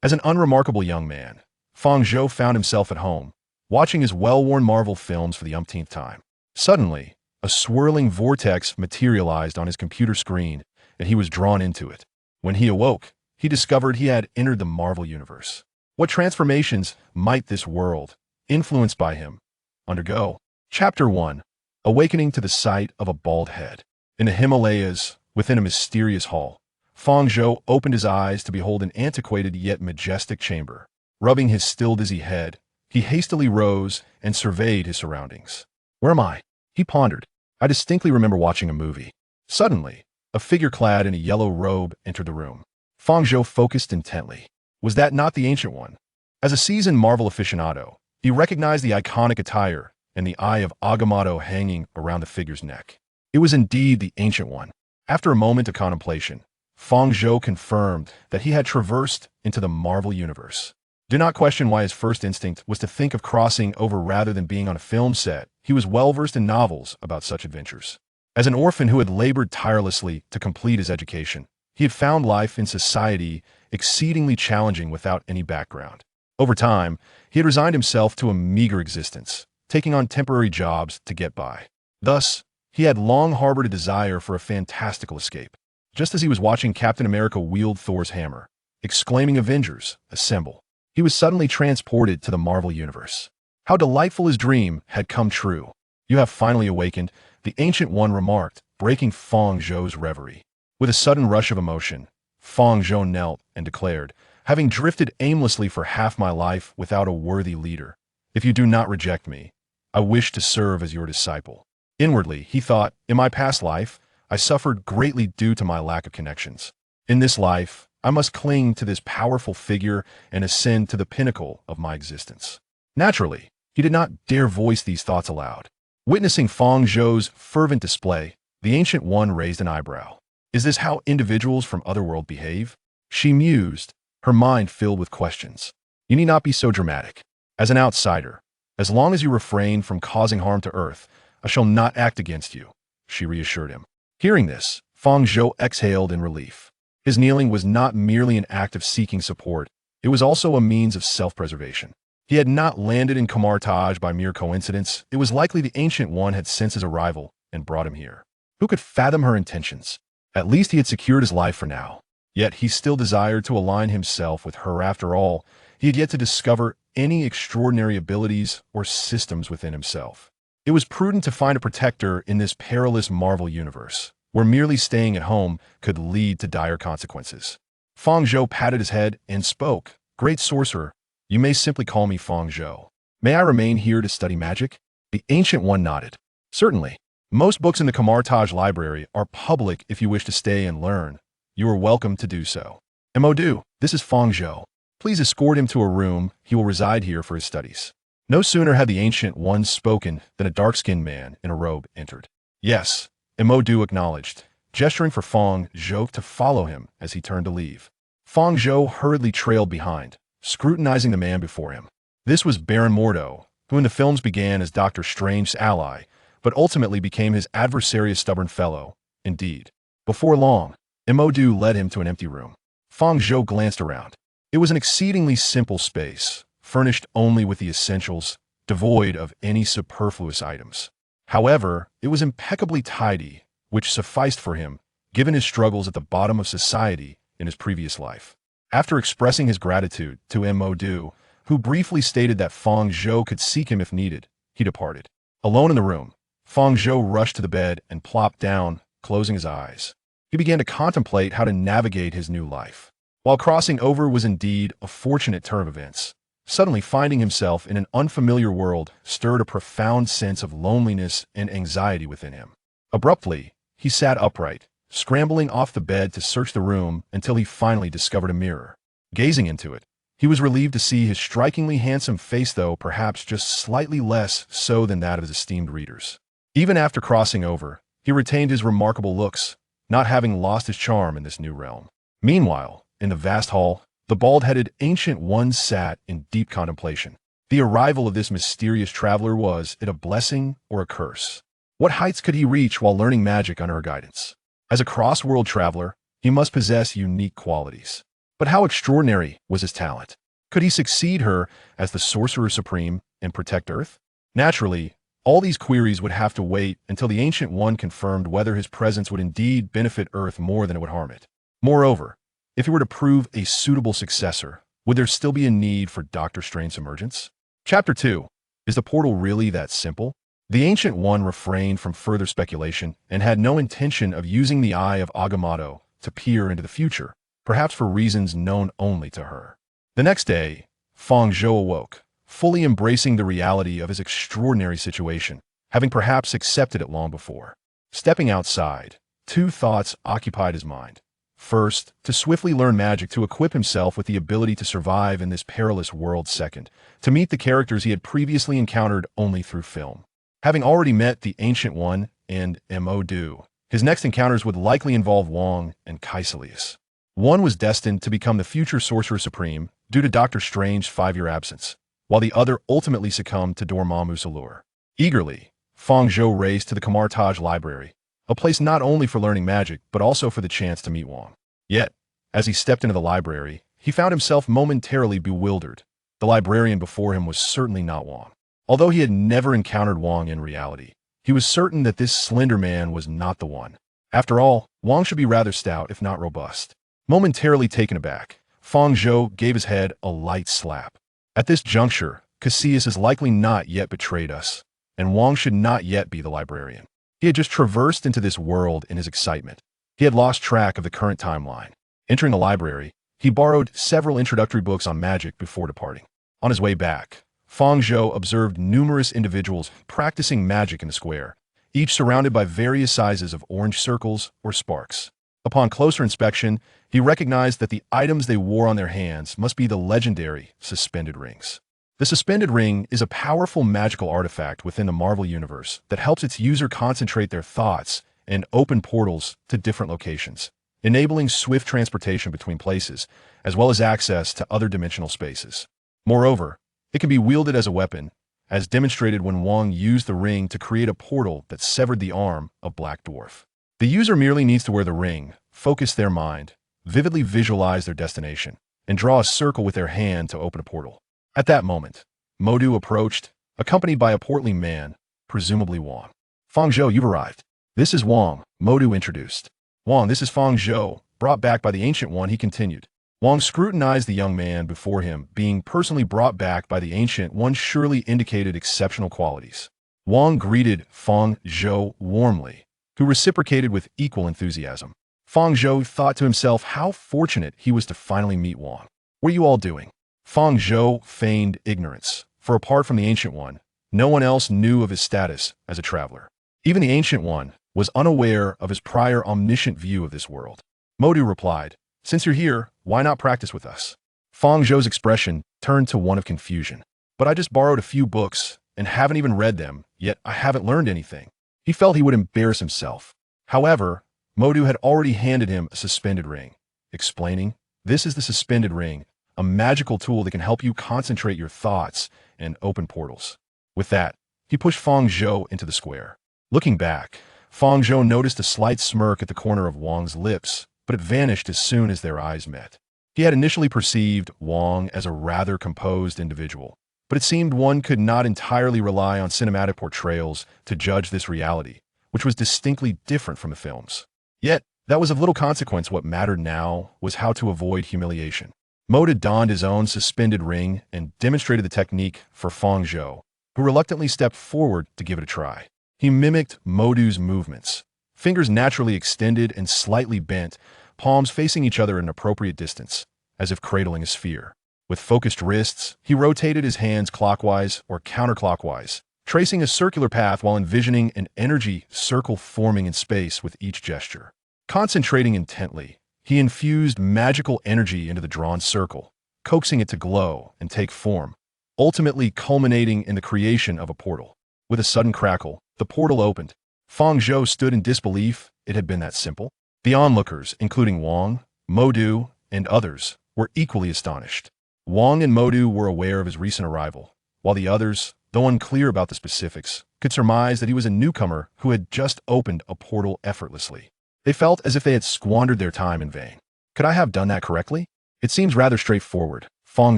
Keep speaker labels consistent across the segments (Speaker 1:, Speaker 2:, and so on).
Speaker 1: As an unremarkable young man, Fang Zhou found himself at home, watching his well-worn Marvel films for the umpteenth time. Suddenly, a swirling vortex materialized on his computer screen, and he was drawn into it. When he awoke, he discovered he had entered the Marvel universe. What transformations might this world, influenced by him, undergo? Chapter 1. Awakening to the sight of a bald head. In the Himalayas, within a mysterious hall, Fang Zhou opened his eyes to behold an antiquated yet majestic chamber. Rubbing his still dizzy head, he hastily rose and surveyed his surroundings. Where am I? He pondered. I distinctly remember watching a movie. Suddenly, a figure clad in a yellow robe entered the room. Fang Zhou focused intently. Was that not the Ancient One? As a seasoned Marvel aficionado, he recognized the iconic attire and the eye of Agamotto hanging around the figure's neck. It was indeed the Ancient One. After a moment of contemplation, Fang Zhou confirmed that he had traversed into the Marvel universe. Do not question why his first instinct was to think of crossing over rather than being on a film set. He was well-versed in novels about such adventures. As an orphan who had labored tirelessly to complete his education, he had found life in society exceedingly challenging without any background. Over time, he had resigned himself to a meager existence, taking on temporary jobs to get by. Thus, he had long harbored a desire for a fantastical escape. Just as he was watching Captain America wield Thor's hammer, exclaiming "Avengers, assemble!" he was suddenly transported to the Marvel Universe. How delightful his dream had come true. You have finally awakened, the Ancient One remarked, breaking Fang Zhou's reverie. With a sudden rush of emotion, Fang Zhou knelt and declared, having drifted aimlessly for half my life without a worthy leader, if you do not reject me, I wish to serve as your disciple. Inwardly, he thought, in my past life, I suffered greatly due to my lack of connections. In this life, I must cling to this powerful figure and ascend to the pinnacle of my existence. Naturally, he did not dare voice these thoughts aloud. Witnessing Fang Zhou's fervent display, the Ancient One raised an eyebrow. Is this how individuals from otherworld behave? She mused, her mind filled with questions. You need not be so dramatic. As an outsider, as long as you refrain from causing harm to Earth, I shall not act against you, she reassured him. Hearing this, Fang Zhou exhaled in relief. His kneeling was not merely an act of seeking support, it was also a means of self-preservation. He had not landed in Kamar-Taj by mere coincidence. It was likely the Ancient One had sensed his arrival and brought him here. Who could fathom her intentions? At least he had secured his life for now. Yet he still desired to align himself with her. After all, he had yet to discover any extraordinary abilities or systems within himself. It was prudent to find a protector in this perilous Marvel universe, where merely staying at home could lead to dire consequences. Fang Zhou patted his head and spoke. Great sorcerer, you may simply call me Fang Zhou. May I remain here to study magic? The Ancient One nodded. Certainly. Most books in the Kamar-Taj library are public. If you wish to stay and learn, you are welcome to do so. Modu, this is Fang Zhou. Please escort him to a room. He will reside here for his studies. No sooner had the Ancient One spoken than a dark-skinned man in a robe entered. Yes, Modu acknowledged, gesturing for Fang Zhou to follow him as he turned to leave. Fang Zhou hurriedly trailed behind, scrutinizing the man before him. This was Baron Mordo, who in the films began as Doctor Strange's ally, but ultimately became his adversary, a stubborn fellow, indeed. Before long, Modu led him to an empty room. Fang Zhou glanced around. It was an exceedingly simple space, furnished only with the essentials, devoid of any superfluous items. However, it was impeccably tidy, which sufficed for him, given his struggles at the bottom of society in his previous life. After expressing his gratitude to Modu, who briefly stated that Fang Zhou could seek him if needed, he departed. Alone in the room, Fang Zhou rushed to the bed and plopped down, closing his eyes. He began to contemplate how to navigate his new life. While crossing over was indeed a fortunate turn of events, suddenly finding himself in an unfamiliar world stirred a profound sense of loneliness and anxiety within him. Abruptly, he sat upright, scrambling off the bed to search the room until he finally discovered a mirror. Gazing into it, he was relieved to see his strikingly handsome face, though perhaps just slightly less so than that of his esteemed readers. Even after crossing over, he retained his remarkable looks, not having lost his charm in this new realm. Meanwhile, in the vast hall, the bald-headed Ancient One sat in deep contemplation. The arrival of this mysterious traveler, was it a blessing or a curse? What heights could he reach while learning magic under her guidance? As a cross-world traveler, he must possess unique qualities. But how extraordinary was his talent? Could he succeed her as the Sorcerer Supreme and protect Earth? Naturally, all these queries would have to wait until the Ancient One confirmed whether his presence would indeed benefit Earth more than it would harm it. Moreover, if he were to prove a suitable successor, would there still be a need for Doctor Strange's emergence? Chapter 2. Is the portal really that simple? The Ancient One refrained from further speculation and had no intention of using the Eye of Agamotto to peer into the future, perhaps for reasons known only to her. The next day, Fang Zhou awoke, fully embracing the reality of his extraordinary situation, having perhaps accepted it long before. Stepping outside, two thoughts occupied his mind. First, to swiftly learn magic to equip himself with the ability to survive in this perilous world. Second, to meet the characters he had previously encountered only through film. Having already met the Ancient One and Mo-Du, his next encounters would likely involve Wong and Kaecilius. One was destined to become the future Sorcerer Supreme due to Doctor Strange's 5-year absence, while the other ultimately succumbed to Dormammu's allure. Eagerly, Fang Zhou raced to the Kamar-Taj library, a place not only for learning magic, but also for the chance to meet Wong. Yet, as he stepped into the library, he found himself momentarily bewildered. The librarian before him was certainly not Wong. Although he had never encountered Wong in reality, he was certain that this slender man was not the one. After all, Wong should be rather stout, if not robust. Momentarily taken aback, Fang Zhou gave his head a light slap. At this juncture, Cassius has likely not yet betrayed us, and Wong should not yet be the librarian. He had just traversed into this world in his excitement. He had lost track of the current timeline. Entering the library, he borrowed several introductory books on magic before departing. On his way back, Fang Zhou observed numerous individuals practicing magic in the square, each surrounded by various sizes of orange circles or sparks. Upon closer inspection, he recognized that the items they wore on their hands must be the legendary suspended rings. The suspended ring is a powerful magical artifact within the Marvel Universe that helps its user concentrate their thoughts and open portals to different locations, enabling swift transportation between places, as well as access to other dimensional spaces. Moreover, it can be wielded as a weapon, as demonstrated when Wong used the ring to create a portal that severed the arm of Black Dwarf. The user merely needs to wear the ring, focus their mind, vividly visualize their destination, and draw a circle with their hand to open a portal. At that moment, Mo-Du approached, accompanied by a portly man, presumably Wong. Fang Zhou, you've arrived. This is Wong, Mo-Du introduced. Wong, this is Fang Zhou, brought back by the Ancient One, he continued. Wong scrutinized the young man before him, being personally brought back by the Ancient One surely indicated exceptional qualities. Wong greeted Fang Zhou warmly, who reciprocated with equal enthusiasm. Fang Zhou thought to himself how fortunate he was to finally meet Wong. What are you all doing? Fang Zhou feigned ignorance, for apart from the Ancient One, no one else knew of his status as a traveler. Even the Ancient One was unaware of his prior omniscient view of this world. Mo-Du replied, since you're here, why not practice with us? Fang Zhou's expression turned to one of confusion. But I just borrowed a few books and haven't even read them, yet I haven't learned anything. He felt he would embarrass himself. However, Mo-Du had already handed him a suspended ring, explaining, this is the suspended ring, a magical tool that can help you concentrate your thoughts and open portals. With that, he pushed Fang Zhou into the square. Looking back, Fang Zhou noticed a slight smirk at the corner of Wong's lips, but it vanished as soon as their eyes met. He had initially perceived Wong as a rather composed individual, but it seemed one could not entirely rely on cinematic portrayals to judge this reality, which was distinctly different from the films. Yet, that was of little consequence. What mattered now was how to avoid humiliation. Mo-Du donned his own suspended ring and demonstrated the technique for Fang Zhou, who reluctantly stepped forward to give it a try. He mimicked Mo-Du's movements, fingers naturally extended and slightly bent, palms facing each other at an appropriate distance, as if cradling a sphere. With focused wrists, he rotated his hands clockwise or counterclockwise, tracing a circular path while envisioning an energy circle forming in space with each gesture. Concentrating intently, he infused magical energy into the drawn circle, coaxing it to glow and take form, ultimately culminating in the creation of a portal. With a sudden crackle, the portal opened. Fang Zhou stood in disbelief. It had been that simple. The onlookers, including Wong, Mo-Du, and others, were equally astonished. Wong and Mo-Du were aware of his recent arrival, while the others, though unclear about the specifics, could surmise that he was a newcomer who had just opened a portal effortlessly. They felt as if they had squandered their time in vain. Could I have done that correctly? It seems rather straightforward, Fang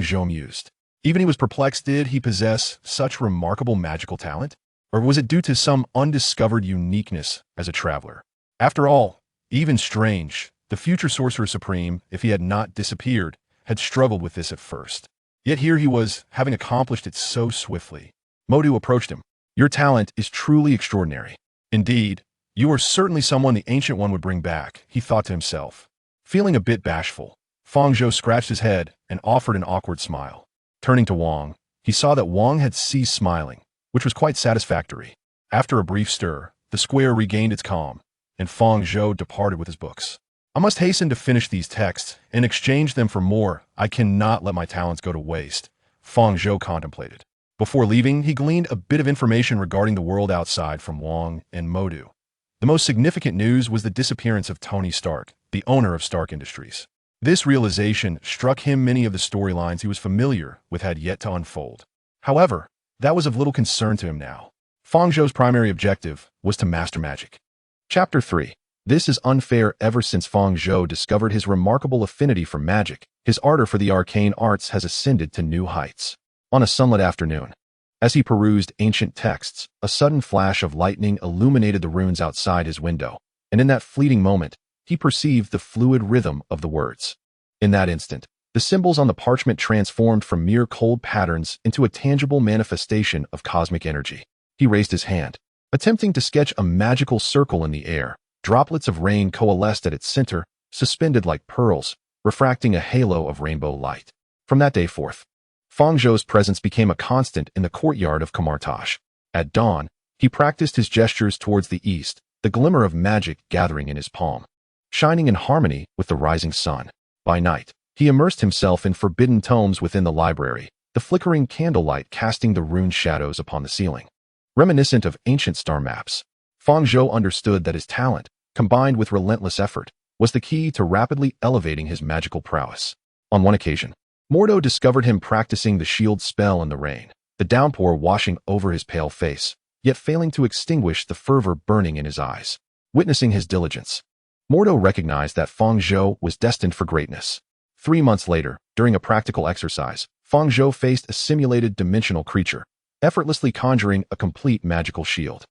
Speaker 1: Zhou mused. Even he was perplexed. Did he possess such remarkable magical talent? Or was it due to some undiscovered uniqueness as a traveler? After all, even strange, the future Sorcerer Supreme, if he had not disappeared, had struggled with this at first. Yet here he was, having accomplished it so swiftly. Modu approached him. Your talent is truly extraordinary. Indeed, you are certainly someone the Ancient One would bring back, he thought to himself. Feeling a bit bashful, Fang Zhou scratched his head and offered an awkward smile. Turning to Wang, he saw that Wang had ceased smiling, which was quite satisfactory. After a brief stir, the square regained its calm, and Fang Zhou departed with his books. I must hasten to finish these texts and exchange them for more. I cannot let my talents go to waste, Fang Zhou contemplated. Before leaving, he gleaned a bit of information regarding the world outside from Wang and Modu. The most significant news was the disappearance of Tony Stark, the owner of Stark Industries. This realization struck him. Many of the storylines he was familiar with had yet to unfold. However, that was of little concern to him now. Fang Zhou's primary objective was to master magic. Chapter 3. This is unfair. Ever since Fang Zhou discovered his remarkable affinity for magic, his ardor for the arcane arts has ascended to new heights. On a sunlit afternoon, as he perused ancient texts, a sudden flash of lightning illuminated the runes outside his window, and in that fleeting moment, he perceived the fluid rhythm of the words. In that instant, the symbols on the parchment transformed from mere cold patterns into a tangible manifestation of cosmic energy. He raised his hand, attempting to sketch a magical circle in the air. Droplets of rain coalesced at its center, suspended like pearls, refracting a halo of rainbow light. From that day forth, Fang Zhou's presence became a constant in the courtyard of Kamar-Taj. At dawn, he practiced his gestures towards the east, the glimmer of magic gathering in his palm, shining in harmony with the rising sun. By night, he immersed himself in forbidden tomes within the library, the flickering candlelight casting the rune shadows upon the ceiling. Reminiscent of ancient star maps, Fang Zhou understood that his talent, combined with relentless effort, was the key to rapidly elevating his magical prowess. On one occasion, Mordo discovered him practicing the shield spell in the rain, the downpour washing over his pale face, yet failing to extinguish the fervor burning in his eyes. Witnessing his diligence, Mordo recognized that Fang Zhou was destined for greatness. 3 months later, during a practical exercise, Fang Zhou faced a simulated dimensional creature, effortlessly conjuring a complete magical shield.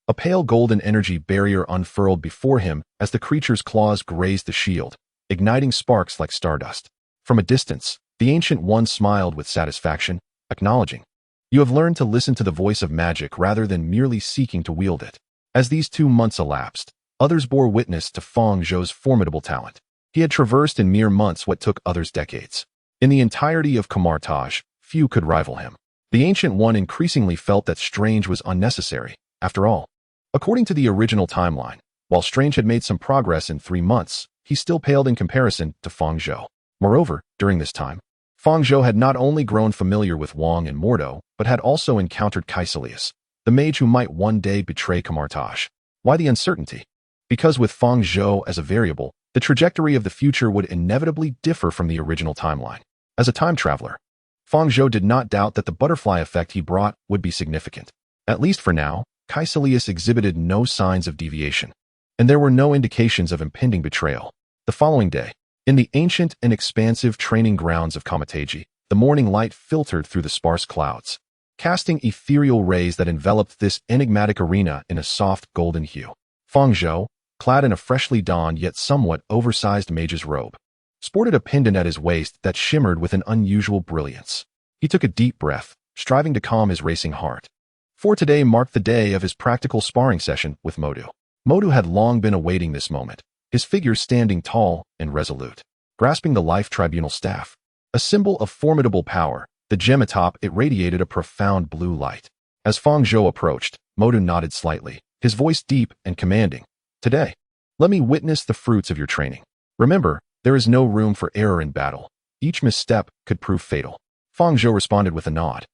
Speaker 1: A pale golden energy barrier unfurled before him as the creature's claws grazed the shield, igniting sparks like stardust. From a distance, the Ancient One smiled with satisfaction, acknowledging, "You have learned to listen to the voice of magic rather than merely seeking to wield it." As these 2 months elapsed, others bore witness to Fang Zhou's formidable talent. He had traversed in mere months what took others decades. In the entirety of Kamar-Taj, few could rival him. The Ancient One increasingly felt that Strange was unnecessary. After all, according to the original timeline, while Strange had made some progress in 3 months, he still paled in comparison to Fang Zhou. Moreover, during this time, Fang Zhou had not only grown familiar with Wang and Mordo, but had also encountered Kaisalius, the mage who might one day betray Kamar-Taj. Why the uncertainty? Because with Fang Zhou as a variable, the trajectory of the future would inevitably differ from the original timeline. As a time traveler, Fang Zhou did not doubt that the butterfly effect he brought would be significant. At least for now, Kaisalius exhibited no signs of deviation, and there were no indications of impending betrayal. The following day, in the ancient and expansive training grounds of Kamar-Taj, the morning light filtered through the sparse clouds, casting ethereal rays that enveloped this enigmatic arena in a soft golden hue. Fang Zhou, clad in a freshly donned yet somewhat oversized mage's robe, sported a pendant at his waist that shimmered with an unusual brilliance. He took a deep breath, striving to calm his racing heart. For today marked the day of his practical sparring session with Modu. Modu had long been awaiting this moment, his figure standing tall and resolute, grasping the life tribunal staff. A symbol of formidable power, the gem atop it radiated a profound blue light. As Fang Zhou approached, Modu nodded slightly, his voice deep and commanding. "Today, let me witness the fruits of your training. Remember, there is no room for error in battle. Each misstep could prove fatal." Fang Zhou responded with a nod,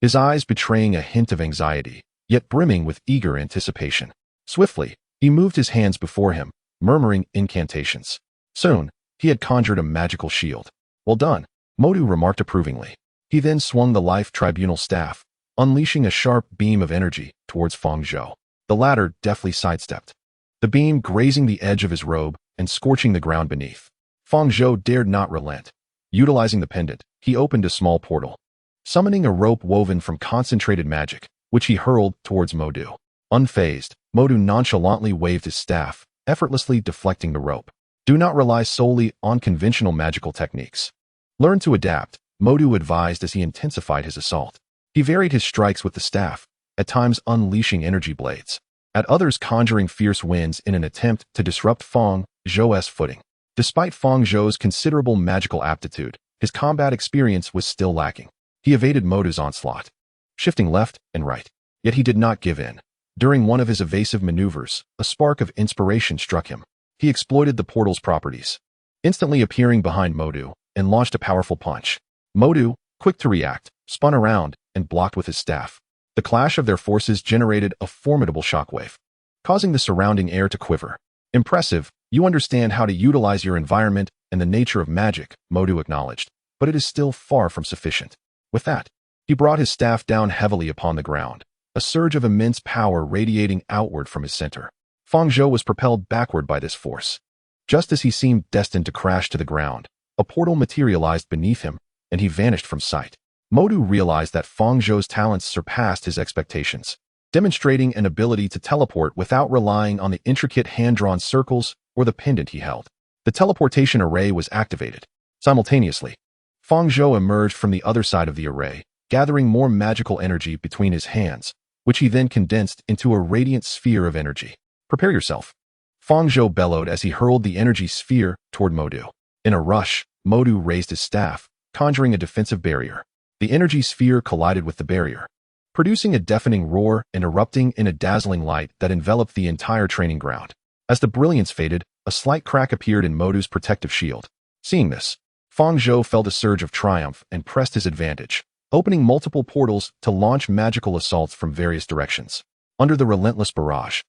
Speaker 1: his eyes betraying a hint of anxiety, yet brimming with eager anticipation. Swiftly, he moved his hands before him, murmuring incantations. Soon, he had conjured a magical shield. "Well done," Modu remarked approvingly. He then swung the life tribunal staff, unleashing a sharp beam of energy towards Fang Zhou. The latter deftly sidestepped, the beam grazing the edge of his robe and scorching the ground beneath. Fang Zhou dared not relent. Utilizing the pendant, he opened a small portal, summoning a rope woven from concentrated magic, which he hurled towards Modu. Unfazed, Modu nonchalantly waved his staff, effortlessly deflecting the rope. Do not rely solely on conventional magical techniques. Learn to adapt, Modu advised as he intensified his assault. He varied his strikes with the staff, at times unleashing energy blades, at others conjuring fierce winds in an attempt to disrupt Fang Zhou's footing. Despite Fang Zhou's considerable magical aptitude, his combat experience was still lacking. He evaded Modu's onslaught, shifting left and right. Yet he did not give in. During one of his evasive maneuvers, a spark of inspiration struck him. He exploited the portal's properties, instantly appearing behind Modu, and launched a powerful punch. Modu, quick to react, spun around and blocked with his staff. The clash of their forces generated a formidable shockwave, causing the surrounding air to quiver. Impressive, you understand how to utilize your environment and the nature of magic, Modu acknowledged, but it is still far from sufficient. With that, he brought his staff down heavily upon the ground, a surge of immense power radiating outward from his center. Fang Zhou was propelled backward by this force. Just as he seemed destined to crash to the ground, a portal materialized beneath him, and he vanished from sight. Modu realized that Fang Zhou's talents surpassed his expectations, demonstrating an ability to teleport without relying on the intricate hand-drawn circles or the pendant he held. The teleportation array was activated. Simultaneously, Fang Zhou emerged from the other side of the array, gathering more magical energy between his hands, which he then condensed into a radiant sphere of energy. Prepare yourself, Fang Zhou bellowed as he hurled the energy sphere toward Modu. In a rush, Modu raised his staff, conjuring a defensive barrier. The energy sphere collided with the barrier, producing a deafening roar and erupting in a dazzling light that enveloped the entire training ground. As the brilliance faded, a slight crack appeared in Modu's protective shield. Seeing this, Fang Zhou felt a surge of triumph and pressed his advantage, opening multiple portals to launch magical assaults from various directions. Under the relentless barrage,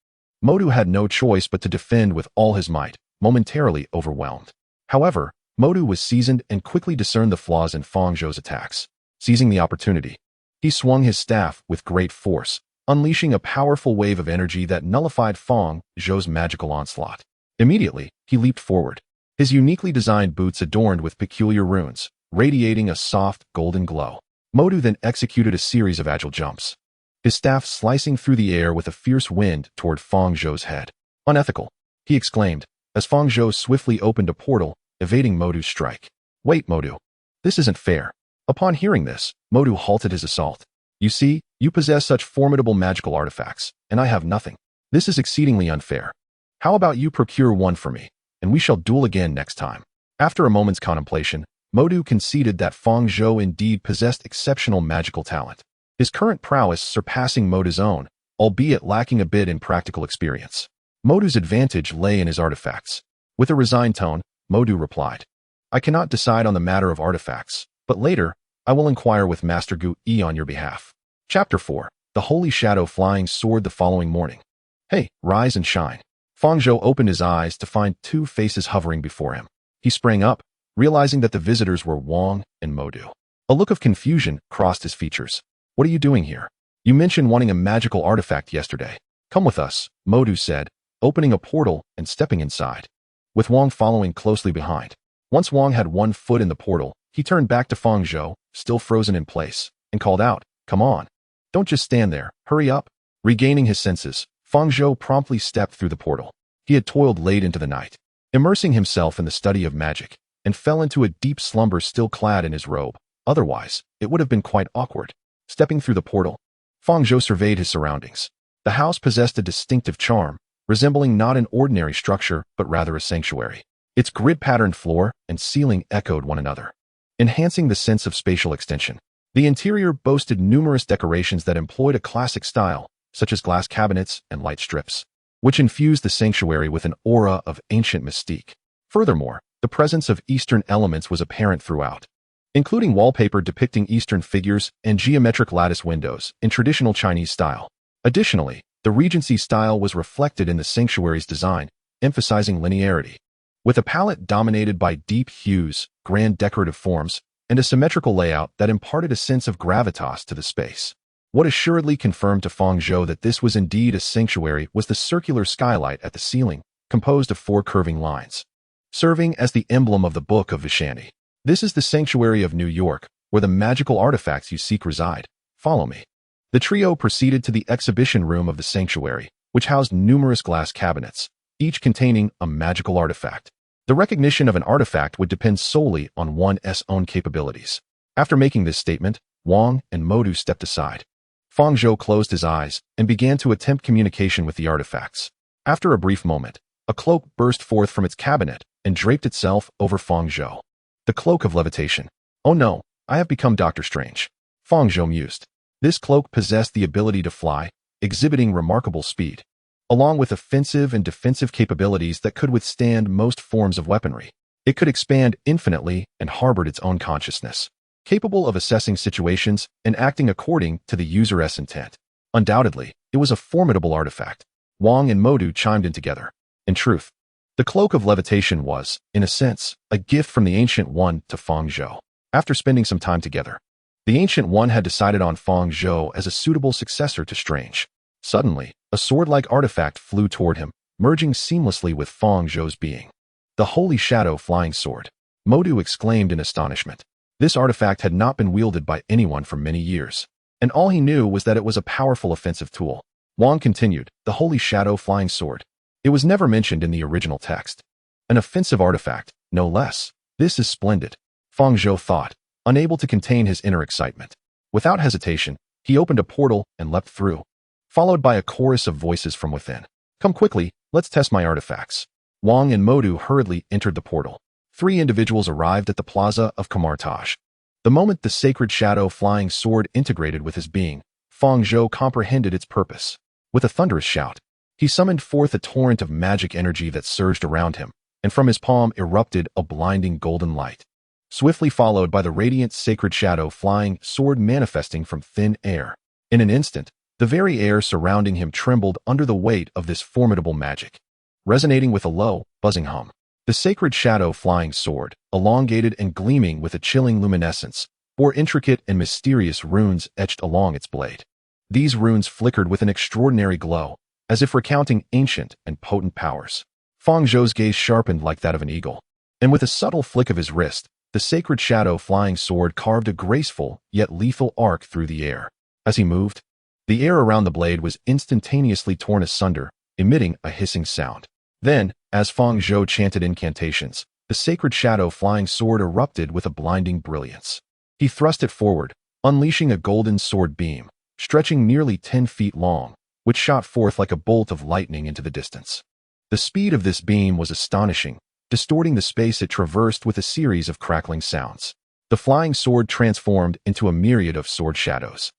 Speaker 1: Modu had no choice but to defend with all his might, momentarily overwhelmed. However, Modu was seasoned and quickly discerned the flaws in Fang Zhou's attacks. Seizing the opportunity, he swung his staff with great force, unleashing a powerful wave of energy that nullified Fang Zhou's magical onslaught. Immediately, he leaped forward, his uniquely designed boots adorned with peculiar runes, radiating a soft, golden glow. Modu then executed a series of agile jumps, his staff slicing through the air with a fierce wind toward Fang Zhou's head. Unethical, he exclaimed, as Fang Zhou swiftly opened a portal, evading Modu's strike. Wait, Modu. This isn't fair. Upon hearing this, Modu halted his assault. You see, you possess such formidable magical artifacts, and I have nothing. This is exceedingly unfair. How about you procure one for me, and we shall duel again next time. After a moment's contemplation, Modu conceded that Fang Zhou indeed possessed exceptional magical talent, his current prowess surpassing Modu's own, albeit lacking a bit in practical experience. Modu's advantage lay in his artifacts. With a resigned tone, Modu replied, I cannot decide on the matter of artifacts, but later, I will inquire with Master Gu Yi on your behalf. Chapter 4. The Holy Shadow Flying Sword. The following morning. Hey, rise and shine. Fang Zhou opened his eyes to find two faces hovering before him. He sprang up, realizing that the visitors were Wang and Modu. A look of confusion crossed his features. What are you doing here? You mentioned wanting a magical artifact yesterday. Come with us, Modu said, opening a portal and stepping inside, with Wang following closely behind. Once Wang had one foot in the portal, he turned back to Fang Zhou, still frozen in place, and called out, Come on. Don't just stand there, hurry up. Regaining his senses, Fang Zhou promptly stepped through the portal. He had toiled late into the night, immersing himself in the study of magic, and fell into a deep slumber still clad in his robe. Otherwise, it would have been quite awkward. Stepping through the portal, Fang Zhou surveyed his surroundings. The house possessed a distinctive charm, resembling not an ordinary structure but rather a sanctuary. Its grid-patterned floor and ceiling echoed one another, enhancing the sense of spatial extension. The interior boasted numerous decorations that employed a classic style, such as glass cabinets and light strips, which infused the sanctuary with an aura of ancient mystique. Furthermore, the presence of Eastern elements was apparent throughout, including wallpaper depicting Eastern figures and geometric lattice windows in traditional Chinese style. Additionally, the Regency style was reflected in the sanctuary's design, emphasizing linearity, with a palette dominated by deep hues, grand decorative forms, and a symmetrical layout that imparted a sense of gravitas to the space. What assuredly confirmed to Fang Zhou that this was indeed a sanctuary was the circular skylight at the ceiling, composed of 4 curving lines, serving as the emblem of the Book of Vishani. This is the sanctuary of New York, where the magical artifacts you seek reside. Follow me." The trio proceeded to the exhibition room of the sanctuary, which housed numerous glass cabinets, each containing a magical artifact. The recognition of an artifact would depend solely on one's own capabilities. After making this statement, Wang and Modu stepped aside. Fang Zhou closed his eyes and began to attempt communication with the artifacts. After a brief moment, a cloak burst forth from its cabinet and draped itself over Fang Zhou. The cloak of levitation. "Oh no, I have become Doctor Strange," Fang Zhou mused. This cloak possessed the ability to fly, exhibiting remarkable speed, along with offensive and defensive capabilities that could withstand most forms of weaponry. It could expand infinitely and harbored its own consciousness, capable of assessing situations and acting according to the user's intent. Undoubtedly, it was a formidable artifact. Wang and Modu chimed in together. In truth, the cloak of levitation was, in a sense, a gift from the Ancient One to Fang Zhou. After spending some time together, the Ancient One had decided on Fang Zhou as a suitable successor to Strange. Suddenly, a sword-like artifact flew toward him, merging seamlessly with Fang Zhou's being. "The Holy Shadow Flying Sword," Modu exclaimed in astonishment. This artifact had not been wielded by anyone for many years, and all he knew was that it was a powerful offensive tool. Wang continued, "The Holy Shadow Flying Sword. It was never mentioned in the original text. An offensive artifact, no less. This is splendid," Fang Zhou thought, unable to contain his inner excitement. Without hesitation, he opened a portal and leapt through, followed by a chorus of voices from within. "Come quickly, let's test my artifacts." Wang and Modu hurriedly entered the portal. 3 individuals arrived at the plaza of Kamar-Taj. The moment the sacred shadow flying sword integrated with his being, Fang Zhou comprehended its purpose. With a thunderous shout, he summoned forth a torrent of magic energy that surged around him, and from his palm erupted a blinding golden light, swiftly followed by the radiant sacred shadow flying sword manifesting from thin air. In an instant, the very air surrounding him trembled under the weight of this formidable magic, resonating with a low, buzzing hum. The sacred shadow flying sword, elongated and gleaming with a chilling luminescence, bore intricate and mysterious runes etched along its blade. These runes flickered with an extraordinary glow, as if recounting ancient and potent powers. Fang Zhou's gaze sharpened like that of an eagle, and with a subtle flick of his wrist, the sacred shadow flying sword carved a graceful yet lethal arc through the air. As he moved, the air around the blade was instantaneously torn asunder, emitting a hissing sound. Then, as Fang Zhou chanted incantations, the sacred shadow flying sword erupted with a blinding brilliance. He thrust it forward, unleashing a golden sword beam, stretching nearly 10 feet long, which shot forth like a bolt of lightning into the distance. The speed of this beam was astonishing, distorting the space it traversed with a series of crackling sounds. The flying sword transformed into a myriad of sword shadows,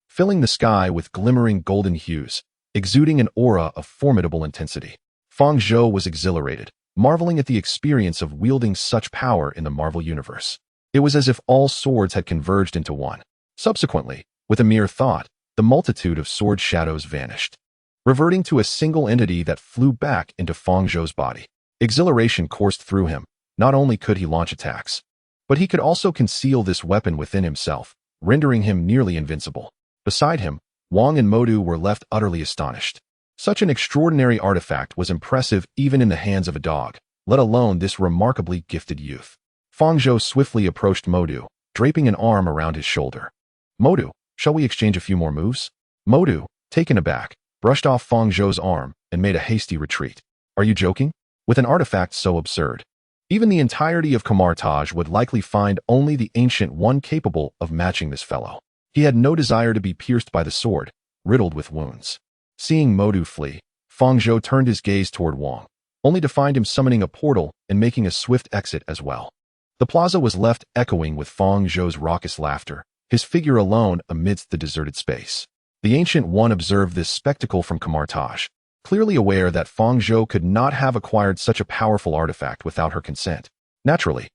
Speaker 1: filling the sky with glimmering golden hues, exuding an aura of formidable intensity. Fang Zhou was exhilarated, marveling at the experience of wielding such power in the Marvel Universe. It was as if all swords had converged into one. Subsequently, with a mere thought, the multitude of sword shadows vanished, reverting to a single entity that flew back into Fang Zhou's body. Exhilaration coursed through him. Not only could he launch attacks, but he could also conceal this weapon within himself, rendering him nearly invincible. Beside him, Wang and Modu were left utterly astonished. Such an extraordinary artifact was impressive even in the hands of a dog, let alone this remarkably gifted youth. Fang Zhou swiftly approached Modu, draping an arm around his shoulder. "Modu, shall we exchange a few more moves?" Modu, taken aback, brushed off Fang Zhou's arm and made a hasty retreat. "Are you joking? With an artifact so absurd, even the entirety of Kamar-Taj would likely find only the Ancient One capable of matching this fellow." He had no desire to be pierced by the sword, riddled with wounds. Seeing Modu flee, Fang Zhou turned his gaze toward Wang, only to find him summoning a portal and making a swift exit as well. The plaza was left echoing with Fang Zhou's raucous laughter, his figure alone amidst the deserted space. The Ancient One observed this spectacle from Kamar-Taj, clearly aware that Fang Zhou could not have acquired such a powerful artifact without her consent. Naturally,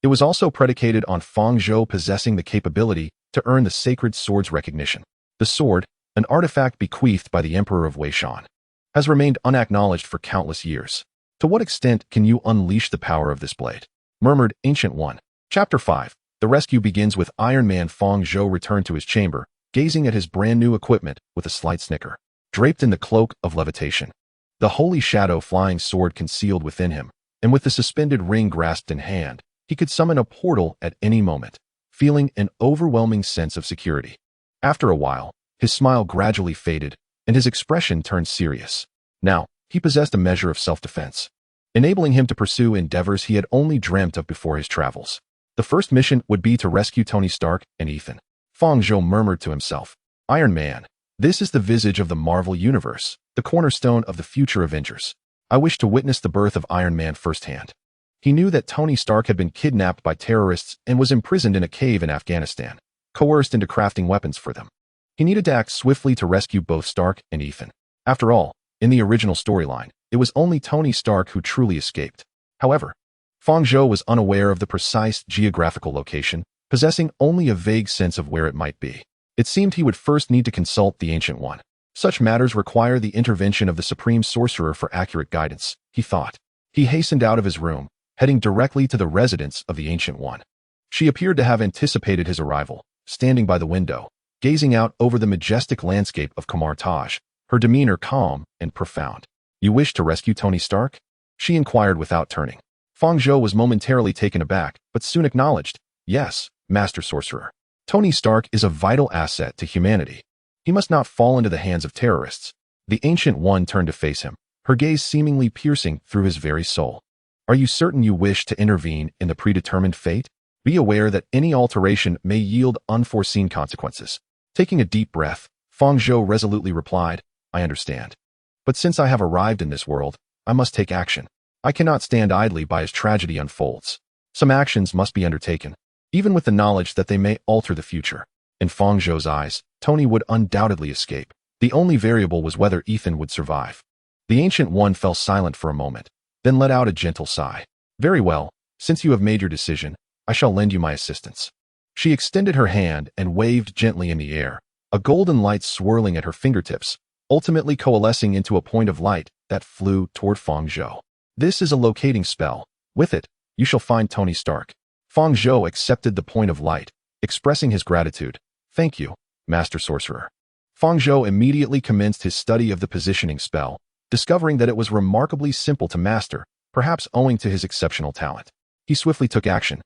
Speaker 1: it was also predicated on Fang Zhou possessing the capability to earn the sacred sword's recognition. The sword, an artifact bequeathed by the Emperor of Weishan, has remained unacknowledged for countless years. To what extent can you unleash the power of this blade? Murmured Ancient One. Chapter 5. The rescue begins with Iron Man. Fang Zhou returned to his chamber, gazing at his brand new equipment with a slight snicker. Draped in the cloak of levitation, the holy shadow flying sword concealed within him, and with the suspended ring grasped in hand, He could summon a portal at any moment, feeling an overwhelming sense of security. After a while, his smile gradually faded, and his expression turned serious. Now, he possessed a measure of self-defense, enabling him to pursue endeavors he had only dreamt of before his travels. The first mission would be to rescue Tony Stark and Ethan. Fang Zhou murmured to himself, Iron Man, this is the visage of the Marvel Universe, the cornerstone of the future Avengers. I wish to witness the birth of Iron Man firsthand. He knew that Tony Stark had been kidnapped by terrorists and was imprisoned in a cave in Afghanistan, coerced into crafting weapons for them. He needed to act swiftly to rescue both Stark and Ethan. After all, in the original storyline, it was only Tony Stark who truly escaped. However, Fang Zhou was unaware of the precise geographical location, possessing only a vague sense of where it might be. It seemed he would first need to consult the Ancient One. Such matters require the intervention of the Supreme Sorcerer for accurate guidance, he thought. He hastened out of his room, heading directly to the residence of the Ancient One. She appeared to have anticipated his arrival, standing by the window, gazing out over the majestic landscape of Kamar-Taj, her demeanor calm and profound. You wish to rescue Tony Stark? She inquired without turning. Fang Zhou was momentarily taken aback, but soon acknowledged, Yes, Master Sorcerer. Tony Stark is a vital asset to humanity. He must not fall into the hands of terrorists. The Ancient One turned to face him, her gaze seemingly piercing through his very soul. Are you certain you wish to intervene in the predetermined fate? Be aware that any alteration may yield unforeseen consequences. Taking a deep breath, Fang Zhou resolutely replied, I understand. But since I have arrived in this world, I must take action. I cannot stand idly by as tragedy unfolds. Some actions must be undertaken, even with the knowledge that they may alter the future. In Fang Zhou's eyes, Tony would undoubtedly escape. The only variable was whether Ethan would survive. The Ancient One fell silent for a moment, then let out a gentle sigh. Very well, since you have made your decision, I shall lend you my assistance. She extended her hand and waved gently in the air, a golden light swirling at her fingertips, ultimately coalescing into a point of light that flew toward Fang Zhou. This is a locating spell. With it, you shall find Tony Stark. Fang Zhou accepted the point of light, expressing his gratitude. Thank you, Master Sorcerer. Fang Zhou immediately commenced his study of the positioning spell, discovering that it was remarkably simple to master, perhaps owing to his exceptional talent. He swiftly took action,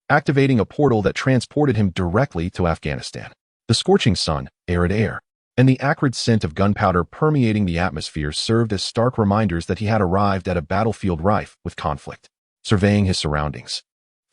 Speaker 1: activating a portal that transported him directly to Afghanistan. The scorching sun, arid air, and the acrid scent of gunpowder permeating the atmosphere served as stark reminders that he had arrived at a battlefield rife with conflict. Surveying his surroundings,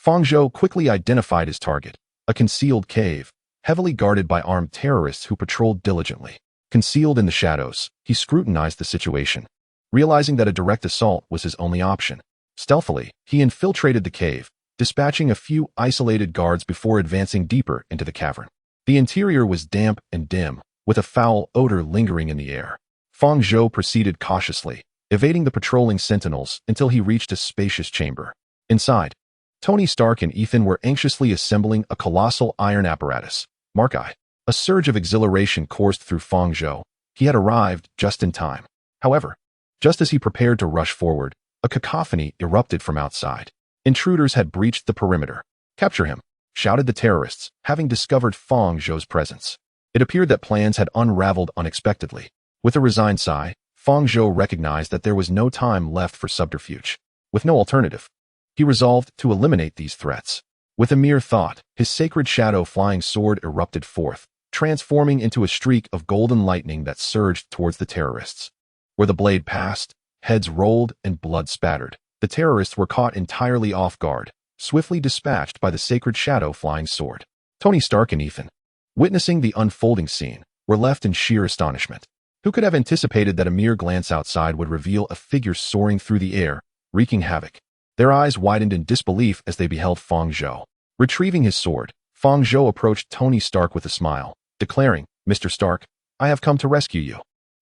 Speaker 1: Fang Zhou quickly identified his target, a concealed cave, heavily guarded by armed terrorists who patrolled diligently. Concealed in the shadows, he scrutinized the situation, realizing that a direct assault was his only option. Stealthily, he infiltrated the cave, dispatching a few isolated guards before advancing deeper into the cavern. The interior was damp and dim, with a foul odor lingering in the air. Fang Zhou proceeded cautiously, evading the patrolling sentinels until he reached a spacious chamber. Inside, Tony Stark and Ethan were anxiously assembling a colossal iron apparatus. Mark-I. A surge of exhilaration coursed through Fang Zhou. He had arrived just in time. However, just as he prepared to rush forward, a cacophony erupted from outside. Intruders had breached the perimeter. Capture him, shouted the terrorists, having discovered Fang Zhou's presence. It appeared that plans had unraveled unexpectedly. With a resigned sigh, Fang Zhou recognized that there was no time left for subterfuge. With no alternative, he resolved to eliminate these threats. With a mere thought, his sacred shadow flying sword erupted forth, transforming into a streak of golden lightning that surged towards the terrorists. Where the blade passed, heads rolled and blood spattered. The terrorists were caught entirely off guard, swiftly dispatched by the sacred shadow flying sword. Tony Stark and Ethan, witnessing the unfolding scene, were left in sheer astonishment. Who could have anticipated that a mere glance outside would reveal a figure soaring through the air, wreaking havoc? Their eyes widened in disbelief as they beheld Fang Zhou. Retrieving his sword, Fang Zhou approached Tony Stark with a smile, declaring, Mr. Stark, I have come to rescue you.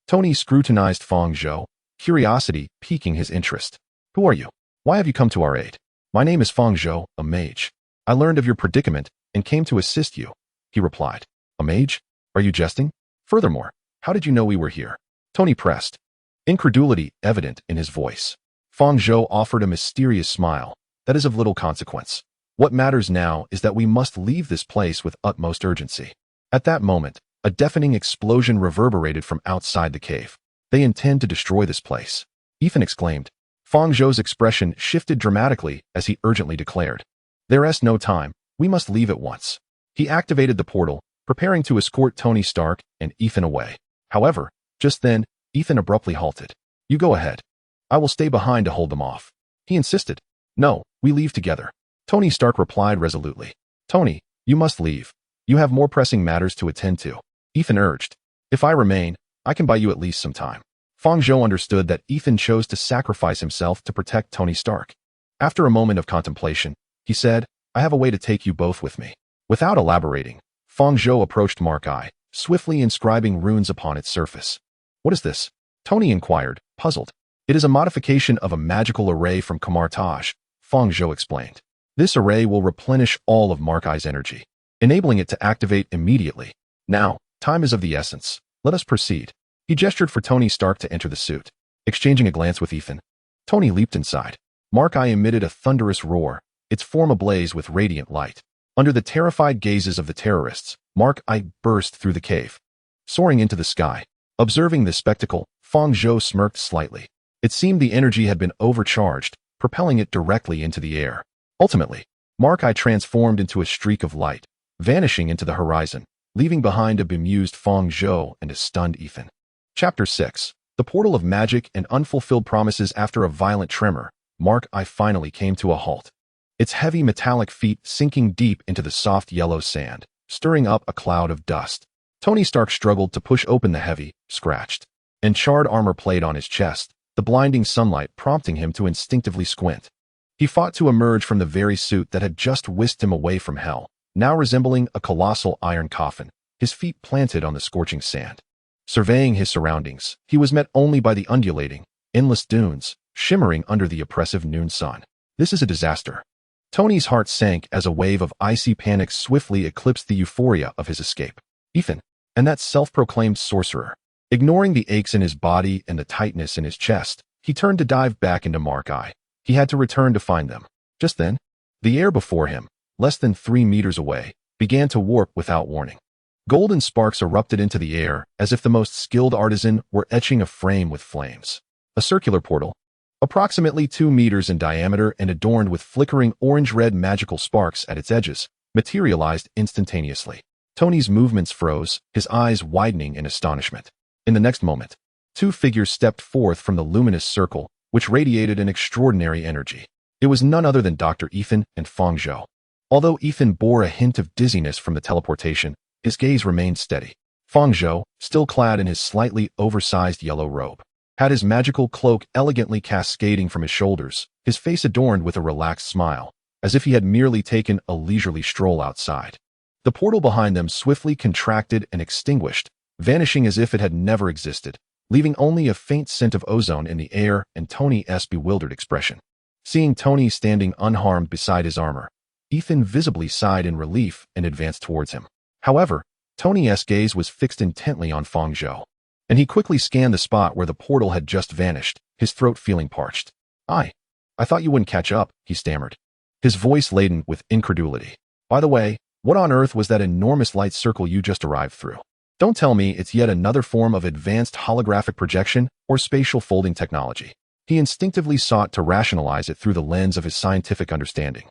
Speaker 1: Tony scrutinized Fang Zhou, curiosity piquing his interest. Who are you? Why have you come to our aid? My name is Fang Zhou, a mage. I learned of your predicament and came to assist you, he replied. A mage? Are you jesting? Furthermore, how did you know we were here? Tony pressed, incredulity evident in his voice. Fang Zhou offered a mysterious smile. That is of little consequence. What matters now is that we must leave this place with utmost urgency. At that moment, a deafening explosion reverberated from outside the cave. They intend to destroy this place, Ethan exclaimed. Fang Zhou's expression shifted dramatically as he urgently declared, There's no time. We must leave at once. He activated the portal, preparing to escort Tony Stark and Ethan away. However, just then, Ethan abruptly halted. You go ahead. I will stay behind to hold them off. He insisted. No, we leave together. Tony Stark replied resolutely. Tony, you must leave. You have more pressing matters to attend to. Ethan urged. If I remain, I can buy you at least some time. Fang Zhou understood that Ethan chose to sacrifice himself to protect Tony Stark. After a moment of contemplation, he said, I have a way to take you both with me. Without elaborating, Fang Zhou approached Mark-Eye, swiftly inscribing runes upon its surface. What is this? Tony inquired, puzzled. It is a modification of a magical array from Kamar-Taj, Fang Zhou explained. This array will replenish all of Mark-Eye's energy, enabling it to activate immediately. Now, time is of the essence. Let us proceed. He gestured for Tony Stark to enter the suit. Exchanging a glance with Ethan, Tony leaped inside. Mark-Eye emitted a thunderous roar, its form ablaze with radiant light. Under the terrified gazes of the terrorists, Mark-Eye burst through the cave, soaring into the sky. Observing this spectacle, Fang Zhou smirked slightly. It seemed the energy had been overcharged, propelling it directly into the air. Ultimately, Mark-Eye transformed into a streak of light, vanishing into the horizon, leaving behind a bemused Fang Zhou and a stunned Ethan. Chapter 6. The Portal of Magic and Unfulfilled Promises. After a violent tremor, Mark-Eye finally came to a halt. Its heavy metallic feet sinking deep into the soft yellow sand, stirring up a cloud of dust. Tony Stark struggled to push open the heavy, scratched, and charred armor plate on his chest, the blinding sunlight prompting him to instinctively squint. He fought to emerge from the very suit that had just whisked him away from hell, now resembling a colossal iron coffin, his feet planted on the scorching sand. Surveying his surroundings, he was met only by the undulating, endless dunes, shimmering under the oppressive noon sun. This is a disaster. Tony's heart sank as a wave of icy panic swiftly eclipsed the euphoria of his escape. Ethan, and that self-proclaimed sorcerer. Ignoring the aches in his body and the tightness in his chest, he turned to dive back into Mark-Eye. He had to return to find them. Just then, the air before him, less than 3 meters away, began to warp without warning. Golden sparks erupted into the air as if the most skilled artisan were etching a frame with flames. A circular portal, approximately 2 meters in diameter and adorned with flickering orange-red magical sparks at its edges, materialized instantaneously. Tony's movements froze, his eyes widening in astonishment. In the next moment, 2 figures stepped forth from the luminous circle, which radiated an extraordinary energy. It was none other than Dr. Ethan and Fang Zhou. Although Ethan bore a hint of dizziness from the teleportation, his gaze remained steady. Fang Zhou, still clad in his slightly oversized yellow robe, had his magical cloak elegantly cascading from his shoulders, his face adorned with a relaxed smile, as if he had merely taken a leisurely stroll outside. The portal behind them swiftly contracted and extinguished, vanishing as if it had never existed, leaving only a faint scent of ozone in the air and Tony's bewildered expression. Seeing Tony standing unharmed beside his armor, Ethan visibly sighed in relief and advanced towards him. However, Tony's gaze was fixed intently on Fang Zhou, and he quickly scanned the spot where the portal had just vanished, his throat feeling parched. I thought you wouldn't catch up, he stammered, his voice laden with incredulity. By the way, what on earth was that enormous light circle you just arrived through? Don't tell me it's yet another form of advanced holographic projection or spatial folding technology. He instinctively sought to rationalize it through the lens of his scientific understanding,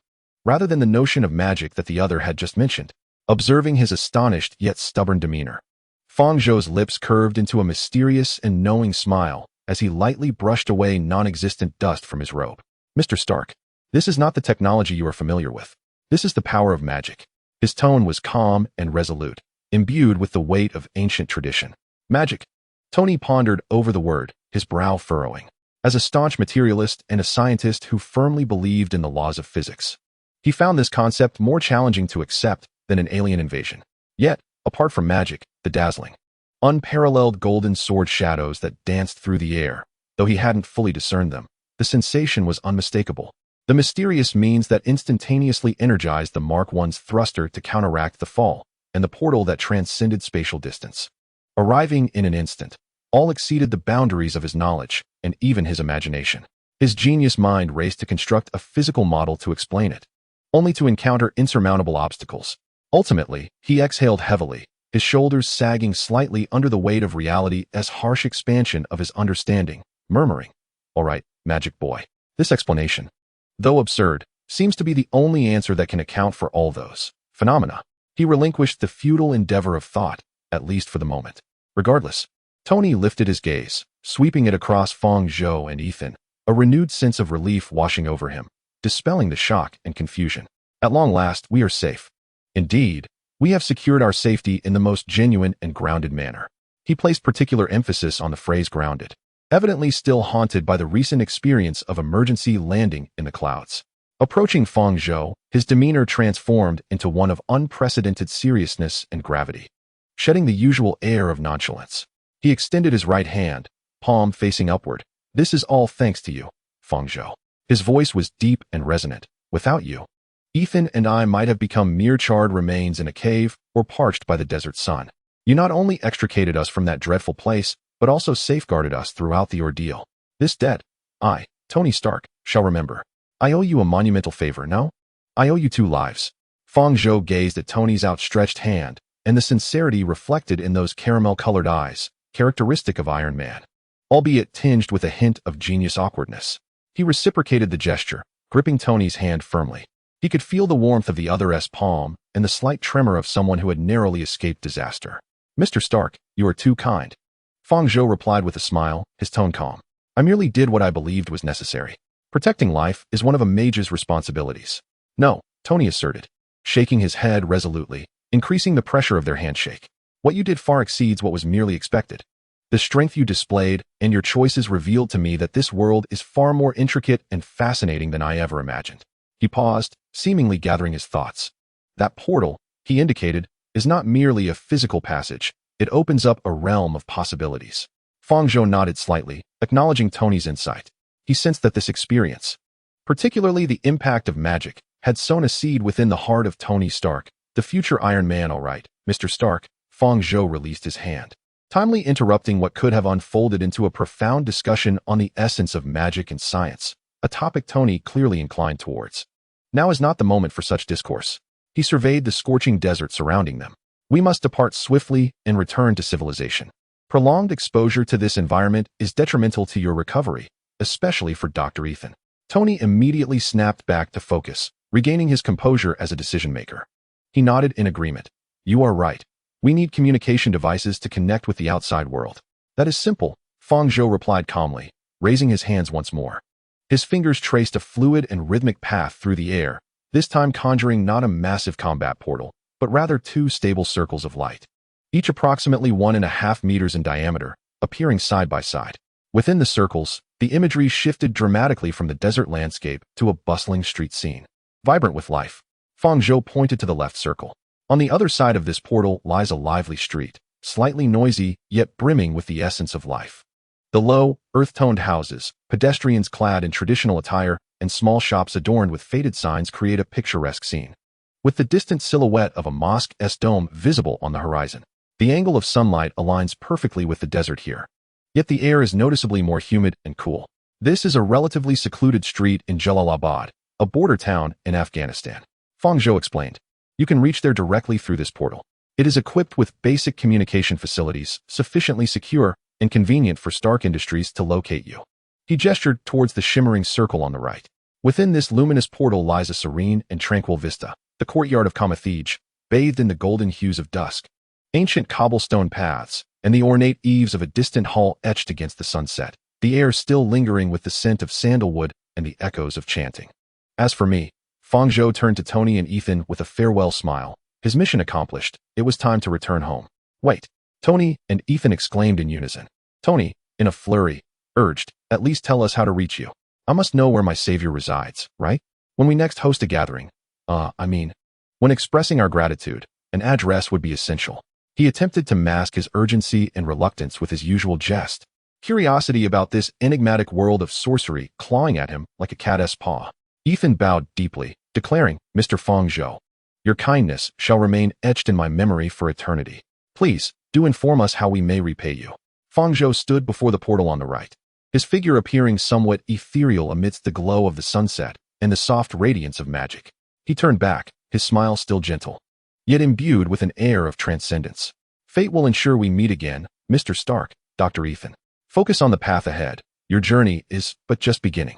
Speaker 1: rather than the notion of magic that the other had just mentioned. Observing his astonished yet stubborn demeanor, Fang Zhou's lips curved into a mysterious and knowing smile as he lightly brushed away non-existent dust from his robe. Mr. Stark, this is not the technology you are familiar with. This is the power of magic. His tone was calm and resolute, imbued with the weight of ancient tradition. Magic. Tony pondered over the word, his brow furrowing. As a staunch materialist and a scientist who firmly believed in the laws of physics, he found this concept more challenging to accept than an alien invasion. Yet, apart from magic, the dazzling, unparalleled golden sword shadows that danced through the air, though he hadn't fully discerned them, the sensation was unmistakable. The mysterious means that instantaneously energized the Mark I's thruster to counteract the fall, and the portal that transcended spatial distance. Arriving in an instant, all exceeded the boundaries of his knowledge and even his imagination. His genius mind raced to construct a physical model to explain it, only to encounter insurmountable obstacles. Ultimately, he exhaled heavily, his shoulders sagging slightly under the weight of reality's harsh expansion of his understanding, murmuring, "All right, magic boy. This explanation, though absurd, seems to be the only answer that can account for all those phenomena. He relinquished the futile endeavor of thought, at least for the moment. Regardless, Tony lifted his gaze, sweeping it across Fang Zhou and Ethan, a renewed sense of relief washing over him, dispelling the shock and confusion. At long last, we are safe. Indeed, we have secured our safety in the most genuine and grounded manner. He placed particular emphasis on the phrase grounded, evidently still haunted by the recent experience of emergency landing in the clouds. Approaching Fang Zhou, his demeanor transformed into one of unprecedented seriousness and gravity. Shedding the usual air of nonchalance, he extended his right hand, palm facing upward. This is all thanks to you, Fang Zhou. His voice was deep and resonant. Without you, Ethan and I might have become mere charred remains in a cave or parched by the desert sun. You not only extricated us from that dreadful place, but also safeguarded us throughout the ordeal. This debt, I, Tony Stark, shall remember. I owe you a monumental favor, no? I owe you 2 lives. Fang Zhou gazed at Tony's outstretched hand, and the sincerity reflected in those caramel-colored eyes, characteristic of Iron Man, albeit tinged with a hint of genius awkwardness. He reciprocated the gesture, gripping Tony's hand firmly. He could feel the warmth of the other's palm and the slight tremor of someone who had narrowly escaped disaster. Mr. Stark, you are too kind. Fang Zhou replied with a smile, his tone calm. I merely did what I believed was necessary. Protecting life is one of a mage's responsibilities. No, Tony asserted, shaking his head resolutely, increasing the pressure of their handshake. What you did far exceeds what was merely expected. The strength you displayed and your choices revealed to me that this world is far more intricate and fascinating than I ever imagined. He paused, seemingly gathering his thoughts. That portal, he indicated, is not merely a physical passage. It opens up a realm of possibilities. Fang Zhou nodded slightly, acknowledging Tony's insight. He sensed that this experience, particularly the impact of magic, had sown a seed within the heart of Tony Stark, the future Iron Man. All right, Mr. Stark, Fang Zhou released his hand, timely interrupting what could have unfolded into a profound discussion on the essence of magic and science, a topic Tony clearly inclined towards. Now is not the moment for such discourse. He surveyed the scorching desert surrounding them. We must depart swiftly and return to civilization. Prolonged exposure to this environment is detrimental to your recovery, especially for Dr. Ethan. Tony immediately snapped back to focus, regaining his composure as a decision-maker. He nodded in agreement. You are right. We need communication devices to connect with the outside world. That is simple, Fang Zhou replied calmly, raising his hands once more. His fingers traced a fluid and rhythmic path through the air, this time conjuring not a massive combat portal, but rather 2 stable circles of light, each approximately 1.5 meters in diameter, appearing side by side. Within the circles, the imagery shifted dramatically from the desert landscape to a bustling street scene, vibrant with life. Fang Zhou pointed to the left circle. On the other side of this portal lies a lively street, slightly noisy, yet brimming with the essence of life. The low, earth-toned houses, pedestrians clad in traditional attire, and small shops adorned with faded signs create a picturesque scene. With the distant silhouette of a mosque's dome visible on the horizon, the angle of sunlight aligns perfectly with the desert here. Yet the air is noticeably more humid and cool. This is a relatively secluded street in Jalalabad, a border town in Afghanistan. Fang Zhou explained. You can reach there directly through this portal. It is equipped with basic communication facilities, sufficiently secure and convenient for Stark Industries to locate you. He gestured towards the shimmering circle on the right. Within this luminous portal lies a serene and tranquil vista, the courtyard of Kamar-Taj, bathed in the golden hues of dusk. Ancient cobblestone paths, and the ornate eaves of a distant hall etched against the sunset, the air still lingering with the scent of sandalwood and the echoes of chanting. As for me, Fang Zhou turned to Tony and Ethan with a farewell smile. His mission accomplished, it was time to return home. Wait, Tony and Ethan exclaimed in unison. Tony, in a flurry, urged, at least tell us how to reach you. I must know where my savior resides, right? When we next host a gathering. When expressing our gratitude, an address would be essential. He attempted to mask his urgency and reluctance with his usual jest, curiosity about this enigmatic world of sorcery clawing at him like a cat's paw. Ethan bowed deeply, declaring, Mr. Fang Zhou, your kindness shall remain etched in my memory for eternity. Please, do inform us how we may repay you. Fang Zhou stood before the portal on the right, his figure appearing somewhat ethereal amidst the glow of the sunset and the soft radiance of magic. He turned back, his smile still gentle, yet imbued with an air of transcendence. Fate will ensure we meet again, Mr. Stark, Dr. Ethan. Focus on the path ahead. Your journey is but just beginning.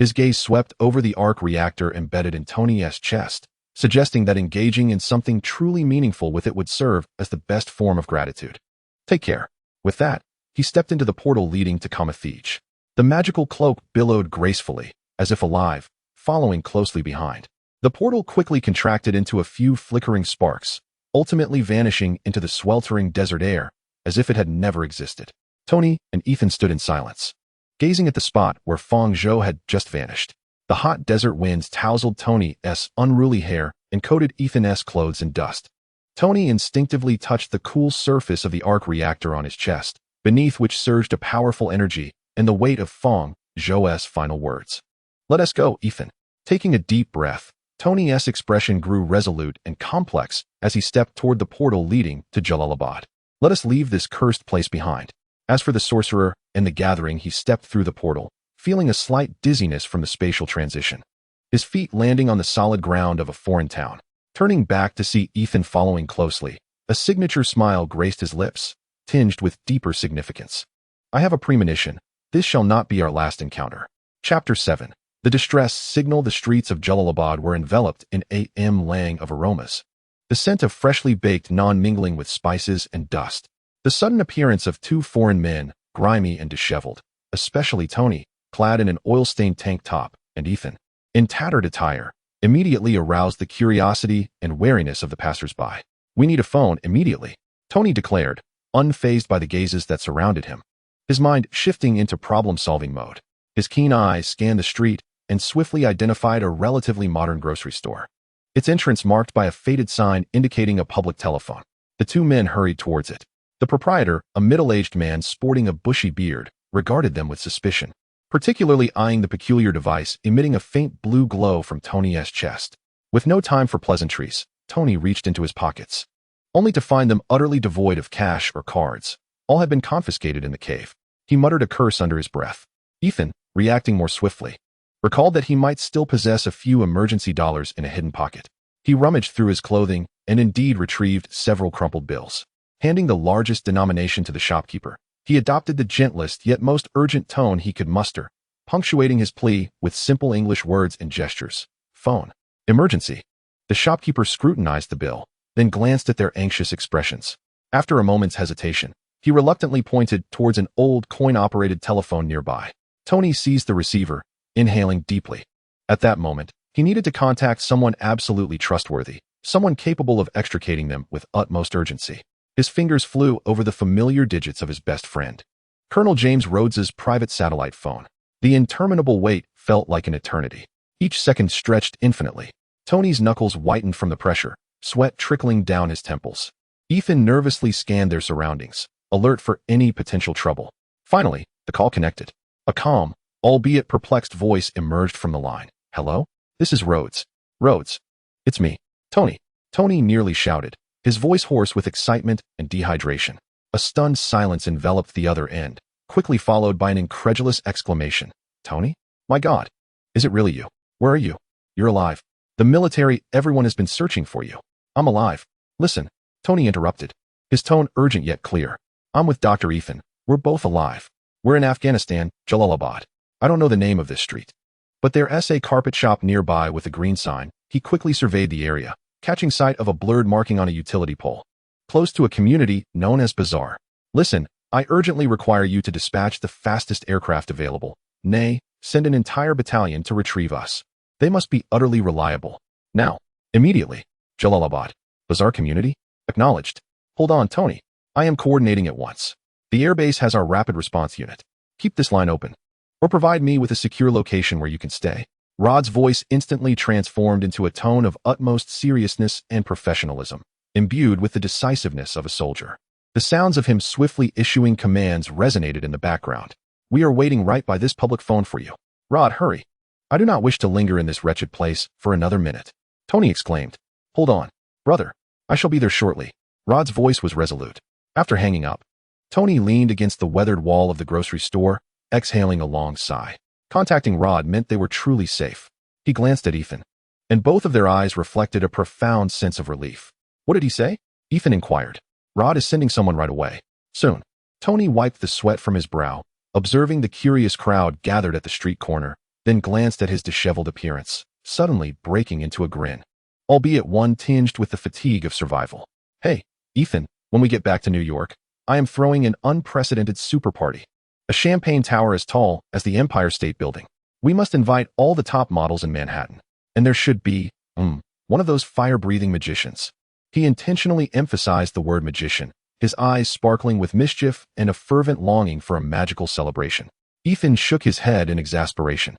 Speaker 1: His gaze swept over the arc reactor embedded in Tony's chest, suggesting that engaging in something truly meaningful with it would serve as the best form of gratitude. Take care. With that, he stepped into the portal leading to Kamar-Taj. The magical cloak billowed gracefully, as if alive, following closely behind. The portal quickly contracted into a few flickering sparks, ultimately vanishing into the sweltering desert air, as if it had never existed. Tony and Ethan stood in silence, gazing at the spot where Fang Zhou had just vanished. The hot desert winds tousled Tony's unruly hair and coated Ethan's clothes in dust. Tony instinctively touched the cool surface of the arc reactor on his chest, beneath which surged a powerful energy and the weight of Fang Zhou's final words. "Let us go, Ethan." Taking a deep breath, Tony's expression grew resolute and complex as he stepped toward the portal leading to Jalalabad. "Let us leave this cursed place behind." As for the sorcerer and the gathering, he stepped through the portal, feeling a slight dizziness from the spatial transition, his feet landing on the solid ground of a foreign town. Turning back to see Ethan following closely, a signature smile graced his lips, tinged with deeper significance. "I have a premonition. This shall not be our last encounter." Chapter 7. The distress signal. The streets of Jalalabad were enveloped in a lang of aromas, the scent of freshly baked naan mingling with spices and dust. The sudden appearance of two foreign men, grimy and disheveled, especially Tony, clad in an oil-stained tank top, and Ethan, in tattered attire, immediately aroused the curiosity and wariness of the passers-by. "We need a phone immediately," Tony declared, unfazed by the gazes that surrounded him, his mind shifting into problem-solving mode. His keen eyes scanned the street and swiftly identified a relatively modern grocery store, its entrance marked by a faded sign indicating a public telephone. The two men hurried towards it. The proprietor, a middle-aged man sporting a bushy beard, regarded them with suspicion, particularly eyeing the peculiar device emitting a faint blue glow from Tony's chest. With no time for pleasantries, Tony reached into his pockets, only to find them utterly devoid of cash or cards. All had been confiscated in the cave. He muttered a curse under his breath. Ethan, reacting more swiftly, recalled that he might still possess a few emergency dollars in a hidden pocket. He rummaged through his clothing and indeed retrieved several crumpled bills. Handing the largest denomination to the shopkeeper, he adopted the gentlest yet most urgent tone he could muster, punctuating his plea with simple English words and gestures. "Phone. Emergency." The shopkeeper scrutinized the bill, then glanced at their anxious expressions. After a moment's hesitation, he reluctantly pointed towards an old coin-operated telephone nearby. Tony seized the receiver, inhaling deeply. At that moment, he needed to contact someone absolutely trustworthy, someone capable of extricating them with utmost urgency. His fingers flew over the familiar digits of his best friend, Colonel James Rhodes's private satellite phone. The interminable wait felt like an eternity. Each second stretched infinitely. Tony's knuckles whitened from the pressure, sweat trickling down his temples. Ethan nervously scanned their surroundings, alert for any potential trouble. Finally, the call connected. A calm, albeit perplexed voice emerged from the line. "Hello? This is Rhodes." "Rhodes. It's me. Tony." Tony nearly shouted, his voice hoarse with excitement and dehydration. A stunned silence enveloped the other end, quickly followed by an incredulous exclamation. "Tony? My God. Is it really you? Where are you? You're alive. The military, everyone has been searching for you." "I'm alive." "Listen," Tony interrupted, his tone urgent yet clear. "I'm with Dr. Ethan. We're both alive. We're in Afghanistan, Jalalabad. I don't know the name of this street, but there's a carpet shop nearby with a green sign." He quickly surveyed the area, catching sight of a blurred marking on a utility pole, close to a community known as Bazaar. "Listen, I urgently require you to dispatch the fastest aircraft available. Nay, send an entire battalion to retrieve us. They must be utterly reliable. Now, immediately." "Jalalabad. Bazaar community? Acknowledged. Hold on, Tony. I am coordinating at once. The airbase has our rapid response unit. Keep this line open, or provide me with a secure location where you can stay." Rod's voice instantly transformed into a tone of utmost seriousness and professionalism, imbued with the decisiveness of a soldier. The sounds of him swiftly issuing commands resonated in the background. "We are waiting right by this public phone for you. Rod, hurry. I do not wish to linger in this wretched place for another minute." Tony exclaimed. "Hold on, brother. I shall be there shortly." Rod's voice was resolute. After hanging up, Tony leaned against the weathered wall of the grocery store, exhaling a long sigh. Contacting Rod meant they were truly safe. He glanced at Ethan, and both of their eyes reflected a profound sense of relief. "What did he say?" Ethan inquired. "Rod is sending someone right away. Soon." Tony wiped the sweat from his brow, observing the curious crowd gathered at the street corner, then glanced at his disheveled appearance, suddenly breaking into a grin, albeit one tinged with the fatigue of survival. "Hey, Ethan, when we get back to New York, I am throwing an unprecedented super party. A champagne tower as tall as the Empire State Building. We must invite all the top models in Manhattan. And there should be, one of those fire-breathing magicians." He intentionally emphasized the word magician, his eyes sparkling with mischief and a fervent longing for a magical celebration. Ethan shook his head in exasperation.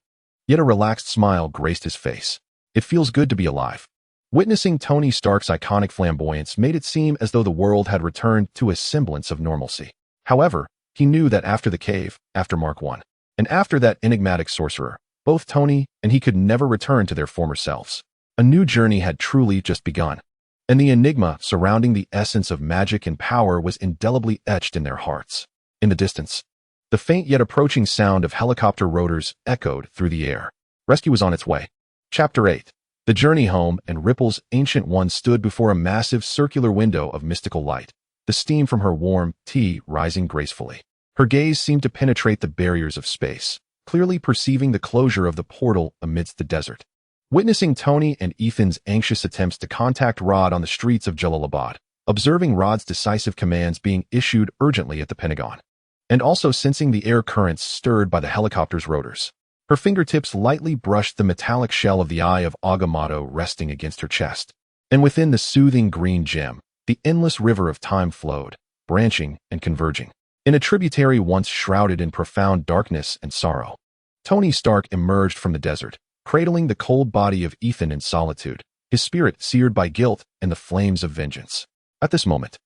Speaker 1: Yet a relaxed smile graced his face. It feels good to be alive. Witnessing Tony Stark's iconic flamboyance made it seem as though the world had returned to a semblance of normalcy. However, he knew that after the cave, after Mark 1, and after that enigmatic sorcerer, both Tony and he could never return to their former selves. A new journey had truly just begun, and the enigma surrounding the essence of magic and power was indelibly etched in their hearts. In the distance, the faint yet approaching sound of helicopter rotors echoed through the air. Rescue was on its way. Chapter 8. The journey home, and Ripple's Ancient One stood before a massive circular window of mystical light, the steam from her warm tea rising gracefully. Her gaze seemed to penetrate the barriers of space, clearly perceiving the closure of the portal amidst the desert. Witnessing Tony and Ethan's anxious attempts to contact Rod on the streets of Jalalabad, observing Rod's decisive commands being issued urgently at the Pentagon, and also sensing the air currents stirred by the helicopter's rotors, her fingertips lightly brushed the metallic shell of the Eye of Agamotto resting against her chest. And within the soothing green gem, the endless river of time flowed, branching and converging, in a tributary once shrouded in profound darkness and sorrow. Tony Stark emerged from the desert, cradling the cold body of Ethan in solitude, his spirit seared by guilt and the flames of vengeance. At this moment,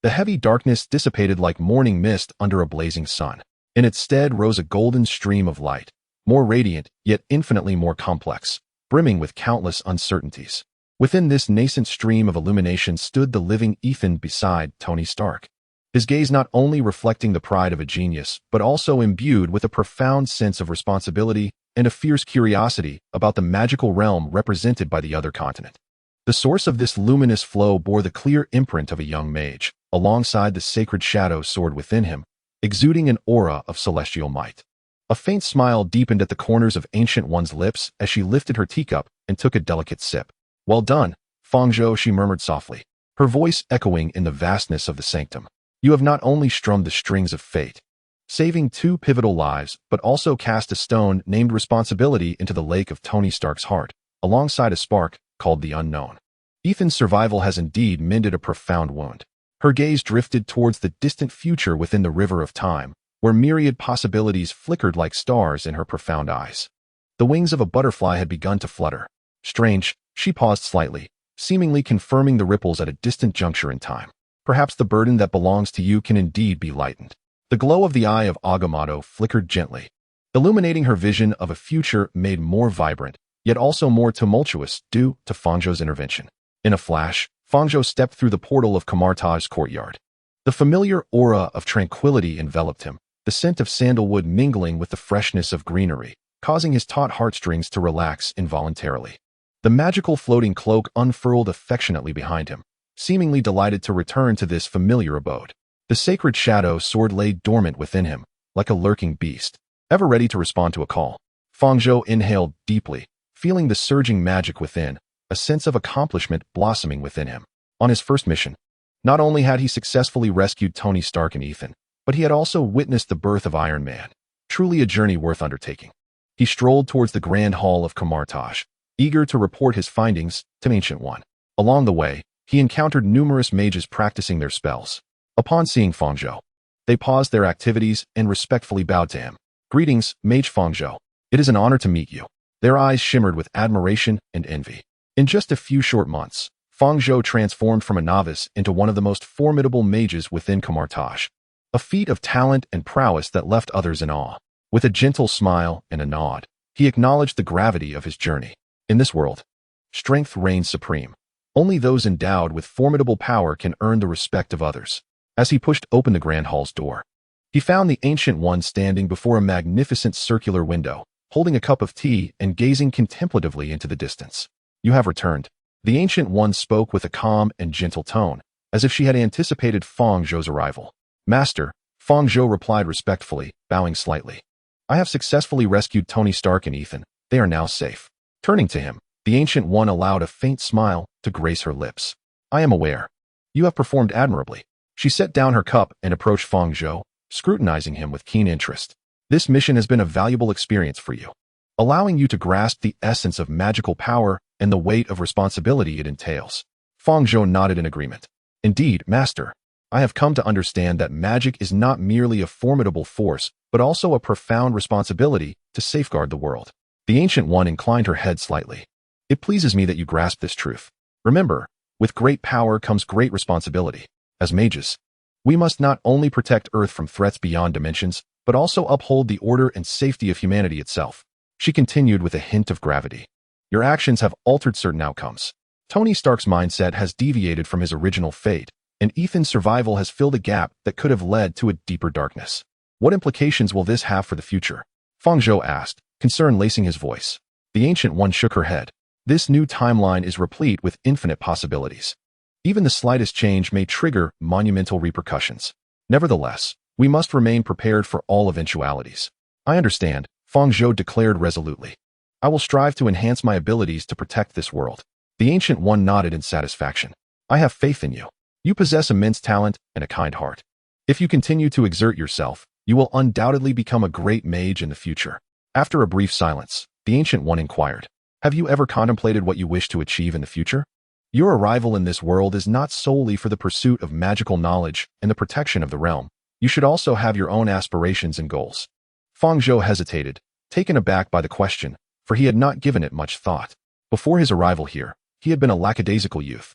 Speaker 1: the heavy darkness dissipated like morning mist under a blazing sun. In its stead rose a golden stream of light, more radiant, yet infinitely more complex, brimming with countless uncertainties. Within this nascent stream of illumination stood the living Ethan beside Tony Stark, his gaze not only reflecting the pride of a genius, but also imbued with a profound sense of responsibility and a fierce curiosity about the magical realm represented by the other continent. The source of this luminous flow bore the clear imprint of a young mage, alongside the sacred shadow soared within him, exuding an aura of celestial might. A faint smile deepened at the corners of Ancient One's lips as she lifted her teacup and took a delicate sip. "Well done, Fang Zhou," she murmured softly, her voice echoing in the vastness of the sanctum. "You have not only strummed the strings of fate, saving 2 pivotal lives, but also cast a stone named responsibility into the lake of Tony Stark's heart, alongside a spark called the unknown." Ethan's survival has indeed mended a profound wound. Her gaze drifted towards the distant future within the river of time, where myriad possibilities flickered like stars in her profound eyes. The wings of a butterfly had begun to flutter. Strange, she paused slightly, seemingly confirming the ripples at a distant juncture in time. "Perhaps the burden that belongs to you can indeed be lightened." The glow of the Eye of Agamotto flickered gently, illuminating her vision of a future made more vibrant, yet also more tumultuous due to Fang Zhou's intervention. In a flash, Fang Zhou stepped through the portal of Kamar-Taj's courtyard. The familiar aura of tranquility enveloped him, the scent of sandalwood mingling with the freshness of greenery, causing his taut heartstrings to relax involuntarily. The magical floating cloak unfurled affectionately behind him, seemingly delighted to return to this familiar abode. The sacred shadow sword lay dormant within him, like a lurking beast, ever ready to respond to a call. Fang Zhou inhaled deeply, feeling the surging magic within, a sense of accomplishment blossoming within him. On his first mission, not only had he successfully rescued Tony Stark and Ethan, but he had also witnessed the birth of Iron Man, truly a journey worth undertaking. He strolled towards the grand hall of Kamar-Taj, eager to report his findings to Ancient One. Along the way, he encountered numerous mages practicing their spells. Upon seeing Fang Zhou, they paused their activities and respectfully bowed to him. "Greetings, Mage Fang Zhou. It is an honor to meet you." Their eyes shimmered with admiration and envy. In just a few short months, Fang Zhou transformed from a novice into one of the most formidable mages within Kamar-Taj, a feat of talent and prowess that left others in awe. With a gentle smile and a nod, he acknowledged the gravity of his journey. In this world, strength reigns supreme. Only those endowed with formidable power can earn the respect of others. As he pushed open the grand hall's door, he found the Ancient One standing before a magnificent circular window, holding a cup of tea and gazing contemplatively into the distance. "You have returned." The Ancient One spoke with a calm and gentle tone, as if she had anticipated Fang Zhou's arrival. "Master," Fang Zhou replied respectfully, bowing slightly. I have successfully rescued Tony Stark and Ethan. They are now safe. Turning to him, the Ancient One allowed a faint smile to grace her lips. I am aware. You have performed admirably. She set down her cup and approached Fang Zhou, scrutinizing him with keen interest. This mission has been a valuable experience for you, allowing you to grasp the essence of magical power and the weight of responsibility it entails. Fang Zhou nodded in agreement. Indeed, Master. I have come to understand that magic is not merely a formidable force, but also a profound responsibility to safeguard the world. The Ancient One inclined her head slightly. It pleases me that you grasp this truth. Remember, with great power comes great responsibility. As mages, we must not only protect Earth from threats beyond dimensions, but also uphold the order and safety of humanity itself. She continued with a hint of gravity. Your actions have altered certain outcomes. Tony Stark's mindset has deviated from his original fate, and Ethan's survival has filled a gap that could have led to a deeper darkness. What implications will this have for the future? Fang Zhou asked, concern lacing his voice. The Ancient One shook her head. This new timeline is replete with infinite possibilities. Even the slightest change may trigger monumental repercussions. Nevertheless, we must remain prepared for all eventualities. I understand, Fang Zhou declared resolutely. I will strive to enhance my abilities to protect this world. The Ancient One nodded in satisfaction. I have faith in you. You possess immense talent and a kind heart. If you continue to exert yourself, you will undoubtedly become a great mage in the future. After a brief silence, the Ancient One inquired, have you ever contemplated what you wish to achieve in the future? Your arrival in this world is not solely for the pursuit of magical knowledge and the protection of the realm. You should also have your own aspirations and goals. Fang Zhou hesitated, taken aback by the question, for he had not given it much thought. Before his arrival here, he had been a lackadaisical youth,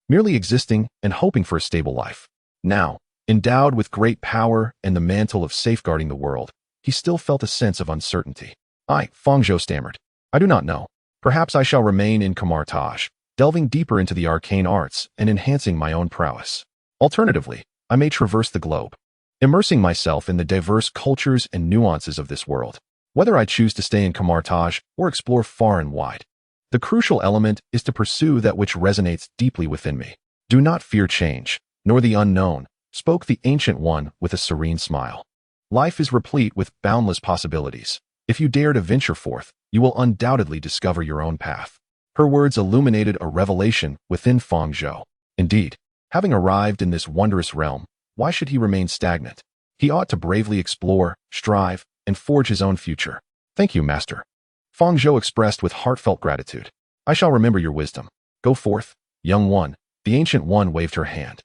Speaker 1: merely existing and hoping for a stable life. Now, endowed with great power and the mantle of safeguarding the world, he still felt a sense of uncertainty. Fang Zhou stammered. I do not know. Perhaps I shall remain in Kamar-Taj, delving deeper into the arcane arts and enhancing my own prowess. Alternatively, I may traverse the globe, immersing myself in the diverse cultures and nuances of this world. Whether I choose to stay in Kamar-Taj or explore far and wide, the crucial element is to pursue that which resonates deeply within me. Do not fear change, nor the unknown, spoke the Ancient One with a serene smile. Life is replete with boundless possibilities. If you dare to venture forth, you will undoubtedly discover your own path. Her words illuminated a revelation within Fang Zhou. Indeed, having arrived in this wondrous realm, why should he remain stagnant? He ought to bravely explore, strive, and forge his own future. Thank you, Master. Fang Zhou expressed with heartfelt gratitude. I shall remember your wisdom. Go forth, young one. The Ancient One waved her hand.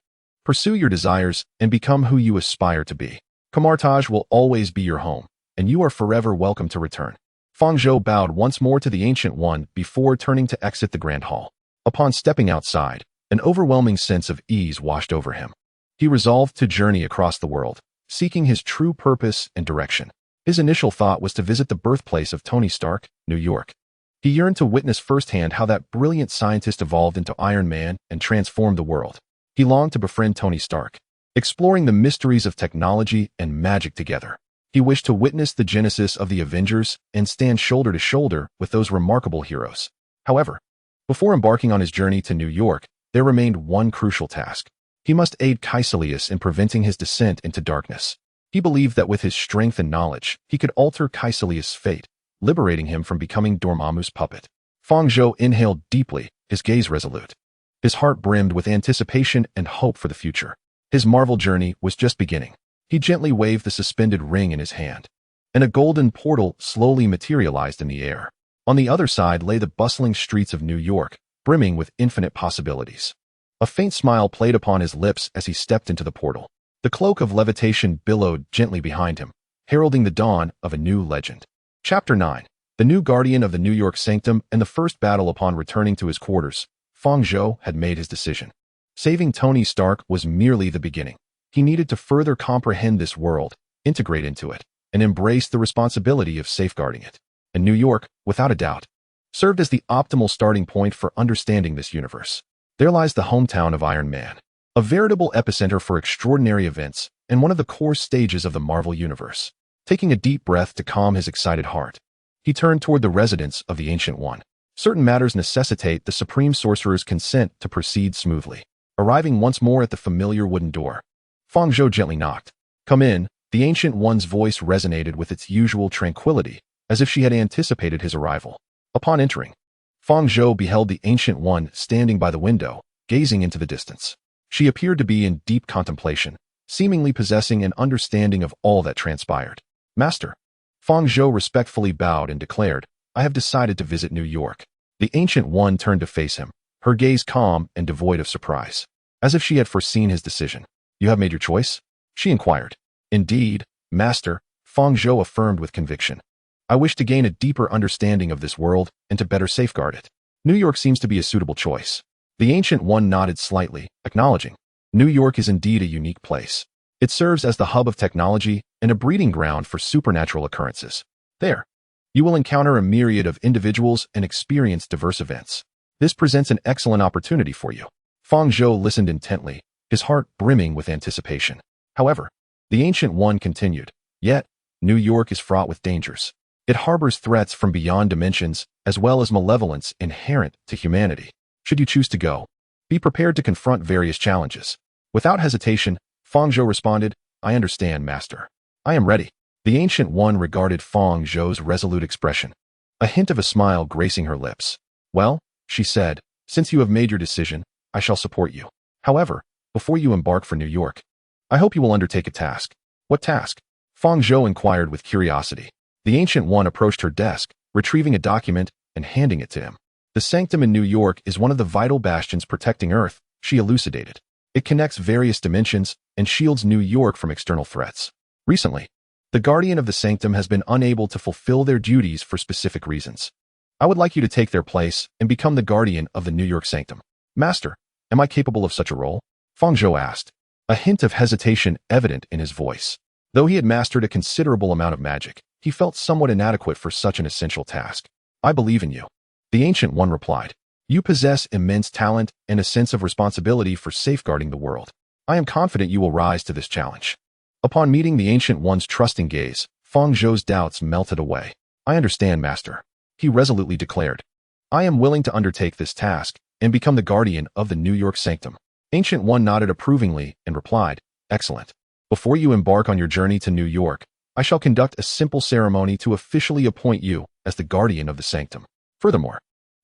Speaker 1: Pursue your desires and become who you aspire to be. Kamar-Taj will always be your home, and you are forever welcome to return. Fang Zhou bowed once more to the Ancient One before turning to exit the Grand Hall. Upon stepping outside, an overwhelming sense of ease washed over him. He resolved to journey across the world, seeking his true purpose and direction. His initial thought was to visit the birthplace of Tony Stark, New York. He yearned to witness firsthand how that brilliant scientist evolved into Iron Man and transformed the world. He longed to befriend Tony Stark, exploring the mysteries of technology and magic together. He wished to witness the genesis of the Avengers and stand shoulder to shoulder with those remarkable heroes. However, before embarking on his journey to New York, there remained one crucial task. He must aid Kaecilius in preventing his descent into darkness. He believed that with his strength and knowledge, he could alter Kaecilius' fate, liberating him from becoming Dormammu's puppet. Fang Zhou inhaled deeply, his gaze resolute. His heart brimmed with anticipation and hope for the future. His Marvel journey was just beginning. He gently waved the suspended ring in his hand, and a golden portal slowly materialized in the air. On the other side lay the bustling streets of New York, brimming with infinite possibilities. A faint smile played upon his lips as he stepped into the portal. The cloak of levitation billowed gently behind him, heralding the dawn of a new legend. Chapter 9. The new guardian of the New York Sanctum and the first battle. Upon returning to his quarters, Fang Zhou had made his decision. Saving Tony Stark was merely the beginning. He needed to further comprehend this world, integrate into it, and embrace the responsibility of safeguarding it. And New York, without a doubt, served as the optimal starting point for understanding this universe. There lies the hometown of Iron Man, a veritable epicenter for extraordinary events and one of the core stages of the Marvel Universe. Taking a deep breath to calm his excited heart, he turned toward the residence of the Ancient One. Certain matters necessitate the Supreme Sorcerer's consent to proceed smoothly. Arriving once more at the familiar wooden door, Fang Zhou gently knocked. Come in. The The Ancient One's voice resonated with its usual tranquility, as if she had anticipated his arrival. Upon entering, Fang Zhou beheld the Ancient One standing by the window, gazing into the distance. She appeared to be in deep contemplation, seemingly possessing an understanding of all that transpired. Master. Fang Zhou respectfully bowed and declared, I have decided to visit New York. The Ancient One turned to face him, her gaze calm and devoid of surprise, as if she had foreseen his decision. You have made your choice? She inquired. Indeed, Master, Fang Zhou affirmed with conviction. I wish to gain a deeper understanding of this world and to better safeguard it. New York seems to be a suitable choice. The Ancient One nodded slightly, acknowledging. New York is indeed a unique place. It serves as the hub of technology and a breeding ground for supernatural occurrences. There, you will encounter a myriad of individuals and experience diverse events. This presents an excellent opportunity for you. Fang Zhou listened intently, his heart brimming with anticipation. However, the Ancient One continued, Yet, New York is fraught with dangers. It harbors threats from beyond dimensions, as well as malevolence inherent to humanity. Should you choose to go, be prepared to confront various challenges. Without hesitation, Fang Zhou responded, I understand, Master. I am ready. The Ancient One regarded Fang Zhou's resolute expression, a hint of a smile gracing her lips. Well, she said, since you have made your decision, I shall support you. However, before you embark for New York, I hope you will undertake a task. What task? Fang Zhou inquired with curiosity. The Ancient One approached her desk, retrieving a document and handing it to him. The Sanctum in New York is one of the vital bastions protecting Earth, she elucidated. It connects various dimensions and shields New York from external threats. Recently, the Guardian of the Sanctum has been unable to fulfill their duties for specific reasons. I would like you to take their place and become the Guardian of the New York Sanctum. Master, am I capable of such a role? Fang Zhou asked, a hint of hesitation evident in his voice. Though he had mastered a considerable amount of magic, he felt somewhat inadequate for such an essential task. I believe in you. The Ancient One replied. You possess immense talent and a sense of responsibility for safeguarding the world. I am confident you will rise to this challenge. Upon meeting the Ancient One's trusting gaze, Fang Zhou's doubts melted away. I understand, Master. He resolutely declared. I am willing to undertake this task and become the Guardian of the New York Sanctum. Ancient One nodded approvingly and replied, Excellent. Before you embark on your journey to New York, I shall conduct a simple ceremony to officially appoint you as the Guardian of the Sanctum. Furthermore,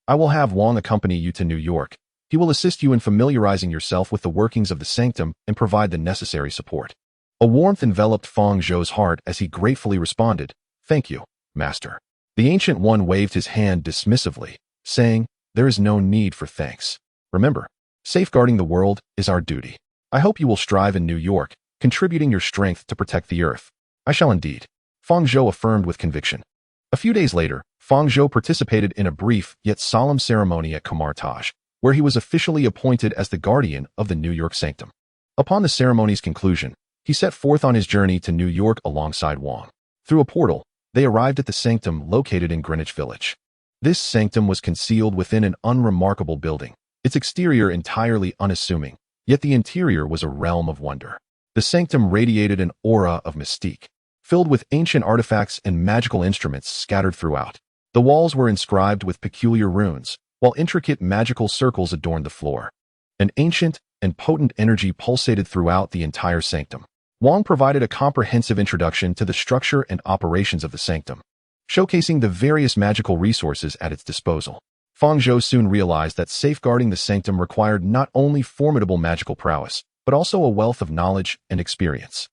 Speaker 1: I will have Wang accompany you to New York. He will assist you in familiarizing yourself with the workings of the Sanctum and provide the necessary support. A warmth enveloped Fang Zhou's heart as he gratefully responded, Thank you, Master. The Ancient One waved his hand dismissively, saying, There is no need for thanks. Remember, safeguarding the world is our duty. I hope you will strive in New York, contributing your strength to protect the Earth. I shall indeed. Fang Zhou affirmed with conviction. A few days later, Fang Zhou participated in a brief yet solemn ceremony at Kamar-Taj, where he was officially appointed as the Guardian of the New York Sanctum. Upon the ceremony's conclusion, he set forth on his journey to New York alongside Wang. Through a portal, they arrived at the Sanctum located in Greenwich Village. This Sanctum was concealed within an unremarkable building, its exterior entirely unassuming, yet the interior was a realm of wonder. The Sanctum radiated an aura of mystique, filled with ancient artifacts and magical instruments scattered throughout. The walls were inscribed with peculiar runes, while intricate magical circles adorned the floor. An ancient and potent energy pulsated throughout the entire Sanctum. Wang provided a comprehensive introduction to the structure and operations of the Sanctum, showcasing the various magical resources at its disposal. Fang Zhou soon realized that safeguarding the Sanctum required not only formidable magical prowess, but also a wealth of knowledge and experience.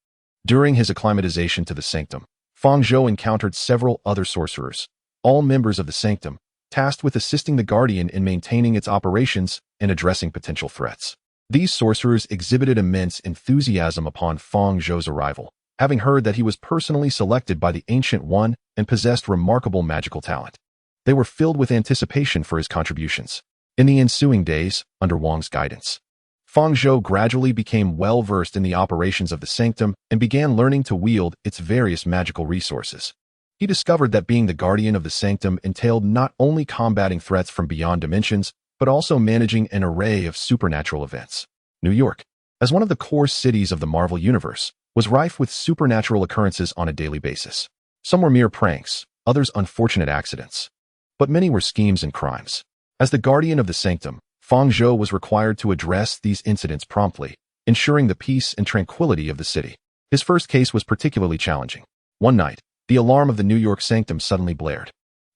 Speaker 1: During his acclimatization to the Sanctum, Fang Zhou encountered several other sorcerers, all members of the Sanctum, tasked with assisting the Guardian in maintaining its operations and addressing potential threats. These sorcerers exhibited immense enthusiasm upon Fang Zhou's arrival, having heard that he was personally selected by the Ancient One and possessed remarkable magical talent. They were filled with anticipation for his contributions. In the ensuing days, under Wang's guidance, Fang Zhou gradually became well-versed in the operations of the Sanctum and began learning to wield its various magical resources. He discovered that being the Guardian of the Sanctum entailed not only combating threats from beyond dimensions, but also managing an array of supernatural events. New York, as one of the core cities of the Marvel Universe, was rife with supernatural occurrences on a daily basis. Some were mere pranks, others unfortunate accidents, but many were schemes and crimes. As the Guardian of the Sanctum, Fang Zhou was required to address these incidents promptly, ensuring the peace and tranquility of the city. His first case was particularly challenging. One night, the alarm of the York Sanctum suddenly blared.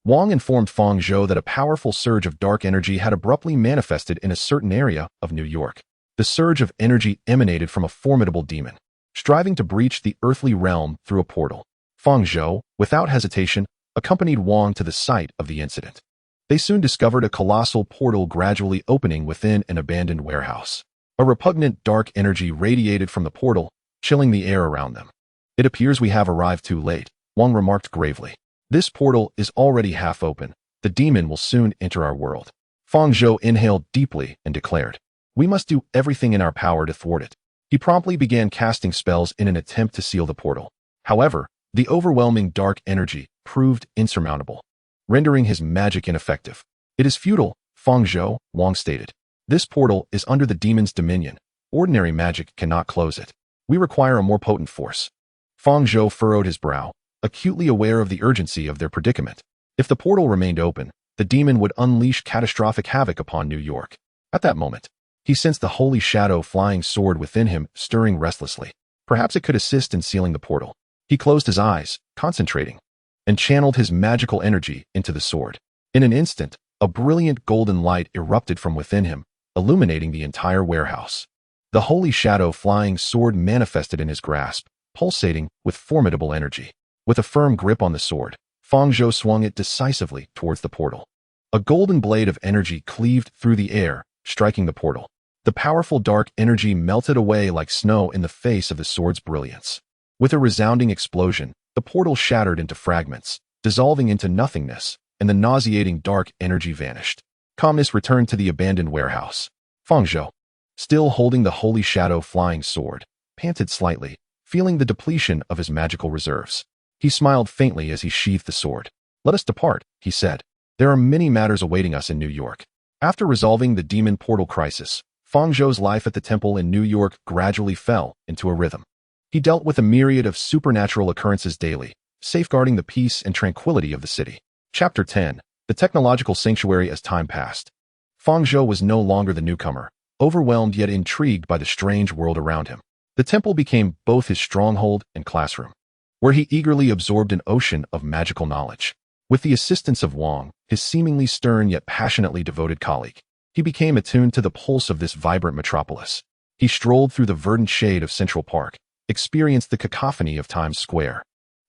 Speaker 1: Wang informed Fang Zhou that a powerful surge of dark energy had abruptly manifested in a certain area of New York. The surge of energy emanated from a formidable demon, striving to breach the earthly realm through a portal. Fang Zhou, without hesitation, accompanied Wang to the site of the incident. They soon discovered a colossal portal gradually opening within an abandoned warehouse. A repugnant dark energy radiated from the portal, chilling the air around them. "It appears we have arrived too late," Wang remarked gravely. "This portal is already half open. The demon will soon enter our world." Fang Zhou inhaled deeply and declared, "We must do everything in our power to thwart it." He promptly began casting spells in an attempt to seal the portal. However, the overwhelming dark energy proved insurmountable, rendering his magic ineffective. "It is futile, Fang Zhou," Wang stated. "This portal is under the demon's dominion. Ordinary magic cannot close it. We require a more potent force." Fang Zhou furrowed his brow, acutely aware of the urgency of their predicament. If the portal remained open, the demon would unleash catastrophic havoc upon New York. At that moment, he sensed the holy shadow flying sword within him stirring restlessly. Perhaps it could assist in sealing the portal. He closed his eyes, concentrating, and channeled his magical energy into the sword. In an instant, a brilliant golden light erupted from within him, illuminating the entire warehouse. The holy shadow flying sword manifested in his grasp, pulsating with formidable energy. With a firm grip on the sword, Fang Zhou swung it decisively towards the portal. A golden blade of energy cleaved through the air, striking the portal. The powerful dark energy melted away like snow in the face of the sword's brilliance. With a resounding explosion, the portal shattered into fragments, dissolving into nothingness, and the nauseating dark energy vanished. Calmness returned to the abandoned warehouse. Fang Zhou, still holding the holy shadow flying sword, panted slightly, feeling the depletion of his magical reserves. He smiled faintly as he sheathed the sword. "Let us depart," he said. "There are many matters awaiting us in New York." After resolving the demon portal crisis, Fang Zhou's life at the temple in New York gradually fell into a rhythm. He dealt with a myriad of supernatural occurrences daily, safeguarding the peace and tranquility of the city. Chapter 10. The Technological Sanctuary. As time passed, Fang Zhou was no longer the newcomer, overwhelmed yet intrigued by the strange world around him. The temple became both his stronghold and classroom, where he eagerly absorbed an ocean of magical knowledge. With the assistance of Wang, his seemingly stern yet passionately devoted colleague, he became attuned to the pulse of this vibrant metropolis. He strolled through the verdant shade of Central Park, experienced the cacophony of Times Square,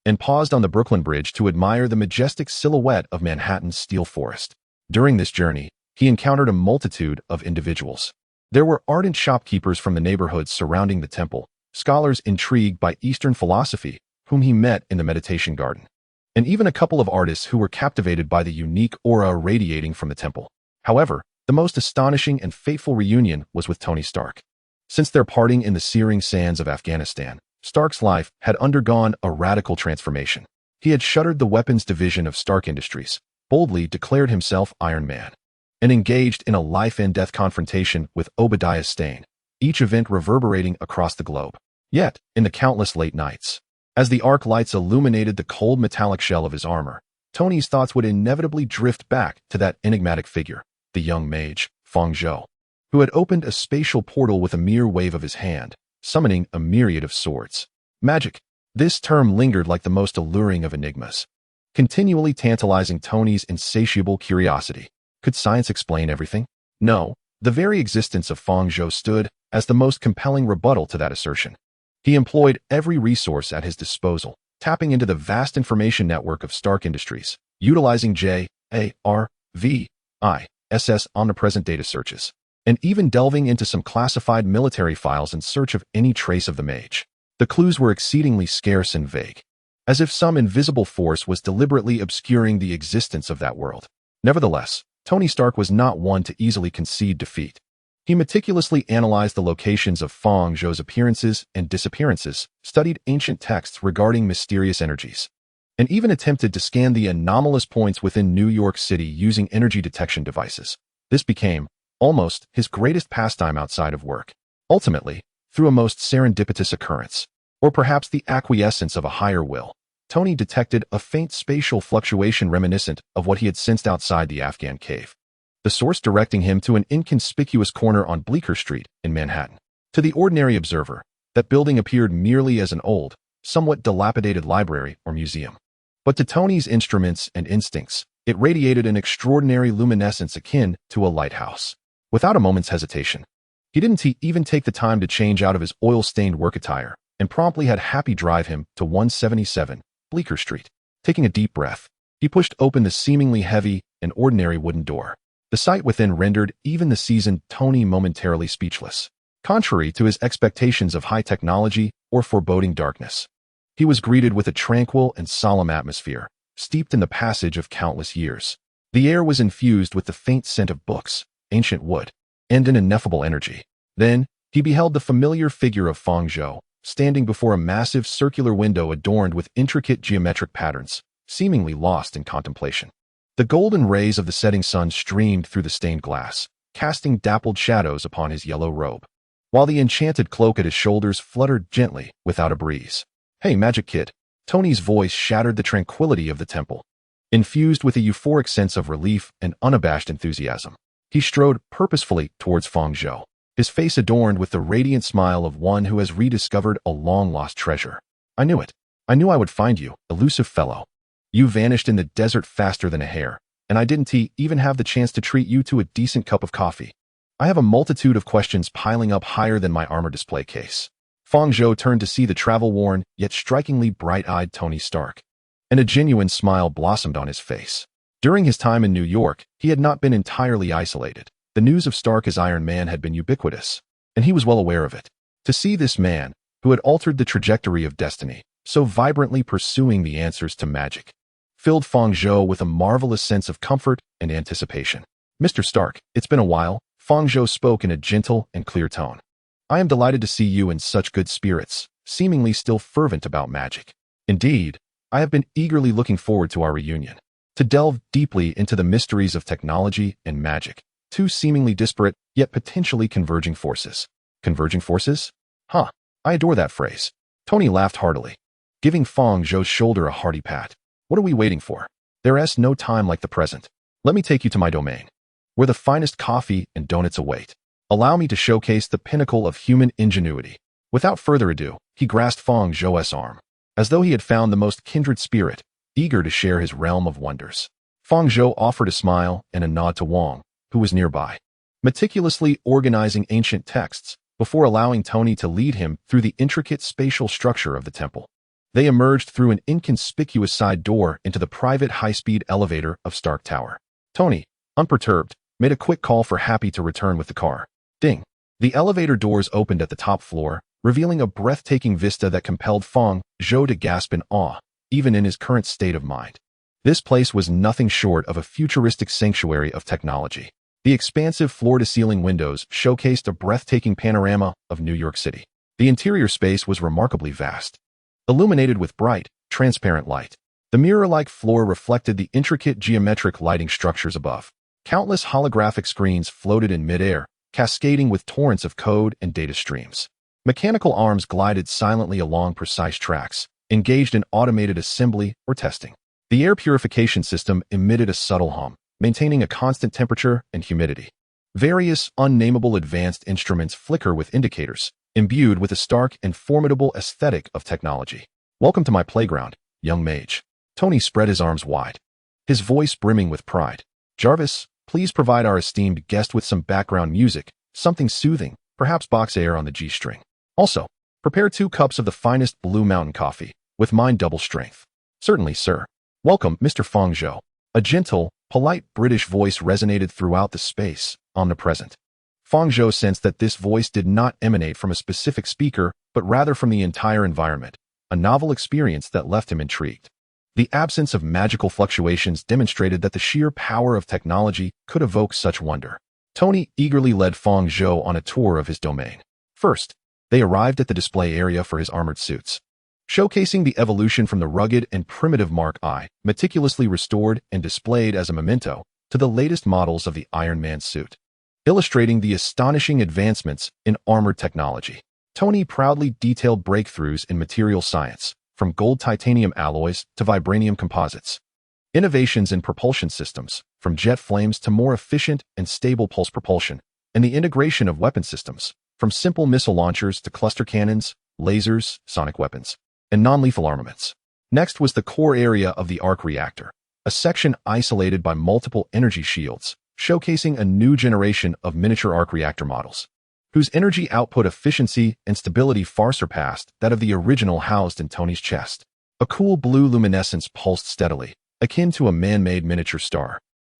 Speaker 1: and paused on the Brooklyn Bridge to admire the majestic silhouette of Manhattan's steel forest. During this journey, he encountered a multitude of individuals. There were ardent shopkeepers from the neighborhoods surrounding the temple, scholars intrigued by Eastern philosophy, whom he met in the meditation garden, and even a couple of artists who were captivated by the unique aura radiating from the temple. However, the most astonishing and fateful reunion was with Tony Stark. Since their parting in the searing sands of Afghanistan, Stark's life had undergone a radical transformation. He had shuttered the weapons division of Stark Industries, boldly declared himself Iron Man, and engaged in a life-and-death confrontation with Obadiah Stane, each event reverberating across the globe. Yet, in the countless late nights, as the arc lights illuminated the cold metallic shell of his armor, Tony's thoughts would inevitably drift back to that enigmatic figure, the young mage, Fang Zhou, who had opened a spatial portal with a mere wave of his hand, summoning a myriad of swords. Magic. This term lingered like the most alluring of enigmas, continually tantalizing Tony's insatiable curiosity. Could science explain everything? No. The very existence of Fang Zhou stood as the most compelling rebuttal to that assertion. He employed every resource at his disposal, tapping into the vast information network of Stark Industries, utilizing JARVISS omnipresent data searches, and even delving into some classified military files in search of any trace of the mage. The clues were exceedingly scarce and vague, as if some invisible force was deliberately obscuring the existence of that world. Nevertheless, Tony Stark was not one to easily concede defeat. He meticulously analyzed the locations of Fang Zhou's appearances and disappearances, studied ancient texts regarding mysterious energies, and even attempted to scan the anomalous points within New York City using energy detection devices. This became, almost, his greatest pastime outside of work. Ultimately, through a most serendipitous occurrence, or perhaps the acquiescence of a higher will, Tony detected a faint spatial fluctuation reminiscent of what he had sensed outside the Afghan cave, the source directing him to an inconspicuous corner on Bleecker Street in Manhattan. To the ordinary observer, That building appeared merely as an old, somewhat dilapidated library or museum. But to Tony's instruments and instincts, it radiated an extraordinary luminescence akin to a lighthouse. Without a moment's hesitation, he didn't even take the time to change out of his oil-stained work attire and promptly had Happy drive him to 177 Bleecker Street. Taking a deep breath, he pushed open the seemingly heavy and ordinary wooden door. The sight within rendered even the seasoned Tony momentarily speechless. Contrary to his expectations of high technology or foreboding darkness, he was greeted with a tranquil and solemn atmosphere, steeped in the passage of countless years. The air was infused with the faint scent of books, ancient wood, and an ineffable energy. Then, he beheld the familiar figure of Fang Zhou, standing before a massive circular window adorned with intricate geometric patterns, seemingly lost in contemplation. The golden rays of the setting sun streamed through the stained glass, casting dappled shadows upon his yellow robe, while the enchanted cloak at his shoulders fluttered gently without a breeze. "Hey, Magic Kid." Tony's voice shattered the tranquility of the temple. Infused with a euphoric sense of relief and unabashed enthusiasm, he strode purposefully towards Fang Zhou, his face adorned with the radiant smile of one who has rediscovered a long-lost treasure. "I knew it. I knew I would find you, elusive fellow. You vanished in the desert faster than a hare, and I didn't even have the chance to treat you to a decent cup of coffee. I have a multitude of questions piling up higher than my armor display case." Fang Zhou turned to see the travel-worn, yet strikingly bright-eyed Tony Stark, and a genuine smile blossomed on his face. During his time in New York, he had not been entirely isolated. The news of Stark as Iron Man had been ubiquitous, and he was well aware of it. To see this man, who had altered the trajectory of destiny, so vibrantly pursuing the answers to magic, filled Fang Zhou with a marvelous sense of comfort and anticipation. "Mr. Stark, it's been a while," Fang Zhou spoke in a gentle and clear tone. "I am delighted to see you in such good spirits, seemingly still fervent about magic. Indeed, I have been eagerly looking forward to our reunion, to delve deeply into the mysteries of technology and magic, two seemingly disparate, yet potentially converging forces." "Converging forces? Huh, I adore that phrase." Tony laughed heartily, giving Fang Zhou's shoulder a hearty pat. "What are we waiting for? There's no time like the present. Let me take you to my domain, where the finest coffee and donuts await. Allow me to showcase the pinnacle of human ingenuity." Without further ado, he grasped Fang Zhou's arm, as though he had found the most kindred spirit, eager to share his realm of wonders. Fang Zhou offered a smile and a nod to Wang, who was nearby, meticulously organizing ancient texts before allowing Tony to lead him through the intricate spatial structure of the temple. They emerged through an inconspicuous side door into the private high-speed elevator of Stark Tower. Tony, unperturbed, made a quick call for Happy to return with the car. Ding! The elevator doors opened at the top floor, revealing a breathtaking vista that compelled Fang Zhou to gasp in awe, even in his current state of mind. This place was nothing short of a futuristic sanctuary of technology. The expansive floor-to-ceiling windows showcased a breathtaking panorama of New York City. The interior space was remarkably vast, illuminated with bright, transparent light. The mirror-like floor reflected the intricate geometric lighting structures above. Countless holographic screens floated in midair, cascading with torrents of code and data streams. Mechanical arms glided silently along precise tracks, engaged in automated assembly or testing. The air purification system emitted a subtle hum, maintaining a constant temperature and humidity. Various unnameable advanced instruments flicker with indicators, imbued with a stark and formidable aesthetic of technology. "Welcome to my playground, young mage." Tony spread his arms wide, his voice brimming with pride. "Jarvis, please provide our esteemed guest with some background music, something soothing, perhaps box air on the G-string. Also, prepare 2 cups of the finest Blue Mountain coffee, with mine double strength." "Certainly, sir." "Welcome, Mr. Fang Zhou." A gentle, polite British voice resonated throughout the space, omnipresent. Fang Zhou sensed that this voice did not emanate from a specific speaker, but rather from the entire environment, a novel experience that left him intrigued. The absence of magical fluctuations demonstrated that the sheer power of technology could evoke such wonder. Tony eagerly led Fang Zhou on a tour of his domain. First, they arrived at the display area for his armored suits, showcasing the evolution from the rugged and primitive Mark I, meticulously restored and displayed as a memento, to the latest models of the Iron Man suit, illustrating the astonishing advancements in armored technology. Tony proudly detailed breakthroughs in material science, from gold titanium alloys to vibranium composites. Innovations in propulsion systems, from jet flames to more efficient and stable pulse propulsion, and the integration of weapon systems, from simple missile launchers to cluster cannons, lasers, sonic weapons, and non-lethal armaments. Next was the core area of the arc reactor, a section isolated by multiple energy shields, showcasing a new generation of miniature arc reactor models, whose energy output efficiency and stability far surpassed that of the original housed in Tony's chest. A cool blue luminescence pulsed steadily, akin to a man-made miniature star.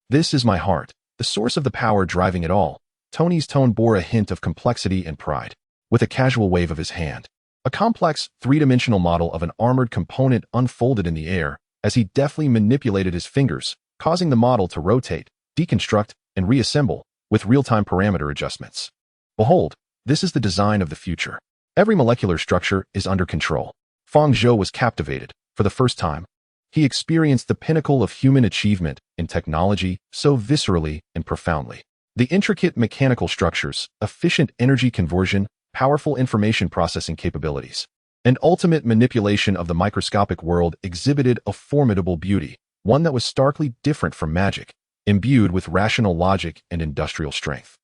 Speaker 1: "This is my heart, the source of the power driving it all." Tony's tone bore a hint of complexity and pride. With a casual wave of his hand, a complex, three-dimensional model of an armored component unfolded in the air as he deftly manipulated his fingers, causing the model to rotate, deconstruct, and reassemble with real-time parameter adjustments. "Behold, this is the design of the future. Every molecular structure is under control." Fang Zhou was captivated. For the first time, he experienced the pinnacle of human achievement in technology so viscerally and profoundly. The intricate mechanical structures, efficient energy conversion, powerful information processing capabilities, and ultimate manipulation of the microscopic world exhibited a formidable beauty, one that was starkly different from magic, imbued with rational logic and industrial strength.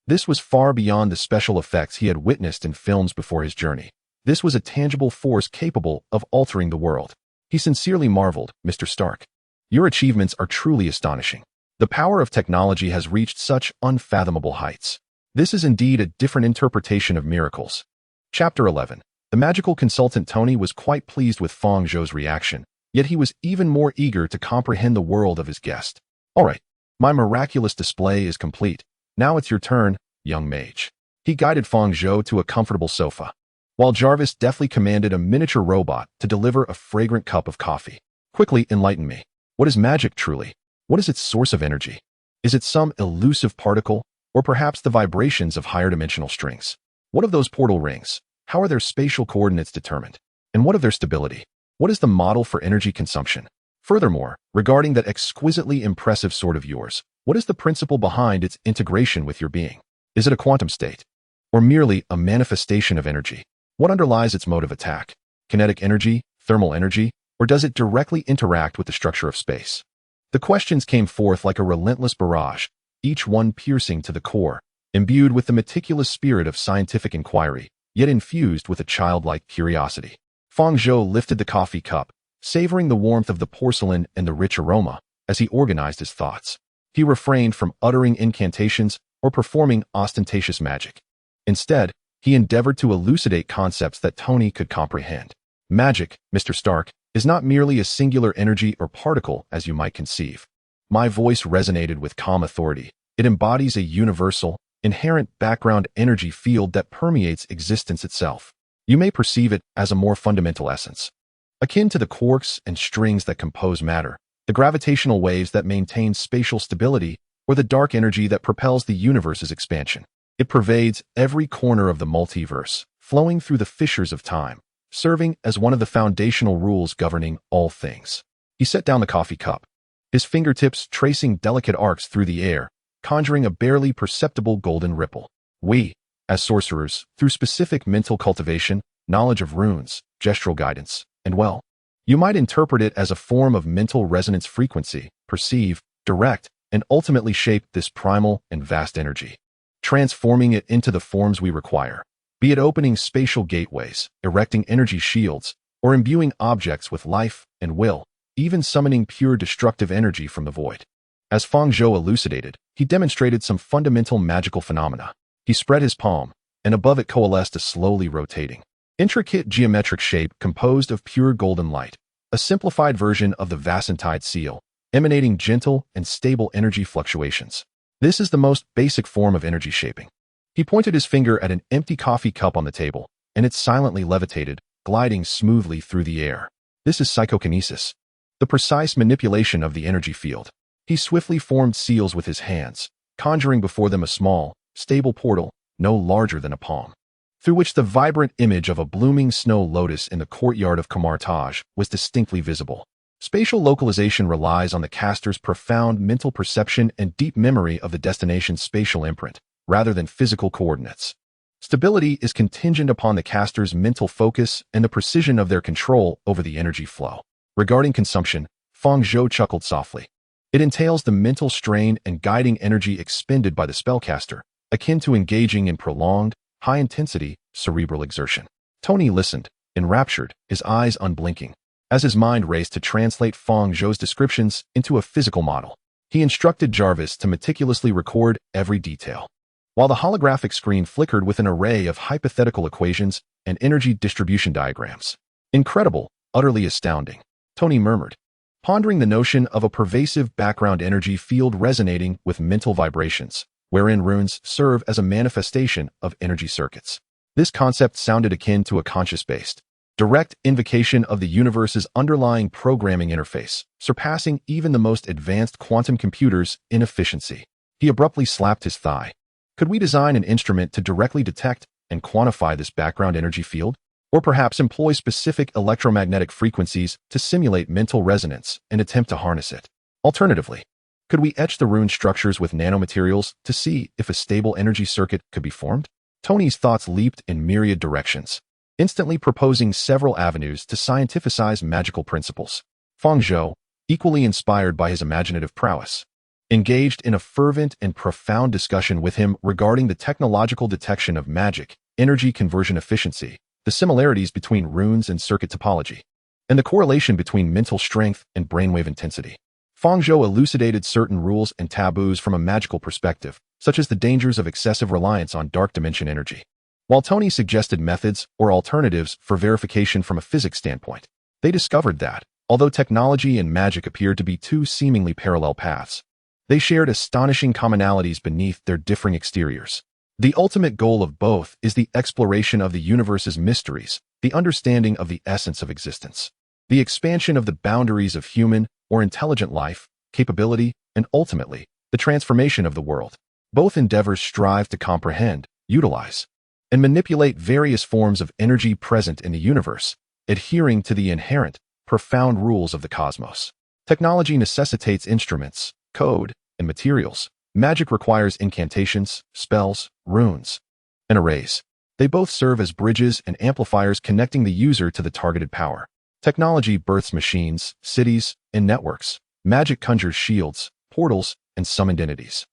Speaker 1: This was far beyond the special effects he had witnessed in films before his journey. This was a tangible force capable of altering the world. He sincerely marveled, "Mr. Stark, your achievements are truly astonishing. The power of technology has reached such unfathomable heights. This is indeed a different interpretation of miracles." Chapter 11. The magical consultant Tony was quite pleased with Fang Zhou's reaction, yet he was even more eager to comprehend the world of his guest. "All right, my miraculous display is complete. Now it's your turn, young mage." He guided Fang Zhou to a comfortable sofa, while Jarvis deftly commanded a miniature robot to deliver a fragrant cup of coffee. "Quickly enlighten me. What is magic truly? What is its source of energy? Is it some elusive particle, or perhaps the vibrations of higher dimensional strings? What of those portal rings? How are their spatial coordinates determined? And what of their stability? What is the model for energy consumption? Furthermore, regarding that exquisitely impressive sword of yours, what is the principle behind its integration with your being? Is it a quantum state, or merely a manifestation of energy? What underlies its mode of attack? Kinetic energy, thermal energy, or does it directly interact with the structure of space?" The questions came forth like a relentless barrage, each one piercing to the core, imbued with the meticulous spirit of scientific inquiry, yet infused with a childlike curiosity. Fang Zhou lifted the coffee cup, savoring the warmth of the porcelain and the rich aroma as he organized his thoughts. He refrained from uttering incantations or performing ostentatious magic. Instead, he endeavored to elucidate concepts that Tony could comprehend. "Magic, Mr. Stark, is not merely a singular energy or particle as you might conceive." My voice resonated with calm authority. "It embodies a universal, inherent background energy field that permeates existence itself. You may perceive it as a more fundamental essence, akin to the quarks and strings that compose matter, the gravitational waves that maintain spatial stability, or the dark energy that propels the universe's expansion. It pervades every corner of the multiverse, flowing through the fissures of time, serving as one of the foundational rules governing all things." He set down the coffee cup, his fingertips tracing delicate arcs through the air, conjuring a barely perceptible golden ripple. "We, as sorcerers, through specific mental cultivation, knowledge of runes, gestural guidance, and well, you might interpret it as a form of mental resonance frequency, perceive, direct, and ultimately shape this primal and vast energy, transforming it into the forms we require, be it opening spatial gateways, erecting energy shields, or imbuing objects with life and will, even summoning pure destructive energy from the void." As Fang Zhou elucidated, he demonstrated some fundamental magical phenomena. He spread his palm, and above it coalesced a slowly rotating, intricate geometric shape composed of pure golden light, a simplified version of the Vasantide seal, emanating gentle and stable energy fluctuations. "This is the most basic form of energy shaping." He pointed his finger at an empty coffee cup on the table, and it silently levitated, gliding smoothly through the air. "This is psychokinesis, the precise manipulation of the energy field." He swiftly formed seals with his hands, conjuring before them a small, stable portal, no larger than a palm, through which the vibrant image of a blooming snow lotus in the courtyard of Kamar-Taj was distinctly visible. Spatial localization relies on the caster's profound mental perception and deep memory of the destination's spatial imprint, rather than physical coordinates. Stability is contingent upon the caster's mental focus and the precision of their control over the energy flow. Regarding consumption, Fang Zhou chuckled softly. It entails the mental strain and guiding energy expended by the spellcaster, akin to engaging in prolonged, high-intensity, cerebral exertion. Tony listened, enraptured, his eyes unblinking, as his mind raced to translate Fang Zhou's descriptions into a physical model. He instructed Jarvis to meticulously record every detail, while the holographic screen flickered with an array of hypothetical equations and energy distribution diagrams. Incredible, utterly astounding, Tony murmured, pondering the notion of a pervasive background energy field resonating with mental vibrations, wherein runes serve as a manifestation of energy circuits. This concept sounded akin to a conscious-based, direct invocation of the universe's underlying programming interface, surpassing even the most advanced quantum computers in efficiency. He abruptly slapped his thigh. Could we design an instrument to directly detect and quantify this background energy field? Or perhaps employ specific electromagnetic frequencies to simulate mental resonance and attempt to harness it? Alternatively, could we etch the rune structures with nanomaterials to see if a stable energy circuit could be formed? Tony's thoughts leaped in myriad directions, instantly proposing several avenues to scientificize magical principles. Fang Zhou, equally inspired by his imaginative prowess, engaged in a fervent and profound discussion with him regarding the technological detection of magic, energy conversion efficiency, the similarities between runes and circuit topology, and the correlation between mental strength and brainwave intensity. Fang Zhou elucidated certain rules and taboos from a magical perspective, such as the dangers of excessive reliance on dark dimension energy, while Tony suggested methods or alternatives for verification from a physics standpoint. They discovered that, although technology and magic appeared to be two seemingly parallel paths, they shared astonishing commonalities beneath their differing exteriors. The ultimate goal of both is the exploration of the universe's mysteries, the understanding of the essence of existence, the expansion of the boundaries of human or intelligent life, capability, and ultimately, the transformation of the world. Both endeavors strive to comprehend, utilize, and manipulate various forms of energy present in the universe, adhering to the inherent, profound rules of the cosmos. Technology necessitates instruments, code, and materials. Magic requires incantations, spells, runes, and arrays. They both serve as bridges and amplifiers connecting the user to the targeted power. Technology births machines, cities, and networks. Magic conjures shields, portals, and summoned entities.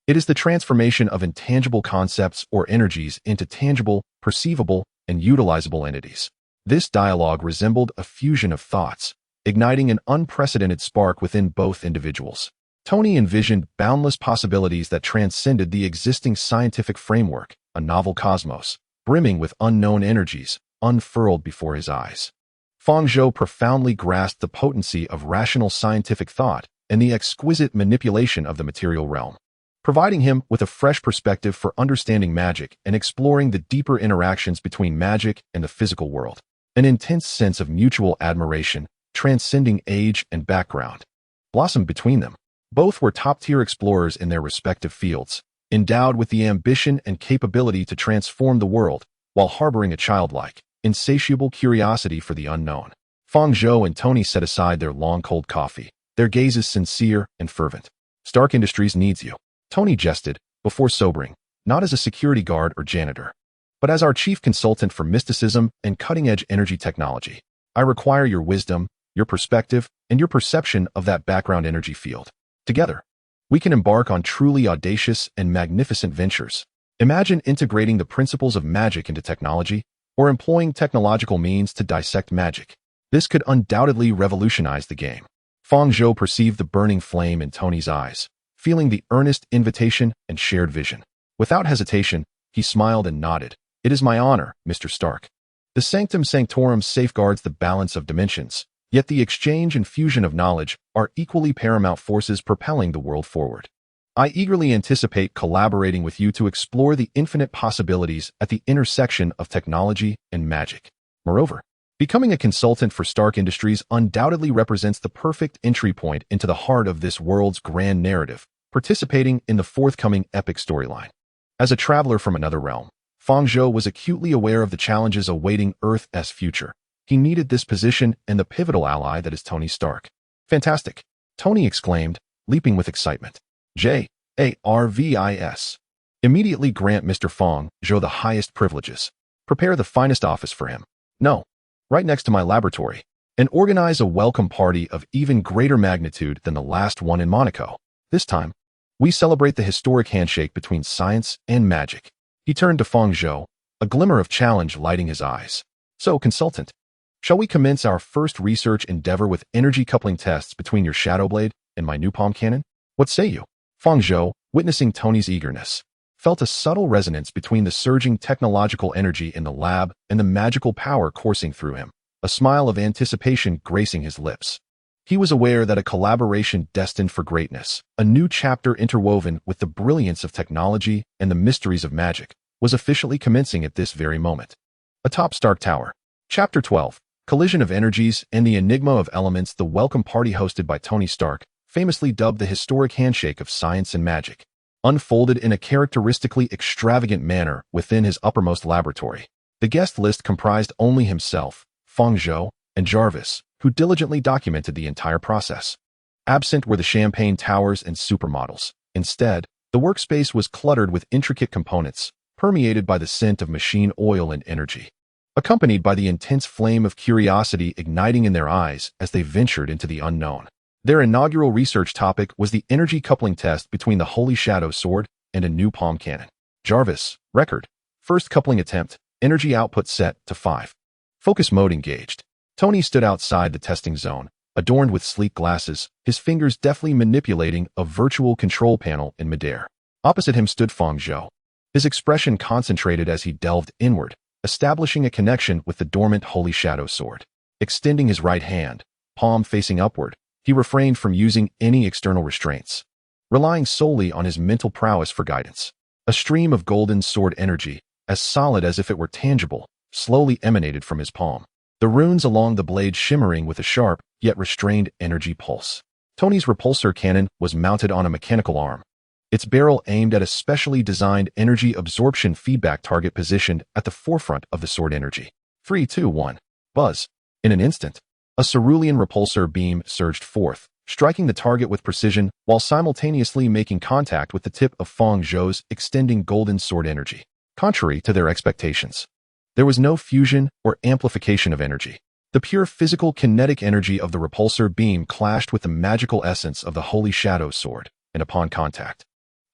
Speaker 1: It is the transformation of intangible concepts or energies into tangible, perceivable, and utilizable entities. This dialogue resembled a fusion of thoughts, igniting an unprecedented spark within both individuals. Tony envisioned boundless possibilities that transcended the existing scientific framework, a novel cosmos, brimming with unknown energies, unfurled before his eyes. Fang Zhou profoundly grasped the potency of rational scientific thought and the exquisite manipulation of the material realm, providing him with a fresh perspective for understanding magic and exploring the deeper interactions between magic and the physical world. An intense sense of mutual admiration, transcending age and background, blossomed between them. Both were top-tier explorers in their respective fields, endowed with the ambition and capability to transform the world while harboring a childlike, insatiable curiosity for the unknown. Fang Zhou and Tony set aside their long cold coffee, their gazes sincere and fervent. "Stark Industries needs you," Tony jested, before sobering, "not as a security guard or janitor, but as our chief consultant for mysticism and cutting-edge energy technology. I require your wisdom, your perspective, and your perception of that background energy field. Together, we can embark on truly audacious and magnificent ventures. Imagine integrating the principles of magic into technology, or employing technological means to dissect magic. This could undoubtedly revolutionize the game." Fang Zhou perceived the burning flame in Tony's eyes, feeling the earnest invitation and shared vision. Without hesitation, he smiled and nodded. "It is my honor, Mr. Stark. The Sanctum Sanctorum safeguards the balance of dimensions, yet the exchange and fusion of knowledge are equally paramount forces propelling the world forward. I eagerly anticipate collaborating with you to explore the infinite possibilities at the intersection of technology and magic. Moreover, becoming a consultant for Stark Industries undoubtedly represents the perfect entry point into the heart of this world's grand narrative, participating in the forthcoming epic storyline." As a traveler from another realm, Fang Zhou was acutely aware of the challenges awaiting Earth's future. He needed this position and the pivotal ally that is Tony Stark. "Fantastic!" Tony exclaimed, leaping with excitement. "JARVIS. Immediately grant Mr. Fang Zhou the highest privileges. Prepare the finest office for him. No, right next to my laboratory. And organize a welcome party of even greater magnitude than the last one in Monaco. This time, we celebrate the historic handshake between science and magic." He turned to Fang Zhou, a glimmer of challenge lighting his eyes. So, consultant, shall we commence our first research endeavor with energy coupling tests between your shadow blade and my new palm cannon? What say you? Fang Zhou, witnessing Tony's eagerness, felt a subtle resonance between the surging technological energy in the lab and the magical power coursing through him, a smile of anticipation gracing his lips. He was aware that a collaboration destined for greatness, a new chapter interwoven with the brilliance of technology and the mysteries of magic, was officially commencing at this very moment. Atop Stark Tower. Chapter 12. Collision of Energies and the Enigma of Elements. The welcome party hosted by Tony Stark, famously dubbed the historic handshake of science and magic, unfolded in a characteristically extravagant manner within his uppermost laboratory. The guest list comprised only himself, Fang Zhou, and Jarvis, who diligently documented the entire process. Absent were the champagne towers and supermodels. Instead, the workspace was cluttered with intricate components, permeated by the scent of machine oil and energy, accompanied by the intense flame of curiosity igniting in their eyes as they ventured into the unknown. Their inaugural research topic was the energy coupling test between the Holy Shadow Sword and a new palm cannon. Jarvis, record. First coupling attempt, energy output set to 5. Focus mode engaged. Tony stood outside the testing zone, adorned with sleek glasses, his fingers deftly manipulating a virtual control panel in midair. Opposite him stood Fang Zhou, his expression concentrated as he delved inward, establishing a connection with the dormant Holy Shadow Sword. Extending his right hand, palm facing upward, he refrained from using any external restraints, relying solely on his mental prowess for guidance. A stream of golden sword energy, as solid as if it were tangible, slowly emanated from his palm, the runes along the blade shimmering with a sharp, yet restrained energy pulse. Tony's repulsor cannon was mounted on a mechanical arm, its barrel aimed at a specially designed energy absorption feedback target positioned at the forefront of the sword energy. 3, 2, 1. Buzz. In an instant, a cerulean repulsor beam surged forth, striking the target with precision while simultaneously making contact with the tip of Fang Zhou's extending golden sword energy. Contrary to their expectations, there was no fusion or amplification of energy. The pure physical kinetic energy of the repulsor beam clashed with the magical essence of the Holy Shadow Sword, and upon contact,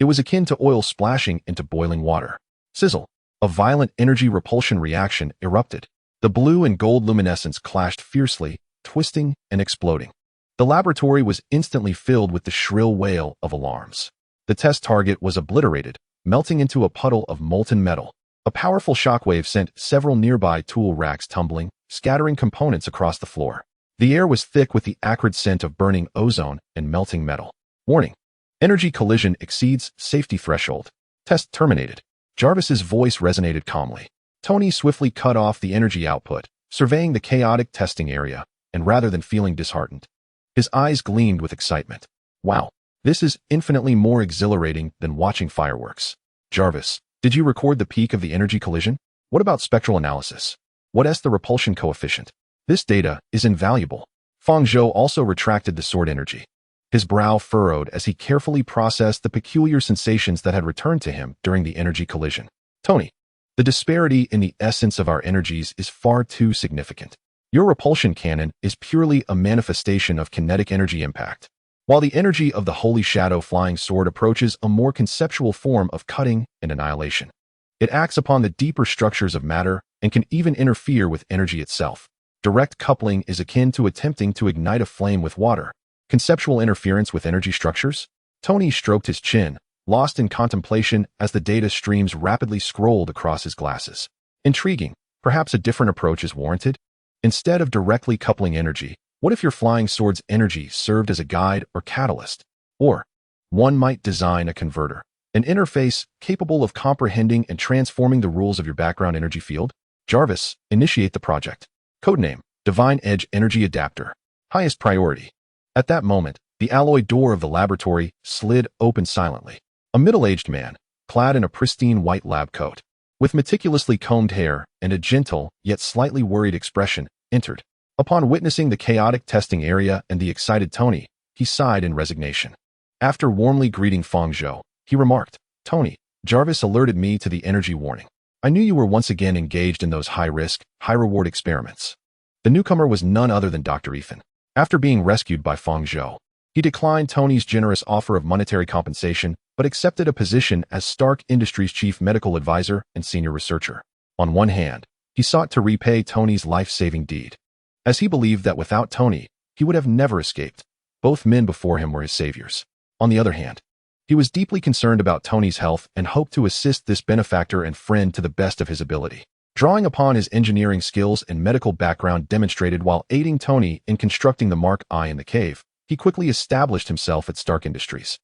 Speaker 1: it was akin to oil splashing into boiling water. Sizzle. A violent energy repulsion reaction erupted. The blue and gold luminescence clashed fiercely, twisting and exploding. The laboratory was instantly filled with the shrill wail of alarms. The test target was obliterated, melting into a puddle of molten metal. A powerful shockwave sent several nearby tool racks tumbling, scattering components across the floor. The air was thick with the acrid scent of burning ozone and melting metal. Warning. Energy collision exceeds safety threshold. Test terminated. Jarvis's voice resonated calmly. Tony swiftly cut off the energy output, surveying the chaotic testing area, and rather than feeling disheartened, his eyes gleamed with excitement. Wow, this is infinitely more exhilarating than watching fireworks. Jarvis, did you record the peak of the energy collision? What about spectral analysis? What's the repulsion coefficient? This data is invaluable. Fang Zhou also retracted the sword energy. His brow furrowed as he carefully processed the peculiar sensations that had returned to him during the energy collision. Tony, the disparity in the essence of our energies is far too significant. Your repulsion cannon is purely a manifestation of kinetic energy impact, while the energy of the Holy Shadow Flying Sword approaches a more conceptual form of cutting and annihilation. It acts upon the deeper structures of matter and can even interfere with energy itself. Direct coupling is akin to attempting to ignite a flame with water. Conceptual interference with energy structures? Tony stroked his chin, lost in contemplation as the data streams rapidly scrolled across his glasses. Intriguing. Perhaps a different approach is warranted? Instead of directly coupling energy, what if your flying sword's energy served as a guide or catalyst? Or, one might design a converter, an interface capable of comprehending and transforming the rules of your background energy field? Jarvis, initiate the project. Codename, Divine Edge Energy Adapter. Highest priority. At that moment, the alloy door of the laboratory slid open silently. A middle-aged man, clad in a pristine white lab coat, with meticulously combed hair and a gentle, yet slightly worried expression, entered. Upon witnessing the chaotic testing area and the excited Tony, he sighed in resignation. After warmly greeting Fang Zhou, he remarked, Tony, Jarvis alerted me to the energy warning. I knew you were once again engaged in those high-risk, high-reward experiments. The newcomer was none other than Dr. Ethan. After being rescued by Fang Zhou, he declined Tony's generous offer of monetary compensation, but accepted a position as Stark Industries' chief medical advisor and senior researcher. On one hand, He sought to repay Tony's life-saving deed, as he believed that without Tony, he would have never escaped. Both men before him were his saviors. On the other hand, he was deeply concerned about Tony's health and hoped to assist this benefactor and friend to the best of his ability. Drawing upon his engineering skills and medical background demonstrated while aiding Tony in constructing the Mark I in the cave, he quickly established himself at Stark Industries,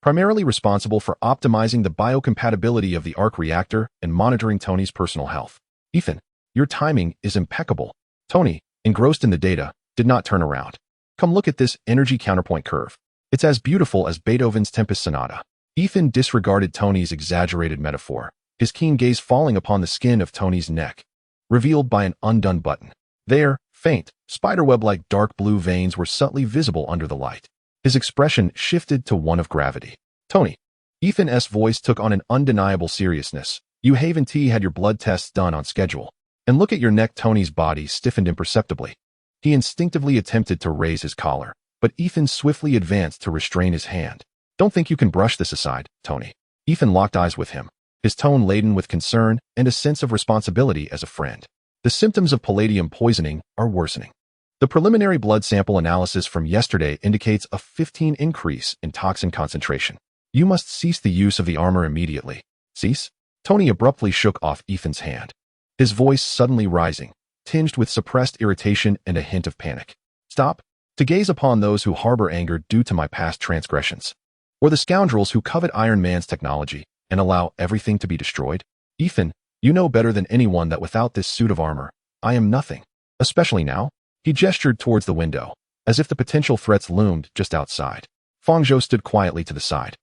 Speaker 1: primarily responsible for optimizing the biocompatibility of the arc reactor and monitoring Tony's personal health. Ethan, your timing is impeccable. Tony, engrossed in the data, did not turn around. Come look at this energy counterpoint curve. It's as beautiful as Beethoven's Tempest Sonata. Ethan disregarded Tony's exaggerated metaphor, his keen gaze falling upon the skin of Tony's neck, revealed by an undone button. There, faint, spiderweb-like dark blue veins were subtly visible under the light. His expression shifted to one of gravity. Tony. Ethan's voice took on an undeniable seriousness. You haven't had your blood tests done on schedule. And look at your neck. Tony's body stiffened imperceptibly. He instinctively attempted to raise his collar, but Ethan swiftly advanced to restrain his hand. Don't think you can brush this aside, Tony. Ethan locked eyes with him, his tone laden with concern and a sense of responsibility as a friend. The symptoms of palladium poisoning are worsening. The preliminary blood sample analysis from yesterday indicates a 15 increase in toxin concentration. You must cease the use of the armor immediately. Cease? Tony abruptly shook off Ethan's hand, his voice suddenly rising, tinged with suppressed irritation and a hint of panic. Stop? To gaze upon those who harbor anger due to my past transgressions, or the scoundrels who covet Iron Man's technology and allow everything to be destroyed? Ethan, you know better than anyone that without this suit of armor, I am nothing. Especially now. He gestured towards the window, as if the potential threats loomed just outside. Fang Zhou stood quietly to the side,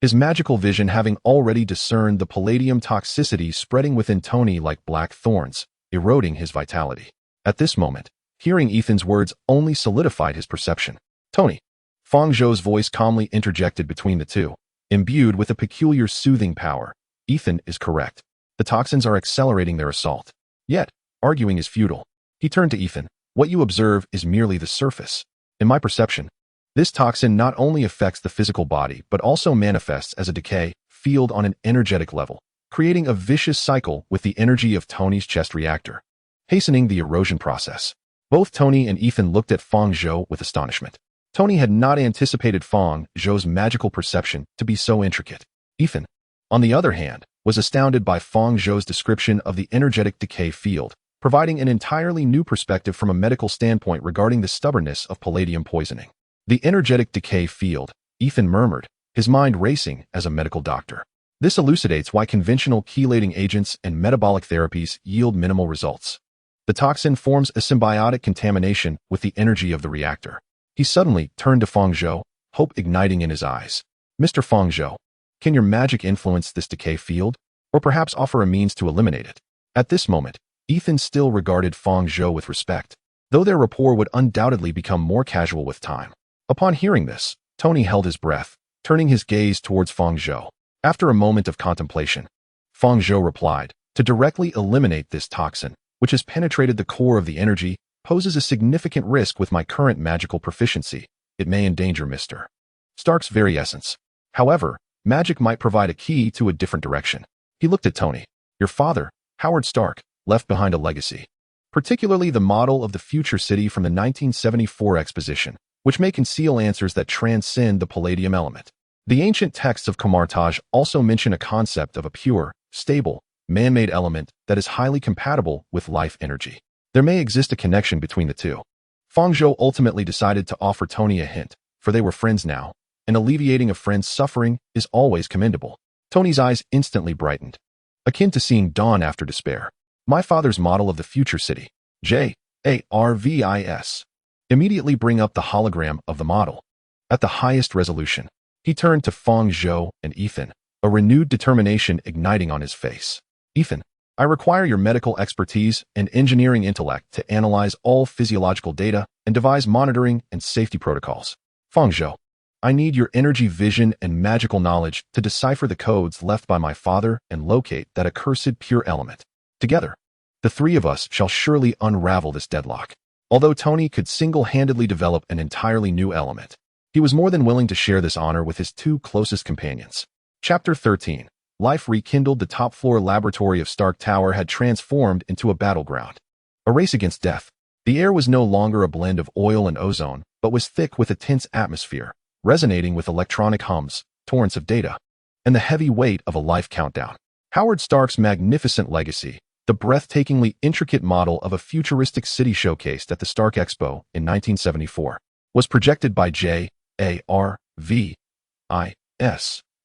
Speaker 1: his magical vision having already discerned the palladium toxicity spreading within Tony like black thorns, eroding his vitality. At this moment, hearing Ethan's words only solidified his perception. Tony. Fang Zhou's voice calmly interjected between the two, imbued with a peculiar soothing power. Ethan is correct. The toxins are accelerating their assault. Yet, arguing is futile. He turned to Ethan. What you observe is merely the surface. In my perception, this toxin not only affects the physical body but also manifests as a decay field on an energetic level, creating a vicious cycle with the energy of Tony's chest reactor, hastening the erosion process. Both Tony and Ethan looked at Fang Zhou with astonishment. Tony had not anticipated Fang Zhou's magical perception to be so intricate. Ethan, on the other hand, was astounded by Fang Zhou's description of the energetic decay field, providing an entirely new perspective from a medical standpoint regarding the stubbornness of palladium poisoning. The energetic decay field, Ethan murmured, his mind racing as a medical doctor. This elucidates why conventional chelating agents and metabolic therapies yield minimal results. The toxin forms a symbiotic contamination with the energy of the reactor. He suddenly turned to Fang Zhou, hope igniting in his eyes. Mr. Fang Zhou, can your magic influence this decay field, or perhaps offer a means to eliminate it? At this moment, Ethan still regarded Fang Zhou with respect, though their rapport would undoubtedly become more casual with time. Upon hearing this, Tony held his breath, turning his gaze towards Fang Zhou. After a moment of contemplation, Fang Zhou replied, to directly eliminate this toxin, which has penetrated the core of the energy, poses a significant risk with my current magical proficiency. It may endanger Mr. Stark's very essence. However, magic might provide a key to a different direction. He looked at Tony. Your father, Howard Stark, left behind a legacy, particularly the model of the future city from the 1974 exposition, which may conceal answers that transcend the palladium element. The ancient texts of Kamar-Taj also mention a concept of a pure, stable, man-made element that is highly compatible with life energy. There may exist a connection between the two. Fang Zhou ultimately decided to offer Tony a hint, for they were friends now, and alleviating a friend's suffering is always commendable. Tony's eyes instantly brightened, akin to seeing dawn after despair. My father's model of the future city, JARVIS. Immediately bring up the hologram of the model. At the highest resolution, he turned to Fang Zhou and Ethan, a renewed determination igniting on his face. Ethan, I require your medical expertise and engineering intellect to analyze all physiological data and devise monitoring and safety protocols. Fang Zhou, I need your energy vision and magical knowledge to decipher the codes left by my father and locate that accursed pure element. Together, the three of us shall surely unravel this deadlock. Although Tony could single-handedly develop an entirely new element, he was more than willing to share this honor with his two closest companions. Chapter 13. Life rekindled. The top-floor laboratory of Stark Tower had transformed into a battleground. A race against death. The air was no longer a blend of oil and ozone, but was thick with a tense atmosphere, resonating with electronic hums, torrents of data, and the heavy weight of a life countdown. Howard Stark's magnificent legacy, the breathtakingly intricate model of a futuristic city showcased at the Stark Expo in 1974, was projected by JARVIS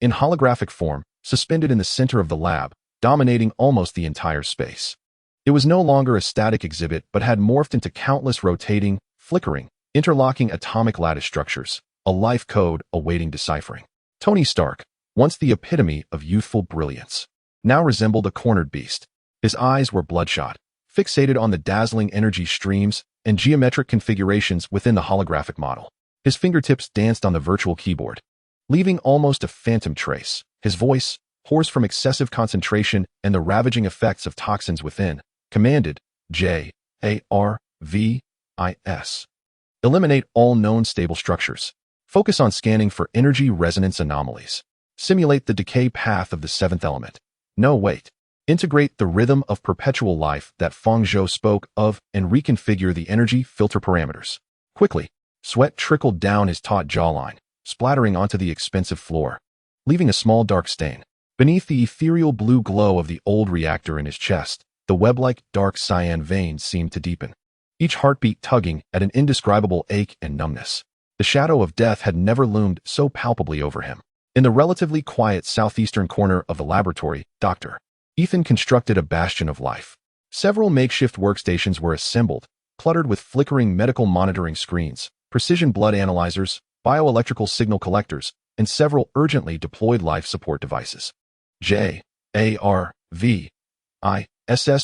Speaker 1: in holographic form, suspended in the center of the lab, dominating almost the entire space. It was no longer a static exhibit but had morphed into countless rotating, flickering, interlocking atomic lattice structures, a life code awaiting deciphering. Tony Stark, once the epitome of youthful brilliance, now resembled a cornered beast. His eyes were bloodshot, fixated on the dazzling energy streams and geometric configurations within the holographic model. His fingertips danced on the virtual keyboard, leaving almost a phantom trace. His voice, hoarse from excessive concentration and the ravaging effects of toxins within, commanded, JARVIS. Eliminate all known stable structures. Focus on scanning for energy resonance anomalies. Simulate the decay path of the seventh element. No, wait. Integrate the rhythm of perpetual life that Fang Zhou spoke of and reconfigure the energy filter parameters. Quickly, sweat trickled down his taut jawline, splattering onto the expensive floor, leaving a small dark stain. Beneath the ethereal blue glow of the old reactor in his chest, the web-like dark cyan veins seemed to deepen, each heartbeat tugging at an indescribable ache and numbness. The shadow of death had never loomed so palpably over him. In the relatively quiet southeastern corner of the laboratory, Dr. Ethan constructed a bastion of life. Several makeshift workstations were assembled, cluttered with flickering medical monitoring screens, precision blood analyzers, bioelectrical signal collectors, and several urgently deployed life support devices. JARVIS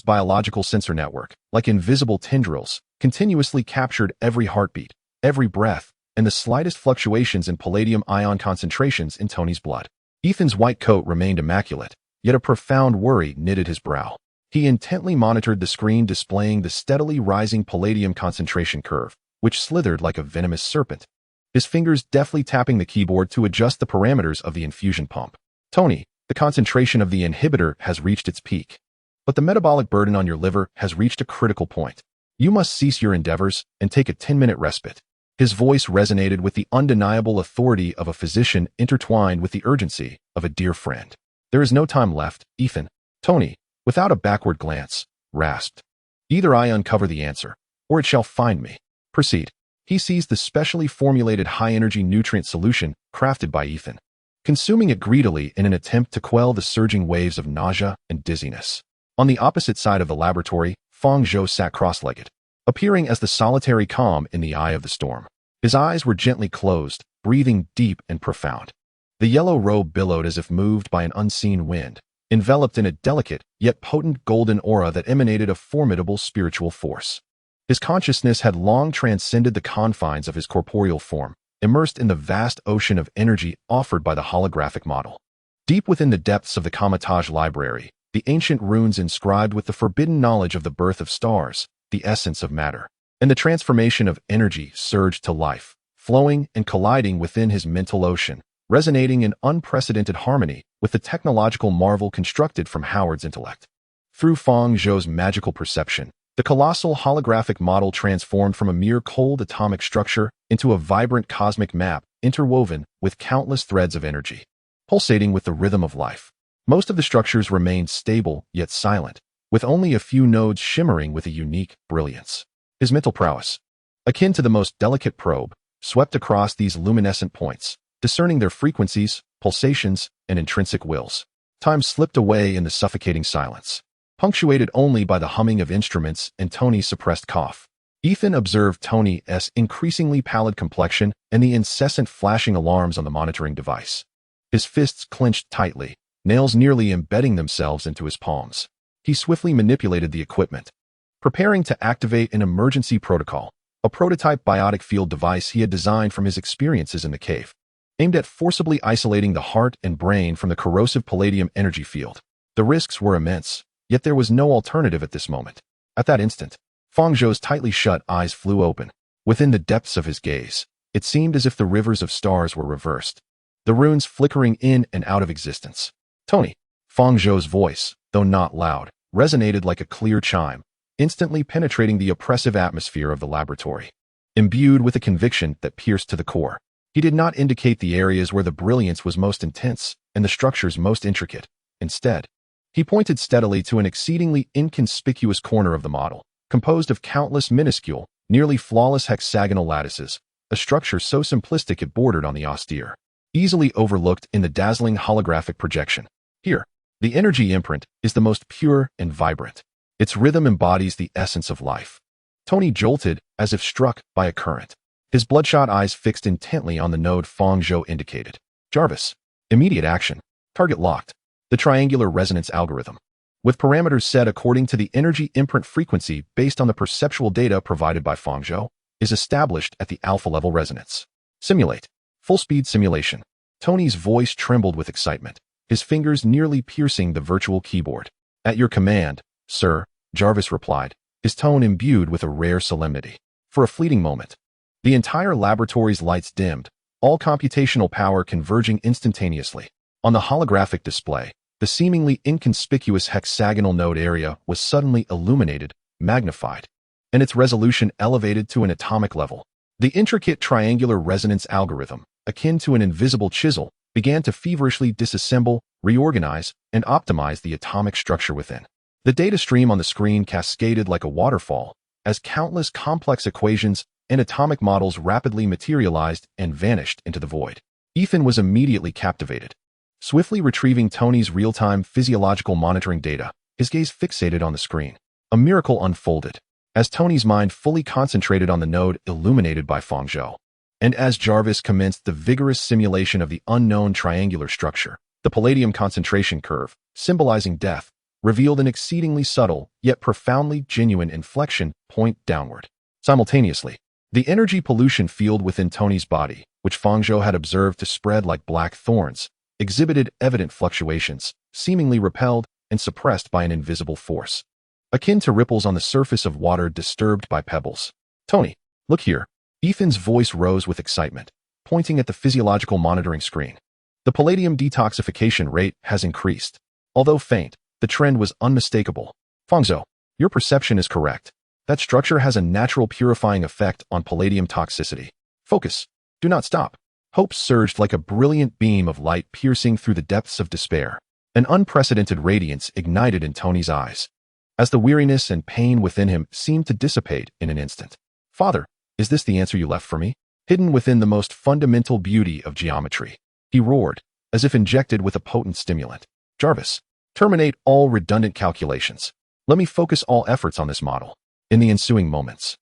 Speaker 1: biological sensor network, like invisible tendrils, continuously captured every heartbeat, every breath, and the slightest fluctuations in palladium ion concentrations in Tony's blood. Ethan's white coat remained immaculate, yet a profound worry knitted his brow. He intently monitored the screen displaying the steadily rising palladium concentration curve, which slithered like a venomous serpent, his fingers deftly tapping the keyboard to adjust the parameters of the infusion pump. Tony, the concentration of the inhibitor has reached its peak, but the metabolic burden on your liver has reached a critical point. You must cease your endeavors and take a 10-minute respite. His voice resonated with the undeniable authority of a physician intertwined with the urgency of a dear friend. There is no time left, Ethan. Tony, without a backward glance, rasped. Either I uncover the answer, or it shall find me. Proceed. He seized the specially formulated high-energy nutrient solution crafted by Ethan, consuming it greedily in an attempt to quell the surging waves of nausea and dizziness. On the opposite side of the laboratory, Fang Zhou sat cross-legged, appearing as the solitary calm in the eye of the storm. His eyes were gently closed, breathing deep and profound. The yellow robe billowed as if moved by an unseen wind, enveloped in a delicate yet potent golden aura that emanated a formidable spiritual force. His consciousness had long transcended the confines of his corporeal form, immersed in the vast ocean of energy offered by the holographic model. Deep within the depths of the Kamar-Taj library, the ancient runes inscribed with the forbidden knowledge of the birth of stars, the essence of matter, and the transformation of energy surged to life, flowing and colliding within his mental ocean, resonating in unprecedented harmony with the technological marvel constructed from Howard's intellect. Through Fang Zhou's magical perception, the colossal holographic model transformed from a mere cold atomic structure into a vibrant cosmic map interwoven with countless threads of energy, pulsating with the rhythm of life. Most of the structures remained stable yet silent, with only a few nodes shimmering with a unique brilliance. His mental prowess, akin to the most delicate probe, swept across these luminescent points, discerning their frequencies, pulsations, and intrinsic wills. Time slipped away in the suffocating silence, punctuated only by the humming of instruments and Tony's suppressed cough. Ethan observed Tony's increasingly pallid complexion and the incessant flashing alarms on the monitoring device. His fists clenched tightly, nails nearly embedding themselves into his palms. He swiftly manipulated the equipment, preparing to activate an emergency protocol, a prototype biotic field device he had designed from his experiences in the cave, aimed at forcibly isolating the heart and brain from the corrosive palladium energy field. The risks were immense, yet there was no alternative at this moment. At that instant, Fang Zhou's tightly shut eyes flew open. Within the depths of his gaze, it seemed as if the rivers of stars were reversed, the runes flickering in and out of existence. Tony, Fang Zhou's voice, though not loud, resonated like a clear chime, instantly penetrating the oppressive atmosphere of the laboratory. Imbued with a conviction that pierced to the core, he did not indicate the areas where the brilliance was most intense and the structures most intricate. Instead, he pointed steadily to an exceedingly inconspicuous corner of the model, composed of countless minuscule, nearly flawless hexagonal lattices, a structure so simplistic it bordered on the austere, easily overlooked in the dazzling holographic projection. Here, the energy imprint is the most pure and vibrant. Its rhythm embodies the essence of life. Tony jolted as if struck by a current, his bloodshot eyes fixed intently on the node Fang Zhou indicated. Jarvis. Immediate action. Target locked. The triangular resonance algorithm, with parameters set according to the energy imprint frequency based on the perceptual data provided by Fang Zhou, is established at the alpha-level resonance. Simulate. Full-speed simulation. Tony's voice trembled with excitement, his fingers nearly piercing the virtual keyboard. At your command, sir, Jarvis replied, his tone imbued with a rare solemnity. For a fleeting moment, the entire laboratory's lights dimmed, all computational power converging instantaneously. On the holographic display, the seemingly inconspicuous hexagonal node area was suddenly illuminated, magnified, and its resolution elevated to an atomic level. The intricate triangular resonance algorithm, akin to an invisible chisel, began to feverishly disassemble, reorganize, and optimize the atomic structure within. The data stream on the screen cascaded like a waterfall, as countless complex equations and atomic models rapidly materialized and vanished into the void. Ethan was immediately captivated. Swiftly retrieving Tony's real-time physiological monitoring data, his gaze fixated on the screen. A miracle unfolded, as Tony's mind fully concentrated on the node illuminated by Fang Zhou. And as Jarvis commenced the vigorous simulation of the unknown triangular structure, the palladium concentration curve, symbolizing death, revealed an exceedingly subtle, yet profoundly genuine inflection point downward. Simultaneously, the energy pollution field within Tony's body, which Fang Zhou had observed to spread like black thorns, exhibited evident fluctuations, seemingly repelled and suppressed by an invisible force, akin to ripples on the surface of water disturbed by pebbles. Tony, look here. Ethan's voice rose with excitement, pointing at the physiological monitoring screen. The palladium detoxification rate has increased. Although faint, the trend was unmistakable. Fang Zhou, your perception is correct. That structure has a natural purifying effect on palladium toxicity. Focus. Do not stop. Hope surged like a brilliant beam of light piercing through the depths of despair. An unprecedented radiance ignited in Tony's eyes, as the weariness and pain within him seemed to dissipate in an instant. Father, is this the answer you left for me? Hidden within the most fundamental beauty of geometry, he roared, as if injected with a potent stimulant. Jarvis, terminate all redundant calculations. Let me focus all efforts on this model. In the ensuing moments,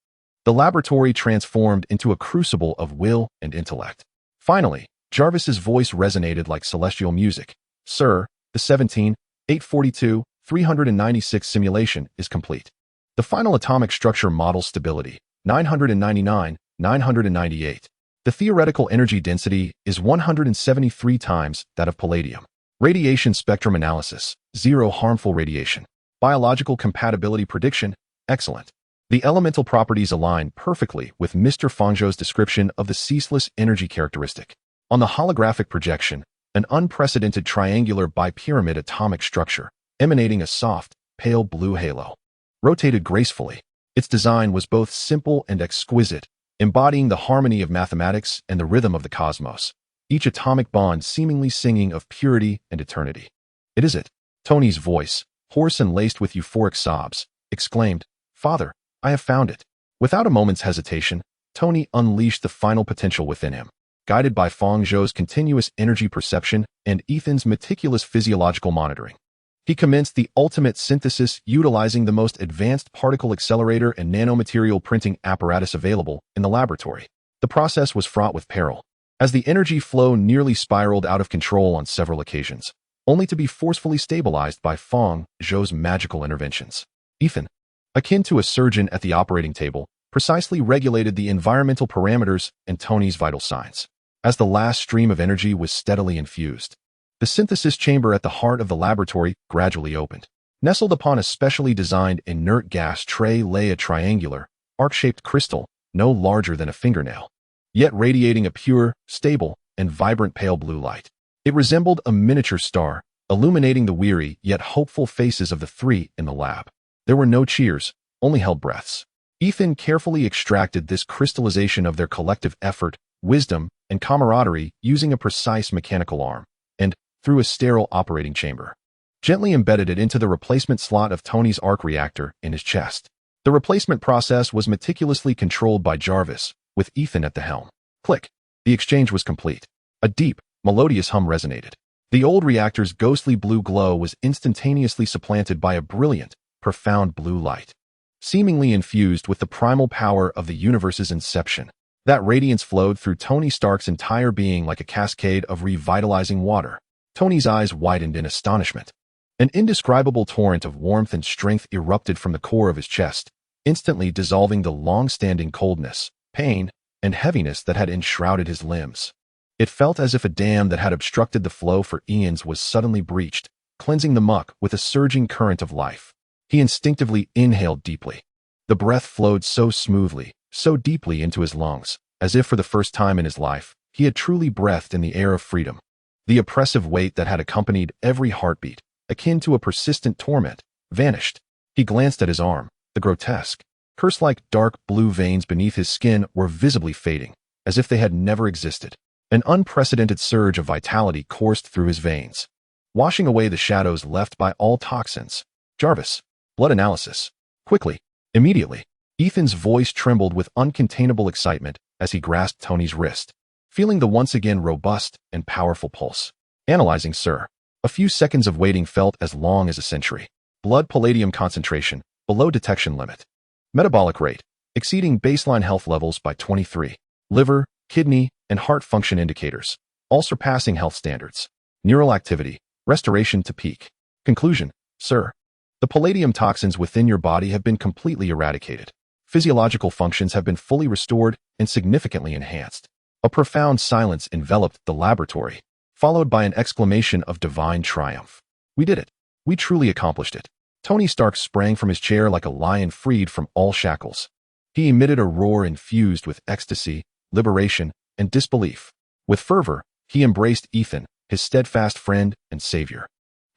Speaker 1: the laboratory transformed into a crucible of will and intellect. Finally, Jarvis's voice resonated like celestial music. Sir, the 17-842-396 simulation is complete. The final atomic structure model stability, 999-998. The theoretical energy density is 173 times that of palladium. Radiation spectrum analysis, 0 harmful radiation. Biological compatibility prediction, excellent. The elemental properties align perfectly with Mr. Fang Zhou's description of the ceaseless energy characteristic. On the holographic projection, an unprecedented triangular bipyramid atomic structure, emanating a soft, pale blue halo, rotated gracefully. Its design was both simple and exquisite, embodying the harmony of mathematics and the rhythm of the cosmos, each atomic bond seemingly singing of purity and eternity. It is it. Tony's voice, hoarse and laced with euphoric sobs, exclaimed, Father, I have found it. Without a moment's hesitation, Tony unleashed the final potential within him. Guided by Fang Zhou's continuous energy perception and Ethan's meticulous physiological monitoring, he commenced the ultimate synthesis utilizing the most advanced particle accelerator and nanomaterial printing apparatus available in the laboratory. The process was fraught with peril, as the energy flow nearly spiraled out of control on several occasions, only to be forcefully stabilized by Fang Zhou's magical interventions. Ethan, akin to a surgeon at the operating table, precisely regulated the environmental parameters and Tony's vital signs. As the last stream of energy was steadily infused, the synthesis chamber at the heart of the laboratory gradually opened. Nestled upon a specially designed inert gas tray lay a triangular, arc-shaped crystal, no larger than a fingernail, yet radiating a pure, stable, and vibrant pale blue light. It resembled a miniature star, illuminating the weary yet hopeful faces of the three in the lab. There were no cheers, only held breaths. Ethan carefully extracted this crystallization of their collective effort, wisdom, and camaraderie using a precise mechanical arm, and, through a sterile operating chamber, gently embedded it into the replacement slot of Tony's arc reactor in his chest. The replacement process was meticulously controlled by Jarvis, with Ethan at the helm. Click. The exchange was complete. A deep, melodious hum resonated. The old reactor's ghostly blue glow was instantaneously supplanted by a brilliant, profound blue light, seemingly infused with the primal power of the universe's inception. That radiance flowed through Tony Stark's entire being like a cascade of revitalizing water. Tony's eyes widened in astonishment. An indescribable torrent of warmth and strength erupted from the core of his chest, instantly dissolving the long-standing coldness, pain, and heaviness that had enshrouded his limbs. It felt as if a dam that had obstructed the flow for eons was suddenly breached, cleansing the muck with a surging current of life. He instinctively inhaled deeply. The breath flowed so smoothly, so deeply into his lungs, as if for the first time in his life, he had truly breathed in the air of freedom. The oppressive weight that had accompanied every heartbeat, akin to a persistent torment, vanished. He glanced at his arm. The grotesque, curse-like dark blue veins beneath his skin were visibly fading, as if they had never existed. An unprecedented surge of vitality coursed through his veins, washing away the shadows left by all toxins. Jarvis. Blood analysis. Quickly. Immediately. Ethan's voice trembled with uncontainable excitement as he grasped Tony's wrist, feeling the once again robust and powerful pulse. Analyzing, sir. A few seconds of waiting felt as long as a century. Blood palladium concentration, below detection limit. Metabolic rate, exceeding baseline health levels by 23. Liver, kidney, and heart function indicators, all surpassing health standards. Neural activity, restoration to peak. Conclusion, sir. The palladium toxins within your body have been completely eradicated. Physiological functions have been fully restored and significantly enhanced. A profound silence enveloped the laboratory, followed by an exclamation of divine triumph. We did it. We truly accomplished it. Tony Stark sprang from his chair like a lion freed from all shackles. He emitted a roar infused with ecstasy, liberation, and disbelief. With fervor, he embraced Ethan, his steadfast friend and savior,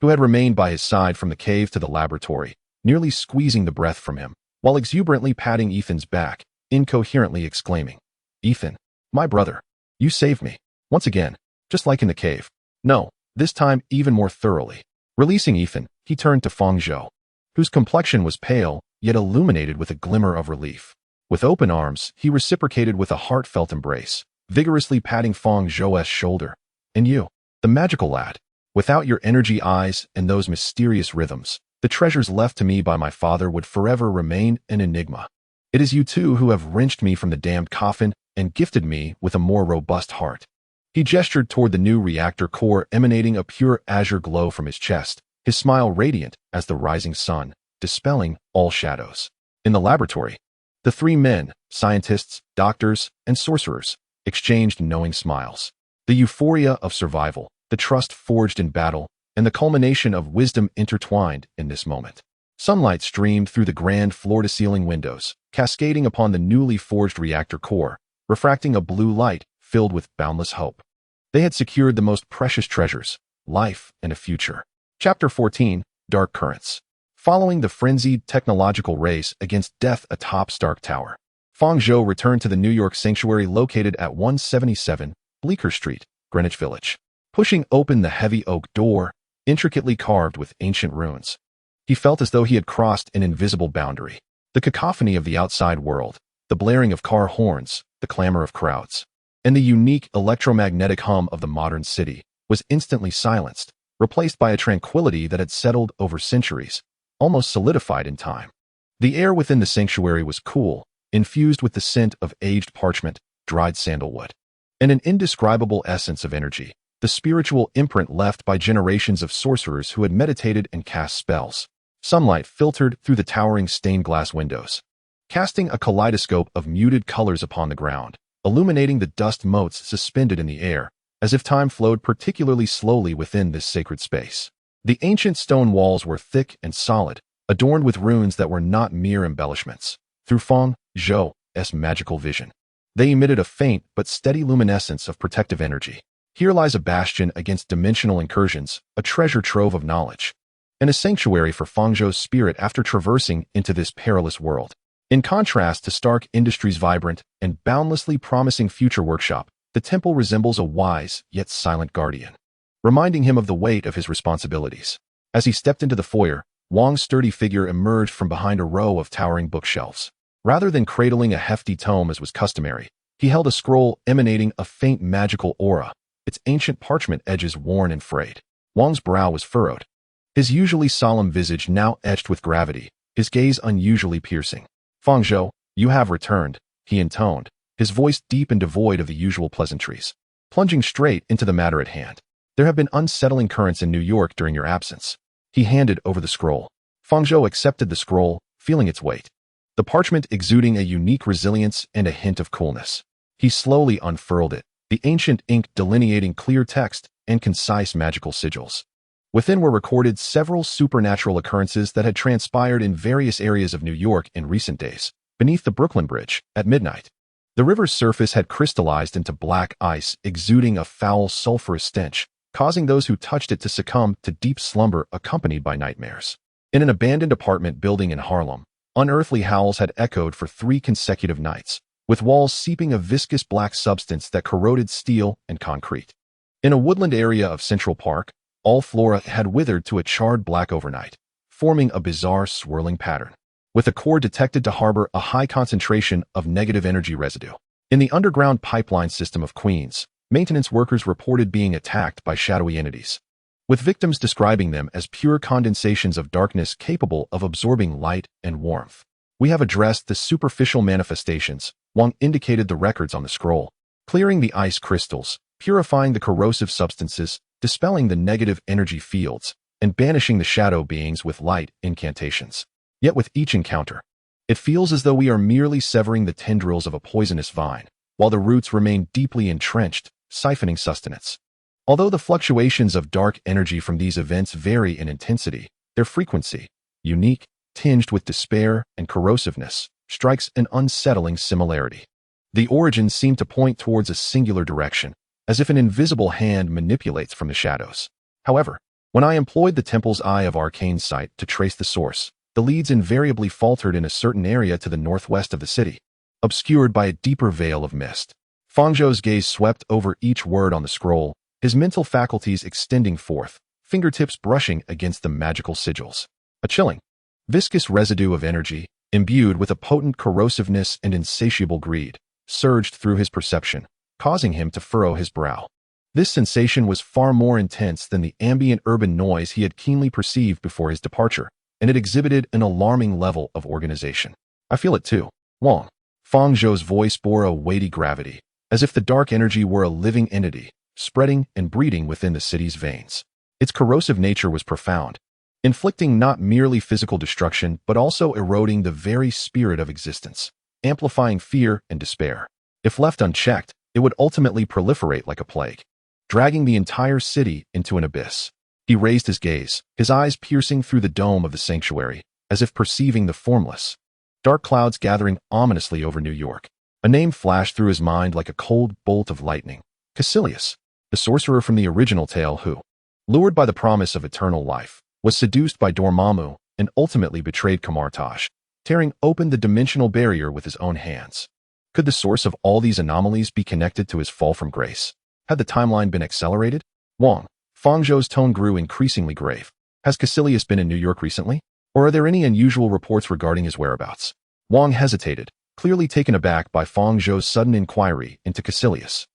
Speaker 1: who had remained by his side from the cave to the laboratory, nearly squeezing the breath from him, while exuberantly patting Ethan's back, incoherently exclaiming, "Ethan, my brother, you saved me. Once again, just like in the cave. No, this time even more thoroughly." Releasing Ethan, he turned to Fang Zhou, whose complexion was pale, yet illuminated with a glimmer of relief. With open arms, he reciprocated with a heartfelt embrace, vigorously patting Fang Zhou's shoulder. "And you, the magical lad. Without your energy eyes and those mysterious rhythms, the treasures left to me by my father would forever remain an enigma. It is you two who have wrenched me from the damned coffin and gifted me with a more robust heart." He gestured toward the new reactor core emanating a pure azure glow from his chest, his smile radiant as the rising sun, dispelling all shadows. In the laboratory, the three men, scientists, doctors, and sorcerers, exchanged knowing smiles. The euphoria of survival, the trust forged in battle, and the culmination of wisdom intertwined in this moment. Sunlight streamed through the grand floor-to-ceiling windows, cascading upon the newly forged reactor core, refracting a blue light filled with boundless hope. They had secured the most precious treasures, life and a future. Chapter 14, Dark Currents. Following the frenzied technological race against death atop Stark Tower, Fang Zhou returned to the New York sanctuary located at 177 Bleecker Street, Greenwich Village. Pushing open the heavy oak door, intricately carved with ancient runes, he felt as though he had crossed an invisible boundary. The cacophony of the outside world, the blaring of car horns, the clamor of crowds, and the unique electromagnetic hum of the modern city was instantly silenced, replaced by a tranquility that had settled over centuries, almost solidified in time. The air within the sanctuary was cool, infused with the scent of aged parchment, dried sandalwood, and an indescribable essence of energy, the spiritual imprint left by generations of sorcerers who had meditated and cast spells. Sunlight filtered through the towering stained glass windows, casting a kaleidoscope of muted colors upon the ground, illuminating the dust motes suspended in the air, as if time flowed particularly slowly within this sacred space. The ancient stone walls were thick and solid, adorned with runes that were not mere embellishments. Through Fang Zhou's magical vision, they emitted a faint but steady luminescence of protective energy. Here lies a bastion against dimensional incursions, a treasure trove of knowledge, and a sanctuary for Fang Zhou's spirit after traversing into this perilous world. In contrast to Stark Industries' vibrant and boundlessly promising future workshop, the temple resembles a wise yet silent guardian, reminding him of the weight of his responsibilities. As he stepped into the foyer, Wang's sturdy figure emerged from behind a row of towering bookshelves. Rather than cradling a hefty tome as was customary, he held a scroll emanating a faint magical aura, its ancient parchment edges worn and frayed. Wang's brow was furrowed, his usually solemn visage now etched with gravity, his gaze unusually piercing. "Fang Zhou, you have returned," he intoned, his voice deep and devoid of the usual pleasantries. Plunging straight into the matter at hand. "There have been unsettling currents in New York during your absence." He handed over the scroll. Fang Zhou accepted the scroll, feeling its weight, the parchment exuding a unique resilience and a hint of coolness. He slowly unfurled it, the ancient ink delineating clear text and concise magical sigils. Within were recorded several supernatural occurrences that had transpired in various areas of New York in recent days. Beneath the Brooklyn Bridge, at midnight, the river's surface had crystallized into black ice, exuding a foul, sulfurous stench, causing those who touched it to succumb to deep slumber accompanied by nightmares. In an abandoned apartment building in Harlem, unearthly howls had echoed for 3 consecutive nights, with walls seeping a viscous black substance that corroded steel and concrete. In a woodland area of Central Park, all flora had withered to a charred black overnight, forming a bizarre swirling pattern, with a core detected to harbor a high concentration of negative energy residue. In the underground pipeline system of Queens, maintenance workers reported being attacked by shadowy entities, with victims describing them as pure condensations of darkness capable of absorbing light and warmth. "We have addressed the superficial manifestations," Wang indicated the records on the scroll, clearing the ice crystals, purifying the corrosive substances, dispelling the negative energy fields, and banishing the shadow beings with light incantations. Yet with each encounter, it feels as though we are merely severing the tendrils of a poisonous vine, while the roots remain deeply entrenched, siphoning sustenance. Although the fluctuations of dark energy from these events vary in intensity, their frequency, unique, tinged with despair and corrosiveness, strikes an unsettling similarity. The origins seem to point towards a singular direction, as if an invisible hand manipulates from the shadows. However, when I employed the temple's eye of arcane sight to trace the source, the leads invariably faltered in a certain area to the northwest of the city, obscured by a deeper veil of mist. Fang Zhou's gaze swept over each word on the scroll, his mental faculties extending forth, fingertips brushing against the magical sigils. A chilling, viscous residue of energy, imbued with a potent corrosiveness and insatiable greed, surged through his perception, causing him to furrow his brow. This sensation was far more intense than the ambient urban noise he had keenly perceived before his departure, and it exhibited an alarming level of organization. "I feel it too, Wang." Fang Zhou's voice bore a weighty gravity, as if the dark energy were a living entity, spreading and breeding within the city's veins. Its corrosive nature was profound, inflicting not merely physical destruction but also eroding the very spirit of existence, amplifying fear and despair. If left unchecked, it would ultimately proliferate like a plague, dragging the entire city into an abyss. He raised his gaze, his eyes piercing through the dome of the sanctuary, as if perceiving the formless, dark clouds gathering ominously over New York. A name flashed through his mind like a cold bolt of lightning. Caecilius, the sorcerer from the original tale who, lured by the promise of eternal life, was seduced by Dormammu and ultimately betrayed Kamar-Taj, tearing open the dimensional barrier with his own hands. Could the source of all these anomalies be connected to his fall from grace? Had the timeline been accelerated? Wang, Fang Zhou's tone grew increasingly grave. "Has Caecilius been in New York recently? Or are there any unusual reports regarding his whereabouts?" Wang hesitated, clearly taken aback by Fang Zhou's sudden inquiry into Caecilius.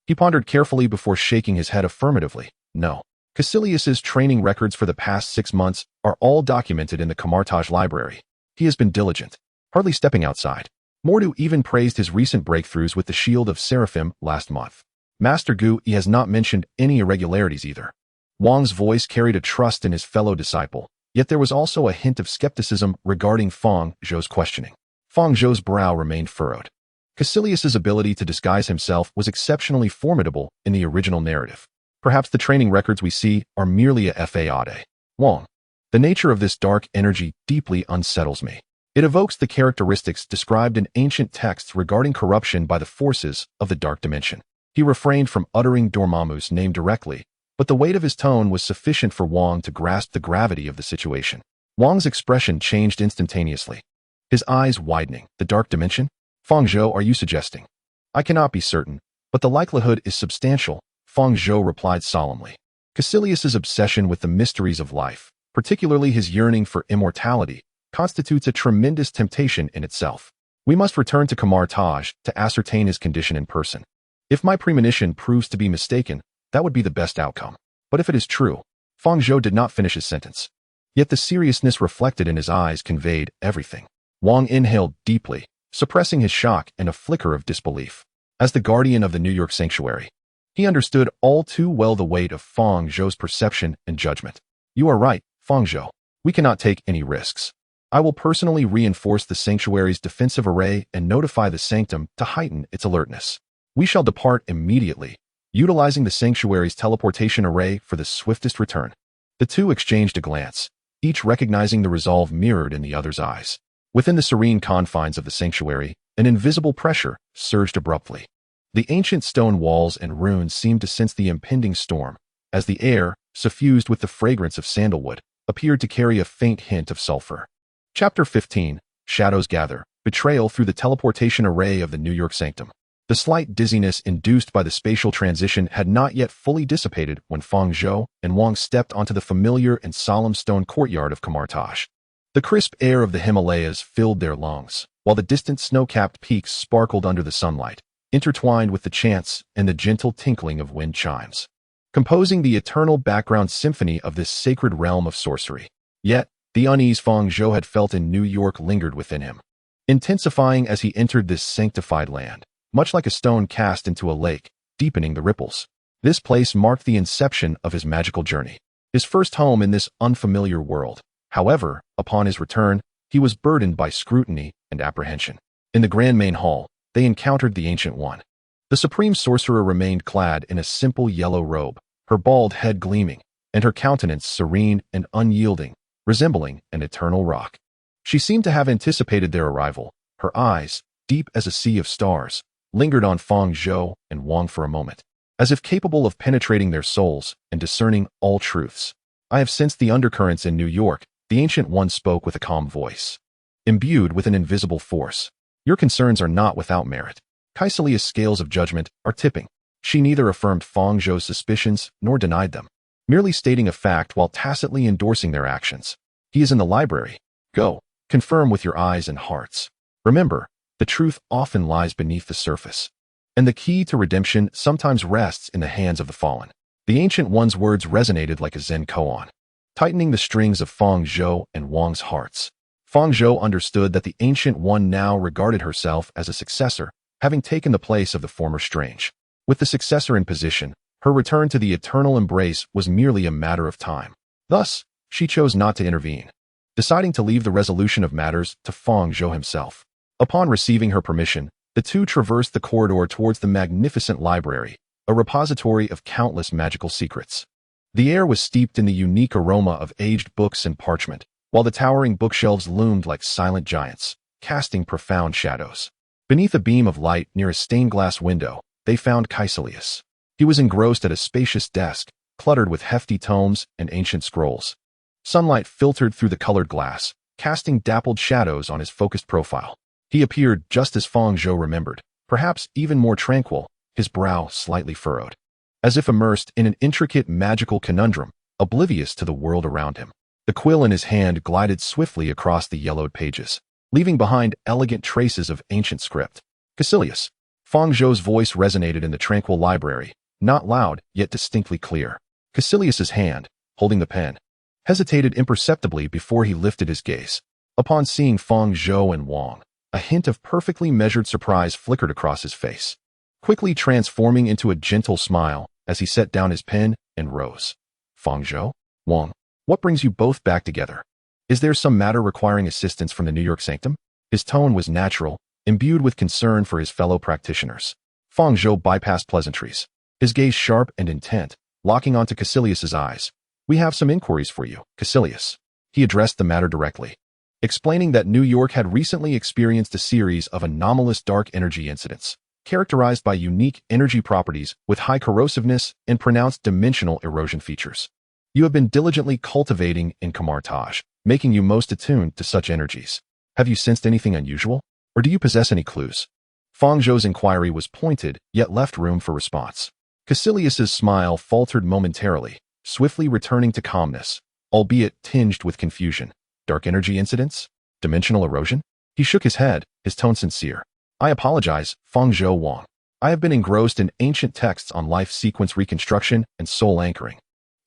Speaker 1: He pondered carefully before shaking his head affirmatively. "No. Caecilius's training records for the past 6 months are all documented in the Kamar-Taj library. He has been diligent, hardly stepping outside. Mordu even praised his recent breakthroughs with the Shield of Seraphim last month. Master Gu has not mentioned any irregularities either." Wang's voice carried a trust in his fellow disciple, yet there was also a hint of skepticism regarding Fang Zhou's questioning. Fang Zhou's brow remained furrowed. Caecilius's ability to disguise himself was exceptionally formidable in the original narrative. Perhaps the training records we see are merely a fade. Wang, the nature of this dark energy deeply unsettles me. It evokes the characteristics described in ancient texts regarding corruption by the forces of the dark dimension. He refrained from uttering Dormammu's name directly, but the weight of his tone was sufficient for Wang to grasp the gravity of the situation. Wang's expression changed instantaneously, his eyes widening. The dark dimension? Fang Zhou, are you suggesting? I cannot be certain, but the likelihood is substantial, Fang Zhou replied solemnly. Caecilius's obsession with the mysteries of life, particularly his yearning for immortality, constitutes a tremendous temptation in itself. We must return to Kamar-Taj to ascertain his condition in person. If my premonition proves to be mistaken, that would be the best outcome. But if it is true, Fang Zhou did not finish his sentence. Yet the seriousness reflected in his eyes conveyed everything. Wang inhaled deeply, suppressing his shock and a flicker of disbelief. As the guardian of the New York sanctuary, he understood all too well the weight of Fang Zhou's perception and judgment. You are right, Fang Zhou. We cannot take any risks. I will personally reinforce the sanctuary's defensive array and notify the sanctum to heighten its alertness. We shall depart immediately, utilizing the sanctuary's teleportation array for the swiftest return. The two exchanged a glance, each recognizing the resolve mirrored in the other's eyes. Within the serene confines of the sanctuary, an invisible pressure surged abruptly. The ancient stone walls and runes seemed to sense the impending storm, as the air, suffused with the fragrance of sandalwood, appeared to carry a faint hint of sulfur. Chapter 15, Shadows Gather, Betrayal through the teleportation array of the New York Sanctum. The slight dizziness induced by the spatial transition had not yet fully dissipated when Fang Zhou and Wang stepped onto the familiar and solemn stone courtyard of Kamar-Taj. The crisp air of the Himalayas filled their lungs, while the distant snow-capped peaks sparkled under the sunlight, intertwined with the chants and the gentle tinkling of wind chimes, composing the eternal background symphony of this sacred realm of sorcery. Yet, the unease Fang Zhou had felt in New York lingered within him, intensifying as he entered this sanctified land, much like a stone cast into a lake, deepening the ripples. This place marked the inception of his magical journey, his first home in this unfamiliar world. However, upon his return, he was burdened by scrutiny and apprehension. In the grand main hall, they encountered the Ancient One. The Supreme Sorcerer remained clad in a simple yellow robe, her bald head gleaming, and her countenance serene and unyielding, resembling an eternal rock. She seemed to have anticipated their arrival. Her eyes, deep as a sea of stars, lingered on Fang Zhou and Wang for a moment, as if capable of penetrating their souls and discerning all truths. I have sensed the undercurrents in New York, the Ancient One spoke with a calm voice, imbued with an invisible force. Your concerns are not without merit. Caecilius' scales of judgment are tipping. She neither affirmed Fang Zhou's suspicions nor denied them, merely stating a fact while tacitly endorsing their actions. He is in the library. Go, confirm with your eyes and hearts. Remember, the truth often lies beneath the surface, and the key to redemption sometimes rests in the hands of the fallen. The Ancient One's words resonated like a Zen koan, tightening the strings of Fang Zhou and Wang's hearts. Fang Zhou understood that the Ancient One now regarded herself as a successor, having taken the place of the former strange. With the successor in position, her return to the eternal embrace was merely a matter of time. Thus, she chose not to intervene, deciding to leave the resolution of matters to Fang Zhou himself. Upon receiving her permission, the two traversed the corridor towards the magnificent library, a repository of countless magical secrets. The air was steeped in the unique aroma of aged books and parchment, while the towering bookshelves loomed like silent giants, casting profound shadows. Beneath a beam of light near a stained-glass window, they found Caecilius. He was engrossed at a spacious desk, cluttered with hefty tomes and ancient scrolls. Sunlight filtered through the colored glass, casting dappled shadows on his focused profile. He appeared just as Fang Zhou remembered, perhaps even more tranquil, his brow slightly furrowed, as if immersed in an intricate magical conundrum, oblivious to the world around him. The quill in his hand glided swiftly across the yellowed pages, leaving behind elegant traces of ancient script. Caecilius. Fang Zhou's voice resonated in the tranquil library, not loud, yet distinctly clear. Caecilius's hand, holding the pen, hesitated imperceptibly before he lifted his gaze. Upon seeing Fang Zhou and Wang, a hint of perfectly measured surprise flickered across his face, quickly transforming into a gentle smile as he set down his pen and rose. Fang Zhou? Wang, what brings you both back together? Is there some matter requiring assistance from the New York Sanctum? His tone was natural, imbued with concern for his fellow practitioners. Fang Zhou bypassed pleasantries, his gaze sharp and intent, locking onto Caecilius's eyes. We have some inquiries for you, Caecilius. He addressed the matter directly, explaining that New York had recently experienced a series of anomalous dark energy incidents, characterized by unique energy properties with high corrosiveness and pronounced dimensional erosion features. You have been diligently cultivating in Kamar-Taj, making you most attuned to such energies. Have you sensed anything unusual? Or do you possess any clues? Fang Zhou's inquiry was pointed, yet left room for response. Caecilius's smile faltered momentarily, swiftly returning to calmness, albeit tinged with confusion. Dark energy incidents? Dimensional erosion? He shook his head, his tone sincere. I apologize, Fang Zhou Wang. I have been engrossed in ancient texts on life sequence reconstruction and soul anchoring,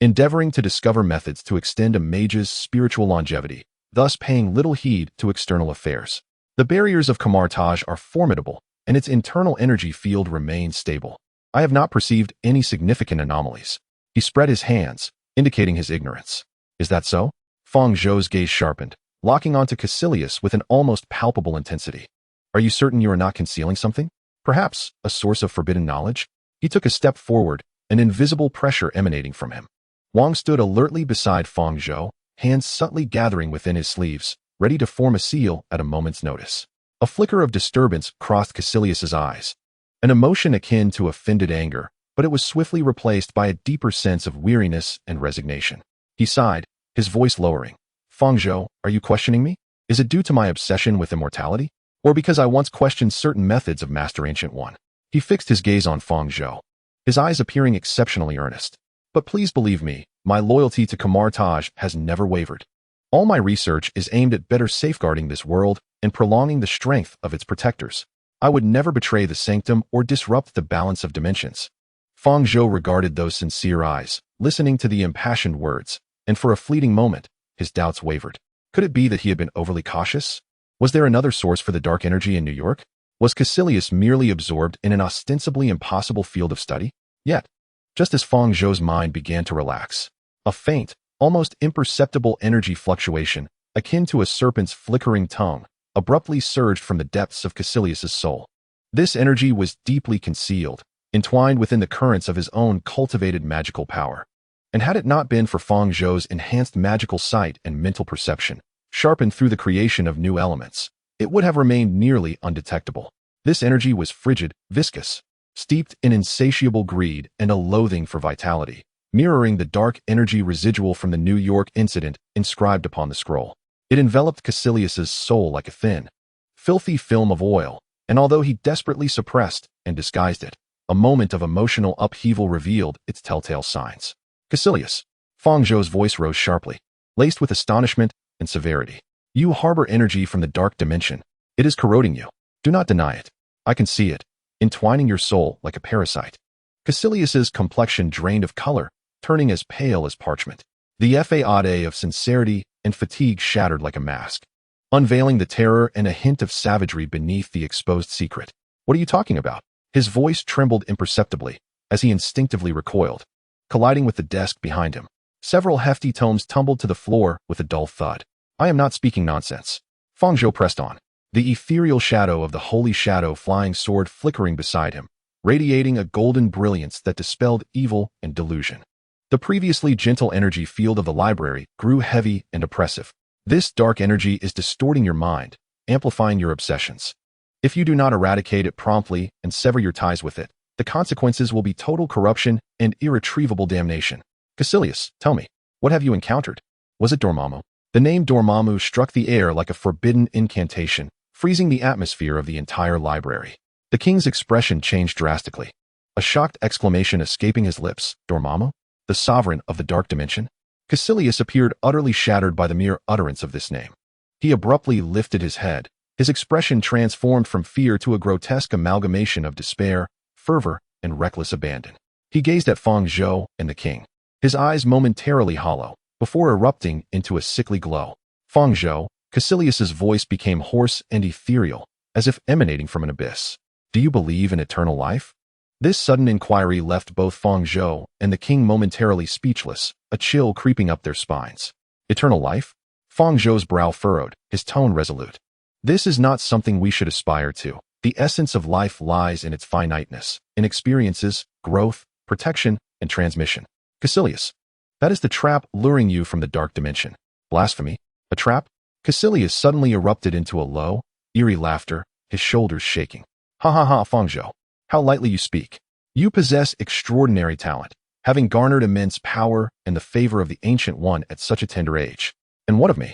Speaker 1: endeavoring to discover methods to extend a mage's spiritual longevity, thus paying little heed to external affairs. The barriers of Kamar-Taj are formidable, and its internal energy field remains stable. I have not perceived any significant anomalies. He spread his hands, indicating his ignorance. Is that so? Fang Zhou's gaze sharpened, locking onto Caecilius with an almost palpable intensity. Are you certain you are not concealing something? Perhaps a source of forbidden knowledge? He took a step forward, an invisible pressure emanating from him. Wang stood alertly beside Fang Zhou, hands subtly gathering within his sleeves, ready to form a seal at a moment's notice. A flicker of disturbance crossed Caecilius's eyes, an emotion akin to offended anger, but it was swiftly replaced by a deeper sense of weariness and resignation. He sighed, his voice lowering. Fang Zhou, are you questioning me? Is it due to my obsession with immortality? Or because I once questioned certain methods of Master Ancient One? He fixed his gaze on Fang Zhou, his eyes appearing exceptionally earnest. But please believe me, my loyalty to Kamar-Taj has never wavered. All my research is aimed at better safeguarding this world and prolonging the strength of its protectors. I would never betray the sanctum or disrupt the balance of dimensions. Fang Zhou regarded those sincere eyes, listening to the impassioned words, and for a fleeting moment, his doubts wavered. Could it be that he had been overly cautious? Was there another source for the dark energy in New York? Was Caecilius merely absorbed in an ostensibly impossible field of study? Yet, just as Fang Zhou's mind began to relax, a faint, almost imperceptible energy fluctuation, akin to a serpent's flickering tongue, abruptly surged from the depths of Caecilius's soul. This energy was deeply concealed, entwined within the currents of his own cultivated magical power. And had it not been for Fang Zhou's enhanced magical sight and mental perception, sharpened through the creation of new elements, it would have remained nearly undetectable. This energy was frigid, viscous, steeped in insatiable greed and a loathing for vitality, mirroring the dark energy residual from the New York incident inscribed upon the scroll. It enveloped Caecilius's soul like a thin, filthy film of oil, and although he desperately suppressed and disguised it, a moment of emotional upheaval revealed its telltale signs. Caecilius, Fang Zhou's voice rose sharply, laced with astonishment and severity. You harbor energy from the dark dimension. It is corroding you. Do not deny it. I can see it, entwining your soul like a parasite. Caecilius's complexion drained of color, turning as pale as parchment. The facade of sincerity and fatigue shattered like a mask, unveiling the terror and a hint of savagery beneath the exposed secret. What are you talking about? His voice trembled imperceptibly as he instinctively recoiled, colliding with the desk behind him. Several hefty tomes tumbled to the floor with a dull thud. I am not speaking nonsense. Fang Zhou pressed on, the ethereal shadow of the holy shadow flying sword flickering beside him, radiating a golden brilliance that dispelled evil and delusion. The previously gentle energy field of the library grew heavy and oppressive. This dark energy is distorting your mind, amplifying your obsessions. If you do not eradicate it promptly and sever your ties with it, the consequences will be total corruption and irretrievable damnation. Caecilius, tell me, what have you encountered? Was it Dormammu? The name Dormammu struck the air like a forbidden incantation, freezing the atmosphere of the entire library. The king's expression changed drastically, a shocked exclamation escaping his lips. Dormammu? The sovereign of the dark dimension? Caecilius appeared utterly shattered by the mere utterance of this name. He abruptly lifted his head, his expression transformed from fear to a grotesque amalgamation of despair, fervor, and reckless abandon. He gazed at Fang Zhou and the king, his eyes momentarily hollow, before erupting into a sickly glow. Fang Zhou, Caecilius's voice became hoarse and ethereal, as if emanating from an abyss. Do you believe in eternal life? This sudden inquiry left both Fang Zhou and the king momentarily speechless, a chill creeping up their spines. Eternal life? Fang Zhou's brow furrowed, his tone resolute. This is not something we should aspire to. The essence of life lies in its finiteness, in experiences, growth, protection, and transmission. Caecilius, that is the trap luring you from the dark dimension. Blasphemy? A trap? Caecilius suddenly erupted into a low, eerie laughter, his shoulders shaking. Ha ha ha, Fang Zhou. How lightly you speak. You possess extraordinary talent, having garnered immense power and the favor of the Ancient One at such a tender age. And what of me?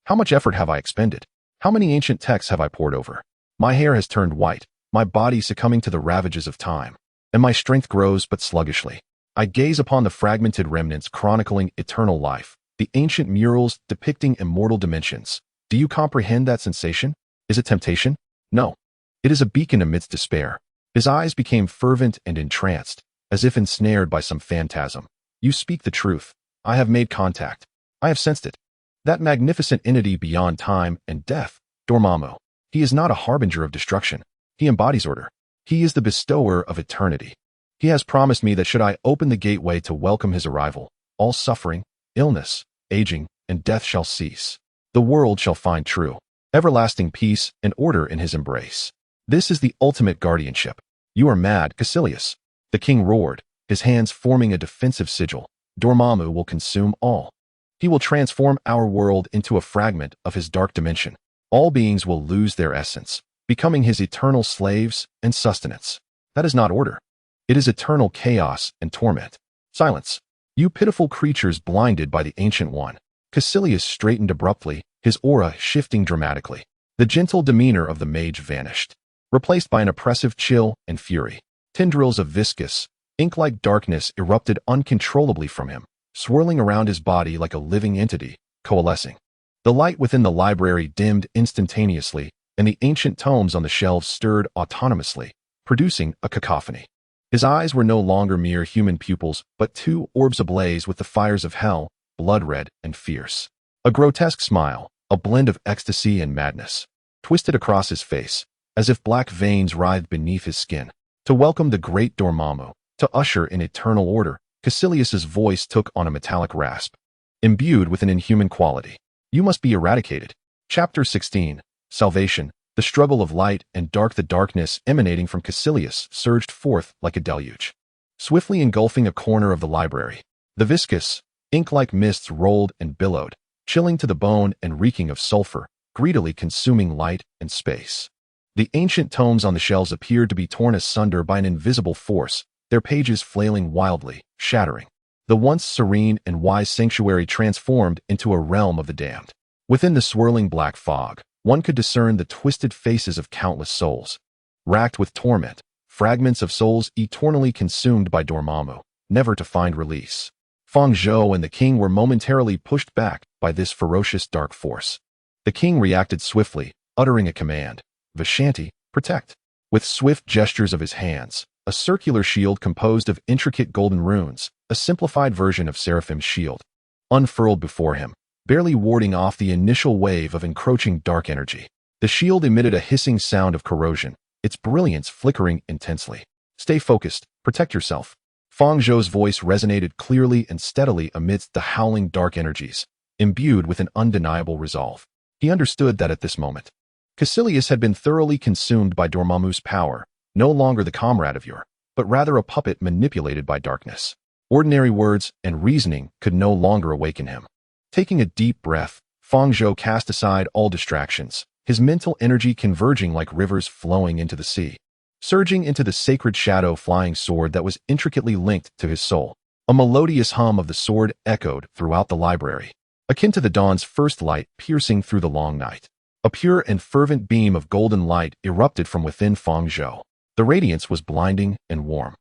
Speaker 1: How much effort have I expended? How many ancient texts have I pored over? My hair has turned white, my body succumbing to the ravages of time, and my strength grows but sluggishly. I gaze upon the fragmented remnants chronicling eternal life, the ancient murals depicting immortal dimensions. Do you comprehend that sensation? Is it temptation? No. It is a beacon amidst despair. His eyes became fervent and entranced, as if ensnared by some phantasm. You speak the truth. I have made contact. I have sensed it. That magnificent entity beyond time and death, Dormammu. He is not a harbinger of destruction. He embodies order. He is the bestower of eternity. He has promised me that should I open the gateway to welcome his arrival, all suffering, illness, aging, and death shall cease. The world shall find true, everlasting peace and order in his embrace. This is the ultimate guardianship. You are mad, Caecilius. The king roared, his hands forming a defensive sigil. Dormammu will consume all. He will transform our world into a fragment of his dark dimension. All beings will lose their essence, becoming his eternal slaves and sustenance. That is not order. It is eternal chaos and torment. Silence. You pitiful creatures blinded by the Ancient One. Caecilius straightened abruptly, his aura shifting dramatically. The gentle demeanor of the mage vanished, replaced by an oppressive chill and fury. Tendrils of viscous, ink-like darkness erupted uncontrollably from him, swirling around his body like a living entity, coalescing. The light within the library dimmed instantaneously, and the ancient tomes on the shelves stirred autonomously, producing a cacophony. His eyes were no longer mere human pupils, but two orbs ablaze with the fires of hell, blood-red and fierce. A grotesque smile, a blend of ecstasy and madness, twisted across his face, as if black veins writhed beneath his skin. To welcome the great Dormammu, to usher in eternal order, Caecilius's voice took on a metallic rasp, imbued with an inhuman quality. You must be eradicated. Chapter 16, Salvation. The struggle of light and dark. The darkness emanating from Caecilius surged forth like a deluge, swiftly engulfing a corner of the library. The viscous, ink-like mists rolled and billowed, chilling to the bone and reeking of sulfur, greedily consuming light and space. The ancient tomes on the shelves appeared to be torn asunder by an invisible force, their pages flailing wildly, shattering. The once serene and wise sanctuary transformed into a realm of the damned. Within the swirling black fog, one could discern the twisted faces of countless souls, racked with torment, fragments of souls eternally consumed by Dormammu, never to find release. Fang Zhou and the king were momentarily pushed back by this ferocious dark force. The king reacted swiftly, uttering a command. Vishanti, protect. With swift gestures of his hands, a circular shield composed of intricate golden runes, a simplified version of Seraphim's shield, unfurled before him, barely warding off the initial wave of encroaching dark energy. The shield emitted a hissing sound of corrosion, its brilliance flickering intensely. Stay focused, protect yourself. Fang Zhou's voice resonated clearly and steadily amidst the howling dark energies, imbued with an undeniable resolve. He understood that at this moment, Caecilius had been thoroughly consumed by Dormammu's power, no longer the comrade of yore, but rather a puppet manipulated by darkness. Ordinary words and reasoning could no longer awaken him. Taking a deep breath, Fang Zhou cast aside all distractions, his mental energy converging like rivers flowing into the sea, surging into the sacred shadow flying sword that was intricately linked to his soul. A melodious hum of the sword echoed throughout the library, akin to the dawn's first light piercing through the long night. A pure and fervent beam of golden light erupted from within Fang Zhou. The radiance was blinding and warm,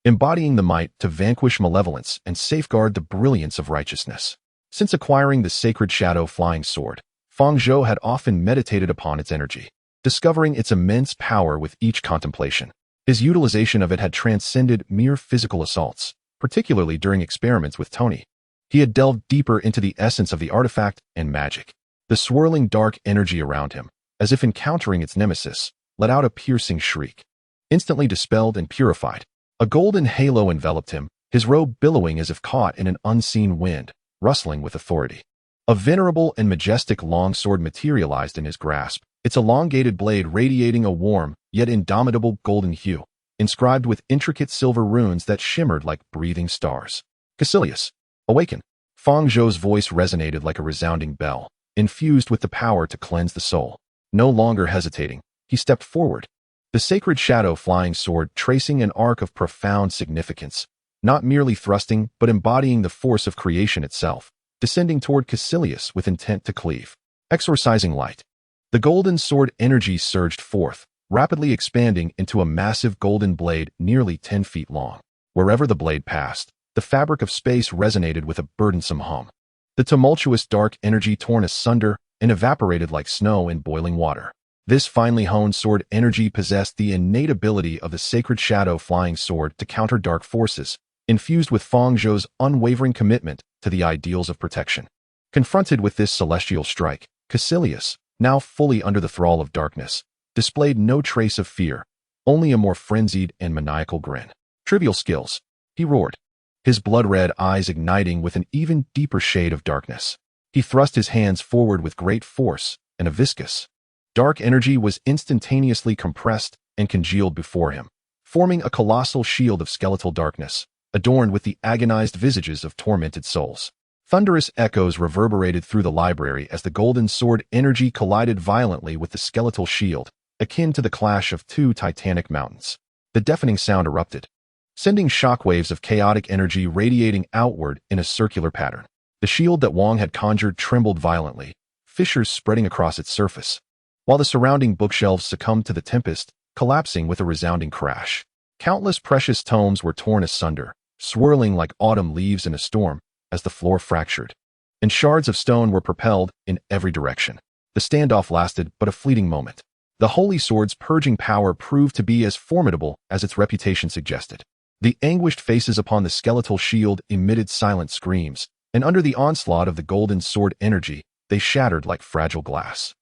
Speaker 1: embodying the might to vanquish malevolence and safeguard the brilliance of righteousness. Since acquiring the sacred shadow flying sword, Fang Zhou had often meditated upon its energy, discovering its immense power with each contemplation. His utilization of it had transcended mere physical assaults, particularly during experiments with Tony. He had delved deeper into the essence of the artifact and magic. The swirling dark energy around him, as if encountering its nemesis, let out a piercing shriek. Instantly dispelled and purified, a golden halo enveloped him, his robe billowing as if caught in an unseen wind, rustling with authority. A venerable and majestic longsword materialized in his grasp, its elongated blade radiating a warm, yet indomitable golden hue, inscribed with intricate silver runes that shimmered like breathing stars. Caecilius, awaken! Fang Zhou's voice resonated like a resounding bell, infused with the power to cleanse the soul. No longer hesitating, he stepped forward. The sacred shadow flying sword tracing an arc of profound significance, not merely thrusting but embodying the force of creation itself, descending toward Caecilius with intent to cleave. Exorcising light. The golden sword energy surged forth, rapidly expanding into a massive golden blade nearly 10 feet long. Wherever the blade passed, the fabric of space resonated with a burdensome hum. The tumultuous dark energy torn asunder and evaporated like snow in boiling water. This finely honed sword energy possessed the innate ability of the sacred shadow flying sword to counter dark forces, infused with Fang Zhou's unwavering commitment to the ideals of protection. Confronted with this celestial strike, Caecilius, now fully under the thrall of darkness, displayed no trace of fear, only a more frenzied and maniacal grin. Trivial skills, he roared, his blood-red eyes igniting with an even deeper shade of darkness. He thrust his hands forward with great force, and a viscous, dark energy was instantaneously compressed and congealed before him, forming a colossal shield of skeletal darkness, adorned with the agonized visages of tormented souls. Thunderous echoes reverberated through the library as the golden sword energy collided violently with the skeletal shield, akin to the clash of two titanic mountains. The deafening sound erupted, sending shockwaves of chaotic energy radiating outward in a circular pattern. The shield that Wang had conjured trembled violently, fissures spreading across its surface, while the surrounding bookshelves succumbed to the tempest, collapsing with a resounding crash. Countless precious tomes were torn asunder, swirling like autumn leaves in a storm, as the floor fractured, and shards of stone were propelled in every direction. The standoff lasted but a fleeting moment. The holy sword's purging power proved to be as formidable as its reputation suggested. The anguished faces upon the skeletal shield emitted silent screams, and under the onslaught of the golden sword energy, they shattered like fragile glass.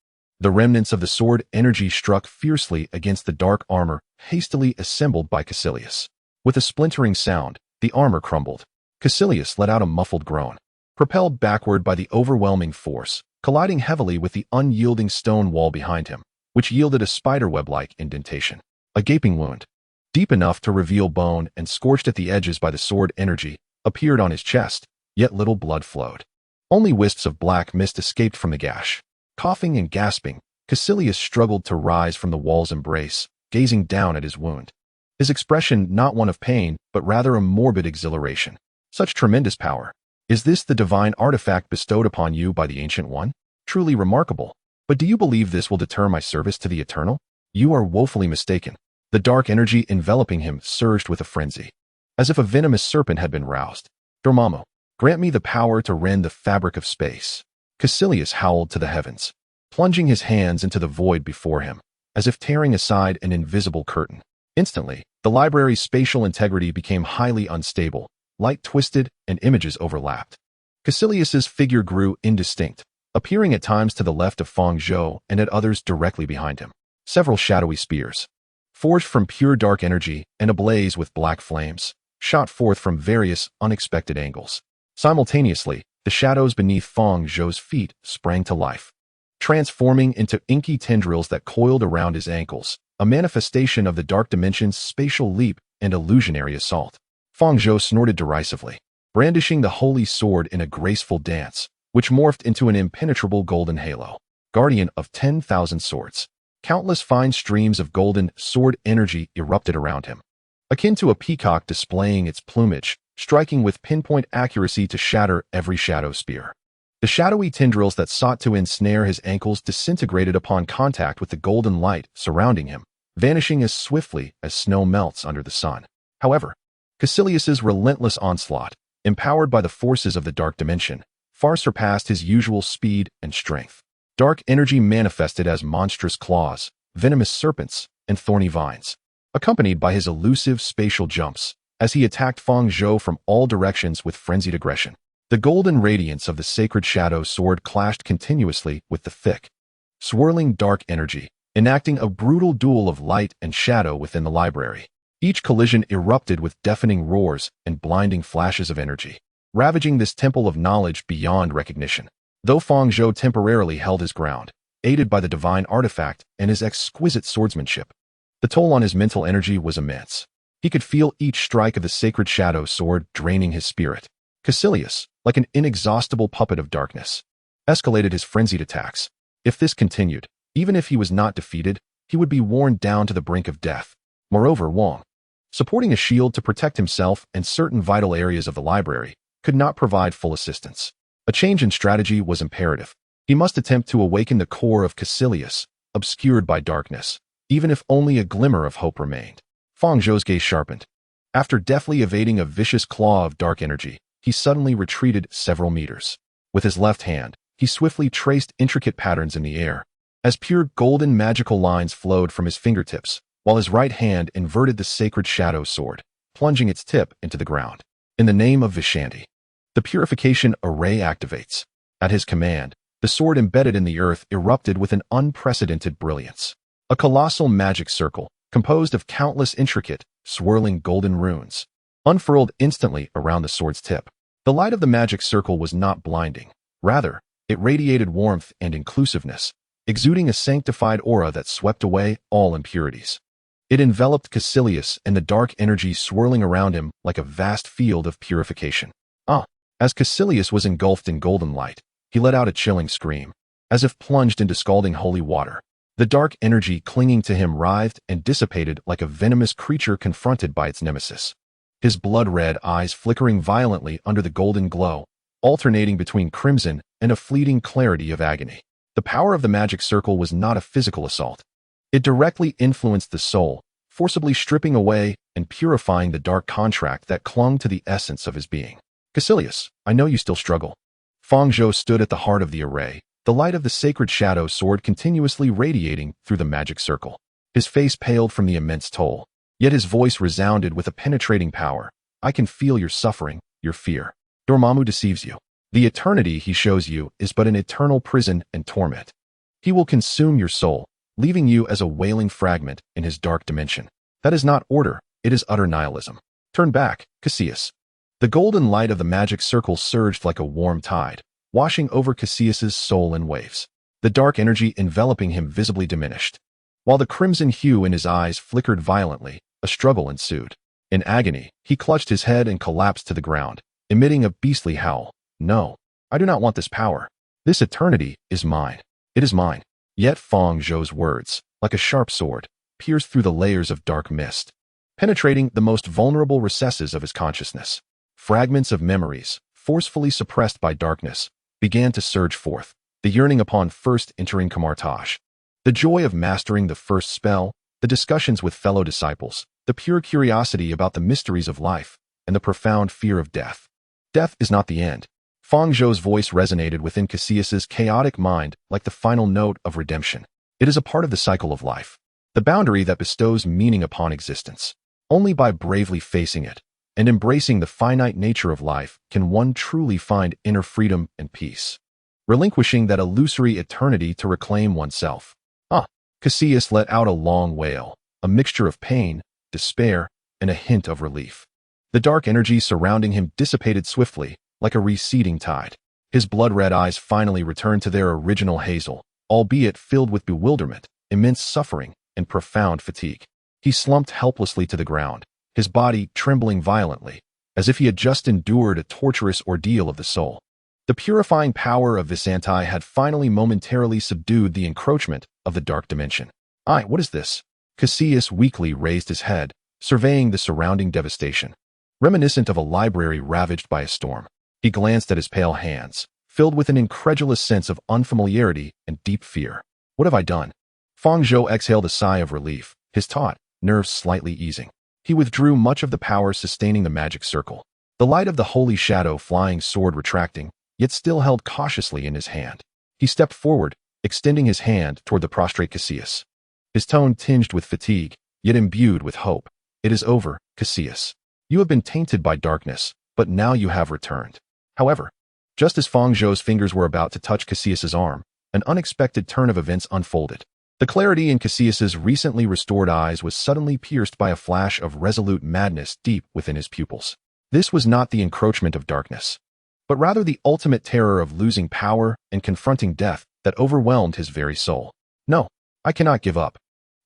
Speaker 1: The remnants of the sword energy struck fiercely against the dark armor hastily assembled by Caecilius. With a splintering sound, the armor crumbled. Caecilius let out a muffled groan, propelled backward by the overwhelming force, colliding heavily with the unyielding stone wall behind him, which yielded a spiderweb-like indentation. A gaping wound, deep enough to reveal bone and scorched at the edges by the sword energy, appeared on his chest, yet little blood flowed. Only wisps of black mist escaped from the gash. Coughing and gasping, Caecilius struggled to rise from the wall's embrace, gazing down at his wound. His expression not one of pain, but rather a morbid exhilaration. Such tremendous power. Is this the divine artifact bestowed upon you by the Ancient One? Truly remarkable. But do you believe this will deter my service to the Eternal? You are woefully mistaken. The dark energy enveloping him surged with a frenzy, as if a venomous serpent had been roused. Dormammu, grant me the power to rend the fabric of space. Caecilius howled to the heavens, plunging his hands into the void before him, as if tearing aside an invisible curtain. Instantly, the library's spatial integrity became highly unstable. Light twisted and images overlapped. Caecilius's figure grew indistinct, appearing at times to the left of Fang Zhou and at others directly behind him. Several shadowy spears, forged from pure dark energy and ablaze with black flames, shot forth from various unexpected angles. Simultaneously, the shadows beneath Fang Zhou's feet sprang to life, transforming into inky tendrils that coiled around his ankles, a manifestation of the dark dimension's spatial leap and illusionary assault. Fang Zhou snorted derisively, brandishing the holy sword in a graceful dance, which morphed into an impenetrable golden halo. Guardian of 10,000 swords. Countless fine streams of golden sword energy erupted around him, akin to a peacock displaying its plumage, striking with pinpoint accuracy to shatter every shadow spear. The shadowy tendrils that sought to ensnare his ankles disintegrated upon contact with the golden light surrounding him, vanishing as swiftly as snow melts under the sun. However, Caecilius's relentless onslaught, empowered by the forces of the dark dimension, far surpassed his usual speed and strength. Dark energy manifested as monstrous claws, venomous serpents, and thorny vines, accompanied by his elusive spatial jumps, as he attacked Fang Zhou from all directions with frenzied aggression. The golden radiance of the sacred shadow sword clashed continuously with the thick, swirling dark energy, enacting a brutal duel of light and shadow within the library. Each collision erupted with deafening roars and blinding flashes of energy, ravaging this temple of knowledge beyond recognition. Though Fang Zhou temporarily held his ground, aided by the divine artifact and his exquisite swordsmanship, the toll on his mental energy was immense. He could feel each strike of the sacred shadow sword draining his spirit. Caecilius, like an inexhaustible puppet of darkness, escalated his frenzied attacks. If this continued, even if he was not defeated, he would be worn down to the brink of death. Moreover, Wang, supporting a shield to protect himself and certain vital areas of the library, could not provide full assistance. A change in strategy was imperative. He must attempt to awaken the core of Caecilius, obscured by darkness, even if only a glimmer of hope remained. Fang Zhou's gaze sharpened. After deftly evading a vicious claw of dark energy, he suddenly retreated several meters. With his left hand, he swiftly traced intricate patterns in the air, as pure golden magical lines flowed from his fingertips, while his right hand inverted the sacred shadow sword, plunging its tip into the ground. In the name of Vishanti, the purification array activates. At his command, the sword embedded in the earth erupted with an unprecedented brilliance. A colossal magic circle, composed of countless intricate, swirling golden runes, unfurled instantly around the sword's tip. The light of the magic circle was not blinding. Rather, it radiated warmth and inclusiveness, exuding a sanctified aura that swept away all impurities. It enveloped Caecilius and the dark energy swirling around him like a vast field of purification. As Caecilius was engulfed in golden light, he let out a chilling scream, as if plunged into scalding holy water. The dark energy clinging to him writhed and dissipated like a venomous creature confronted by its nemesis. His blood-red eyes flickering violently under the golden glow, alternating between crimson and a fleeting clarity of agony. The power of the magic circle was not a physical assault. It directly influenced the soul, forcibly stripping away and purifying the dark contract that clung to the essence of his being. Caecilius, I know you still struggle. Fang Zhou stood at the heart of the array, the light of the sacred shadow sword continuously radiating through the magic circle. His face paled from the immense toll, yet his voice resounded with a penetrating power. I can feel your suffering, your fear. Dormammu deceives you. The eternity he shows you is but an eternal prison and torment. He will consume your soul, leaving you as a wailing fragment in his dark dimension. That is not order, it is utter nihilism. Turn back, Caecilius. The golden light of the magic circle surged like a warm tide, washing over Caecilius's soul in waves. The dark energy enveloping him visibly diminished. While the crimson hue in his eyes flickered violently, a struggle ensued. In agony, he clutched his head and collapsed to the ground, emitting a beastly howl. No, I do not want this power. This eternity is mine. It is mine. Yet Fang Zhou's words, like a sharp sword, pierced through the layers of dark mist, penetrating the most vulnerable recesses of his consciousness. Fragments of memories, forcefully suppressed by darkness, began to surge forth, the yearning upon first entering Kamar-Taj, the joy of mastering the first spell, the discussions with fellow disciples, the pure curiosity about the mysteries of life, and the profound fear of death. Death is not the end. Fang Zhou's voice resonated within Caecilius's chaotic mind like the final note of redemption. It is a part of the cycle of life, the boundary that bestows meaning upon existence. Only by bravely facing it and embracing the finite nature of life can one truly find inner freedom and peace, relinquishing that illusory eternity to reclaim oneself. Caecilius let out a long wail, a mixture of pain, despair, and a hint of relief. The dark energy surrounding him dissipated swiftly, like a receding tide. His blood-red eyes finally returned to their original hazel, albeit filled with bewilderment, immense suffering, and profound fatigue. He slumped helplessly to the ground, his body trembling violently, as if he had just endured a torturous ordeal of the soul. The purifying power of Vishanti had finally momentarily subdued the encroachment of the dark dimension. What is this? Caecilius weakly raised his head, surveying the surrounding devastation, reminiscent of a library ravaged by a storm. He glanced at his pale hands, filled with an incredulous sense of unfamiliarity and deep fear. What have I done? Fang Zhou exhaled a sigh of relief, his taut nerves slightly easing. He withdrew much of the power sustaining the magic circle, the light of the holy shadow flying sword retracting, yet still held cautiously in his hand. He stepped forward, extending his hand toward the prostrate Caecilius. His tone tinged with fatigue, yet imbued with hope. It is over, Caecilius. You have been tainted by darkness, but now you have returned. However, just as Fang Zhou's fingers were about to touch Caecilius's arm, an unexpected turn of events unfolded. The clarity in Caecilius's recently restored eyes was suddenly pierced by a flash of resolute madness deep within his pupils. This was not the encroachment of darkness, but rather the ultimate terror of losing power and confronting death that overwhelmed his very soul. No, I cannot give up.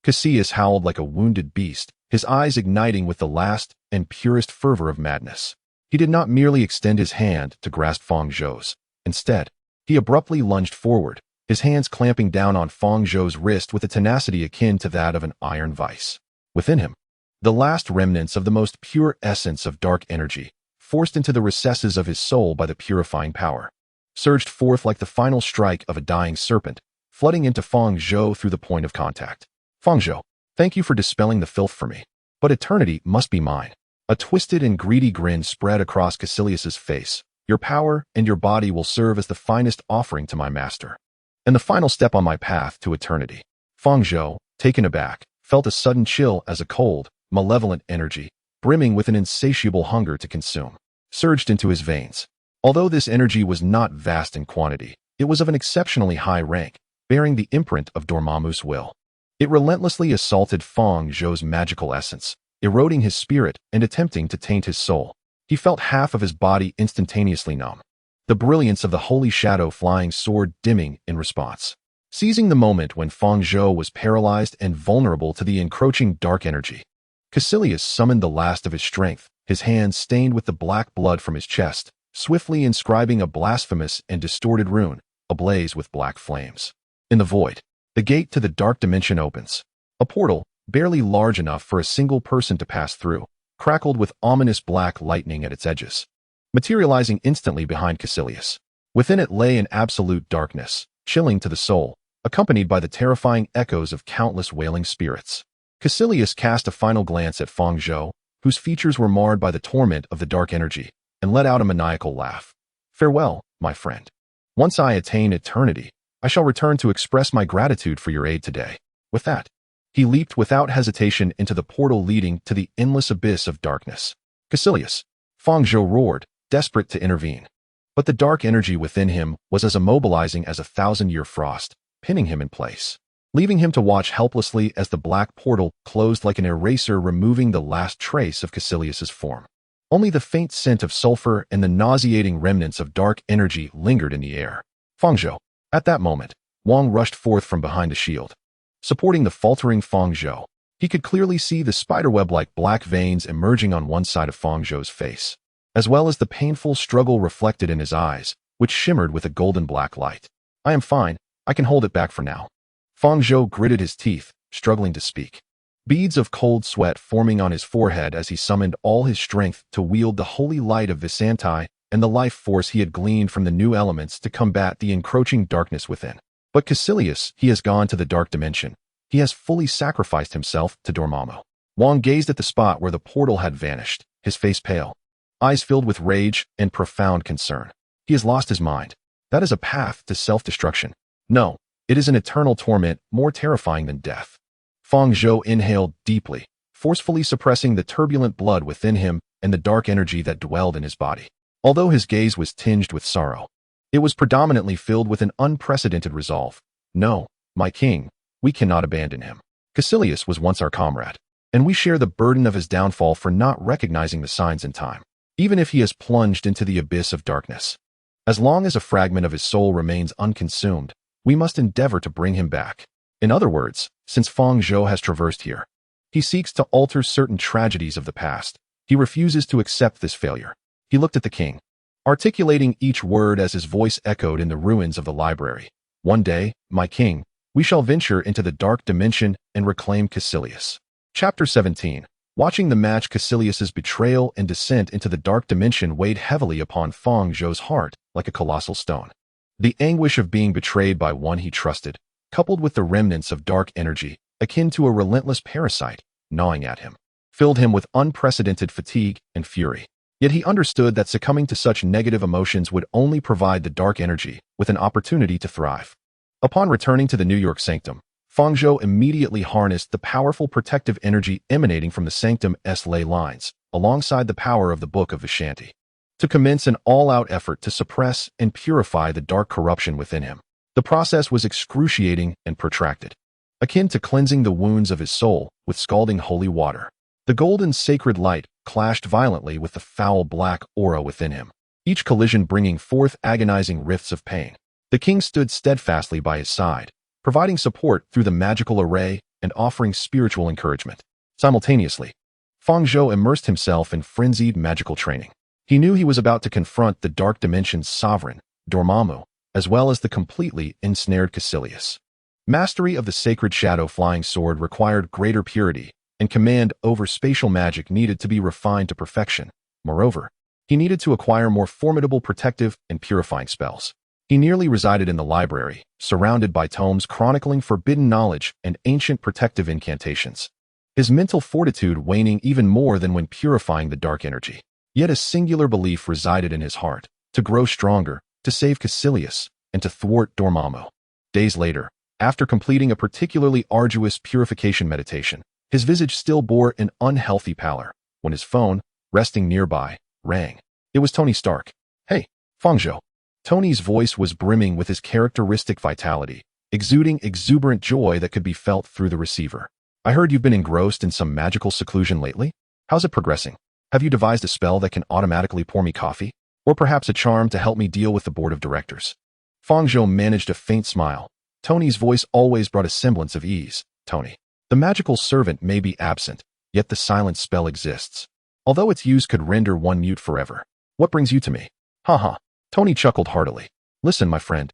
Speaker 1: Caecilius howled like a wounded beast, his eyes igniting with the last and purest fervor of madness. He did not merely extend his hand to grasp Fang Zhou's. Instead, he abruptly lunged forward, his hands clamping down on Fang Zhou's wrist with a tenacity akin to that of an iron vice. Within him, the last remnants of the most pure essence of dark energy, forced into the recesses of his soul by the purifying power, surged forth like the final strike of a dying serpent, flooding into Fang Zhou through the point of contact. Fang Zhou, thank you for dispelling the filth for me, but eternity must be mine. A twisted and greedy grin spread across Caecilius's face. Your power and your body will serve as the finest offering to my master, and the final step on my path to eternity. Fang Zhou, taken aback, felt a sudden chill as a cold, malevolent energy, brimming with an insatiable hunger to consume, surged into his veins. Although this energy was not vast in quantity, it was of an exceptionally high rank, bearing the imprint of Dormammu's will. It relentlessly assaulted Fang Zhou's magical essence, eroding his spirit and attempting to taint his soul. He felt half of his body instantaneously numb, the brilliance of the holy shadow flying sword dimming in response. Seizing the moment when Fang Zhou was paralyzed and vulnerable to the encroaching dark energy, Caecilius summoned the last of his strength, his hands stained with the black blood from his chest, swiftly inscribing a blasphemous and distorted rune, ablaze with black flames. In the void, the gate to the dark dimension opens. A portal, barely large enough for a single person to pass through, crackled with ominous black lightning at its edges, materializing instantly behind Caecilius. Within it lay an absolute darkness, chilling to the soul, accompanied by the terrifying echoes of countless wailing spirits. Caecilius cast a final glance at Fang Zhou, whose features were marred by the torment of the dark energy, and let out a maniacal laugh. Farewell, my friend. Once I attain eternity, I shall return to express my gratitude for your aid today. With that, he leaped without hesitation into the portal leading to the endless abyss of darkness. Caecilius, Fang Zhou roared, desperate to intervene. But the dark energy within him was as immobilizing as a 1,000-year frost, pinning him in place, leaving him to watch helplessly as the black portal closed like an eraser, removing the last trace of Caecilius's form. Only the faint scent of sulfur and the nauseating remnants of dark energy lingered in the air. Fang Zhou. At that moment, Wang rushed forth from behind the shield, supporting the faltering Fang Zhou. He could clearly see the spiderweb-like black veins emerging on one side of Fang Zhou's face, as well as the painful struggle reflected in his eyes, which shimmered with a golden black light. I am fine. I can hold it back for now. Fang Zhou gritted his teeth, struggling to speak. Beads of cold sweat forming on his forehead as he summoned all his strength to wield the holy light of Visanti and the life force he had gleaned from the new elements to combat the encroaching darkness within. But Caecilius, he has gone to the dark dimension. He has fully sacrificed himself to Dormammu. Wang gazed at the spot where the portal had vanished, his face pale, eyes filled with rage and profound concern. He has lost his mind. That is a path to self-destruction. No, it is an eternal torment more terrifying than death. Fang Zhou inhaled deeply, forcefully suppressing the turbulent blood within him and the dark energy that dwelled in his body. Although his gaze was tinged with sorrow, it was predominantly filled with an unprecedented resolve. No, my king, we cannot abandon him. Caecilius was once our comrade, and we share the burden of his downfall for not recognizing the signs in time, even if he has plunged into the abyss of darkness. As long as a fragment of his soul remains unconsumed, we must endeavor to bring him back. In other words, since Fang Zhou has traversed here, he seeks to alter certain tragedies of the past. He refuses to accept this failure. He looked at the king, articulating each word as his voice echoed in the ruins of the library. One day, my king, we shall venture into the dark dimension and reclaim Caecilius. Chapter 17. Watching the match, Caecilius's betrayal and descent into the dark dimension weighed heavily upon Fang Zhou's heart like a colossal stone. The anguish of being betrayed by one he trusted, coupled with the remnants of dark energy, akin to a relentless parasite, gnawing at him, filled him with unprecedented fatigue and fury. Yet he understood that succumbing to such negative emotions would only provide the dark energy with an opportunity to thrive. Upon returning to the York Sanctum, Fang Zhou immediately harnessed the powerful protective energy emanating from the Sanctum's ley lines, alongside the power of the Book of Vishanti, to commence an all-out effort to suppress and purify the dark corruption within him. The process was excruciating and protracted, akin to cleansing the wounds of his soul with scalding holy water. The golden sacred light clashed violently with the foul black aura within him, each collision bringing forth agonizing rifts of pain. The king stood steadfastly by his side, providing support through the magical array and offering spiritual encouragement. Simultaneously, Fang Zhou immersed himself in frenzied magical training. He knew he was about to confront the dark dimension's sovereign, Dormammu, as well as the completely ensnared Caecilius. Mastery of the sacred shadow flying sword required greater purity, and command over spatial magic needed to be refined to perfection. Moreover, he needed to acquire more formidable protective and purifying spells. He nearly resided in the library, surrounded by tomes chronicling forbidden knowledge and ancient protective incantations. His mental fortitude waning even more than when purifying the dark energy. Yet a singular belief resided in his heart, to grow stronger, to save Caecilius, and to thwart Dormammu. Days later, after completing a particularly arduous purification meditation, his visage still bore an unhealthy pallor, when his phone, resting nearby, rang. It was Tony Stark. "Hey, Fang Zhou." Tony's voice was brimming with his characteristic vitality, exuding exuberant joy that could be felt through the receiver. "I heard you've been engrossed in some magical seclusion lately. How's it progressing? Have you devised a spell that can automatically pour me coffee? Or perhaps a charm to help me deal with the board of directors?" Fang Zhou managed a faint smile. Tony's voice always brought a semblance of ease. "Tony, the magical servant may be absent, yet the silent spell exists. Although its use could render one mute forever. What brings you to me?" "Ha." Tony chuckled heartily. "Listen, my friend.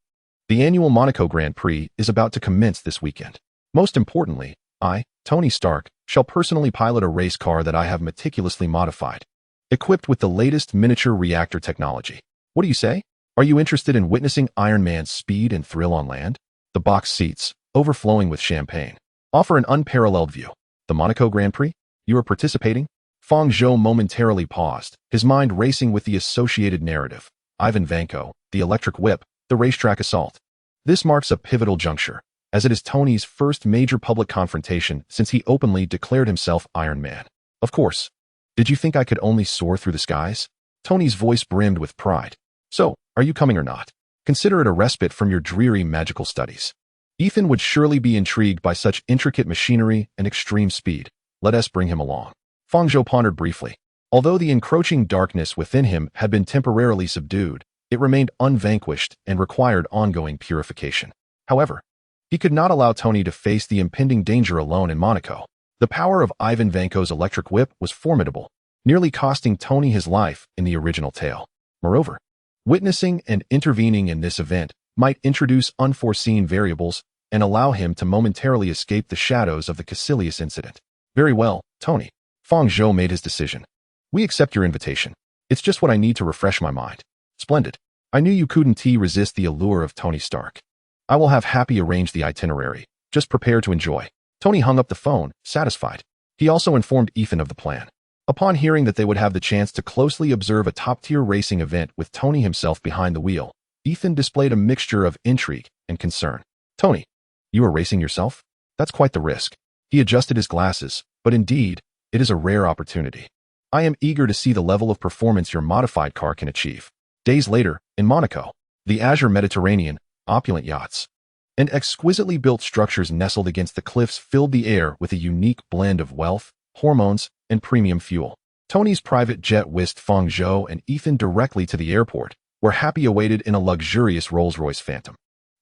Speaker 1: The annual Monaco Grand Prix is about to commence this weekend. Most importantly, I, Tony Stark, shall personally pilot a race car that I have meticulously modified, equipped with the latest miniature reactor technology. What do you say? Are you interested in witnessing Iron Man's speed and thrill on land? The box seats, overflowing with champagne, offer an unparalleled view. The Monaco Grand Prix? You are participating?" Fang Zhou momentarily paused, his mind racing with the associated narrative. Ivan Vanko, the electric whip, the racetrack assault. This marks a pivotal juncture, as it is Tony's first major public confrontation since he openly declared himself Iron Man. "Of course. Did you think I could only soar through the skies?" Tony's voice brimmed with pride. "So, are you coming or not? Consider it a respite from your dreary magical studies. Ethan would surely be intrigued by such intricate machinery and extreme speed. Let us bring him along." Fang Zhou pondered briefly. Although the encroaching darkness within him had been temporarily subdued, it remained unvanquished and required ongoing purification. However, he could not allow Tony to face the impending danger alone in Monaco. The power of Ivan Vanko's electric whip was formidable, nearly costing Tony his life in the original tale. Moreover, witnessing and intervening in this event might introduce unforeseen variables and allow him to momentarily escape the shadows of the Caecilius incident. "Very well, Tony." Fang Zhou made his decision. "We accept your invitation. It's just what I need to refresh my mind." "Splendid. I knew you couldn't resist the allure of Tony Stark. I will have Happy arrange the itinerary. Just prepare to enjoy." Tony hung up the phone, satisfied. He also informed Ethan of the plan. Upon hearing that they would have the chance to closely observe a top-tier racing event with Tony himself behind the wheel, Ethan displayed a mixture of intrigue and concern. "Tony, you are racing yourself? That's quite the risk." He adjusted his glasses, but indeed, it is a rare opportunity. "I am eager to see the level of performance your modified car can achieve." Days later, in Monaco, the azure Mediterranean, opulent yachts, and exquisitely built structures nestled against the cliffs filled the air with a unique blend of wealth, hormones, and premium fuel. Tony's private jet whisked Fang Zhou and Ethan directly to the airport, where Happy awaited in a luxurious Rolls-Royce Phantom.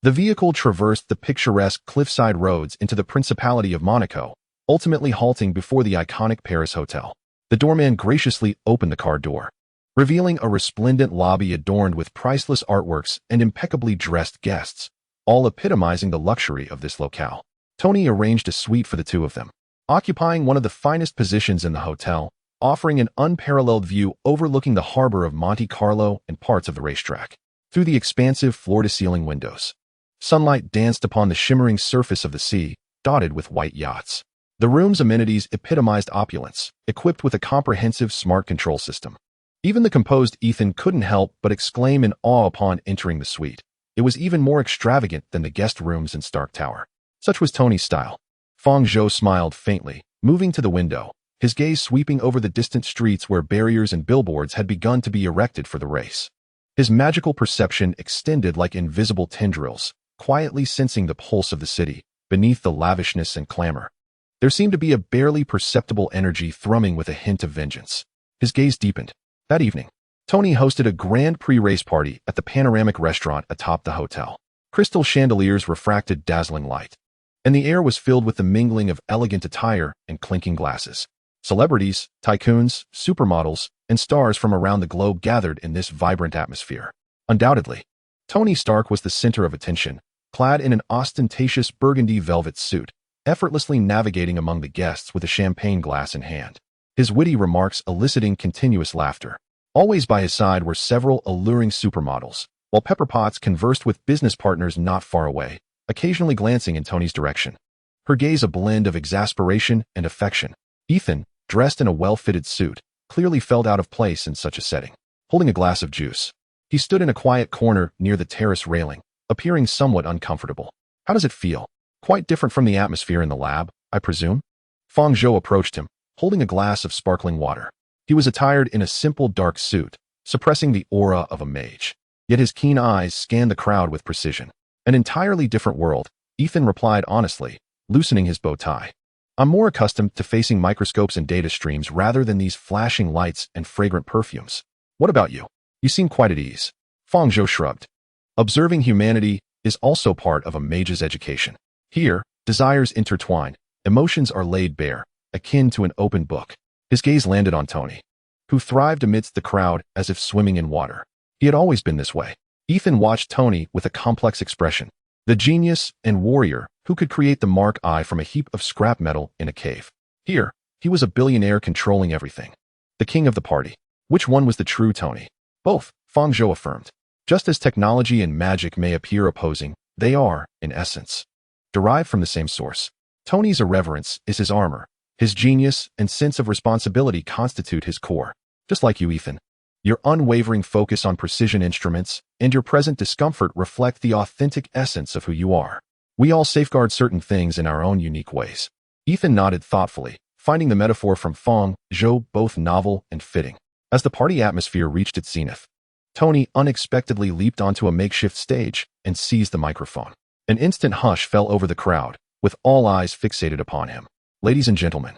Speaker 1: The vehicle traversed the picturesque cliffside roads into the Principality of Monaco, ultimately halting before the iconic Paris Hotel. The doorman graciously opened the car door, revealing a resplendent lobby adorned with priceless artworks and impeccably dressed guests, all epitomizing the luxury of this locale. Tony arranged a suite for the two of them, occupying one of the finest positions in the hotel, offering an unparalleled view overlooking the harbor of Monte Carlo and parts of the racetrack. Through the expansive floor-to-ceiling windows, sunlight danced upon the shimmering surface of the sea, dotted with white yachts. The room's amenities epitomized opulence, equipped with a comprehensive smart control system. Even the composed Ethan couldn't help but exclaim in awe upon entering the suite. It was even more extravagant than the guest rooms in Stark Tower. Such was Tony's style. Fang Zhou smiled faintly, moving to the window, his gaze sweeping over the distant streets where barriers and billboards had begun to be erected for the race. His magical perception extended like invisible tendrils, quietly sensing the pulse of the city, beneath the lavishness and clamor. There seemed to be a barely perceptible energy thrumming with a hint of vengeance. His gaze deepened. That evening, Tony hosted a grand pre-race party at the panoramic restaurant atop the hotel. Crystal chandeliers refracted dazzling light, and the air was filled with the mingling of elegant attire and clinking glasses. Celebrities, tycoons, supermodels, and stars from around the globe gathered in this vibrant atmosphere. Undoubtedly, Tony Stark was the center of attention, clad in an ostentatious burgundy velvet suit, effortlessly navigating among the guests with a champagne glass in hand. His witty remarks eliciting continuous laughter. Always by his side were several alluring supermodels, while Pepper Potts conversed with business partners not far away, occasionally glancing in Tony's direction. Her gaze a blend of exasperation and affection. Ethan, dressed in a well-fitted suit, clearly felt out of place in such a setting. Holding a glass of juice, he stood in a quiet corner near the terrace railing, appearing somewhat uncomfortable. How does it feel? Quite different from the atmosphere in the lab, I presume? Fang Zhou approached him, holding a glass of sparkling water. He was attired in a simple dark suit, suppressing the aura of a mage. Yet his keen eyes scanned the crowd with precision. An entirely different world, Ethan replied honestly, loosening his bow tie. I'm more accustomed to facing microscopes and data streams rather than these flashing lights and fragrant perfumes. What about you? You seem quite at ease. Fang Zhou shrugged. Observing humanity is also part of a mage's education. Here, desires intertwine, emotions are laid bare, akin to an open book. His gaze landed on Tony, who thrived amidst the crowd as if swimming in water. He had always been this way. Ethan watched Tony with a complex expression. The genius and warrior who could create the Mark I from a heap of scrap metal in a cave. Here, he was a billionaire controlling everything. The king of the party. Which one was the true Tony? Both, Fang Zhou affirmed. Just as technology and magic may appear opposing, they are, in essence, derived from the same source. Tony's irreverence is his armor. His genius and sense of responsibility constitute his core. Just like you, Ethan. Your unwavering focus on precision instruments and your present discomfort reflect the authentic essence of who you are. We all safeguard certain things in our own unique ways. Ethan nodded thoughtfully, finding the metaphor from Fang Zhou both novel and fitting. As the party atmosphere reached its zenith, Tony unexpectedly leaped onto a makeshift stage and seized the microphone. An instant hush fell over the crowd, with all eyes fixated upon him. Ladies and gentlemen,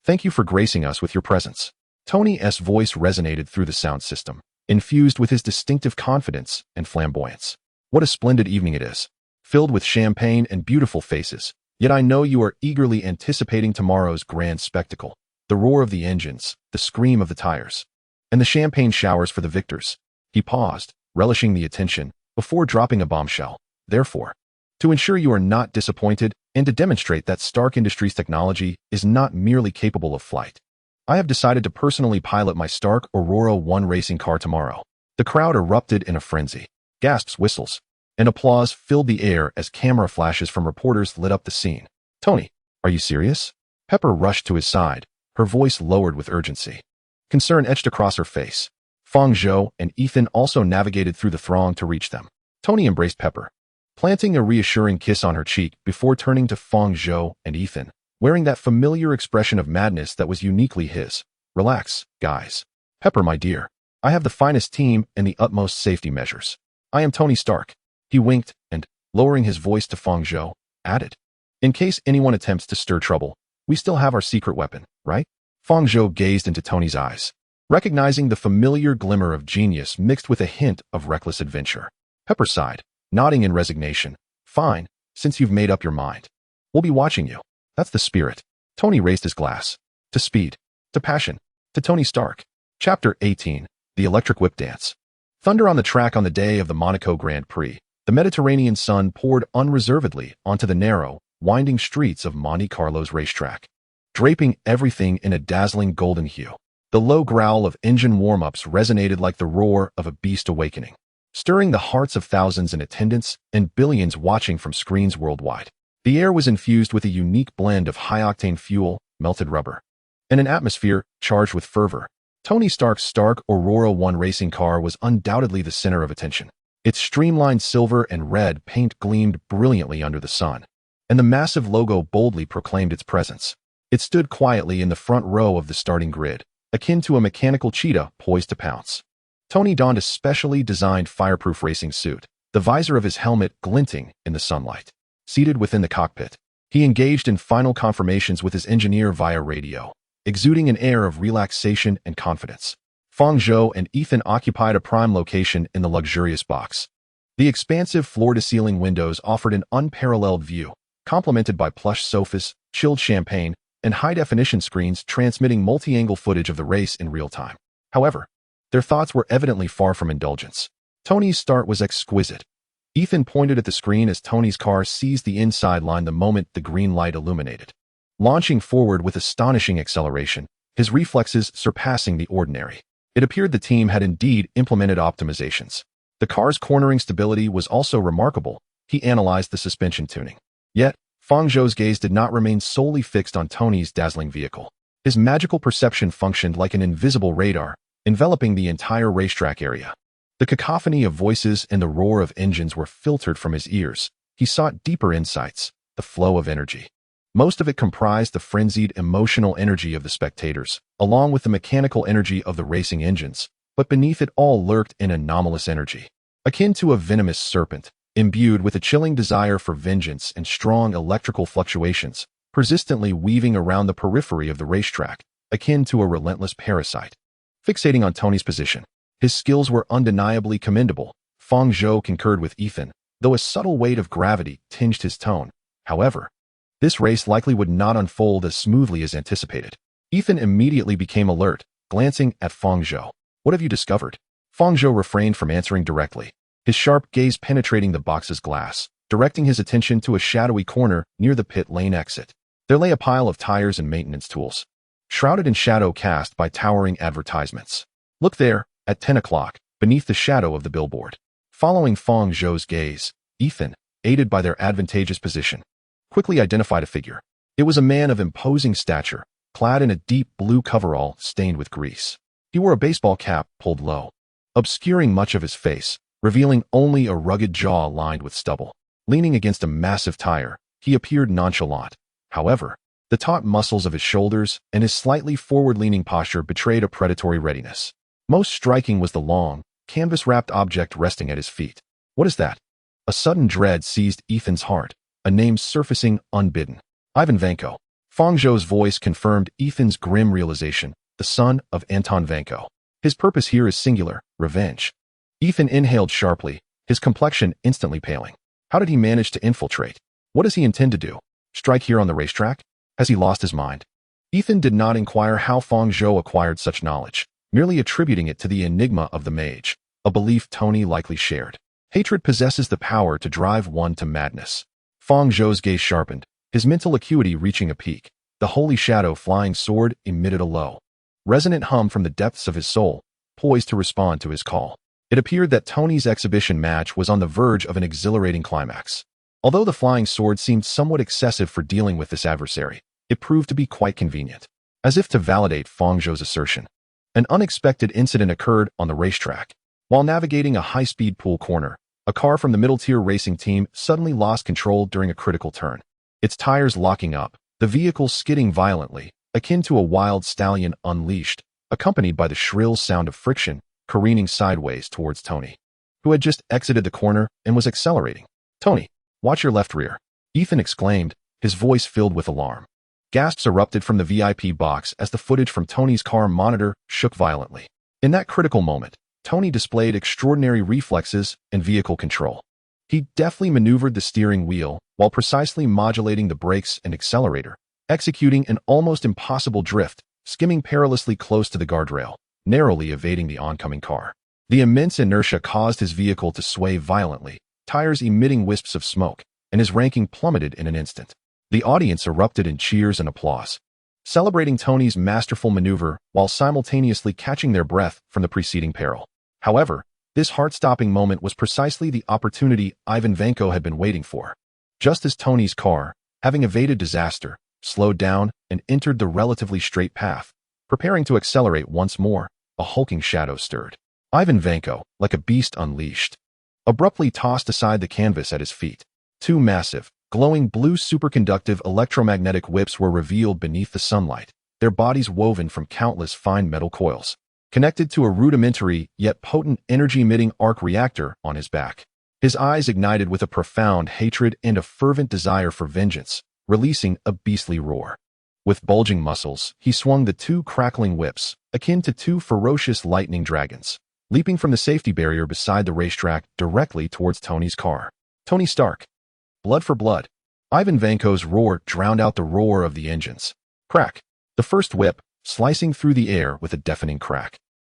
Speaker 1: thank you for gracing us with your presence. Tony's voice resonated through the sound system, infused with his distinctive confidence and flamboyance. What a splendid evening it is, filled with champagne and beautiful faces. Yet I know you are eagerly anticipating tomorrow's grand spectacle. The roar of the engines, the scream of the tires, and the champagne showers for the victors. He paused, relishing the attention, before dropping a bombshell. Therefore, to ensure you are not disappointed and to demonstrate that Stark Industries technology is not merely capable of flight, I have decided to personally pilot my Stark Aurora 1 racing car tomorrow. The crowd erupted in a frenzy. Gasps, whistles, and applause filled the air as camera flashes from reporters lit up the scene. Tony, are you serious? Pepper rushed to his side, her voice lowered with urgency. Concern etched across her face. Fang Zhou and Ethan also navigated through the throng to reach them. Tony embraced Pepper, planting a reassuring kiss on her cheek before turning to Fang Zhou and Ethan, wearing that familiar expression of madness that was uniquely his. Relax, guys. Pepper, my dear. I have the finest team and the utmost safety measures. I am Tony Stark. He winked and, lowering his voice to Fang Zhou, added, in case anyone attempts to stir trouble, we still have our secret weapon, right? Fang Zhou gazed into Tony's eyes, recognizing the familiar glimmer of genius mixed with a hint of reckless adventure. Pepper sighed, nodding in resignation. Fine, since you've made up your mind. We'll be watching you. That's the spirit. Tony raised his glass. To speed. To passion. To Tony Stark. Chapter 18. The Electric Whip Dance. Thunder on the track on the day of the Monaco Grand Prix. The Mediterranean sun poured unreservedly onto the narrow, winding streets of Monte Carlo's racetrack, draping everything in a dazzling golden hue. The low growl of engine warm-ups resonated like the roar of a beast awakening, stirring the hearts of thousands in attendance and billions watching from screens worldwide. The air was infused with a unique blend of high-octane fuel, melted rubber, and an atmosphere charged with fervor. Tony Stark's Stark Aurora 1 racing car was undoubtedly the center of attention. Its streamlined silver and red paint gleamed brilliantly under the sun, and the massive logo boldly proclaimed its presence. It stood quietly in the front row of the starting grid, akin to a mechanical cheetah poised to pounce. Tony donned a specially designed fireproof racing suit, the visor of his helmet glinting in the sunlight. Seated within the cockpit, he engaged in final confirmations with his engineer via radio, exuding an air of relaxation and confidence. Fang Zhou and Ethan occupied a prime location in the luxurious box. The expansive floor-to-ceiling windows offered an unparalleled view, complemented by plush sofas, chilled champagne, and high-definition screens transmitting multi-angle footage of the race in real time. However, their thoughts were evidently far from indulgence. Tony's start was exquisite, Ethan pointed at the screen as Tony's car seized the inside line the moment the green light illuminated. Launching forward with astonishing acceleration, his reflexes surpassing the ordinary. It appeared the team had indeed implemented optimizations. The car's cornering stability was also remarkable. He analyzed the suspension tuning. Yet, Fang Zhou's gaze did not remain solely fixed on Tony's dazzling vehicle. His magical perception functioned like an invisible radar, enveloping the entire racetrack area. The cacophony of voices and the roar of engines were filtered from his ears. He sought deeper insights, the flow of energy. Most of it comprised the frenzied emotional energy of the spectators, along with the mechanical energy of the racing engines, but beneath it all lurked an anomalous energy, akin to a venomous serpent, imbued with a chilling desire for vengeance and strong electrical fluctuations, persistently weaving around the periphery of the racetrack, akin to a relentless parasite. Fixating on Tony's position, his skills were undeniably commendable. Fang Zhou concurred with Ethan, though a subtle weight of gravity tinged his tone. However, this race likely would not unfold as smoothly as anticipated. Ethan immediately became alert, glancing at Fang Zhou. "What have you discovered?" Fang Zhou refrained from answering directly, his sharp gaze penetrating the box's glass, directing his attention to a shadowy corner near the pit lane exit. There lay a pile of tires and maintenance tools, shrouded in shadow cast by towering advertisements. "Look there, at 10 o'clock, beneath the shadow of the billboard." Following Fang Zhou's gaze, Ethan, aided by their advantageous position, quickly identified a figure. It was a man of imposing stature, clad in a deep blue coverall stained with grease. He wore a baseball cap pulled low, obscuring much of his face, revealing only a rugged jaw lined with stubble. Leaning against a massive tire, he appeared nonchalant. However, the taut muscles of his shoulders and his slightly forward-leaning posture betrayed a predatory readiness. Most striking was the long, canvas-wrapped object resting at his feet. "What is that?" A sudden dread seized Ethan's heart, a name surfacing unbidden. "Ivan Vanko." Fang Zhou's voice confirmed Ethan's grim realization, the son of Anton Vanko. His purpose here is singular, revenge. Ethan inhaled sharply, his complexion instantly paling. How did he manage to infiltrate? What does he intend to do? Strike here on the racetrack? Has he lost his mind? Ethan did not inquire how Fang Zhou acquired such knowledge, merely attributing it to the enigma of the mage, a belief Tony likely shared. Hatred possesses the power to drive one to madness. Fang Zhou's gaze sharpened, his mental acuity reaching a peak. The holy shadow flying sword emitted a low, resonant hum from the depths of his soul, poised to respond to his call. It appeared that Tony's exhibition match was on the verge of an exhilarating climax. Although the flying sword seemed somewhat excessive for dealing with this adversary, it proved to be quite convenient. As if to validate Fang Zhou's assertion, an unexpected incident occurred on the racetrack. While navigating a high-speed pool corner, a car from the middle-tier racing team suddenly lost control during a critical turn. Its tires locking up, the vehicle skidding violently, akin to a wild stallion unleashed, accompanied by the shrill sound of friction, careening sideways towards Tony, who had just exited the corner and was accelerating. "Tony, watch your left rear," Ethan exclaimed, his voice filled with alarm. Gasps erupted from the VIP box as the footage from Tony's car monitor shook violently. In that critical moment, Tony displayed extraordinary reflexes and vehicle control. He deftly maneuvered the steering wheel while precisely modulating the brakes and accelerator, executing an almost impossible drift, skimming perilously close to the guardrail, narrowly evading the oncoming car. The immense inertia caused his vehicle to sway violently, tires emitting wisps of smoke, and his ranking plummeted in an instant. The audience erupted in cheers and applause, celebrating Tony's masterful maneuver while simultaneously catching their breath from the preceding peril. However, this heart-stopping moment was precisely the opportunity Ivan Vanko had been waiting for. Just as Tony's car, having evaded disaster, slowed down and entered the relatively straight path, preparing to accelerate once more, a hulking shadow stirred. Ivan Vanko, like a beast unleashed, abruptly tossed aside the canvas at his feet. Two massive, glowing blue superconductive electromagnetic whips were revealed beneath the sunlight, their bodies woven from countless fine metal coils, connected to a rudimentary yet potent energy-emitting arc reactor on his back. His eyes ignited with a profound hatred and a fervent desire for vengeance, releasing a beastly roar. With bulging muscles, he swung the two crackling whips, akin to two ferocious lightning dragons, leaping from the safety barrier beside the racetrack directly towards Tony's car. Tony Stark. Blood for blood. Ivan Vanko's roar drowned out the roar of the engines. Crack. The first whip, slicing through the air with a deafening crack,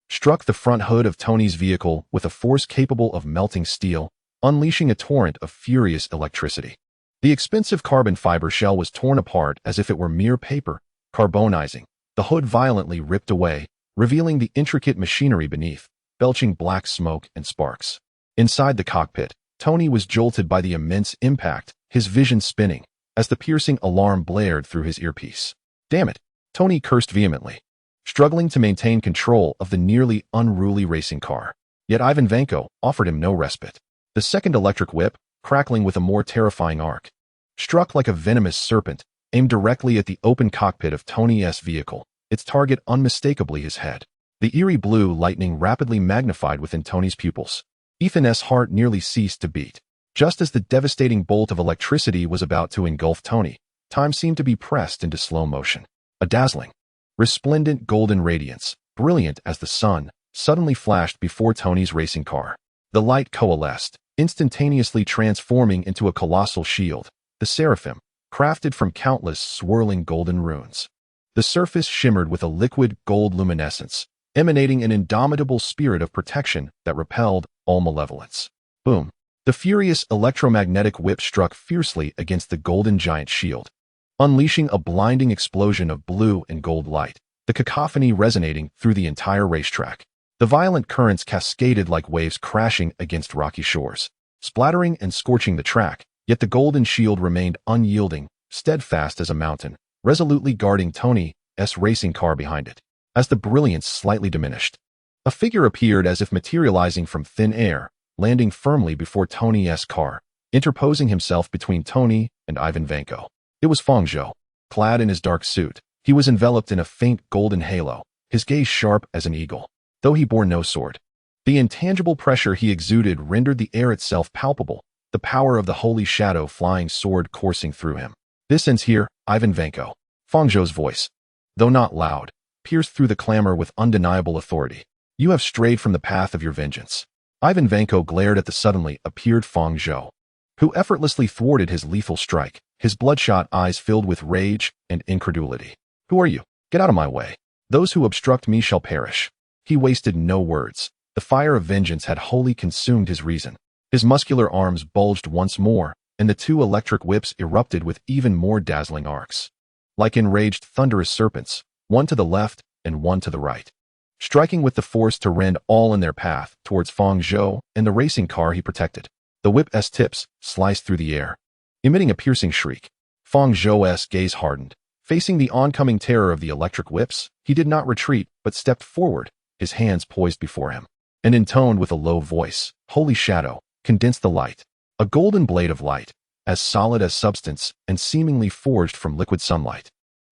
Speaker 1: struck the front hood of Tony's vehicle with a force capable of melting steel, unleashing a torrent of furious electricity. The expensive carbon fiber shell was torn apart as if it were mere paper, carbonizing. The hood violently ripped away, revealing the intricate machinery beneath, belching black smoke and sparks. Inside the cockpit, Tony was jolted by the immense impact, his vision spinning, as the piercing alarm blared through his earpiece. Damn it, Tony cursed vehemently, struggling to maintain control of the nearly unruly racing car. Yet Ivan Vanko offered him no respite. The second electric whip, crackling with a more terrifying arc, struck like a venomous serpent, aimed directly at the open cockpit of Tony's vehicle, its target unmistakably his head. The eerie blue lightning rapidly magnified within Tony's pupils. Ethan's heart nearly ceased to beat. Just as the devastating bolt of electricity was about to engulf Tony, time seemed to be pressed into slow motion. A dazzling, resplendent golden radiance, brilliant as the sun, suddenly flashed before Tony's racing car. The light coalesced, instantaneously transforming into a colossal shield, the Seraphim, crafted from countless swirling golden runes. The surface shimmered with a liquid gold luminescence, emanating an indomitable spirit of protection that repelled all malevolence. Boom! The furious electromagnetic whip struck fiercely against the golden giant shield, unleashing a blinding explosion of blue and gold light, the cacophony resonating through the entire racetrack. The violent currents cascaded like waves crashing against rocky shores, splattering and scorching the track, yet the golden shield remained unyielding, steadfast as a mountain, resolutely guarding Tony's racing car behind it. As the brilliance slightly diminished, a figure appeared as if materializing from thin air, landing firmly before Tony's car, interposing himself between Tony and Ivan Vanko. It was Fang Zhou. Clad in his dark suit, he was enveloped in a faint golden halo, his gaze sharp as an eagle, though he bore no sword. The intangible pressure he exuded rendered the air itself palpable, the power of the holy shadow flying sword coursing through him. This ends here, Ivan Vanko. Fang Zhou's voice, though not loud, pierced through the clamor with undeniable authority. You have strayed from the path of your vengeance. Ivan Vanko glared at the suddenly appeared Fang Zhou, who effortlessly thwarted his lethal strike, his bloodshot eyes filled with rage and incredulity. Who are you? Get out of my way. Those who obstruct me shall perish. He wasted no words. The fire of vengeance had wholly consumed his reason. His muscular arms bulged once more, and the two electric whips erupted with even more dazzling arcs. Like enraged thunderous serpents, one to the left and one to the right, striking with the force to rend all in their path towards Fang Zhou and the racing car he protected. The whip's tips sliced through the air, emitting a piercing shriek. Fang Zhou's gaze hardened. Facing the oncoming terror of the electric whips, he did not retreat but stepped forward, his hands poised before him, and intoned with a low voice, "Holy shadow, condense the light." A golden blade of light, as solid as substance and seemingly forged from liquid sunlight,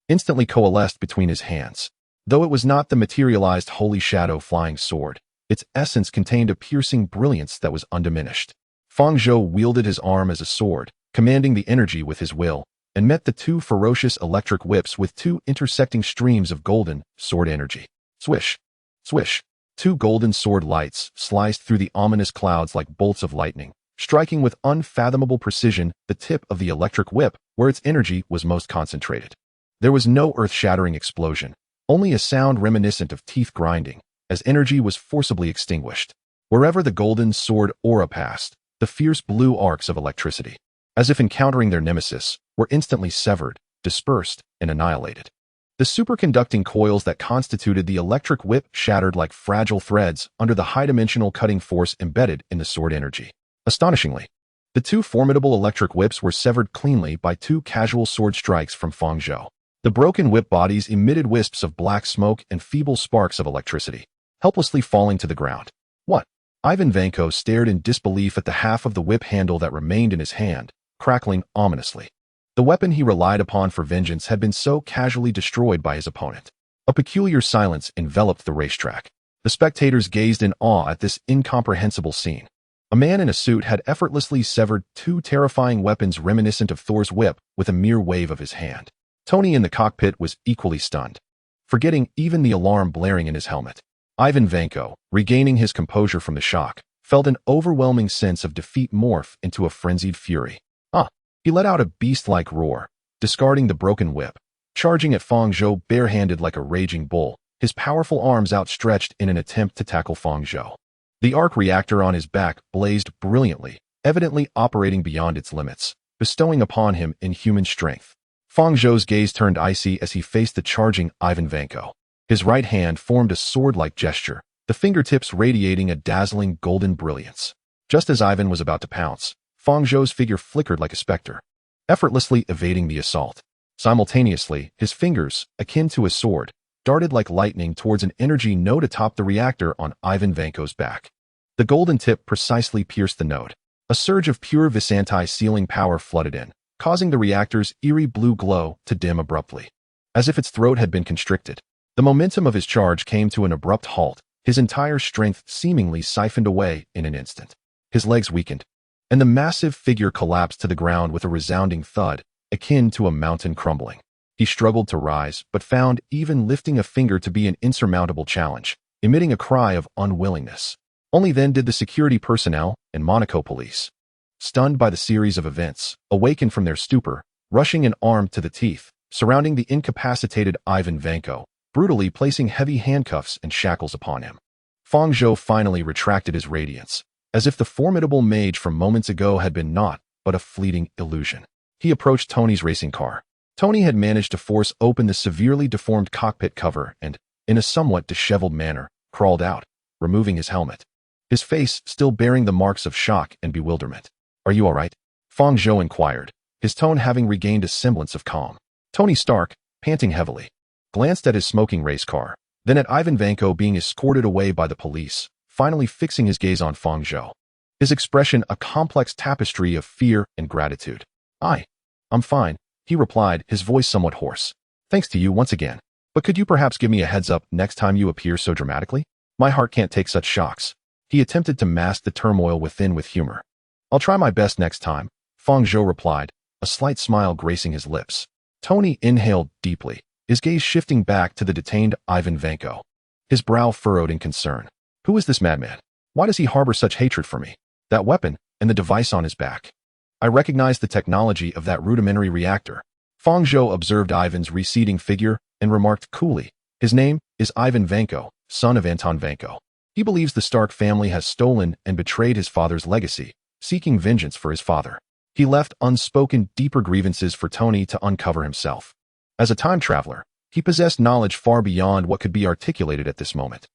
Speaker 1: instantly coalesced between his hands. Though it was not the materialized holy shadow flying sword, its essence contained a piercing brilliance that was undiminished. Fang Zhou wielded his arm as a sword, commanding the energy with his will, and met the two ferocious electric whips with two intersecting streams of golden sword energy. Swish! Swish! Two golden sword lights sliced through the ominous clouds like bolts of lightning, striking with unfathomable precision the tip of the electric whip where its energy was most concentrated. There was no earth-shattering explosion, only a sound reminiscent of teeth grinding, as energy was forcibly extinguished. Wherever the golden sword aura passed, the fierce blue arcs of electricity, as if encountering their nemesis, were instantly severed, dispersed, and annihilated. The superconducting coils that constituted the electric whip shattered like fragile threads under the high-dimensional cutting force embedded in the sword energy. Astonishingly, the two formidable electric whips were severed cleanly by two casual sword strikes from Fang Zhou. The broken whip bodies emitted wisps of black smoke and feeble sparks of electricity, helplessly falling to the ground. What? Ivan Vanko stared in disbelief at the half of the whip handle that remained in his hand, crackling ominously. The weapon he relied upon for vengeance had been so casually destroyed by his opponent. A peculiar silence enveloped the racetrack. The spectators gazed in awe at this incomprehensible scene. A man in a suit had effortlessly severed two terrifying weapons reminiscent of Thor's whip with a mere wave of his hand. Tony in the cockpit was equally stunned, forgetting even the alarm blaring in his helmet. Ivan Vanko, regaining his composure from the shock, felt an overwhelming sense of defeat morph into a frenzied fury. He let out a beast-like roar, discarding the broken whip, charging at Fang Zhou barehanded like a raging bull, his powerful arms outstretched in an attempt to tackle Fang Zhou. The arc reactor on his back blazed brilliantly, evidently operating beyond its limits, bestowing upon him inhuman strength. Fang Zhou's gaze turned icy as he faced the charging Ivan Vanko. His right hand formed a sword-like gesture, the fingertips radiating a dazzling golden brilliance. Just as Ivan was about to pounce, Fang Zhou's figure flickered like a specter, effortlessly evading the assault. Simultaneously, his fingers, akin to a sword, darted like lightning towards an energy node atop the reactor on Ivan Vanko's back. The golden tip precisely pierced the node. A surge of pure Visanti sealing power flooded in, causing the reactor's eerie blue glow to dim abruptly. As if its throat had been constricted, the momentum of his charge came to an abrupt halt, his entire strength seemingly siphoned away in an instant. His legs weakened, and the massive figure collapsed to the ground with a resounding thud, akin to a mountain crumbling. He struggled to rise, but found even lifting a finger to be an insurmountable challenge, emitting a cry of unwillingness. Only then did the security personnel and Monaco police, stunned by the series of events, awaken from their stupor, rushing an armed to the teeth, surrounding the incapacitated Ivan Vanko, brutally placing heavy handcuffs and shackles upon him. Fang Zhou finally retracted his radiance, as if the formidable mage from moments ago had been naught but a fleeting illusion. He approached Tony's racing car. Tony had managed to force open the severely deformed cockpit cover and, in a somewhat disheveled manner, crawled out, removing his helmet. His face still bearing the marks of shock and bewilderment. "Are you all right?" Fang Zhou inquired, his tone having regained a semblance of calm. Tony Stark, panting heavily, glanced at his smoking race car, then at Ivan Vanko being escorted away by the police, finally fixing his gaze on Fang Zhou. His expression a complex tapestry of fear and gratitude. I'm fine," he replied, his voice somewhat hoarse. "Thanks to you once again. But could you perhaps give me a heads up next time you appear so dramatically? My heart can't take such shocks." He attempted to mask the turmoil within with humor. "I'll try my best next time," Fang Zhou replied, a slight smile gracing his lips. Tony inhaled deeply, his gaze shifting back to the detained Ivan Vanko. His brow furrowed in concern. Who is this madman? Why does he harbor such hatred for me? That weapon, and the device on his back. I recognized the technology of that rudimentary reactor. Fang Zhou observed Ivan's receding figure and remarked coolly, "His name is Ivan Vanko, son of Anton Vanko. He believes the Stark family has stolen and betrayed his father's legacy, seeking vengeance for his father." He left unspoken deeper grievances for Tony to uncover himself. As a time traveler, he possessed knowledge far beyond what could be articulated at this moment.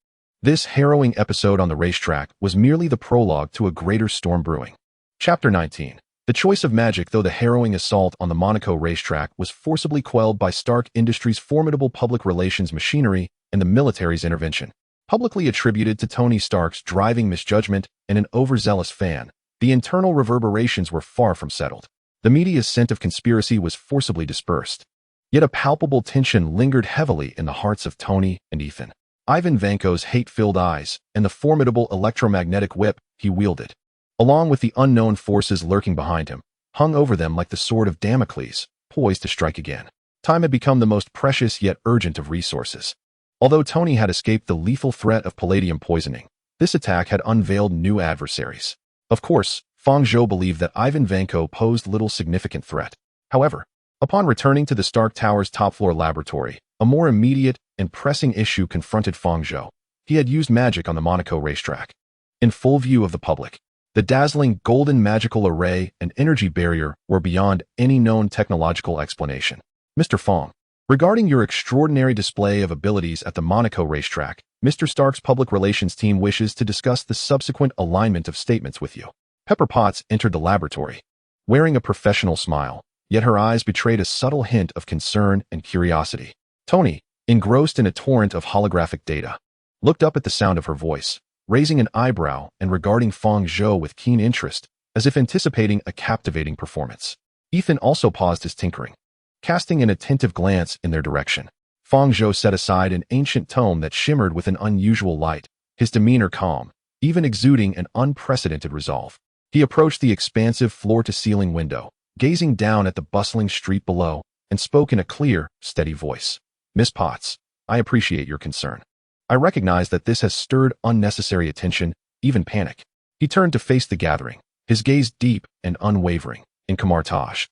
Speaker 1: This harrowing episode on the racetrack was merely the prologue to a greater storm brewing. Chapter 19. The choice of magic. Though the harrowing assault on the Monaco racetrack was forcibly quelled by Stark Industries' formidable public relations machinery and the military's intervention, publicly attributed to Tony Stark's driving misjudgment and an overzealous fan, the internal reverberations were far from settled. The media's scent of conspiracy was forcibly dispersed. Yet a palpable tension lingered heavily in the hearts of Tony and Ethan. Ivan Vanko's hate-filled eyes and the formidable electromagnetic whip he wielded, along with the unknown forces lurking behind him, hung over them like the sword of Damocles, poised to strike again. Time had become the most precious yet urgent of resources. Although Tony had escaped the lethal threat of palladium poisoning, this attack had unveiled new adversaries. Of course, Fang Zhou believed that Ivan Vanko posed little significant threat. However, upon returning to the Stark Tower's top-floor laboratory, a more immediate and pressing issue confronted Fang Zhou. He had used magic on the Monaco racetrack. In full view of the public, the dazzling golden magical array and energy barrier were beyond any known technological explanation. "Mr. Fang, regarding your extraordinary display of abilities at the Monaco racetrack, Mr. Stark's public relations team wishes to discuss the subsequent alignment of statements with you." Pepper Potts entered the laboratory, wearing a professional smile, yet her eyes betrayed a subtle hint of concern and curiosity. Tony, engrossed in a torrent of holographic data, looked up at the sound of her voice, raising an eyebrow and regarding Fang Zhou with keen interest, as if anticipating a captivating performance. Ethan also paused his tinkering, casting an attentive glance in their direction. Fang Zhou set aside an ancient tome that shimmered with an unusual light, his demeanor calm, even exuding an unprecedented resolve. He approached the expansive floor-to-ceiling window, gazing down at the bustling street below, and spoke in a clear, steady voice. "Miss Potts, I appreciate your concern. I recognize that this has stirred unnecessary attention, even panic." He turned to face the gathering, his gaze deep and unwavering. "In Kamar-Taj,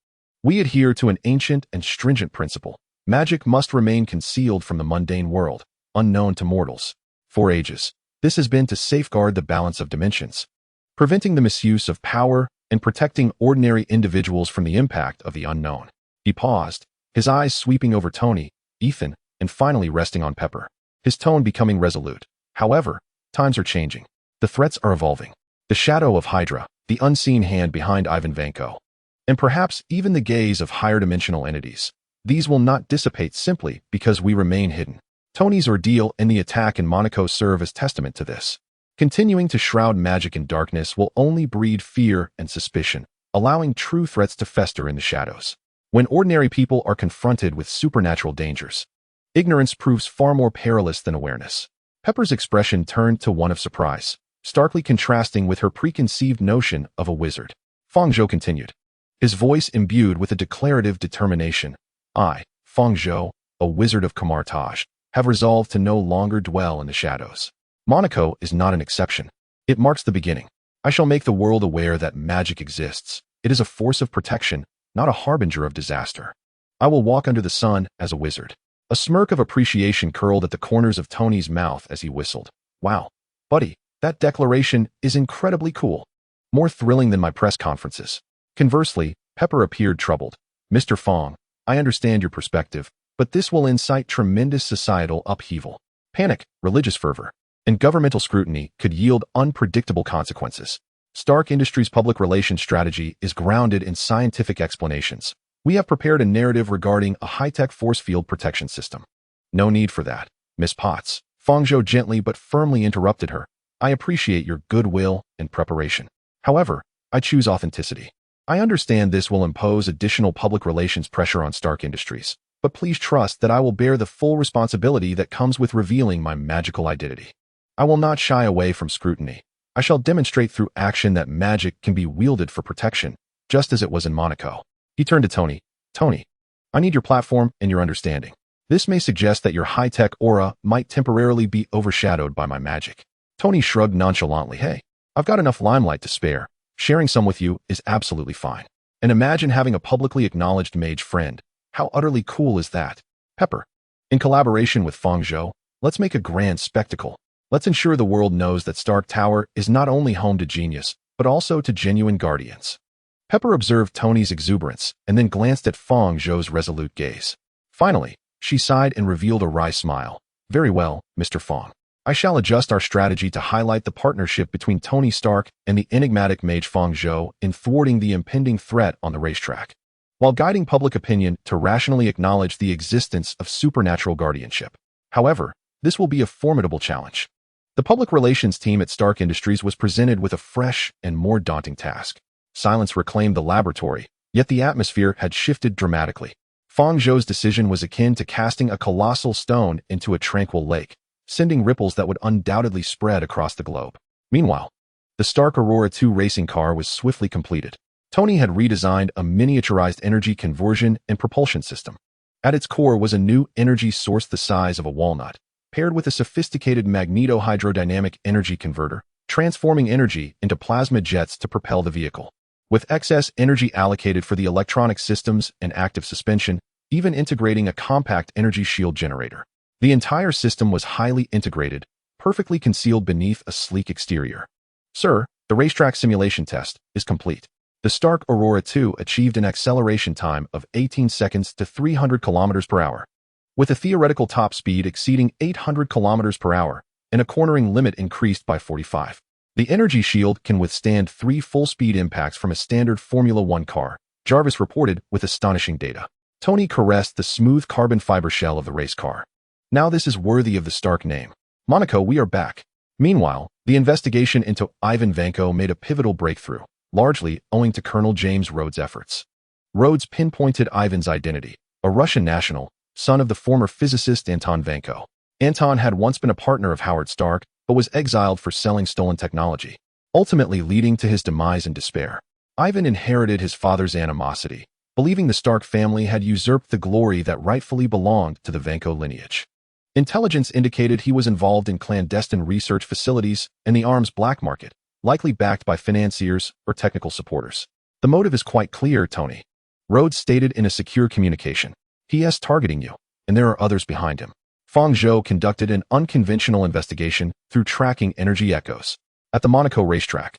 Speaker 1: we adhere to an ancient and stringent principle. Magic must remain concealed from the mundane world, unknown to mortals. For ages, this has been to safeguard the balance of dimensions, preventing the misuse of power and protecting ordinary individuals from the impact of the unknown. He paused, his eyes sweeping over Tony, Ethan, and finally resting on Pepper, his tone becoming resolute. However, times are changing. The threats are evolving. The shadow of Hydra, the unseen hand behind Ivan Vanko, and perhaps even the gaze of higher dimensional entities. These will not dissipate simply because we remain hidden. Tony's ordeal and the attack in Monaco serve as testament to this. Continuing to shroud magic in darkness will only breed fear and suspicion, allowing true threats to fester in the shadows. When ordinary people are confronted with supernatural dangers, ignorance proves far more perilous than awareness. Pepper's expression turned to one of surprise, starkly contrasting with her preconceived notion of a wizard. Fang Zhou continued, his voice imbued with a declarative determination. I, Fang Zhou, a wizard of Kamar-Taj, have resolved to no longer dwell in the shadows. Monaco is not an exception. It marks the beginning. I shall make the world aware that magic exists. It is a force of protection, not a harbinger of disaster. I will walk under the sun as a wizard. A smirk of appreciation curled at the corners of Tony's mouth as he whistled. Wow, buddy, that declaration is incredibly cool. More thrilling than my press conferences. Conversely, Pepper appeared troubled. Mr. Fang, I understand your perspective, but this will incite tremendous societal upheaval. Panic, religious fervor, and governmental scrutiny could yield unpredictable consequences. Stark Industries' public relations strategy is grounded in scientific explanations. We have prepared a narrative regarding a high-tech force field protection system. No need for that, Miss Potts. Fang Zhou gently but firmly interrupted her. I appreciate your goodwill and preparation. However, I choose authenticity. I understand this will impose additional public relations pressure on Stark Industries, but please trust that I will bear the full responsibility that comes with revealing my magical identity. I will not shy away from scrutiny. I shall demonstrate through action that magic can be wielded for protection, just as it was in Monaco. He turned to Tony. Tony, I need your platform and your understanding. This may suggest that your high-tech aura might temporarily be overshadowed by my magic. Tony shrugged nonchalantly. Hey, I've got enough limelight to spare. Sharing some with you is absolutely fine. And imagine having a publicly acknowledged mage friend. How utterly cool is that? Pepper, in collaboration with Fang Zhou, let's make a grand spectacle. Let's ensure the world knows that Stark Tower is not only home to genius, but also to genuine guardians. Pepper observed Tony's exuberance and then glanced at Fang Zhou's resolute gaze. Finally, she sighed and revealed a wry smile. Very well, Mr. Fang. I shall adjust our strategy to highlight the partnership between Tony Stark and the enigmatic mage Fang Zhou in thwarting the impending threat on the racetrack, while guiding public opinion to rationally acknowledge the existence of supernatural guardianship. However, this will be a formidable challenge. The public relations team at Stark Industries was presented with a fresh and more daunting task. Silence reclaimed the laboratory, yet the atmosphere had shifted dramatically. Fang Zhou's decision was akin to casting a colossal stone into a tranquil lake, sending ripples that would undoubtedly spread across the globe. Meanwhile, the Stark Aurora 2 racing car was swiftly completed. Tony had redesigned a miniaturized energy conversion and propulsion system. At its core was a new energy source the size of a walnut, paired with a sophisticated magneto-hydrodynamic energy converter, transforming energy into plasma jets to propel the vehicle. With excess energy allocated for the electronic systems and active suspension, even integrating a compact energy shield generator. The entire system was highly integrated, perfectly concealed beneath a sleek exterior. Sir, the racetrack simulation test is complete. The Stark Aurora 2 achieved an acceleration time of 18 seconds to 300 kilometers per hour, with a theoretical top speed exceeding 800 kilometers per hour and a cornering limit increased by 45. The energy shield can withstand 3 full-speed impacts from a standard Formula One car, Jarvis reported with astonishing data. Tony caressed the smooth carbon fiber shell of the race car. Now this is worthy of the Stark name. Monaco, we are back. Meanwhile, the investigation into Ivan Vanko made a pivotal breakthrough, largely owing to Colonel James Rhodes' efforts. Rhodes pinpointed Ivan's identity, a Russian national, son of the former physicist Anton Vanko. Anton had once been a partner of Howard Stark, but was exiled for selling stolen technology, ultimately leading to his demise and despair. Ivan inherited his father's animosity, believing the Stark family had usurped the glory that rightfully belonged to the Vanko lineage. Intelligence indicated he was involved in clandestine research facilities and the arms black market, likely backed by financiers or technical supporters. The motive is quite clear, Tony. Rhodes stated in a secure communication. He is targeting you, and there are others behind him. Fang Zhou conducted an unconventional investigation through tracking energy echoes at the Monaco racetrack.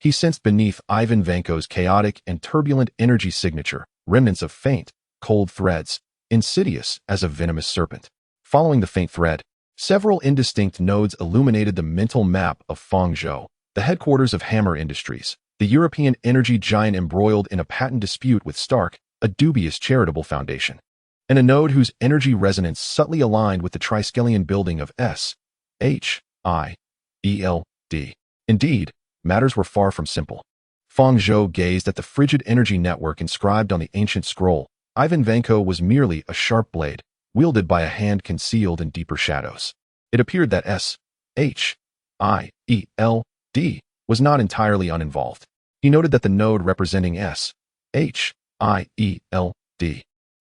Speaker 1: He sensed beneath Ivan Vanko's chaotic and turbulent energy signature remnants of faint, cold threads, insidious as a venomous serpent. Following the faint thread, several indistinct nodes illuminated the mental map of Fang Zhou, the headquarters of Hammer Industries, the European energy giant embroiled in a patent dispute with Stark, a dubious charitable foundation, and a node whose energy resonance subtly aligned with the Triskelion building of S.H.I.E.L.D. Indeed, matters were far from simple. Fang Zhou gazed at the frigid energy network inscribed on the ancient scroll. Ivan Vanko was merely a sharp blade, wielded by a hand concealed in deeper shadows. It appeared that S.H.I.E.L.D. was not entirely uninvolved. He noted that the node representing S.H.I.E.L.D.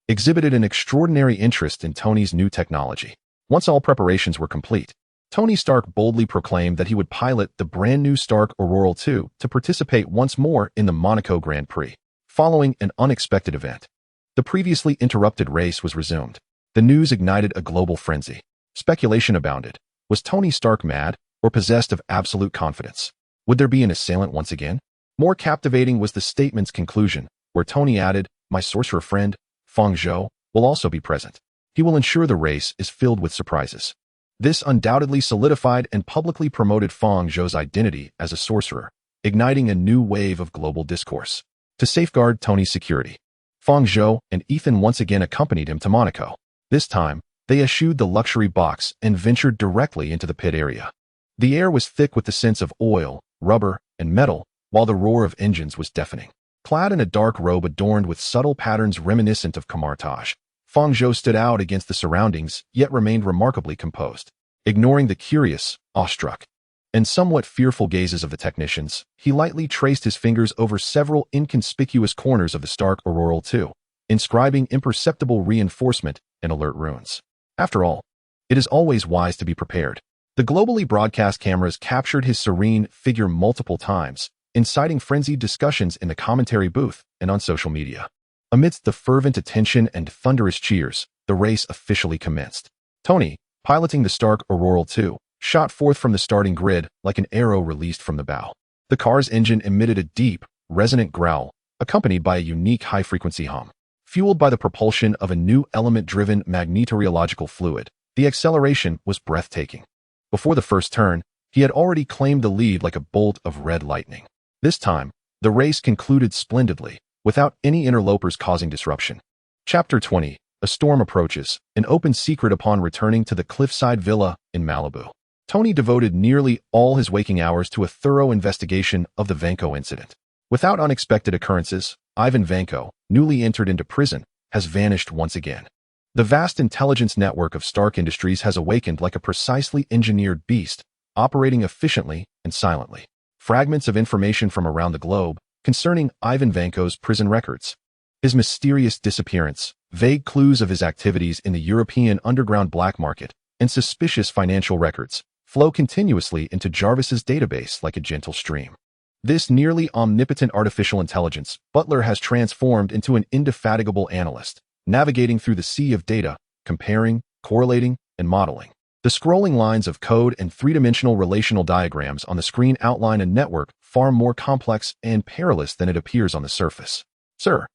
Speaker 1: exhibited an extraordinary interest in Tony's new technology. Once all preparations were complete, Tony Stark boldly proclaimed that he would pilot the brand-new Stark Auroral 2 to participate once more in the Monaco Grand Prix. Following an unexpected event, the previously interrupted race was resumed. The news ignited a global frenzy. Speculation abounded. Was Tony Stark mad or possessed of absolute confidence? Would there be an assailant once again? More captivating was the statement's conclusion, where Tony added, "My sorcerer friend, Fang Zhou, will also be present. He will ensure the race is filled with surprises." This undoubtedly solidified and publicly promoted Fang Zhou's identity as a sorcerer, igniting a new wave of global discourse. To safeguard Tony's security, Fang Zhou and Ethan once again accompanied him to Monaco. This time, they eschewed the luxury box and ventured directly into the pit area. The air was thick with the scents of oil, rubber, and metal, while the roar of engines was deafening. Clad in a dark robe adorned with subtle patterns reminiscent of Kamar-Taj, Fang Zhou stood out against the surroundings, yet remained remarkably composed. Ignoring the curious, awestruck, and somewhat fearful gazes of the technicians, he lightly traced his fingers over several inconspicuous corners of the Stark Auroral 2, inscribing imperceptible reinforcement and alert runes. After all, it is always wise to be prepared. The globally broadcast cameras captured his serene figure multiple times, inciting frenzied discussions in the commentary booth and on social media. Amidst the fervent attention and thunderous cheers, the race officially commenced. Tony, piloting the Stark Auroral 2, shot forth from the starting grid like an arrow released from the bow. The car's engine emitted a deep, resonant growl, accompanied by a unique high-frequency hum. Fueled by the propulsion of a new element-driven magnetorheological fluid, the acceleration was breathtaking. Before the first turn, he had already claimed the lead like a bolt of red lightning. This time, the race concluded splendidly, without any interlopers causing disruption. Chapter 20. A storm approaches, an open secret upon returning to the cliffside villa in Malibu. Tony devoted nearly all his waking hours to a thorough investigation of the Vanko incident. Without unexpected occurrences, Ivan Vanko, newly entered into prison, has vanished once again. The vast intelligence network of Stark Industries has awakened like a precisely engineered beast, operating efficiently and silently. Fragments of information from around the globe concerning Ivan Vanko's prison records, his mysterious disappearance, vague clues of his activities in the European underground black market, and suspicious financial records flow continuously into Jarvis's database like a gentle stream. This nearly omnipotent artificial intelligence, Butler has transformed into an indefatigable analyst, navigating through the sea of data, comparing, correlating, and modeling. The scrolling lines of code and three-dimensional relational diagrams on the screen outline a network far more complex and perilous than it appears on the surface. Sir,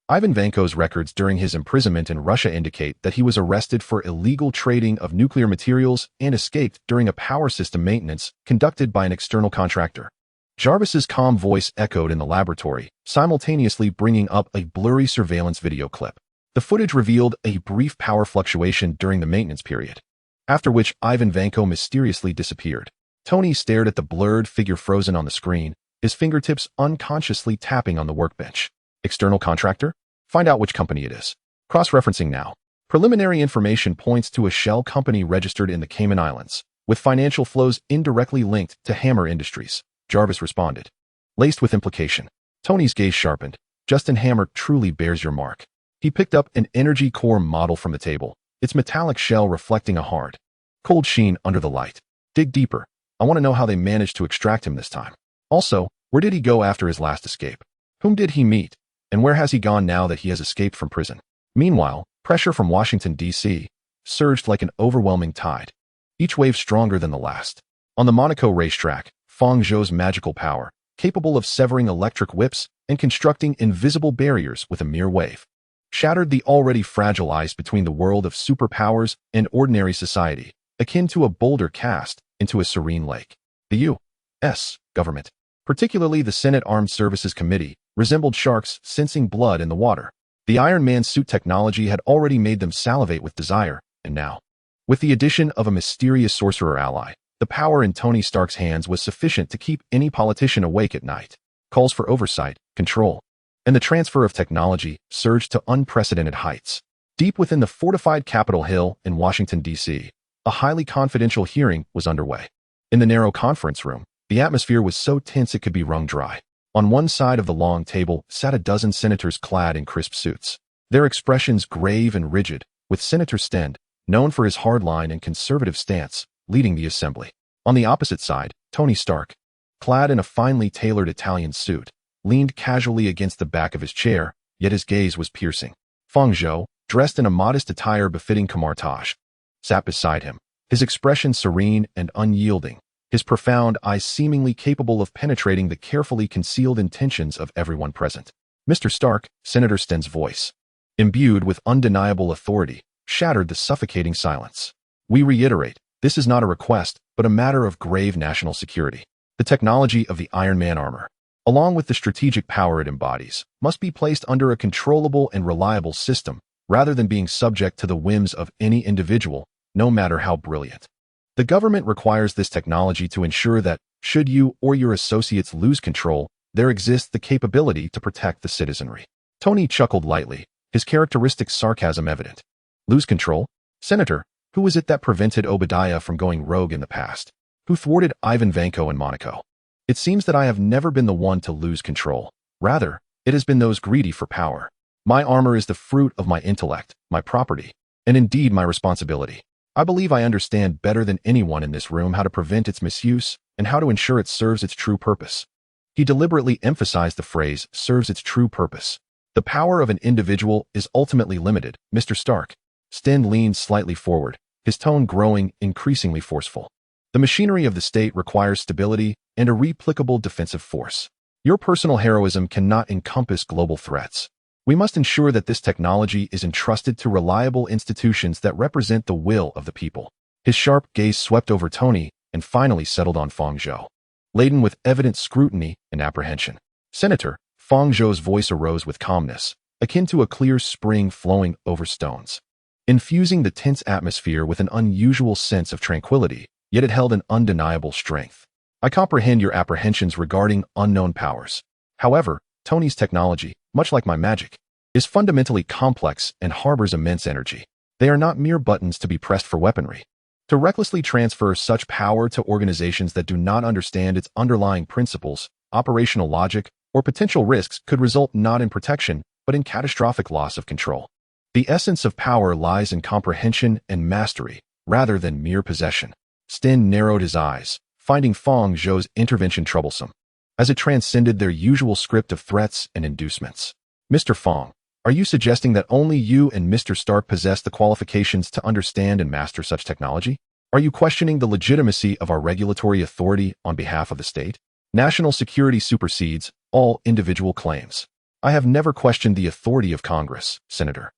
Speaker 1: Ivan Vanko's records during his imprisonment in Russia indicate that he was arrested for illegal trading of nuclear materials and escaped during a power system maintenance conducted by an external contractor. Jarvis's calm voice echoed in the laboratory, simultaneously bringing up a blurry surveillance video clip. The footage revealed a brief power fluctuation during the maintenance period, after which Ivan Vanko mysteriously disappeared. Tony stared at the blurred figure frozen on the screen, his fingertips unconsciously tapping on the workbench. External contractor? Find out which company it is. Cross-referencing now. Preliminary information points to a shell company registered in the Cayman Islands, with financial flows indirectly linked to Hammer Industries, Jarvis responded. Laced with implication. Tony's gaze sharpened. Justin Hammer truly bears your mark. He picked up an energy core model from the table, its metallic shell reflecting a hard, cold sheen under the light. Dig deeper. I want to know how they managed to extract him this time. Also, where did he go after his last escape? Whom did he meet? And where has he gone now that he has escaped from prison? Meanwhile, pressure from Washington, D.C. surged like an overwhelming tide, each wave stronger than the last. On the Monaco racetrack, Fang Zhou's magical power, capable of severing electric whips and constructing invisible barriers with a mere wave, shattered the already fragile ice between the world of superpowers and ordinary society, akin to a boulder cast into a serene lake. The U.S. government, particularly the Senate Armed Services Committee, resembled sharks sensing blood in the water. The Iron Man suit technology had already made them salivate with desire, and now, with the addition of a mysterious sorcerer ally, the power in Tony Stark's hands was sufficient to keep any politician awake at night. Calls for oversight, control, and the transfer of technology surged to unprecedented heights. Deep within the fortified Capitol Hill in Washington, D.C., a highly confidential hearing was underway. In the narrow conference room, the atmosphere was so tense it could be wrung dry. On one side of the long table sat a dozen senators clad in crisp suits, their expressions grave and rigid, with Senator Stend, known for his hardline and conservative stance, leading the assembly. On the opposite side, Tony Stark, clad in a finely tailored Italian suit, leaned casually against the back of his chair, yet his gaze was piercing. Fang Zhou, dressed in a modest attire befitting Kamar-Taj, sat beside him, his expression serene and unyielding, his profound eyes seemingly capable of penetrating the carefully concealed intentions of everyone present. Mr. Stark, Senator Stend's voice, imbued with undeniable authority, shattered the suffocating silence. We reiterate, this is not a request, but a matter of grave national security. The technology of the Iron Man armor, along with the strategic power it embodies, must be placed under a controllable and reliable system, rather than being subject to the whims of any individual, no matter how brilliant. The government requires this technology to ensure that, should you or your associates lose control, there exists the capability to protect the citizenry. Tony chuckled lightly, his characteristic sarcasm evident. Lose control? Senator, who was it that prevented Obadiah from going rogue in the past? Who thwarted Ivan Vanko in Monaco? It seems that I have never been the one to lose control. Rather, it has been those greedy for power. My armor is the fruit of my intellect, my property, and indeed my responsibility. I believe I understand better than anyone in this room how to prevent its misuse and how to ensure it serves its true purpose. He deliberately emphasized the phrase, serves its true purpose. The power of an individual is ultimately limited, Mr. Stark. Stend leaned slightly forward, his tone growing increasingly forceful. The machinery of the state requires stability and a replicable defensive force. Your personal heroism cannot encompass global threats. We must ensure that this technology is entrusted to reliable institutions that represent the will of the people. His sharp gaze swept over Tony and finally settled on Fang Zhou, laden with evident scrutiny and apprehension. Senator, Fang Zhou's voice arose with calmness, akin to a clear spring flowing over stones, infusing the tense atmosphere with an unusual sense of tranquility, yet it held an undeniable strength. I comprehend your apprehensions regarding unknown powers. However, Tony's technology, much like my magic, is fundamentally complex and harbors immense energy. They are not mere buttons to be pressed for weaponry. To recklessly transfer such power to organizations that do not understand its underlying principles, operational logic, or potential risks could result not in protection, but in catastrophic loss of control. The essence of power lies in comprehension and mastery, rather than mere possession. Stend narrowed his eyes, finding Fang Zhou's intervention troublesome, as it transcended their usual script of threats and inducements. Mr. Fang, are you suggesting that only you and Mr. Stark possess the qualifications to understand and master such technology? Are you questioning the legitimacy of our regulatory authority on behalf of the state? National security supersedes all individual claims. I have never questioned the authority of Congress, Senator.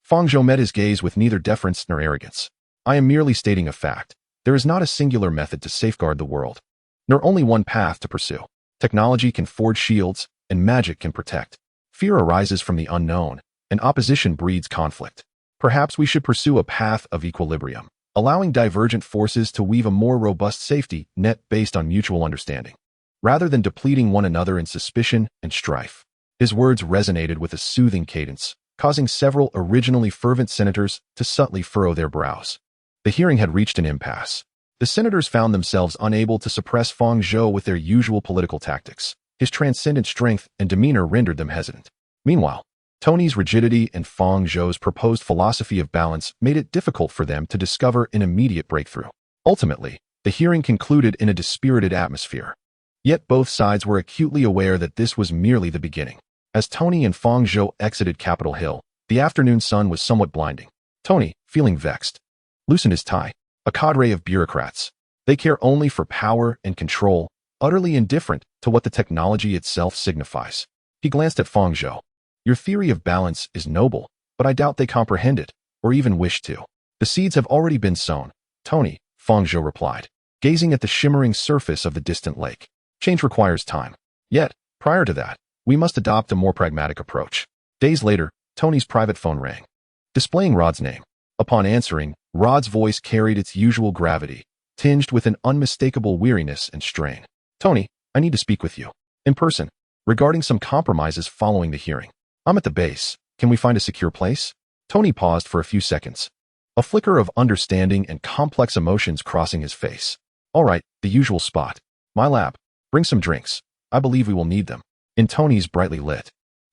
Speaker 1: Fang Zhou met his gaze with neither deference nor arrogance. I am merely stating a fact. There is not a singular method to safeguard the world, nor only one path to pursue. Technology can forge shields, and magic can protect. Fear arises from the unknown, and opposition breeds conflict. Perhaps we should pursue a path of equilibrium, allowing divergent forces to weave a more robust safety net based on mutual understanding, rather than depleting one another in suspicion and strife. His words resonated with a soothing cadence, causing several originally fervent senators to subtly furrow their brows. The hearing had reached an impasse. The senators found themselves unable to suppress Fang Zhou with their usual political tactics. His transcendent strength and demeanor rendered them hesitant. Meanwhile, Tony's rigidity and Fang Zhou's proposed philosophy of balance made it difficult for them to discover an immediate breakthrough. Ultimately, the hearing concluded in a dispirited atmosphere. Yet both sides were acutely aware that this was merely the beginning. As Tony and Fang Zhou exited Capitol Hill, the afternoon sun was somewhat blinding. Tony, feeling vexed, loosened his tie. A cadre of bureaucrats. They care only for power and control, utterly indifferent to what the technology itself signifies. He glanced at Fang Zhou. Your theory of balance is noble, but I doubt they comprehend it, or even wish to. The seeds have already been sown, Tony, Fang Zhou replied, gazing at the shimmering surface of the distant lake. Change requires time. Yet, prior to that, we must adopt a more pragmatic approach. Days later, Tony's private phone rang, displaying Rod's name. Upon answering, Rod's voice carried its usual gravity, tinged with an unmistakable weariness and strain. Tony, I need to speak with you. In person. Regarding some compromises following the hearing. I'm at the base. Can we find a secure place? Tony paused for a few seconds. A flicker of understanding and complex emotions crossing his face. All right, the usual spot. My lab. Bring some drinks. I believe we will need them. In Tony's brightly lit,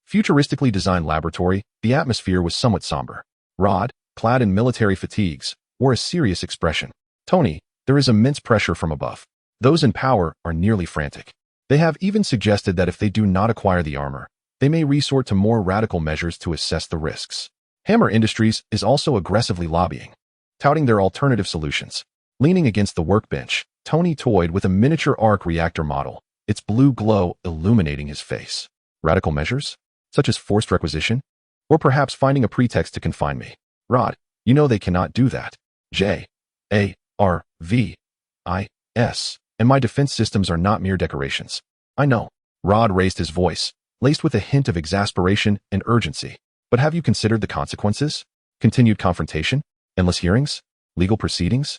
Speaker 1: futuristically designed laboratory, the atmosphere was somewhat somber. Rod, clad in military fatigues, wore a serious expression. Tony, there is immense pressure from above. Those in power are nearly frantic. They have even suggested that if they do not acquire the armor, they may resort to more radical measures to assess the risks. Hammer Industries is also aggressively lobbying, touting their alternative solutions. Leaning against the workbench, Tony toyed with a miniature arc reactor model, its blue glow illuminating his face. Radical measures? Such as forced requisition? Or perhaps finding a pretext to confine me. Rod, you know they cannot do that. J-A-R-V-I-S. And my defense systems are not mere decorations. I know. Rod raised his voice, laced with a hint of exasperation and urgency. But have you considered the consequences? Continued confrontation? Endless hearings? Legal proceedings?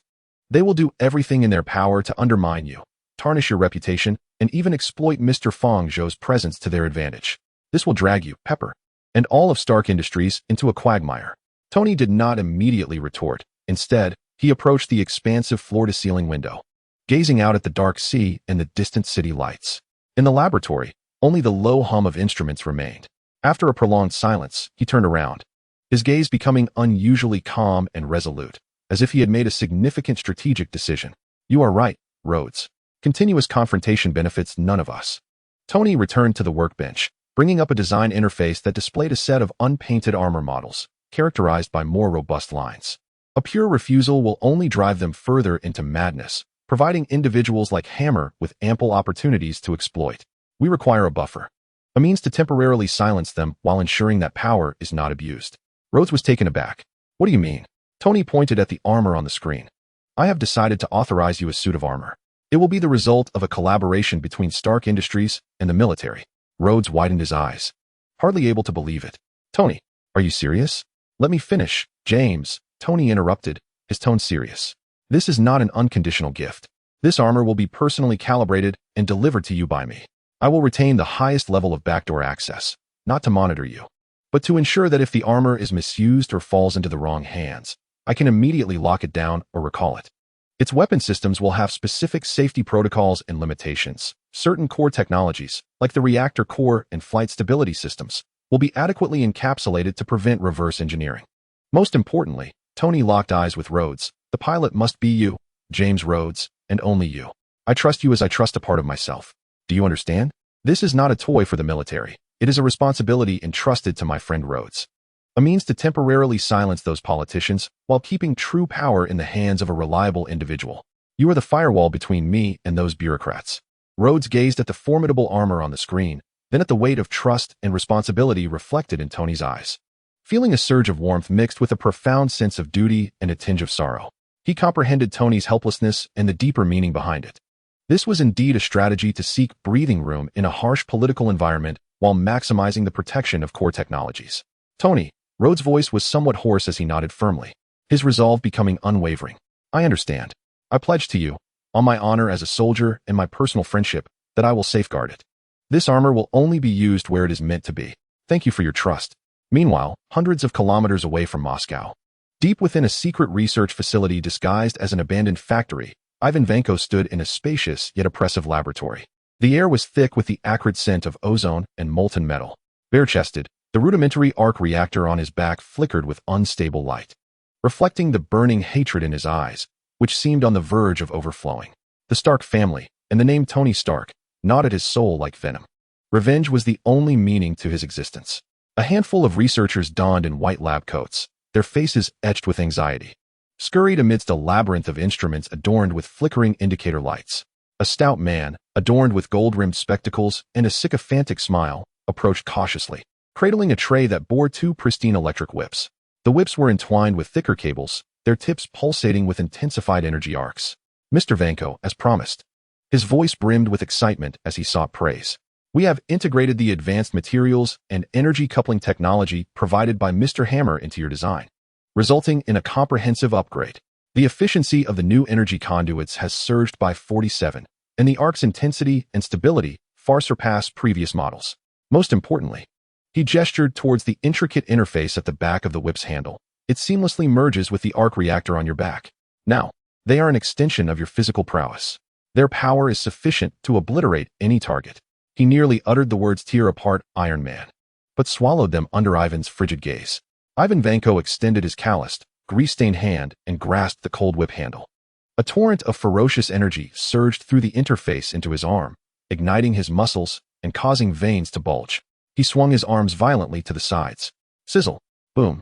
Speaker 1: They will do everything in their power to undermine you, tarnish your reputation, and even exploit Mr. Fang Zhou's presence to their advantage. This will drag you, Pepper, and all of Stark Industries into a quagmire. Tony did not immediately retort. Instead, he approached the expansive floor-to-ceiling window, gazing out at the dark sea and the distant city lights. In the laboratory, only the low hum of instruments remained. After a prolonged silence, he turned around, his gaze becoming unusually calm and resolute, as if he had made a significant strategic decision. You are right, Rhodes. Continuous confrontation benefits none of us. Tony returned to the workbench, bringing up a design interface that displayed a set of unpainted armor models, characterized by more robust lines. A pure refusal will only drive them further into madness, providing individuals like Hammer with ample opportunities to exploit. We require a buffer, a means to temporarily silence them while ensuring that power is not abused. Rhodes was taken aback. What do you mean? Tony pointed at the armor on the screen. I have decided to authorize you a suit of armor. It will be the result of a collaboration between Stark Industries and the military. Rhodes widened his eyes, hardly able to believe it. Tony, are you serious? Let me finish, James. Tony interrupted, his tone serious. This is not an unconditional gift. This armor will be personally calibrated and delivered to you by me. I will retain the highest level of backdoor access, not to monitor you, but to ensure that if the armor is misused or falls into the wrong hands, I can immediately lock it down or recall it. Its weapon systems will have specific safety protocols and limitations. Certain core technologies, like the reactor core and flight stability systems, will be adequately encapsulated to prevent reverse engineering. Most importantly, Tony locked eyes with Rhodes. The pilot must be you, James Rhodes, and only you. I trust you as I trust a part of myself. Do you understand? This is not a toy for the military. It is a responsibility entrusted to my friend Rhodes. A means to temporarily silence those politicians while keeping true power in the hands of a reliable individual. You are the firewall between me and those bureaucrats. Rhodes gazed at the formidable armor on the screen, then at the weight of trust and responsibility reflected in Tony's eyes. Feeling a surge of warmth mixed with a profound sense of duty and a tinge of sorrow, he comprehended Tony's helplessness and the deeper meaning behind it. This was indeed a strategy to seek breathing room in a harsh political environment while maximizing the protection of core technologies. Tony, Rhodes' voice was somewhat hoarse as he nodded firmly, his resolve becoming unwavering. I understand. I pledge to you, on my honor as a soldier and my personal friendship, that I will safeguard it. This armor will only be used where it is meant to be. Thank you for your trust. Meanwhile, hundreds of kilometers away from Moscow, deep within a secret research facility disguised as an abandoned factory, Ivan Vanko stood in a spacious yet oppressive laboratory. The air was thick with the acrid scent of ozone and molten metal. Bare-chested, the rudimentary arc reactor on his back flickered with unstable light, reflecting the burning hatred in his eyes, which seemed on the verge of overflowing. The Stark family, and the name Tony Stark, gnawed at his soul like venom. Revenge was the only meaning to his existence. A handful of researchers donned in white lab coats, their faces etched with anxiety, scurried amidst a labyrinth of instruments adorned with flickering indicator lights. A stout man, adorned with gold-rimmed spectacles and a sycophantic smile, approached cautiously, cradling a tray that bore two pristine electric whips. The whips were entwined with thicker cables, their tips pulsating with intensified energy arcs. "Mr. Vanko, as promised." His voice brimmed with excitement as he sought praise. "We have integrated the advanced materials and energy coupling technology provided by Mr. Hammer into your design, resulting in a comprehensive upgrade. The efficiency of the new energy conduits has surged by 47, and the arc's intensity and stability far surpass previous models. Most importantly," he gestured towards the intricate interface at the back of the whip's handle. "It seamlessly merges with the arc reactor on your back. Now, they are an extension of your physical prowess. Their power is sufficient to obliterate any target." He nearly uttered the words "tear apart Iron Man," but swallowed them under Ivan's frigid gaze. Ivan Vanko extended his calloused, grease-stained hand and grasped the cold whip handle. A torrent of ferocious energy surged through the interface into his arm, igniting his muscles and causing veins to bulge. He swung his arms violently to the sides. Sizzle. Boom.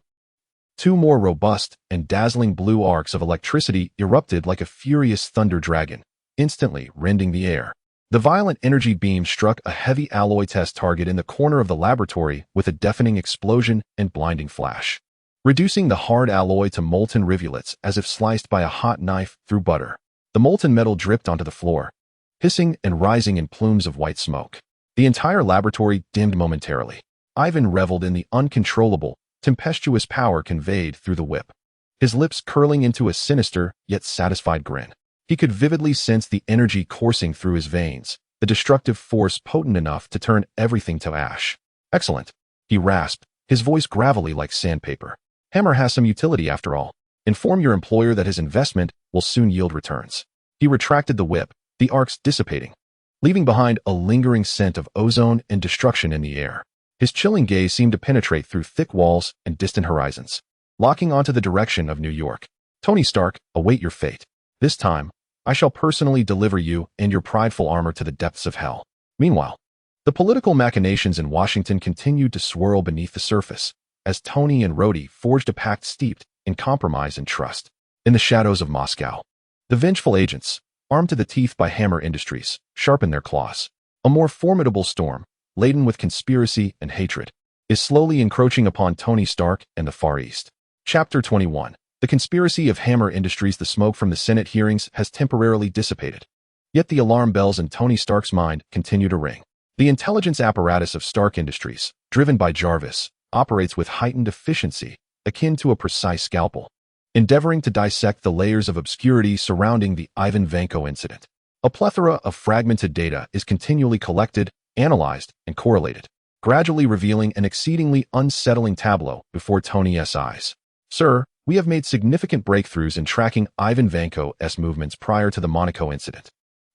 Speaker 1: Two more robust and dazzling blue arcs of electricity erupted like a furious thunder dragon, instantly rending the air. The violent energy beam struck a heavy alloy test target in the corner of the laboratory with a deafening explosion and blinding flash, reducing the hard alloy to molten rivulets as if sliced by a hot knife through butter. The molten metal dripped onto the floor, hissing and rising in plumes of white smoke. The entire laboratory dimmed momentarily. Ivan reveled in the uncontrollable, tempestuous power conveyed through the whip, his lips curling into a sinister yet satisfied grin. He could vividly sense the energy coursing through his veins, the destructive force potent enough to turn everything to ash. "Excellent," he rasped, his voice gravelly like sandpaper. "Hammer has some utility after all. Inform your employer that his investment will soon yield returns." He retracted the whip, the arcs dissipating, leaving behind a lingering scent of ozone and destruction in the air. His chilling gaze seemed to penetrate through thick walls and distant horizons, locking onto the direction of New York. "Tony Stark, await your fate. This time, I shall personally deliver you and your prideful armor to the depths of hell." Meanwhile, the political machinations in Washington continued to swirl beneath the surface, as Tony and Rhodey forged a pact steeped in compromise and trust. In the shadows of Moscow, the vengeful agents, armed to the teeth by Hammer Industries, sharpened their claws. A more formidable storm, laden with conspiracy and hatred, is slowly encroaching upon Tony Stark and the Far East. Chapter 21. The conspiracy of Hammer Industries. The smoke from the Senate hearings has temporarily dissipated, yet the alarm bells in Tony Stark's mind continue to ring. The intelligence apparatus of Stark Industries, driven by Jarvis, operates with heightened efficiency, akin to a precise scalpel, endeavoring to dissect the layers of obscurity surrounding the Ivan Vanko incident. A plethora of fragmented data is continually collected, analyzed, and correlated, gradually revealing an exceedingly unsettling tableau before Tony's eyes. "Sir, we have made significant breakthroughs in tracking Ivan Vanko's movements prior to the Monaco incident."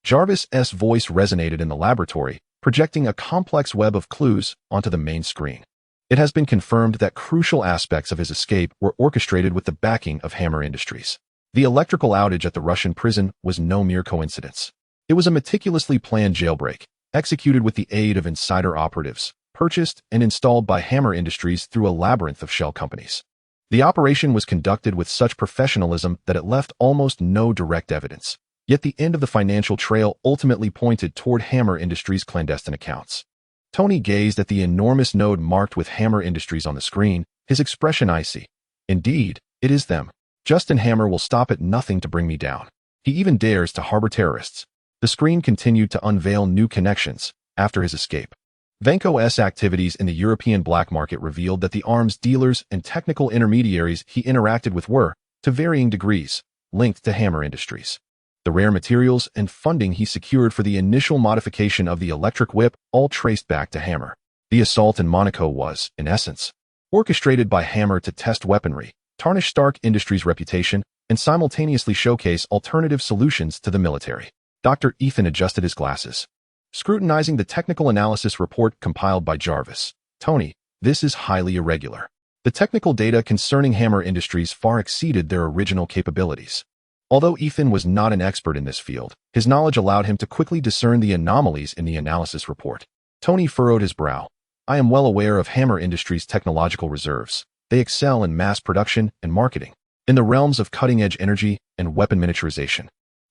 Speaker 1: Jarvis's voice resonated in the laboratory, projecting a complex web of clues onto the main screen. It has been confirmed that crucial aspects of his escape were orchestrated with the backing of Hammer Industries. The electrical outage at the Russian prison was no mere coincidence. It was a meticulously planned jailbreak, executed with the aid of insider operatives, purchased and installed by Hammer Industries through a labyrinth of shell companies. The operation was conducted with such professionalism that it left almost no direct evidence, yet the end of the financial trail ultimately pointed toward Hammer Industries' clandestine accounts. Tony gazed at the enormous node marked with Hammer Industries on the screen, his expression icy. "Indeed, it is them. Justin Hammer will stop at nothing to bring me down. He even dares to harbor terrorists." The screen continued to unveil new connections after his escape. Vanko's activities in the European black market revealed that the arms dealers and technical intermediaries he interacted with were, to varying degrees, linked to Hammer Industries. The rare materials and funding he secured for the initial modification of the electric whip all traced back to Hammer. The assault in Monaco was, in essence, orchestrated by Hammer to test weaponry, tarnish Stark Industries' reputation, and simultaneously showcase alternative solutions to the military. Dr. Ethan adjusted his glasses, scrutinizing the technical analysis report compiled by Jarvis. "Tony, this is highly irregular. The technical data concerning Hammer Industries far exceeded their original capabilities." Although Ethan was not an expert in this field, his knowledge allowed him to quickly discern the anomalies in the analysis report. Tony furrowed his brow. "I am well aware of Hammer Industries' technological reserves. They excel in mass production and marketing. In the realms of cutting-edge energy and weapon miniaturization,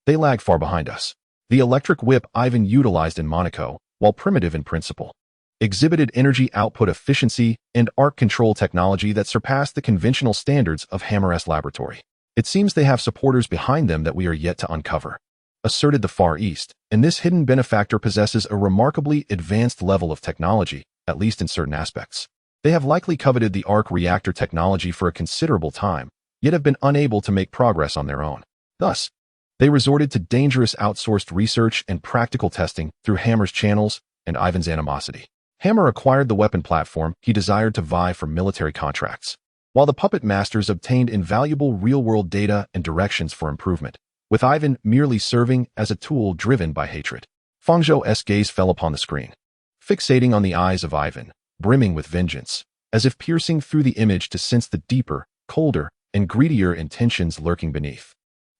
Speaker 1: they lag far behind us. The electric whip Ivan utilized in Monaco, while primitive in principle, exhibited energy output efficiency and arc control technology that surpassed the conventional standards of Hammer's laboratory. It seems they have supporters behind them that we are yet to uncover, asserted the Far East, and this hidden benefactor possesses a remarkably advanced level of technology, at least in certain aspects. They have likely coveted the arc reactor technology for a considerable time, yet have been unable to make progress on their own. Thus, they resorted to dangerous outsourced research and practical testing through Hammer's channels and Ivan's animosity. Hammer acquired the weapon platform he desired to vie for military contracts, while the puppet masters obtained invaluable real-world data and directions for improvement, with Ivan merely serving as a tool driven by hatred. Fang Zhou's gaze fell upon the screen, fixating on the eyes of Ivan, brimming with vengeance, as if piercing through the image to sense the deeper, colder, and greedier intentions lurking beneath.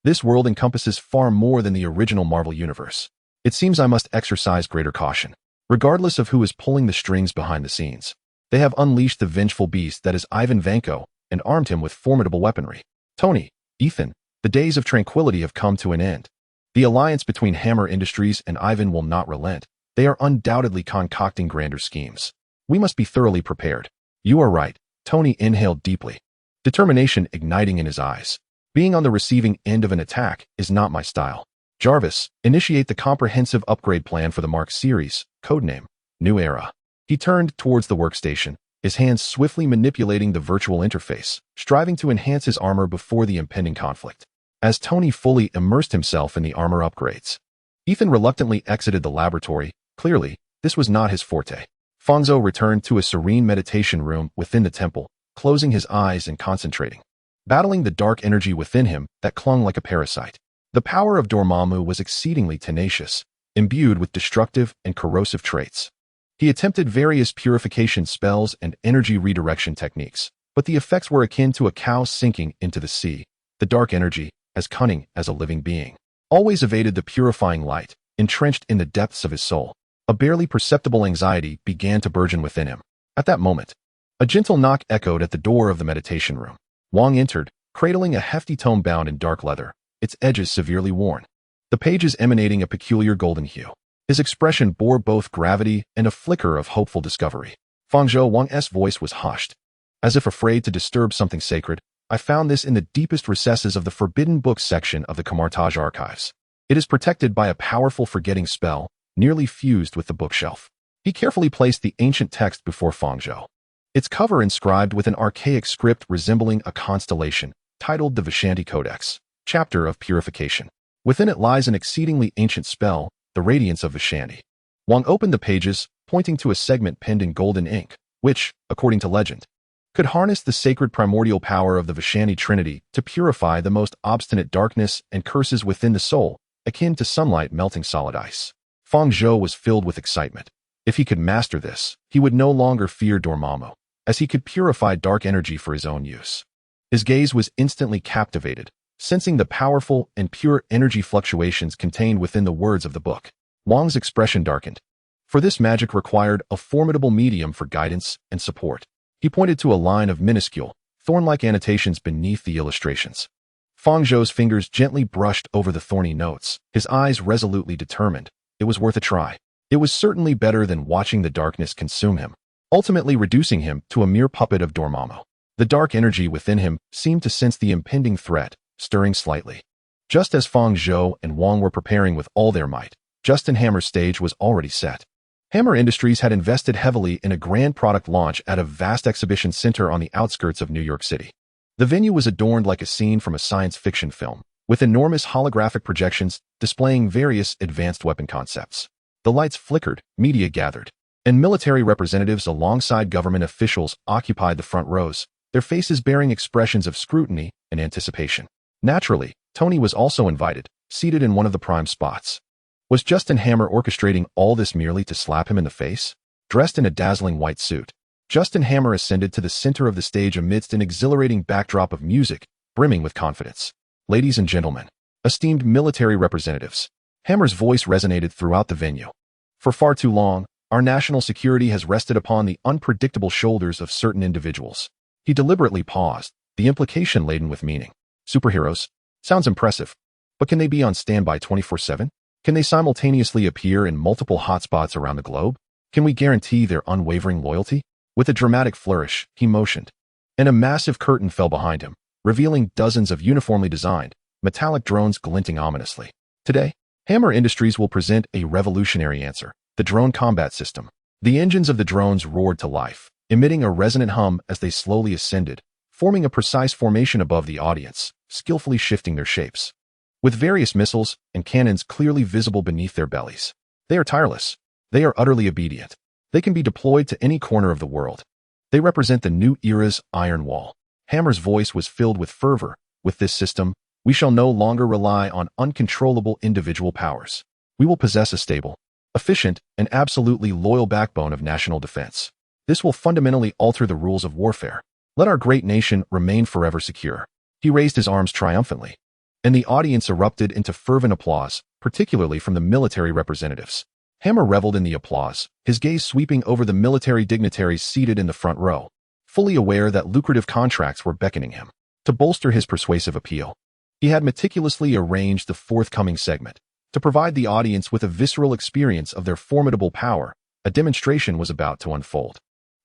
Speaker 1: This world encompasses far more than the original Marvel Universe. It seems I must exercise greater caution. Regardless of who is pulling the strings behind the scenes, they have unleashed the vengeful beast that is Ivan Vanko and armed him with formidable weaponry. Tony, Ethan, the days of tranquility have come to an end. The alliance between Hammer Industries and Ivan will not relent. They are undoubtedly concocting grander schemes. We must be thoroughly prepared. You are right. Tony inhaled deeply, determination igniting in his eyes. Being on the receiving end of an attack is not my style. Jarvis, initiate the comprehensive upgrade plan for the Mark series, codename New Era. He turned towards the workstation, his hands swiftly manipulating the virtual interface, striving to enhance his armor before the impending conflict. As Tony fully immersed himself in the armor upgrades, Ethan reluctantly exited the laboratory. Clearly, this was not his forte. Fang Zhou returned to a serene meditation room within the temple, closing his eyes and concentrating, battling the dark energy within him that clung like a parasite. The power of Dormammu was exceedingly tenacious, imbued with destructive and corrosive traits. He attempted various purification spells and energy redirection techniques, but the effects were akin to a cow sinking into the sea. The dark energy, as cunning as a living being, always evaded the purifying light, entrenched in the depths of his soul. A barely perceptible anxiety began to burgeon within him. At that moment, a gentle knock echoed at the door of the meditation room. Wong entered, cradling a hefty tome bound in dark leather, its edges severely worn, the pages emanating a peculiar golden hue. His expression bore both gravity and a flicker of hopeful discovery. Fang Zhou Wang's voice was hushed, as if afraid to disturb something sacred. I found this in the deepest recesses of the Forbidden Books section of the Kamar-Taj archives. It is protected by a powerful forgetting spell, nearly fused with the bookshelf. He carefully placed the ancient text before Fang Zhou, its cover inscribed with an archaic script resembling a constellation, titled the Vishanti Codex, Chapter of Purification. Within it lies an exceedingly ancient spell, the Radiance of Vishanti. Wang opened the pages, pointing to a segment penned in golden ink, which, according to legend, could harness the sacred primordial power of the Vishanti Trinity to purify the most obstinate darkness and curses within the soul, akin to sunlight melting solid ice. Fang Zhou was filled with excitement. If he could master this, he would no longer fear Dormammu, as he could purify dark energy for his own use. His gaze was instantly captivated, sensing the powerful and pure energy fluctuations contained within the words of the book. Wang's expression darkened, for this magic required a formidable medium for guidance and support. He pointed to a line of minuscule, thorn-like annotations beneath the illustrations. Fang Zhou's fingers gently brushed over the thorny notes, his eyes resolutely determined. It was worth a try. It was certainly better than watching the darkness consume him, ultimately reducing him to a mere puppet of Dormammu. The dark energy within him seemed to sense the impending threat, stirring slightly. Just as Fang Zhou and Wang were preparing with all their might, Justin Hammer's stage was already set. Hammer Industries had invested heavily in a grand product launch at a vast exhibition center on the outskirts of New York City. The venue was adorned like a scene from a science fiction film, with enormous holographic projections displaying various advanced weapon concepts. The lights flickered, media gathered, and military representatives alongside government officials occupied the front rows, their faces bearing expressions of scrutiny and anticipation. Naturally, Tony was also invited, seated in one of the prime spots. Was Justin Hammer orchestrating all this merely to slap him in the face? Dressed in a dazzling white suit, Justin Hammer ascended to the center of the stage amidst an exhilarating backdrop of music, brimming with confidence. Ladies and gentlemen, esteemed military representatives, Hammer's voice resonated throughout the venue. For far too long, our national security has rested upon the unpredictable shoulders of certain individuals. He deliberately paused, the implication laden with meaning. Superheroes? Sounds impressive. But can they be on standby 24/7? Can they simultaneously appear in multiple hotspots around the globe? Can we guarantee their unwavering loyalty? With a dramatic flourish, he motioned, and a massive curtain fell behind him, revealing dozens of uniformly designed, metallic drones glinting ominously. Today, Hammer Industries will present a revolutionary answer, the drone combat system. The engines of the drones roared to life, emitting a resonant hum as they slowly ascended, forming a precise formation above the audience, skillfully shifting their shapes. With various missiles and cannons clearly visible beneath their bellies. They are tireless. They are utterly obedient. They can be deployed to any corner of the world. They represent the new era's iron wall. Hammer's voice was filled with fervor. With this system, we shall no longer rely on uncontrollable individual powers. We will possess a stable, efficient, and absolutely loyal backbone of national defense. This will fundamentally alter the rules of warfare. Let our great nation remain forever secure. He raised his arms triumphantly, and the audience erupted into fervent applause, particularly from the military representatives. Hammer reveled in the applause, his gaze sweeping over the military dignitaries seated in the front row, fully aware that lucrative contracts were beckoning him. To bolster his persuasive appeal, he had meticulously arranged the forthcoming segment. To provide the audience with a visceral experience of their formidable power, a demonstration was about to unfold.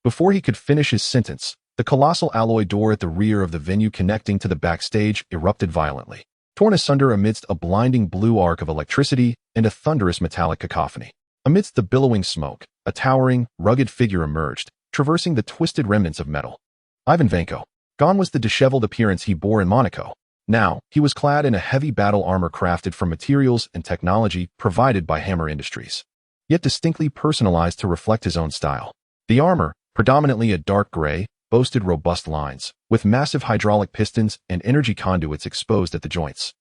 Speaker 1: Before he could finish his sentence, the colossal alloy door at the rear of the venue connecting to the backstage erupted violently, torn asunder amidst a blinding blue arc of electricity and a thunderous metallic cacophony. Amidst the billowing smoke, a towering, rugged figure emerged, traversing the twisted remnants of metal. Ivan Vanko. Gone was the disheveled appearance he bore in Monaco. Now, he was clad in a heavy battle armor crafted from materials and technology provided by Hammer Industries, yet distinctly personalized to reflect his own style. The armor, predominantly a dark gray, boasted robust lines, with massive hydraulic pistons and energy conduits exposed at the joints,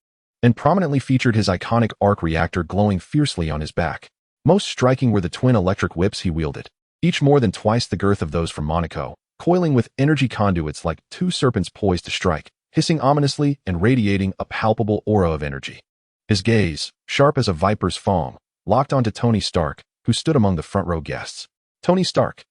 Speaker 1: and prominently featured his iconic arc reactor glowing fiercely on his back. Most striking were the twin electric whips he wielded, each more than twice the girth of those from Monaco, coiling with energy conduits like two serpents poised to strike, hissing ominously and radiating a palpable aura of energy. His gaze, sharp as a viper's fang, locked onto Tony Stark, who stood among the front row guests. Tony Stark.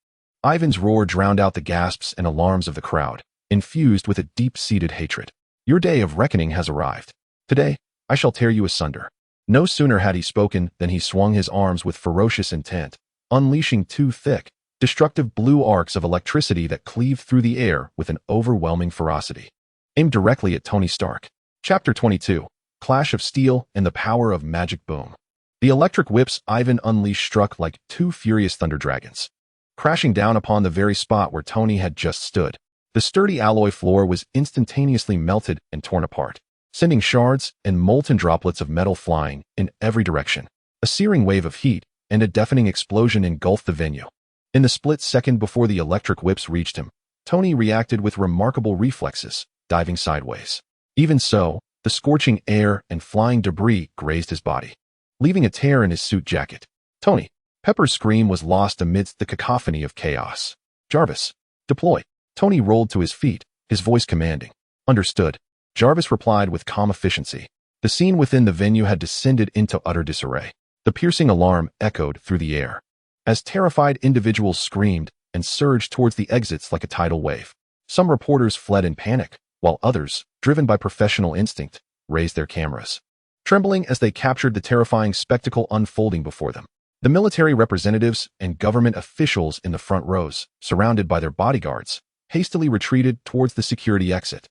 Speaker 1: Ivan's roar drowned out the gasps and alarms of the crowd, infused with a deep-seated hatred. Your day of reckoning has arrived. Today, I shall tear you asunder. No sooner had he spoken than he swung his arms with ferocious intent, unleashing two thick, destructive blue arcs of electricity that cleaved through the air with an overwhelming ferocity, aimed directly at Tony Stark. Chapter 22. Clash of Steel and the Power of Magic Boom. The electric whips Ivan unleashed struck like two furious thunder dragons, crashing down upon the very spot where Tony had just stood. The sturdy alloy floor was instantaneously melted and torn apart, sending shards and molten droplets of metal flying in every direction. A searing wave of heat and a deafening explosion engulfed the venue. In the split second before the electric whips reached him, Tony reacted with remarkable reflexes, diving sideways. Even so, the scorching air and flying debris grazed his body, leaving a tear in his suit jacket. Tony. Pepper's scream was lost amidst the cacophony of chaos. Jarvis. Deploy. Tony rolled to his feet, his voice commanding. Understood. Jarvis replied with calm efficiency. The scene within the venue had descended into utter disarray. The piercing alarm echoed through the air, as terrified individuals screamed and surged towards the exits like a tidal wave. Some reporters fled in panic, while others, driven by professional instinct, raised their cameras, trembling as they captured the terrifying spectacle unfolding before them. The military representatives and government officials in the front rows, surrounded by their bodyguards, hastily retreated towards the security exit,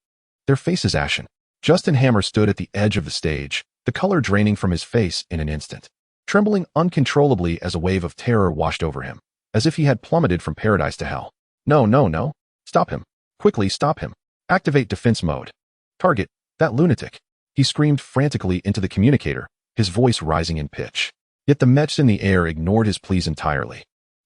Speaker 1: their faces ashen. Justin Hammer stood at the edge of the stage, the color draining from his face in an instant, trembling uncontrollably as a wave of terror washed over him, as if he had plummeted from paradise to hell. No, no, no. Stop him. Quickly stop him. Activate defense mode. Target that lunatic. He screamed frantically into the communicator, his voice rising in pitch. Yet the mechs in the air ignored his pleas entirely.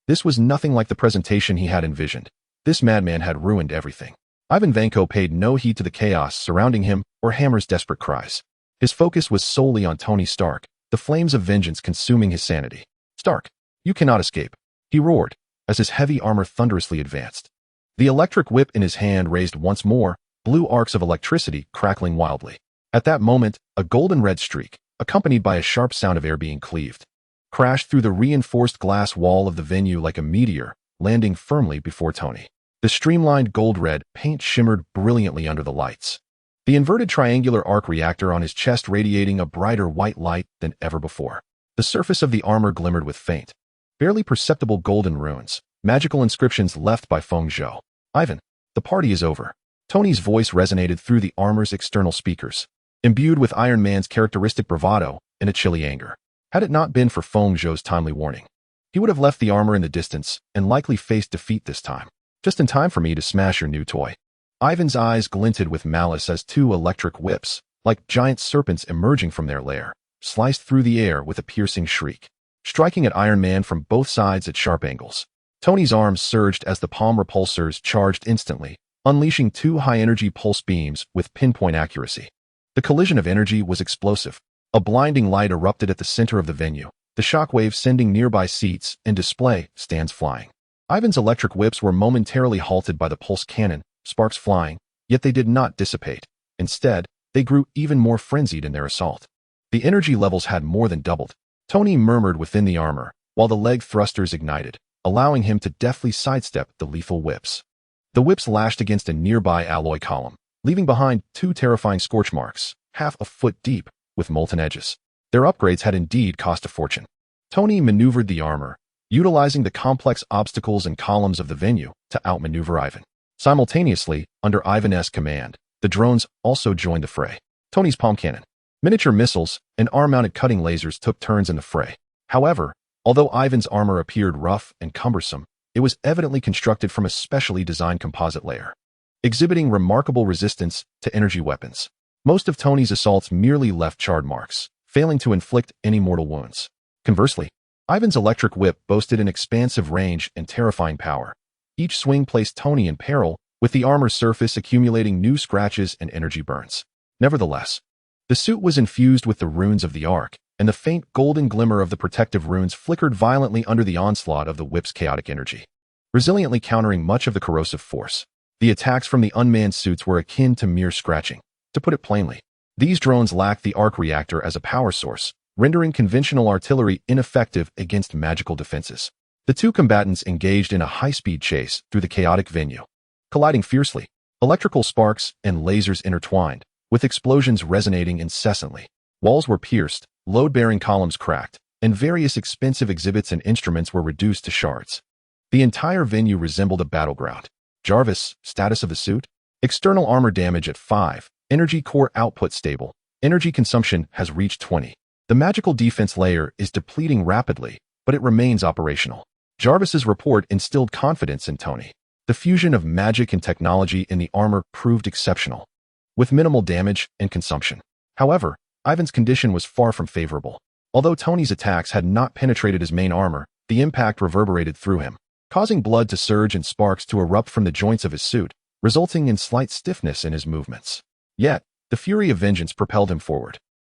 Speaker 1: This was nothing like the presentation he had envisioned. This madman had ruined everything. Ivan Vanko paid no heed to the chaos surrounding him or Hammer's desperate cries. His focus was solely on Tony Stark, the flames of vengeance consuming his sanity. Stark, you cannot escape, he roared, as his heavy armor thunderously advanced. The electric whip in his hand raised once more, blue arcs of electricity crackling wildly. At that moment, a golden red streak, accompanied by a sharp sound of air being cleaved, crashed through the reinforced glass wall of the venue like a meteor, landing firmly before Tony. The streamlined gold-red paint shimmered brilliantly under the lights, the inverted triangular arc reactor on his chest radiating a brighter white light than ever before. The surface of the armor glimmered with faint, barely perceptible golden runes, magical inscriptions left by Fang Zhou. Ivan, the party is over. Tony's voice resonated through the armor's external speakers, imbued with Iron Man's characteristic bravado and a chilly anger. Had it not been for Fang Zhou's timely warning, he would have left the armor in the distance and likely faced defeat this time. Just in time for me to smash your new toy. Ivan's eyes glinted with malice as two electric whips, like giant serpents emerging from their lair, sliced through the air with a piercing shriek, striking at Iron Man from both sides at sharp angles. Tony's arms surged as the palm repulsors charged instantly, unleashing two high-energy pulse beams with pinpoint accuracy. The collision of energy was explosive. A blinding light erupted at the center of the venue, the shockwave sending nearby seats and display stands flying. Ivan's electric whips were momentarily halted by the pulse cannon, sparks flying, yet they did not dissipate. Instead, they grew even more frenzied in their assault. The energy levels had more than doubled. Tony murmured within the armor, while the leg thrusters ignited, allowing him to deftly sidestep the lethal whips. The whips lashed against a nearby alloy column, leaving behind two terrifying scorch marks, half a foot deep, with molten edges. Their upgrades had indeed cost a fortune. Tony maneuvered the armor, utilizing the complex obstacles and columns of the venue to outmaneuver Ivan. Simultaneously, under Ivan's command, the drones also joined the fray. Tony's palm cannon, miniature missiles, and arm-mounted cutting lasers took turns in the fray. However, although Ivan's armor appeared rough and cumbersome, it was evidently constructed from a specially designed composite layer, exhibiting remarkable resistance to energy weapons. Most of Tony's assaults merely left charred marks, failing to inflict any mortal wounds. Conversely, Ivan's electric whip boasted an expansive range and terrifying power. Each swing placed Tony in peril, with the armor's surface accumulating new scratches and energy burns. Nevertheless, the suit was infused with the runes of the Ark, and the faint golden glimmer of the protective runes flickered violently under the onslaught of the whip's chaotic energy, resiliently countering much of the corrosive force. The attacks from the unmanned suits were akin to mere scratching. To put it plainly, these drones lacked the arc reactor as a power source, rendering conventional artillery ineffective against magical defenses. The two combatants engaged in a high-speed chase through the chaotic venue, colliding fiercely. Electrical sparks and lasers intertwined, with explosions resonating incessantly. Walls were pierced, load-bearing columns cracked, and various expensive exhibits and instruments were reduced to shards. The entire venue resembled a battleground. Jarvis, status of the suit? External armor damage at 5. Energy core output stable. Energy consumption has reached 20. The magical defense layer is depleting rapidly, but it remains operational. Jarvis's report instilled confidence in Tony. The fusion of magic and technology in the armor proved exceptional, with minimal damage and consumption. However, Ivan's condition was far from favorable. Although Tony's attacks had not penetrated his main armor, the impact reverberated through him, causing blood to surge and sparks to erupt from the joints of his suit, resulting in slight stiffness in his movements. Yet, the fury of vengeance propelled him forward,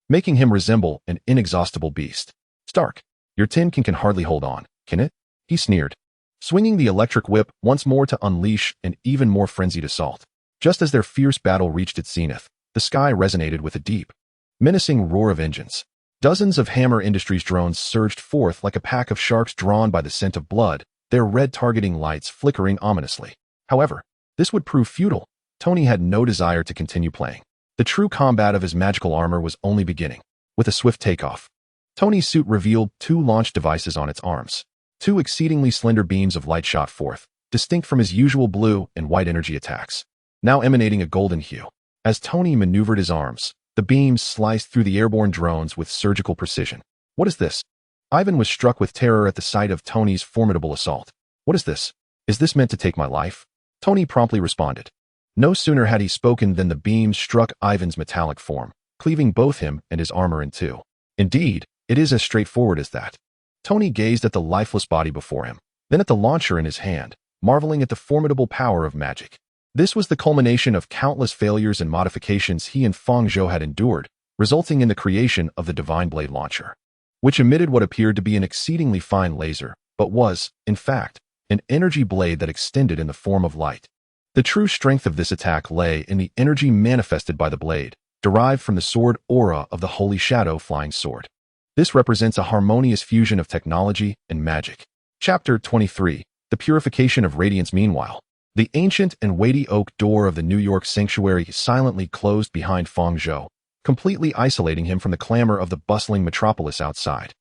Speaker 1: making him resemble an inexhaustible beast. Stark, your tin can hardly hold on, can it? He sneered, swinging the electric whip once more to unleash an even more frenzied assault. Just as their fierce battle reached its zenith, the sky resonated with a deep, menacing roar of engines. Dozens of Hammer Industries drones surged forth like a pack of sharks drawn by the scent of blood, their red targeting lights flickering ominously. However, this would prove futile. Tony had no desire to continue playing. The true combat of his magical armor was only beginning. With a swift takeoff, Tony's suit revealed two launch devices on its arms. Two exceedingly slender beams of light shot forth, distinct from his usual blue and white energy attacks, now emanating a golden hue. As Tony maneuvered his arms, the beams sliced through the airborne drones with surgical precision. What is this? Ivan was struck with terror at the sight of Tony's formidable assault. What is this? Is this meant to take my life? Tony promptly responded. No sooner had he spoken than the beams struck Ivan's metallic form, cleaving both him and his armor in two. Indeed, it is as straightforward as that. Tony gazed at the lifeless body before him, then at the launcher in his hand, marveling at the formidable power of magic. This was the culmination of countless failures and modifications he and Fang Zhou had endured, resulting in the creation of the Divine Blade Launcher, which emitted what appeared to be an exceedingly fine laser, but was, in fact, an energy blade that extended in the form of light. The true strength of this attack lay in the energy manifested by the blade, derived from the sword aura of the Holy Shadow Flying Sword. This represents a harmonious fusion of technology and magic. Chapter 23. The Purification of Radiance. Meanwhile, the ancient and weighty oak door of the New York sanctuary silently closed behind Fang Zhou, completely isolating him from the clamor of the bustling metropolis outside.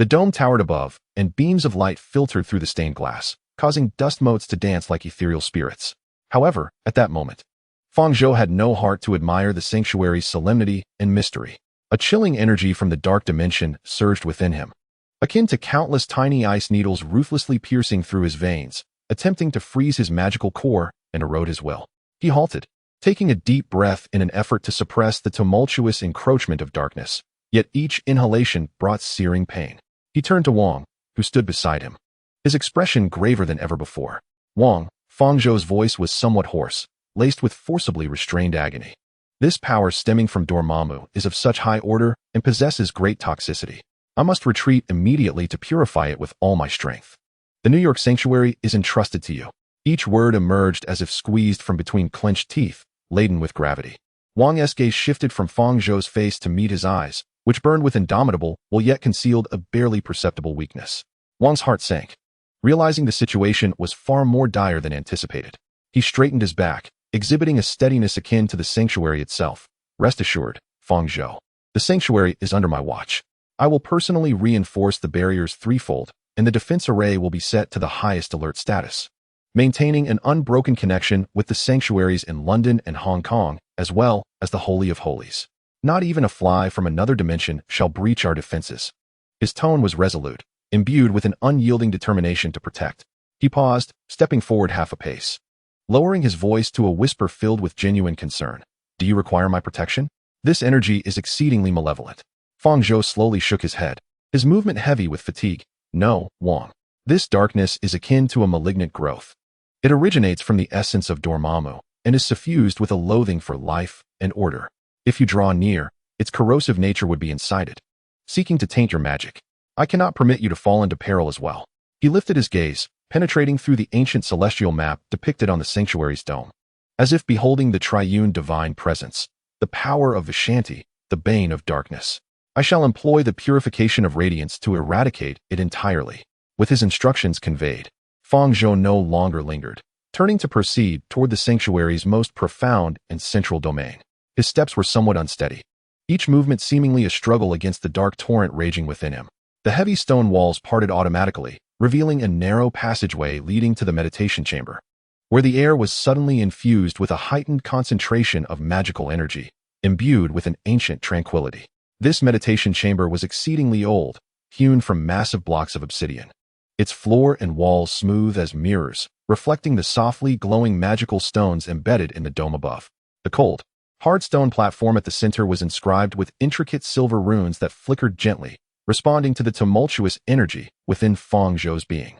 Speaker 1: The dome towered above, and beams of light filtered through the stained glass, causing dust motes to dance like ethereal spirits. However, at that moment, Fang Zhou had no heart to admire the sanctuary's solemnity and mystery. A chilling energy from the dark dimension surged within him, akin to countless tiny ice needles ruthlessly piercing through his veins, attempting to freeze his magical core and erode his will. He halted, taking a deep breath in an effort to suppress the tumultuous encroachment of darkness, yet each inhalation brought searing pain. He turned to Wang, who stood beside him, his expression graver than ever before. Wang, Fang Zhou's voice was somewhat hoarse, laced with forcibly restrained agony. This power stemming from Dormammu is of such high order and possesses great toxicity. I must retreat immediately to purify it with all my strength. The New York Sanctuary is entrusted to you. Each word emerged as if squeezed from between clenched teeth, laden with gravity. Wang's gaze shifted from Fang Zhou's face to meet his eyes, which burned with indomitable, while yet concealed a barely perceptible weakness. Wang's heart sank, realizing the situation was far more dire than anticipated. He straightened his back, exhibiting a steadiness akin to the sanctuary itself. Rest assured, Fang Zhou, the sanctuary is under my watch. I will personally reinforce the barriers threefold, and the defense array will be set to the highest alert status, maintaining an unbroken connection with the sanctuaries in London and Hong Kong, as well as the Holy of Holies. Not even a fly from another dimension shall breach our defenses. His tone was resolute, imbued with an unyielding determination to protect. He paused, stepping forward half a pace, lowering his voice to a whisper filled with genuine concern. Do you require my protection? This energy is exceedingly malevolent. Fang Zhou slowly shook his head, his movement heavy with fatigue. No, Wang. This darkness is akin to a malignant growth. It originates from the essence of Dormammu and is suffused with a loathing for life and order. If you draw near, its corrosive nature would be incited, seeking to taint your magic. I cannot permit you to fall into peril as well. He lifted his gaze, penetrating through the ancient celestial map depicted on the sanctuary's dome, as if beholding the triune divine presence, the power of Vishanti, the bane of darkness. I shall employ the purification of radiance to eradicate it entirely. With his instructions conveyed, Fang Zhou no longer lingered, turning to proceed toward the sanctuary's most profound and central domain. His steps were somewhat unsteady, each movement seemingly a struggle against the dark torrent raging within him. The heavy stone walls parted automatically, revealing a narrow passageway leading to the meditation chamber, where the air was suddenly infused with a heightened concentration of magical energy, imbued with an ancient tranquility. This meditation chamber was exceedingly old, hewn from massive blocks of obsidian, its floor and walls smooth as mirrors, reflecting the softly glowing magical stones embedded in the dome above. The cold, hard stone platform at the center was inscribed with intricate silver runes that flickered gently, responding to the tumultuous energy within Fang Zhou's being.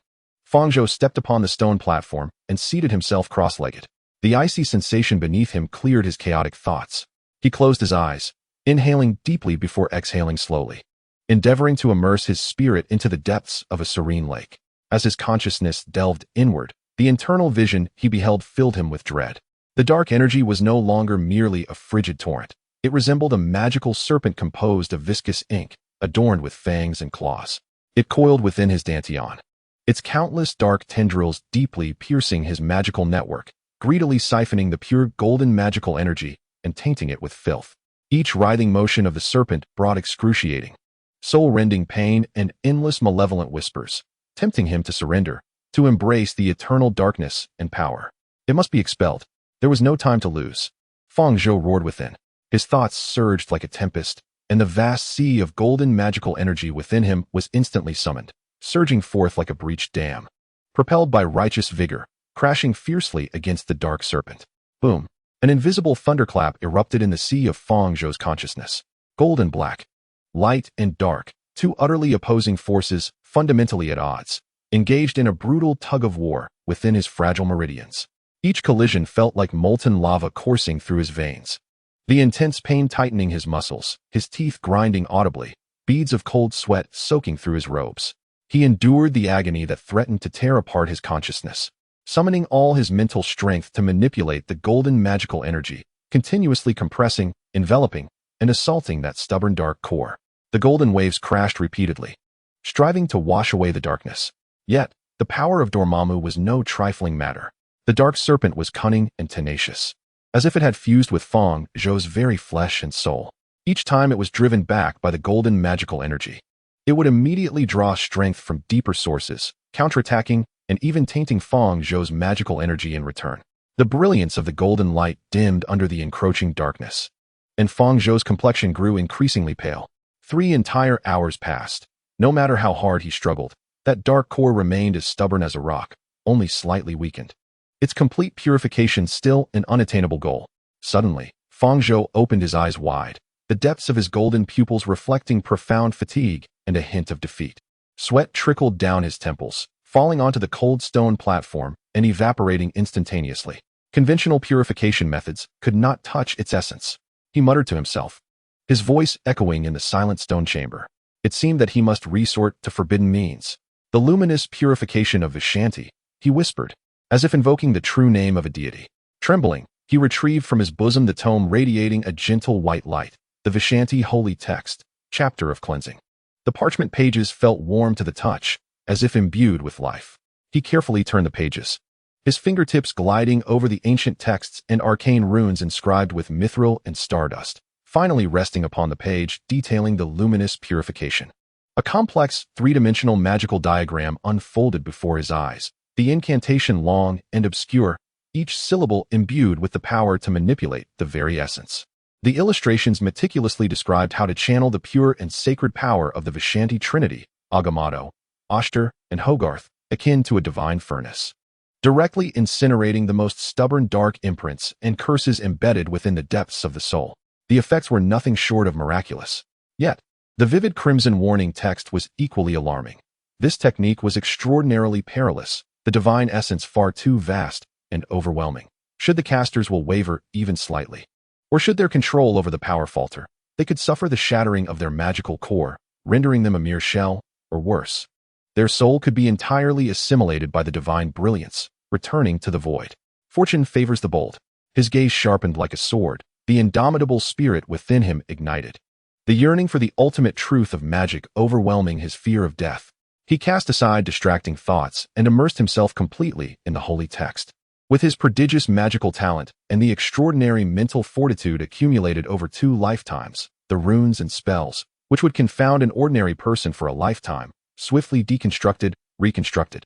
Speaker 1: Fang Zhou stepped upon the stone platform and seated himself cross-legged. The icy sensation beneath him cleared his chaotic thoughts. He closed his eyes, inhaling deeply before exhaling slowly, endeavoring to immerse his spirit into the depths of a serene lake. As his consciousness delved inward, the internal vision he beheld filled him with dread. The dark energy was no longer merely a frigid torrent. It resembled a magical serpent composed of viscous ink, adorned with fangs and claws. It coiled within his dantian, its countless dark tendrils deeply piercing his magical network, greedily siphoning the pure golden magical energy and tainting it with filth. Each writhing motion of the serpent brought excruciating, soul-rending pain and endless malevolent whispers, tempting him to surrender, to embrace the eternal darkness and power. It must be expelled. There was no time to lose. Fang Zhou roared within. His thoughts surged like a tempest, and the vast sea of golden magical energy within him was instantly summoned, surging forth like a breached dam, propelled by righteous vigor, crashing fiercely against the dark serpent. Boom! An invisible thunderclap erupted in the sea of Fang Zhou's consciousness. Gold and black, light and dark, two utterly opposing forces, fundamentally at odds, engaged in a brutal tug-of-war within his fragile meridians. Each collision felt like molten lava coursing through his veins, the intense pain tightening his muscles, his teeth grinding audibly, beads of cold sweat soaking through his robes. He endured the agony that threatened to tear apart his consciousness, summoning all his mental strength to manipulate the golden magical energy, continuously compressing, enveloping, and assaulting that stubborn dark core. The golden waves crashed repeatedly, striving to wash away the darkness. Yet, the power of Dormammu was no trifling matter. The dark serpent was cunning and tenacious, as if it had fused with Fang Zhou's very flesh and soul. Each time it was driven back by the golden magical energy, It would immediately draw strength from deeper sources, counterattacking and even tainting Fang Zhou's magical energy in return. The brilliance of the golden light dimmed under the encroaching darkness, and Fang Zhou's complexion grew increasingly pale. 3 entire hours passed. No matter how hard he struggled, that dark core remained as stubborn as a rock, only slightly weakened. Its complete purification still an unattainable goal. Suddenly, Fang Zhou opened his eyes wide, the depths of his golden pupils reflecting profound fatigue and a hint of defeat. Sweat trickled down his temples, falling onto the cold stone platform and evaporating instantaneously. Conventional purification methods could not touch its essence. He muttered to himself, his voice echoing in the silent stone chamber. It seemed that he must resort to forbidden means. The luminous purification of Vishanti, he whispered, as if invoking the true name of a deity. Trembling, he retrieved from his bosom the tome radiating a gentle white light, the Vishanti Holy Text, Chapter of Cleansing. The parchment pages felt warm to the touch, as if imbued with life. He carefully turned the pages, his fingertips gliding over the ancient texts and arcane runes inscribed with mithril and stardust, finally resting upon the page detailing the luminous purification. A complex, three-dimensional magical diagram unfolded before his eyes, the incantation long and obscure, each syllable imbued with the power to manipulate the very essence. The illustrations meticulously described how to channel the pure and sacred power of the Vishanti Trinity, Agamotto, Oshter, and Hogarth, akin to a divine furnace, directly incinerating the most stubborn dark imprints and curses embedded within the depths of the soul. The effects were nothing short of miraculous. Yet, the vivid crimson warning text was equally alarming. This technique was extraordinarily perilous, the divine essence far too vast and overwhelming. Should the casters will waver even slightly, or should their control over the power falter, they could suffer the shattering of their magical core, rendering them a mere shell, or worse. Their soul could be entirely assimilated by the divine brilliance, returning to the void. Fortune favors the bold. His gaze sharpened like a sword, the indomitable spirit within him ignited. The yearning for the ultimate truth of magic overwhelming his fear of death. He cast aside distracting thoughts and immersed himself completely in the holy text. With his prodigious magical talent and the extraordinary mental fortitude accumulated over 2 lifetimes, the runes and spells, which would confound an ordinary person for a lifetime, swiftly deconstructed, reconstructed,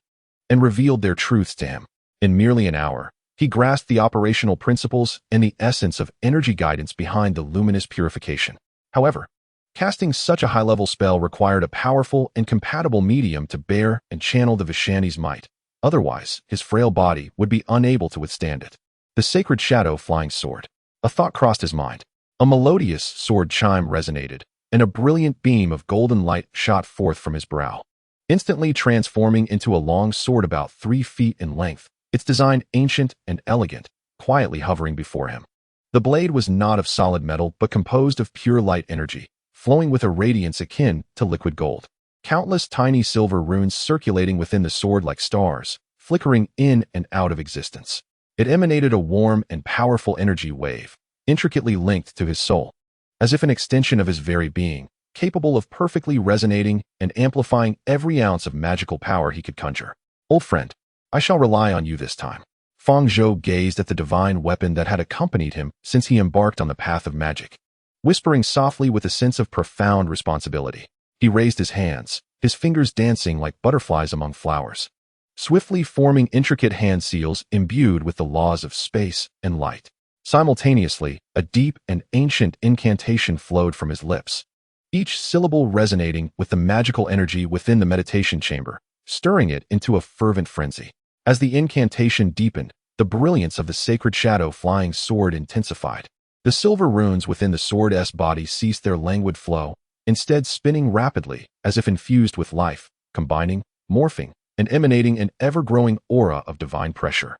Speaker 1: and revealed their truths to him. In merely an hour, he grasped the operational principles and the essence of energy guidance behind the luminous purification. However, casting such a high-level spell required a powerful and compatible medium to bear and channel the Vishanti's might. Otherwise, his frail body would be unable to withstand it. The sacred shadow flying sword. A thought crossed his mind. A melodious sword chime resonated, and a brilliant beam of golden light shot forth from his brow, instantly transforming into a long sword about 3 feet in length, its design ancient and elegant, quietly hovering before him. The blade was not of solid metal but composed of pure light energy, flowing with a radiance akin to liquid gold. Countless tiny silver runes circulating within the sword like stars, flickering in and out of existence. It emanated a warm and powerful energy wave, intricately linked to his soul, as if an extension of his very being, capable of perfectly resonating and amplifying every ounce of magical power he could conjure. Old friend, I shall rely on you this time. Fang Zhou gazed at the divine weapon that had accompanied him since he embarked on the path of magic. Whispering softly with a sense of profound responsibility, he raised his hands, his fingers dancing like butterflies among flowers, swiftly forming intricate hand seals imbued with the laws of space and light. Simultaneously, a deep and ancient incantation flowed from his lips, each syllable resonating with the magical energy within the meditation chamber, stirring it into a fervent frenzy. As the incantation deepened, the brilliance of the sacred shadow flying sword intensified. The silver runes within the sword's body ceased their languid flow, instead spinning rapidly as if infused with life, combining, morphing, and emanating an ever-growing aura of divine pressure.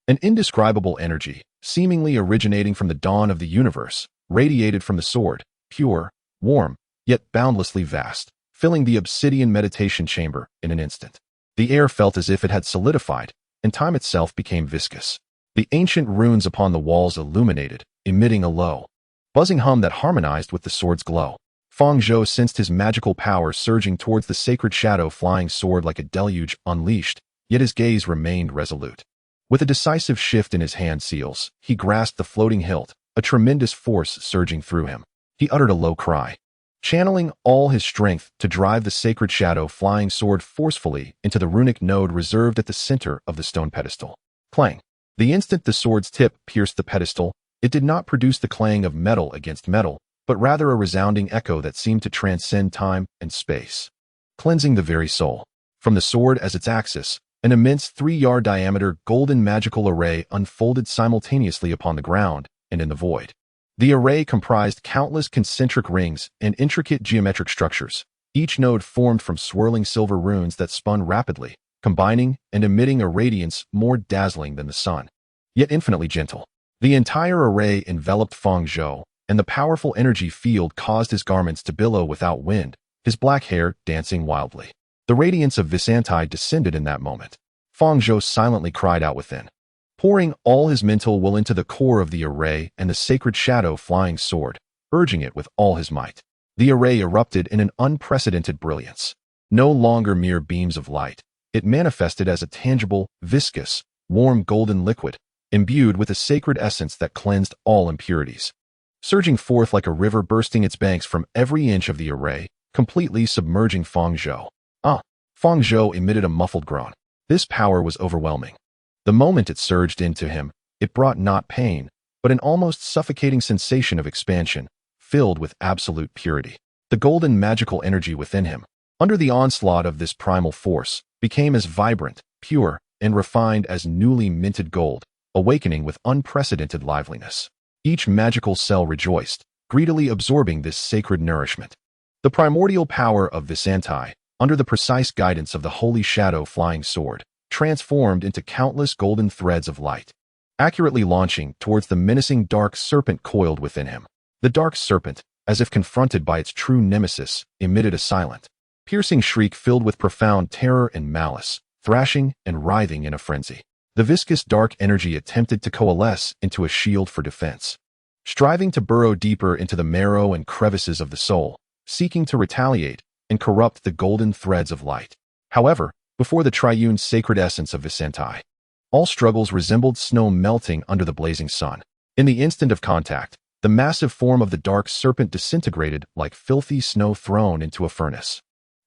Speaker 1: An indescribable energy, seemingly originating from the dawn of the universe, radiated from the sword, pure, warm, yet boundlessly vast, filling the obsidian meditation chamber in an instant. The air felt as if it had solidified, and time itself became viscous. The ancient runes upon the walls illuminated, emitting a low, buzzing hum that harmonized with the sword's glow. Fang Zhou sensed his magical power surging towards the sacred shadow flying sword like a deluge unleashed, yet his gaze remained resolute. With a decisive shift in his hand seals, he grasped the floating hilt, a tremendous force surging through him. He uttered a low cry, channeling all his strength to drive the sacred shadow flying sword forcefully into the runic node reserved at the center of the stone pedestal. Clang. The instant the sword's tip pierced the pedestal, it did not produce the clang of metal against metal, but rather a resounding echo that seemed to transcend time and space, cleansing the very soul. From the sword as its axis, an immense 3-yard diameter golden magical array unfolded simultaneously upon the ground and in the void. The array comprised countless concentric rings and intricate geometric structures, each node formed from swirling silver runes that spun rapidly, combining and emitting a radiance more dazzling than the sun, yet infinitely gentle. The entire array enveloped Fang Zhou, and the powerful energy field caused his garments to billow without wind, his black hair dancing wildly. The radiance of Vysanti descended in that moment. Fang Zhou silently cried out within, pouring all his mental will into the core of the array and the sacred shadow flying sword, urging it with all his might. The array erupted in an unprecedented brilliance. No longer mere beams of light, it manifested as a tangible, viscous, warm golden liquid, imbued with a sacred essence that cleansed all impurities. Surging forth like a river bursting its banks from every inch of the array, completely submerging Fang Zhou. Fang Zhou emitted a muffled groan. This power was overwhelming. The moment it surged into him, it brought not pain, but an almost suffocating sensation of expansion, filled with absolute purity. The golden magical energy within him, under the onslaught of this primal force, became as vibrant, pure, and refined as newly minted gold, awakening with unprecedented liveliness. Each magical cell rejoiced, greedily absorbing this sacred nourishment. The primordial power of Vysanti, under the precise guidance of the holy shadow flying sword, transformed into countless golden threads of light, accurately launching towards the menacing dark serpent coiled within him. The dark serpent, as if confronted by its true nemesis, emitted a silent, piercing shriek filled with profound terror and malice, thrashing and writhing in a frenzy. The viscous dark energy attempted to coalesce into a shield for defense, striving to burrow deeper into the marrow and crevices of the soul, seeking to retaliate and corrupt the golden threads of light. However, before the triune sacred essence of Vysanti, all struggles resembled snow melting under the blazing sun. In the instant of contact, the massive form of the dark serpent disintegrated like filthy snow thrown into a furnace,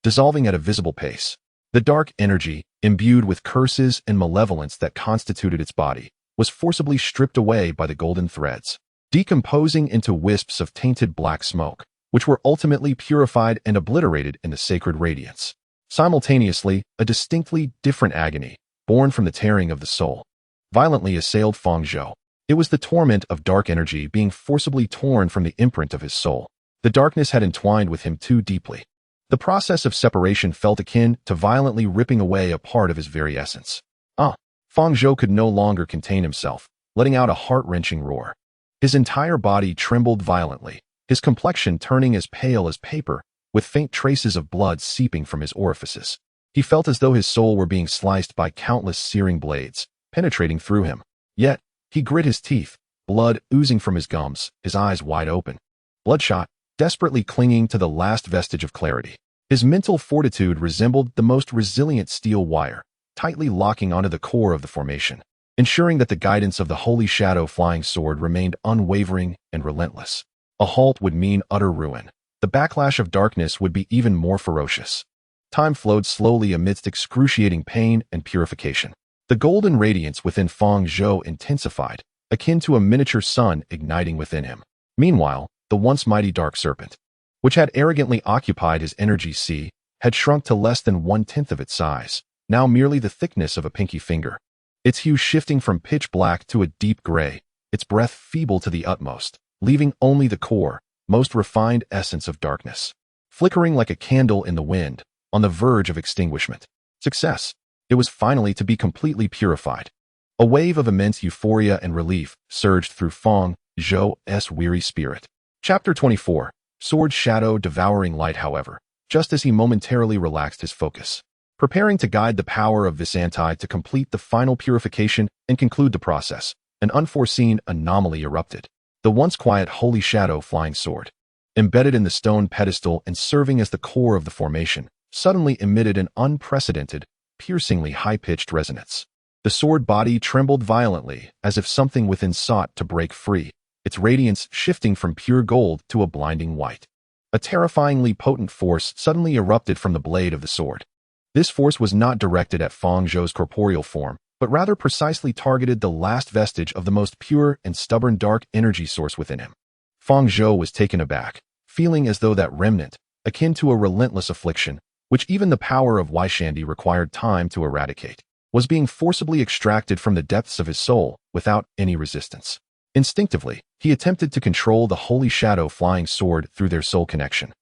Speaker 1: dissolving at a visible pace. The dark energy, imbued with curses and malevolence that constituted its body, was forcibly stripped away by the golden threads, decomposing into wisps of tainted black smoke, which were ultimately purified and obliterated in the sacred radiance. Simultaneously, a distinctly different agony, born from the tearing of the soul, violently assailed Fang Zhou. It was the torment of dark energy being forcibly torn from the imprint of his soul. The darkness had entwined with him too deeply. The process of separation felt akin to violently ripping away a part of his very essence. Fang Zhou could no longer contain himself, letting out a heart-wrenching roar. His entire body trembled violently, his complexion turning as pale as paper, with faint traces of blood seeping from his orifices. He felt as though his soul were being sliced by countless searing blades, penetrating through him. Yet, he grit his teeth, blood oozing from his gums, his eyes wide open, bloodshot, desperately clinging to the last vestige of clarity. His mental fortitude resembled the most resilient steel wire, tightly locking onto the core of the formation, ensuring that the guidance of the holy shadow flying sword remained unwavering and relentless. A halt would mean utter ruin. The backlash of darkness would be even more ferocious. Time flowed slowly amidst excruciating pain and purification. The golden radiance within Fang Zhou intensified, akin to a miniature sun igniting within him. Meanwhile, the once mighty dark serpent, which had arrogantly occupied his energy sea, had shrunk to less than 1/10 of its size, now merely the thickness of a pinky finger. Its hue shifting from pitch black to a deep gray, its breath feeble to the utmost, leaving only the core, most refined essence of darkness, flickering like a candle in the wind, on the verge of extinguishment. Success. It was finally to be completely purified. A wave of immense euphoria and relief surged through Fang Zhou's weary spirit. Chapter 24. Sword Shadow Devouring Light. However, just as he momentarily relaxed his focus, preparing to guide the power of Vysanti to complete the final purification and conclude the process, an unforeseen anomaly erupted. The once quiet holy shadow flying sword, embedded in the stone pedestal and serving as the core of the formation, suddenly emitted an unprecedented, piercingly high-pitched resonance. The sword body trembled violently, as if something within sought to break free, its radiance shifting from pure gold to a blinding white. A terrifyingly potent force suddenly erupted from the blade of the sword. This force was not directed at Fang Zhou's corporeal form, but rather precisely targeted the last vestige of the most pure and stubborn dark energy source within him. Fang Zhou was taken aback, feeling as though that remnant, akin to a relentless affliction, which even the power of Wyshandi required time to eradicate, was being forcibly extracted from the depths of his soul without any resistance. Instinctively, he attempted to control the holy shadow flying sword through their soul connection,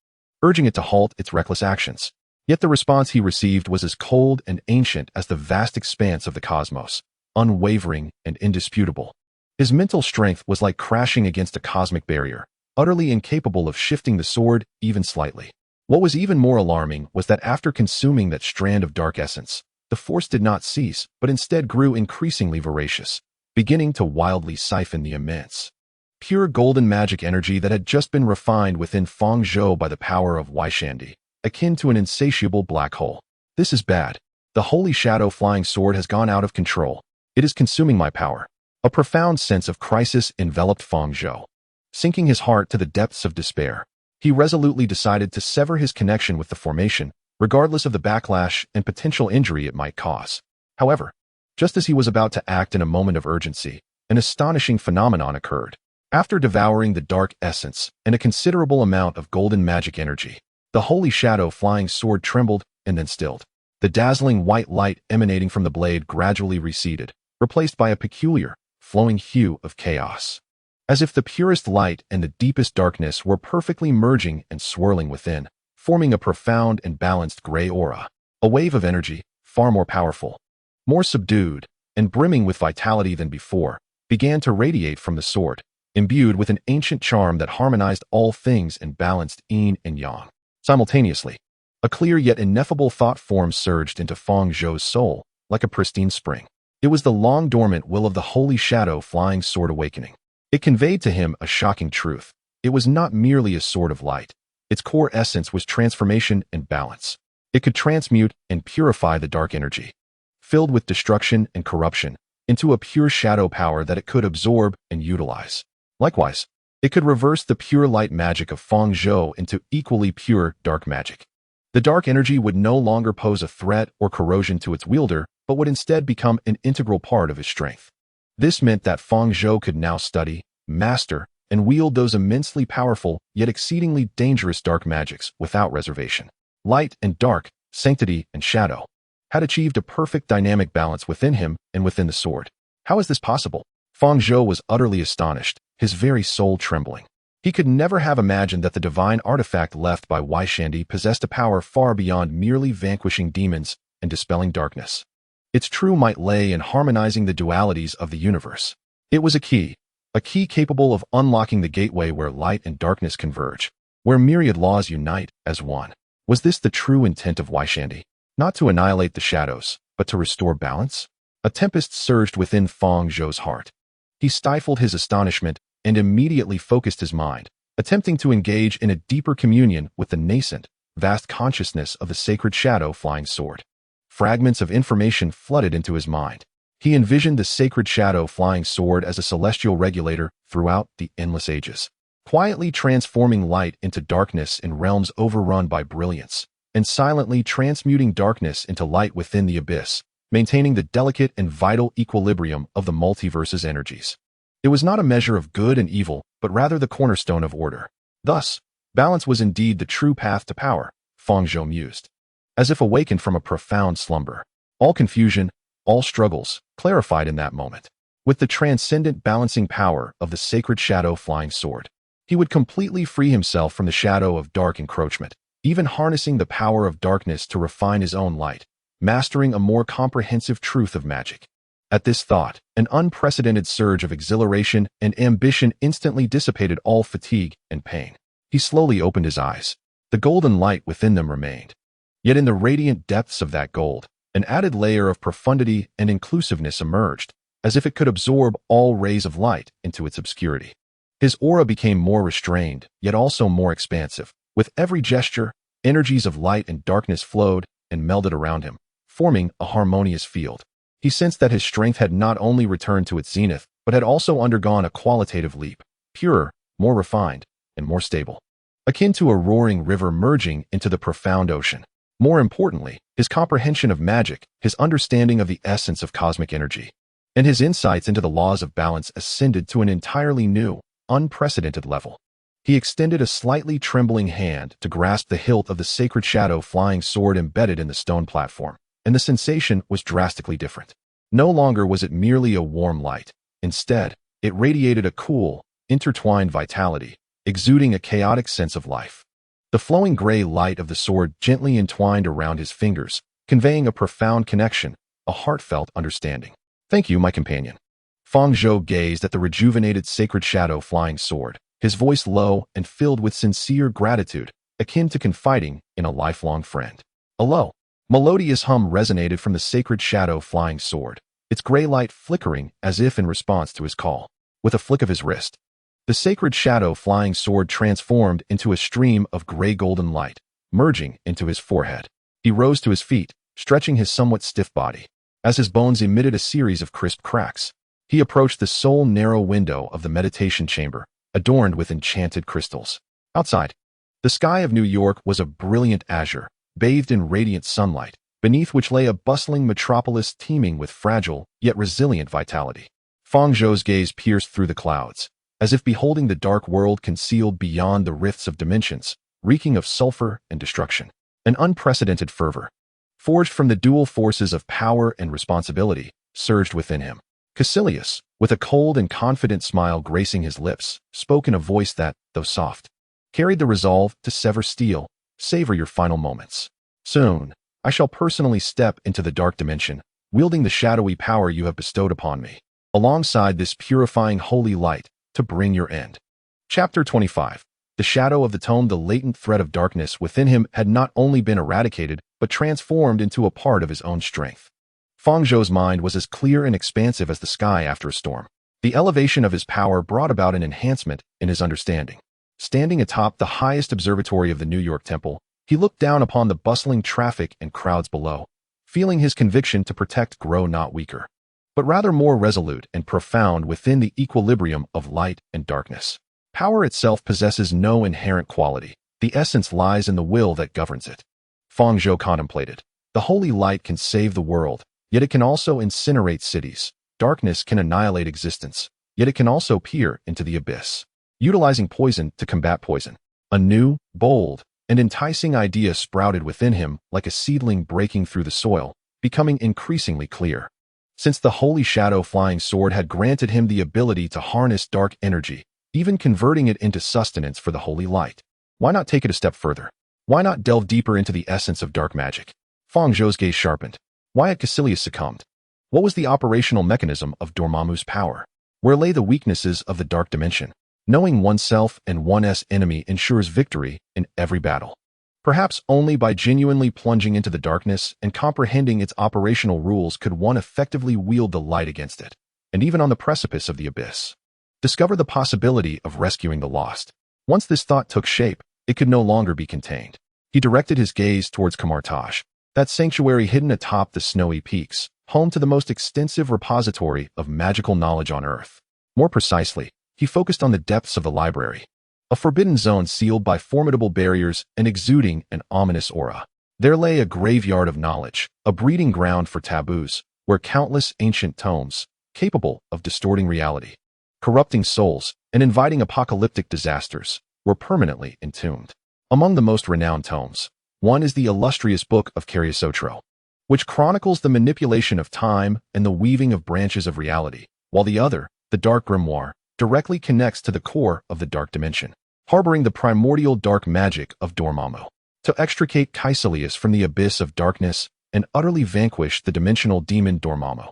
Speaker 1: urging it to halt its reckless actions. Yet the response he received was as cold and ancient as the vast expanse of the cosmos, unwavering and indisputable. His mental strength was like crashing against a cosmic barrier, utterly incapable of shifting the sword even slightly. What was even more alarming was that after consuming that strand of dark essence, the force did not cease, but instead grew increasingly voracious, beginning to wildly siphon the immense, pure golden magic energy that had just been refined within Fang Zhou by the power of Wyshandi, akin to an insatiable black hole. This is bad. The holy shadow flying sword has gone out of control. It is consuming my power. A profound sense of crisis enveloped Fang Zhou. Sinking his heart to the depths of despair, he resolutely decided to sever his connection with the formation, regardless of the backlash and potential injury it might cause. However, just as he was about to act in a moment of urgency, an astonishing phenomenon occurred. After devouring the dark essence and a considerable amount of golden magic energy, the holy shadow flying sword trembled and then stilled. The dazzling white light emanating from the blade gradually receded, replaced by a peculiar, flowing hue of chaos. As if the purest light and the deepest darkness were perfectly merging and swirling within, forming a profound and balanced gray aura. A wave of energy, far more powerful, more subdued, and brimming with vitality than before, began to radiate from the sword, imbued with an ancient charm that harmonized all things and balanced yin and yang. Simultaneously, a clear yet ineffable thought form surged into Fang Zhou's soul, like a pristine spring. It was the long-dormant will of the holy shadow flying sword awakening. It conveyed to him a shocking truth. It was not merely a sword of light. Its core essence was transformation and balance. It could transmute and purify the dark energy, filled with destruction and corruption, into a pure shadow power that it could absorb and utilize. Likewise, it could reverse the pure light magic of Fang Zhou into equally pure dark magic. The dark energy would no longer pose a threat or corrosion to its wielder, but would instead become an integral part of his strength. This meant that Fang Zhou could now study, master, and wield those immensely powerful, yet exceedingly dangerous dark magics without reservation. Light and dark, sanctity and shadow, had achieved a perfect dynamic balance within him and within the sword. How is this possible? Fang Zhou was utterly astonished, his very soul trembling. He could never have imagined that the divine artifact left by Wyshandi possessed a power far beyond merely vanquishing demons and dispelling darkness. Its true might lay in harmonizing the dualities of the universe. It was a key capable of unlocking the gateway where light and darkness converge, where myriad laws unite as one. Was this the true intent of Wyshandi? Not to annihilate the shadows, but to restore balance? A tempest surged within Fang Zhou's heart. He stifled his astonishment and immediately focused his mind, attempting to engage in a deeper communion with the nascent, vast consciousness of the sacred shadow flying sword. Fragments of information flooded into his mind. He envisioned the sacred shadow flying sword as a celestial regulator throughout the endless ages, quietly transforming light into darkness in realms overrun by brilliance, and silently transmuting darkness into light within the abyss, maintaining the delicate and vital equilibrium of the multiverse's energies. It was not a measure of good and evil, but rather the cornerstone of order. Thus, balance was indeed the true path to power, Fang Zhou mused, as if awakened from a profound slumber. All confusion, all struggles, clarified in that moment. With the transcendent balancing power of the sacred shadow flying sword, he would completely free himself from the shadow of dark encroachment, even harnessing the power of darkness to refine his own light, mastering a more comprehensive truth of magic. At this thought, an unprecedented surge of exhilaration and ambition instantly dissipated all fatigue and pain. He slowly opened his eyes. The golden light within them remained. Yet in the radiant depths of that gold, an added layer of profundity and inclusiveness emerged, as if it could absorb all rays of light into its obscurity. His aura became more restrained, yet also more expansive. With every gesture, energies of light and darkness flowed and melded around him, forming a harmonious field. He sensed that his strength had not only returned to its zenith, but had also undergone a qualitative leap, purer, more refined, and more stable. akin to a roaring river merging into the profound ocean. More importantly, his comprehension of magic, his understanding of the essence of cosmic energy, and his insights into the laws of balance ascended to an entirely new, unprecedented level. He extended a slightly trembling hand to grasp the hilt of the sacred shadow flying sword embedded in the stone platform, and the sensation was drastically different. No longer was it merely a warm light. Instead, it radiated a cool, intertwined vitality, exuding a chaotic sense of life. The flowing gray light of the sword gently entwined around his fingers, conveying a profound connection, a heartfelt understanding. "Thank you, my companion." Fang Zhou gazed at the rejuvenated sacred shadow flying sword, his voice low and filled with sincere gratitude, akin to confiding in a lifelong friend. A low, melodious hum resonated from the sacred shadow flying sword, its gray light flickering as if in response to his call. With a flick of his wrist, the sacred shadow flying sword transformed into a stream of gray golden light, merging into his forehead. He rose to his feet, stretching his somewhat stiff body. As his bones emitted a series of crisp cracks, he approached the sole narrow window of the meditation chamber, adorned with enchanted crystals. Outside, the sky of New York was a brilliant azure, bathed in radiant sunlight, beneath which lay a bustling metropolis teeming with fragile, yet resilient vitality. Fang Zhou's gaze pierced through the clouds, as if beholding the dark world concealed beyond the rifts of dimensions, reeking of sulfur and destruction. An unprecedented fervor, forged from the dual forces of power and responsibility, surged within him. Caecilius, with a cold and confident smile gracing his lips, spoke in a voice that, though soft, carried the resolve to sever steel, savor your final moments. Soon, I shall personally step into the dark dimension, wielding the shadowy power you have bestowed upon me, alongside this purifying holy light, to bring your end. Chapter 25. The shadow of the tome. The latent thread of darkness within him had not only been eradicated, but transformed into a part of his own strength. Fang Zhou's mind was as clear and expansive as the sky after a storm. The elevation of his power brought about an enhancement in his understanding. Standing atop the highest observatory of the New York Temple, he looked down upon the bustling traffic and crowds below, feeling his conviction to protect grow not weaker, but rather more resolute and profound within the equilibrium of light and darkness. Power itself possesses no inherent quality. The essence lies in the will that governs it. Fang Zhou contemplated. The holy light can save the world, yet it can also incinerate cities. Darkness can annihilate existence, yet it can also peer into the abyss, utilizing poison to combat poison. A new, bold, and enticing idea sprouted within him like a seedling breaking through the soil, becoming increasingly clear. Since the holy shadow flying sword had granted him the ability to harness dark energy, even converting it into sustenance for the holy light, why not take it a step further? Why not delve deeper into the essence of dark magic? Fang Zhou's gaze sharpened. Why had Caecilius succumbed? What was the operational mechanism of Dormammu's power? Where lay the weaknesses of the dark dimension? Knowing oneself and one's enemy ensures victory in every battle. Perhaps only by genuinely plunging into the darkness and comprehending its operational rules could one effectively wield the light against it, and even on the precipice of the abyss, discover the possibility of rescuing the lost. Once this thought took shape, it could no longer be contained. He directed his gaze towards Kamar-Taj, that sanctuary hidden atop the snowy peaks, home to the most extensive repository of magical knowledge on Earth. More precisely, he focused on the depths of the library, a forbidden zone sealed by formidable barriers and exuding an ominous aura. There lay a graveyard of knowledge, a breeding ground for taboos, where countless ancient tomes, capable of distorting reality, corrupting souls, and inviting apocalyptic disasters, were permanently entombed. Among the most renowned tomes, one is the illustrious Book of Cagliostro, which chronicles the manipulation of time and the weaving of branches of reality, while the other, the Dark Grimoire, directly connects to the core of the dark dimension, harboring the primordial dark magic of Dormammu. To extricate Caecilius from the abyss of darkness and utterly vanquish the dimensional demon Dormammu,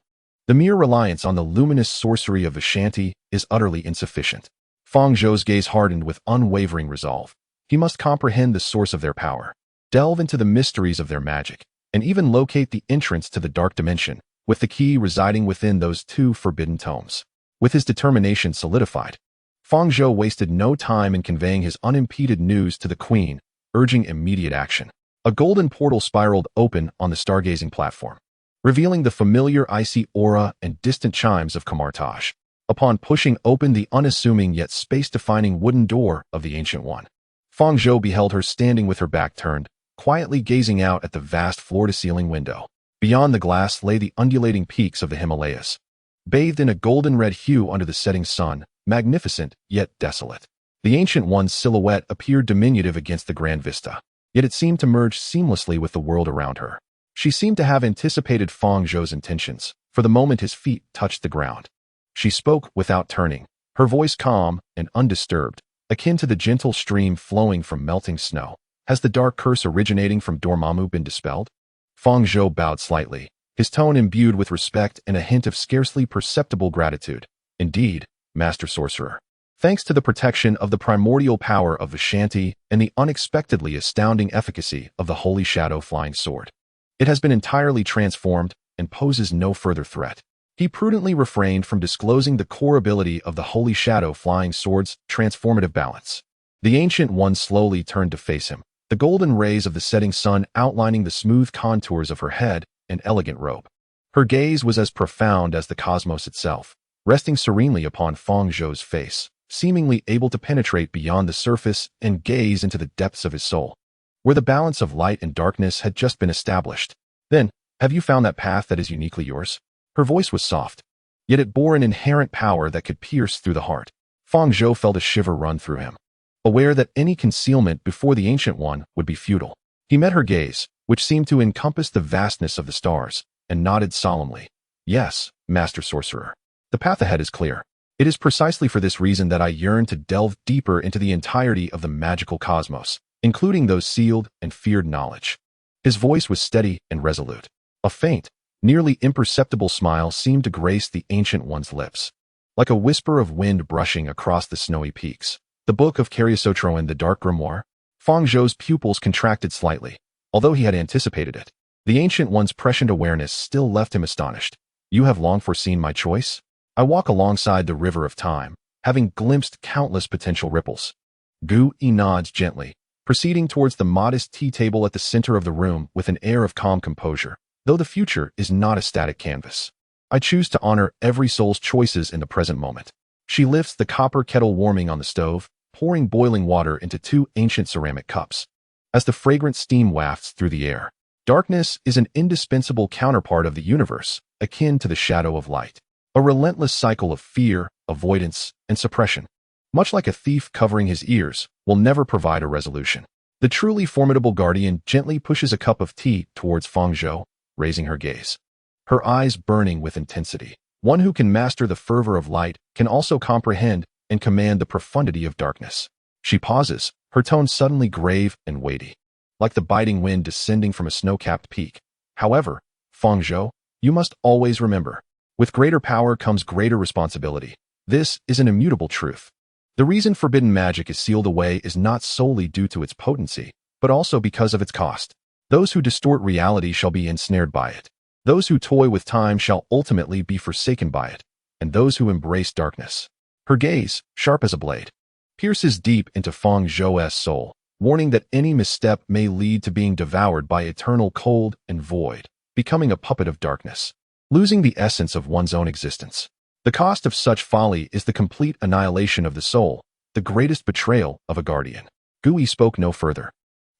Speaker 1: the mere reliance on the luminous sorcery of Vishanti is utterly insufficient. Fang Zhou's gaze hardened with unwavering resolve. He must comprehend the source of their power, delve into the mysteries of their magic, and even locate the entrance to the dark dimension, with the key residing within those two forbidden tomes. With his determination solidified, Fang Zhou wasted no time in conveying his unimpeded news to the queen, urging immediate action. A golden portal spiraled open on the stargazing platform, revealing the familiar icy aura and distant chimes of Kamar-Taj. Upon pushing open the unassuming yet space-defining wooden door of the Ancient One, Fang Zhou beheld her standing with her back turned, quietly gazing out at the vast floor-to-ceiling window. Beyond the glass lay the undulating peaks of the Himalayas, bathed in a golden-red hue under the setting sun, magnificent yet desolate. The Ancient One's silhouette appeared diminutive against the grand vista, yet it seemed to merge seamlessly with the world around her. She seemed to have anticipated Fang Zhou's intentions, for the moment his feet touched the ground. She spoke without turning, her voice calm and undisturbed, akin to the gentle stream flowing from melting snow. Has the dark curse originating from Dormammu been dispelled? Fang Zhou bowed slightly, his tone imbued with respect and a hint of scarcely perceptible gratitude. Indeed, Master Sorcerer. Thanks to the protection of the primordial power of Vishanti and the unexpectedly astounding efficacy of the Holy Shadow Flying Sword, it has been entirely transformed and poses no further threat. He prudently refrained from disclosing the core ability of the Holy Shadow Flying Sword's transformative balance. The Ancient One slowly turned to face him, the golden rays of the setting sun outlining the smooth contours of her head and elegant robe. Her gaze was as profound as the cosmos itself, resting serenely upon Fang Zhou's face, seemingly able to penetrate beyond the surface and gaze into the depths of his soul, where the balance of light and darkness had just been established. Then, have you found that path that is uniquely yours? Her voice was soft, yet it bore an inherent power that could pierce through the heart. Fang Zhou felt a shiver run through him, aware that any concealment before the Ancient One would be futile. He met her gaze, which seemed to encompass the vastness of the stars, and nodded solemnly. Yes, Master Sorcerer. The path ahead is clear. It is precisely for this reason that I yearn to delve deeper into the entirety of the magical cosmos, including those sealed and feared knowledge. His voice was steady and resolute. A faint, nearly imperceptible smile seemed to grace the Ancient One's lips, like a whisper of wind brushing across the snowy peaks. The book of Cagliostro and the Dark Grimoire? Fang Zhou's pupils contracted slightly, although he had anticipated it. The Ancient One's prescient awareness still left him astonished. You have long foreseen my choice? I walk alongside the river of time, having glimpsed countless potential ripples. Gu Yi nods gently, proceeding towards the modest tea table at the center of the room with an air of calm composure. Though the future is not a static canvas, I choose to honor every soul's choices in the present moment. She lifts the copper kettle warming on the stove, pouring boiling water into 2 ancient ceramic cups. As the fragrant steam wafts through the air, darkness is an indispensable counterpart of the universe, akin to the shadow of light. A relentless cycle of fear, avoidance, and suppression. Much like a thief covering his ears, will never provide a resolution. The truly formidable guardian gently pushes a cup of tea towards Fang Zhou, raising her gaze, her eyes burning with intensity. One who can master the fervor of light can also comprehend and command the profundity of darkness. She pauses, her tone suddenly grave and weighty, like the biting wind descending from a snow-capped peak. However, Fang Zhou, you must always remember, with greater power comes greater responsibility. This is an immutable truth. The reason forbidden magic is sealed away is not solely due to its potency, but also because of its cost. Those who distort reality shall be ensnared by it. Those who toy with time shall ultimately be forsaken by it, and those who embrace darkness. Her gaze, sharp as a blade, pierces deep into Fang Zhou's soul, warning that any misstep may lead to being devoured by eternal cold and void, becoming a puppet of darkness, losing the essence of one's own existence. The cost of such folly is the complete annihilation of the soul, the greatest betrayal of a guardian. Gui spoke no further,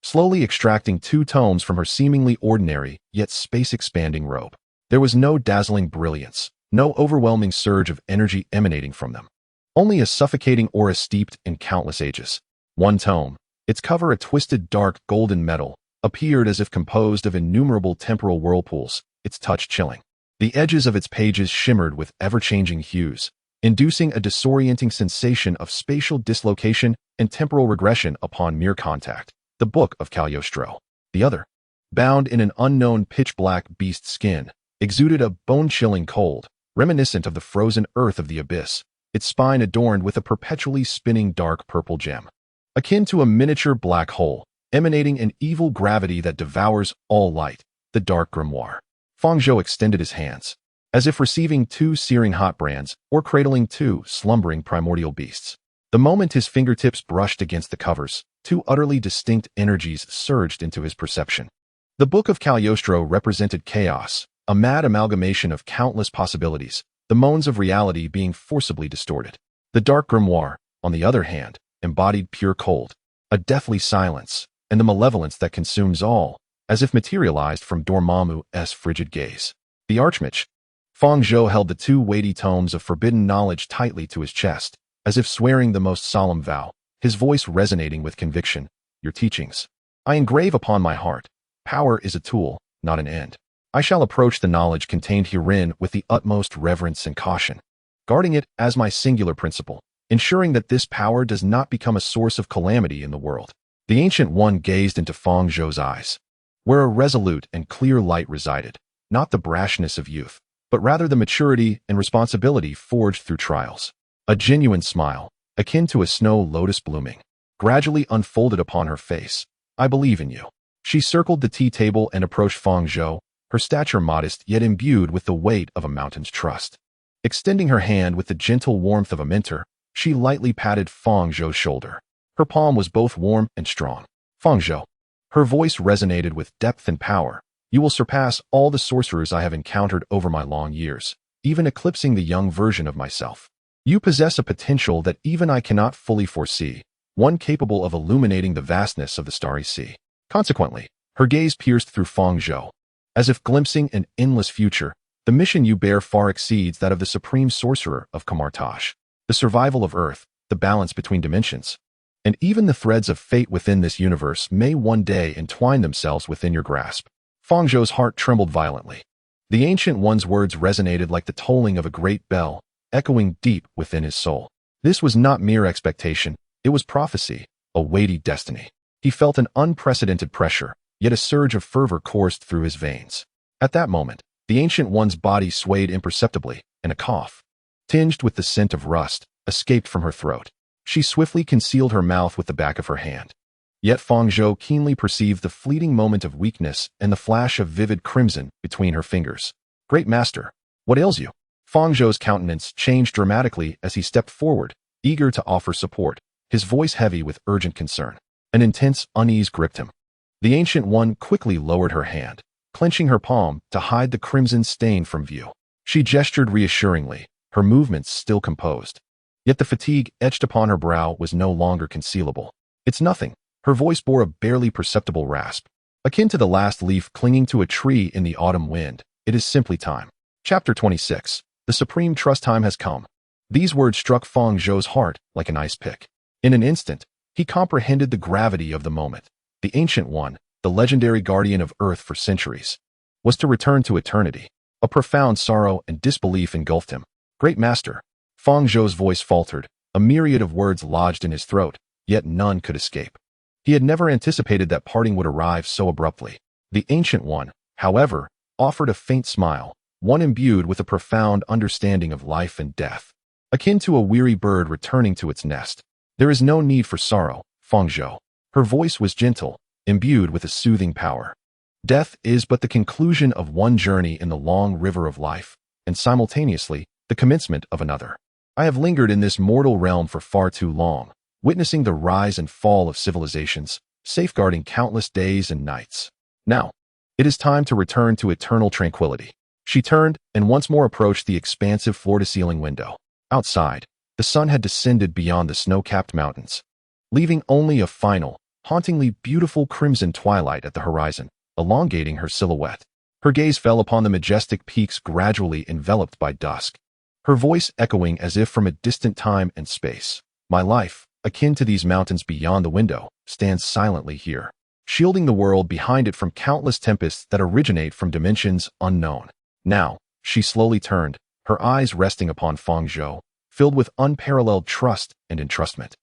Speaker 1: slowly extracting 2 tomes from her seemingly ordinary, yet space-expanding robe. There was no dazzling brilliance, no overwhelming surge of energy emanating from them. Only a suffocating aura steeped in countless ages. One tome, its cover a twisted dark golden metal, appeared as if composed of innumerable temporal whirlpools, its touch chilling. The edges of its pages shimmered with ever-changing hues, inducing a disorienting sensation of spatial dislocation and temporal regression upon mere contact. The Book of Cagliostro. The other, bound in an unknown pitch-black beast skin, exuded a bone-chilling cold, reminiscent of the frozen earth of the abyss, its spine adorned with a perpetually spinning dark purple gem, akin to a miniature black hole, emanating an evil gravity that devours all light. The Dark Grimoire. Fang Zhou extended his hands, as if receiving 2 searing hot brands or cradling 2 slumbering primordial beasts. The moment his fingertips brushed against the covers, 2 utterly distinct energies surged into his perception. The Book of Cagliostro represented chaos, a mad amalgamation of countless possibilities, the moans of reality being forcibly distorted. The Dark Grimoire, on the other hand, embodied pure cold, a deathly silence, and the malevolence that consumes all, as if materialized from Dormammu's frigid gaze. The Archmage. Fang Zhou held the two weighty tomes of forbidden knowledge tightly to his chest, as if swearing the most solemn vow, his voice resonating with conviction. Your teachings. I engrave upon my heart. Power is a tool, not an end. I shall approach the knowledge contained herein with the utmost reverence and caution, guarding it as my singular principle, ensuring that this power does not become a source of calamity in the world. The Ancient One gazed into Fang Zhou's eyes, where a resolute and clear light resided, not the brashness of youth, but rather the maturity and responsibility forged through trials. A genuine smile, akin to a snow lotus blooming, gradually unfolded upon her face. I believe in you. She circled the tea table and approached Fang Zhou, her stature modest yet imbued with the weight of a mountain's trust. Extending her hand with the gentle warmth of a mentor, she lightly patted Fang Zhou's shoulder. Her palm was both warm and strong. Fang Zhou. Her voice resonated with depth and power. You will surpass all the sorcerers I have encountered over my long years, even eclipsing the young version of myself. You possess a potential that even I cannot fully foresee, one capable of illuminating the vastness of the starry sea. Consequently, her gaze pierced through Fang Zhou, as if glimpsing an endless future. The mission you bear far exceeds that of the supreme sorcerer of Kamar-Taj. The survival of Earth, the balance between dimensions, and even the threads of fate within this universe may one day entwine themselves within your grasp. Fang Zhou's heart trembled violently. The Ancient One's words resonated like the tolling of a great bell, echoing deep within his soul. This was not mere expectation, it was prophecy, a weighty destiny. He felt an unprecedented pressure, yet a surge of fervor coursed through his veins. At that moment, the Ancient One's body swayed imperceptibly, and a cough, tinged with the scent of rust, escaped from her throat. She swiftly concealed her mouth with the back of her hand. Yet Fang Zhou keenly perceived the fleeting moment of weakness and the flash of vivid crimson between her fingers. Great Master, what ails you? Fang Zhou's countenance changed dramatically as he stepped forward, eager to offer support, his voice heavy with urgent concern. An intense unease gripped him. The Ancient One quickly lowered her hand, clenching her palm to hide the crimson stain from view. She gestured reassuringly, her movements still composed. Yet the fatigue etched upon her brow was no longer concealable. It's nothing. Her voice bore a barely perceptible rasp, akin to the last leaf clinging to a tree in the autumn wind. It is simply time. Chapter 26. The supreme trust time has come. These words struck Fang Zhou's heart like an ice pick. In an instant, he comprehended the gravity of the moment. The Ancient One, the legendary guardian of Earth for centuries, was to return to eternity. A profound sorrow and disbelief engulfed him. Great Master. Fang Zhou's voice faltered, a myriad of words lodged in his throat, yet none could escape. He had never anticipated that parting would arrive so abruptly. The Ancient One, however, offered a faint smile, one imbued with a profound understanding of life and death, akin to a weary bird returning to its nest. There is no need for sorrow, Fang Zhou. Her voice was gentle, imbued with a soothing power. Death is but the conclusion of one journey in the long river of life, and simultaneously, the commencement of another. I have lingered in this mortal realm for far too long, witnessing the rise and fall of civilizations, safeguarding countless days and nights. Now, it is time to return to eternal tranquility. She turned and once more approached the expansive floor-to-ceiling window. Outside, the sun had descended beyond the snow-capped mountains, leaving only a final, hauntingly beautiful crimson twilight at the horizon, elongating her silhouette. Her gaze fell upon the majestic peaks gradually enveloped by dusk, her voice echoing as if from a distant time and space. My life, akin to these mountains beyond the window, stands silently here, shielding the world behind it from countless tempests that originate from dimensions unknown. Now, she slowly turned, her eyes resting upon Fang Zhou, filled with unparalleled trust and entrustment.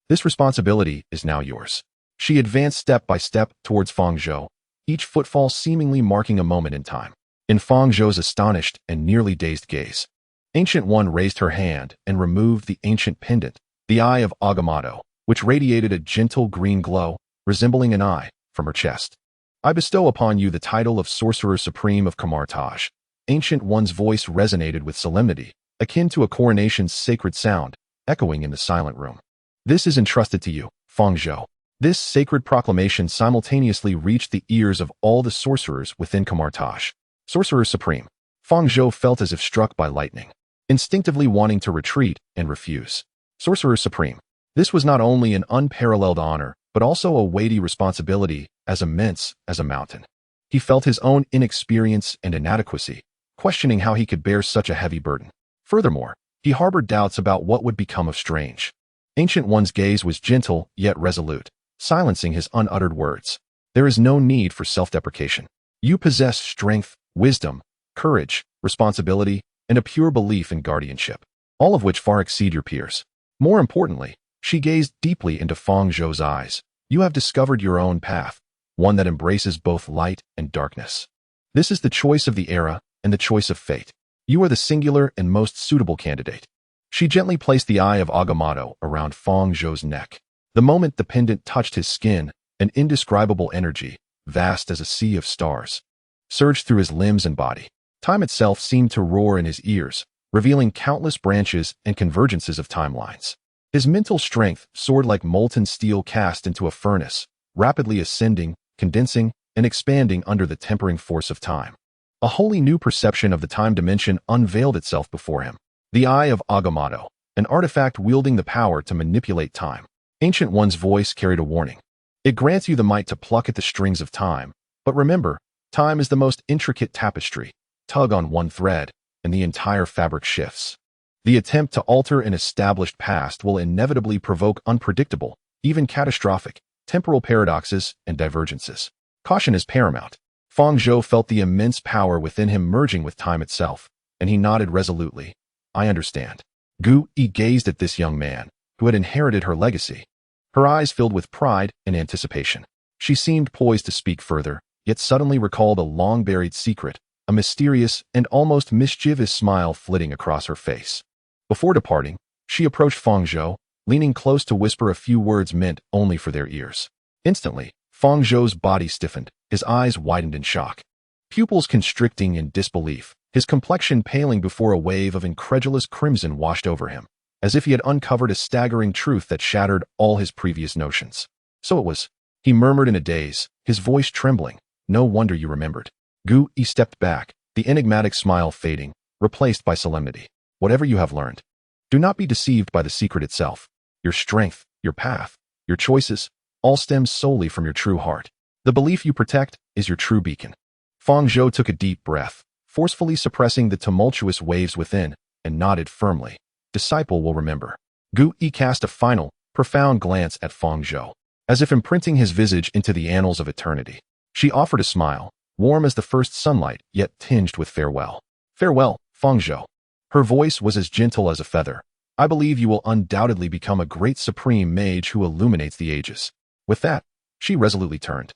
Speaker 1: This responsibility is now yours. She advanced step by step towards Fang Zhou, each footfall seemingly marking a moment in time. In Fang Zhou's astonished and nearly dazed gaze, Ancient One raised her hand and removed the ancient pendant, the Eye of Agamotto, which radiated a gentle green glow, resembling an eye, from her chest. I bestow upon you the title of Sorcerer Supreme of Kamar-Taj. Ancient One's voice resonated with solemnity, akin to a coronation's sacred sound, echoing in the silent room. This is entrusted to you, Fang Zhou. This sacred proclamation simultaneously reached the ears of all the sorcerers within Kamar-Taj. Sorcerer Supreme. Fang Zhou felt as if struck by lightning, instinctively wanting to retreat and refuse. Sorcerer Supreme. This was not only an unparalleled honor, but also a weighty responsibility as immense as a mountain. He felt his own inexperience and inadequacy, questioning how he could bear such a heavy burden. Furthermore, he harbored doubts about what would become of Strange. Ancient One's gaze was gentle yet resolute, silencing his unuttered words. There is no need for self-deprecation. You possess strength, wisdom, courage, responsibility, and a pure belief in guardianship, all of which far exceed your peers. More importantly, she gazed deeply into Fang Zhou's eyes. You have discovered your own path, one that embraces both light and darkness. This is the choice of the era and the choice of fate. You are the singular and most suitable candidate. She gently placed the eye of Agamotto around Fang Zhou's neck. The moment the pendant touched his skin, an indescribable energy, vast as a sea of stars, surged through his limbs and body. Time itself seemed to roar in his ears, revealing countless branches and convergences of timelines. His mental strength soared like molten steel cast into a furnace, rapidly ascending, condensing, and expanding under the tempering force of time. A wholly new perception of the time dimension unveiled itself before him. The Eye of Agamotto, an artifact wielding the power to manipulate time. Ancient One's voice carried a warning. It grants you the might to pluck at the strings of time, but remember, time is the most intricate tapestry. Tug on one thread, and the entire fabric shifts. The attempt to alter an established past will inevitably provoke unpredictable, even catastrophic, temporal paradoxes and divergences. Caution is paramount. Fang Zhou felt the immense power within him merging with time itself, and he nodded resolutely. I understand. Gu Yi gazed at this young man, who had inherited her legacy. Her eyes filled with pride and anticipation. She seemed poised to speak further, yet suddenly recalled a long-buried secret, a mysterious and almost mischievous smile flitting across her face. Before departing, she approached Fang Zhou, leaning close to whisper a few words meant only for their ears. Instantly, Fang Zhou's body stiffened, his eyes widened in shock. Pupils constricting in disbelief, his complexion paling before a wave of incredulous crimson washed over him, as if he had uncovered a staggering truth that shattered all his previous notions. So it was, he murmured in a daze, his voice trembling. No wonder you remembered. Gu Yi stepped back, the enigmatic smile fading, replaced by solemnity. Whatever you have learned, do not be deceived by the secret itself. Your strength, your path, your choices, all stems solely from your true heart. The belief you protect is your true beacon. Fang Zhou took a deep breath, forcefully suppressing the tumultuous waves within, and nodded firmly. Disciple will remember. Gu Yi cast a final, profound glance at Fang Zhou, as if imprinting his visage into the annals of eternity. She offered a smile, warm as the first sunlight, yet tinged with farewell. Farewell, Fang Zhou. Her voice was as gentle as a feather. I believe you will undoubtedly become a great supreme mage who illuminates the ages. With that, she resolutely turned,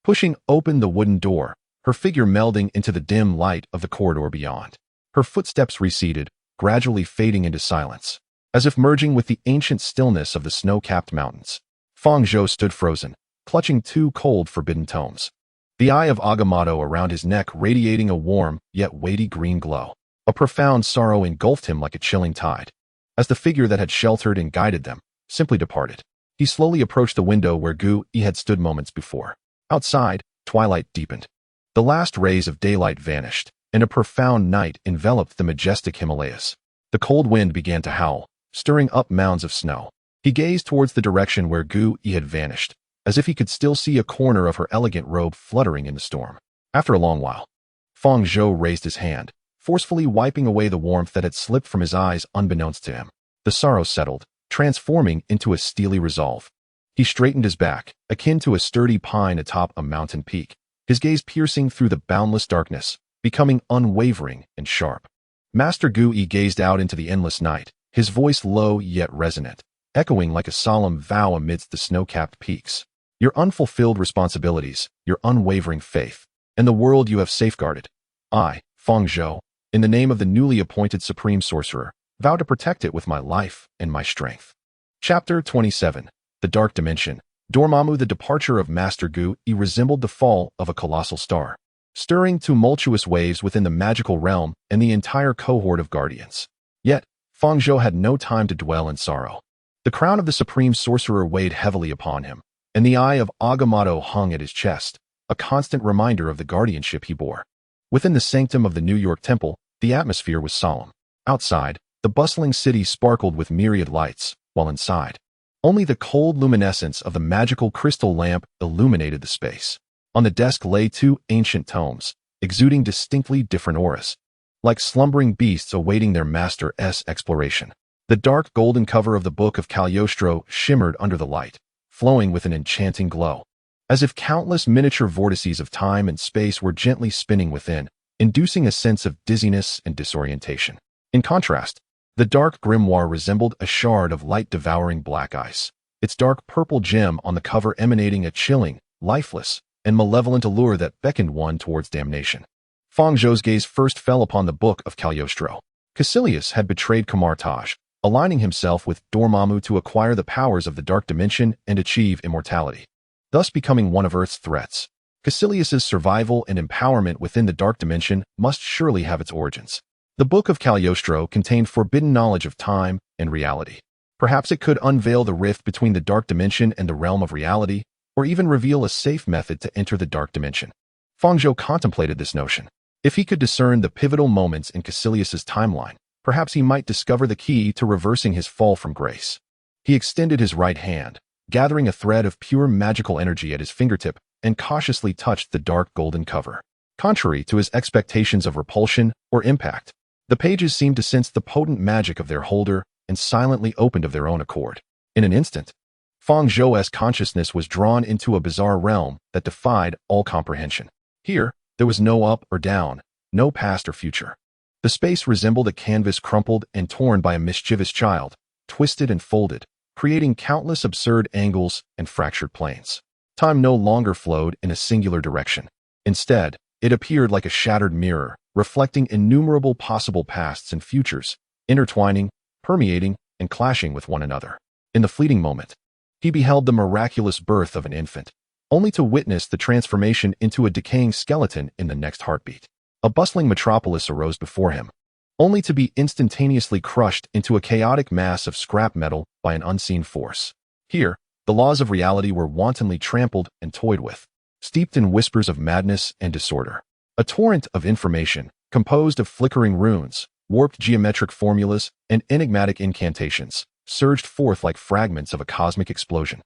Speaker 1: pushing open the wooden door, her figure melding into the dim light of the corridor beyond. Her footsteps receded, gradually fading into silence, as if merging with the ancient stillness of the snow-capped mountains. Fang Zhou stood frozen, clutching two cold, forbidden tomes. The Eye of Agamotto around his neck radiating a warm, yet weighty green glow. A profound sorrow engulfed him like a chilling tide, as the figure that had sheltered and guided them simply departed. He slowly approached the window where Gu Yi had stood moments before. Outside, twilight deepened. The last rays of daylight vanished, and a profound night enveloped the majestic Himalayas. The cold wind began to howl, stirring up mounds of snow. He gazed towards the direction where Gu Yi had vanished, as if he could still see a corner of her elegant robe fluttering in the storm. After a long while, Fang Zhou raised his hand, forcefully wiping away the warmth that had slipped from his eyes unbeknownst to him. The sorrow settled, transforming into a steely resolve. He straightened his back, akin to a sturdy pine atop a mountain peak, his gaze piercing through the boundless darkness, becoming unwavering and sharp. Master Gu Yi gazed out into the endless night, his voice low yet resonant, echoing like a solemn vow amidst the snow-capped peaks. Your unfulfilled responsibilities, your unwavering faith, and the world you have safeguarded. I, Fang Zhou, in the name of the newly appointed Supreme Sorcerer, vow to protect it with my life and my strength. Chapter 27. The Dark Dimension. Dormammu. The departure of Master Gu Yi resembled the fall of a colossal star, stirring tumultuous waves within the magical realm and the entire cohort of guardians. Yet, Fang Zhou had no time to dwell in sorrow. The crown of the Supreme Sorcerer weighed heavily upon him, and the Eye of Agamotto hung at his chest, a constant reminder of the guardianship he bore. Within the sanctum of the New York Temple, the atmosphere was solemn. Outside, the bustling city sparkled with myriad lights, while inside, Only the cold luminescence of the magical crystal lamp illuminated the space. On the desk lay two ancient tomes, exuding distinctly different auras, like slumbering beasts awaiting their master's exploration. The dark golden cover of the Book of Cagliostro shimmered under the light, flowing with an enchanting glow, as if countless miniature vortices of time and space were gently spinning within, inducing a sense of dizziness and disorientation. In contrast, the dark grimoire resembled a shard of light-devouring black ice, its dark purple gem on the cover emanating a chilling, lifeless, and malevolent allure that beckoned one towards damnation. Fang Zhou's gaze first fell upon the Book of Cagliostro. Caecilius had betrayed Kamar-Taj, aligning himself with Dormammu to acquire the powers of the Dark Dimension and achieve immortality, thus becoming one of Earth's threats. Caecilius's survival and empowerment within the Dark Dimension must surely have its origins. The Book of Cagliostro contained forbidden knowledge of time and reality. Perhaps it could unveil the rift between the Dark Dimension and the realm of reality, or even reveal a safe method to enter the Dark Dimension. Fang Zhou contemplated this notion. If he could discern the pivotal moments in Caecilius's timeline, perhaps he might discover the key to reversing his fall from grace. He extended his right hand, gathering a thread of pure magical energy at his fingertip, and cautiously touched the dark golden cover. Contrary to his expectations of repulsion or impact, the pages seemed to sense the potent magic of their holder and silently opened of their own accord. In an instant, Fang Zhou's consciousness was drawn into a bizarre realm that defied all comprehension. Here, there was no up or down, no past or future. The space resembled a canvas crumpled and torn by a mischievous child, twisted and folded, creating countless absurd angles and fractured planes. Time no longer flowed in a singular direction. Instead, it appeared like a shattered mirror, reflecting innumerable possible pasts and futures, intertwining, permeating, and clashing with one another. In the fleeting moment, he beheld the miraculous birth of an infant, only to witness the transformation into a decaying skeleton in the next heartbeat. A bustling metropolis arose before him, only to be instantaneously crushed into a chaotic mass of scrap metal by an unseen force. Here, the laws of reality were wantonly trampled and toyed with, steeped in whispers of madness and disorder. A torrent of information, composed of flickering runes, warped geometric formulas, and enigmatic incantations, surged forth like fragments of a cosmic explosion,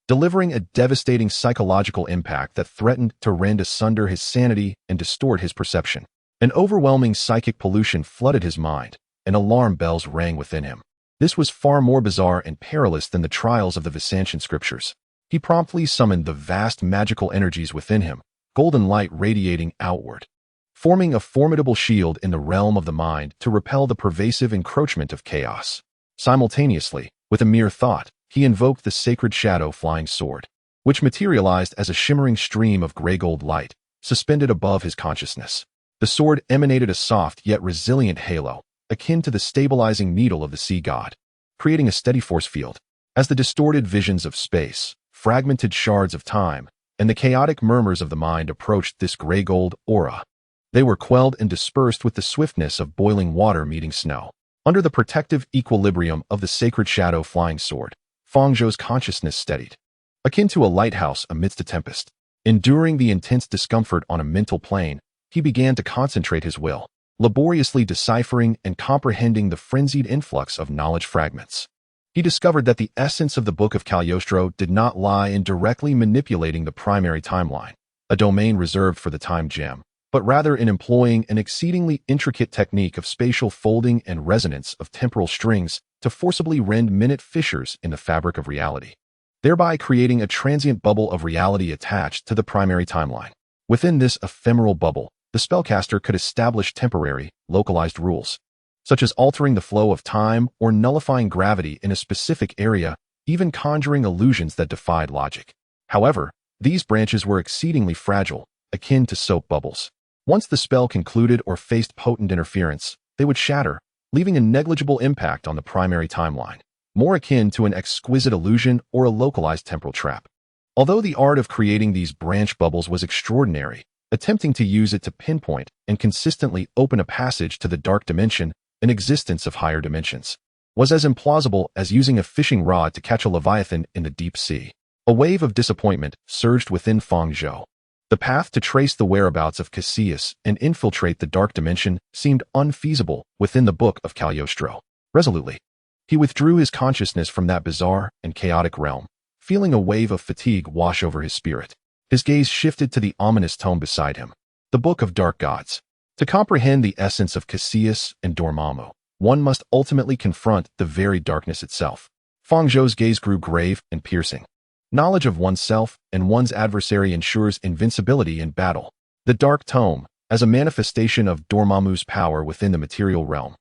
Speaker 1: delivering a devastating psychological impact that threatened to rend asunder his sanity and distort his perception. An overwhelming psychic pollution flooded his mind, and alarm bells rang within him. This was far more bizarre and perilous than the trials of the Byzantine scriptures. He promptly summoned the vast magical energies within him, golden light radiating outward, forming a formidable shield in the realm of the mind to repel the pervasive encroachment of chaos. Simultaneously, with a mere thought, he invoked the sacred shadow flying sword, which materialized as a shimmering stream of gray-gold light, suspended above his consciousness. The sword emanated a soft yet resilient halo, akin to the stabilizing needle of the sea god, creating a steady force field. As the distorted visions of space, fragmented shards of time, and the chaotic murmurs of the mind approached this gray-gold aura, they were quelled and dispersed with the swiftness of boiling water meeting snow. Under the protective equilibrium of the sacred shadow flying sword, Fang Zhou's consciousness steadied, akin to a lighthouse amidst a tempest. Enduring the intense discomfort on a mental plane, he began to concentrate his will, laboriously deciphering and comprehending the frenzied influx of knowledge fragments. He discovered that the essence of the Book of Cagliostro did not lie in directly manipulating the primary timeline, a domain reserved for the time gem, but rather in employing an exceedingly intricate technique of spatial folding and resonance of temporal strings to forcibly rend minute fissures in the fabric of reality, thereby creating a transient bubble of reality attached to the primary timeline. Within this ephemeral bubble, the spellcaster could establish temporary, localized rules, such as altering the flow of time or nullifying gravity in a specific area, even conjuring illusions that defied logic. However, these branches were exceedingly fragile, akin to soap bubbles. Once the spell concluded or faced potent interference, they would shatter, leaving a negligible impact on the primary timeline, more akin to an exquisite illusion or a localized temporal trap. Although the art of creating these branch bubbles was extraordinary, attempting to use it to pinpoint and consistently open a passage to the dark dimension, an existence of higher dimensions, was as implausible as using a fishing rod to catch a leviathan in the deep sea. A wave of disappointment surged within Fang Zhou. The path to trace the whereabouts of Caecilius and infiltrate the dark dimension seemed unfeasible within the Book of Cagliostro. Resolutely, He withdrew his consciousness from that bizarre and chaotic realm, feeling a wave of fatigue wash over his spirit. His gaze shifted to the ominous tome beside him, the Book of Dark Gods. To comprehend the essence of Cassius and Dormammu, one must ultimately confront the very darkness itself. Fang Zhou's gaze grew grave and piercing. Knowledge of oneself and one's adversary ensures invincibility in battle. The Dark Tome, as a manifestation of Dormammu's power within the material realm,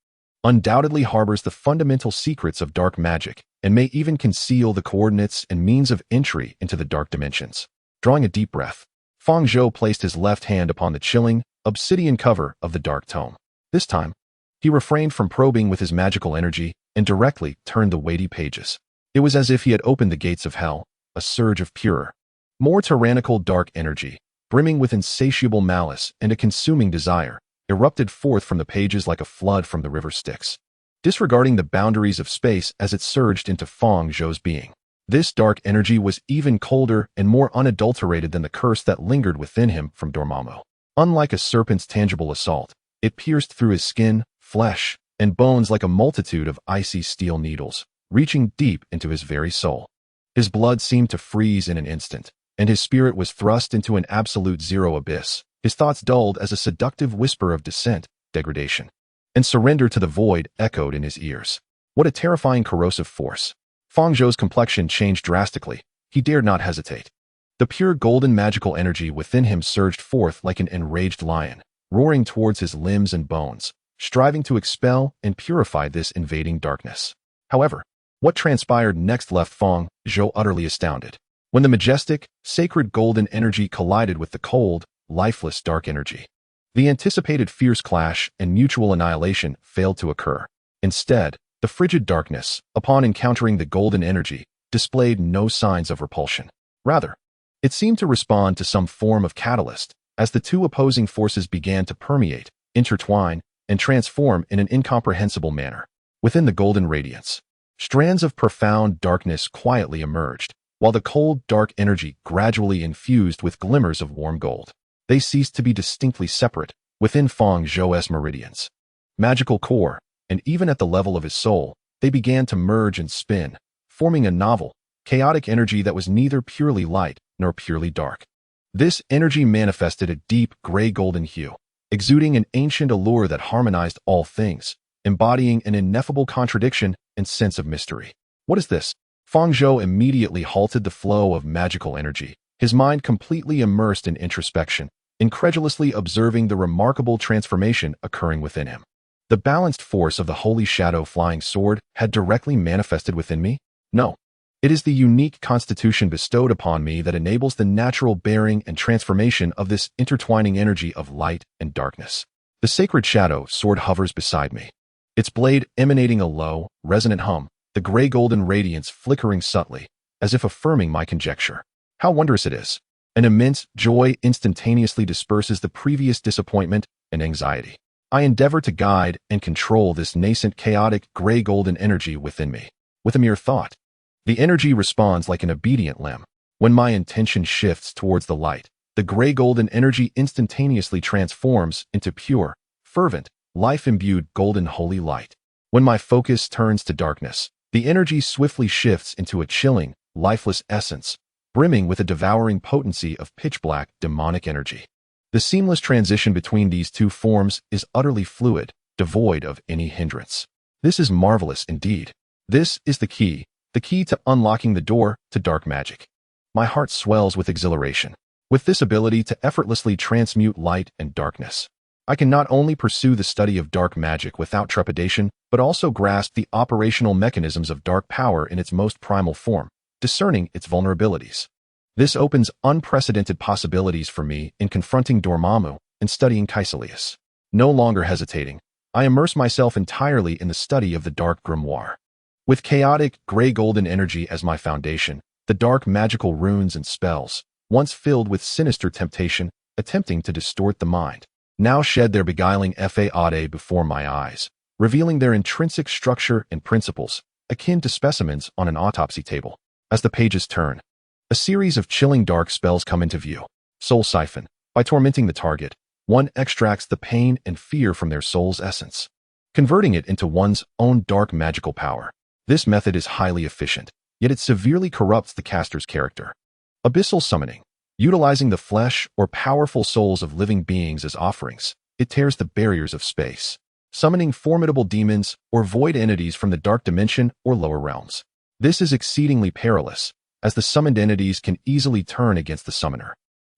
Speaker 1: undoubtedly harbors the fundamental secrets of dark magic and may even conceal the coordinates and means of entry into the dark dimensions. Drawing a deep breath, Fang Zhou placed his left hand upon the chilling, obsidian cover of the Dark Tome. This time, he refrained from probing with his magical energy and directly turned the weighty pages. It was as if he had opened the gates of hell, a surge of purer, more tyrannical dark energy, brimming with insatiable malice and a consuming desire, erupted forth from the pages like a flood from the river Styx, disregarding the boundaries of space as it surged into Fang Zhou's being. This dark energy was even colder and more unadulterated than the curse that lingered within him from Dormammu. Unlike a serpent's tangible assault, it pierced through his skin, flesh, and bones like a multitude of icy steel needles, reaching deep into his very soul. His blood seemed to freeze in an instant, and his spirit was thrust into an absolute zero abyss, his thoughts dulled as a seductive whisper of descent, degradation, and surrender to the void echoed in his ears. What a terrifying corrosive force. Fang Zhou's complexion changed drastically. He dared not hesitate. The pure golden magical energy within him surged forth like an enraged lion, roaring towards his limbs and bones, striving to expel and purify this invading darkness. However, what transpired next left Fang Zhou utterly astounded. When the majestic, sacred golden energy collided with the cold, lifeless dark energy, the anticipated fierce clash and mutual annihilation failed to occur. Instead, the frigid darkness, upon encountering the golden energy, displayed no signs of repulsion. Rather, it seemed to respond to some form of catalyst, as the two opposing forces began to permeate, intertwine, and transform in an incomprehensible manner. Within the golden radiance, strands of profound darkness quietly emerged, while the cold, dark energy gradually infused with glimmers of warm gold. They ceased to be distinctly separate within Fang Zhou's meridians, magical core, and even at the level of his soul, they began to merge and spin, forming a novel, chaotic energy that was neither purely light nor purely dark. This energy manifested a deep gray-golden hue, exuding an ancient allure that harmonized all things, embodying an ineffable contradiction and sense of mystery. What is this? Fang Zhou immediately halted the flow of magical energy, his mind completely immersed in introspection, incredulously observing the remarkable transformation occurring within him. The balanced force of the holy shadow flying sword had directly manifested within me? No. It is the unique constitution bestowed upon me that enables the natural bearing and transformation of this intertwining energy of light and darkness. The sacred shadow sword hovers beside me, its blade emanating a low, resonant hum, the gray-golden radiance flickering subtly, as if affirming my conjecture. How wondrous it is! An immense joy instantaneously disperses the previous disappointment and anxiety. I endeavor to guide and control this nascent chaotic gray-golden energy within me. With a mere thought, the energy responds like an obedient lamb. When my intention shifts towards the light, the gray-golden energy instantaneously transforms into pure, fervent, life-imbued golden holy light. When my focus turns to darkness, the energy swiftly shifts into a chilling, lifeless essence, brimming with a devouring potency of pitch-black, demonic energy. The seamless transition between these two forms is utterly fluid, devoid of any hindrance. This is marvelous indeed. This is the key to unlocking the door to dark magic. My heart swells with exhilaration. With this ability to effortlessly transmute light and darkness, I can not only pursue the study of dark magic without trepidation, but also grasp the operational mechanisms of dark power in its most primal form, discerning its vulnerabilities. This opens unprecedented possibilities for me in confronting Dormammu and studying Caecilius. No longer hesitating, I immerse myself entirely in the study of the dark grimoire. With chaotic, gray-golden energy as my foundation, the dark magical runes and spells, once filled with sinister temptation, attempting to distort the mind, now shed their beguiling fade before my eyes, revealing their intrinsic structure and principles, akin to specimens on an autopsy table. As the pages turn, a series of chilling dark spells come into view. Soul Siphon. By tormenting the target, one extracts the pain and fear from their soul's essence, converting it into one's own dark magical power. This method is highly efficient, yet it severely corrupts the caster's character. Abyssal summoning. Utilizing the flesh or powerful souls of living beings as offerings, it tears the barriers of space, summoning formidable demons or void entities from the dark dimension or lower realms. This is exceedingly perilous, as the summoned entities can easily turn against the summoner.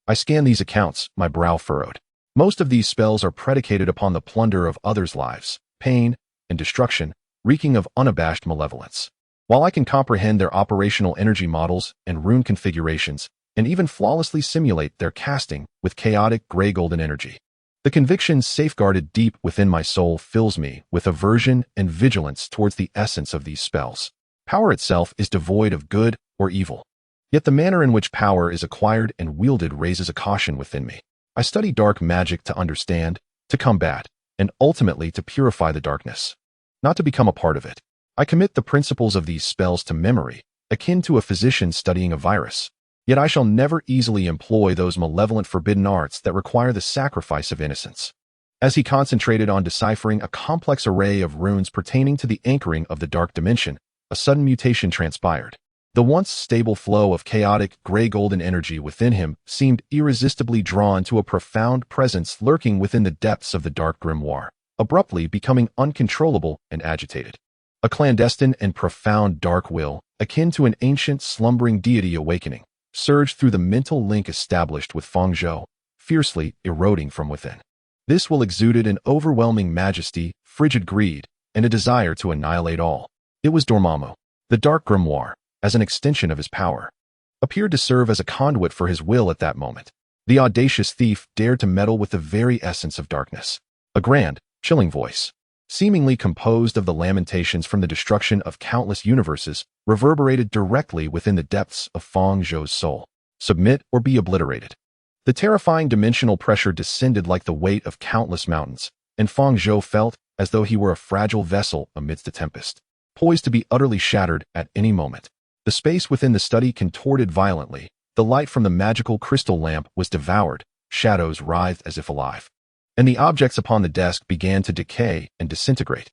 Speaker 1: I scan these accounts, my brow furrowed. Most of these spells are predicated upon the plunder of others' lives, pain, and destruction, reeking of unabashed malevolence. While I can comprehend their operational energy models and rune configurations, and even flawlessly simulate their casting with chaotic gray-golden energy, the conviction safeguarded deep within my soul fills me with aversion and vigilance towards the essence of these spells. Power itself is devoid of good or evil. Yet the manner in which power is acquired and wielded raises a caution within me. I study dark magic to understand, to combat, and ultimately to purify the darkness, not to become a part of it. I commit the principles of these spells to memory, akin to a physician studying a virus. Yet I shall never easily employ those malevolent forbidden arts that require the sacrifice of innocence. As he concentrated on deciphering a complex array of runes pertaining to the anchoring of the dark dimension, a sudden mutation transpired. The once stable flow of chaotic gray-golden energy within him seemed irresistibly drawn to a profound presence lurking within the depths of the dark grimoire, abruptly becoming uncontrollable and agitated. A clandestine and profound dark will, akin to an ancient slumbering deity awakening, surged through the mental link established with Fang Zhou, fiercely eroding from within. This will exuded an overwhelming majesty, frigid greed, and a desire to annihilate all. It was Dormammu. The dark grimoire, as an extension of his power, appeared to serve as a conduit for his will at that moment. The audacious thief dared to meddle with the very essence of darkness. A grand, chilling voice, seemingly composed of the lamentations from the destruction of countless universes, reverberated directly within the depths of Fang Zhou's soul. Submit or be obliterated. The terrifying dimensional pressure descended like the weight of countless mountains, and Fang Zhou felt as though he were a fragile vessel amidst a tempest, poised to be utterly shattered at any moment. The space within the study contorted violently. The light from the magical crystal lamp was devoured, shadows writhed as if alive, and the objects upon the desk began to decay and disintegrate.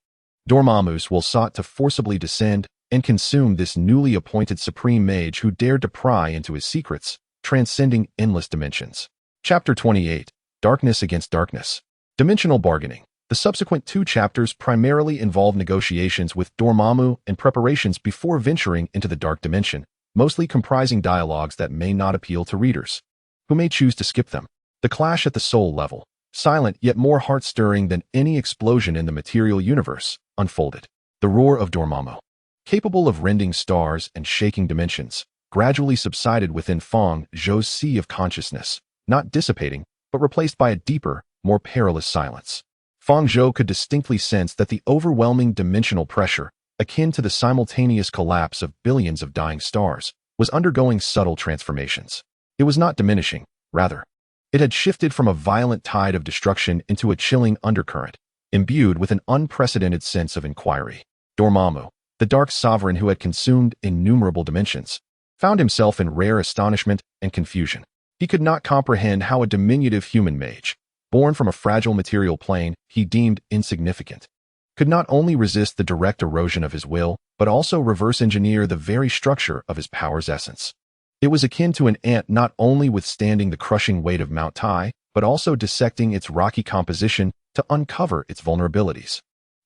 Speaker 1: Dormammu's will sought to forcibly descend and consume this newly appointed supreme mage who dared to pry into his secrets, transcending endless dimensions. Chapter 28. Darkness Against Darkness. Dimensional Bargaining. The subsequent 2 chapters primarily involve negotiations with Dormammu and preparations before venturing into the dark dimension, mostly comprising dialogues that may not appeal to readers, who may choose to skip them. The clash at the soul level, silent yet more heart-stirring than any explosion in the material universe, unfolded. The roar of Dormammu, capable of rending stars and shaking dimensions, gradually subsided within Fang Zhou's sea of consciousness, not dissipating, but replaced by a deeper, more perilous silence. Fang Zhou could distinctly sense that the overwhelming dimensional pressure, akin to the simultaneous collapse of billions of dying stars, was undergoing subtle transformations. It was not diminishing, rather, it had shifted from a violent tide of destruction into a chilling undercurrent, imbued with an unprecedented sense of inquiry. Dormammu, the dark sovereign who had consumed innumerable dimensions, found himself in rare astonishment and confusion. He could not comprehend how a diminutive human mage, born from a fragile material plane he deemed insignificant, could not only resist the direct erosion of his will, but also reverse engineer the very structure of his power's essence. It was akin to an ant not only withstanding the crushing weight of Mount Tai, but also dissecting its rocky composition to uncover its vulnerabilities.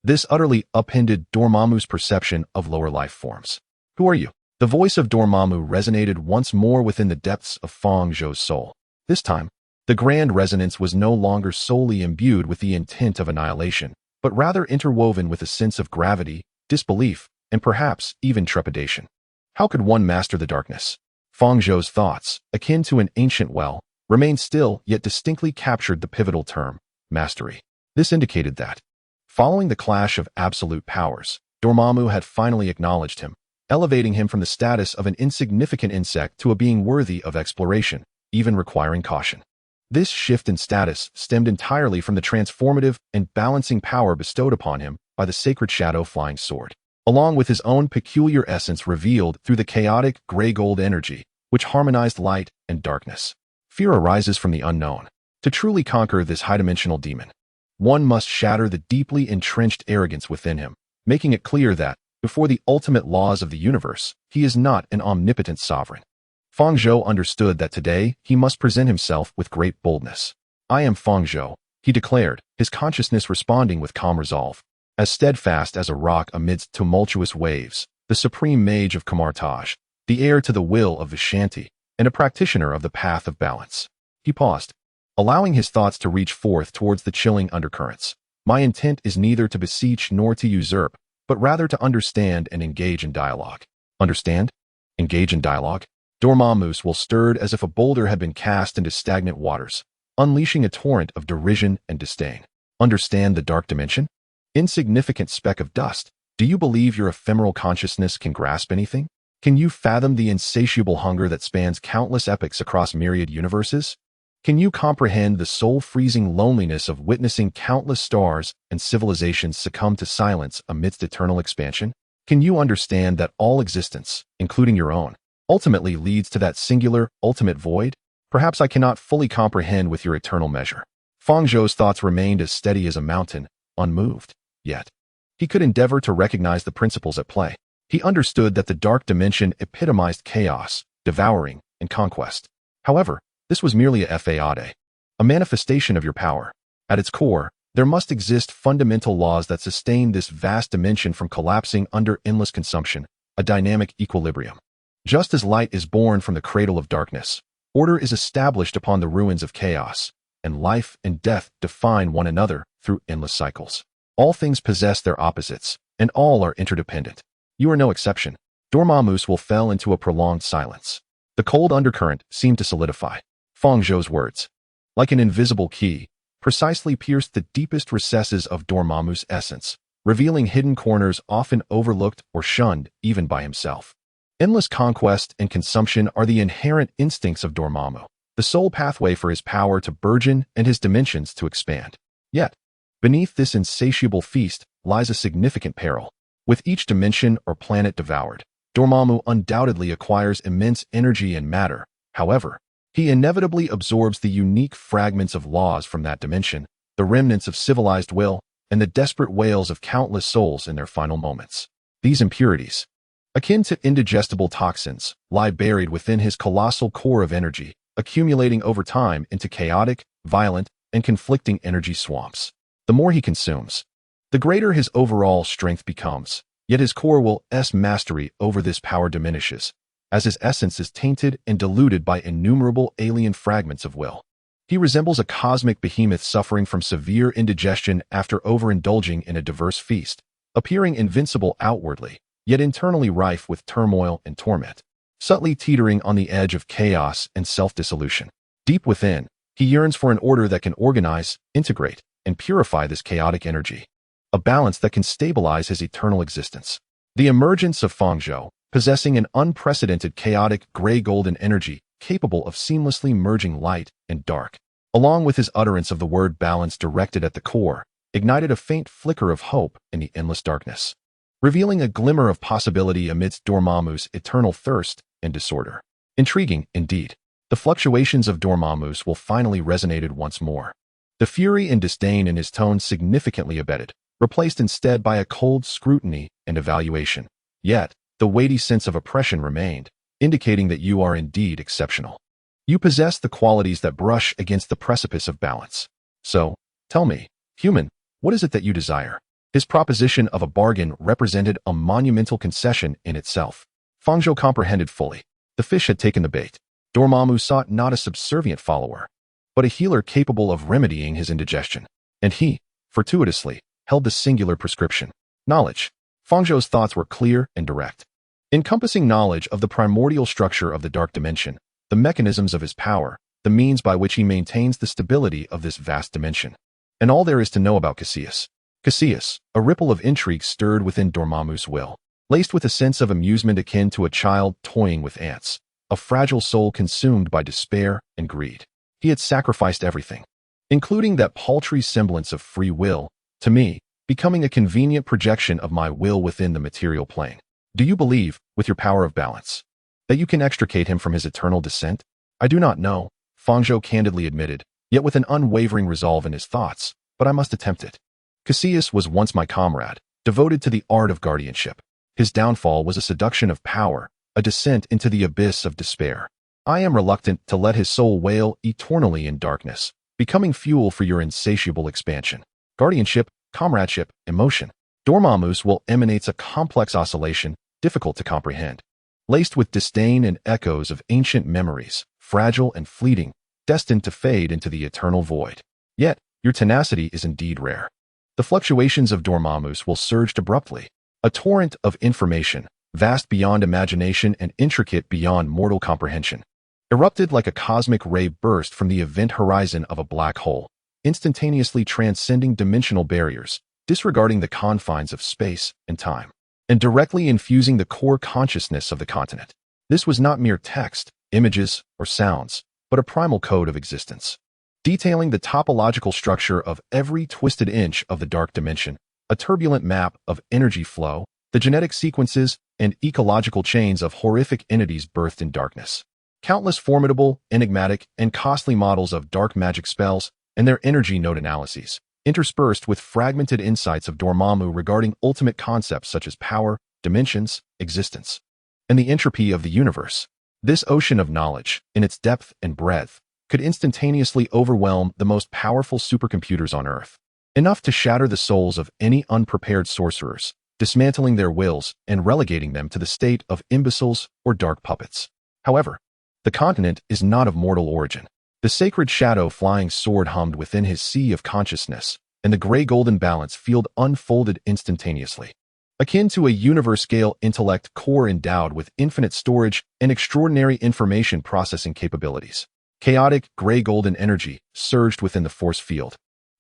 Speaker 1: This utterly upended Dormammu's perception of lower life forms. Who are you? The voice of Dormammu resonated once more within the depths of Fang Zhou's soul. This time, the grand resonance was no longer solely imbued with the intent of annihilation, but rather interwoven with a sense of gravity, disbelief, and perhaps even trepidation. How could one master the darkness? Fang Zhou's thoughts, akin to an ancient well, remained still yet distinctly captured the pivotal term, mastery. This indicated that, following the clash of absolute powers, Dormammu had finally acknowledged him, elevating him from the status of an insignificant insect to a being worthy of exploration, even requiring caution. This shift in status stemmed entirely from the transformative and balancing power bestowed upon him by the sacred shadow flying sword, along with his own peculiar essence revealed through the chaotic gray-gold energy, which harmonized light and darkness. Fear arises from the unknown. To truly conquer this high-dimensional demon, one must shatter the deeply entrenched arrogance within him, making it clear that, Before the ultimate laws of the universe, he is not an omnipotent sovereign. Fang Zhou understood that today he must present himself with great boldness. I am Fang Zhou, he declared, his consciousness responding with calm resolve. As steadfast as a rock amidst tumultuous waves, the supreme mage of Kamar-Taj, the heir to the will of Vishanti, and a practitioner of the path of balance. He paused, allowing his thoughts to reach forth towards the chilling undercurrents. My intent is neither to beseech nor to usurp, but rather to understand and engage in dialogue. Understand? Engage in dialogue? Dormammu's will stirred as if a boulder had been cast into stagnant waters, unleashing a torrent of derision and disdain. Understand the dark dimension? Insignificant speck of dust, do you believe your ephemeral consciousness can grasp anything? Can you fathom the insatiable hunger that spans countless epochs across myriad universes? Can you comprehend the soul-freezing loneliness of witnessing countless stars and civilizations succumb to silence amidst eternal expansion? Can you understand that all existence, including your own, ultimately leads to that singular, ultimate void? Perhaps I cannot fully comprehend with your eternal measure. Fang Zhou's thoughts remained as steady as a mountain, unmoved. Yet, he could endeavor to recognize the principles at play. He understood that the dark dimension epitomized chaos, devouring, and conquest. However, this was merely a fade, a manifestation of your power. At its core, there must exist fundamental laws that sustain this vast dimension from collapsing under endless consumption, a dynamic equilibrium. Just as light is born from the cradle of darkness, order is established upon the ruins of chaos, and life and death define one another through endless cycles. All things possess their opposites, and all are interdependent. You are no exception. Dormammu's will fell into a prolonged silence. The cold undercurrent seemed to solidify. Fang Zhou's words, like an invisible key, precisely pierced the deepest recesses of Dormammu's essence, revealing hidden corners often overlooked or shunned even by himself. Endless conquest and consumption are the inherent instincts of Dormammu, the sole pathway for his power to burgeon and his dimensions to expand. Yet, beneath this insatiable feast lies a significant peril. With each dimension or planet devoured, Dormammu undoubtedly acquires immense energy and matter. However, he inevitably absorbs the unique fragments of laws from that dimension, the remnants of civilized will, and the desperate wails of countless souls in their final moments. These impurities, akin to indigestible toxins, lie buried within his colossal core of energy, accumulating over time into chaotic, violent, and conflicting energy swamps. The more he consumes, the greater his overall strength becomes, yet his core will's mastery over this power diminishes, as his essence is tainted and diluted by innumerable alien fragments of will. He resembles a cosmic behemoth suffering from severe indigestion after overindulging in a diverse feast, appearing invincible outwardly, yet internally rife with turmoil and torment, subtly teetering on the edge of chaos and self-dissolution. Deep within, he yearns for an order that can organize, integrate, and purify this chaotic energy, a balance that can stabilize his eternal existence. The emergence of Fang Zhou, possessing an unprecedented chaotic gray-golden energy capable of seamlessly merging light and dark, along with his utterance of the word balance directed at the core, ignited a faint flicker of hope in the endless darkness, revealing a glimmer of possibility amidst Dormammu's eternal thirst and disorder. Intriguing, indeed. The fluctuations of Dormammu's will finally resonated once more. The fury and disdain in his tone significantly abated, replaced instead by a cold scrutiny and evaluation. Yet, the weighty sense of oppression remained, indicating that you are indeed exceptional. You possess the qualities that brush against the precipice of balance. So, tell me, human, what is it that you desire? His proposition of a bargain represented a monumental concession in itself. Fang Zhou comprehended fully. The fish had taken the bait. Dormammu sought not a subservient follower, but a healer capable of remedying his indigestion. And he, fortuitously, held the singular prescription: knowledge. Fang Zhou's thoughts were clear and direct, encompassing knowledge of the primordial structure of the dark dimension, the mechanisms of his power, the means by which he maintains the stability of this vast dimension, and all there is to know about Cassius. Cassius, a ripple of intrigue stirred within Dormammu's will, laced with a sense of amusement akin to a child toying with ants, a fragile soul consumed by despair and greed. He had sacrificed everything, including that paltry semblance of free will, to me, becoming a convenient projection of my will within the material plane. Do you believe, with your power of balance, that you can extricate him from his eternal descent? I do not know, Fang Zhou candidly admitted, yet with an unwavering resolve in his thoughts, but I must attempt it. Cassius was once my comrade, devoted to the art of guardianship. His downfall was a seduction of power, a descent into the abyss of despair. I am reluctant to let his soul wail eternally in darkness, becoming fuel for your insatiable expansion. Guardianship, comradeship, emotion. Dormammu's will emanates a complex oscillation, difficult to comprehend. Laced with disdain and echoes of ancient memories, fragile and fleeting, destined to fade into the eternal void. Yet, your tenacity is indeed rare. The fluctuations of Dormammu's will surged abruptly. A torrent of information, vast beyond imagination and intricate beyond mortal comprehension, erupted like a cosmic ray burst from the event horizon of a black hole, instantaneously transcending dimensional barriers, disregarding the confines of space and time, and directly infusing the core consciousness of the continent. This was not mere text, images, or sounds, but a primal code of existence, detailing the topological structure of every twisted inch of the dark dimension, a turbulent map of energy flow, the genetic sequences and ecological chains of horrific entities birthed in darkness. Countless formidable, enigmatic, and costly models of dark magic spells and their energy node analyses, interspersed with fragmented insights of Dormammu regarding ultimate concepts such as power, dimensions, existence, and the entropy of the universe. This ocean of knowledge, in its depth and breadth, could instantaneously overwhelm the most powerful supercomputers on Earth, enough to shatter the souls of any unprepared sorcerers, dismantling their wills and relegating them to the state of imbeciles or dark puppets. However, the continent is not of mortal origin. The sacred shadow flying sword hummed within his sea of consciousness, and the gray-golden balance field unfolded instantaneously. Akin to a universe-scale intellect core endowed with infinite storage and extraordinary information processing capabilities. Chaotic, gray-golden energy surged within the force field,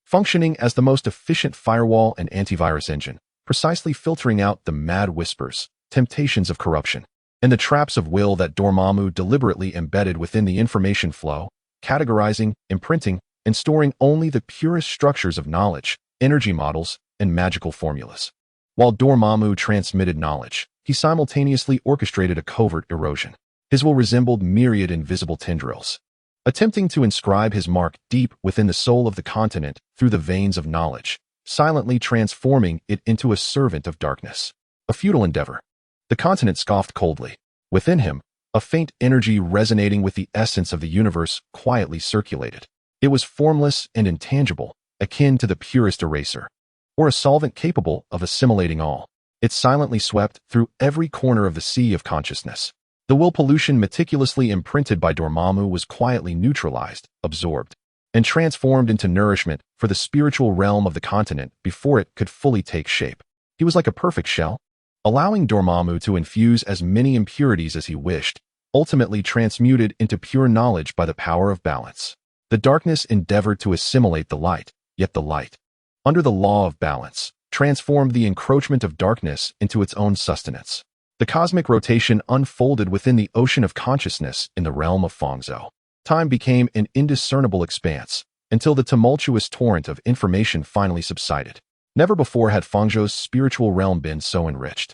Speaker 1: functioning as the most efficient firewall and antivirus engine, precisely filtering out the mad whispers, temptations of corruption, and the traps of will that Dormammu deliberately embedded within the information flow, categorizing, imprinting, and storing only the purest structures of knowledge, energy models, and magical formulas. While Dormammu transmitted knowledge, he simultaneously orchestrated a covert erosion. His will resembled myriad invisible tendrils, attempting to inscribe his mark deep within the soul of the continent through the veins of knowledge, silently transforming it into a servant of darkness. A futile endeavor. The continent scoffed coldly. Within him, a faint energy resonating with the essence of the universe quietly circulated. It was formless and intangible, akin to the purest eraser, or a solvent capable of assimilating all. It silently swept through every corner of the sea of consciousness. The will pollution meticulously imprinted by Dormammu was quietly neutralized, absorbed, and transformed into nourishment for the spiritual realm of the continent before it could fully take shape. He was like a perfect shell, allowing Dormammu to infuse as many impurities as he wished, ultimately transmuted into pure knowledge by the power of balance. The darkness endeavored to assimilate the light, yet the light, under the law of balance, transformed the encroachment of darkness into its own sustenance. The cosmic rotation unfolded within the ocean of consciousness in the realm of Fang Zhou. Time became an indiscernible expanse, until the tumultuous torrent of information finally subsided. Never before had Fang Zhou's spiritual realm been so enriched.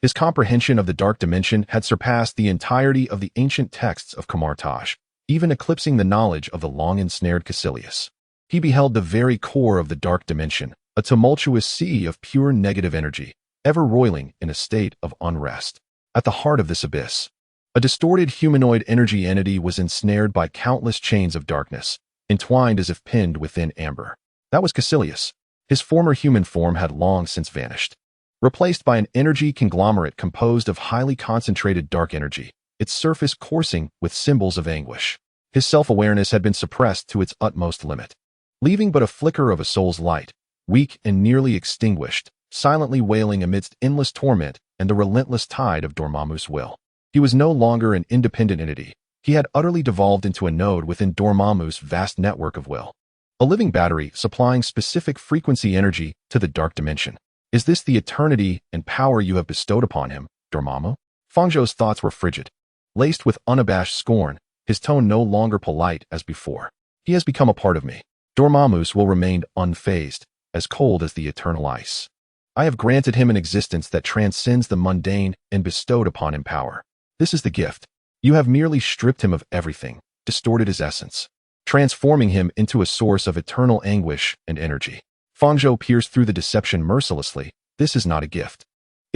Speaker 1: His comprehension of the dark dimension had surpassed the entirety of the ancient texts of Kamar-Taj, even eclipsing the knowledge of the long-ensnared Caecilius. He beheld the very core of the dark dimension, a tumultuous sea of pure negative energy, ever roiling in a state of unrest. At the heart of this abyss, a distorted humanoid energy entity was ensnared by countless chains of darkness, entwined as if pinned within amber. That was Caecilius. His former human form had long since vanished, replaced by an energy conglomerate composed of highly concentrated dark energy, its surface coursing with symbols of anguish. His self-awareness had been suppressed to its utmost limit, leaving but a flicker of a soul's light, weak and nearly extinguished, silently wailing amidst endless torment and the relentless tide of Dormammu's will. He was no longer an independent entity. He had utterly devolved into a node within Dormammu's vast network of will, a living battery supplying specific frequency energy to the dark dimension. Is this the eternity and power you have bestowed upon him, Dormammu? Fang Zhou's thoughts were frigid, laced with unabashed scorn, his tone no longer polite as before. He has become a part of me. Dormammu's will remained unfazed, as cold as the eternal ice. I have granted him an existence that transcends the mundane and bestowed upon him power. This is the gift. You have merely stripped him of everything, distorted his essence, transforming him into a source of eternal anguish and energy. Fang Zhou pierced through the deception mercilessly. This is not a gift.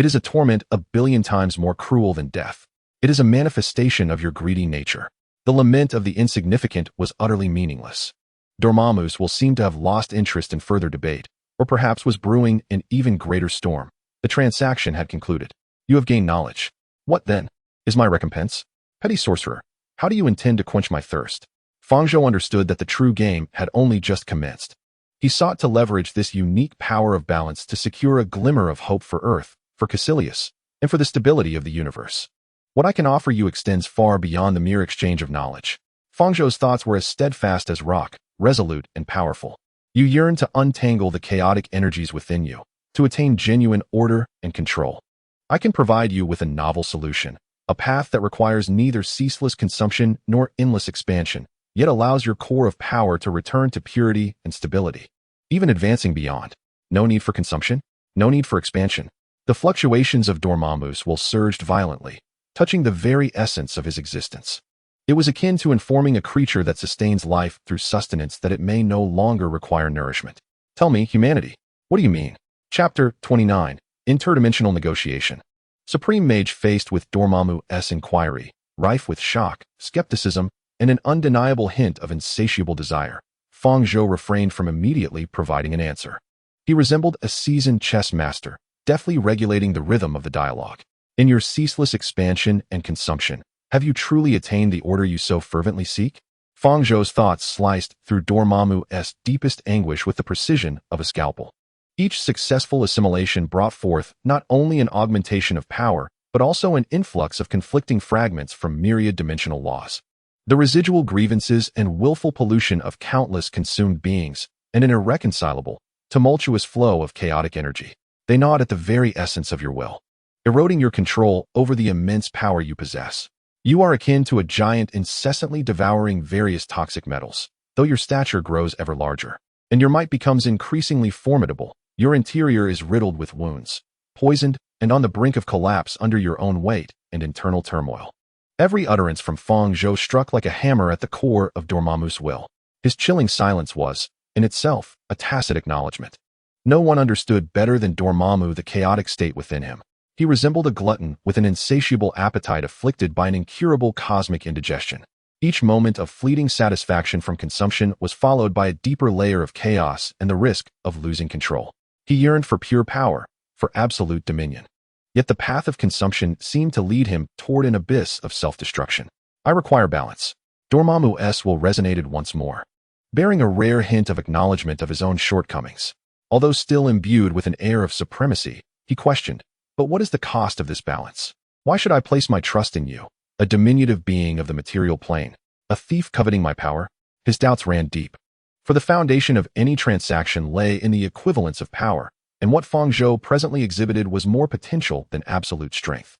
Speaker 1: It is a torment 1,000,000,000 times more cruel than death. It is a manifestation of your greedy nature. The lament of the insignificant was utterly meaningless. Dormammu will seem to have lost interest in further debate, or perhaps was brewing an even greater storm. The transaction had concluded. You have gained knowledge. What then is my recompense? Petty sorcerer, how do you intend to quench my thirst? Fang Zhou understood that the true game had only just commenced. He sought to leverage this unique power of balance to secure a glimmer of hope for Earth, for Caecilius, and for the stability of the universe. What I can offer you extends far beyond the mere exchange of knowledge. Fang Zhou's thoughts were as steadfast as rock, resolute and powerful. You yearn to untangle the chaotic energies within you, to attain genuine order and control. I can provide you with a novel solution, a path that requires neither ceaseless consumption nor endless expansion, yet allows your core of power to return to purity and stability, even advancing beyond. No need for consumption, no need for expansion. The fluctuations of Dormammu will surged violently, touching the very essence of his existence. It was akin to informing a creature that sustains life through sustenance that it may no longer require nourishment. Tell me, humanity, what do you mean? Chapter 29, Interdimensional Negotiation. Supreme Mage faced with Dormammu's inquiry, rife with shock, skepticism, and an undeniable hint of insatiable desire, Fang Zhou refrained from immediately providing an answer. He resembled a seasoned chess master, deftly regulating the rhythm of the dialogue. In your ceaseless expansion and consumption, have you truly attained the order you so fervently seek? Fang Zhou's thoughts sliced through Dormammu's deepest anguish with the precision of a scalpel. Each successful assimilation brought forth not only an augmentation of power, but also an influx of conflicting fragments from myriad dimensional laws. The residual grievances and willful pollution of countless consumed beings, and an irreconcilable, tumultuous flow of chaotic energy. They gnawed at the very essence of your will, eroding your control over the immense power you possess. You are akin to a giant incessantly devouring various toxic metals, though your stature grows ever larger, and your might becomes increasingly formidable. Your interior is riddled with wounds, poisoned, and on the brink of collapse under your own weight and internal turmoil. Every utterance from Fang Zhou struck like a hammer at the core of Dormammu's will. His chilling silence was, in itself, a tacit acknowledgement. No one understood better than Dormammu the chaotic state within him. He resembled a glutton with an insatiable appetite afflicted by an incurable cosmic indigestion. Each moment of fleeting satisfaction from consumption was followed by a deeper layer of chaos and the risk of losing control. He yearned for pure power, for absolute dominion. Yet the path of consumption seemed to lead him toward an abyss of self-destruction. I require balance. Dormammu's will resonated once more, bearing a rare hint of acknowledgement of his own shortcomings. Although still imbued with an air of supremacy, he questioned, but what is the cost of this balance? Why should I place my trust in you, a diminutive being of the material plane, a thief coveting my power? His doubts ran deep. For the foundation of any transaction lay in the equivalence of power, and what Fang Zhou presently exhibited was more potential than absolute strength.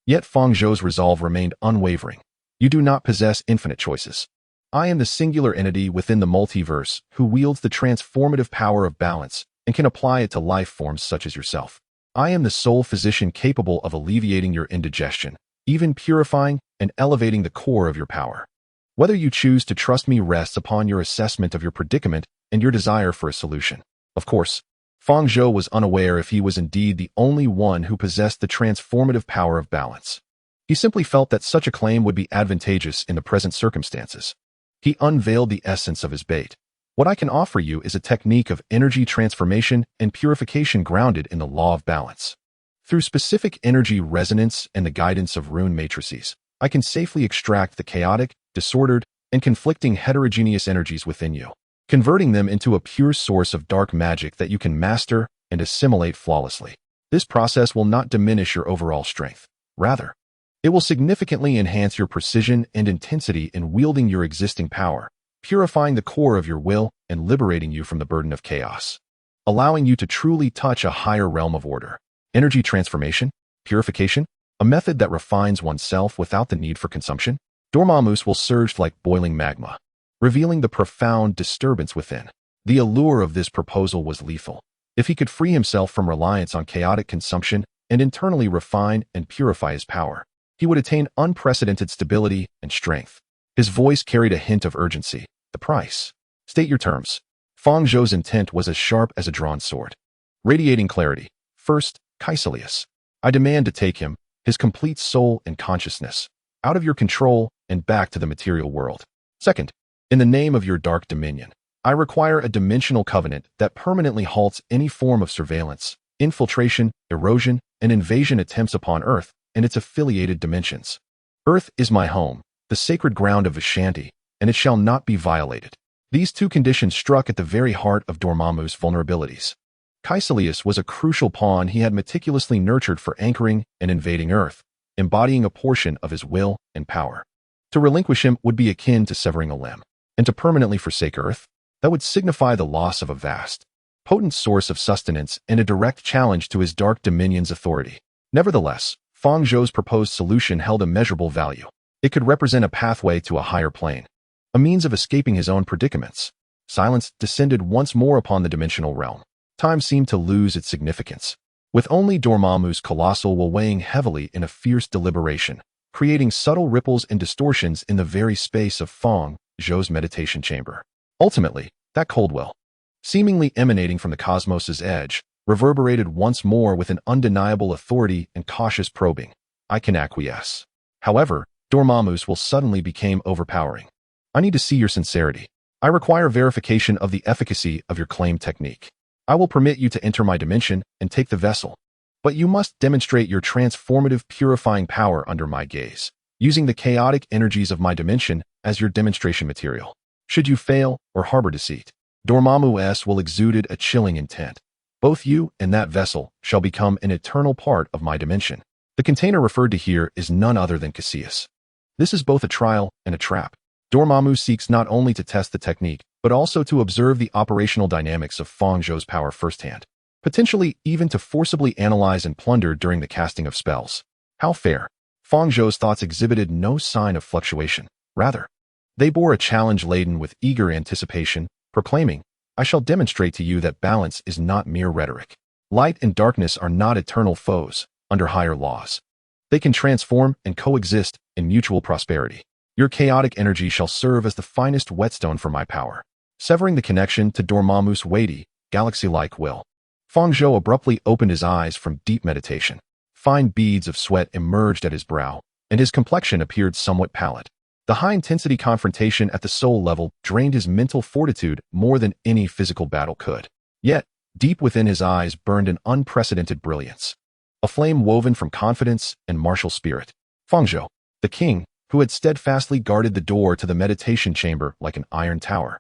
Speaker 1: Yet Fang Zhou's resolve remained unwavering. You do not possess infinite choices. I am the singular entity within the multiverse who wields the transformative power of balance and can apply it to life forms such as yourself. I am the sole physician capable of alleviating your indigestion, even purifying and elevating the core of your power. Whether you choose to trust me rests upon your assessment of your predicament and your desire for a solution. Of course, Fang Zhou was unaware if he was indeed the only one who possessed the transformative power of balance. He simply felt that such a claim would be advantageous in the present circumstances. He unveiled the essence of his bait. What I can offer you is a technique of energy transformation and purification grounded in the law of balance. Through specific energy resonance and the guidance of rune matrices, I can safely extract the chaotic, disordered, and conflicting heterogeneous energies within you, converting them into a pure source of dark magic that you can master and assimilate flawlessly. This process will not diminish your overall strength. Rather, it will significantly enhance your precision and intensity in wielding your existing power, purifying the core of your will and liberating you from the burden of chaos, allowing you to truly touch a higher realm of order. Energy transformation, purification, a method that refines oneself without the need for consumption. Dormammu will surge like boiling magma, revealing the profound disturbance within. The allure of this proposal was lethal. If he could free himself from reliance on chaotic consumption and internally refine and purify his power, he would attain unprecedented stability and strength. His voice carried a hint of urgency. The price. State your terms. Fang Zhou's intent was as sharp as a drawn sword, radiating clarity. First, Caecilius. I demand to take him, his complete soul and consciousness, out of your control and back to the material world. Second, in the name of your dark dominion, I require a dimensional covenant that permanently halts any form of surveillance, infiltration, erosion, and invasion attempts upon Earth and its affiliated dimensions. Earth is my home, the sacred ground of Vishanti, and it shall not be violated. These two conditions struck at the very heart of Dormammu's vulnerabilities. Caecilius was a crucial pawn he had meticulously nurtured for anchoring and invading Earth, embodying a portion of his will and power. To relinquish him would be akin to severing a limb, and to permanently forsake Earth, that would signify the loss of a vast, potent source of sustenance and a direct challenge to his dark dominion's authority. Nevertheless, Fang Zhou's proposed solution held immeasurable value. It could represent a pathway to a higher plane, a means of escaping his own predicaments. Silence descended once more upon the dimensional realm. Time seemed to lose its significance, with only Dormammu's colossal will weighing heavily in a fierce deliberation, creating subtle ripples and distortions in the very space of Fang Zhou's meditation chamber. Ultimately, that cold will, seemingly emanating from the cosmos's edge, reverberated once more with an undeniable authority and cautious probing. I can acquiesce. However, Dormammu's will suddenly became overpowering. I need to see your sincerity. I require verification of the efficacy of your claimed technique. I will permit you to enter my dimension and take the vessel, but you must demonstrate your transformative purifying power under my gaze, using the chaotic energies of my dimension as your demonstration material. Should you fail or harbor deceit, Dormammu will exuded a chilling intent. Both you and that vessel shall become an eternal part of my dimension. The container referred to here is none other than Caecilius. This is both a trial and a trap. Dormammu seeks not only to test the technique, but also to observe the operational dynamics of Fang Zhou's power firsthand, potentially even to forcibly analyze and plunder during the casting of spells. How fair! Fang Zhou's thoughts exhibited no sign of fluctuation. Rather, they bore a challenge laden with eager anticipation, proclaiming, I shall demonstrate to you that balance is not mere rhetoric. Light and darkness are not eternal foes, under higher laws. They can transform and coexist in mutual prosperity. Your chaotic energy shall serve as the finest whetstone for my power, severing the connection to Dormammu's weighty, galaxy-like will. Fang Zhou abruptly opened his eyes from deep meditation. Fine beads of sweat emerged at his brow, and his complexion appeared somewhat pallid. The high-intensity confrontation at the soul level drained his mental fortitude more than any physical battle could. Yet, deep within his eyes burned an unprecedented brilliance, a flame woven from confidence and martial spirit. Fang Zhou, the king, who had steadfastly guarded the door to the meditation chamber like an iron tower,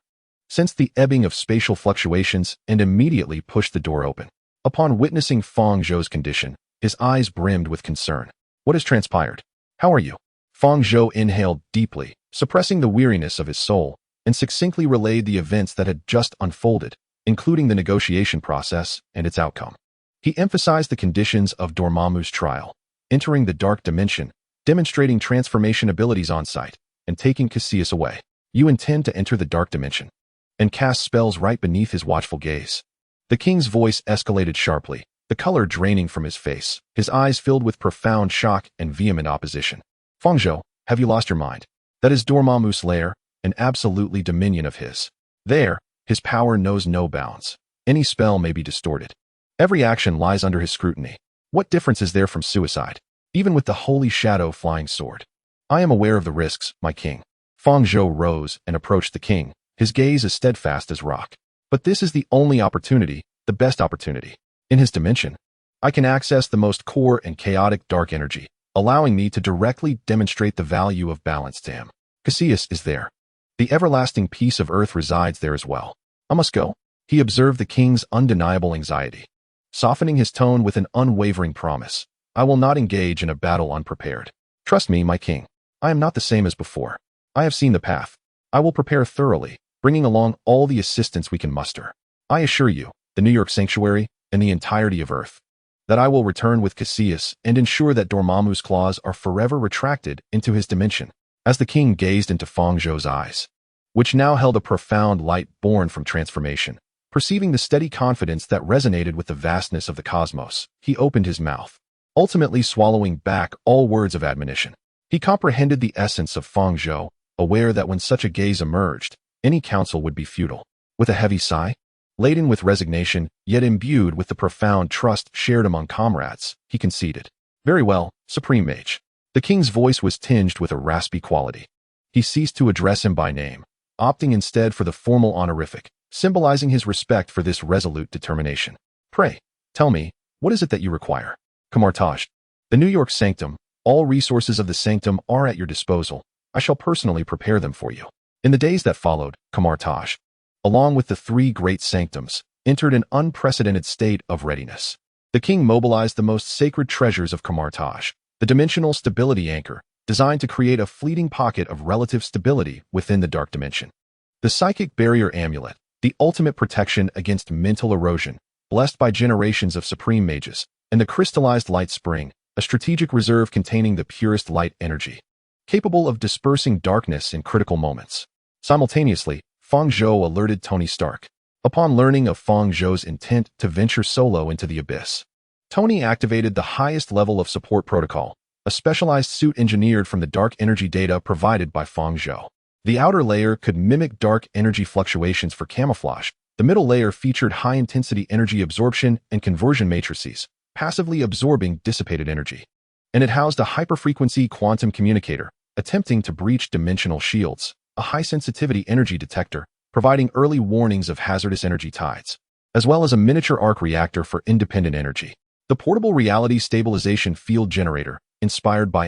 Speaker 1: sensed the ebbing of spatial fluctuations and immediately pushed the door open. Upon witnessing Fang Zhou's condition, his eyes brimmed with concern. What has transpired? How are you? Fang Zhou inhaled deeply, suppressing the weariness of his soul, and succinctly relayed the events that had just unfolded, including the negotiation process and its outcome. He emphasized the conditions of Dormammu's trial, entering the dark dimension, demonstrating transformation abilities on site, and taking Caecilius away. You intend to enter the dark dimension and cast spells right beneath his watchful gaze. The king's voice escalated sharply, the color draining from his face, his eyes filled with profound shock and vehement opposition. Fang Zhou, have you lost your mind? That is Dormammu's lair, an absolutely dominion of his. There, his power knows no bounds. Any spell may be distorted. Every action lies under his scrutiny. What difference is there from suicide, even with the holy shadow flying sword? I am aware of the risks, my king. Fang Zhou rose and approached the king, his gaze as steadfast as rock. But this is the only opportunity, the best opportunity. In his dimension, I can access the most core and chaotic dark energy, allowing me to directly demonstrate the value of balance to him. Caecilius is there. The everlasting peace of earth resides there as well. I must go. He observed the king's undeniable anxiety, softening his tone with an unwavering promise. I will not engage in a battle unprepared. Trust me, my king. I am not the same as before. I have seen the path. I will prepare thoroughly, bringing along all the assistance we can muster. I assure you, the New York Sanctuary, and the entirety of Earth, that I will return with Caecilius and ensure that Dormammu's claws are forever retracted into his dimension. As the king gazed into Fang Zhou's eyes, which now held a profound light born from transformation, perceiving the steady confidence that resonated with the vastness of the cosmos, he opened his mouth, ultimately swallowing back all words of admonition. He comprehended the essence of Fang Zhou, aware that when such a gaze emerged, any counsel would be futile. With a heavy sigh, Laden with resignation, yet imbued with the profound trust shared among comrades, he conceded. Very well, Supreme Mage. The king's voice was tinged with a raspy quality. He ceased to address him by name, opting instead for the formal honorific, symbolizing his respect for this resolute determination. Pray, tell me, what is it that you require? Kamar-Taj. The New York Sanctum, all resources of the Sanctum are at your disposal. I shall personally prepare them for you. In the days that followed, Kamar-Taj, along with the three great sanctums, entered an unprecedented state of readiness. The king mobilized the most sacred treasures of Kamar-Taj, the dimensional stability anchor, designed to create a fleeting pocket of relative stability within the dark dimension. The psychic barrier amulet, the ultimate protection against mental erosion, blessed by generations of supreme mages, and the crystallized light spring, a strategic reserve containing the purest light energy, capable of dispersing darkness in critical moments. Simultaneously, Fang Zhou alerted Tony Stark. Upon learning of Fang Zhou's intent to venture solo into the abyss, Tony activated the highest level of support protocol, a specialized suit engineered from the dark energy data provided by Fang Zhou. The outer layer could mimic dark energy fluctuations for camouflage. The middle layer featured high-intensity energy absorption and conversion matrices, passively absorbing dissipated energy. And it housed a hyperfrequency quantum communicator, attempting to breach dimensional shields, a high-sensitivity energy detector, providing early warnings of hazardous energy tides, as well as a miniature arc reactor for independent energy. The portable reality stabilization field generator, inspired by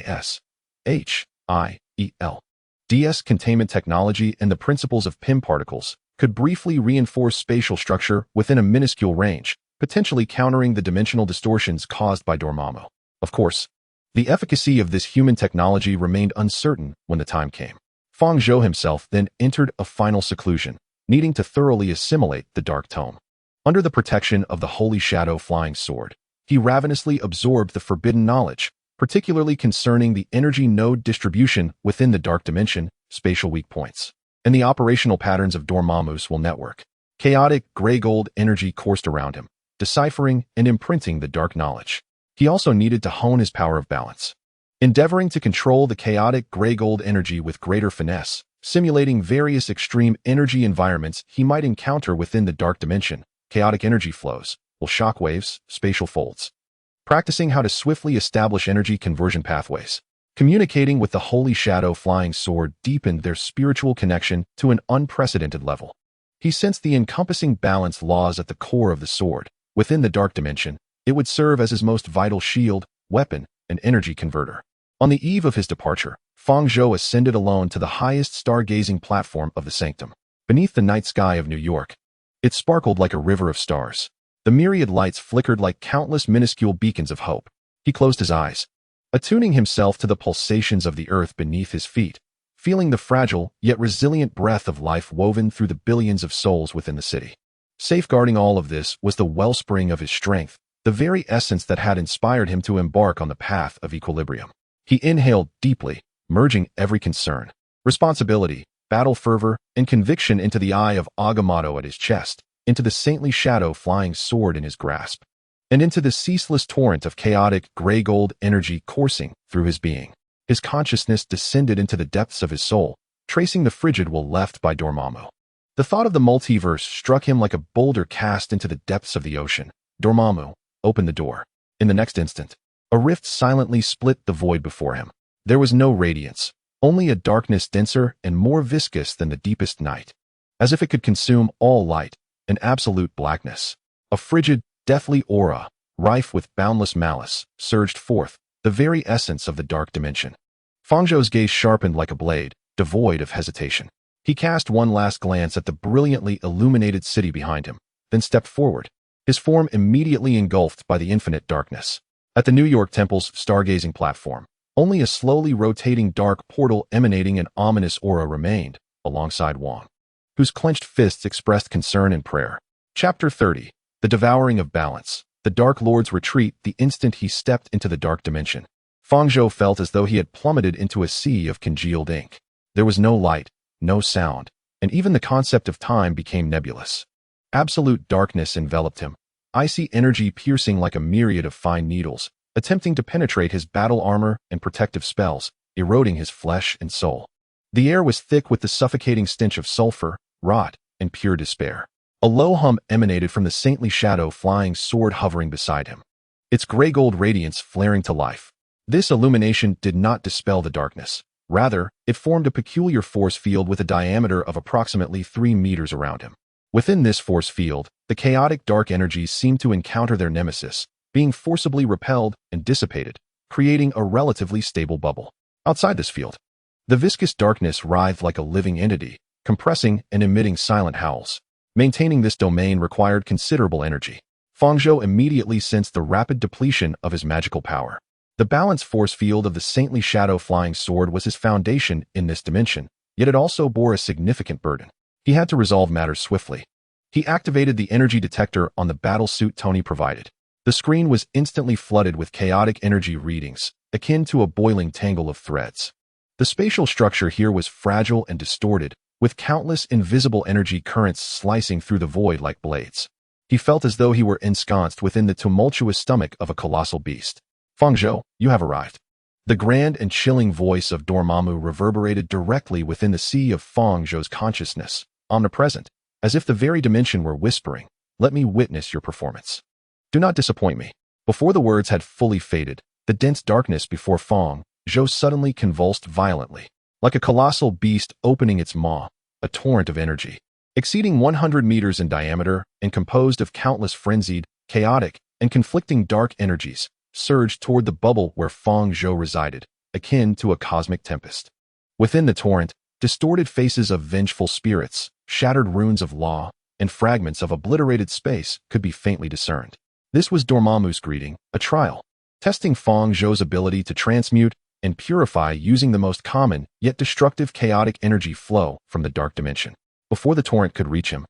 Speaker 1: DS containment technology and the principles of PIM particles, could briefly reinforce spatial structure within a minuscule range, potentially countering the dimensional distortions caused by Dormammu. Of course, the efficacy of this human technology remained uncertain when the time came. Fang Zhou himself then entered a final seclusion, needing to thoroughly assimilate the Dark Tome. Under the protection of the Holy Shadow Flying Sword, he ravenously absorbed the forbidden knowledge, particularly concerning the energy node distribution within the Dark Dimension, spatial weak points, and the operational patterns of Dormammu's will network. Chaotic gray-gold energy coursed around him, deciphering and imprinting the dark knowledge. He also needed to hone his power of balance, endeavoring to control the chaotic gray-gold energy with greater finesse, simulating various extreme energy environments he might encounter within the dark dimension, chaotic energy flows, shockwaves, spatial folds. Practicing how to swiftly establish energy conversion pathways. Communicating with the Holy Shadow Flying Sword deepened their spiritual connection to an unprecedented level. He sensed the encompassing balance laws at the core of the sword. Within the dark dimension, it would serve as his most vital shield, weapon, and energy converter. On the eve of his departure, Fang Zhou ascended alone to the highest stargazing platform of the Sanctum. Beneath the night sky of New York, it sparkled like a river of stars. The myriad lights flickered like countless minuscule beacons of hope. He closed his eyes, attuning himself to the pulsations of the earth beneath his feet, feeling the fragile yet resilient breath of life woven through the billions of souls within the city. Safeguarding all of this was the wellspring of his strength, the very essence that had inspired him to embark on the path of equilibrium. He inhaled deeply, merging every concern, responsibility, battle fervor, and conviction into the eye of Agamotto at his chest, into the saintly shadow flying sword in his grasp, and into the ceaseless torrent of chaotic gray-gold energy coursing through his being. His consciousness descended into the depths of his soul, tracing the frigid will left by Dormammu. The thought of the multiverse struck him like a boulder cast into the depths of the ocean. Dormammu, open the door. In the next instant, a rift silently split the void before him. There was no radiance, only a darkness denser and more viscous than the deepest night. As if it could consume all light, an absolute blackness. A frigid, deathly aura, rife with boundless malice, surged forth, the very essence of the dark dimension. Fang Zhou's gaze sharpened like a blade, devoid of hesitation. He cast one last glance at the brilliantly illuminated city behind him, then stepped forward, his form immediately engulfed by the infinite darkness. At the New York Temple's stargazing platform, only a slowly rotating dark portal emanating an ominous aura remained, alongside Wong, whose clenched fists expressed concern and prayer. Chapter 30. The Devouring of Balance. The Dark Lord's retreat the instant he stepped into the dark dimension. Fang Zhou felt as though he had plummeted into a sea of congealed ink. There was no light, no sound, and even the concept of time became nebulous. Absolute darkness enveloped him, icy energy piercing like a myriad of fine needles, attempting to penetrate his battle armor and protective spells, eroding his flesh and soul. The air was thick with the suffocating stench of sulfur, rot, and pure despair. A low hum emanated from the saintly shadow flying sword hovering beside him, its gray-gold radiance flaring to life. This illumination did not dispel the darkness. Rather, it formed a peculiar force field with a diameter of approximately 3 meters around him. Within this force field, the chaotic dark energies seemed to encounter their nemesis, being forcibly repelled and dissipated, creating a relatively stable bubble. Outside this field, the viscous darkness writhed like a living entity, compressing and emitting silent howls. Maintaining this domain required considerable energy. Fang Zhou immediately sensed the rapid depletion of his magical power. The balanced force field of the saintly shadow flying sword was his foundation in this dimension, yet it also bore a significant burden. He had to resolve matters swiftly. He activated the energy detector on the battle suit Tony provided. The screen was instantly flooded with chaotic energy readings, akin to a boiling tangle of threads. The spatial structure here was fragile and distorted, with countless invisible energy currents slicing through the void like blades. He felt as though he were ensconced within the tumultuous stomach of a colossal beast. Fang Zhou, you have arrived. The grand and chilling voice of Dormammu reverberated directly within the sea of Fang Zhou's consciousness, omnipresent, as if the very dimension were whispering, "Let me witness your performance. Do not disappoint me." Before the words had fully faded, the dense darkness before Fang Zhou suddenly convulsed violently. Like a colossal beast opening its maw, a torrent of energy, exceeding 100 meters in diameter and composed of countless frenzied, chaotic, and conflicting dark energies, surged toward the bubble where Fang Zhou resided, akin to a cosmic tempest. Within the torrent, distorted faces of vengeful spirits, shattered runes of law, and fragments of obliterated space could be faintly discerned. This was Dormammu's greeting, a trial, testing Fang Zhou's ability to transmute and purify using the most common, yet destructive chaotic energy flow from the dark dimension. Before the torrent could reach him,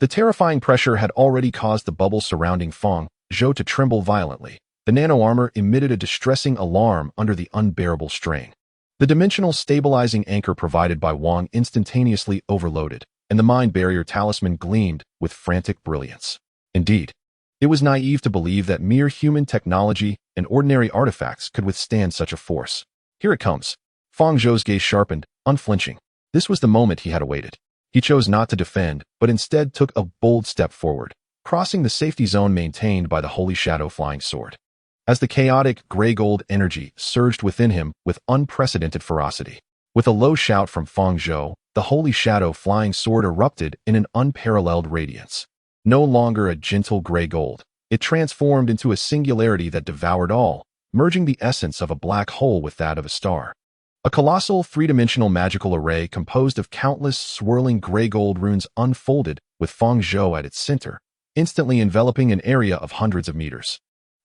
Speaker 1: the terrifying pressure had already caused the bubble surrounding Fang Zhou to tremble violently. The nano-armor emitted a distressing alarm under the unbearable strain. The dimensional stabilizing anchor provided by Wang instantaneously overloaded, and the mind barrier talisman gleamed with frantic brilliance. Indeed, it was naive to believe that mere human technology and ordinary artifacts could withstand such a force. Here it comes. Fang Zhou's gaze sharpened, unflinching. This was the moment he had awaited. He chose not to defend, but instead took a bold step forward, crossing the safety zone maintained by the Holy Shadow flying sword. As the chaotic gray-gold energy surged within him with unprecedented ferocity. With a low shout from Fang Zhou, the Holy Shadow flying sword erupted in an unparalleled radiance. No longer a gentle gray gold, it transformed into a singularity that devoured all, merging the essence of a black hole with that of a star. A colossal three-dimensional magical array composed of countless swirling gray-gold runes unfolded with Fang Zhou at its center, instantly enveloping an area of hundreds of meters.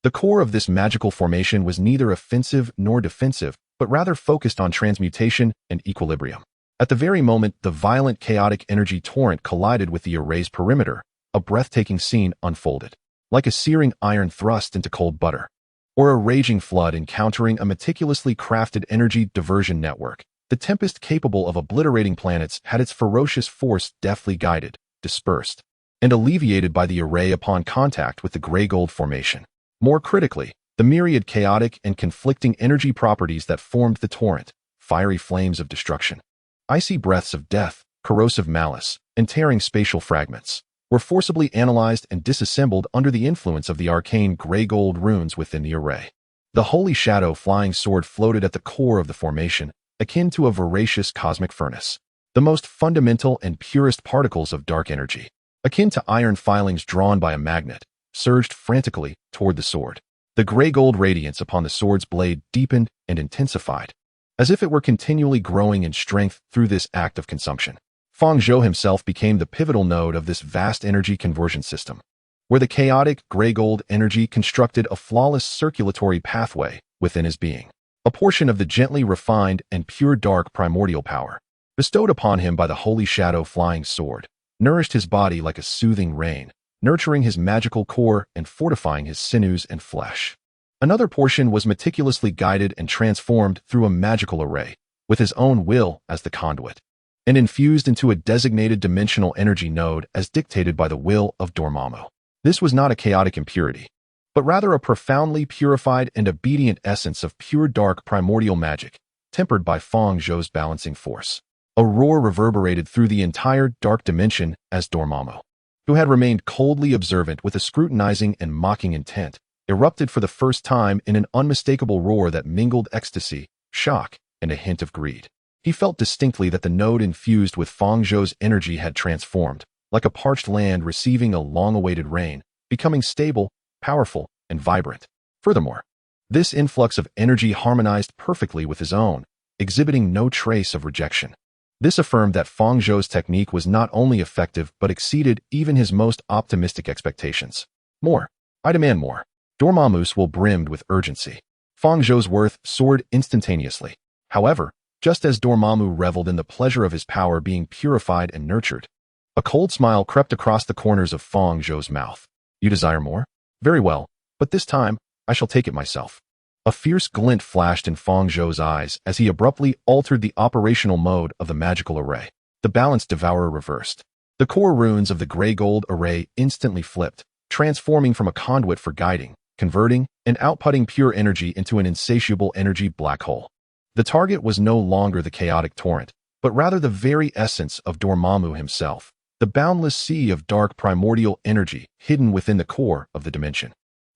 Speaker 1: The core of this magical formation was neither offensive nor defensive, but rather focused on transmutation and equilibrium. At the very moment the violent chaotic energy torrent collided with the array's perimeter, a breathtaking scene unfolded. Like a searing iron thrust into cold butter, or a raging flood encountering a meticulously crafted energy diversion network, the tempest capable of obliterating planets had its ferocious force deftly guided, dispersed, and alleviated by the array upon contact with the gray gold formation. More critically, the myriad chaotic and conflicting energy properties that formed the torrent, fiery flames of destruction, icy breaths of death, corrosive malice, and tearing spatial fragments, were forcibly analyzed and disassembled under the influence of the arcane gray gold runes within the array. The Holy Shadow flying sword floated at the core of the formation, akin to a voracious cosmic furnace. The most fundamental and purest particles of dark energy, akin to iron filings drawn by a magnet, surged frantically toward the sword. The gray gold radiance upon the sword's blade deepened and intensified, as if it were continually growing in strength through this act of consumption. Fang Zhou himself became the pivotal node of this vast energy conversion system, where the chaotic gray gold energy constructed a flawless circulatory pathway within his being. A portion of the gently refined and pure dark primordial power, bestowed upon him by the Holy Shadow flying sword, nourished his body like a soothing rain, nurturing his magical core and fortifying his sinews and flesh. Another portion was meticulously guided and transformed through a magical array, with his own will as the conduit, and infused into a designated dimensional energy node as dictated by the will of Dormammu. This was not a chaotic impurity, but rather a profoundly purified and obedient essence of pure dark primordial magic, tempered by Fang Zhou's balancing force. A roar reverberated through the entire dark dimension as Dormammu, who had remained coldly observant with a scrutinizing and mocking intent, erupted for the first time in an unmistakable roar that mingled ecstasy, shock, and a hint of greed. He felt distinctly that the node infused with Fang Zhou's energy had transformed, like a parched land receiving a long-awaited rain, becoming stable, powerful, and vibrant. Furthermore, this influx of energy harmonized perfectly with his own, exhibiting no trace of rejection. This affirmed that Fang Zhou's technique was not only effective but exceeded even his most optimistic expectations. More. I demand more. Dormammu's will brimmed with urgency. Fang Zhou's worth soared instantaneously. However, just as Dormammu reveled in the pleasure of his power being purified and nurtured, a cold smile crept across the corners of Fang Zhou's mouth. You desire more? Very well, but this time, I shall take it myself. A fierce glint flashed in Fang Zhou's eyes as he abruptly altered the operational mode of the magical array. The balanced devourer reversed. The core runes of the gray-gold array instantly flipped, transforming from a conduit for guiding, converting, and outputting pure energy into an insatiable energy black hole. The target was no longer the chaotic torrent, but rather the very essence of Dormammu himself, the boundless sea of dark primordial energy hidden within the core of the dimension.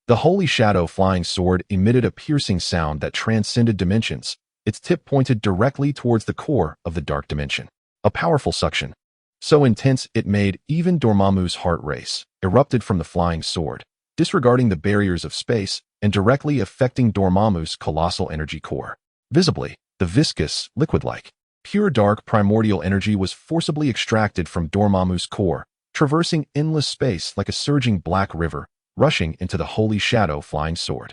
Speaker 1: The holy shadow flying sword emitted a piercing sound that transcended dimensions, its tip pointed directly towards the core of the dark dimension. A powerful suction, so intense it made even Dormammu's heart race, erupted from the flying sword, disregarding the barriers of space and directly affecting Dormammu's colossal energy core. Visibly, the viscous, liquid-like, pure dark primordial energy was forcibly extracted from Dormammu's core, traversing endless space like a surging black river, rushing into the holy shadow flying sword.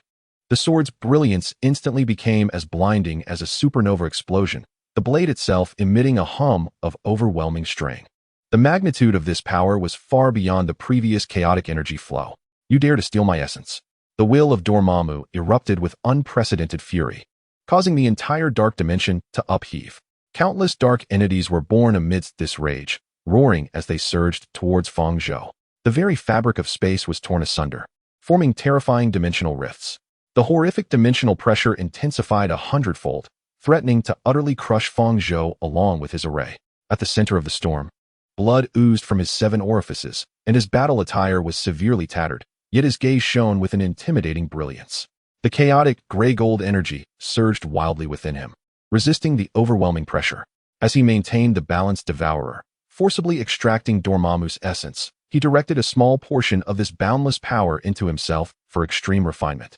Speaker 1: The sword's brilliance instantly became as blinding as a supernova explosion, the blade itself emitting a hum of overwhelming strain. The magnitude of this power was far beyond the previous chaotic energy flow. You dare to steal my essence. The will of Dormammu erupted with unprecedented fury, causing the entire dark dimension to upheave. Countless dark entities were born amidst this rage, roaring as they surged towards Fang Zhou. The very fabric of space was torn asunder, forming terrifying dimensional rifts. The horrific dimensional pressure intensified 100-fold, threatening to utterly crush Fang Zhou along with his array. At the center of the storm, blood oozed from his 7 orifices, and his battle attire was severely tattered, yet his gaze shone with an intimidating brilliance. The chaotic gray-gold energy surged wildly within him, resisting the overwhelming pressure. As he maintained the balanced devourer, forcibly extracting Dormammu's essence, he directed a small portion of this boundless power into himself for extreme refinement.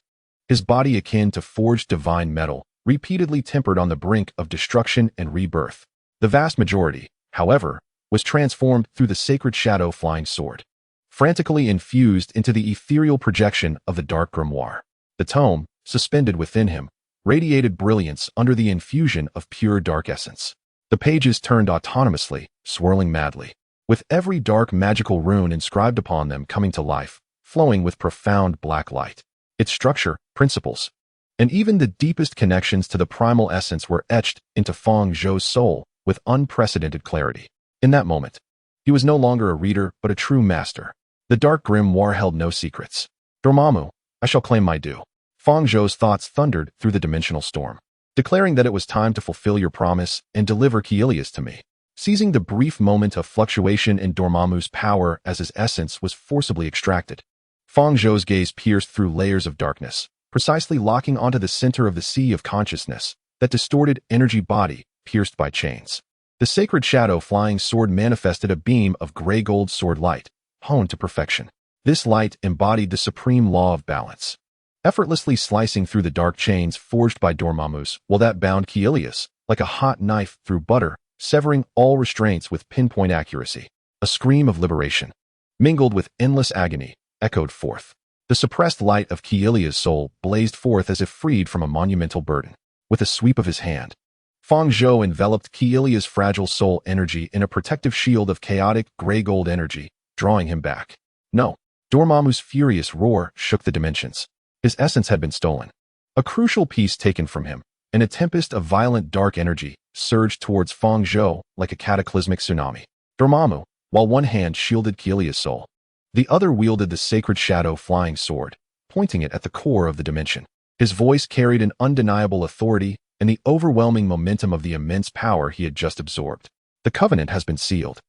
Speaker 1: His body akin to forged divine metal, repeatedly tempered on the brink of destruction and rebirth. The vast majority, however, was transformed through the sacred shadow flying sword, frantically infused into the ethereal projection of the dark grimoire. The tome, suspended within him, radiated brilliance under the infusion of pure dark essence. The pages turned autonomously, swirling madly, with every dark magical rune inscribed upon them coming to life, flowing with profound black light. Its structure, principles, and even the deepest connections to the primal essence were etched into Fang Zhou's soul with unprecedented clarity. In that moment, he was no longer a reader but a true master. The dark grimoire held no secrets. Dormammu, I shall claim my due. Fang Zhou's thoughts thundered through the dimensional storm, declaring that it was time to fulfill your promise and deliver Kaelius to me. Seizing the brief moment of fluctuation in Dormammu's power as his essence was forcibly extracted, Fang Zhou's gaze pierced through layers of darkness, precisely locking onto the center of the sea of consciousness, that distorted energy body pierced by chains. The sacred shadow flying sword manifested a beam of gray-gold sword light, honed to perfection. This light embodied the supreme law of balance, effortlessly slicing through the dark chains forged by Dormammu's will that bound Kaelius, like a hot knife through butter, severing all restraints with pinpoint accuracy. A scream of liberation, mingled with endless agony, echoed forth. The suppressed light of Kaelia's soul blazed forth as if freed from a monumental burden. With a sweep of his hand, Fang Zhou enveloped Kaelia's fragile soul energy in a protective shield of chaotic gray-gold energy, drawing him back. No. Dormammu's furious roar shook the dimensions. His essence had been stolen. A crucial piece taken from him, and a tempest of violent dark energy surged towards Fang Zhou like a cataclysmic tsunami. Dormammu, while one hand shielded Kaelia's soul, the other wielded the sacred shadow flying sword, pointing it at the core of the dimension. His voice carried an undeniable authority and the overwhelming momentum of the immense power he had just absorbed. The covenant has been sealed.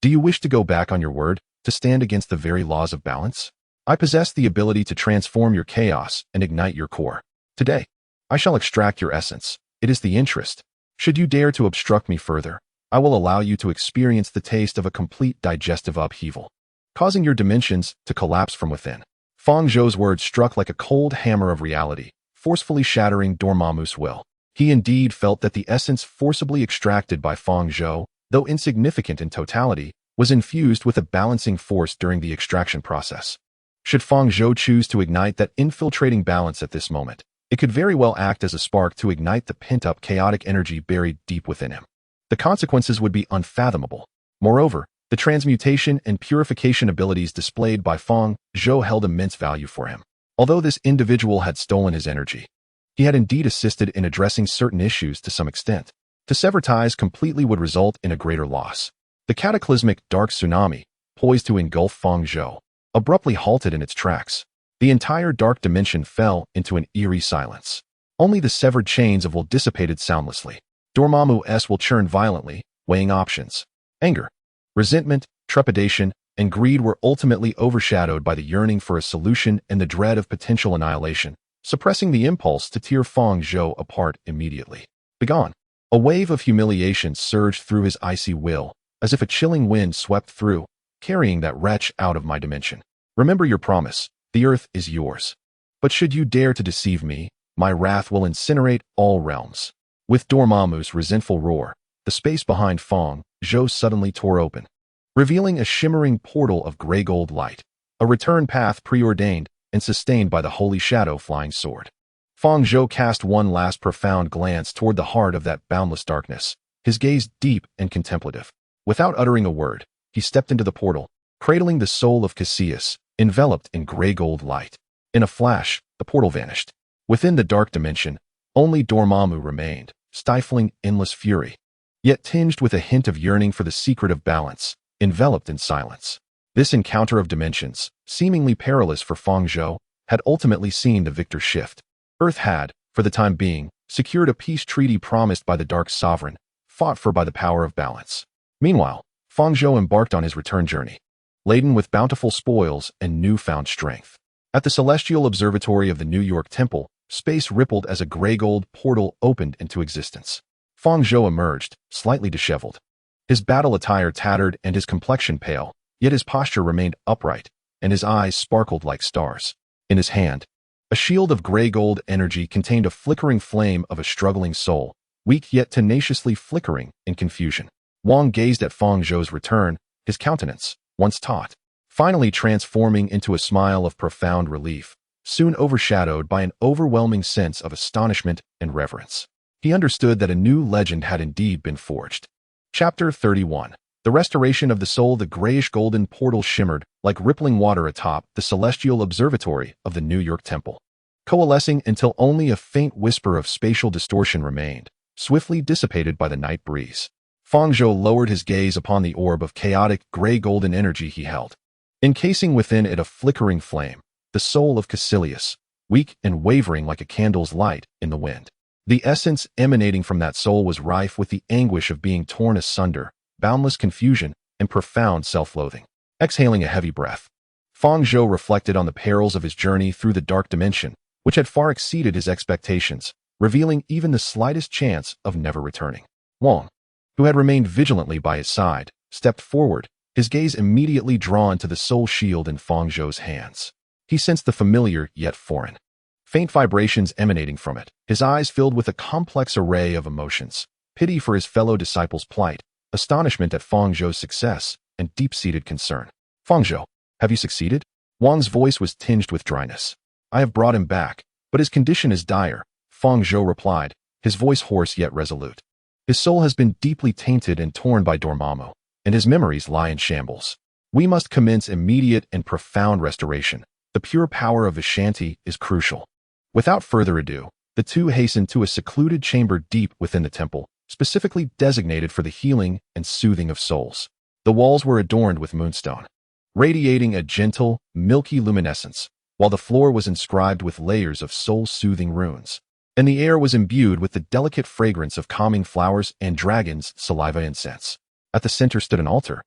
Speaker 1: Do you wish to go back on your word? to stand against the very laws of balance? I possess the ability to transform your chaos and ignite your core. Today, I shall extract your essence. It is the interest. Should you dare to obstruct me further, I will allow you to experience the taste of a complete digestive upheaval, causing your dimensions to collapse from within. Fang Zhou's words struck like a cold hammer of reality, forcefully shattering Dormammu's will. He indeed felt that the essence forcibly extracted by Fang Zhou, though insignificant in totality, was infused with a balancing force during the extraction process. Should Fang Zhou choose to ignite that infiltrating balance at this moment, it could very well act as a spark to ignite the pent-up chaotic energy buried deep within him. The consequences would be unfathomable. Moreover, the transmutation and purification abilities displayed by Fang Zhou held immense value for him. Although this individual had stolen his energy, he had indeed assisted in addressing certain issues to some extent. To sever ties completely would result in a greater loss. The cataclysmic dark tsunami, poised to engulf Fang Zhou, abruptly halted in its tracks. The entire dark dimension fell into an eerie silence. Only the severed chains of will dissipated soundlessly. Dormammu's will churned violently, weighing options. Anger, resentment, trepidation, and greed were ultimately overshadowed by the yearning for a solution and the dread of potential annihilation, suppressing the impulse to tear Fang Zhou apart immediately. Begone! A wave of humiliation surged through his icy will, as if a chilling wind swept through, carrying that wretch out of my dimension. Remember your promise. The earth is yours. But should you dare to deceive me, my wrath will incinerate all realms. With Dormammu's resentful roar, the space behind Fang Zhou suddenly tore open, revealing a shimmering portal of gray gold light, a return path preordained and sustained by the holy shadow flying sword. Fang Zhou cast one last profound glance toward the heart of that boundless darkness, his gaze deep and contemplative. Without uttering a word, he stepped into the portal, cradling the soul of Cassius, enveloped in gray gold light. In a flash, the portal vanished. Within the dark dimension, only Dormammu remained, stifling endless fury, yet tinged with a hint of yearning for the secret of balance, enveloped in silence. This encounter of dimensions, seemingly perilous for Fang Zhou, had ultimately seen the victor shift. Earth had, for the time being, secured a peace treaty promised by the Dark Sovereign, fought for by the power of balance. Meanwhile, Fang Zhou embarked on his return journey, laden with bountiful spoils and newfound strength. At the celestial observatory of the New York Temple, space rippled as a gray gold portal opened into existence. Fang Zhou emerged, slightly disheveled. His battle attire tattered and his complexion pale, yet his posture remained upright, and his eyes sparkled like stars. In his hand, a shield of gray gold energy contained a flickering flame of a struggling soul, weak yet tenaciously flickering in confusion. Wang gazed at Fang Zhou's return, his countenance, once taut, finally transforming into a smile of profound relief, soon overshadowed by an overwhelming sense of astonishment and reverence. He understood that a new legend had indeed been forged. Chapter 31. The Restoration of the Soul. The grayish-golden portal shimmered like rippling water atop the celestial observatory of the New York Temple, coalescing until only a faint whisper of spatial distortion remained, swiftly dissipated by the night breeze. Fang Zhou lowered his gaze upon the orb of chaotic gray-golden energy he held, encasing within it a flickering flame, the soul of Cassius, weak and wavering like a candle's light in the wind. The essence emanating from that soul was rife with the anguish of being torn asunder, boundless confusion, and profound self-loathing. Exhaling a heavy breath, Fang Zhou reflected on the perils of his journey through the dark dimension, which had far exceeded his expectations, revealing even the slightest chance of never returning. Wang, who had remained vigilantly by his side, stepped forward, his gaze immediately drawn to the soul shield in Fang Zhou's hands. He sensed the familiar yet foreign, faint vibrations emanating from it, his eyes filled with a complex array of emotions: pity for his fellow disciples' plight, astonishment at Fang Zhou's success, and deep-seated concern. Fang Zhou, have you succeeded? Wang's voice was tinged with dryness. I have brought him back, but his condition is dire, Fang Zhou replied, his voice hoarse yet resolute. His soul has been deeply tainted and torn by Dormammu, and his memories lie in shambles. We must commence immediate and profound restoration. The pure power of Vishanti is crucial. Without further ado, the two hastened to a secluded chamber deep within the temple, specifically designated for the healing and soothing of souls. The walls were adorned with moonstone, radiating a gentle, milky luminescence, while the floor was inscribed with layers of soul-soothing runes, and the air was imbued with the delicate fragrance of calming flowers and dragon's saliva incense. At the center stood an altar,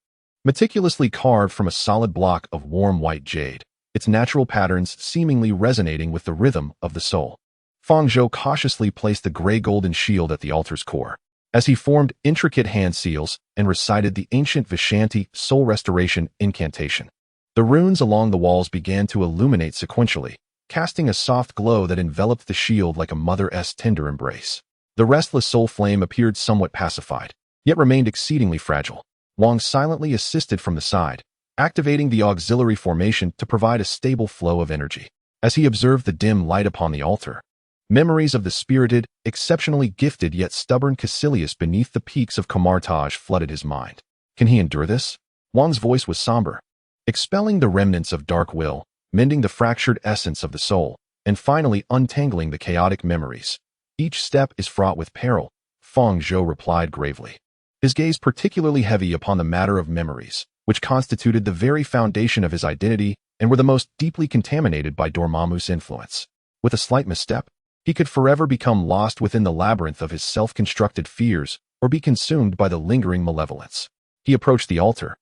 Speaker 1: meticulously carved from a solid block of warm white jade, its natural patterns seemingly resonating with the rhythm of the soul. Fang Zhou cautiously placed the gray-golden shield at the altar's core. As he formed intricate hand seals and recited the ancient Vishanti soul restoration incantation, the runes along the walls began to illuminate sequentially, casting a soft glow that enveloped the shield like a mother's tender embrace. The restless soul flame appeared somewhat pacified, yet remained exceedingly fragile. Wang silently assisted from the side, activating the auxiliary formation to provide a stable flow of energy. As he observed the dim light upon the altar, memories of the spirited, exceptionally gifted yet stubborn Caecilius beneath the peaks of Kamar-Taj flooded his mind. Can he endure this? Wang's voice was somber, expelling the remnants of dark will, mending the fractured essence of the soul, and finally untangling the chaotic memories. Each step is fraught with peril, Fang Zhou replied gravely, his gaze particularly heavy upon the matter of memories, which constituted the very foundation of his identity and were the most deeply contaminated by Dormammu's influence. With a slight misstep, he could forever become lost within the labyrinth of his self-constructed fears or be consumed by the lingering malevolence. He approached the altar,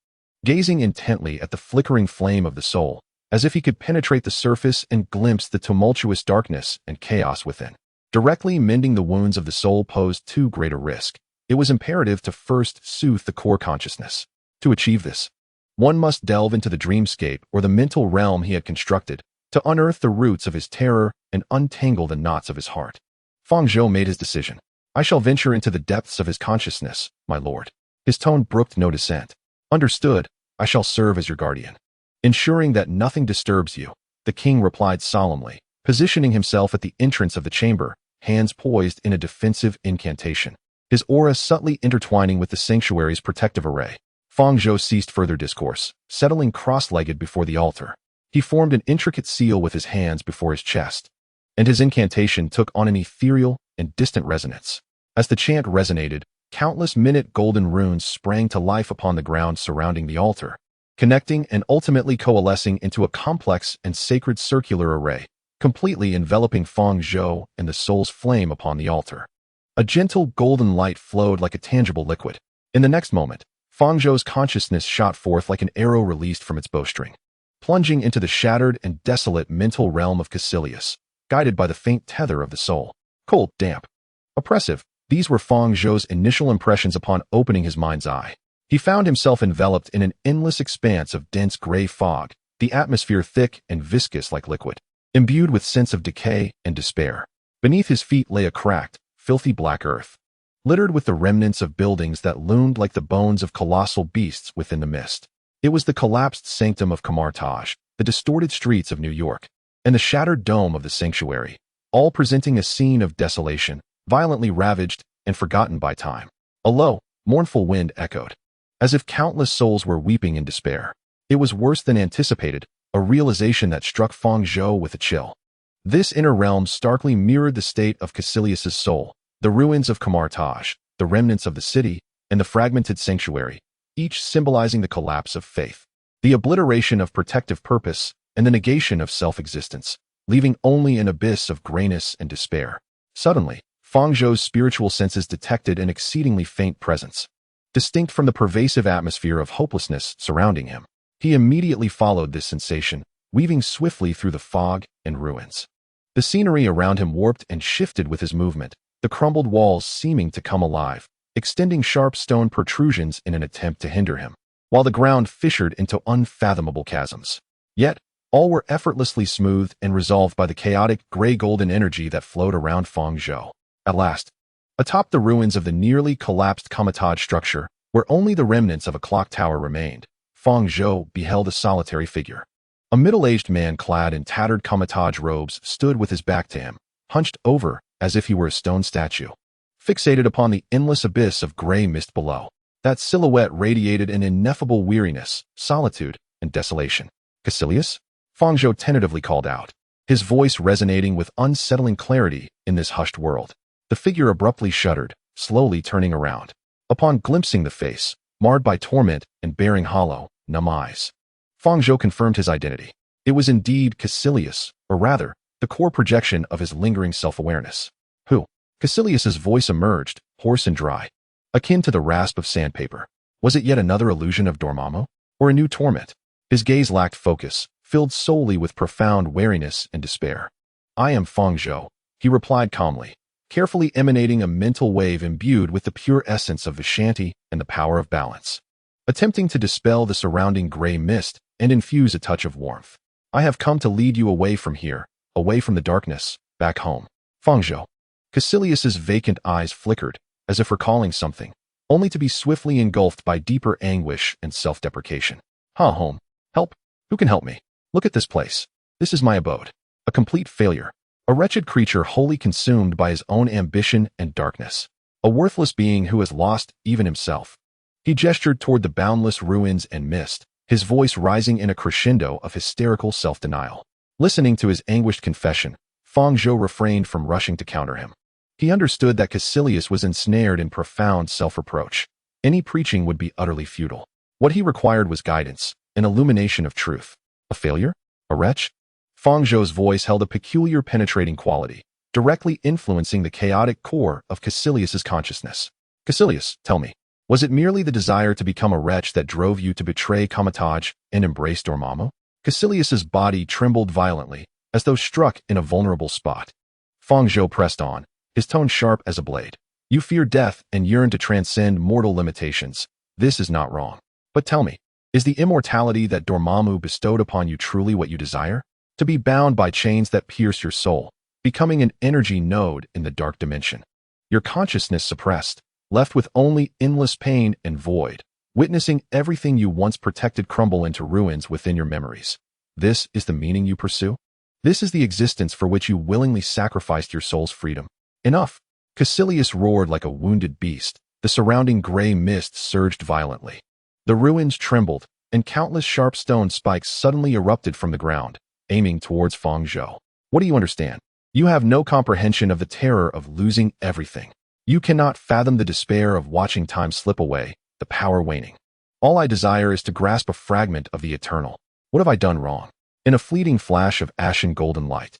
Speaker 1: gazing intently at the flickering flame of the soul, as if he could penetrate the surface and glimpse the tumultuous darkness and chaos within. Directly mending the wounds of the soul posed too great a risk. It was imperative to first soothe the core consciousness. To achieve this, one must delve into the dreamscape or the mental realm he had constructed, to unearth the roots of his terror and untangle the knots of his heart. Fang Zhou made his decision. I shall venture into the depths of his consciousness, my lord. His tone brooked no dissent. Understood, I shall serve as your guardian, ensuring that nothing disturbs you, the king replied solemnly, positioning himself at the entrance of the chamber, hands poised in a defensive incantation, his aura subtly intertwining with the sanctuary's protective array. Fang Zhou ceased further discourse, settling cross-legged before the altar. He formed an intricate seal with his hands before his chest, and his incantation took on an ethereal and distant resonance. As the chant resonated, countless minute golden runes sprang to life upon the ground surrounding the altar, connecting and ultimately coalescing into a complex and sacred circular array, completely enveloping Fang Zhou and the soul's flame upon the altar. A gentle golden light flowed like a tangible liquid. In the next moment, Fang Zhou's consciousness shot forth like an arrow released from its bowstring, plunging into the shattered and desolate mental realm of Caecilius, guided by the faint tether of the soul. Cold, damp, oppressive, these were Fang Zhou's initial impressions upon opening his mind's eye. He found himself enveloped in an endless expanse of dense gray fog, the atmosphere thick and viscous like liquid, imbued with sense of decay and despair. Beneath his feet lay a cracked, filthy black earth, littered with the remnants of buildings that loomed like the bones of colossal beasts within the mist. It was the collapsed sanctum of Kamar-Taj, the distorted streets of New York, and the shattered dome of the sanctuary, all presenting a scene of desolation, violently ravaged and forgotten by time. A low, mournful wind echoed, as if countless souls were weeping in despair. It was worse than anticipated, a realization that struck Fang Zhou with a chill. This inner realm starkly mirrored the state of Caecilius's soul, the ruins of Kamar-Taj, the remnants of the city, and the fragmented sanctuary, each symbolizing the collapse of faith, the obliteration of protective purpose, and the negation of self-existence, leaving only an abyss of grayness and despair. Suddenly, Fang Zhou's spiritual senses detected an exceedingly faint presence, distinct from the pervasive atmosphere of hopelessness surrounding him. He immediately followed this sensation, weaving swiftly through the fog and ruins. The scenery around him warped and shifted with his movement, the crumbled walls seeming to come alive, extending sharp stone protrusions in an attempt to hinder him, while the ground fissured into unfathomable chasms. Yet, all were effortlessly smoothed and resolved by the chaotic gray-golden energy that flowed around Fang Zhou. At last, atop the ruins of the nearly collapsed Kamar-Taj structure, where only the remnants of a clock tower remained, Fang Zhou beheld a solitary figure. A middle-aged man clad in tattered Kamar-Taj robes stood with his back to him, hunched over as if he were a stone statue, fixated upon the endless abyss of gray mist below. That silhouette radiated an ineffable weariness, solitude, and desolation. Caecilius? Fang Zhou tentatively called out, his voice resonating with unsettling clarity in this hushed world. The figure abruptly shuddered, slowly turning around. Upon glimpsing the face, marred by torment and bearing hollow, numb eyes, Fang Zhou confirmed his identity. It was indeed Caecilius, or rather, the core projection of his lingering self-awareness. Who? Caecilius's voice emerged, hoarse and dry, akin to the rasp of sandpaper. Was it yet another illusion of Dormammu? Or a new torment? His gaze lacked focus, filled solely with profound weariness and despair. I am Fang Zhou, he replied calmly, carefully emanating a mental wave imbued with the pure essence of Vishanti and the power of balance. Attempting to dispel the surrounding gray mist and infuse a touch of warmth. I have come to lead you away from here, away from the darkness, back home. Fang Zhou. Caecilius's vacant eyes flickered, as if recalling something, only to be swiftly engulfed by deeper anguish and self-deprecation. Home. Help? Who can help me? Look at this place. This is my abode. A complete failure. A wretched creature wholly consumed by his own ambition and darkness. A worthless being who has lost even himself. He gestured toward the boundless ruins and mist, his voice rising in a crescendo of hysterical self-denial. Listening to his anguished confession, Fang Zhou refrained from rushing to counter him. He understood that Caecilius was ensnared in profound self-reproach. Any preaching would be utterly futile. What he required was guidance, an illumination of truth. A failure? A wretch? Fang Zhou's voice held a peculiar penetrating quality, directly influencing the chaotic core of Caecilius's consciousness. Caecilius, tell me, was it merely the desire to become a wretch that drove you to betray Kamar-Taj and embrace Dormammu? Caecilius's body trembled violently, as though struck in a vulnerable spot. Fang Zhou pressed on, his tone sharp as a blade. You fear death and yearn to transcend mortal limitations. This is not wrong. But tell me, is the immortality that Dormammu bestowed upon you truly what you desire? To be bound by chains that pierce your soul, becoming an energy node in the dark dimension. Your consciousness suppressed, left with only endless pain and void, witnessing everything you once protected crumble into ruins within your memories. This is the meaning you pursue? This is the existence for which you willingly sacrificed your soul's freedom. Enough! Caecilius roared like a wounded beast. The surrounding gray mist surged violently. The ruins trembled, and countless sharp stone spikes suddenly erupted from the ground, aiming towards Fang Zhou. What do you understand? You have no comprehension of the terror of losing everything. You cannot fathom the despair of watching time slip away, the power waning. All I desire is to grasp a fragment of the eternal. What have I done wrong? In a fleeting flash of ashen golden light,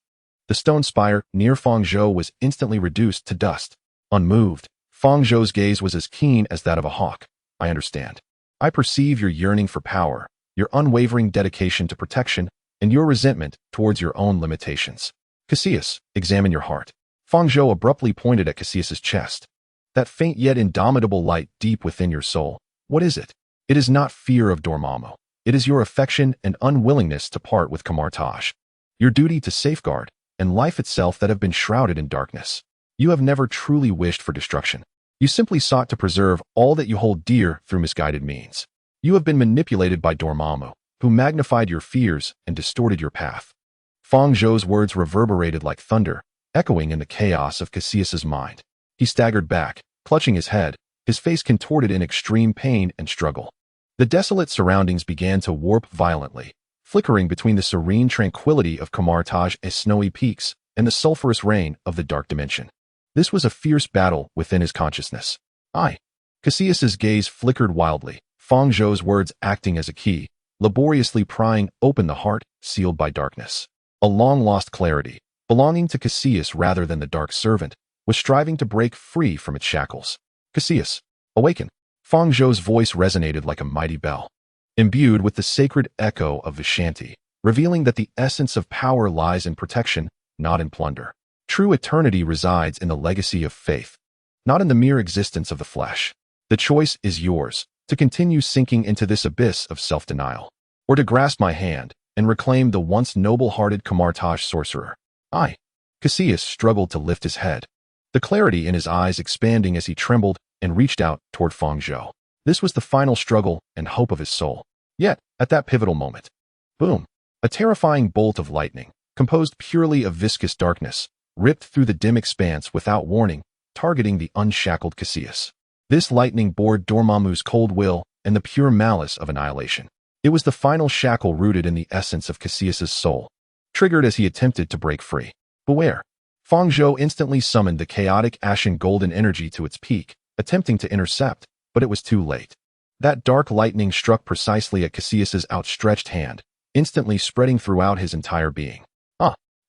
Speaker 1: the stone spire near Fang Zhou was instantly reduced to dust. Unmoved, Fang Zhou's gaze was as keen as that of a hawk. I understand. I perceive your yearning for power, your unwavering dedication to protection, and your resentment towards your own limitations. Caecilius, examine your heart. Fang Zhou abruptly pointed at Caecilius's chest. That faint yet indomitable light deep within your soul. What is it? It is not fear of Dormammu. It is your affection and unwillingness to part with Kamar-Taj. Your duty to safeguard, and life itself that have been shrouded in darkness. You have never truly wished for destruction. You simply sought to preserve all that you hold dear through misguided means. You have been manipulated by Dormammu, who magnified your fears and distorted your path. Fang Zhou's words reverberated like thunder, echoing in the chaos of Caecilius's mind. He staggered back, clutching his head, his face contorted in extreme pain and struggle. The desolate surroundings began to warp violently, flickering between the serene tranquility of Kamar-Taj as snowy peaks and the sulphurous rain of the dark dimension. This was a fierce battle within his consciousness. Caecilius's gaze flickered wildly, Fang Zhou's words acting as a key, laboriously prying open the heart sealed by darkness. A long-lost clarity, belonging to Caecilius rather than the dark servant, was striving to break free from its shackles. Caecilius, awaken! Fang Zhou's voice resonated like a mighty bell, imbued with the sacred echo of Vishanti, revealing that the essence of power lies in protection, not in plunder. True eternity resides in the legacy of faith, not in the mere existence of the flesh. The choice is yours, to continue sinking into this abyss of self-denial, or to grasp my hand and reclaim the once noble-hearted Kamar-Taj sorcerer. Caecilius struggled to lift his head, the clarity in his eyes expanding as he trembled and reached out toward Fang Zhou. This was the final struggle and hope of his soul. Yet, at that pivotal moment, boom, a terrifying bolt of lightning, composed purely of viscous darkness, ripped through the dim expanse without warning, targeting the unshackled Caecilius. This lightning bored Dormammu's cold will and the pure malice of annihilation. It was the final shackle rooted in the essence of Caecilius's soul, triggered as he attempted to break free. Beware! Fang Zhou instantly summoned the chaotic ashen golden energy to its peak, attempting to intercept, but it was too late. That dark lightning struck precisely at Caecilius's outstretched hand, instantly spreading throughout his entire being.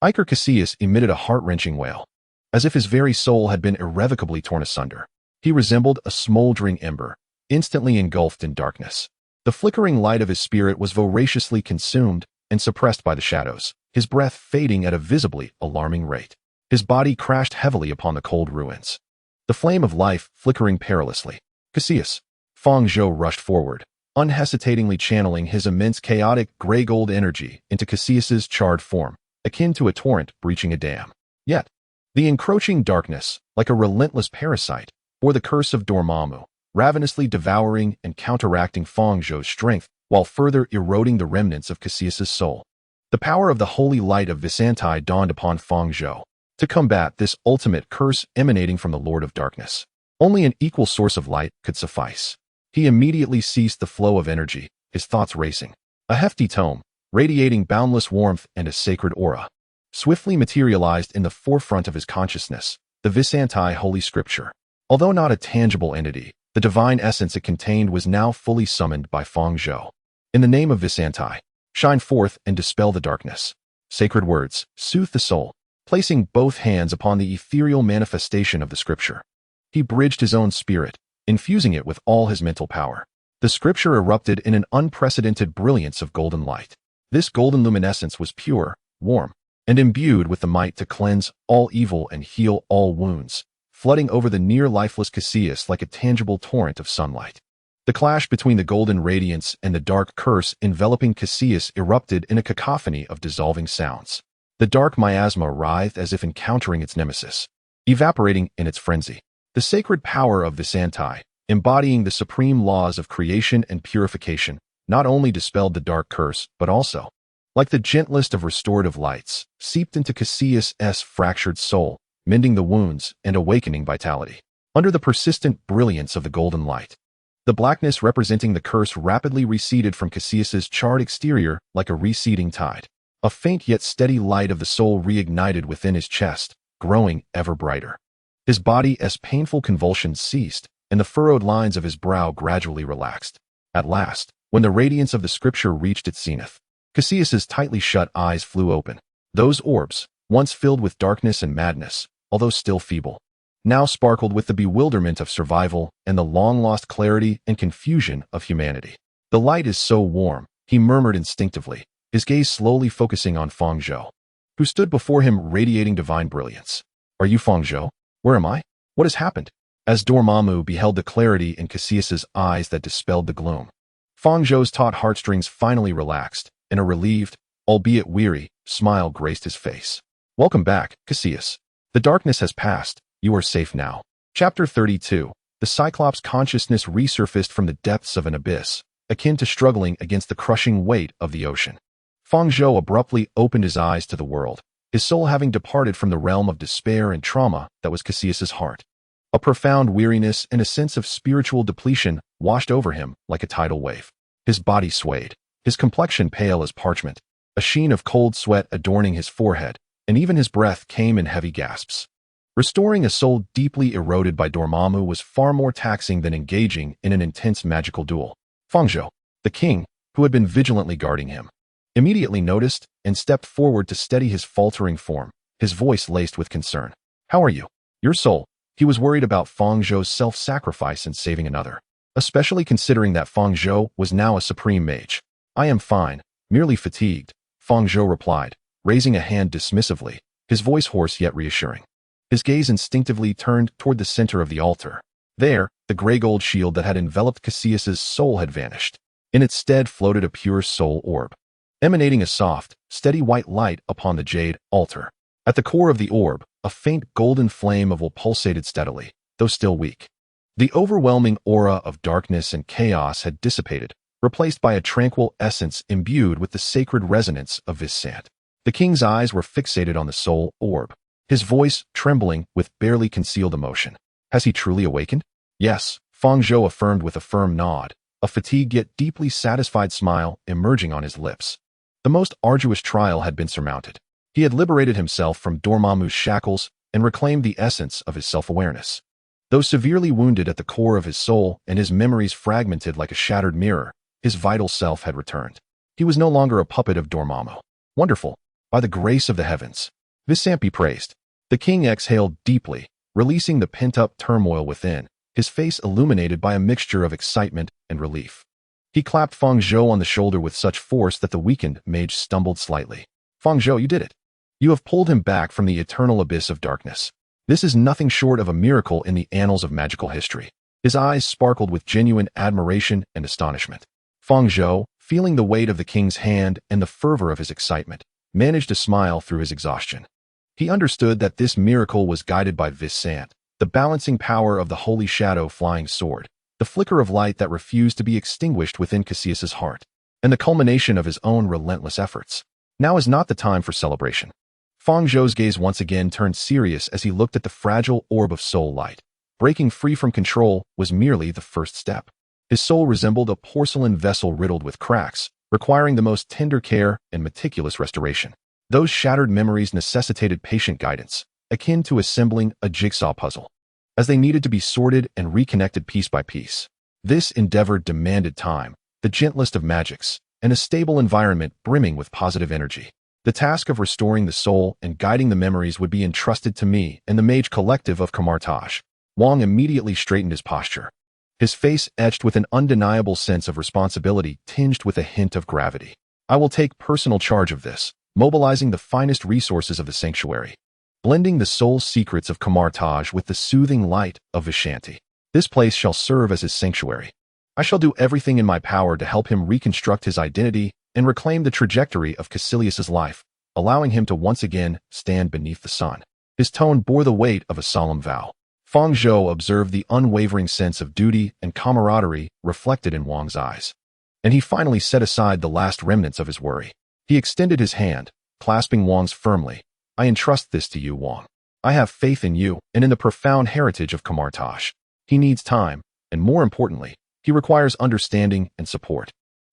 Speaker 1: Caecilius emitted a heart-wrenching wail, as if his very soul had been irrevocably torn asunder. He resembled a smoldering ember, instantly engulfed in darkness. The flickering light of his spirit was voraciously consumed and suppressed by the shadows, his breath fading at a visibly alarming rate. His body crashed heavily upon the cold ruins. The flame of life flickering perilously. Cassius. Fang Zhou rushed forward, unhesitatingly channeling his immense chaotic gray-gold energy into Cassius's charred form, akin to a torrent breaching a dam. Yet, the encroaching darkness, like a relentless parasite, bore the curse of Dormammu, ravenously devouring and counteracting Fang Zhou's strength while further eroding the remnants of Cassius's soul. The power of the holy light of Byzanti dawned upon Fang Zhou to combat this ultimate curse emanating from the Lord of Darkness. Only an equal source of light could suffice. He immediately ceased the flow of energy, his thoughts racing. A hefty tome, radiating boundless warmth and a sacred aura, swiftly materialized in the forefront of his consciousness, the Byzanti Holy Scripture. Although not a tangible entity, the divine essence it contained was now fully summoned by Fang Zhou. In the name of Byzanti, shine forth and dispel the darkness. Sacred words, soothe the soul. Placing both hands upon the ethereal manifestation of the Scripture, he bridged his own spirit, infusing it with all his mental power. The Scripture erupted in an unprecedented brilliance of golden light. This golden luminescence was pure, warm, and imbued with the might to cleanse all evil and heal all wounds, flooding over the near-lifeless Cassius like a tangible torrent of sunlight. The clash between the golden radiance and the dark curse enveloping Cassius erupted in a cacophony of dissolving sounds. The dark miasma writhed as if encountering its nemesis, evaporating in its frenzy. The sacred power of Byzanti, embodying the supreme laws of creation and purification, not only dispelled the dark curse, but also, like the gentlest of restorative lights, seeped into Cassius's fractured soul, mending the wounds and awakening vitality. Under the persistent brilliance of the golden light, the blackness representing the curse rapidly receded from Cassius's charred exterior like a receding tide. A faint yet steady light of the soul reignited within his chest, growing ever brighter. His body's painful convulsions ceased, and the furrowed lines of his brow gradually relaxed. At last, when the radiance of the Scripture reached its zenith, Cassius's tightly shut eyes flew open. Those orbs, once filled with darkness and madness, although still feeble, now sparkled with the bewilderment of survival and the long-lost clarity and confusion of humanity. The light is so warm, he murmured instinctively, his gaze slowly focusing on Fang Zhou, who stood before him radiating divine brilliance. Are you Fang Zhou? Where am I? What has happened? As Dormammu beheld the clarity in Cassius's eyes that dispelled the gloom, Fang Zhou's taut heartstrings finally relaxed, and a relieved, albeit weary, smile graced his face. Welcome back, Cassius. The darkness has passed. You are safe now. Chapter 32. The Cyclops' consciousness resurfaced from the depths of an abyss, akin to struggling against the crushing weight of the ocean. Fang Zhou abruptly opened his eyes to the world, his soul having departed from the realm of despair and trauma that was Cassius's heart. A profound weariness and a sense of spiritual depletion washed over him like a tidal wave. His body swayed, his complexion pale as parchment, a sheen of cold sweat adorning his forehead, and even his breath came in heavy gasps. Restoring a soul deeply eroded by Dormammu was far more taxing than engaging in an intense magical duel. Fang Zhou, the king, who had been vigilantly guarding him, immediately noticed and stepped forward to steady his faltering form, his voice laced with concern. How are you? Your soul. He was worried about Fang Zhou's self-sacrifice in saving another, especially considering that Fang Zhou was now a supreme mage. I am fine, merely fatigued, Fang Zhou replied, raising a hand dismissively, his voice hoarse yet reassuring. His gaze instinctively turned toward the center of the altar. There, the gray-gold shield that had enveloped Cassius's soul had vanished. In its stead floated a pure soul orb, emanating a soft, steady white light upon the jade altar. At the core of the orb, a faint golden flame of will pulsated steadily, though still weak. The overwhelming aura of darkness and chaos had dissipated, replaced by a tranquil essence imbued with the sacred resonance of Byzanti. The king's eyes were fixated on the soul orb, his voice trembling with barely concealed emotion. Has he truly awakened? Yes, Fang Zhou affirmed with a firm nod, a fatigued yet deeply satisfied smile emerging on his lips. The most arduous trial had been surmounted. He had liberated himself from Dormammu's shackles and reclaimed the essence of his self-awareness. Though severely wounded at the core of his soul and his memories fragmented like a shattered mirror, his vital self had returned. He was no longer a puppet of Dormammu. Wonderful! By the grace of the heavens. Byzanti praised. The king exhaled deeply, releasing the pent-up turmoil within, his face illuminated by a mixture of excitement and relief. He clapped Fang Zhou on the shoulder with such force that the weakened mage stumbled slightly. Fang Zhou, you did it. You have pulled him back from the eternal abyss of darkness. This is nothing short of a miracle in the annals of magical history. His eyes sparkled with genuine admiration and astonishment. Fang Zhou, feeling the weight of the king's hand and the fervor of his excitement, managed to smile through his exhaustion. He understood that this miracle was guided by bystander, the balancing power of the holy shadow flying sword, the flicker of light that refused to be extinguished within Cassius's heart, and the culmination of his own relentless efforts. Now is not the time for celebration. Fang Zhou's gaze once again turned serious as he looked at the fragile orb of soul light. Breaking free from control was merely the first step. His soul resembled a porcelain vessel riddled with cracks, requiring the most tender care and meticulous restoration. Those shattered memories necessitated patient guidance, akin to assembling a jigsaw puzzle, as they needed to be sorted and reconnected piece by piece. This endeavor demanded time, the gentlest of magics, and a stable environment brimming with positive energy. The task of restoring the soul and guiding the memories would be entrusted to me and the mage collective of Kamar-Taj. Wang immediately straightened his posture, his face etched with an undeniable sense of responsibility tinged with a hint of gravity. I will take personal charge of this, mobilizing the finest resources of the sanctuary, blending the soul secrets of Kamar-Taj with the soothing light of Vishanti. This place shall serve as his sanctuary. I shall do everything in my power to help him reconstruct his identity and reclaim the trajectory of Cassilius's life, allowing him to once again stand beneath the sun. His tone bore the weight of a solemn vow. Fang Zhou observed the unwavering sense of duty and camaraderie reflected in Wang's eyes, and he finally set aside the last remnants of his worry. He extended his hand, clasping Wang's firmly. I entrust this to you, Wang. I have faith in you and in the profound heritage of Kamar-Taj. He needs time, and more importantly, he requires understanding and support.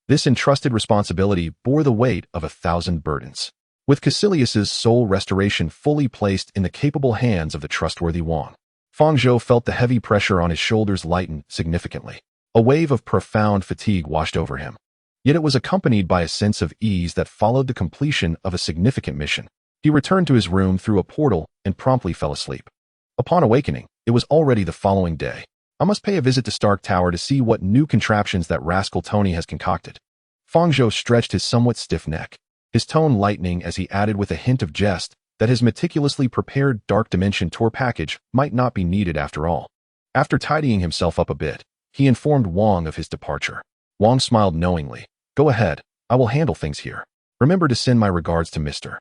Speaker 1: This entrusted responsibility bore the weight of 1,000 burdens. With Cassilius's soul restoration fully placed in the capable hands of the trustworthy Wang, Fang Zhou felt the heavy pressure on his shoulders lighten significantly. A wave of profound fatigue washed over him. Yet it was accompanied by a sense of ease that followed the completion of a significant mission. He returned to his room through a portal and promptly fell asleep. Upon awakening, it was already the following day. I must pay a visit to Stark Tower to see what new contraptions that rascal Tony has concocted. Fang Zhou stretched his somewhat stiff neck, his tone lightening as he added with a hint of jest that his meticulously prepared Dark Dimension tour package might not be needed after all. After tidying himself up a bit, he informed Wang of his departure. Wang smiled knowingly. Go ahead, I will handle things here. Remember to send my regards to Mr.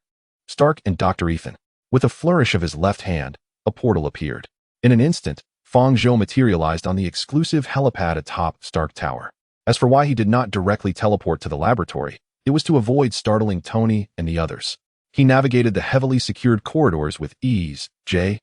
Speaker 1: Stark and Dr. Ethan. With a flourish of his left hand, a portal appeared. In an instant, Fang Zhou materialized on the exclusive helipad atop Stark Tower. As for why he did not directly teleport to the laboratory, it was to avoid startling Tony and the others. He navigated the heavily secured corridors with ease. J.A.R.V.I.S.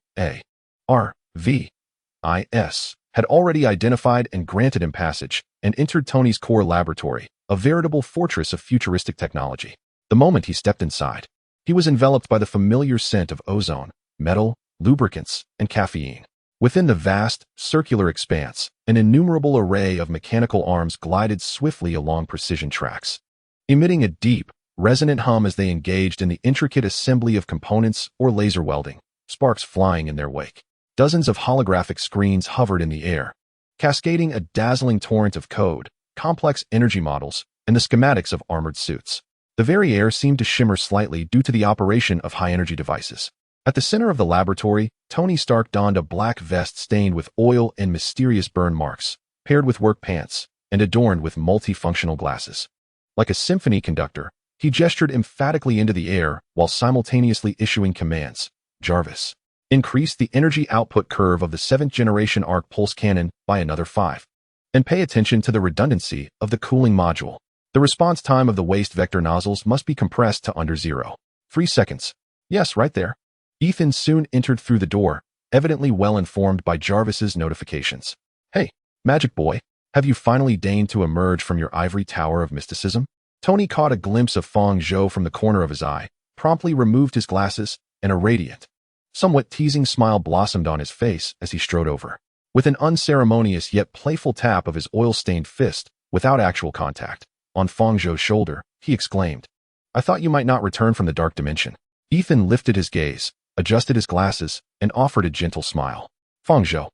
Speaker 1: had already identified and granted him passage, and entered Tony's core laboratory, a veritable fortress of futuristic technology. The moment he stepped inside, he was enveloped by the familiar scent of ozone, metal, lubricants, and caffeine. Within the vast, circular expanse, an innumerable array of mechanical arms glided swiftly along precision tracks, emitting a deep, resonant hum as they engaged in the intricate assembly of components or laser welding, sparks flying in their wake. Dozens of holographic screens hovered in the air, cascading a dazzling torrent of code, complex energy models, and the schematics of armored suits. The very air seemed to shimmer slightly due to the operation of high-energy devices. At the center of the laboratory, Tony Stark donned a black vest stained with oil and mysterious burn marks, paired with work pants, and adorned with multifunctional glasses. Like a symphony conductor, he gestured emphatically into the air while simultaneously issuing commands. Jarvis, increase the energy output curve of the 7th-generation arc pulse cannon by another 5. And pay attention to the redundancy of the cooling module. The response time of the waste vector nozzles must be compressed to under 0.3 seconds. Yes, right there. Ethan soon entered through the door, evidently well informed by Jarvis's notifications. Hey, Magic Boy, have you finally deigned to emerge from your ivory tower of mysticism? Tony caught a glimpse of Fang Zhou from the corner of his eye, promptly removed his glasses, and a radiant, somewhat teasing smile blossomed on his face as he strode over. With an unceremonious yet playful tap of his oil-stained fist, without actual contact, on Fang Zhou's shoulder, he exclaimed, I thought you might not return from the Dark Dimension. Ethan lifted his gaze, adjusted his glasses, and offered a gentle smile. Fang Zhou,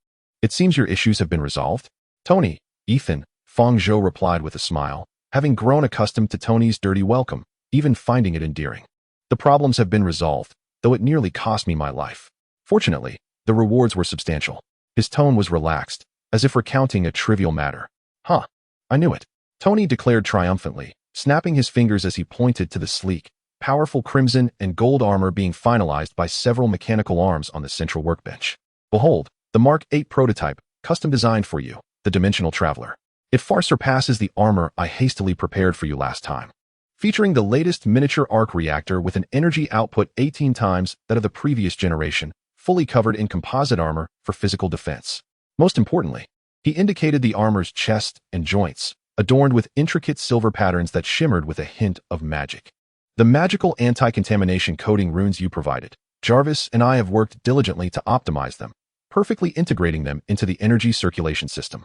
Speaker 1: It seems your issues have been resolved. Tony, Ethan, Fang Zhou replied with a smile, having grown accustomed to Tony's dirty welcome, even finding it endearing. The problems have been resolved, though it nearly cost me my life. Fortunately, the rewards were substantial. His tone was relaxed, as if recounting a trivial matter. Huh, I knew it, Tony declared triumphantly, snapping his fingers as he pointed to the sleek, powerful crimson and gold armor being finalized by several mechanical arms on the central workbench. Behold, the Mark 8 prototype, custom designed for you, the Dimensional Traveler. It far surpasses the armor I hastily prepared for you last time. Featuring the latest miniature arc reactor with an energy output 18 times that of the previous generation, fully covered in composite armor for physical defense. Most importantly, he indicated the armor's chest and joints, adorned with intricate silver patterns that shimmered with a hint of magic. The magical anti-contamination coating runes you provided, Jarvis and I have worked diligently to optimize them, perfectly integrating them into the energy circulation system.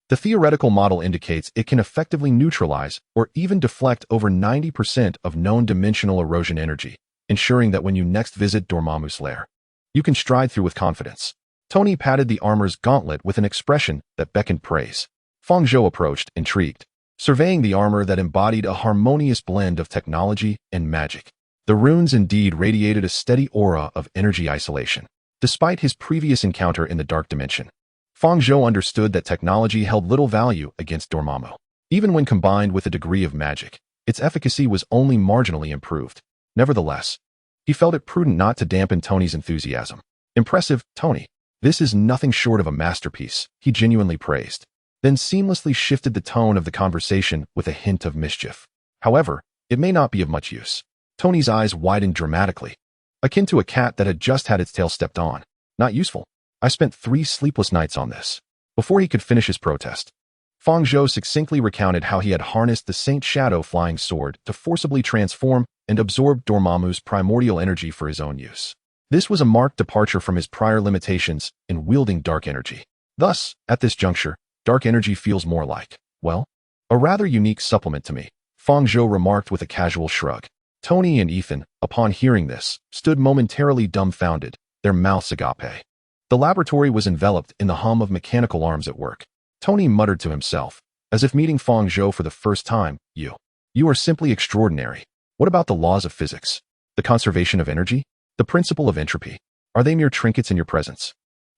Speaker 1: The theoretical model indicates it can effectively neutralize or even deflect over 90% of known dimensional erosion energy, ensuring that when you next visit Dormammu's lair, you can stride through with confidence. Tony patted the armor's gauntlet with an expression that beckoned praise. Fang Zhou approached, intrigued, surveying the armor that embodied a harmonious blend of technology and magic. The runes indeed radiated a steady aura of energy isolation. Despite his previous encounter in the dark dimension, Fang Zhou understood that technology held little value against Dormammu. Even when combined with a degree of magic, its efficacy was only marginally improved. Nevertheless, he felt it prudent not to dampen Tony's enthusiasm. Impressive, Tony. This is nothing short of a masterpiece, he genuinely praised, then seamlessly shifted the tone of the conversation with a hint of mischief. However, it may not be of much use. Tony's eyes widened dramatically, akin to a cat that had just had its tail stepped on. Not useful. I spent 3 sleepless nights on this. Before he could finish his protest, Fang Zhou succinctly recounted how he had harnessed the Saint Shadow flying sword to forcibly transform and absorb Dormammu's primordial energy for his own use. This was a marked departure from his prior limitations in wielding dark energy. Thus, at this juncture, dark energy feels more like, well, a rather unique supplement to me, Fang Zhou remarked with a casual shrug. Tony and Ethan, upon hearing this, stood momentarily dumbfounded, their mouths agape. The laboratory was enveloped in the hum of mechanical arms at work. Tony muttered to himself, as if meeting Fang Zhou for the first time, You are simply extraordinary. What about the laws of physics? The conservation of energy? The principle of entropy? Are they mere trinkets in your presence?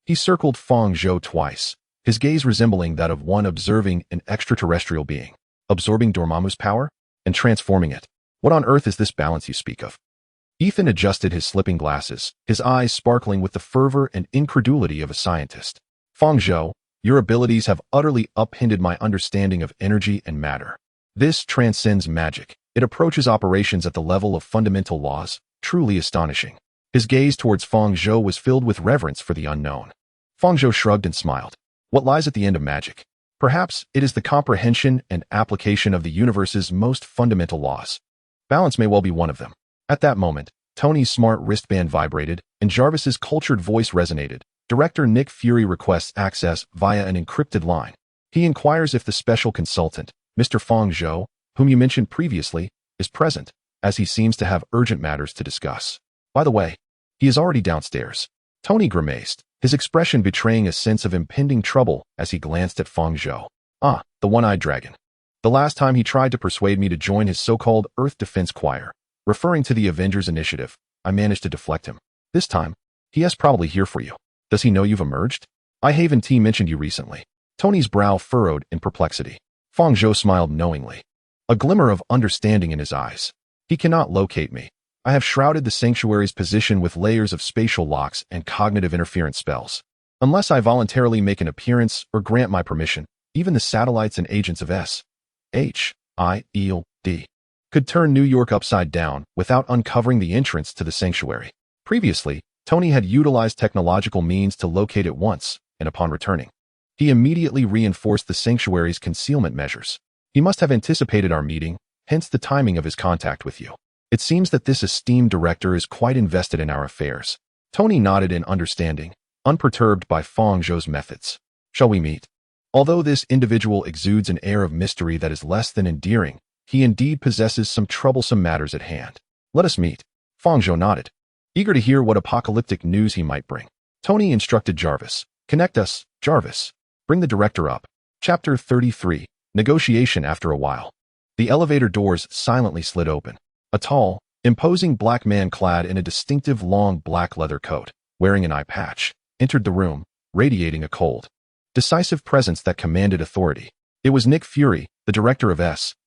Speaker 1: He circled Fang Zhou twice, his gaze resembling that of one observing an extraterrestrial being, absorbing Dormammu's power and transforming it. What on earth is this balance you speak of? Ethan adjusted his slipping glasses, his eyes sparkling with the fervor and incredulity of a scientist. Fang Zhou, your abilities have utterly upended my understanding of energy and matter. This transcends magic. It approaches operations at the level of fundamental laws, truly astonishing. His gaze towards Fang Zhou was filled with reverence for the unknown. Fang Zhou shrugged and smiled. What lies at the end of magic? Perhaps it is the comprehension and application of the universe's most fundamental laws. Balance may well be one of them. At that moment, Tony's smart wristband vibrated, and Jarvis's cultured voice resonated. Director Nick Fury requests access via an encrypted line. He inquires if the special consultant, Mr. Fang Zhou, whom you mentioned previously, is present, as he seems to have urgent matters to discuss. By the way, he is already downstairs. Tony grimaced, his expression betraying a sense of impending trouble as he glanced at Fang Zhou. Ah, the one-eyed dragon. The last time he tried to persuade me to join his so-called Earth Defense Choir, referring to the Avengers Initiative, I managed to deflect him. This time, he is probably here for you. Does he know you've emerged? Haven T mentioned you recently. Tony's brow furrowed in perplexity. Fang Zhou smiled knowingly, a glimmer of understanding in his eyes. He cannot locate me. I have shrouded the sanctuary's position with layers of spatial locks and cognitive interference spells. Unless I voluntarily make an appearance or grant my permission, even the satellites and agents of S.H.I.E.L.D. could turn New York upside down without uncovering the entrance to the sanctuary. Previously, Tony had utilized technological means to locate it once, and upon returning, he immediately reinforced the sanctuary's concealment measures. He must have anticipated our meeting, hence the timing of his contact with you. It seems that this esteemed director is quite invested in our affairs. Tony nodded in understanding, unperturbed by Fang Zhou's methods. Shall we meet? Although this individual exudes an air of mystery that is less than endearing, he indeed possesses some troublesome matters at hand. Let us meet. Fang Zhou nodded, eager to hear what apocalyptic news he might bring. Tony instructed Jarvis, Connect us, Jarvis. Bring the director up. Chapter 33. Negotiation after a while. The elevator doors silently slid open. A tall, imposing black man clad in a distinctive long black leather coat, wearing an eye patch, entered the room, radiating a cold, decisive presence that commanded authority. It was Nick Fury, the director of S.H.I.E.L.D.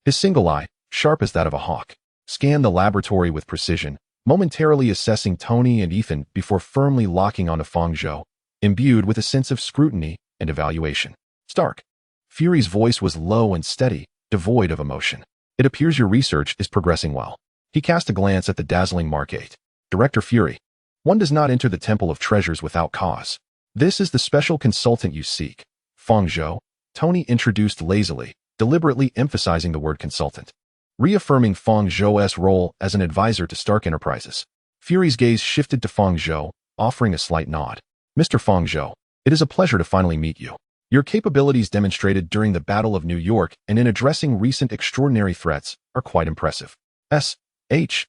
Speaker 1: His single eye, sharp as that of a hawk, scanned the laboratory with precision, momentarily assessing Tony and Ethan before firmly locking onto Fang Zhou, imbued with a sense of scrutiny and evaluation. Stark. Fury's voice was low and steady, devoid of emotion. It appears your research is progressing well. He cast a glance at the dazzling Mark 8. Director Fury. One does not enter the Temple of Treasures without cause. This is the special consultant you seek. Fang Zhou, Tony introduced lazily, deliberately emphasizing the word consultant, reaffirming Fang Zhou's role as an advisor to Stark Enterprises. Fury's gaze shifted to Fang Zhou, offering a slight nod. Mr. Fang Zhou, it is a pleasure to finally meet you. Your capabilities demonstrated during the Battle of New York and in addressing recent extraordinary threats are quite impressive. S.H.I.E.L.D.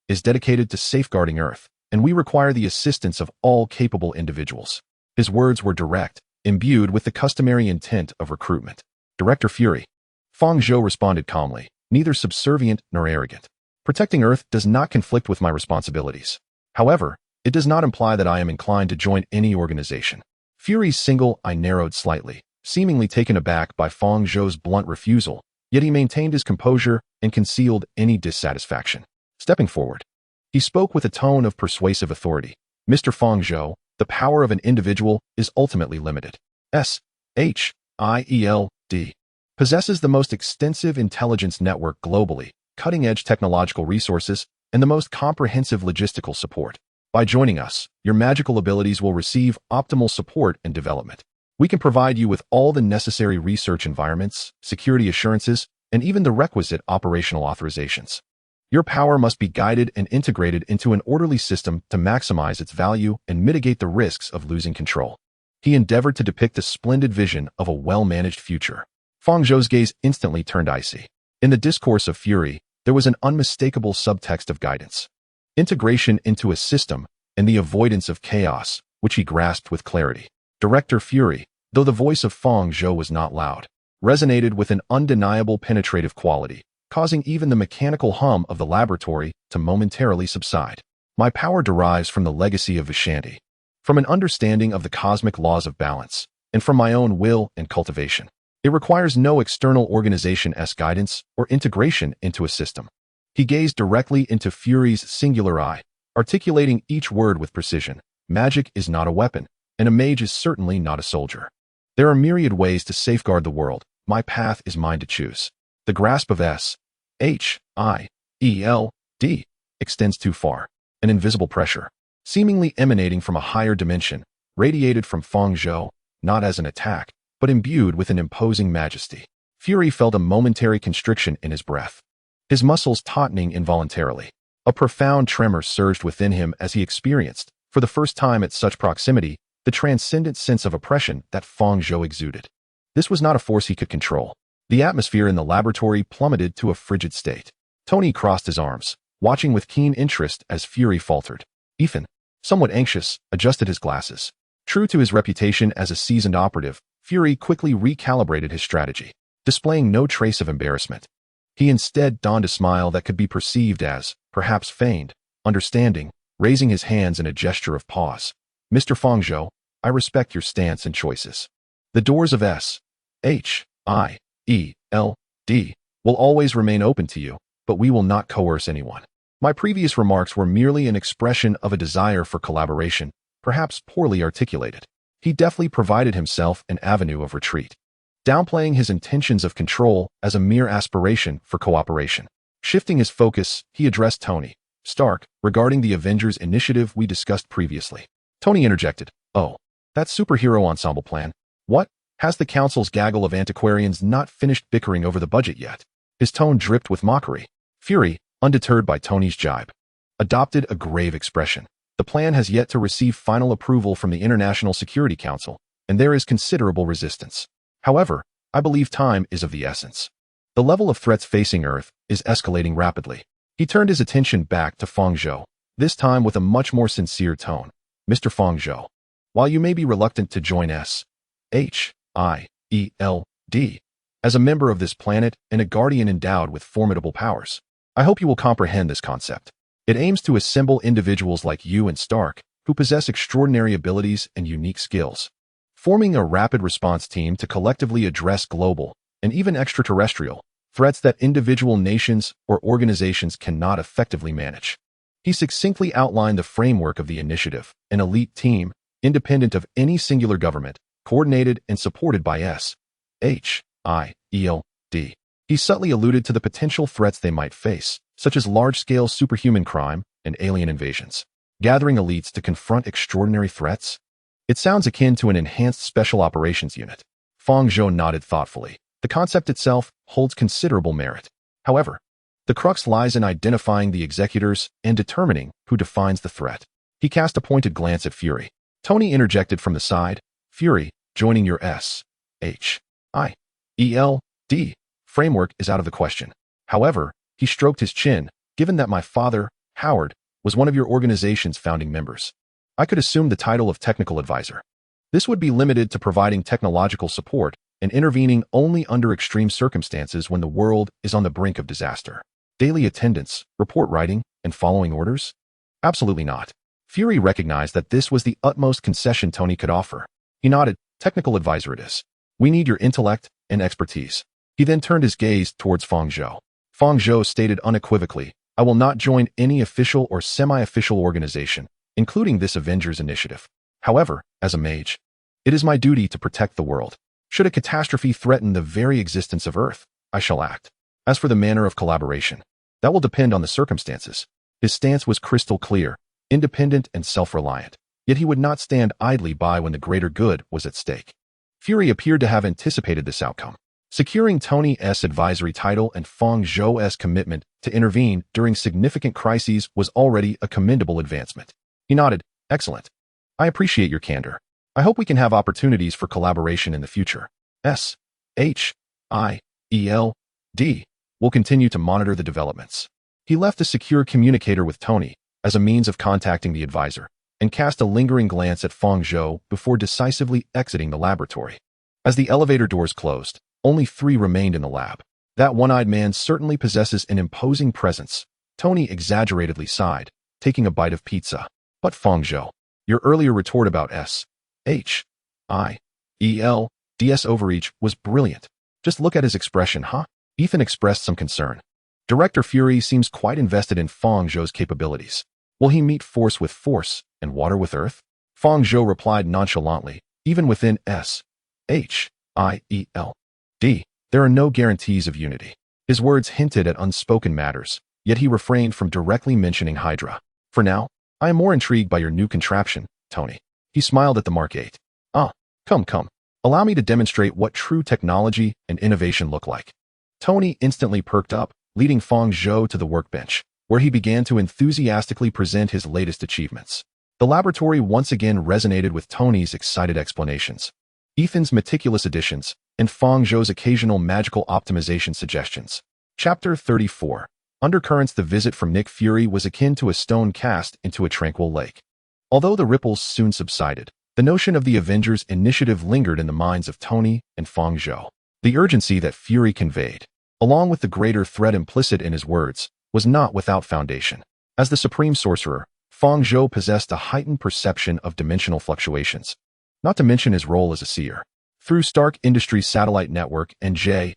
Speaker 1: is dedicated to safeguarding Earth, and we require the assistance of all capable individuals. His words were direct, imbued with the customary intent of recruitment. Director Fury. Fang Zhou responded calmly, neither subservient nor arrogant. Protecting Earth does not conflict with my responsibilities. However, it does not imply that I am inclined to join any organization. Fury's single eye narrowed slightly, seemingly taken aback by Fang Zhou's blunt refusal, yet he maintained his composure and concealed any dissatisfaction. Stepping forward, he spoke with a tone of persuasive authority. Mr. Fang Zhou, the power of an individual is ultimately limited. S.H.I.E.L.D. possesses the most extensive intelligence network globally, cutting-edge technological resources, and the most comprehensive logistical support. By joining us, your magical abilities will receive optimal support and development. We can provide you with all the necessary research environments, security assurances, and even the requisite operational authorizations. Your power must be guided and integrated into an orderly system to maximize its value and mitigate the risks of losing control. He endeavored to depict the splendid vision of a well-managed future. Fang Zhou's gaze instantly turned icy. In the discourse of Fury, there was an unmistakable subtext of guidance, integration into a system, and the avoidance of chaos, which he grasped with clarity. Director Fury, though the voice of Fang Zhou was not loud, resonated with an undeniable penetrative quality, causing even the mechanical hum of the laboratory to momentarily subside. My power derives from the legacy of Vishanti, from an understanding of the cosmic laws of balance, and from my own will and cultivation. It requires no external organization's guidance or integration into a system. He gazed directly into Fury's singular eye, articulating each word with precision. Magic is not a weapon, and a mage is certainly not a soldier. There are myriad ways to safeguard the world. My path is mine to choose. The grasp of S.H.I.E.L.D. extends too far. An invisible pressure, seemingly emanating from a higher dimension, radiated from Fang Zhou, not as an attack, but imbued with an imposing majesty. Fury felt a momentary constriction in his breath, his muscles tautening involuntarily. A profound tremor surged within him as he experienced, for the first time at such proximity, the transcendent sense of oppression that Fang Zhou exuded. This was not a force he could control. The atmosphere in the laboratory plummeted to a frigid state. Tony crossed his arms, watching with keen interest as Fury faltered. Ethan, somewhat anxious, adjusted his glasses. True to his reputation as a seasoned operative, Fury quickly recalibrated his strategy, displaying no trace of embarrassment. He instead donned a smile that could be perceived as, perhaps feigned, understanding, raising his hands in a gesture of pause. Mr. Fang Zhou, I respect your stance and choices. The doors of S.H.I.E.L.D. will always remain open to you, but we will not coerce anyone. My previous remarks were merely an expression of a desire for collaboration, perhaps poorly articulated. He deftly provided himself an avenue of retreat, downplaying his intentions of control as a mere aspiration for cooperation. Shifting his focus, he addressed Tony Stark regarding the Avengers initiative we discussed previously. Tony interjected, "Oh, that superhero ensemble plan. What? Has the council's gaggle of antiquarians not finished bickering over the budget yet?" His tone dripped with mockery. Fury, undeterred by Tony's jibe, adopted a grave expression. The plan has yet to receive final approval from the International Security Council, and there is considerable resistance. However, I believe time is of the essence. The level of threats facing Earth is escalating rapidly. He turned his attention back to Fang Zhou. this time with a much more sincere tone. Mr. Fang Zhou, while you may be reluctant to join SHIELD as a member of this planet and a guardian endowed with formidable powers, I hope you will comprehend this concept. It aims to assemble individuals like you and Stark, who possess extraordinary abilities and unique skills, forming a rapid response team to collectively address global, and even extraterrestrial, threats that individual nations or organizations cannot effectively manage. He succinctly outlined the framework of the initiative: an elite team, independent of any singular government, coordinated and supported by SHIELD. He subtly alluded to the potential threats they might face, such as large-scale superhuman crime and alien invasions. Gathering elites to confront extraordinary threats? It sounds akin to an enhanced special operations unit. Fang Zhou nodded thoughtfully. The concept itself holds considerable merit. However, the crux lies in identifying the executors and determining who defines the threat. He cast a pointed glance at Fury. Tony interjected from the side. Fury, joining your SHIELD framework is out of the question. However, he stroked his chin. Given that my father, Howard, was one of your organization's founding members, I could assume the title of technical advisor. This would be limited to providing technological support and intervening only under extreme circumstances when the world is on the brink of disaster. Daily attendance, report writing, and following orders? Absolutely not. Fury recognized that this was the utmost concession Tony could offer. He nodded. Technical advisor it is. We need your intellect and expertise. He then turned his gaze towards Fang Zhou. Fang Zhou stated unequivocally, I will not join any official or semi-official organization, including this Avengers initiative. However, as a mage, it is my duty to protect the world. Should a catastrophe threaten the very existence of Earth, I shall act. As for the manner of collaboration, that will depend on the circumstances. His stance was crystal clear, independent and self-reliant, yet he would not stand idly by when the greater good was at stake. Fury appeared to have anticipated this outcome. Securing Tony's advisory title and Fang Zhou's commitment to intervene during significant crises was already a commendable advancement. He nodded. Excellent. I appreciate your candor. I hope we can have opportunities for collaboration in the future. SHIELD will continue to monitor the developments. He left a secure communicator with Tony as a means of contacting the advisor and cast a lingering glance at Fang Zhou before decisively exiting the laboratory. As the elevator doors closed, only 3 remained in the lab. That one-eyed man certainly possesses an imposing presence. Tony exaggeratedly sighed, taking a bite of pizza. But Fang Zhou, your earlier retort about SHIELD's overreach was brilliant. Just look at his expression, huh? Ethan expressed some concern. Director Fury seems quite invested in Fang Zhou's capabilities. Will he meet force with force and water with earth? Fang Zhou replied nonchalantly, even within SHIELD, there are no guarantees of unity. His words hinted at unspoken matters, yet he refrained from directly mentioning Hydra. For now, I am more intrigued by your new contraption, Tony. He smiled at the Mark 8. Come. Allow me to demonstrate what true technology and innovation look like. Tony instantly perked up, leading Fang Zhou to the workbench, where he began to enthusiastically present his latest achievements. The laboratory once again resonated with Tony's excited explanations, Ethan's meticulous additions, and Fang Zhou's occasional magical optimization suggestions. Chapter 34. Undercurrents. The visit from Nick Fury was akin to a stone cast into a tranquil lake. Although the ripples soon subsided, the notion of the Avengers initiative lingered in the minds of Tony and Fang Zhou. The urgency that Fury conveyed, along with the greater threat implicit in his words, was not without foundation. As the Supreme Sorcerer, Fang Zhou possessed a heightened perception of dimensional fluctuations, not to mention his role as a seer. Through Stark Industries' satellite network and JARVISS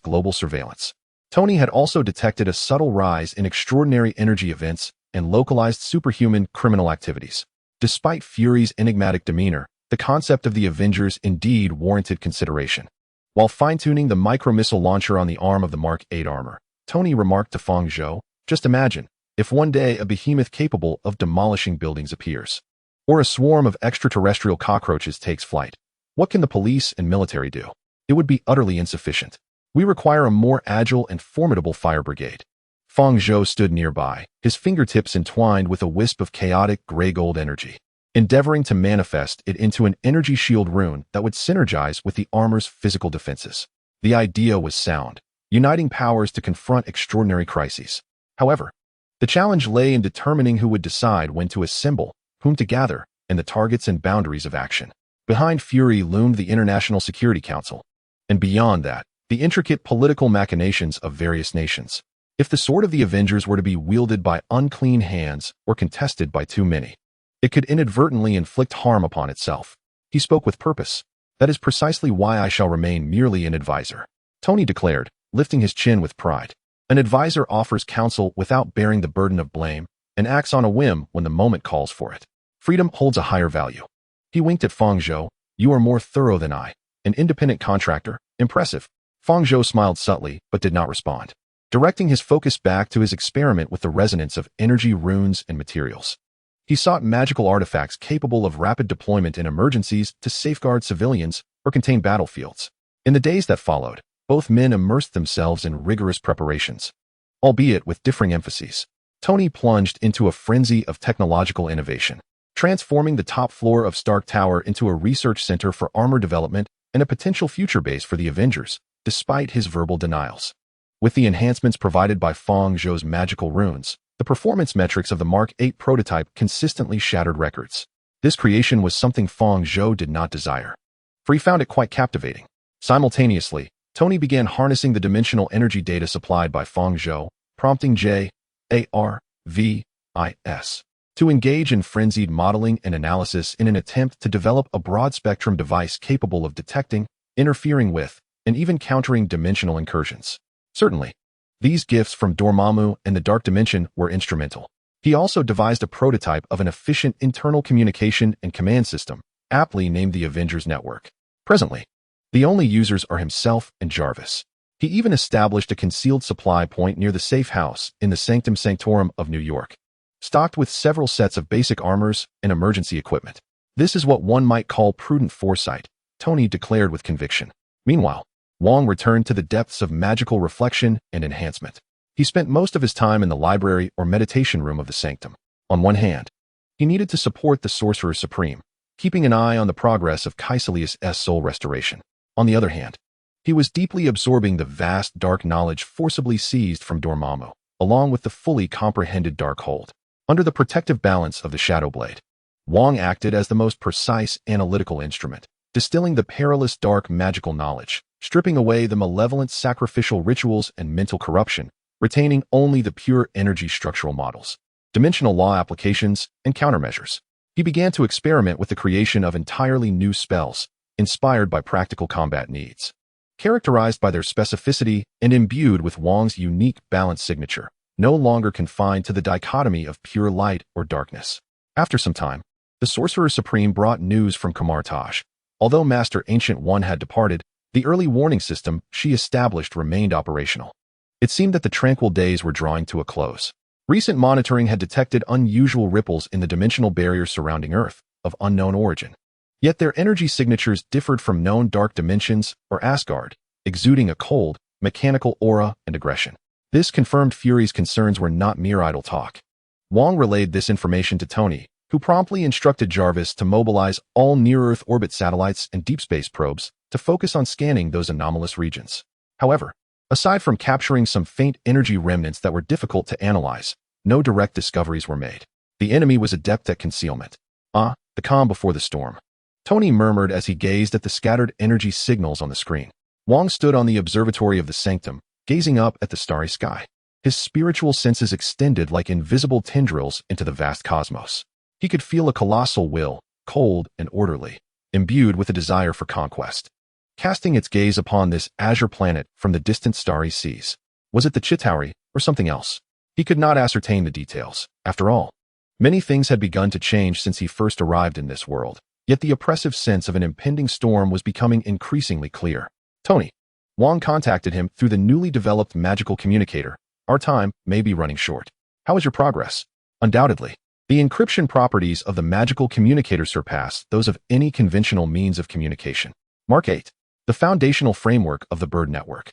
Speaker 1: global surveillance, Tony had also detected a subtle rise in extraordinary energy events and localized superhuman criminal activities. Despite Fury's enigmatic demeanor, the concept of the Avengers indeed warranted consideration. While fine-tuning the micro-missile launcher on the arm of the Mark 8 armor, Tony remarked to Fang Zhou, just imagine, if one day a behemoth capable of demolishing buildings appears, or a swarm of extraterrestrial cockroaches takes flight. What can the police and military do? It would be utterly insufficient. We require a more agile and formidable fire brigade. Fang Zhou stood nearby, his fingertips entwined with a wisp of chaotic gray-gold energy, endeavoring to manifest it into an energy shield rune that would synergize with the armor's physical defenses. The idea was sound, uniting powers to confront extraordinary crises. However, The challenge lay in determining who would decide when to assemble, whom to gather, and the targets and boundaries of action. Behind Fury loomed the International Security Council, and beyond that, the intricate political machinations of various nations. If the sword of the Avengers were to be wielded by unclean hands or contested by too many, it could inadvertently inflict harm upon itself. He spoke with purpose. That is precisely why I shall remain merely an advisor, Tony declared, lifting his chin with pride. An advisor offers counsel without bearing the burden of blame and acts on a whim when the moment calls for it. Freedom holds a higher value. He winked at Fang Zhou. You are more thorough than I. An independent contractor? Impressive. Fang Zhou smiled subtly but did not respond, directing his focus back to his experiment with the resonance of energy runes and materials. He sought magical artifacts capable of rapid deployment in emergencies to safeguard civilians or contain battlefields. In the days that followed, both men immersed themselves in rigorous preparations, albeit with differing emphases. Tony plunged into a frenzy of technological innovation, transforming the top floor of Stark Tower into a research center for armor development and a potential future base for the Avengers, despite his verbal denials. With the enhancements provided by Fang Zhou's magical runes, the performance metrics of the Mark 8 prototype consistently shattered records. This creation was something Fang Zhou did not desire, for he found it quite captivating. Simultaneously, Tony began harnessing the dimensional energy data supplied by Fang Zhou, prompting JARVIS to engage in frenzied modeling and analysis in an attempt to develop a broad-spectrum device capable of detecting, interfering with, and even countering dimensional incursions. Certainly, these gifts from Dormammu and the Dark Dimension were instrumental. He also devised a prototype of an efficient internal communication and command system, aptly named the Avengers Network. Presently, the only users are himself and Jarvis. He even established a concealed supply point near the safe house in the Sanctum Sanctorum of New York, stocked with several sets of basic armors and emergency equipment. This is what one might call prudent foresight, Tony declared with conviction. Meanwhile, Wong returned to the depths of magical reflection and enhancement. He spent most of his time in the library or meditation room of the Sanctum. On one hand, he needed to support the Sorcerer Supreme, keeping an eye on the progress of Kaecilius' soul restoration. On the other hand, he was deeply absorbing the vast dark knowledge forcibly seized from Dormammu, along with the fully comprehended dark hold. Under the protective balance of the Shadow Blade, Wong acted as the most precise analytical instrument, distilling the perilous dark magical knowledge, stripping away the malevolent sacrificial rituals and mental corruption, retaining only the pure energy structural models, dimensional law applications, and countermeasures. He began to experiment with the creation of entirely new spells, inspired by practical combat needs, characterized by their specificity and imbued with Wong's unique balance signature, no longer confined to the dichotomy of pure light or darkness. After some time, the Sorcerer Supreme brought news from Kamar-Taj. Although Master Ancient One had departed, the early warning system she established remained operational. It seemed that the tranquil days were drawing to a close. Recent monitoring had detected unusual ripples in the dimensional barrier surrounding Earth, of unknown origin. Yet their energy signatures differed from known dark dimensions or Asgard, exuding a cold, mechanical aura and aggression. This confirmed Fury's concerns were not mere idle talk. Wong relayed this information to Tony, who promptly instructed Jarvis to mobilize all near-Earth orbit satellites and deep space probes to focus on scanning those anomalous regions. However, aside from capturing some faint energy remnants that were difficult to analyze, no direct discoveries were made. The enemy was adept at concealment. The calm before the storm, Tony murmured as he gazed at the scattered energy signals on the screen. Wong stood on the observatory of the Sanctum, gazing up at the starry sky. His spiritual senses extended like invisible tendrils into the vast cosmos. He could feel a colossal will, cold and orderly, imbued with a desire for conquest, casting its gaze upon this azure planet from the distant starry seas. Was it the Chitauri or something else? He could not ascertain the details. After all, many things had begun to change since he first arrived in this world. Yet the oppressive sense of an impending storm was becoming increasingly clear. Tony. Wong contacted him through the newly developed magical communicator. Our time may be running short. How is your progress? Undoubtedly, the encryption properties of the magical communicator surpass those of any conventional means of communication. Mark 8. The foundational framework of the Bird Network.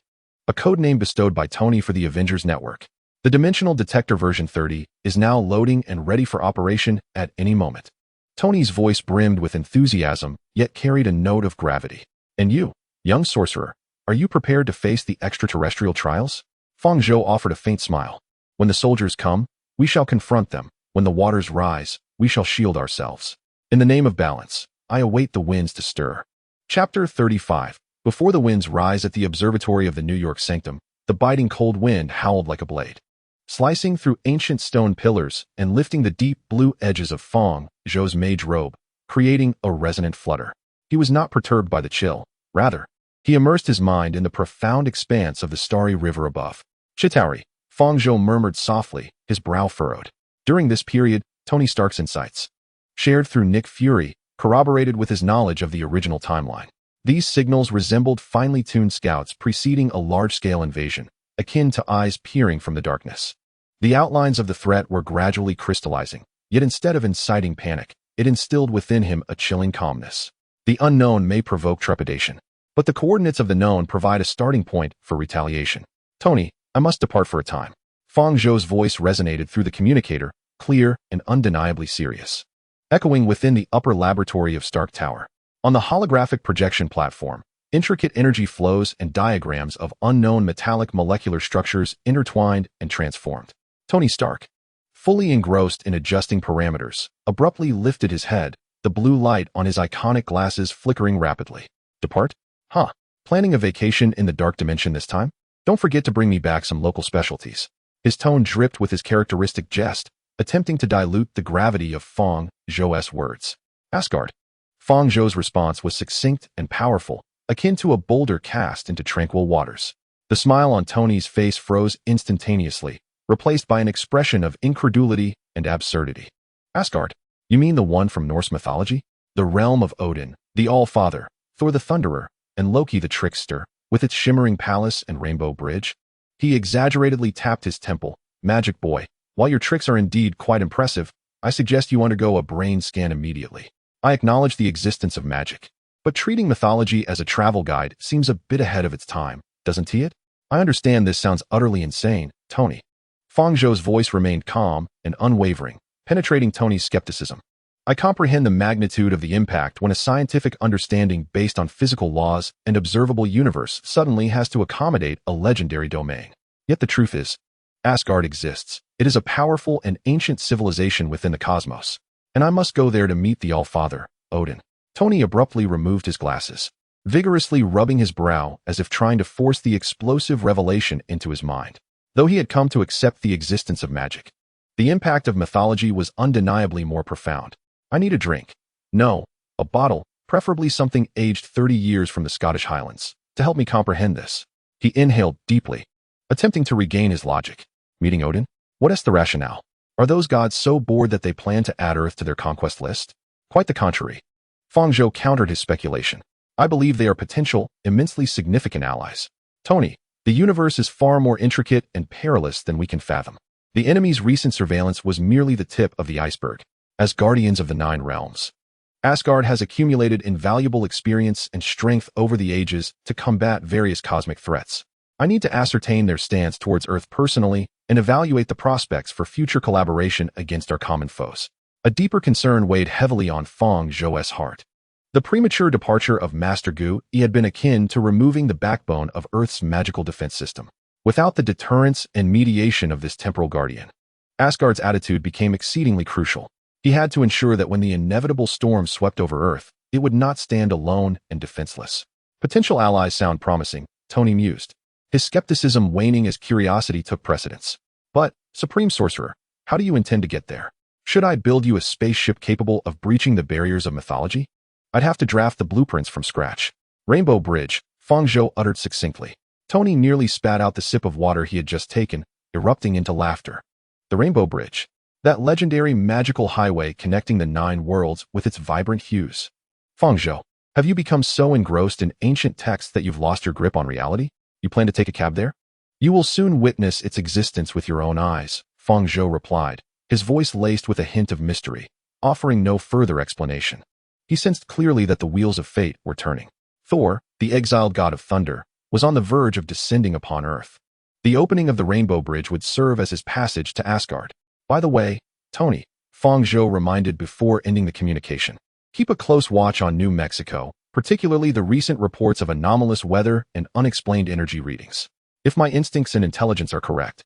Speaker 1: A codename bestowed by Tony for the Avengers Network. The Dimensional Detector version 30 is now loading and ready for operation at any moment. Tony's voice brimmed with enthusiasm, yet carried a note of gravity. And you, young sorcerer, are you prepared to face the extraterrestrial trials? Fang Zhou offered a faint smile. When the soldiers come, We shall confront them. When the waters rise, we shall shield ourselves. In the name of balance, I await the winds to stir. Chapter 35. Before the winds rise at the observatory of the York Sanctum, the biting cold wind howled like a blade, slicing through ancient stone pillars and lifting the deep blue edges of Fang Zhou's mage robe, creating a resonant flutter. He was not perturbed by the chill. Rather, he immersed his mind in the profound expanse of the starry river above. Chitauri, Fang Zhou murmured softly, his brow furrowed. During this period, Tony Stark's insights, shared through Nick Fury, corroborated with his knowledge of the original timeline. These signals resembled finely tuned scouts preceding a large-scale invasion, akin to eyes peering from the darkness. The outlines of the threat were gradually crystallizing, yet instead of inciting panic, it instilled within him a chilling calmness. The unknown may provoke trepidation, but the coordinates of the known provide a starting point for retaliation. Tony, I must depart for a time. Fang Zhou's voice resonated through the communicator, clear and undeniably serious, echoing within the upper laboratory of Stark Tower. On the holographic projection platform, intricate energy flows and diagrams of unknown metallic molecular structures intertwined and transformed. Tony Stark, fully engrossed in adjusting parameters, abruptly lifted his head, the blue light on his iconic glasses flickering rapidly. Depart? Huh. Planning a vacation in the dark dimension this time? Don't forget to bring me back some local specialties. His tone dripped with his characteristic jest, attempting to dilute the gravity of Fang Zhou's words. Asgard. Fang Zhou's response was succinct and powerful, akin to a boulder cast into tranquil waters. The smile on Tony's face froze instantaneously, replaced by an expression of incredulity and absurdity. Asgard? You mean the one from Norse mythology? The realm of Odin, the All-Father, Thor the Thunderer, and Loki the Trickster, with its shimmering palace and rainbow bridge? He exaggeratedly tapped his temple. Magic boy, while your tricks are indeed quite impressive, I suggest you undergo a brain scan immediately. I acknowledge the existence of magic, but treating mythology as a travel guide seems a bit ahead of its time, doesn't it? I understand this sounds utterly insane, Tony. Fang Zhou's voice remained calm and unwavering, penetrating Tony's skepticism. I comprehend the magnitude of the impact when a scientific understanding based on physical laws and observable universe suddenly has to accommodate a legendary domain. Yet the truth is, Asgard exists. It is a powerful and ancient civilization within the cosmos, and I must go there to meet the All-Father, Odin. Tony abruptly removed his glasses, vigorously rubbing his brow as if trying to force the explosive revelation into his mind. Though he had come to accept the existence of magic, the impact of mythology was undeniably more profound. I need a drink. No, a bottle, preferably something aged 30 years from the Scottish Highlands, to help me comprehend this. He inhaled deeply, attempting to regain his logic. Meeting Odin? What is the rationale? Are those gods so bored that they plan to add Earth to their conquest list? Quite the contrary. Fang Zhou countered his speculation. I believe they are potential, immensely significant allies. Tony, the universe is far more intricate and perilous than we can fathom. The enemy's recent surveillance was merely the tip of the iceberg. As guardians of the Nine Realms, Asgard has accumulated invaluable experience and strength over the ages to combat various cosmic threats. I need to ascertain their stance towards Earth personally and evaluate the prospects for future collaboration against our common foes. A deeper concern weighed heavily on Fang Zhou's heart. The premature departure of Master Gu had been akin to removing the backbone of Earth's magical defense system. Without the deterrence and mediation of this temporal guardian, Asgard's attitude became exceedingly crucial. He had to ensure that when the inevitable storm swept over Earth, it would not stand alone and defenseless. Potential allies sound promising, Tony mused, his skepticism waning as curiosity took precedence. But, Supreme Sorcerer, how do you intend to get there? Should I build you a spaceship capable of breaching the barriers of mythology? I'd have to draft the blueprints from scratch. Rainbow Bridge, Fang Zhou uttered succinctly. Tony nearly spat out the sip of water he had just taken, erupting into laughter. The Rainbow Bridge. That legendary magical highway connecting the 9 worlds with its vibrant hues. Fang Zhou, have you become so engrossed in ancient texts that you've lost your grip on reality? You plan to take a cab there? You will soon witness its existence with your own eyes, Fang Zhou replied, his voice laced with a hint of mystery, offering no further explanation. He sensed clearly that the wheels of fate were turning. Thor, the exiled god of thunder, was on the verge of descending upon Earth. The opening of the Rainbow Bridge would serve as his passage to Asgard. By the way, Tony, Fang Zhou reminded before ending the communication, keep a close watch on New Mexico, particularly the recent reports of anomalous weather and unexplained energy readings. If my instincts and intelligence are correct,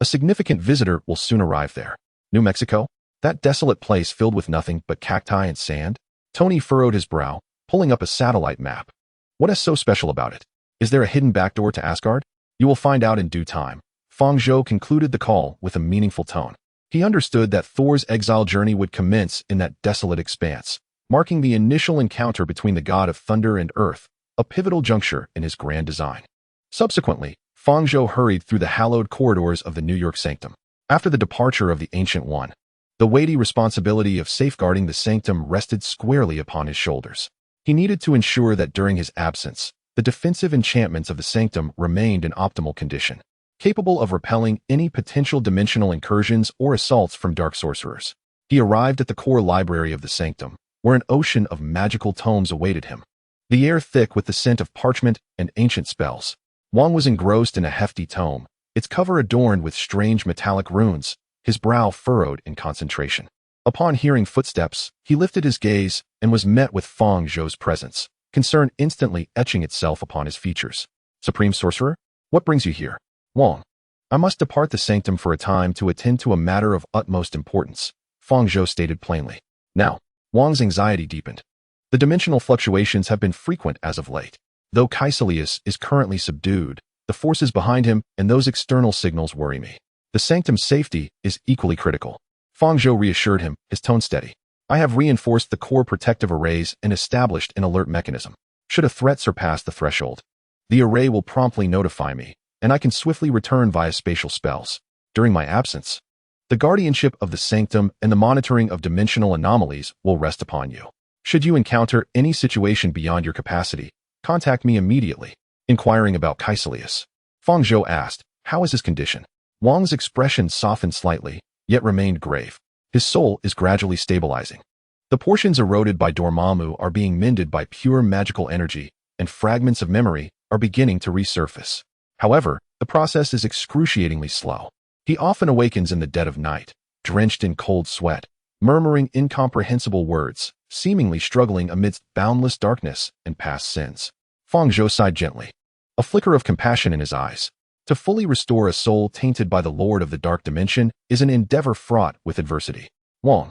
Speaker 1: A significant visitor will soon arrive there. New Mexico? That desolate place filled with nothing but cacti and sand? Tony furrowed his brow, pulling up a satellite map. What is so special about it? Is there a hidden backdoor to Asgard? You will find out in due time. Fang Zhou concluded the call with a meaningful tone. He understood that Thor's exile journey would commence in that desolate expanse, marking the initial encounter between the god of thunder and earth, a pivotal juncture in his grand design. Subsequently, Fang Zhou hurried through the hallowed corridors of the York Sanctum. After the departure of the Ancient One, the weighty responsibility of safeguarding the sanctum rested squarely upon his shoulders. He needed to ensure that during his absence, the defensive enchantments of the sanctum remained in optimal condition, capable of repelling any potential dimensional incursions or assaults from dark sorcerers. He arrived at the core library of the sanctum, where an ocean of magical tomes awaited him. The air thick with the scent of parchment and ancient spells. Wang was engrossed in a hefty tome, its cover adorned with strange metallic runes, his brow furrowed in concentration. Upon hearing footsteps, he lifted his gaze and was met with Fang Zhou's presence, concern instantly etching itself upon his features. Supreme Sorcerer? What brings you here? Wang. I must depart the sanctum for a time to attend to a matter of utmost importance, Fang Zhou stated plainly. Now, Wang's anxiety deepened. The dimensional fluctuations have been frequent as of late. Though Caecilius is currently subdued, the forces behind him and those external signals worry me. The sanctum's safety is equally critical. Fang Zhou reassured him, his tone steady. I have reinforced the core protective arrays and established an alert mechanism. Should a threat surpass the threshold, the array will promptly notify me, and I can swiftly return via spatial spells. During my absence, the guardianship of the sanctum and the monitoring of dimensional anomalies will rest upon you. Should you encounter any situation beyond your capacity, contact me immediately. Inquiring about Caecilius, Fang Zhou asked, how is his condition? Wang's expression softened slightly, yet remained grave. His soul is gradually stabilizing. The portions eroded by Dormammu are being mended by pure magical energy, and fragments of memory are beginning to resurface. However, the process is excruciatingly slow. He often awakens in the dead of night, drenched in cold sweat, murmuring incomprehensible words, seemingly struggling amidst boundless darkness and past sins. Fang Zhou sighed gently, a flicker of compassion in his eyes. To fully restore a soul tainted by the Lord of the Dark Dimension is an endeavor fraught with adversity. Wang,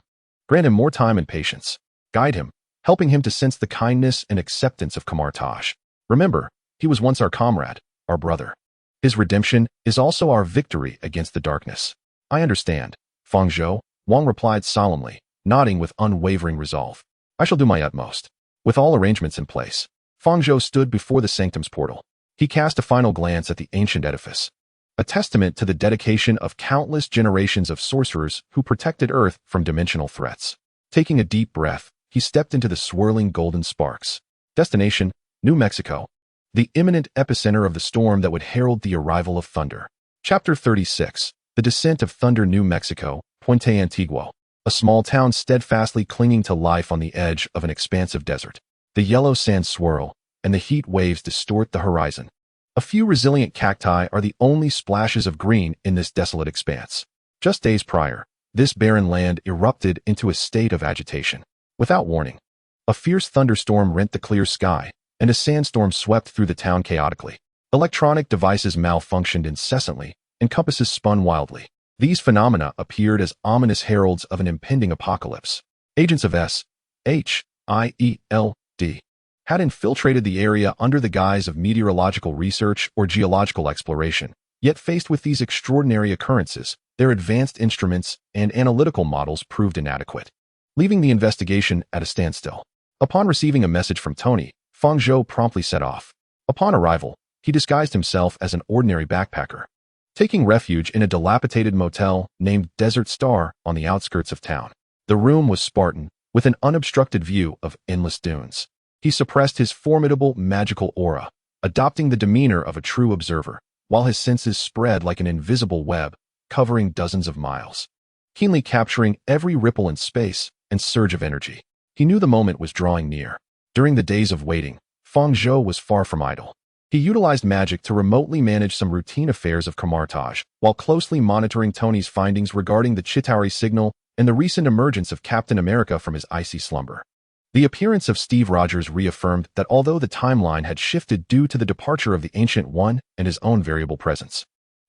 Speaker 1: grant him more time and patience. Guide him, helping him to sense the kindness and acceptance of Kamar-Taj. Remember, he was once our comrade, our brother. His redemption is also our victory against the darkness. I understand, Fang Zhou, Wang replied solemnly, nodding with unwavering resolve. I shall do my utmost. With all arrangements in place, Fang Zhou stood before the sanctum's portal. He cast a final glance at the ancient edifice, a testament to the dedication of countless generations of sorcerers who protected Earth from dimensional threats. Taking a deep breath, he stepped into the swirling golden sparks. Destination, New Mexico, the imminent epicenter of the storm that would herald the arrival of thunder. Chapter 36, The Descent of Thunder. New Mexico, Puente Antiguo, a small town steadfastly clinging to life on the edge of an expansive desert. The yellow sands swirl, and the heat waves distort the horizon. A few resilient cacti are the only splashes of green in this desolate expanse. Just days prior, this barren land erupted into a state of agitation. Without warning, a fierce thunderstorm rent the clear sky, and a sandstorm swept through the town chaotically. Electronic devices malfunctioned incessantly, and compasses spun wildly. These phenomena appeared as ominous heralds of an impending apocalypse. Agents of SHIELD had infiltrated the area under the guise of meteorological research or geological exploration. Yet faced with these extraordinary occurrences, their advanced instruments and analytical models proved inadequate, leaving the investigation at a standstill. Upon receiving a message from Tony, Fang Zhou promptly set off. Upon arrival, he disguised himself as an ordinary backpacker, taking refuge in a dilapidated motel named Desert Star on the outskirts of town. The room was Spartan, with an unobstructed view of endless dunes. He suppressed his formidable magical aura, adopting the demeanor of a true observer, while his senses spread like an invisible web, covering dozens of miles, keenly capturing every ripple in space and surge of energy. He knew the moment was drawing near. During the days of waiting, Fang Zhou was far from idle. He utilized magic to remotely manage some routine affairs of Kamar-Taj, while closely monitoring Tony's findings regarding the Chitauri signal and the recent emergence of Captain America from his icy slumber. The appearance of Steve Rogers reaffirmed that although the timeline had shifted due to the departure of the Ancient One and his own variable presence,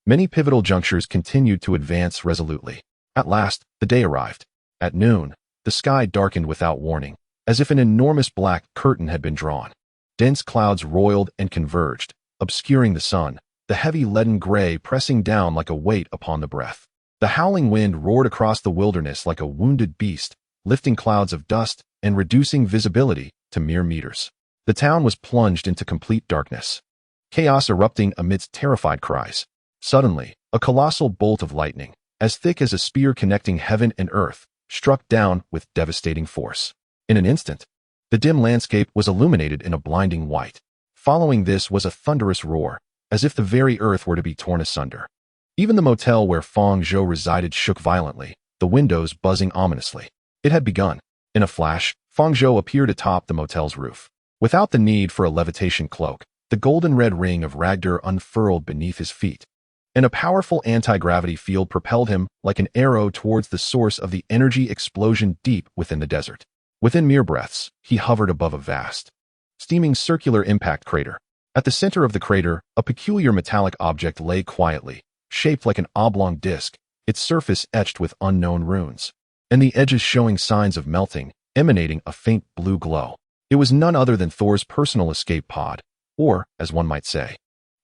Speaker 1: Many pivotal junctures continued to advance resolutely. At last, the day arrived. At noon, the sky darkened without warning, as if an enormous black curtain had been drawn. Dense clouds roiled and converged, obscuring the sun, the heavy leaden gray pressing down like a weight upon the breath. The howling wind roared across the wilderness like a wounded beast, lifting clouds of dust and reducing visibility to mere meters. The town was plunged into complete darkness, chaos erupting amidst terrified cries. Suddenly, a colossal bolt of lightning, as thick as a spear connecting heaven and earth, struck down with devastating force. In an instant, the dim landscape was illuminated in a blinding white. Following this was a thunderous roar, as if the very earth were to be torn asunder. Even the motel where Fang Zhou resided shook violently, the windows buzzing ominously. It had begun. In a flash, Fang Zhou appeared atop the motel's roof. Without the need for a levitation cloak, the golden-red ring of Ragdur unfurled beneath his feet, and a powerful anti-gravity field propelled him like an arrow towards the source of the energy explosion deep within the desert. Within mere breaths, he hovered above a vast, steaming circular impact crater. At the center of the crater, a peculiar metallic object lay quietly, shaped like an oblong disc, its surface etched with unknown runes, and the edges showing signs of melting, emanating a faint blue glow. It was none other than Thor's personal escape pod, or, as one might say,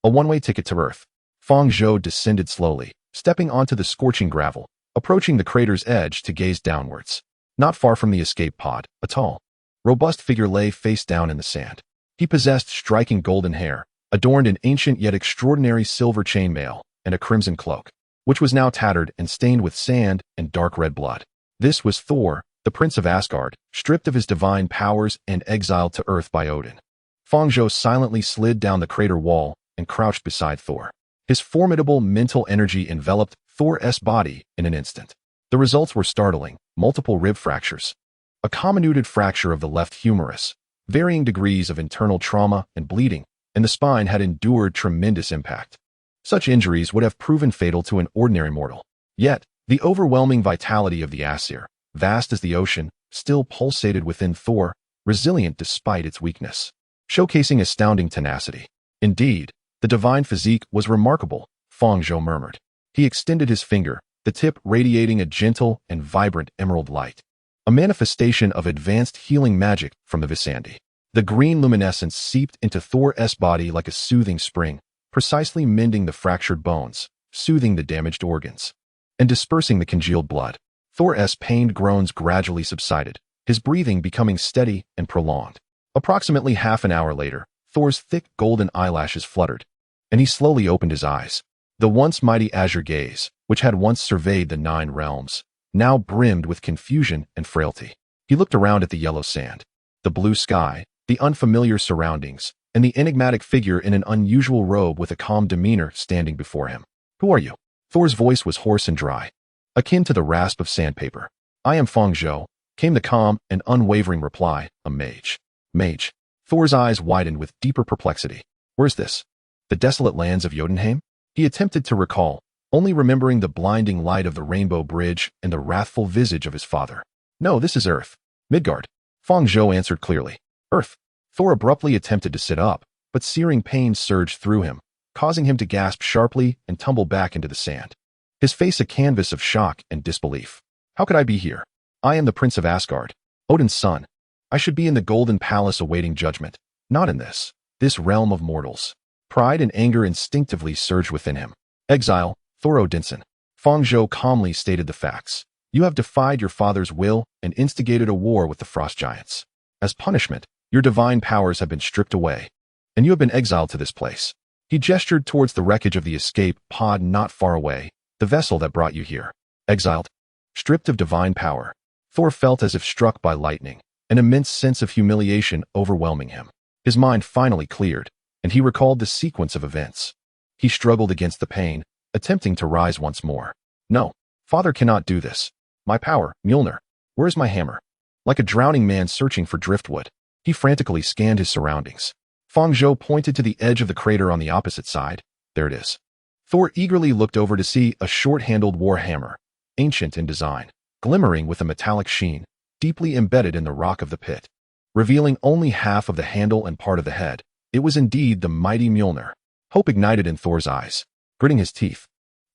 Speaker 1: a one-way ticket to Earth. Fang Zhou descended slowly, stepping onto the scorching gravel, approaching the crater's edge to gaze downwards. Not far from the escape pod, a tall, robust figure lay face down in the sand. He possessed striking golden hair, adorned in ancient yet extraordinary silver chainmail, and a crimson cloak, which was now tattered and stained with sand and dark red blood. This was Thor, the Prince of Asgard, stripped of his divine powers and exiled to Earth by Odin. Fang Zhou silently slid down the crater wall and crouched beside Thor. His formidable mental energy enveloped Thor's body in an instant. The results were startling: multiple rib fractures, a comminuted fracture of the left humerus, varying degrees of internal trauma and bleeding, and the spine had endured tremendous impact. Such injuries would have proven fatal to an ordinary mortal. Yet, the overwhelming vitality of the Aesir, vast as the ocean, still pulsated within Thor, resilient despite its weakness, showcasing astounding tenacity. Indeed, the divine physique was remarkable, Fang Zhou murmured. He extended his finger, the tip radiating a gentle and vibrant emerald light, a manifestation of advanced healing magic from the Visandi. The green luminescence seeped into Thor's body like a soothing spring, precisely mending the fractured bones, soothing the damaged organs, and dispersing the congealed blood. Thor's pained groans gradually subsided, his breathing becoming steady and prolonged. Approximately half an hour later, Thor's thick golden eyelashes fluttered, and he slowly opened his eyes. The once mighty azure gaze, which had once surveyed the 9 realms, now brimmed with confusion and frailty. He looked around at the yellow sand, the blue sky, the unfamiliar surroundings, and the enigmatic figure in an unusual robe with a calm demeanor standing before him. "Who are you?" Thor's voice was hoarse and dry, akin to the rasp of sandpaper. "I am Fang Zhou," came the calm and unwavering reply, "a mage." Mage. Thor's eyes widened with deeper perplexity. Where's this? The desolate lands of Jotunheim? He attempted to recall, only remembering the blinding light of the Rainbow Bridge and the wrathful visage of his father. "No, this is Earth. Midgard." Fang Zhou answered clearly. "Earth." Thor abruptly attempted to sit up, but searing pain surged through him, causing him to gasp sharply and tumble back into the sand, his face a canvas of shock and disbelief. "How could I be here? I am the Prince of Asgard, Odin's son. I should be in the Golden Palace awaiting judgment, not in this realm of mortals." Pride and anger instinctively surged within him. "Exile, Thor Odinson." Fang Zhou calmly stated the facts. "You have defied your father's will and instigated a war with the frost giants. As punishment, your divine powers have been stripped away, and you have been exiled to this place." He gestured towards the wreckage of the escape pod not far away, the vessel that brought you here. "Exiled? Stripped of divine power?" Thor felt as if struck by lightning, an immense sense of humiliation overwhelming him. His mind finally cleared, and he recalled the sequence of events. He struggled against the pain, attempting to rise once more. "No, father cannot do this. My power, Mjolnir. Where is my hammer?" Like a drowning man searching for driftwood, he frantically scanned his surroundings. Fang Zhou pointed to the edge of the crater on the opposite side. "There it is." Thor eagerly looked over to see a short-handled war hammer, ancient in design, glimmering with a metallic sheen, deeply embedded in the rock of the pit. Revealing only half of the handle and part of the head, it was indeed the mighty Mjolnir. Hope ignited in Thor's eyes. Gritting his teeth,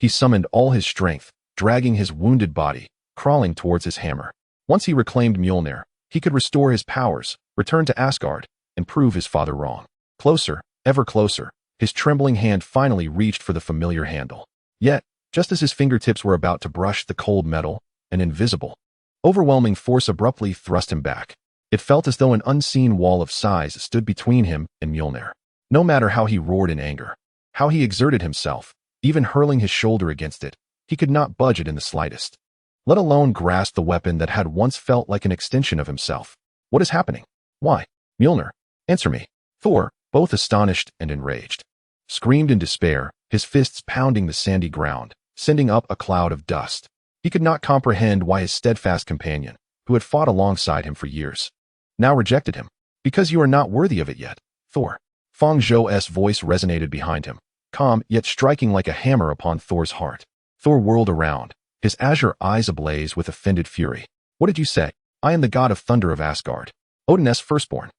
Speaker 1: He summoned all his strength, dragging his wounded body, crawling towards his hammer. Once he reclaimed Mjolnir, he could restore his powers, return to Asgard, and prove his father wrong. Closer, ever closer, his trembling hand finally reached for the familiar handle. Yet, just as his fingertips were about to brush the cold metal, an invisible, overwhelming force abruptly thrust him back. It felt as though an unseen wall of size stood between him and Mjolnir. No matter how he roared in anger, how he exerted himself, even hurling his shoulder against it, he could not budge it in the slightest, let alone grasp the weapon that had once felt like an extension of himself. What is happening? Why? Mjolnir, answer me. Thor, both astonished and enraged, screamed in despair, his fists pounding the sandy ground, sending up a cloud of dust. He could not comprehend why his steadfast companion, who had fought alongside him for years, now rejected him. Because you are not worthy of it yet, Thor. Fang Zhou's voice resonated behind him, calm yet striking like a hammer upon Thor's heart. Thor whirled around, his azure eyes ablaze with offended fury. What did you say? I am the god of thunder of Asgard, Odin's firstborn.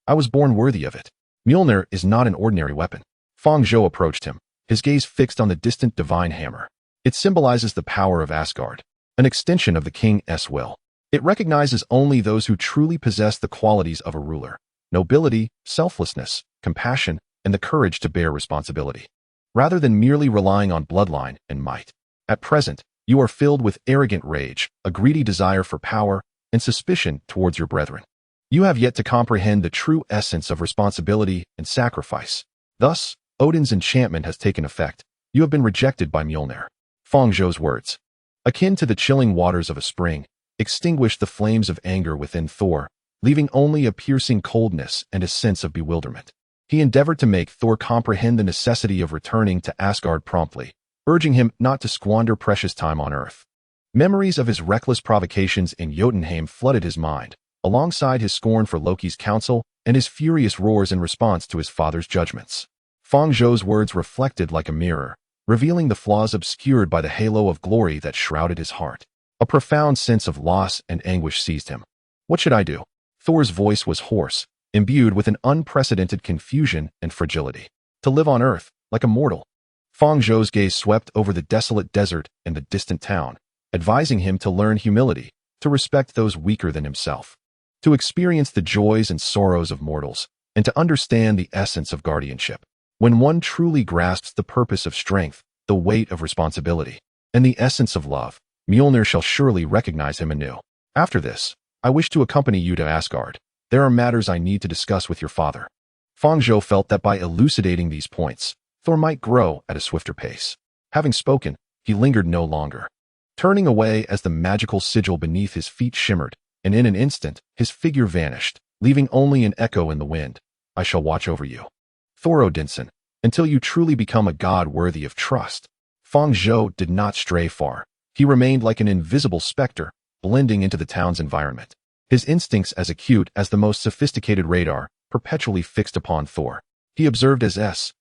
Speaker 1: I was born worthy of it. Mjolnir is not an ordinary weapon. Fang Zhou approached him, his gaze fixed on the distant divine hammer. It symbolizes the power of Asgard, an extension of the king's will. It recognizes only those who truly possess the qualities of a ruler: nobility, selflessness, compassion, and the courage to bear responsibility, rather than merely relying on bloodline and might. At present, you are filled with arrogant rage, a greedy desire for power, and suspicion towards your brethren. You have yet to comprehend the true essence of responsibility and sacrifice. Thus, Odin's enchantment has taken effect. You have been rejected by Mjolnir. Fang Zhou's words, akin to the chilling waters of a spring, extinguished the flames of anger within Thor, leaving only a piercing coldness and a sense of bewilderment. He endeavored to make Thor comprehend the necessity of returning to Asgard promptly, urging him not to squander precious time on Earth. Memories of his reckless provocations in Jotunheim flooded his mind, alongside his scorn for Loki's counsel and his furious roars in response to his father's judgments. Fang Zhou's words reflected like a mirror, revealing the flaws obscured by the halo of glory that shrouded his heart. A profound sense of loss and anguish seized him. What should I do? Thor's voice was hoarse, imbued with an unprecedented confusion and fragility. To live on Earth, like a mortal. Fang Zhou's gaze swept over the desolate desert and the distant town, advising him to learn humility, to respect those weaker than himself, to experience the joys and sorrows of mortals, and to understand the essence of guardianship. When one truly grasps the purpose of strength, the weight of responsibility, and the essence of love, Mjolnir shall surely recognize him anew. After this, I wish to accompany you to Asgard. There are matters I need to discuss with your father. Fang Zhou felt that by elucidating these points, Thor might grow at a swifter pace. Having spoken, he lingered no longer, turning away as the magical sigil beneath his feet shimmered, and in an instant, his figure vanished, leaving only an echo in the wind. I shall watch over you, Thor Odinson, until you truly become a god worthy of trust. Fang Zhou did not stray far. He remained like an invisible specter, blending into the town's environment, his instincts as acute as the most sophisticated radar, perpetually fixed upon Thor. He observed as S.H.I.E.L.D.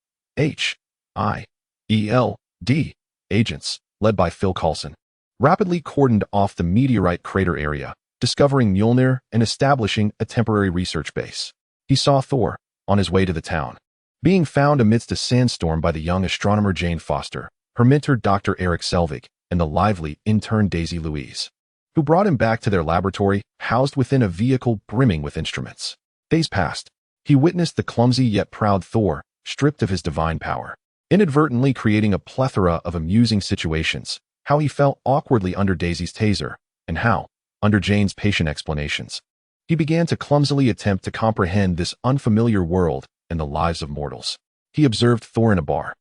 Speaker 1: agents, led by Phil Coulson, rapidly cordoned off the meteorite crater area, discovering Mjolnir and establishing a temporary research base. He saw Thor, on his way to the town, being found amidst a sandstorm by the young astronomer Jane Foster, her mentor Dr. Eric Selvig, and the lively intern Daisy Louise, who brought him back to their laboratory, housed within a vehicle brimming with instruments. Days passed. He witnessed the clumsy yet proud Thor, stripped of his divine power, inadvertently creating a plethora of amusing situations, how he fell awkwardly under Daisy's taser, and how, under Jane's patient explanations, he began to clumsily attempt to comprehend this unfamiliar world and the lives of mortals. He observed Thor in a bar,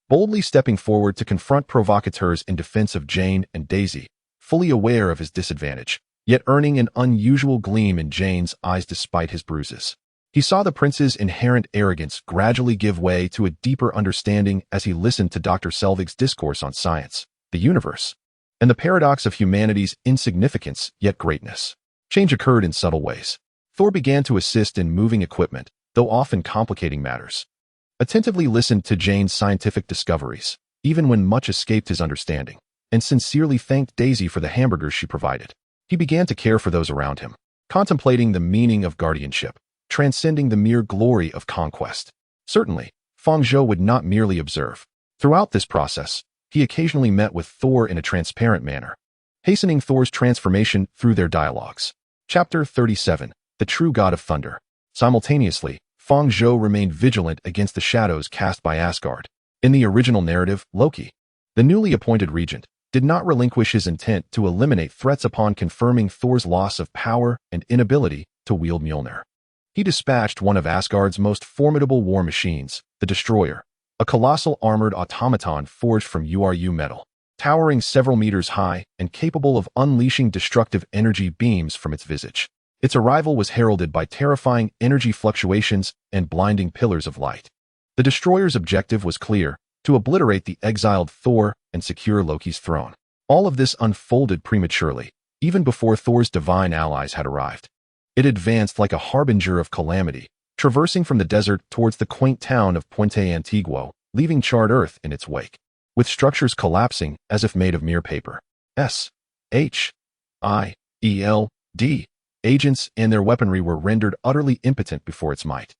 Speaker 1: boldly stepping forward to confront provocateurs in defense of Jane and Daisy, fully aware of his disadvantage, yet earning an unusual gleam in Jane's eyes despite his bruises. He saw the prince's inherent arrogance gradually give way to a deeper understanding as he listened to Dr. Selvig's discourse on science, the universe, and the paradox of humanity's insignificance yet greatness. Change occurred in subtle ways. Thor began to assist in moving equipment, though often complicating matters. Attentively listened to Jane's scientific discoveries, even when much escaped his understanding, and sincerely thanked Daisy for the hamburgers she provided. He began to care for those around him, contemplating the meaning of guardianship, transcending the mere glory of conquest. Certainly, Fang Zhou would not merely observe. Throughout this process, he occasionally met with Thor in a transparent manner, hastening Thor's transformation through their dialogues. Chapter 37. The True God of Thunder. Simultaneously, Fang Zhou remained vigilant against the shadows cast by Asgard. In the original narrative, Loki, the newly appointed regent, did not relinquish his intent to eliminate threats upon confirming Thor's loss of power and inability to wield Mjolnir. He dispatched one of Asgard's most formidable war machines, the Destroyer, a colossal armored automaton forged from URU metal, towering several meters high and capable of unleashing destructive energy beams from its visage. Its arrival was heralded by terrifying energy fluctuations and blinding pillars of light. The Destroyer's objective was clear: to obliterate the exiled Thor and secure Loki's throne. All of this unfolded prematurely, even before Thor's divine allies had arrived. It advanced like a harbinger of calamity, traversing from the desert towards the quaint town of Puente Antiguo, leaving charred earth in its wake, with structures collapsing as if made of mere paper. S.H.I.E.L.D. Agents and their weaponry were rendered utterly impotent before its might.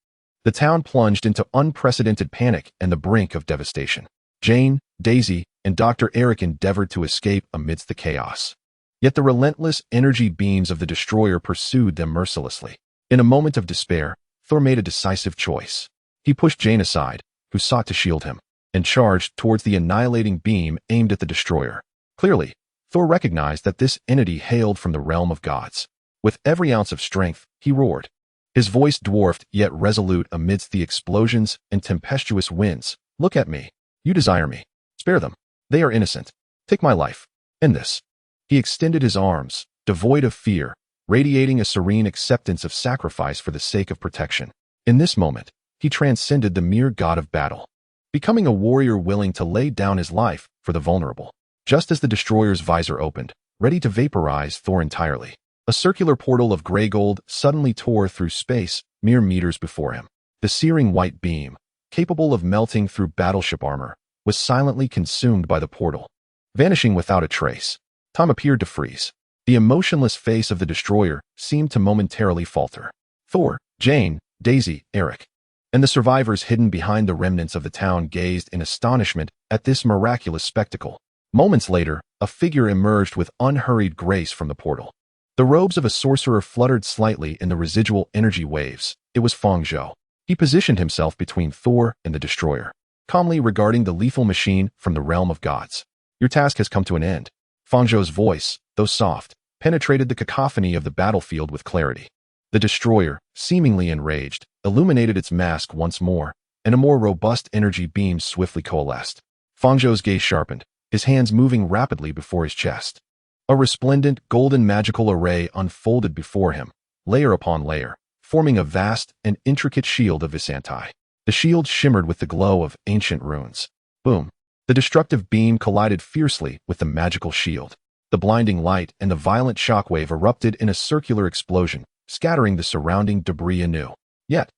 Speaker 1: The town plunged into unprecedented panic and the brink of devastation. Jane, Daisy, and Dr. Eric endeavored to escape amidst the chaos. Yet the relentless energy beams of the Destroyer pursued them mercilessly. In a moment of despair, Thor made a decisive choice. He pushed Jane aside, who sought to shield him, and charged towards the annihilating beam aimed at the Destroyer. Clearly, Thor recognized that this entity hailed from the realm of gods. With every ounce of strength, he roared. His voice dwarfed yet resolute amidst the explosions and tempestuous winds. "Look at me. You desire me. Spare them. They are innocent. Take my life. End this." He extended his arms, devoid of fear, radiating a serene acceptance of sacrifice for the sake of protection. In this moment, he transcended the mere god of battle, becoming a warrior willing to lay down his life for the vulnerable. Just as the Destroyer's visor opened, ready to vaporize Thor entirely, a circular portal of gray gold suddenly tore through space mere meters before him. The searing white beam, capable of melting through battleship armor, was silently consumed by the portal, vanishing without a trace. Time appeared to freeze. The emotionless face of the Destroyer seemed to momentarily falter. Thor, Jane, Daisy, Eric, and the survivors hidden behind the remnants of the town gazed in astonishment at this miraculous spectacle. Moments later, a figure emerged with unhurried grace from the portal. The robes of a sorcerer fluttered slightly in the residual energy waves. It was Fang Zhou. He positioned himself between Thor and the Destroyer, calmly regarding the lethal machine from the realm of gods. "Your task has come to an end." Fang Zhou's voice, though soft, penetrated the cacophony of the battlefield with clarity. The Destroyer, seemingly enraged, illuminated its mask once more, and a more robust energy beam swiftly coalesced. Fang Zhou's gaze sharpened, his hands moving rapidly before his chest. A resplendent, golden magical array unfolded before him, layer upon layer, forming a vast and intricate shield of Visanti. The shield shimmered with the glow of ancient runes. Boom! The destructive beam collided fiercely with the magical shield. The blinding light and the violent shockwave erupted in a circular explosion, scattering the surrounding debris anew. Yet,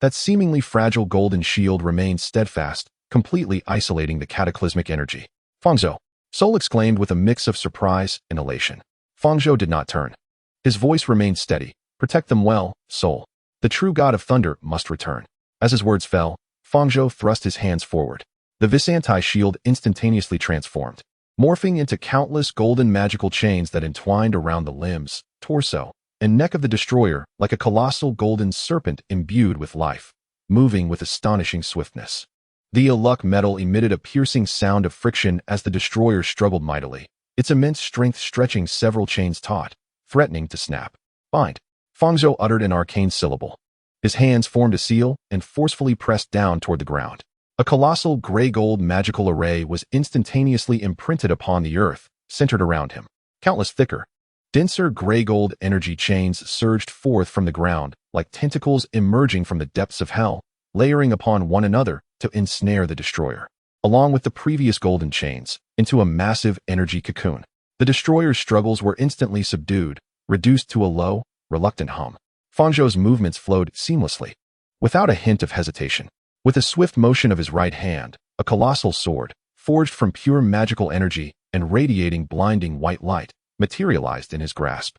Speaker 1: that seemingly fragile golden shield remained steadfast, completely isolating the cataclysmic energy. "Fang Zhou!" Soul exclaimed with a mix of surprise and elation. Fang Zhou did not turn. His voice remained steady. "Protect them well, Soul. The true god of thunder must return." As his words fell, Fang Zhou thrust his hands forward. The Visanti shield instantaneously transformed, morphing into countless golden magical chains that entwined around the limbs, torso, and neck of the Destroyer like a colossal golden serpent imbued with life, moving with astonishing swiftness. The Aluk metal emitted a piercing sound of friction as the Destroyer struggled mightily, its immense strength stretching several chains taut, threatening to snap. "Bind!" Fang Zhou uttered an arcane syllable. His hands formed a seal and forcefully pressed down toward the ground. A colossal gray-gold magical array was instantaneously imprinted upon the earth, centered around him. Countless thicker, denser gray-gold energy chains surged forth from the ground, like tentacles emerging from the depths of hell, layering upon one another to ensnare the Destroyer, along with the previous golden chains, into a massive energy cocoon. The Destroyer's struggles were instantly subdued, reduced to a low, reluctant hum. Fang Zhou's movements flowed seamlessly, without a hint of hesitation. With a swift motion of his right hand, a colossal sword, forged from pure magical energy and radiating blinding white light, materialized in his grasp.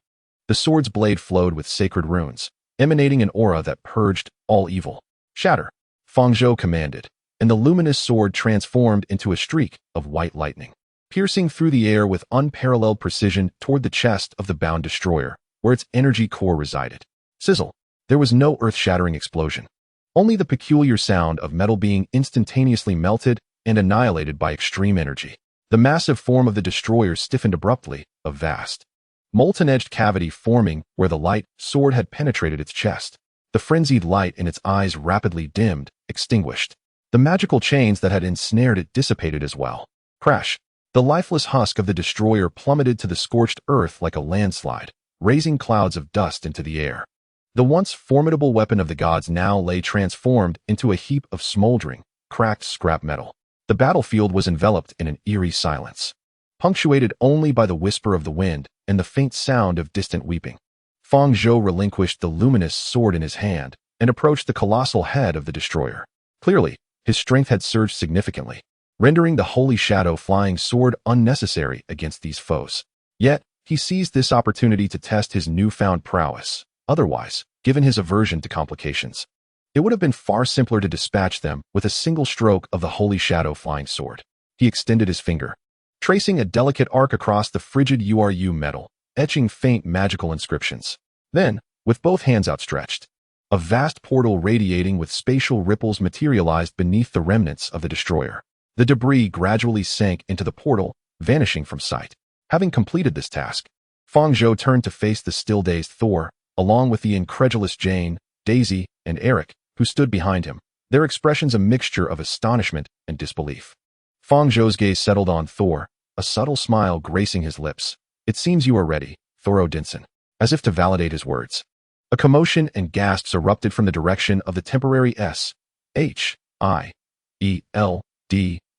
Speaker 1: The sword's blade flowed with sacred runes, emanating an aura that purged all evil. "Shatter!" Fang Zhou commanded, and the luminous sword transformed into a streak of white lightning, piercing through the air with unparalleled precision toward the chest of the bound destroyer, where its energy core resided. Sizzle. There was no earth-shattering explosion. Only the peculiar sound of metal being instantaneously melted and annihilated by extreme energy. The massive form of the destroyer stiffened abruptly, a vast, molten-edged cavity forming where the light sword had penetrated its chest. The frenzied light in its eyes rapidly dimmed, extinguished. The magical chains that had ensnared it dissipated as well. Crash. The lifeless husk of the destroyer plummeted to the scorched earth like a landslide, raising clouds of dust into the air. The once formidable weapon of the gods now lay transformed into a heap of smoldering, cracked scrap metal. The battlefield was enveloped in an eerie silence, punctuated only by the whisper of the wind and the faint sound of distant weeping. Fang Zhou relinquished the luminous sword in his hand and approached the colossal head of the destroyer. Clearly, his strength had surged significantly, rendering the holy shadow flying sword unnecessary against these foes. Yet, he seized this opportunity to test his newfound prowess. Otherwise, given his aversion to complications, it would have been far simpler to dispatch them with a single stroke of the holy shadow flying sword. He extended his finger, tracing a delicate arc across the frigid URU metal, etching faint magical inscriptions. Then, with both hands outstretched, a vast portal radiating with spatial ripples materialized beneath the remnants of the destroyer. The debris gradually sank into the portal, vanishing from sight. Having completed this task, Fang Zhou turned to face the still-dazed Thor, along with the incredulous Jane, Daisy, and Eric, who stood behind him, their expressions a mixture of astonishment and disbelief. Fang Zhou's gaze settled on Thor, a subtle smile gracing his lips. "It seems you are ready, Thor Odinson," as if to validate his words. A commotion and gasps erupted from the direction of the temporary S-H-I-E-L-D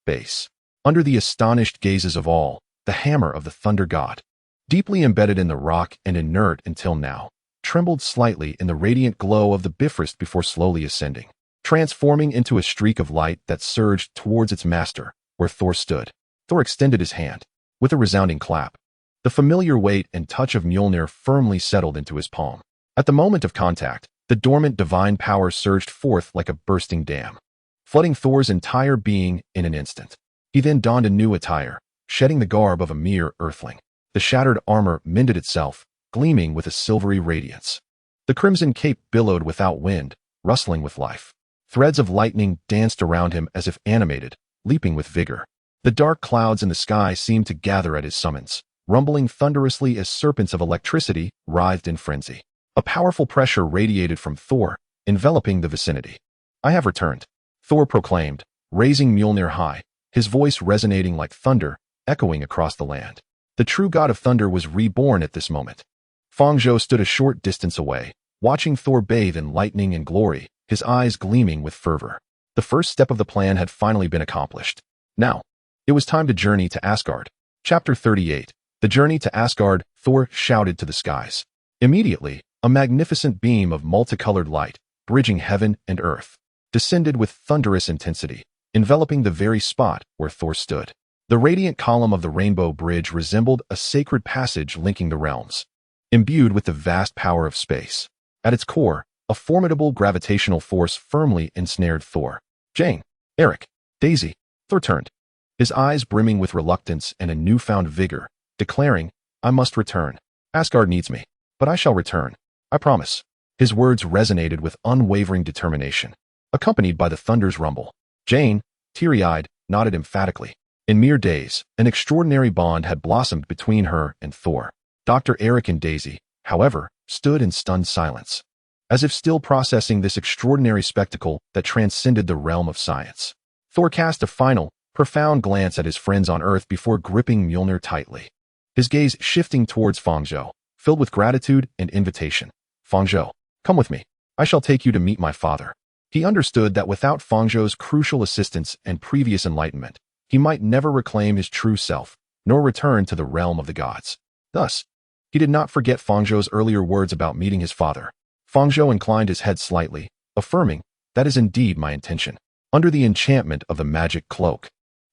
Speaker 1: base. Under the astonished gazes of all, the hammer of the thunder god, deeply embedded in the rock and inert until now, trembled slightly in the radiant glow of the Bifrost before slowly ascending, transforming into a streak of light that surged towards its master, where Thor stood. Thor extended his hand. With a resounding clap, the familiar weight and touch of Mjolnir firmly settled into his palm. At the moment of contact, the dormant divine power surged forth like a bursting dam, flooding Thor's entire being in an instant. He then donned a new attire, shedding the garb of a mere earthling. The shattered armor mended itself, gleaming with a silvery radiance. The crimson cape billowed without wind, rustling with life. Threads of lightning danced around him as if animated, leaping with vigor. The dark clouds in the sky seemed to gather at his summons, rumbling thunderously as serpents of electricity writhed in frenzy. A powerful pressure radiated from Thor, enveloping the vicinity. "I have returned," Thor proclaimed, raising Mjolnir high, his voice resonating like thunder, echoing across the land. The true god of thunder was reborn at this moment. Fang Zhou stood a short distance away, watching Thor bathe in lightning and glory, his eyes gleaming with fervor. The first step of the plan had finally been accomplished. Now, it was time to journey to Asgard. Chapter 38. The journey to Asgard, Thor shouted to the skies. Immediately, a magnificent beam of multicolored light, bridging heaven and earth, descended with thunderous intensity, enveloping the very spot where Thor stood. The radiant column of the Rainbow Bridge resembled a sacred passage linking the realms, imbued with the vast power of space. At its core, a formidable gravitational force firmly ensnared Thor. "Jane, Eric, Daisy," Thor turned, his eyes brimming with reluctance and a newfound vigor, declaring, "I must return. Asgard needs me, but I shall return. I promise." His words resonated with unwavering determination, accompanied by the thunder's rumble. Jane, teary-eyed, nodded emphatically. In mere days, an extraordinary bond had blossomed between her and Thor. Dr. Eric and Daisy, however, stood in stunned silence, as if still processing this extraordinary spectacle that transcended the realm of science. Thor cast a final, profound glance at his friends on Earth before gripping Mjolnir tightly, his gaze shifting towards Fang Zhou, filled with gratitude and invitation. "Fang Zhou, come with me. I shall take you to meet my father." He understood that without Fang Zhou's crucial assistance and previous enlightenment, he might never reclaim his true self, nor return to the realm of the gods. Thus, he did not forget Fang Zhou's earlier words about meeting his father. Fang Zhou inclined his head slightly, affirming, "That is indeed my intention." Under the enchantment of the magic cloak,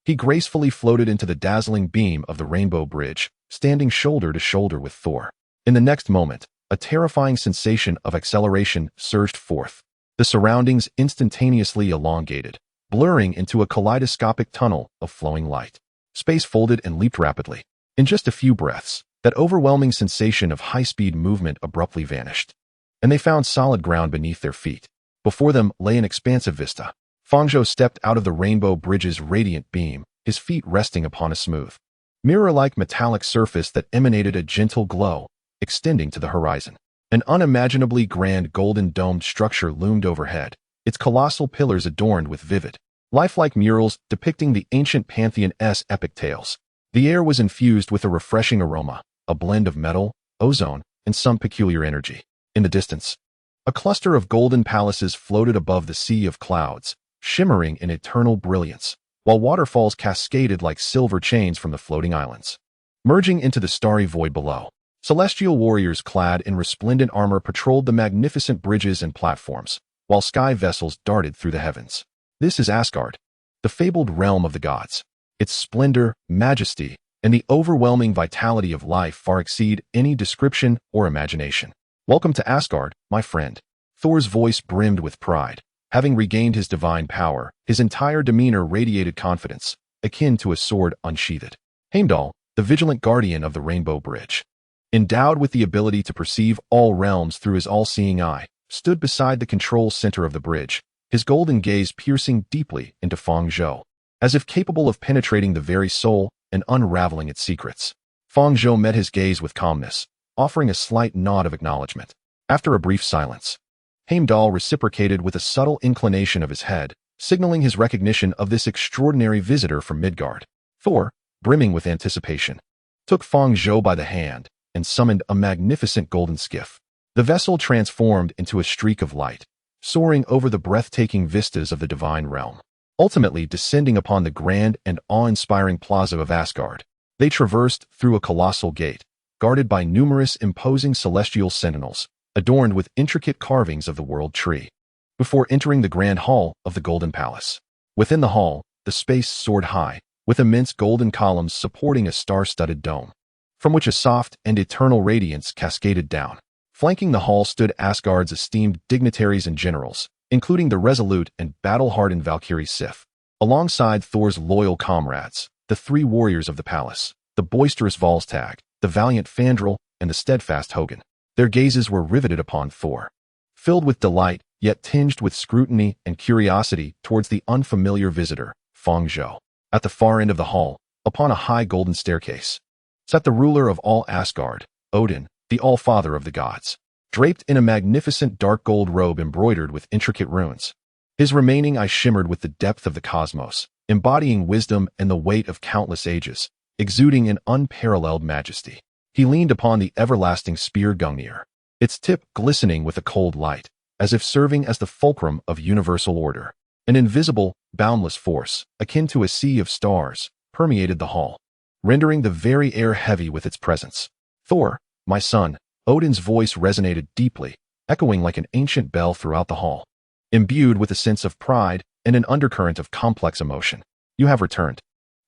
Speaker 1: he gracefully floated into the dazzling beam of the Rainbow Bridge, standing shoulder to shoulder with Thor. In the next moment, a terrifying sensation of acceleration surged forth. The surroundings instantaneously elongated, blurring into a kaleidoscopic tunnel of flowing light. Space folded and leaped rapidly. In just a few breaths, that overwhelming sensation of high-speed movement abruptly vanished, and they found solid ground beneath their feet. Before them lay an expansive vista. Fang Zhou stepped out of the Rainbow Bridge's radiant beam, his feet resting upon a smooth, mirror-like metallic surface that emanated a gentle glow, extending to the horizon. An unimaginably grand golden-domed structure loomed overhead, its colossal pillars adorned with vivid, lifelike murals depicting the ancient Pantheon's epic tales. The air was infused with a refreshing aroma, a blend of metal, ozone, and some peculiar energy. In the distance, a cluster of golden palaces floated above the sea of clouds, shimmering in eternal brilliance, while waterfalls cascaded like silver chains from the floating islands. Merging into the starry void below, celestial warriors clad in resplendent armor patrolled the magnificent bridges and platforms, while sky vessels darted through the heavens. This is Asgard, the fabled realm of the gods. Its splendor, majesty, and the overwhelming vitality of life far exceed any description or imagination. Welcome to Asgard, my friend. Thor's voice brimmed with pride. Having regained his divine power, his entire demeanor radiated confidence, akin to a sword unsheathed. Heimdall, the vigilant guardian of the Rainbow Bridge, endowed with the ability to perceive all realms through his all-seeing eye, stood beside the control center of the bridge, his golden gaze piercing deeply into Fang Zhou, as if capable of penetrating the very soul and unraveling its secrets. Fang Zhou met his gaze with calmness, offering a slight nod of acknowledgement. After a brief silence, Heimdall reciprocated with a subtle inclination of his head, signaling his recognition of this extraordinary visitor from Midgard. Thor, brimming with anticipation, took Fang Zhou by the hand and summoned a magnificent golden skiff. The vessel transformed into a streak of light, soaring over the breathtaking vistas of the divine realm. Ultimately descending upon the grand and awe-inspiring plaza of Asgard, they traversed through a colossal gate, guarded by numerous imposing celestial sentinels, adorned with intricate carvings of the world tree, before entering the grand hall of the Golden Palace. Within the hall, the space soared high, with immense golden columns supporting a star-studded dome, from which a soft and eternal radiance cascaded down. Flanking the hall stood Asgard's esteemed dignitaries and generals, including the resolute and battle-hardened Valkyrie Sif, alongside Thor's loyal comrades, the three warriors of the palace, the boisterous Volstagg, the valiant Fandral, and the steadfast Hogun. Their gazes were riveted upon Thor, filled with delight, yet tinged with scrutiny and curiosity towards the unfamiliar visitor, Fang Zhou. At the far end of the hall, upon a high golden staircase, sat the ruler of all Asgard, Odin, the All-Father of the gods, draped in a magnificent dark gold robe embroidered with intricate runes. His remaining eye shimmered with the depth of the cosmos, embodying wisdom and the weight of countless ages, exuding an unparalleled majesty. He leaned upon the everlasting spear Gungnir, its tip glistening with a cold light, as if serving as the fulcrum of universal order. An invisible, boundless force, akin to a sea of stars, permeated the hall, rendering the very air heavy with its presence. Thor, my son, Odin's voice resonated deeply, echoing like an ancient bell throughout the hall, imbued with a sense of pride and an undercurrent of complex emotion. You have returned.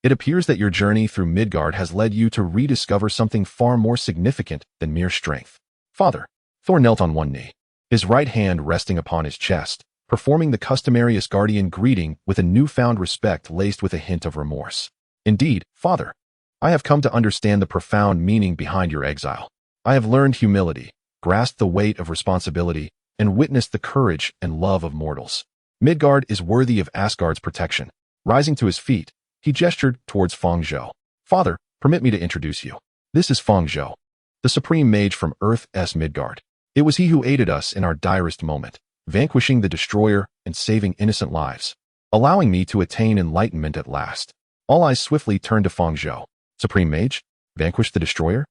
Speaker 1: It appears that your journey through Midgard has led you to rediscover something far more significant than mere strength. Father, Thor knelt on one knee, his right hand resting upon his chest, performing the customary Asgardian greeting with a newfound respect laced with a hint of remorse. Indeed, Father, I have come to understand the profound meaning behind your exile. I have learned humility, grasped the weight of responsibility, and witnessed the courage and love of mortals. Midgard is worthy of Asgard's protection. Rising to his feet, he gestured towards Fang Zhou. Father, permit me to introduce you. This is Fang Zhou, the supreme mage from Earth's Midgard. It was he who aided us in our direst moment, vanquishing the destroyer and saving innocent lives, allowing me to attain enlightenment at last. All eyes swiftly turned to Fang Zhou. Supreme mage? Vanquish the destroyer?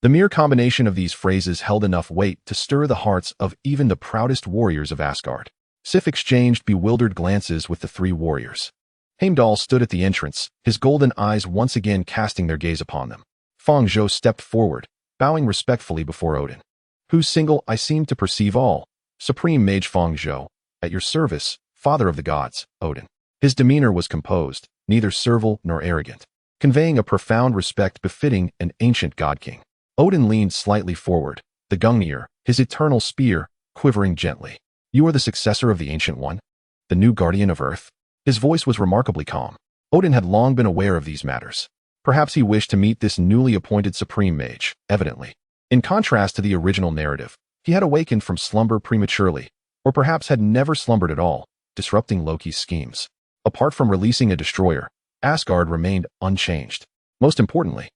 Speaker 1: The mere combination of these phrases held enough weight to stir the hearts of even the proudest warriors of Asgard. Sif exchanged bewildered glances with the three warriors. Heimdall stood at the entrance, his golden eyes once again casting their gaze upon them. Fang Zhou stepped forward, bowing respectfully before Odin, whose single eye seemed to perceive all. Supreme Mage Fang Zhou, at your service, Father of the gods, Odin. His demeanor was composed, neither servile nor arrogant, conveying a profound respect befitting an ancient god-king. Odin leaned slightly forward, the Gungnir, his eternal spear, quivering gently. You are the successor of the Ancient One? The new guardian of Earth? His voice was remarkably calm. Odin had long been aware of these matters. Perhaps he wished to meet this newly appointed Supreme Mage, evidently. In contrast to the original narrative, he had awakened from slumber prematurely, or perhaps had never slumbered at all, disrupting Loki's schemes. Apart from releasing a destroyer, Asgard remained unchanged. Most importantly,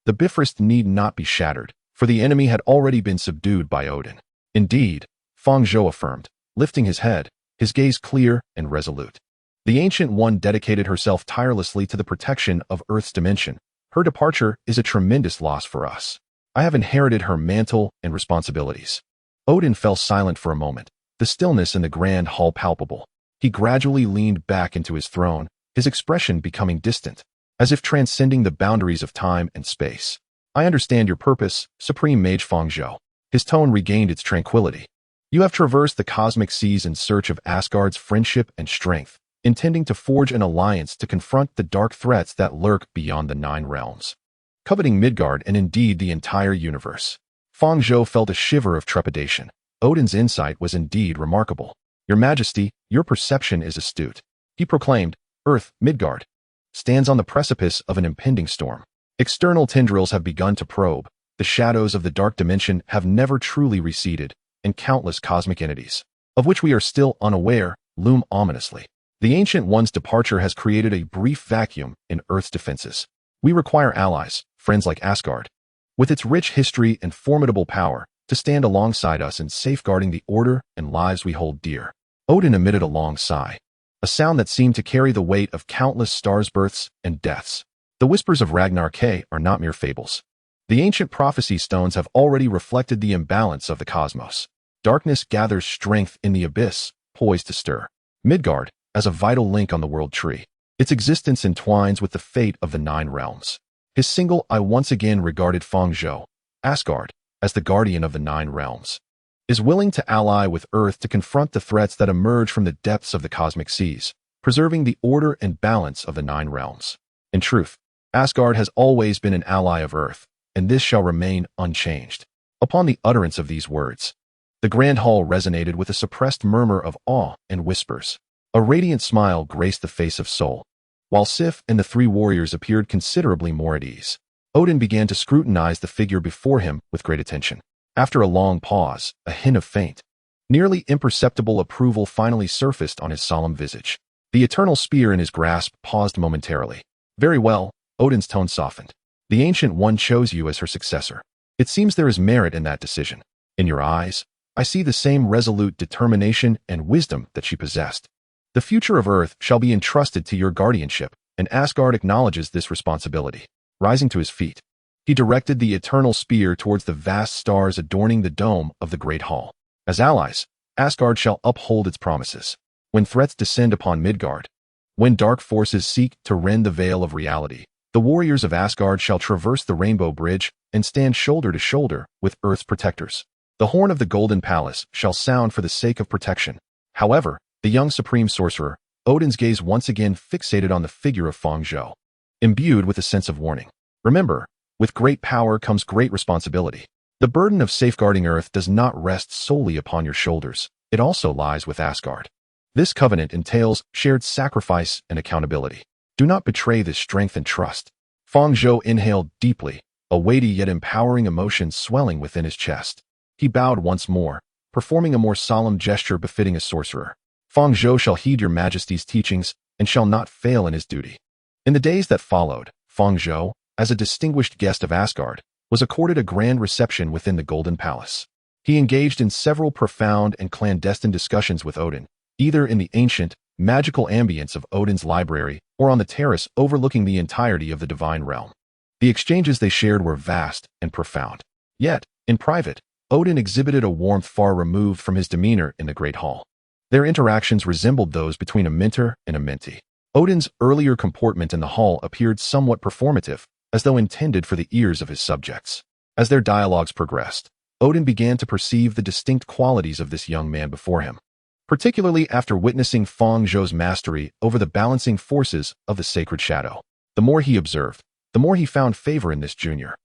Speaker 1: the Bifrost need not be shattered, for the enemy had already been subdued by Odin. Indeed, Fang Zhou affirmed, lifting his head, his gaze clear and resolute. The Ancient One dedicated herself tirelessly to the protection of Earth's dimension. Her departure is a tremendous loss for us. I have inherited her mantle and responsibilities. Odin fell silent for a moment, the stillness in the grand hall palpable. He gradually leaned back into his throne, his expression becoming distant, as if transcending the boundaries of time and space. I understand your purpose, Supreme Mage Fang Zhou. His tone regained its tranquility. You have traversed the cosmic seas in search of Asgard's friendship and strength, intending to forge an alliance to confront the dark threats that lurk beyond the 9 realms. Coveting Midgard and indeed the entire universe. Fang Zhou felt a shiver of trepidation. Odin's insight was indeed remarkable. Your Majesty, your perception is astute. He proclaimed, Earth, Midgard, stands on the precipice of an impending storm. External tendrils have begun to probe. The shadows of the dark dimension have never truly receded, and countless cosmic entities, of which we are still unaware, loom ominously. The Ancient One's departure has created a brief vacuum in Earth's defenses. We require allies, friends like Asgard, with its rich history and formidable power, to stand alongside us in safeguarding the order and lives we hold dear. Odin emitted a long sigh, a sound that seemed to carry the weight of countless stars' births and deaths. The whispers of Ragnar K are not mere fables. The ancient prophecy stones have already reflected the imbalance of the cosmos. Darkness gathers strength in the abyss, poised to stir Midgard as a vital link on the world tree. Its existence entwines with the fate of the 9 realms. His single eye once again regarded Fang Zhou, Asgard, as the guardian of the 9 realms, is willing to ally with Earth to confront the threats that emerge from the depths of the cosmic seas, preserving the order and balance of the 9 realms. In truth, Asgard has always been an ally of Earth, and this shall remain unchanged. Upon the utterance of these words, the grand hall resonated with a suppressed murmur of awe and whispers. A radiant smile graced the face of Sol. While Sif and the 3 warriors appeared considerably more at ease, Odin began to scrutinize the figure before him with great attention. After a long pause, a hint of faint, nearly imperceptible approval finally surfaced on his solemn visage. The eternal spear in his grasp paused momentarily. Very well, Odin's tone softened. The Ancient One chose you as her successor. It seems there is merit in that decision. In your eyes, I see the same resolute determination and wisdom that she possessed. The future of Earth shall be entrusted to your guardianship, and Asgard acknowledges this responsibility. Rising to his feet, he directed the eternal spear towards the vast stars adorning the dome of the Great Hall. As allies, Asgard shall uphold its promises. When threats descend upon Midgard, when dark forces seek to rend the veil of reality, the warriors of Asgard shall traverse the Rainbow Bridge and stand shoulder to shoulder with Earth's protectors. The horn of the Golden Palace shall sound for the sake of protection. However, the young Supreme Sorcerer, Odin's gaze once again fixated on the figure of Fang Zhou, imbued with a sense of warning. Remember, with great power comes great responsibility. The burden of safeguarding Earth does not rest solely upon your shoulders. It also lies with Asgard. This covenant entails shared sacrifice and accountability. Do not betray this strength and trust. Fang Zhou inhaled deeply, a weighty yet empowering emotion swelling within his chest. He bowed once more, performing a more solemn gesture befitting a sorcerer. Fang Zhou shall heed your Majesty's teachings and shall not fail in his duty. In the days that followed, Fang Zhou, as a distinguished guest of Asgard, was accorded a grand reception within the Golden Palace. He engaged in several profound and clandestine discussions with Odin, either in the ancient, magical ambience of Odin's library or on the terrace overlooking the entirety of the divine realm. The exchanges they shared were vast and profound. Yet, in private, Odin exhibited a warmth far removed from his demeanor in the Great Hall. Their interactions resembled those between a mentor and a mentee. Odin's earlier comportment in the hall appeared somewhat performative, as though intended for the ears of his subjects. As their dialogues progressed, Odin began to perceive the distinct qualities of this young man before him, particularly after witnessing Fang Zhou's mastery over the balancing forces of the sacred shadow. The more he observed, the more he found favor in this junior,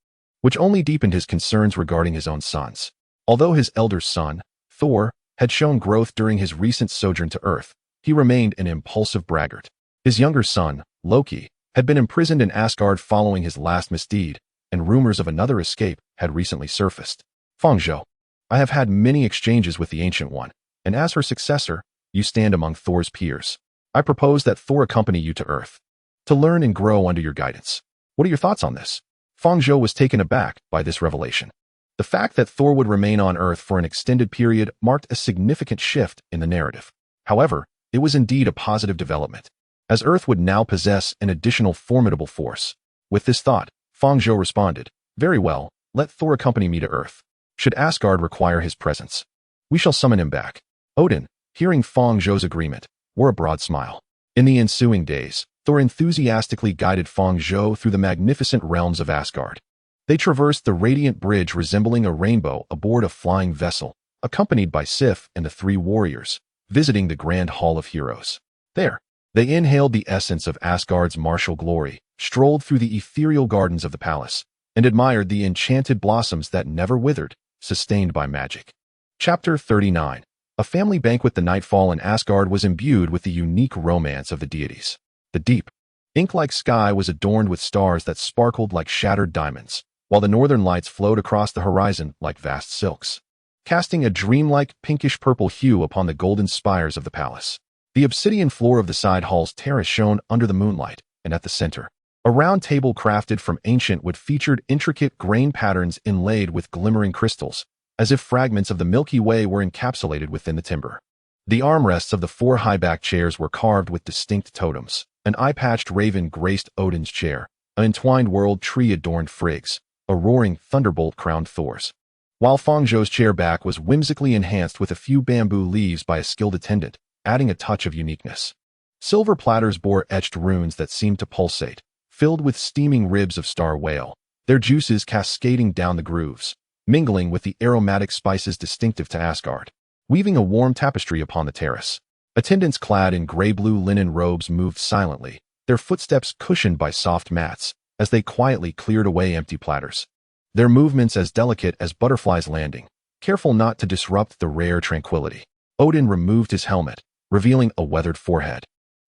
Speaker 1: which only deepened his concerns regarding his own sons. Although his elder son, Thor, had shown growth during his recent sojourn to Earth, he remained an impulsive braggart. His younger son, Loki, had been imprisoned in Asgard following his last misdeed, and rumors of another escape had recently surfaced. Fang Zhou, I have had many exchanges with the Ancient One, and as her successor, you stand among Thor's peers. I propose that Thor accompany you to Earth, to learn and grow under your guidance. What are your thoughts on this? Fang Zhou was taken aback by this revelation. The fact that Thor would remain on Earth for an extended period marked a significant shift in the narrative. However, it was indeed a positive development, as Earth would now possess an additional formidable force. With this thought, Fang Zhou responded, "Very well, let Thor accompany me to Earth. Should Asgard require his presence, we shall summon him back." Odin, hearing Fang Zhou's agreement, wore a broad smile. In the ensuing days, Thor enthusiastically guided Fang Zhou through the magnificent realms of Asgard. They traversed the radiant bridge resembling a rainbow aboard a flying vessel, accompanied by Sif and the three warriors, visiting the Grand Hall of Heroes. There, they inhaled the essence of Asgard's martial glory, strolled through the ethereal gardens of the palace, and admired the enchanted blossoms that never withered, sustained by magic. Chapter 39. A family banquet. The nightfall in Asgard was imbued with the unique romance of the deities. The deep, ink-like sky was adorned with stars that sparkled like shattered diamonds, while the northern lights flowed across the horizon like vast silks, casting a dreamlike pinkish-purple hue upon the golden spires of the palace. The obsidian floor of the side hall's terrace shone under the moonlight, and at the center, a round table crafted from ancient wood featured intricate grain patterns inlaid with glimmering crystals, as if fragments of the Milky Way were encapsulated within the timber. The armrests of the four high-backed chairs were carved with distinct totems. An eye-patched raven graced Odin's chair, an entwined world tree adorned Frigg's, a roaring thunderbolt crowned Thor's, while Fang Zhou's chair back was whimsically enhanced with a few bamboo leaves by a skilled attendant, adding a touch of uniqueness. Silver platters bore etched runes that seemed to pulsate, filled with steaming ribs of star whale, their juices cascading down the grooves, mingling with the aromatic spices distinctive to Asgard, weaving a warm tapestry upon the terrace. Attendants clad in gray-blue linen robes moved silently, their footsteps cushioned by soft mats, as they quietly cleared away empty platters. Their movements as delicate as butterflies landing, careful not to disrupt the rare tranquility. Odin removed his helmet, revealing a weathered forehead,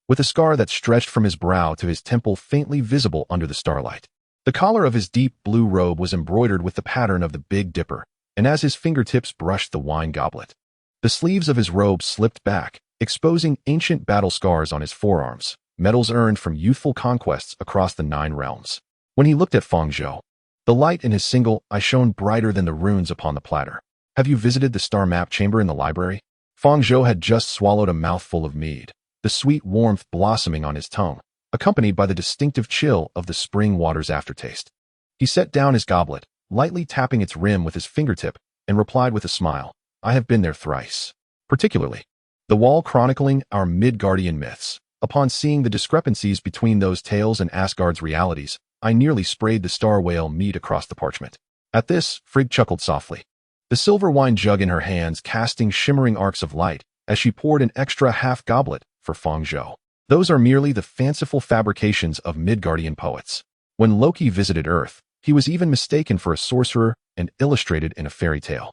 Speaker 1: with a scar that stretched from his brow to his temple faintly visible under the starlight. The collar of his deep blue robe was embroidered with the pattern of the Big Dipper, and as his fingertips brushed the wine goblet, the sleeves of his robe slipped back, exposing ancient battle scars on his forearms, medals earned from youthful conquests across the 9 realms. When he looked at Fang Zhou, the light in his single eye shone brighter than the runes upon the platter. "Have you visited the star map chamber in the library?" Fang Zhou had just swallowed a mouthful of mead, the sweet warmth blossoming on his tongue, accompanied by the distinctive chill of the spring water's aftertaste. He set down his goblet, lightly tapping its rim with his fingertip, and replied with a smile, "I have been there thrice. Particularly, the wall chronicling our Midgardian myths. Upon seeing the discrepancies between those tales and Asgard's realities, I nearly sprayed the star whale mead across the parchment." At this, Frigg chuckled softly, the silver wine jug in her hands casting shimmering arcs of light as she poured an extra half goblet for Fang Zhou. "Those are merely the fanciful fabrications of Midgardian poets. When Loki visited Earth, he was even mistaken for a sorcerer and illustrated in a fairy tale."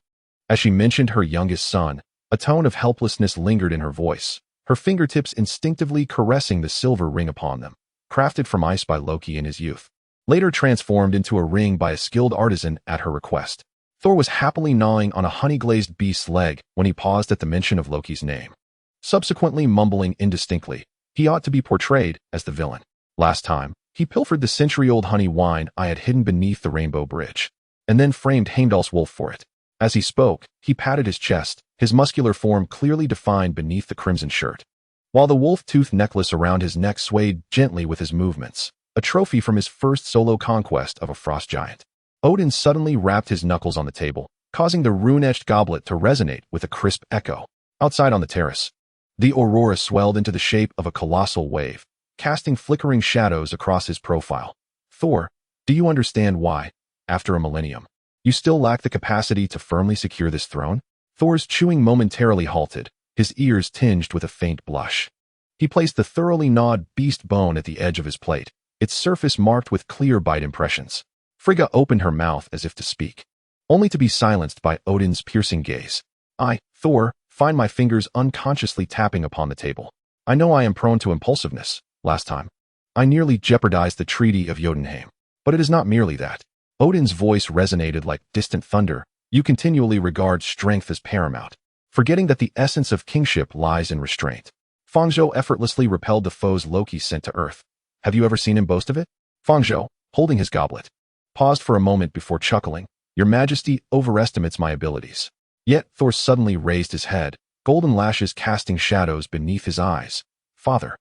Speaker 1: As she mentioned her youngest son, a tone of helplessness lingered in her voice, her fingertips instinctively caressing the silver ring upon them, crafted from ice by Loki in his youth, later transformed into a ring by a skilled artisan at her request. Thor was happily gnawing on a honey-glazed beast's leg when he paused at the mention of Loki's name, subsequently mumbling indistinctly, "He ought to be portrayed as the villain. Last time, he pilfered the century-old honey wine I had hidden beneath the Rainbow Bridge, and then framed Heimdall's wolf for it." As he spoke, he patted his chest, his muscular form clearly defined beneath the crimson shirt, while the wolf-tooth necklace around his neck swayed gently with his movements, a trophy from his first solo conquest of a frost giant. Odin suddenly rapped his knuckles on the table, causing the rune-etched goblet to resonate with a crisp echo. Outside on the terrace, the aurora swelled into the shape of a colossal wave, casting flickering shadows across his profile. "Thor, do you understand why, after a millennium, you still lack the capacity to firmly secure this throne?" Thor's chewing momentarily halted, his ears tinged with a faint blush. He placed the thoroughly gnawed beast bone at the edge of his plate, its surface marked with clear bite impressions. Frigga opened her mouth as if to speak, only to be silenced by Odin's piercing gaze. "I, Thor, find my fingers unconsciously tapping upon the table. I know I am prone to impulsiveness. Last time, I nearly jeopardized the Treaty of Jotunheim. But it is not merely that. Odin's voice resonated like distant thunder. You continually regard strength as paramount, forgetting that the essence of kingship lies in restraint. Fang Zhou effortlessly repelled the foes Loki sent to Earth. Have you ever seen him boast of it? Fang Zhou, holding his goblet, paused for a moment before chuckling. Your Majesty overestimates my abilities. Yet Thor suddenly raised his head, golden lashes casting shadows beneath his eyes. Father,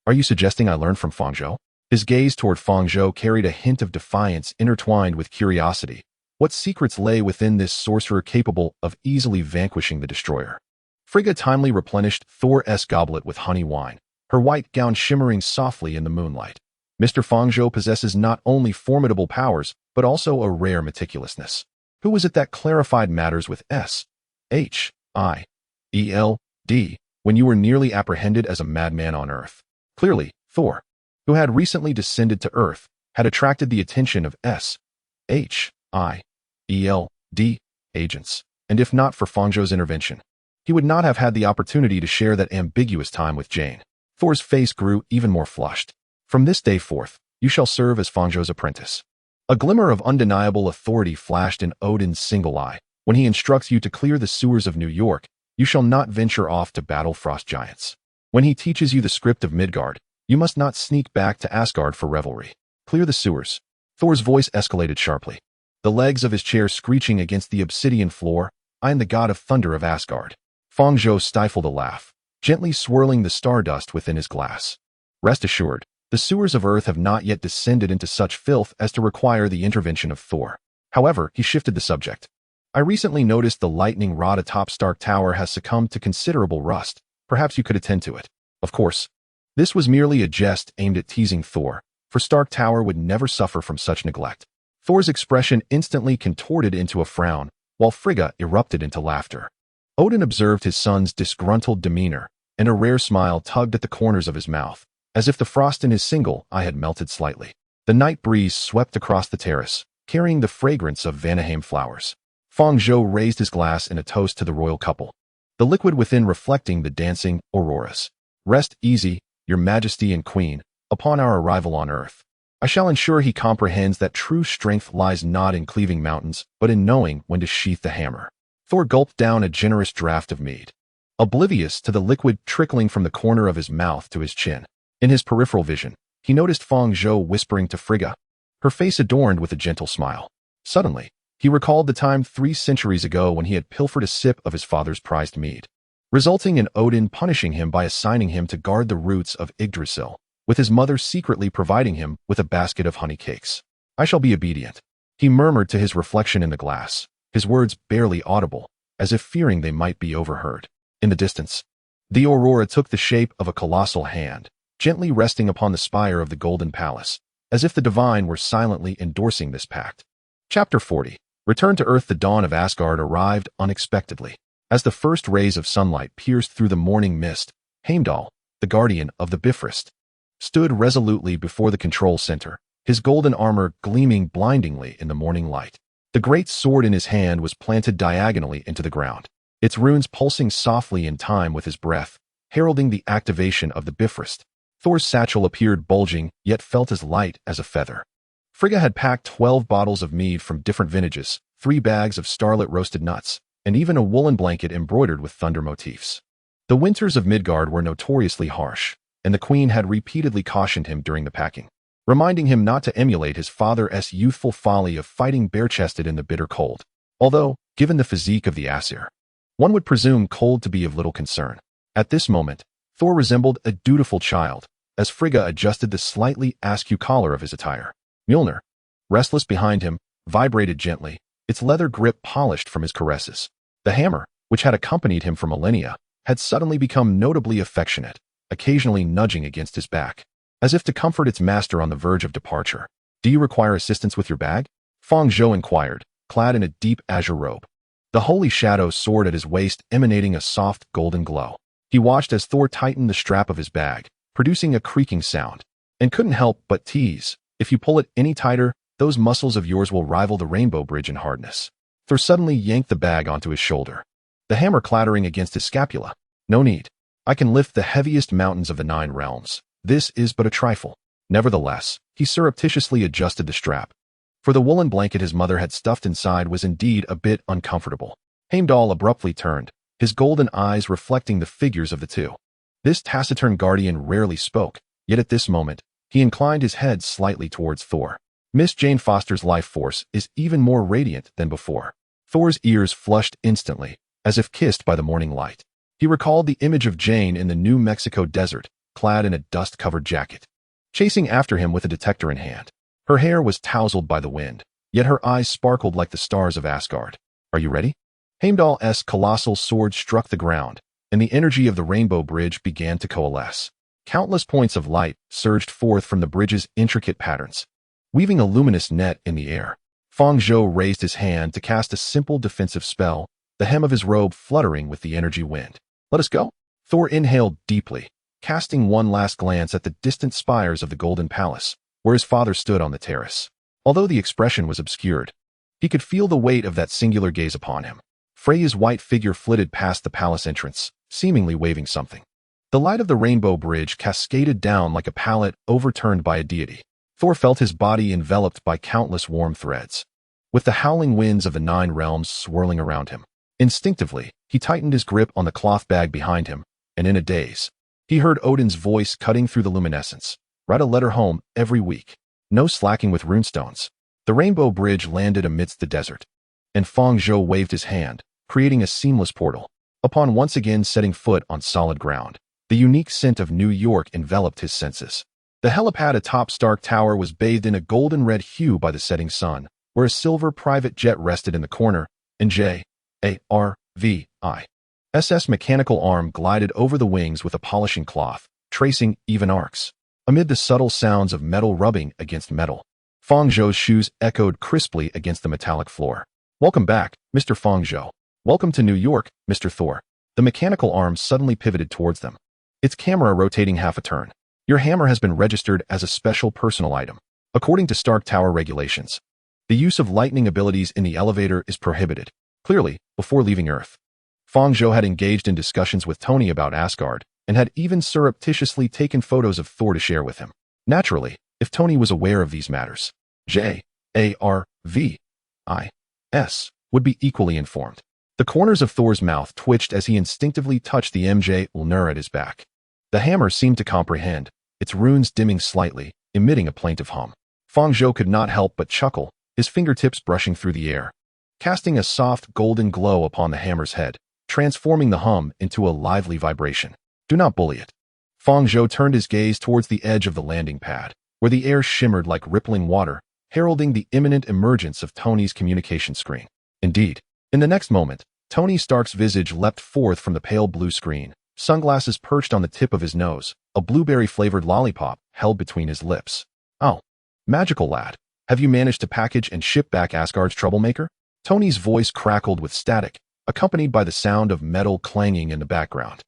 Speaker 1: are you suggesting I learn from Fang Zhou? His gaze toward Fang Zhou carried a hint of defiance intertwined with curiosity. What secrets lay within this sorcerer capable of easily vanquishing the destroyer? Frigga timely replenished Thor's goblet with honey wine, her white gown shimmering softly in the moonlight. Mr. Fang Zhou possesses not only formidable powers, but also a rare meticulousness. Who was it that clarified matters with S-H-I-E-L-D when you were nearly apprehended as a madman on Earth? Clearly, Thor, who had recently descended to Earth, had attracted the attention of S-H-I-E-L-D agents, and if not for Fang Zhou's intervention, he would not have had the opportunity to share that ambiguous time with Jane. Thor's face grew even more flushed. From this day forth, you shall serve as Fang Zhou's apprentice. A glimmer of undeniable authority flashed in Odin's single eye. When he instructs you to clear the sewers of New York, you shall not venture off to battle frost giants. When he teaches you the script of Midgard, you must not sneak back to Asgard for revelry. Clear the sewers. Thor's voice escalated sharply, the legs of his chair screeching against the obsidian floor. I am the god of thunder of Asgard. Fang Zhou stifled a laugh, gently swirling the stardust within his glass. Rest assured, the sewers of Earth have not yet descended into such filth as to require the intervention of Thor. However, he shifted the subject. I recently noticed the lightning rod atop Stark Tower has succumbed to considerable rust. Perhaps you could attend to it. Of course, this was merely a jest aimed at teasing Thor, for Stark Tower would never suffer from such neglect. Thor's expression instantly contorted into a frown, while Frigga erupted into laughter. Odin observed his son's disgruntled demeanor, and a rare smile tugged at the corners of his mouth, as if the frost in his single eye had melted slightly. The night breeze swept across the terrace, carrying the fragrance of Vanaheim flowers. Fang Zhou raised his glass in a toast to the royal couple, the liquid within reflecting the dancing auroras. Rest easy, your Majesty and Queen, upon our arrival on Earth. I shall ensure he comprehends that true strength lies not in cleaving mountains, but in knowing when to sheath the hammer. Thor gulped down a generous draught of mead, oblivious to the liquid trickling from the corner of his mouth to his chin. In his peripheral vision, he noticed Fang Zhou whispering to Frigga, her face adorned with a gentle smile. Suddenly, he recalled the time 3 centuries ago when he had pilfered a sip of his father's prized mead, resulting in Odin punishing him by assigning him to guard the roots of Yggdrasil, with his mother secretly providing him with a basket of honey cakes. I shall be obedient, he murmured to his reflection in the glass, his words barely audible, as if fearing they might be overheard. In the distance, the aurora took the shape of a colossal hand, gently resting upon the spire of the Golden Palace, as if the divine were silently endorsing this pact. Chapter 40. Return to Earth. The dawn of Asgard arrived unexpectedly. As the first rays of sunlight pierced through the morning mist, Heimdall, the guardian of the Bifrost, stood resolutely before the control center, his golden armor gleaming blindingly in the morning light. The great sword in his hand was planted diagonally into the ground, its runes pulsing softly in time with his breath, heralding the activation of the Bifrost. Thor's satchel appeared bulging, yet felt as light as a feather. Frigga had packed 12 bottles of mead from different vintages, 3 bags of starlit roasted nuts, and even a woolen blanket embroidered with thunder motifs. The winters of Midgard were notoriously harsh, and the queen had repeatedly cautioned him during the packing, reminding him not to emulate his father's youthful folly of fighting bare-chested in the bitter cold. Although, given the physique of the Aesir, one would presume cold to be of little concern. At this moment, Thor resembled a dutiful child, as Frigga adjusted the slightly askew collar of his attire. Mjolnir, restless behind him, vibrated gently, its leather grip polished from his caresses. The hammer, which had accompanied him for millennia, had suddenly become notably affectionate, occasionally nudging against his back, as if to comfort its master on the verge of departure. Do you require assistance with your bag? Fang Zhou inquired, clad in a deep azure robe. The holy shadow soared at his waist, emanating a soft golden glow. He watched as Thor tightened the strap of his bag, producing a creaking sound, and couldn't help but tease. If you pull it any tighter, those muscles of yours will rival the Rainbow Bridge in hardness. Thor suddenly yanked the bag onto his shoulder, the hammer clattering against his scapula. No need. I can lift the heaviest mountains of the 9 realms. This is but a trifle. Nevertheless, he surreptitiously adjusted the strap. For the woolen blanket his mother had stuffed inside was indeed a bit uncomfortable. Heimdall abruptly turned, his golden eyes reflecting the figures of the two. This taciturn guardian rarely spoke, yet at this moment, he inclined his head slightly towards Thor. Miss Jane Foster's life force is even more radiant than before. Thor's ears flushed instantly, as if kissed by the morning light. He recalled the image of Jane in the New Mexico desert, clad in a dust-covered jacket, chasing after him with a detector in hand. Her hair was tousled by the wind, yet her eyes sparkled like the stars of Asgard. Are you ready? Heimdall's colossal sword struck the ground, and the energy of the Rainbow Bridge began to coalesce. Countless points of light surged forth from the bridge's intricate patterns, weaving a luminous net in the air. Fang Zhou raised his hand to cast a simple defensive spell, the hem of his robe fluttering with the energy wind. Let us go. Thor inhaled deeply, casting one last glance at the distant spires of the Golden Palace, where his father stood on the terrace. Although the expression was obscured, he could feel the weight of that singular gaze upon him. Freya's white figure flitted past the palace entrance, seemingly waving something. The light of the Rainbow Bridge cascaded down like a pallet overturned by a deity. Thor felt his body enveloped by countless warm threads, with the howling winds of the 9 realms swirling around him. Instinctively, he tightened his grip on the cloth bag behind him, and in a daze, he heard Odin's voice cutting through the luminescence. Write a letter home every week. No slacking with runestones. The Rainbow Bridge landed amidst the desert, and Fang Zhou waved his hand, creating a seamless portal. Upon once again setting foot on solid ground, the unique scent of New York enveloped his senses. The helipad atop Stark Tower was bathed in a golden-red hue by the setting sun, where a silver private jet rested in the corner, and J.A.R.V.I.'s mechanical arm glided over the wings with a polishing cloth, tracing even arcs. Amid the subtle sounds of metal rubbing against metal, Fang Zhou's shoes echoed crisply against the metallic floor. Welcome back, Mr. Fang Zhou. Welcome to New York, Mr. Thor. The mechanical arm suddenly pivoted towards them, its camera rotating half a turn. Your hammer has been registered as a special personal item. According to Stark Tower regulations, the use of lightning abilities in the elevator is prohibited. Clearly, before leaving Earth, Fang Zhou had engaged in discussions with Tony about Asgard, and had even surreptitiously taken photos of Thor to share with him. Naturally, if Tony was aware of these matters, J.A.R.V.I.s would be equally informed. The corners of Thor's mouth twitched as he instinctively touched the Mjolnir at his back. The hammer seemed to comprehend, its runes dimming slightly, emitting a plaintive hum. Fang Zhou could not help but chuckle, his fingertips brushing through the air, casting a soft golden glow upon the hammer's head, transforming the hum into a lively vibration. Do not bully it. Fang Zhou turned his gaze towards the edge of the landing pad, where the air shimmered like rippling water, heralding the imminent emergence of Tony's communication screen. Indeed, in the next moment, Tony Stark's visage leapt forth from the pale blue screen, sunglasses perched on the tip of his nose, a blueberry-flavored lollipop held between his lips. Oh, magical lad, have you managed to package and ship back Asgard's troublemaker? Tony's voice crackled with static, accompanied by the sound of metal clanging in the background.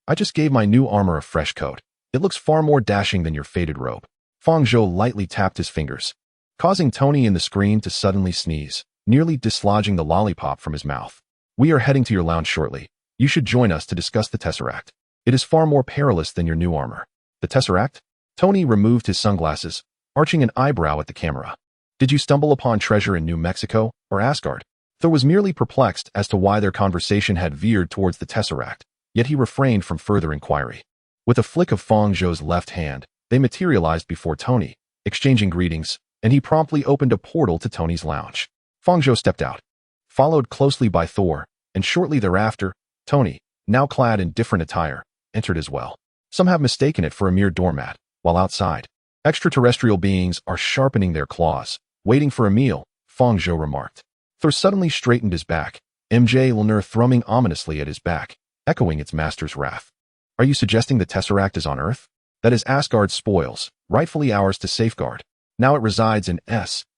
Speaker 1: I just gave my new armor a fresh coat. It looks far more dashing than your faded robe. Fang Zhou lightly tapped his fingers, causing Tony in the screen to suddenly sneeze, nearly dislodging the lollipop from his mouth. We are heading to your lounge shortly. You should join us to discuss the Tesseract. It is far more perilous than your new armor. The Tesseract? Tony removed his sunglasses, arching an eyebrow at the camera. Did you stumble upon treasure in New Mexico or Asgard? Thor was merely perplexed as to why their conversation had veered towards the Tesseract, yet he refrained from further inquiry. With a flick of Fang Zhou's left hand, they materialized before Tony, exchanging greetings, and he promptly opened a portal to Tony's lounge. Fang Zhou stepped out, followed closely by Thor, and shortly thereafter, Tony, now clad in different attire, entered as well. Some have mistaken it for a mere doormat, while outside, extraterrestrial beings are sharpening their claws, waiting for a meal, Fang Zhou remarked. Thor suddenly straightened his back, Mjolnir thrumming ominously at his back, echoing its master's wrath. Are you suggesting the Tesseract is on Earth? That is Asgard's spoils, rightfully ours to safeguard. Now it resides in S.H.I.E.L.D.'s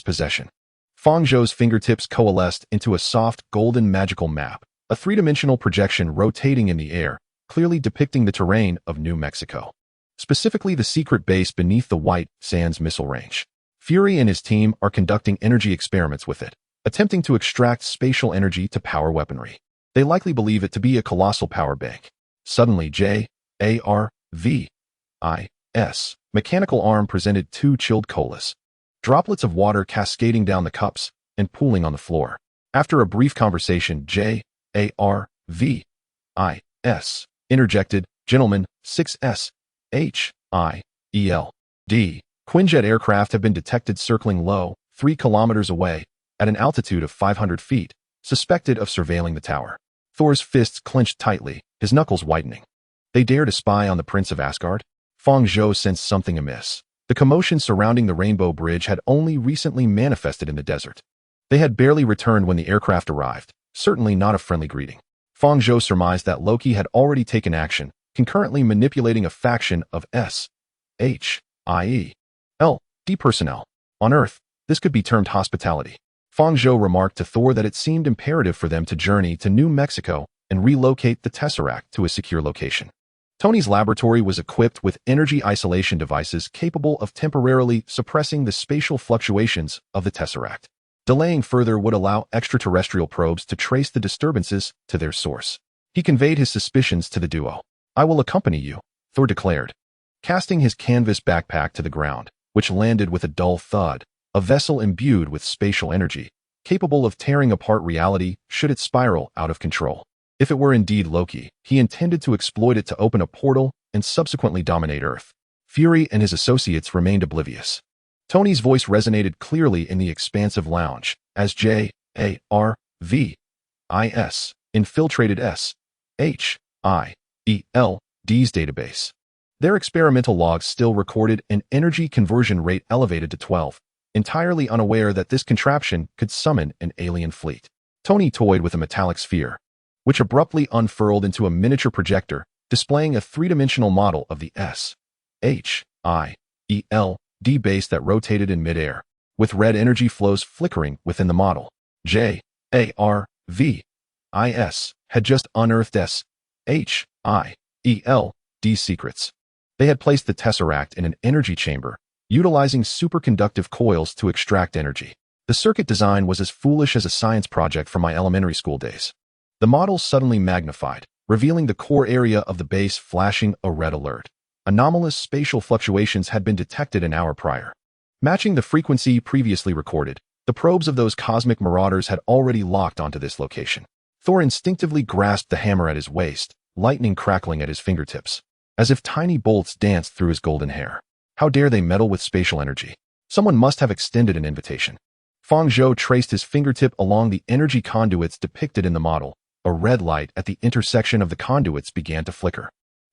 Speaker 1: possession. Fang Zhou's fingertips coalesced into a soft, golden magical map, a three-dimensional projection rotating in the air, clearly depicting the terrain of New Mexico. Specifically the secret base beneath the White Sands missile range. Fury and his team are conducting energy experiments with it, attempting to extract spatial energy to power weaponry. They likely believe it to be a colossal power bank. Suddenly, J.A.R.V.I.S. mechanical arm presented two chilled colas. Droplets of water cascading down the cups and pooling on the floor. After a brief conversation, J.A.R.V.I.S. interjected, "Gentlemen, 6S, H.I.E.L.D. Quinjet aircraft have been detected circling low, 3 kilometers away, at an altitude of 500 feet, suspected of surveilling the tower." Thor's fists clenched tightly, his knuckles whitening. They dare to spy on the Prince of Asgard? Fang Zhou sensed something amiss. The commotion surrounding the Rainbow Bridge had only recently manifested in the desert. They had barely returned when the aircraft arrived, certainly not a friendly greeting. Fang Zhou surmised that Loki had already taken action, concurrently manipulating a faction of S.H.I.E.L.D. personnel. On Earth, this could be termed hospitality. Fang Zhou remarked to Thor that it seemed imperative for them to journey to New Mexico and relocate the Tesseract to a secure location. Tony's laboratory was equipped with energy isolation devices capable of temporarily suppressing the spatial fluctuations of the Tesseract. Delaying further would allow extraterrestrial probes to trace the disturbances to their source. He conveyed his suspicions to the duo. "I will accompany you," Thor declared. Casting his canvas backpack to the ground, which landed with a dull thud, a vessel imbued with spatial energy, capable of tearing apart reality should it spiral out of control. If it were indeed Loki, he intended to exploit it to open a portal and subsequently dominate Earth. Fury and his associates remained oblivious. Tony's voice resonated clearly in the expansive lounge as J.A.R.V.I.S. infiltrated S.H.I.E.L.D's database. Their experimental logs still recorded an energy conversion rate elevated to 12, entirely unaware that this contraption could summon an alien fleet. Tony toyed with a metallic sphere, which abruptly unfurled into a miniature projector, displaying a three-dimensional model of the S.H.I.E.L.D. base that rotated in midair, with red energy flows flickering within the model. J.A.R.V.I.S. had just unearthed S.H.I.E.L.D's secrets. They had placed the Tesseract in an energy chamber, utilizing superconductive coils to extract energy. The circuit design was as foolish as a science project from my elementary school days. The model suddenly magnified, revealing the core area of the base flashing a red alert. Anomalous spatial fluctuations had been detected an hour prior. Matching the frequency previously recorded, the probes of those cosmic marauders had already locked onto this location. Thor instinctively grasped the hammer at his waist, lightning crackling at his fingertips, as if tiny bolts danced through his golden hair. How dare they meddle with spatial energy? Someone must have extended an invitation. Fang Zhou traced his fingertip along the energy conduits depicted in the model. A red light at the intersection of the conduits began to flicker.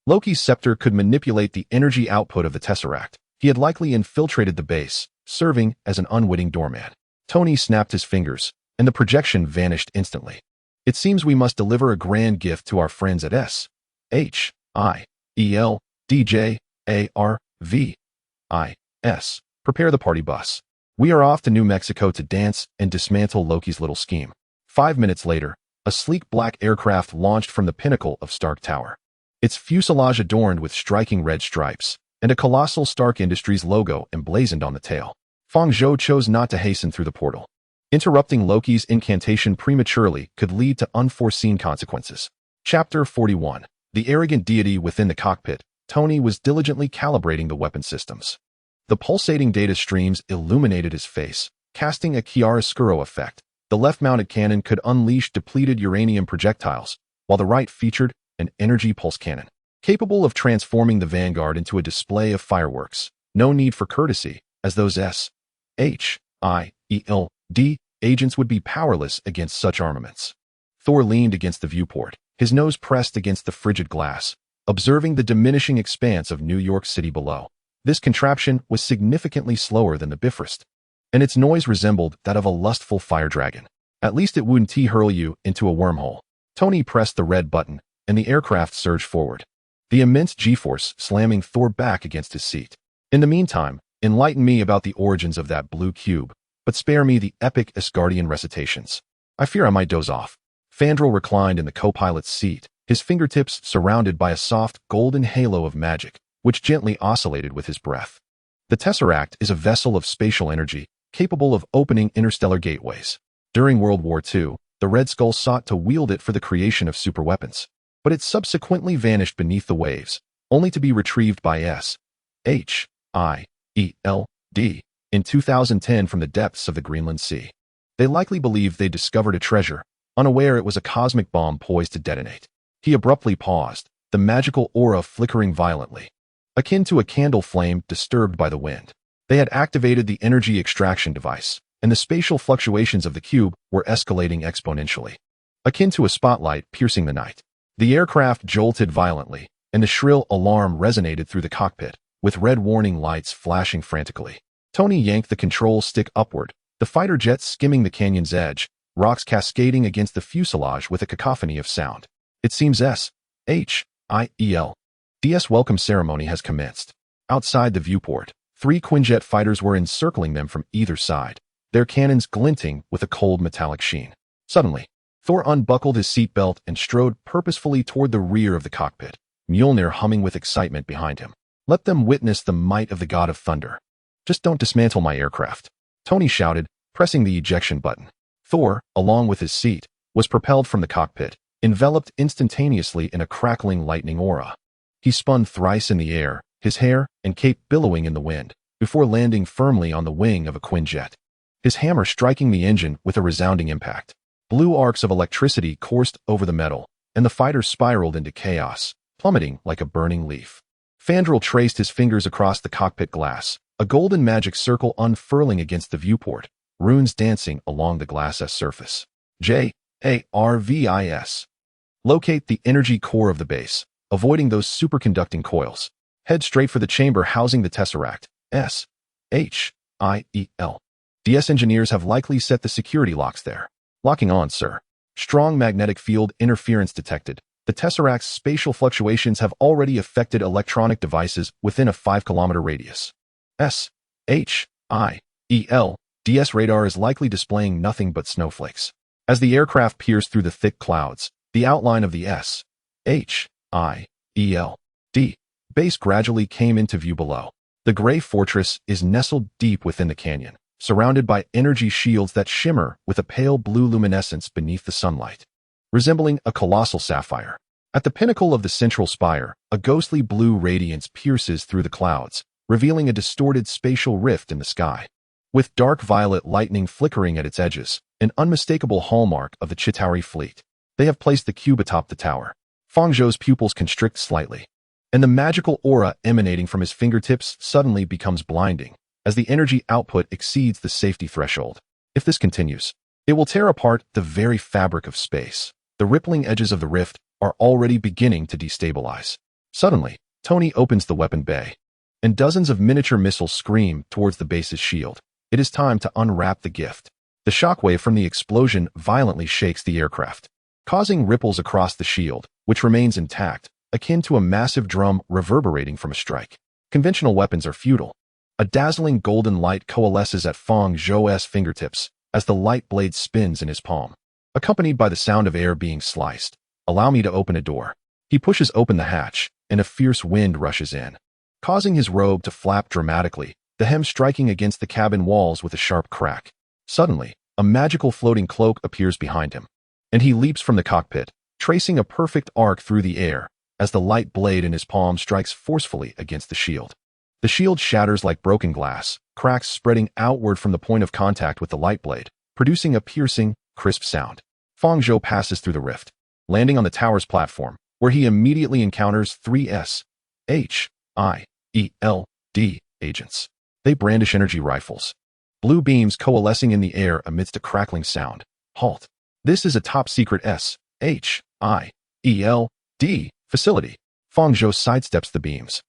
Speaker 1: Loki's scepter could manipulate the energy output of the Tesseract. He had likely infiltrated the base, serving as an unwitting doorman. Tony snapped his fingers, and the projection vanished instantly. "It seems we must deliver a grand gift to our friends at S.H.I.E.L.D.J.A.R.V.I.S. Prepare the party bus. We are off to New Mexico to dance and dismantle Loki's little scheme." 5 minutes later, a sleek black aircraft launched from the pinnacle of Stark Tower. Its fuselage adorned with striking red stripes, and a colossal Stark Industries logo emblazoned on the tail. Fang Zhou chose not to hasten through the portal. Interrupting Loki's incantation prematurely could lead to unforeseen consequences. Chapter 41. The arrogant deity within the cockpit. Tony was diligently calibrating the weapon systems. The pulsating data streams illuminated his face, casting a chiaroscuro effect. The left-mounted cannon could unleash depleted uranium projectiles, while the right featured an energy pulse cannon, capable of transforming the Vanguard into a display of fireworks. No need for courtesy, as those S.H.I.E.L.D. agents would be powerless against such armaments. Thor leaned against the viewport, his nose pressed against the frigid glass, observing the diminishing expanse of New York City below. This contraption was significantly slower than the Bifrost, and its noise resembled that of a lustful fire dragon. At least it wouldn't hurl you into a wormhole. Tony pressed the red button, and the aircraft surged forward, the immense G-force slamming Thor back against his seat. "In the meantime, enlighten me about the origins of that blue cube, but spare me the epic Asgardian recitations. I fear I might doze off." Fandral reclined in the co-pilot's seat, his fingertips surrounded by a soft, golden halo of magic, which gently oscillated with his breath. The Tesseract is a vessel of spatial energy, capable of opening interstellar gateways. During World War II, The Red Skull sought to wield it for the creation of superweapons, but it subsequently vanished beneath the waves, only to be retrieved by S.H.I.E.L.D. in 2010 from the depths of the Greenland Sea. They likely believed they discovered a treasure, unaware it was a cosmic bomb poised to detonate. He abruptly paused, the magical aura flickering violently, akin to a candle flame disturbed by the wind. They had activated the energy extraction device, and the spatial fluctuations of the cube were escalating exponentially, akin to a spotlight piercing the night. The aircraft jolted violently, and the shrill alarm resonated through the cockpit, with red warning lights flashing frantically. Tony yanked the control stick upward, the fighter jet skimming the canyon's edge, rocks cascading against the fuselage with a cacophony of sound. It seems S.H.I.E.L.D.'s welcome ceremony has commenced. Outside the viewport, 3 Quinjet fighters were encircling them from either side, their cannons glinting with a cold metallic sheen. Suddenly, Thor unbuckled his seatbelt and strode purposefully toward the rear of the cockpit, Mjolnir humming with excitement behind him. Let them witness the might of the God of Thunder. Just don't dismantle my aircraft, Tony shouted, pressing the ejection button. Thor, along with his seat, was propelled from the cockpit, enveloped instantaneously in a crackling lightning aura. He spun thrice in the air, his hair and cape billowing in the wind, before landing firmly on the wing of a Quinjet, his hammer striking the engine with a resounding impact. Blue arcs of electricity coursed over the metal, and the fighter spiraled into chaos, plummeting like a burning leaf. Fandral traced his fingers across the cockpit glass, a golden magic circle unfurling against the viewport, runes dancing along the glass's surface. J-A-R-V-I-S. Locate the energy core of the base, avoiding those superconducting coils. Head straight for the chamber housing the Tesseract. S-H-I-E-L. DS engineers have likely set the security locks there. Locking on, sir. Strong magnetic field interference detected. The Tesseract's spatial fluctuations have already affected electronic devices within a 5-kilometer radius. S-H-I-E-L. DS radar is likely displaying nothing but snowflakes. As the aircraft pierced through the thick clouds, the outline of the S-H-I-E-L-D base gradually came into view below. The gray fortress is nestled deep within the canyon, surrounded by energy shields that shimmer with a pale blue luminescence beneath the sunlight, resembling a colossal sapphire. At the pinnacle of the central spire, a ghostly blue radiance pierces through the clouds, revealing a distorted spatial rift in the sky. With dark violet lightning flickering at its edges, an unmistakable hallmark of the Chitauri fleet. They have placed the cube atop the tower. Fang Zhou's pupils constrict slightly, and the magical aura emanating from his fingertips suddenly becomes blinding, as the energy output exceeds the safety threshold. If this continues, it will tear apart the very fabric of space. The rippling edges of the rift are already beginning to destabilize. Suddenly, Tony opens the weapon bay, and dozens of miniature missiles scream towards the base's shield. It is time to unwrap the gift. The shockwave from the explosion violently shakes the aircraft, causing ripples across the shield, which remains intact, akin to a massive drum reverberating from a strike. Conventional weapons are futile. A dazzling golden light coalesces at Fang Zhou's fingertips as the light blade spins in his palm, accompanied by the sound of air being sliced. Allow me to open a door. He pushes open the hatch, and a fierce wind rushes in, causing his robe to flap dramatically, the hem striking against the cabin walls with a sharp crack. Suddenly, a magical floating cloak appears behind him, and he leaps from the cockpit, tracing a perfect arc through the air as the light blade in his palm strikes forcefully against the shield. The shield shatters like broken glass, cracks spreading outward from the point of contact with the light blade, producing a piercing, crisp sound. Fang Zhou passes through the rift, landing on the tower's platform, where he immediately encounters 3 S-H-I-E-L-D agents. They brandish energy rifles, blue beams coalescing in the air amidst a crackling sound. Halt. This is a top-secret S-H-I-E-L-D facility. Fang Zhou sidesteps the beams,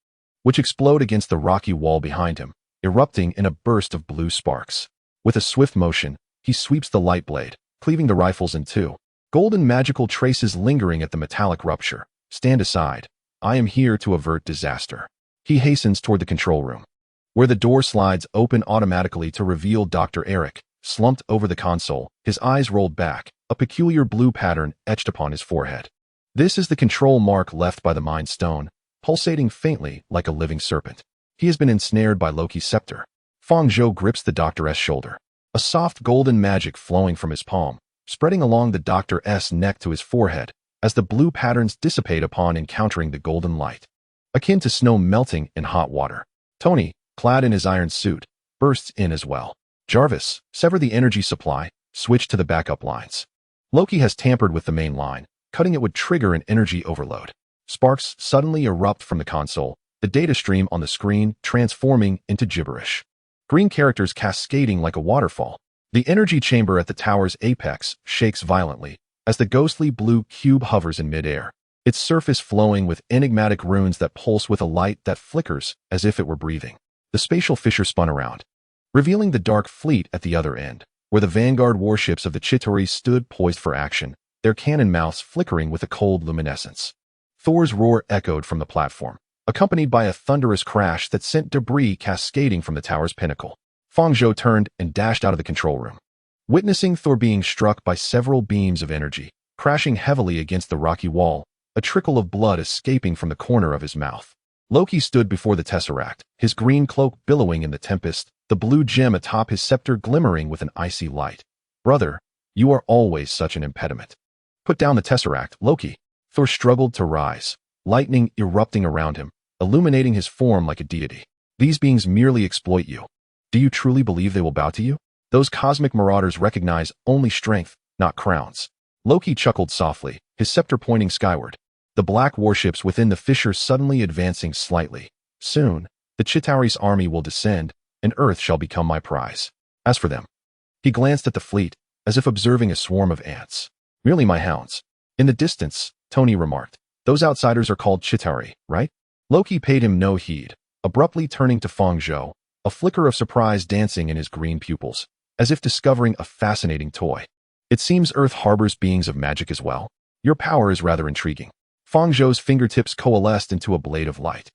Speaker 1: which explode against the rocky wall behind him, erupting in a burst of blue sparks. With a swift motion, he sweeps the light blade, cleaving the rifles in two. Golden magical traces lingering at the metallic rupture. Stand aside. I am here to avert disaster. He hastens toward the control room, where the door slides open automatically to reveal Dr. Eric, slumped over the console, his eyes rolled back, a peculiar blue pattern etched upon his forehead. This is the control mark left by the Mind Stone, pulsating faintly like a living serpent. He has been ensnared by Loki's scepter. Fang Zhou grips the doctor's shoulder, a soft golden magic flowing from his palm, spreading along the Doctor's neck to his forehead as the blue patterns dissipate upon encountering the golden light, akin to snow melting in hot water. Tony, clad in his iron suit, bursts in as well. Jarvis, sever the energy supply, switch to the backup lines. Loki has tampered with the main line. Cutting it would trigger an energy overload. Sparks suddenly erupt from the console, the data stream on the screen transforming into gibberish. Green characters cascading like a waterfall. The energy chamber at the tower's apex shakes violently as the ghostly blue cube hovers in midair, its surface flowing with enigmatic runes that pulse with a light that flickers as if it were breathing. The spatial fissure spun around, revealing the dark fleet at the other end, where the vanguard warships of the Chitauri stood poised for action, their cannon mouths flickering with a cold luminescence. Thor's roar echoed from the platform, accompanied by a thunderous crash that sent debris cascading from the tower's pinnacle. Fang Zhou turned and dashed out of the control room, witnessing Thor being struck by several beams of energy, crashing heavily against the rocky wall, a trickle of blood escaping from the corner of his mouth. Loki stood before the Tesseract, his green cloak billowing in the tempest, the blue gem atop his scepter glimmering with an icy light. Brother, you are always such an impediment. Put down the Tesseract, Loki. Thor struggled to rise, lightning erupting around him, illuminating his form like a deity. These beings merely exploit you. Do you truly believe they will bow to you? Those cosmic marauders recognize only strength, not crowns. Loki chuckled softly, his scepter pointing skyward. The black warships within the fissure suddenly advancing slightly. Soon, the Chitauri's army will descend, and Earth shall become my prize. As for them, he glanced at the fleet, as if observing a swarm of ants. Merely my hounds. In the distance, Tony remarked, those outsiders are called Chitauri, right? Loki paid him no heed, abruptly turning to Fang Zhou, a flicker of surprise dancing in his green pupils, as if discovering a fascinating toy. It seems Earth harbors beings of magic as well. Your power is rather intriguing. Fang Zhou's fingertips coalesced into a blade of light.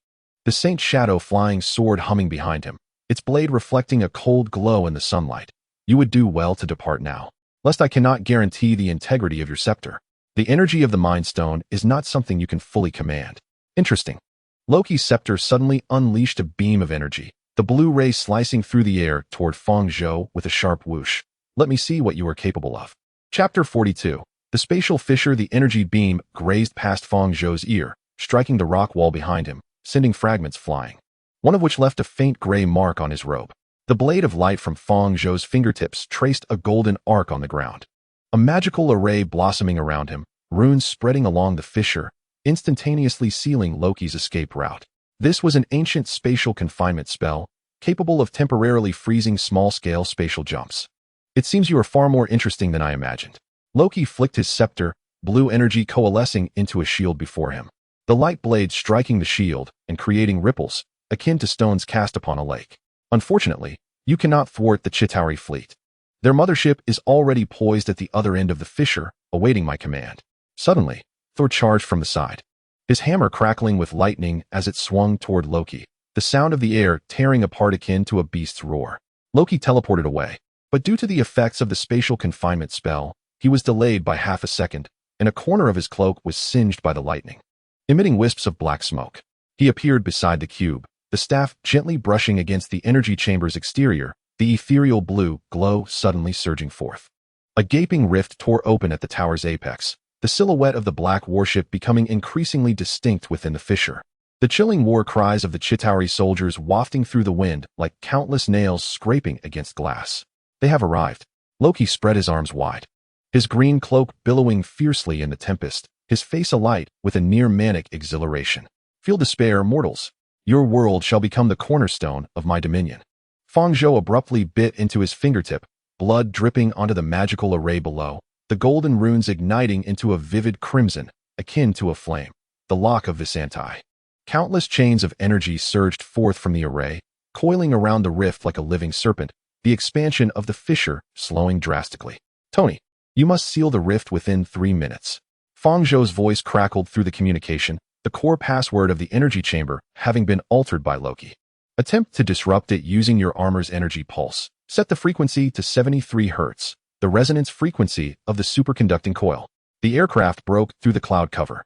Speaker 1: The Saint's shadow flying sword humming behind him, its blade reflecting a cold glow in the sunlight. You would do well to depart now, lest I cannot guarantee the integrity of your scepter. The energy of the Mind Stone is not something you can fully command. Interesting. Loki's scepter suddenly unleashed a beam of energy, the blue ray slicing through the air toward Fang Zhou with a sharp whoosh. Let me see what you are capable of. Chapter 42. The spatial fissure. The energy beam grazed past Fang Zhou's ear, striking the rock wall behind him, sending fragments flying, one of which left a faint gray mark on his robe. The blade of light from Fang Zhou's fingertips traced a golden arc on the ground. A magical array blossoming around him, runes spreading along the fissure, instantaneously sealing Loki's escape route. This was an ancient spatial confinement spell, capable of temporarily freezing small-scale spatial jumps. It seems you are far more interesting than I imagined. Loki flicked his scepter, blue energy coalescing into a shield before him. The light blade striking the shield and creating ripples, akin to stones cast upon a lake. Unfortunately, you cannot thwart the Chitauri fleet. Their mothership is already poised at the other end of the fissure, awaiting my command. Suddenly, Thor charged from the side, his hammer crackling with lightning as it swung toward Loki, the sound of the air tearing apart akin to a beast's roar. Loki teleported away, but due to the effects of the spatial confinement spell, he was delayed by half a second, and a corner of his cloak was singed by the lightning, emitting wisps of black smoke. He appeared beside the cube, the staff gently brushing against the energy chamber's exterior, the ethereal blue glow suddenly surging forth. A gaping rift tore open at the tower's apex, the silhouette of the black warship becoming increasingly distinct within the fissure. The chilling war cries of the Chitauri soldiers wafting through the wind like countless nails scraping against glass. They have arrived. Loki spread his arms wide, his green cloak billowing fiercely in the tempest, his face alight with a near-manic exhilaration. Feel despair, mortals. Your world shall become the cornerstone of my dominion. Fang Zhou abruptly bit into his fingertip, blood dripping onto the magical array below, the golden runes igniting into a vivid crimson, akin to a flame, the lock of Visanti. Countless chains of energy surged forth from the array, coiling around the rift like a living serpent, the expansion of the fissure slowing drastically. Tony, you must seal the rift within 3 minutes. Fang Zhou's voice crackled through the communication, the core password of the energy chamber having been altered by Loki. Attempt to disrupt it using your armor's energy pulse. Set the frequency to 73 Hz, the resonance frequency of the superconducting coil. The aircraft broke through the cloud cover.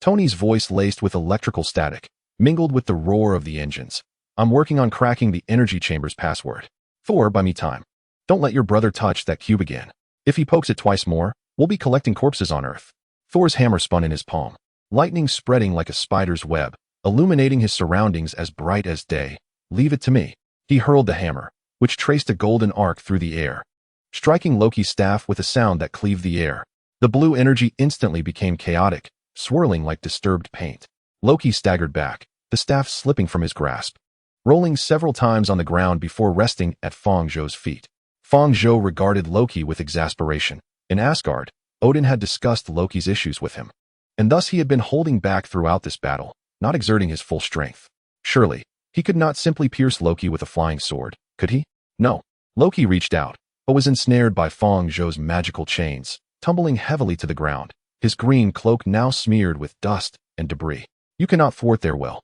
Speaker 1: Tony's voice laced with electrical static, mingled with the roar of the engines. I'm working on cracking the energy chamber's password. Thor, buy me time. Don't let your brother touch that cube again. If he pokes it twice more, we'll be collecting corpses on Earth. Thor's hammer spun in his palm, lightning spreading like a spider's web, illuminating his surroundings as bright as day. Leave it to me. He hurled the hammer, which traced a golden arc through the air, striking Loki's staff with a sound that cleaved the air. The blue energy instantly became chaotic, swirling like disturbed paint. Loki staggered back, the staff slipping from his grasp, rolling several times on the ground before resting at Fang Zhou's feet. Fang Zhou regarded Loki with exasperation. In Asgard, Odin had discussed Loki's issues with him, and thus he had been holding back throughout this battle, not exerting his full strength. Surely, he could not simply pierce Loki with a flying sword, could he? No. Loki reached out, but was ensnared by Fang Zhou's magical chains, tumbling heavily to the ground, his green cloak now smeared with dust and debris. You cannot thwart their will.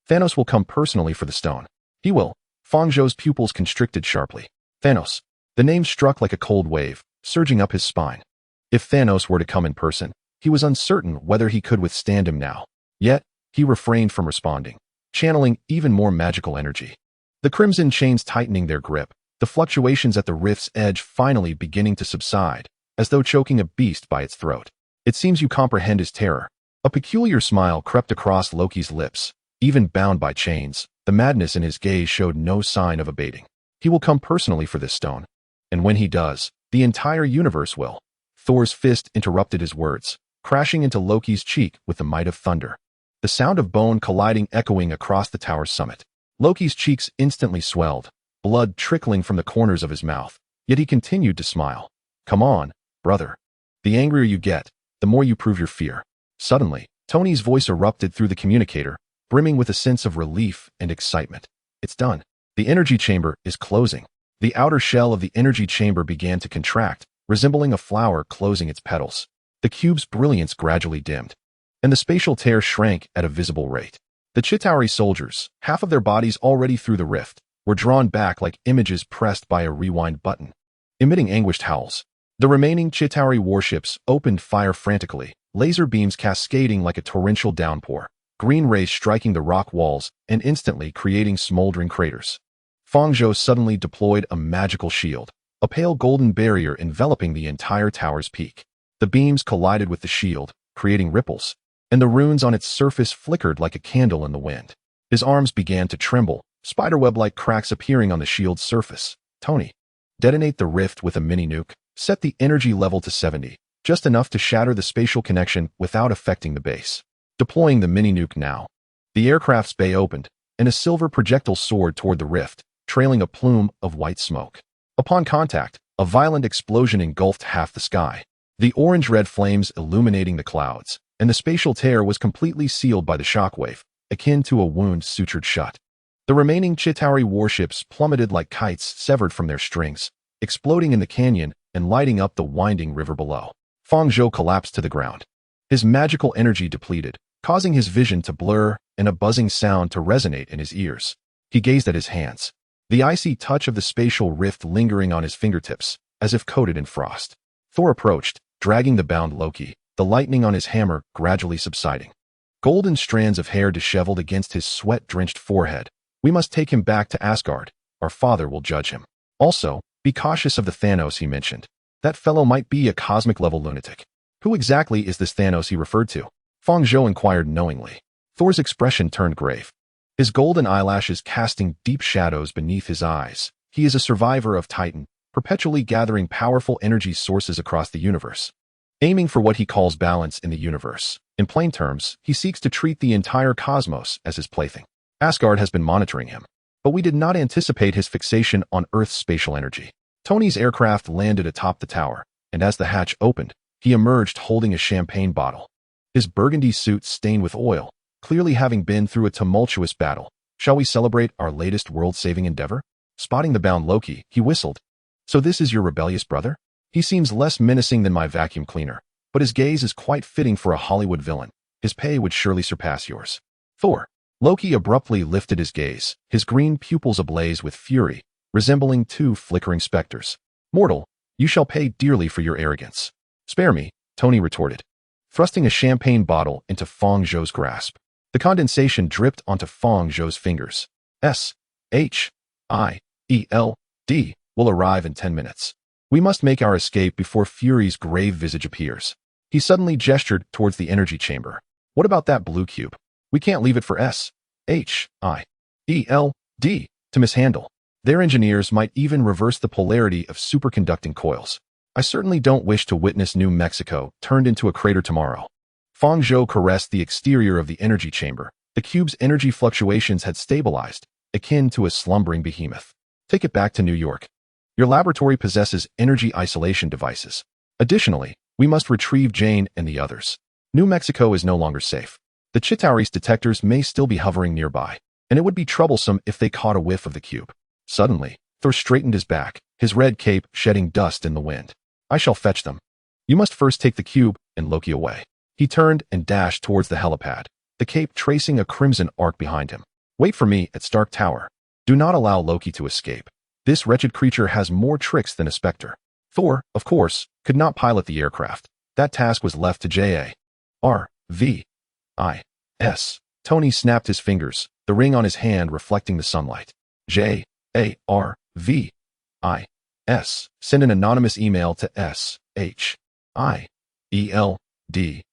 Speaker 1: Thanos will come personally for the stone. He will. Fang Zhou's pupils constricted sharply. Thanos. The name struck like a cold wave, surging up his spine. If Thanos were to come in person, he was uncertain whether he could withstand him now. Yet, he refrained from responding, channeling even more magical energy. The crimson chains tightening their grip, the fluctuations at the rift's edge finally beginning to subside, as though choking a beast by its throat. It seems you comprehend his terror. A peculiar smile crept across Loki's lips. Even bound by chains, the madness in his gaze showed no sign of abating. He will come personally for this stone. And when he does, the entire universe will. Thor's fist interrupted his words, crashing into Loki's cheek with the might of thunder. The sound of bone colliding echoing across the tower's summit. Loki's cheeks instantly swelled, blood trickling from the corners of his mouth, yet he continued to smile. Come on, brother. The angrier you get, the more you prove your fear. Suddenly, Tony's voice erupted through the communicator, brimming with a sense of relief and excitement. It's done. The energy chamber is closing. The outer shell of the energy chamber began to contract, resembling a flower closing its petals. The cube's brilliance gradually dimmed, and the spatial tear shrank at a visible rate. The Chitauri soldiers, half of their bodies already through the rift, were drawn back like images pressed by a rewind button, emitting anguished howls. The remaining Chitauri warships opened fire frantically, laser beams cascading like a torrential downpour, green rays striking the rock walls and instantly creating smoldering craters. Fang Zhou suddenly deployed a magical shield, a pale golden barrier enveloping the entire tower's peak. The beams collided with the shield, creating ripples, and the runes on its surface flickered like a candle in the wind. His arms began to tremble, spiderweb-like cracks appearing on the shield's surface. Tony. Detonate the rift with a mini-nuke. Set the energy level to 70, just enough to shatter the spatial connection without affecting the base. Deploying the mini-nuke now. The aircraft's bay opened, and a silver projectile soared toward the rift, trailing a plume of white smoke. Upon contact, a violent explosion engulfed half the sky, the orange-red flames illuminating the clouds, and the spatial tear was completely sealed by the shockwave, akin to a wound sutured shut. The remaining Chitauri warships plummeted like kites severed from their strings, exploding in the canyon and lighting up the winding river below. Fang Zhou collapsed to the ground. His magical energy depleted, causing his vision to blur and a buzzing sound to resonate in his ears. He gazed at his hands, the icy touch of the spatial rift lingering on his fingertips, as if coated in frost. Thor approached, dragging the bound Loki, the lightning on his hammer gradually subsiding. Golden strands of hair disheveled against his sweat-drenched forehead. We must take him back to Asgard. Our father will judge him. Also, be cautious of the Thanos he mentioned. That fellow might be a cosmic-level lunatic. Who exactly is this Thanos he referred to? Fang Zhou inquired knowingly. Thor's expression turned grave, his golden eyelashes casting deep shadows beneath his eyes. He is a survivor of Titan, perpetually gathering powerful energy sources across the universe, aiming for what he calls balance in the universe. In plain terms, he seeks to treat the entire cosmos as his plaything. Asgard has been monitoring him, but we did not anticipate his fixation on Earth's spatial energy. Tony's aircraft landed atop the tower, and as the hatch opened, he emerged holding a champagne bottle. His burgundy suit stained with oil, clearly having been through a tumultuous battle. Shall we celebrate our latest world-saving endeavor? Spotting the bound Loki, he whistled. So this is your rebellious brother? He seems less menacing than my vacuum cleaner, but his gaze is quite fitting for a Hollywood villain. His pay would surely surpass yours. Thor. Loki abruptly lifted his gaze, his green pupils ablaze with fury, resembling two flickering specters. Mortal, you shall pay dearly for your arrogance. Spare me, Tony retorted, thrusting a champagne bottle into Fang Zhou's grasp. The condensation dripped onto Fang Zhou's fingers. S-H-I-E-L-D will arrive in 10 minutes. We must make our escape before Fury's grave visage appears. He suddenly gestured towards the energy chamber. What about that blue cube? We can't leave it for S.H.I.E.L.D. to mishandle. Their engineers might even reverse the polarity of superconducting coils. I certainly don't wish to witness New Mexico turned into a crater tomorrow. Fang Zhou caressed the exterior of the energy chamber. The cube's energy fluctuations had stabilized, akin to a slumbering behemoth. Take it back to New York. Your laboratory possesses energy isolation devices. Additionally, we must retrieve Jane and the others. New Mexico is no longer safe. The Chitauri's detectors may still be hovering nearby, and it would be troublesome if they caught a whiff of the cube. Suddenly, Thor straightened his back, his red cape shedding dust in the wind. I shall fetch them. You must first take the cube and Loki away. He turned and dashed towards the helipad, the cape tracing a crimson arc behind him. Wait for me at Stark Tower. Do not allow Loki to escape. This wretched creature has more tricks than a specter. Thor, of course, could not pilot the aircraft. That task was left to J.A.R.V.I.S. Tony snapped his fingers, the ring on his hand reflecting the sunlight. J.A.R.V.I.S. Send an anonymous email to S.H.I.E.L.D.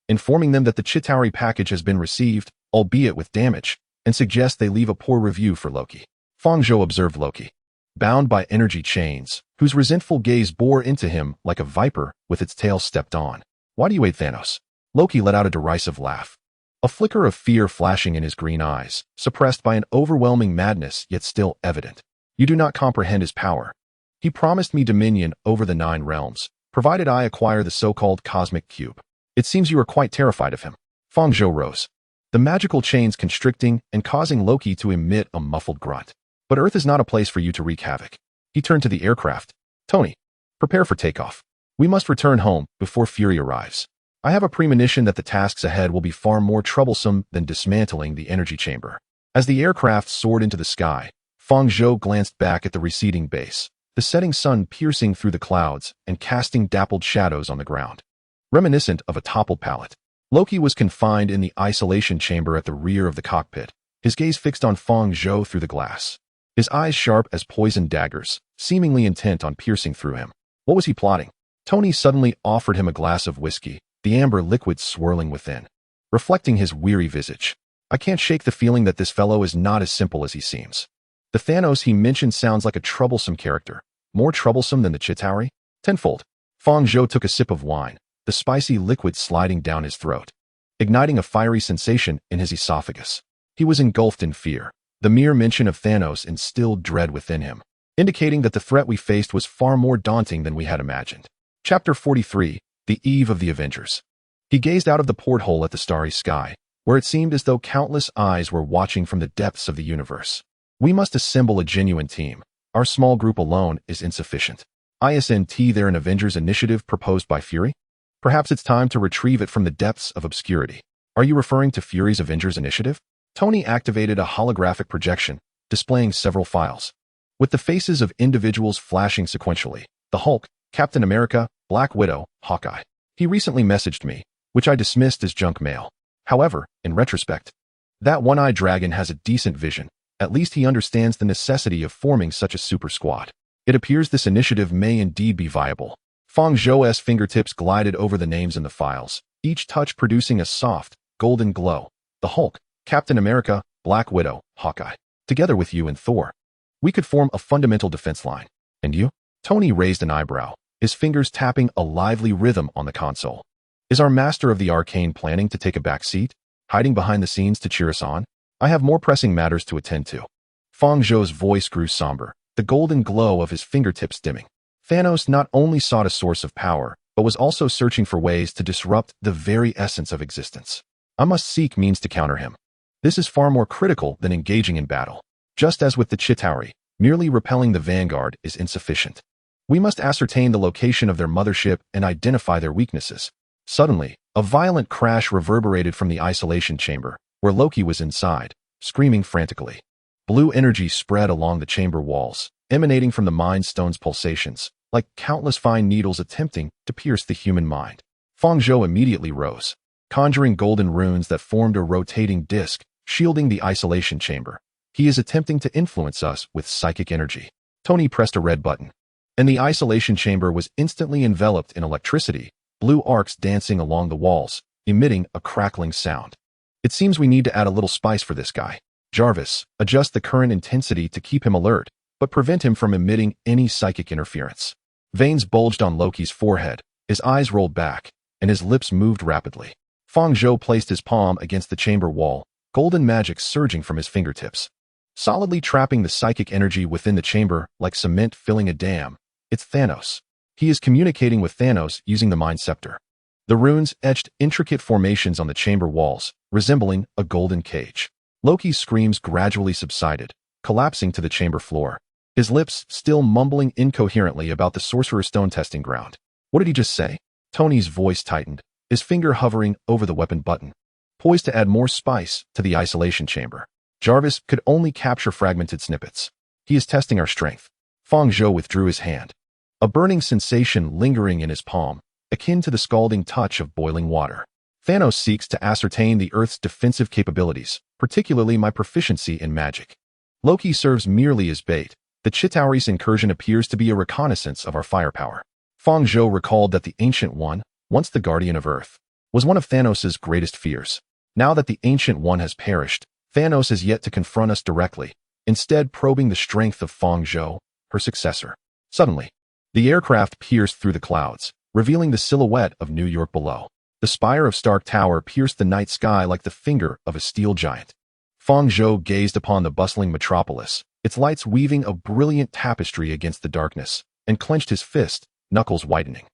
Speaker 1: informing them that the Chitauri package has been received, albeit with damage, and suggest they leave a poor review for Loki. Fang Zhou observed Loki, bound by energy chains, whose resentful gaze bore into him like a viper with its tail stepped on. Why do you hate Thanos? Loki let out a derisive laugh, a flicker of fear flashing in his green eyes, suppressed by an overwhelming madness yet still evident. You do not comprehend his power. He promised me dominion over the 9 realms, provided I acquire the so-called cosmic cube. It seems you are quite terrified of him. Fang Zhou rose, the magical chains constricting and causing Loki to emit a muffled grunt. But Earth is not a place for you to wreak havoc. He turned to the aircraft. Tony, prepare for takeoff. We must return home before Fury arrives. I have a premonition that the tasks ahead will be far more troublesome than dismantling the energy chamber. As the aircraft soared into the sky, Fang Zhou glanced back at the receding base, the setting sun piercing through the clouds and casting dappled shadows on the ground, reminiscent of a toppled pallet. Loki was confined in the isolation chamber at the rear of the cockpit, his gaze fixed on Fang Zhou through the glass, his eyes sharp as poisoned daggers, seemingly intent on piercing through him. What was he plotting? Tony suddenly offered him a glass of whiskey, the amber liquid swirling within, reflecting his weary visage. I can't shake the feeling that this fellow is not as simple as he seems. The Thanos he mentioned sounds like a troublesome character, more troublesome than the Chitauri? Tenfold. Fang Zhou took a sip of wine, the spicy liquid sliding down his throat, igniting a fiery sensation in his esophagus. He was engulfed in fear. The mere mention of Thanos instilled dread within him, indicating that the threat we faced was far more daunting than we had imagined. Chapter 43, The Eve of the Avengers. He gazed out of the porthole at the starry sky, where it seemed as though countless eyes were watching from the depths of the universe. We must assemble a genuine team. Our small group alone is insufficient. Isn't there an Avengers initiative proposed by Fury? Perhaps it's time to retrieve it from the depths of obscurity. Are you referring to Fury's Avengers initiative? Tony activated a holographic projection, displaying several files, with the faces of individuals flashing sequentially. The Hulk, Captain America, Black Widow, Hawkeye. He recently messaged me, which I dismissed as junk mail. However, in retrospect, that one-eyed dragon has a decent vision. At least he understands the necessity of forming such a super squad. It appears this initiative may indeed be viable. Fang Zhou's fingertips glided over the names in the files, each touch producing a soft, golden glow. The Hulk, Captain America, Black Widow, Hawkeye. Together with you and Thor, we could form a fundamental defense line. And you? Tony raised an eyebrow, his fingers tapping a lively rhythm on the console. Is our master of the arcane planning to take a back seat, hiding behind the scenes to cheer us on? I have more pressing matters to attend to. Fang Zhou's voice grew somber, the golden glow of his fingertips dimming. Thanos not only sought a source of power, but was also searching for ways to disrupt the very essence of existence. I must seek means to counter him. This is far more critical than engaging in battle. Just as with the Chitauri, merely repelling the vanguard is insufficient. We must ascertain the location of their mothership and identify their weaknesses. Suddenly, a violent crash reverberated from the isolation chamber, where Loki was inside, screaming frantically. Blue energy spread along the chamber walls, emanating from the Mind Stone's pulsations, like countless fine needles attempting to pierce the human mind. Fang Zhou immediately rose, conjuring golden runes that formed a rotating disc, shielding the isolation chamber. He is attempting to influence us with psychic energy. Tony pressed a red button. and the isolation chamber was instantly enveloped in electricity, blue arcs dancing along the walls, emitting a crackling sound. It seems we need to add a little spice for this guy. Jarvis, adjust the current intensity to keep him alert, but prevent him from emitting any psychic interference. Veins bulged on Loki's forehead, his eyes rolled back, and his lips moved rapidly. Fang Zhou placed his palm against the chamber wall, golden magic surging from his fingertips, solidly trapping the psychic energy within the chamber like cement filling a dam. It's Thanos. He is communicating with Thanos using the Mind Scepter. The runes etched intricate formations on the chamber walls, resembling a golden cage. Loki's screams gradually subsided, collapsing to the chamber floor, his lips still mumbling incoherently about the Sorcerer Stone testing ground. What did he just say? Tony's voice tightened, his finger hovering over the weapon button, poised to add more spice to the isolation chamber. Jarvis could only capture fragmented snippets. He is testing our strength. Fang Zhou withdrew his hand, a burning sensation lingering in his palm, akin to the scalding touch of boiling water. Thanos seeks to ascertain the Earth's defensive capabilities, particularly my proficiency in magic. Loki serves merely as bait. The Chitauri's incursion appears to be a reconnaissance of our firepower. Fang Zhou recalled that the Ancient One, once the Guardian of Earth, was one of Thanos' greatest fears. Now that the Ancient One has perished, Thanos has yet to confront us directly, instead probing the strength of Fang Zhou, her successor. Suddenly, the aircraft pierced through the clouds, revealing the silhouette of New York below. The spire of Stark Tower pierced the night sky like the finger of a steel giant. Fang Zhou gazed upon the bustling metropolis, its lights weaving a brilliant tapestry against the darkness, and clenched his fist, knuckles whitening,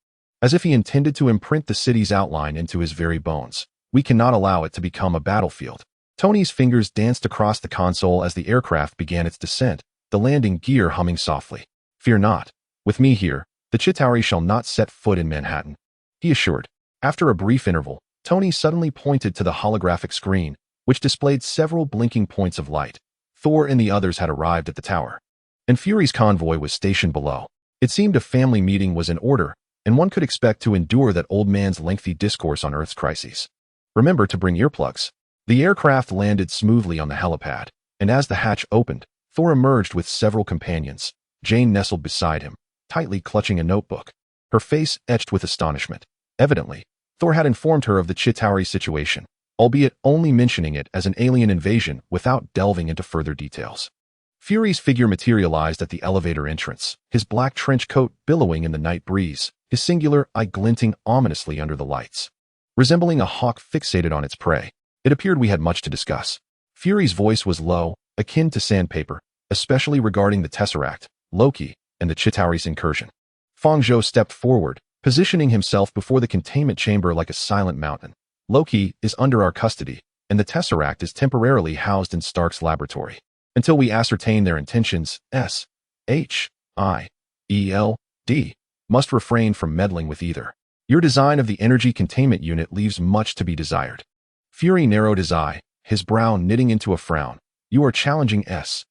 Speaker 1: as if he intended to imprint the city's outline into his very bones. We cannot allow it to become a battlefield. Tony's fingers danced across the console as the aircraft began its descent, the landing gear humming softly. Fear not. With me here, the Chitauri shall not set foot in Manhattan, he assured. After a brief interval, Tony suddenly pointed to the holographic screen, which displayed several blinking points of light. Thor and the others had arrived at the tower, and Fury's convoy was stationed below. It seemed a family meeting was in order, and one could expect to endure that old man's lengthy discourse on Earth's crises. Remember to bring earplugs. The aircraft landed smoothly on the helipad, and as the hatch opened, Thor emerged with several companions. Jane nestled beside him, tightly clutching a notebook, her face etched with astonishment. Evidently, Thor had informed her of the Chitauri situation, albeit only mentioning it as an alien invasion without delving into further details. Fury's figure materialized at the elevator entrance, his black trench coat billowing in the night breeze, his singular eye glinting ominously under the lights. Resembling a hawk fixated on its prey, it appeared we had much to discuss. Fury's voice was low, akin to sandpaper, especially regarding the Tesseract, Loki, and the Chitauri's incursion. Fang Zhou stepped forward, positioning himself before the containment chamber like a silent mountain. Loki is under our custody, and the Tesseract is temporarily housed in Stark's laboratory. Until we ascertain their intentions, S.H.I.E.L.D. must refrain from meddling with either. Your design of the energy containment unit leaves much to be desired. Fury narrowed his eye, his brow knitting into a frown. You are challenging S.H.I.E.L.D.'s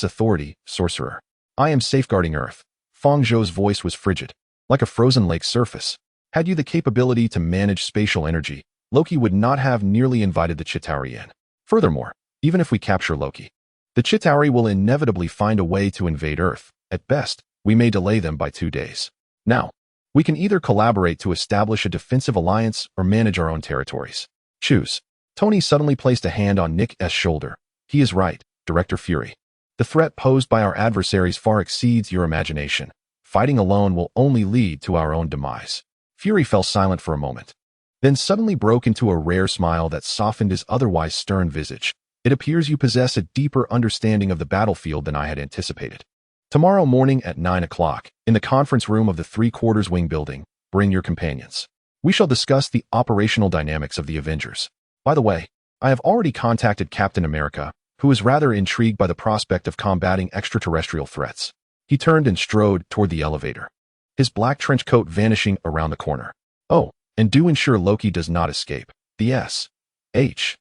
Speaker 1: authority, sorcerer. I am safeguarding Earth. Fang Zhou's voice was frigid, like a frozen lake surface. Had you the capability to manage spatial energy, Loki would not have nearly invited the Chitauri in. Furthermore, even if we capture Loki, the Chitauri will inevitably find a way to invade Earth. At best, we may delay them by 2 days. Now, we can either collaborate to establish a defensive alliance or manage our own territories. Choose. Tony suddenly placed a hand on Nick's shoulder. He is right, Director Fury. The threat posed by our adversaries far exceeds your imagination. Fighting alone will only lead to our own demise. Fury fell silent for a moment, then suddenly broke into a rare smile that softened his otherwise stern visage. It appears you possess a deeper understanding of the battlefield than I had anticipated. Tomorrow morning at 9 o'clock, in the conference room of the 3/4 wing building, bring your companions. We shall discuss the operational dynamics of the Avengers. By the way, I have already contacted Captain America, who is rather intrigued by the prospect of combating extraterrestrial threats. He turned and strode toward the elevator, his black trench coat vanishing around the corner. Oh, and do ensure Loki does not escape. The S.H.I.E.L.D.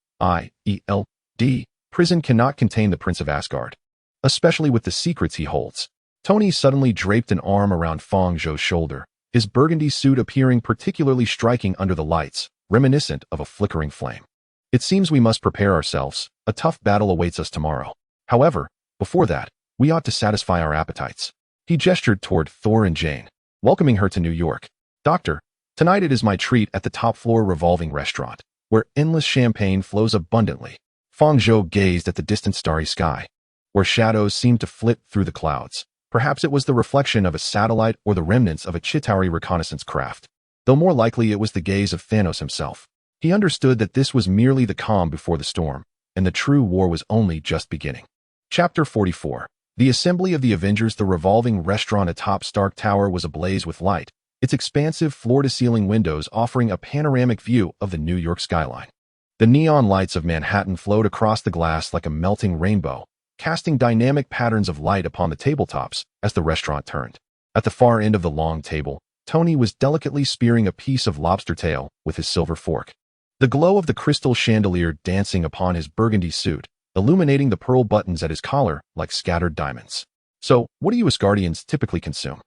Speaker 1: prison cannot contain the Prince of Asgard, especially with the secrets he holds. Tony suddenly draped an arm around Fang Zhou's shoulder, his burgundy suit appearing particularly striking under the lights, reminiscent of a flickering flame. It seems we must prepare ourselves. A tough battle awaits us tomorrow. However, before that, We ought to satisfy our appetites. He gestured toward Thor and Jane, welcoming her to New York. Doctor, tonight it is my treat at the top-floor revolving restaurant, where endless champagne flows abundantly. Fang Zhou gazed at the distant starry sky, where shadows seemed to flit through the clouds. Perhaps it was the reflection of a satellite or the remnants of a Chitauri reconnaissance craft, though more likely it was the gaze of Thanos himself. He understood that this was merely the calm before the storm, and the true war was only just beginning. Chapter 44. The assembly of the Avengers. The revolving restaurant atop Stark Tower was ablaze with light, its expansive floor-to-ceiling windows offering a panoramic view of the New York skyline. The neon lights of Manhattan flowed across the glass like a melting rainbow, casting dynamic patterns of light upon the tabletops as the restaurant turned. At the far end of the long table, Tony was delicately spearing a piece of lobster tail with his silver fork. The glow of the crystal chandelier dancing upon his burgundy suit, illuminating the pearl buttons at his collar like scattered diamonds. So, what do you Asgardians typically consume?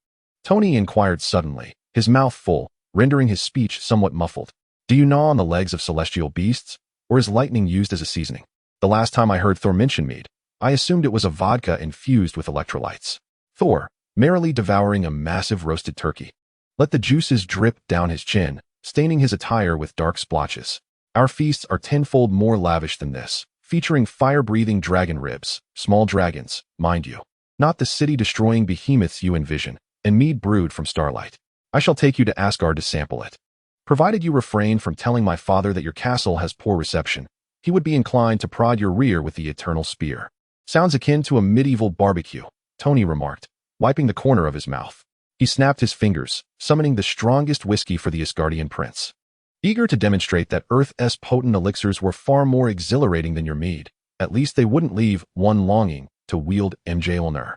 Speaker 1: Tony inquired suddenly, his mouth full, rendering his speech somewhat muffled. Do you gnaw on the legs of celestial beasts, or is lightning used as a seasoning? The last time I heard Thor mention mead, I assumed it was a vodka infused with electrolytes. Thor, merrily devouring a massive roasted turkey. Let the juices drip down his chin, staining his attire with dark splotches. Our feasts are tenfold more lavish than this, featuring fire-breathing dragon ribs, small dragons, mind you, not the city-destroying behemoths you envision, and mead brewed from starlight. I shall take you to Asgard to sample it. Provided you refrain from telling my father that your castle has poor reception, he would be inclined to prod your rear with the eternal spear. Sounds akin to a medieval barbecue, Tony remarked, wiping the corner of his mouth. He snapped his fingers, summoning the strongest whiskey for the Asgardian prince. Eager to demonstrate that Earth's potent elixirs were far more exhilarating than your mead, at least they wouldn't leave one longing to wield Mjolnir.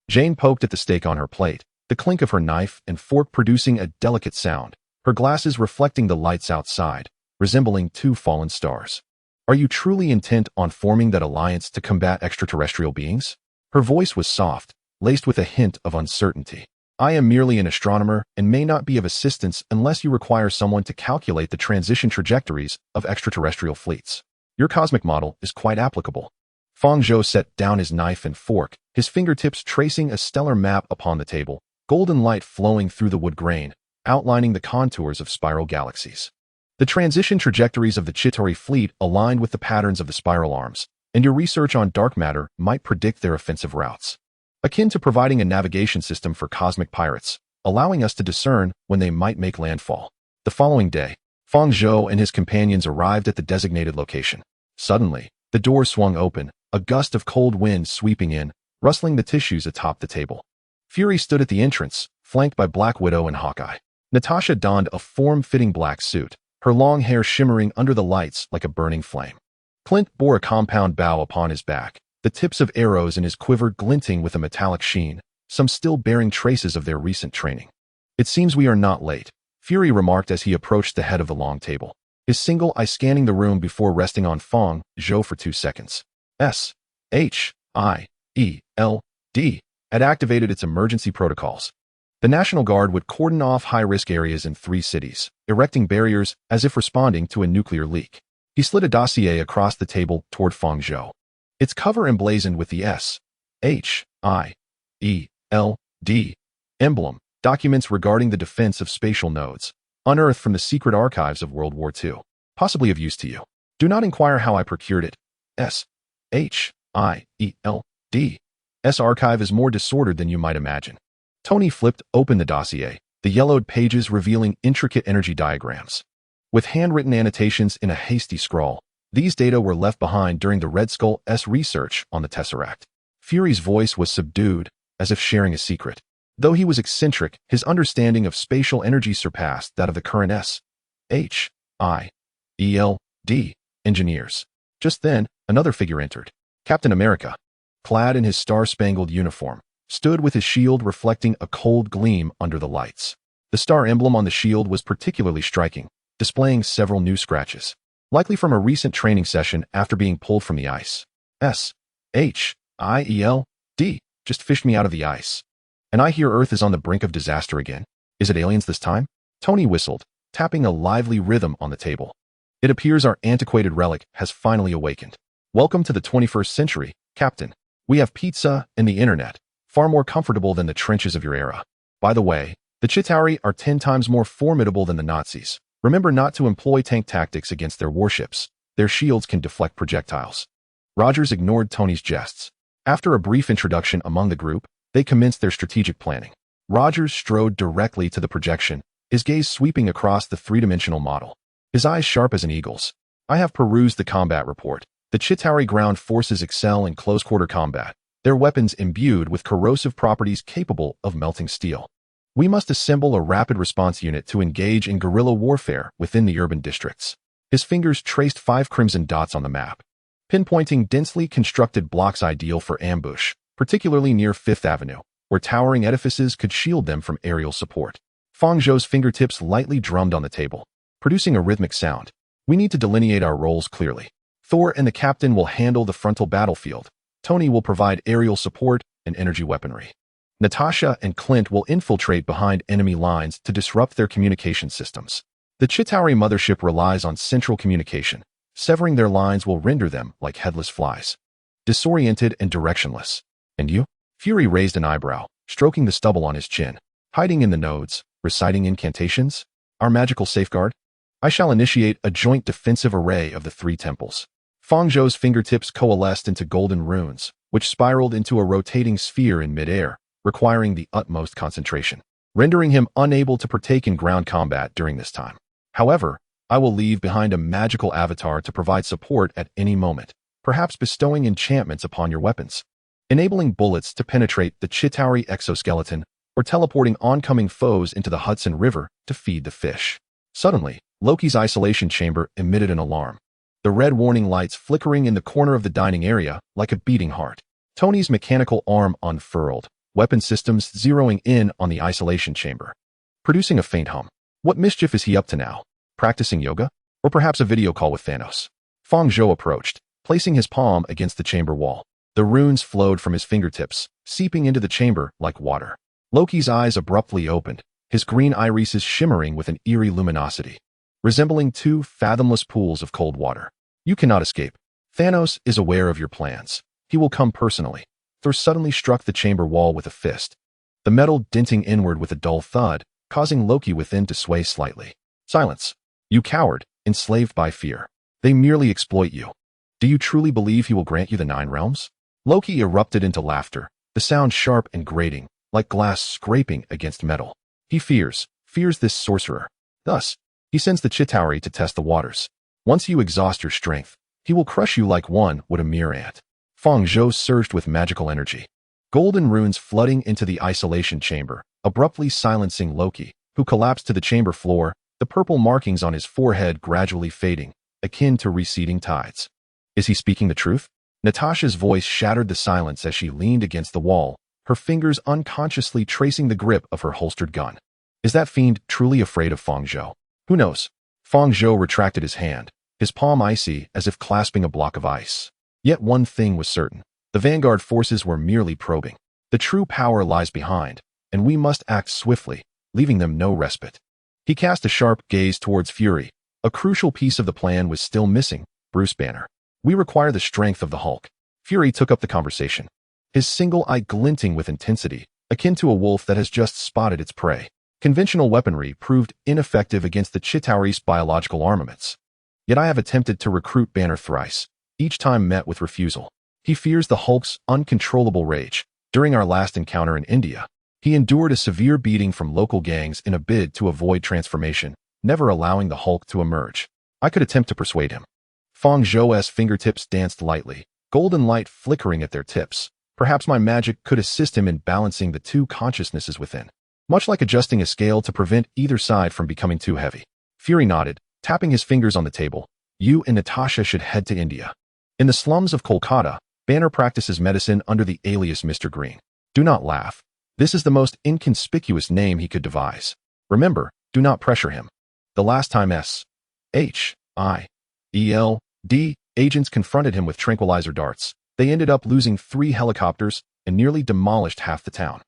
Speaker 1: Jane poked at the steak on her plate, the clink of her knife and fork producing a delicate sound, her glasses reflecting the lights outside, resembling two fallen stars. Are you truly intent on forming that alliance to combat extraterrestrial beings? Her voice was soft, laced with a hint of uncertainty. I am merely an astronomer and may not be of assistance unless you require someone to calculate the transition trajectories of extraterrestrial fleets. Your cosmic model is quite applicable. Fang Zhou set down his knife and fork, his fingertips tracing a stellar map upon the table, golden light flowing through the wood grain, outlining the contours of spiral galaxies. The transition trajectories of the Chitauri fleet aligned with the patterns of the spiral arms, and your research on dark matter might predict their offensive routes. Akin to providing a navigation system for cosmic pirates, allowing us to discern when they might make landfall. The following day, Fang Zhou and his companions arrived at the designated location. Suddenly, the door swung open, a gust of cold wind sweeping in, rustling the tissues atop the table. Fury stood at the entrance, flanked by Black Widow and Hawkeye. Natasha donned a form-fitting black suit, her long hair shimmering under the lights like a burning flame. Clint bore a compound bow upon his back, the tips of arrows in his quiver glinting with a metallic sheen, some still bearing traces of their recent training. It seems we are not late, Fury remarked as he approached the head of the long table, his single eye scanning the room before resting on Fang Zhou for 2 seconds. S-H-I-E-L-D had activated its emergency protocols. The National Guard would cordon off high-risk areas in 3 cities, erecting barriers as if responding to a nuclear leak. He slid a dossier across the table toward Fang Zhou. Its cover emblazoned with the S-H-I-E-L-D emblem, documents regarding the defense of spatial nodes, unearthed from the secret archives of World War II, possibly of use to you. Do not inquire how I procured it. S-H-I-E-L-D. S archive is more disordered than you might imagine. Tony flipped open the dossier, the yellowed pages revealing intricate energy diagrams. With handwritten annotations in a hasty scrawl, these data were left behind during the Red Skull's research on the Tesseract. Fury's voice was subdued, as if sharing a secret. Though he was eccentric, his understanding of spatial energy surpassed that of the current S-H-I-E-L-D engineers. Just then, another figure entered. Captain America, clad in his star-spangled uniform, stood with his shield reflecting a cold gleam under the lights. The star emblem on the shield was particularly striking, displaying several new scratches, likely from a recent training session after being pulled from the ice. S-H-I-E-L-D just fished me out of the ice. And I hear Earth is on the brink of disaster again. Is it aliens this time? Tony whistled, tapping a lively rhythm on the table. It appears our antiquated relic has finally awakened. Welcome to the 21st century, Captain. We have pizza and the internet, far more comfortable than the trenches of your era. By the way, the Chitauri are 10 times more formidable than the Nazis. Remember not to employ tank tactics against their warships. Their shields can deflect projectiles. Rogers ignored Tony's jests. After a brief introduction among the group, they commenced their strategic planning. Rogers strode directly to the projection, his gaze sweeping across the three-dimensional model. His eyes sharp as an eagle's. I have perused the combat report. The Chitauri ground forces excel in close-quarter combat, their weapons imbued with corrosive properties capable of melting steel. We must assemble a rapid response unit to engage in guerrilla warfare within the urban districts. His fingers traced 5 crimson dots on the map, pinpointing densely constructed blocks ideal for ambush, particularly near 5th Avenue, where towering edifices could shield them from aerial support. Fang Zhou's fingertips lightly drummed on the table, producing a rhythmic sound. We need to delineate our roles clearly. Thor and the captain will handle the frontal battlefield. Tony will provide aerial support and energy weaponry. Natasha and Clint will infiltrate behind enemy lines to disrupt their communication systems. The Chitauri mothership relies on central communication. Severing their lines will render them like headless flies, disoriented and directionless. And you? Fury raised an eyebrow, stroking the stubble on his chin. Hiding in the nodes, reciting incantations? Our magical safeguard? I shall initiate a joint defensive array of the 3 temples. Fang Zhou's fingertips coalesced into golden runes, which spiraled into a rotating sphere in midair, requiring the utmost concentration, rendering him unable to partake in ground combat during this time. However, I will leave behind a magical avatar to provide support at any moment, perhaps bestowing enchantments upon your weapons, enabling bullets to penetrate the Chitauri exoskeleton, or teleporting oncoming foes into the Hudson River to feed the fish. Suddenly, Loki's isolation chamber emitted an alarm, the red warning lights flickering in the corner of the dining area like a beating heart. Tony's mechanical arm unfurled, weapon systems zeroing in on the isolation chamber, producing a faint hum. What mischief is he up to now? Practicing yoga? Or perhaps a video call with Thanos? Fang Zhou approached, placing his palm against the chamber wall. The runes flowed from his fingertips, seeping into the chamber like water. Loki's eyes abruptly opened, his green irises shimmering with an eerie luminosity, resembling 2 fathomless pools of cold water. You cannot escape. Thanos is aware of your plans. He will come personally. Thor suddenly struck the chamber wall with a fist, the metal denting inward with a dull thud, causing Loki within to sway slightly. Silence. You coward, enslaved by fear. They merely exploit you. Do you truly believe he will grant you the 9 realms? Loki erupted into laughter, the sound sharp and grating, like glass scraping against metal. He fears this sorcerer. Thus, he sends the Chitauri to test the waters. Once you exhaust your strength, he will crush you like one would a mere ant. Fang Zhou surged with magical energy, golden runes flooding into the isolation chamber, abruptly silencing Loki, who collapsed to the chamber floor, the purple markings on his forehead gradually fading, akin to receding tides. Is he speaking the truth? Natasha's voice shattered the silence as she leaned against the wall, her fingers unconsciously tracing the grip of her holstered gun. Is that fiend truly afraid of Fang Zhou? Who knows? Fang Zhou retracted his hand, his palm icy as if clasping a block of ice. Yet one thing was certain. The Vanguard forces were merely probing. The true power lies behind, and we must act swiftly, leaving them no respite. He cast a sharp gaze towards Fury. A crucial piece of the plan was still missing, Bruce Banner. We require the strength of the Hulk. Fury took up the conversation, his single eye glinting with intensity, akin to a wolf that has just spotted its prey. Conventional weaponry proved ineffective against the Chitauri's biological armaments. Yet I have attempted to recruit Banner thrice, each time met with refusal. He fears the Hulk's uncontrollable rage. During our last encounter in India, he endured a severe beating from local gangs in a bid to avoid transformation, never allowing the Hulk to emerge. I could attempt to persuade him. Fang Zhou's fingertips danced lightly, golden light flickering at their tips. Perhaps my magic could assist him in balancing the 2 consciousnesses within, much like adjusting a scale to prevent either side from becoming too heavy. Fury nodded, tapping his fingers on the table. You and Natasha should head to India. In the slums of Kolkata, Banner practices medicine under the alias Mr. Green. Do not laugh. This is the most inconspicuous name he could devise. Remember, do not pressure him. The last time SHIELD agents confronted him with tranquilizer darts, they ended up losing 3 helicopters and nearly demolished half the town.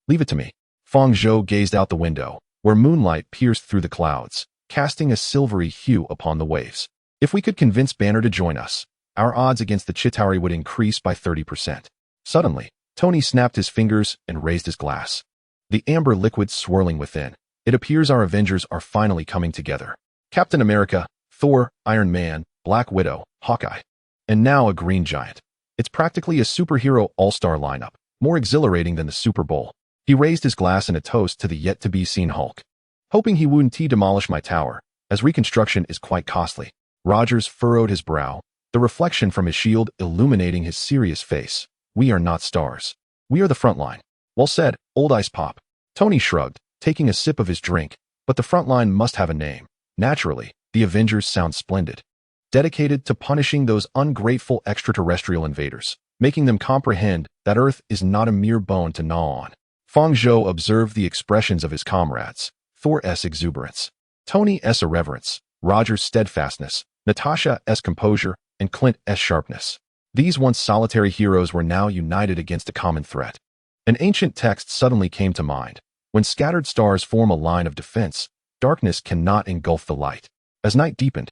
Speaker 1: Leave it to me. Fang Zhou gazed out the window, where moonlight pierced through the clouds, casting a silvery hue upon the waves. If we could convince Banner to join us, our odds against the Chitauri would increase by 30%. Suddenly, Tony snapped his fingers and raised his glass. The amber liquid swirling within. It appears our Avengers are finally coming together. Captain America, Thor, Iron Man, Black Widow, Hawkeye. And now a Green Giant. It's practically a superhero all-star lineup, more exhilarating than the Super Bowl. He raised his glass in a toast to the yet-to-be-seen Hulk. Hoping he wouldn't demolish my tower, as reconstruction is quite costly. Rogers furrowed his brow, the reflection from his shield illuminating his serious face. We are not stars. We are the front line. Well said, old ice pop. Tony shrugged, taking a sip of his drink, but the front line must have a name. Naturally, the Avengers sound splendid. Dedicated to punishing those ungrateful extraterrestrial invaders, making them comprehend that Earth is not a mere bone to gnaw on. Fang Zhou observed the expressions of his comrades, Thor's exuberance, Tony's irreverence, Roger's steadfastness, Natasha's composure, and Clint's sharpness. These once solitary heroes were now united against a common threat. An ancient text suddenly came to mind. When scattered stars form a line of defense, darkness cannot engulf the light. As night deepened,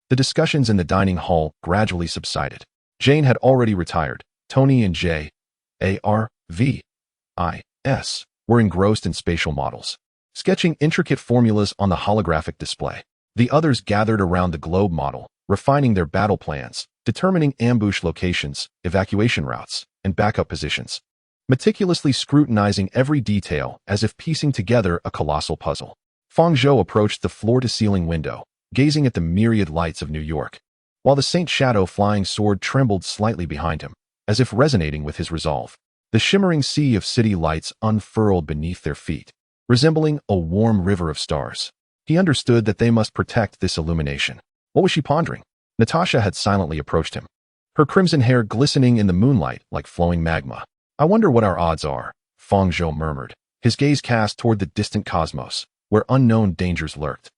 Speaker 1: the discussions in the dining hall gradually subsided. Jane had already retired. Tony and J.A.R.V.I.S. were engrossed in spatial models, sketching intricate formulas on the holographic display. The others gathered around the globe model, refining their battle plans, determining ambush locations, evacuation routes, and backup positions, meticulously scrutinizing every detail as if piecing together a colossal puzzle. Fang Zhou approached the floor-to-ceiling window, gazing at the myriad lights of New York, while the Saint Shadow flying sword trembled slightly behind him, as if resonating with his resolve. The shimmering sea of city lights unfurled beneath their feet, resembling a warm river of stars. He understood that they must protect this illumination. What was she pondering? Natasha had silently approached him, her crimson hair glistening in the moonlight like flowing magma. I wonder what our odds are, Fang Zhou murmured, his gaze cast toward the distant cosmos, where unknown dangers lurked.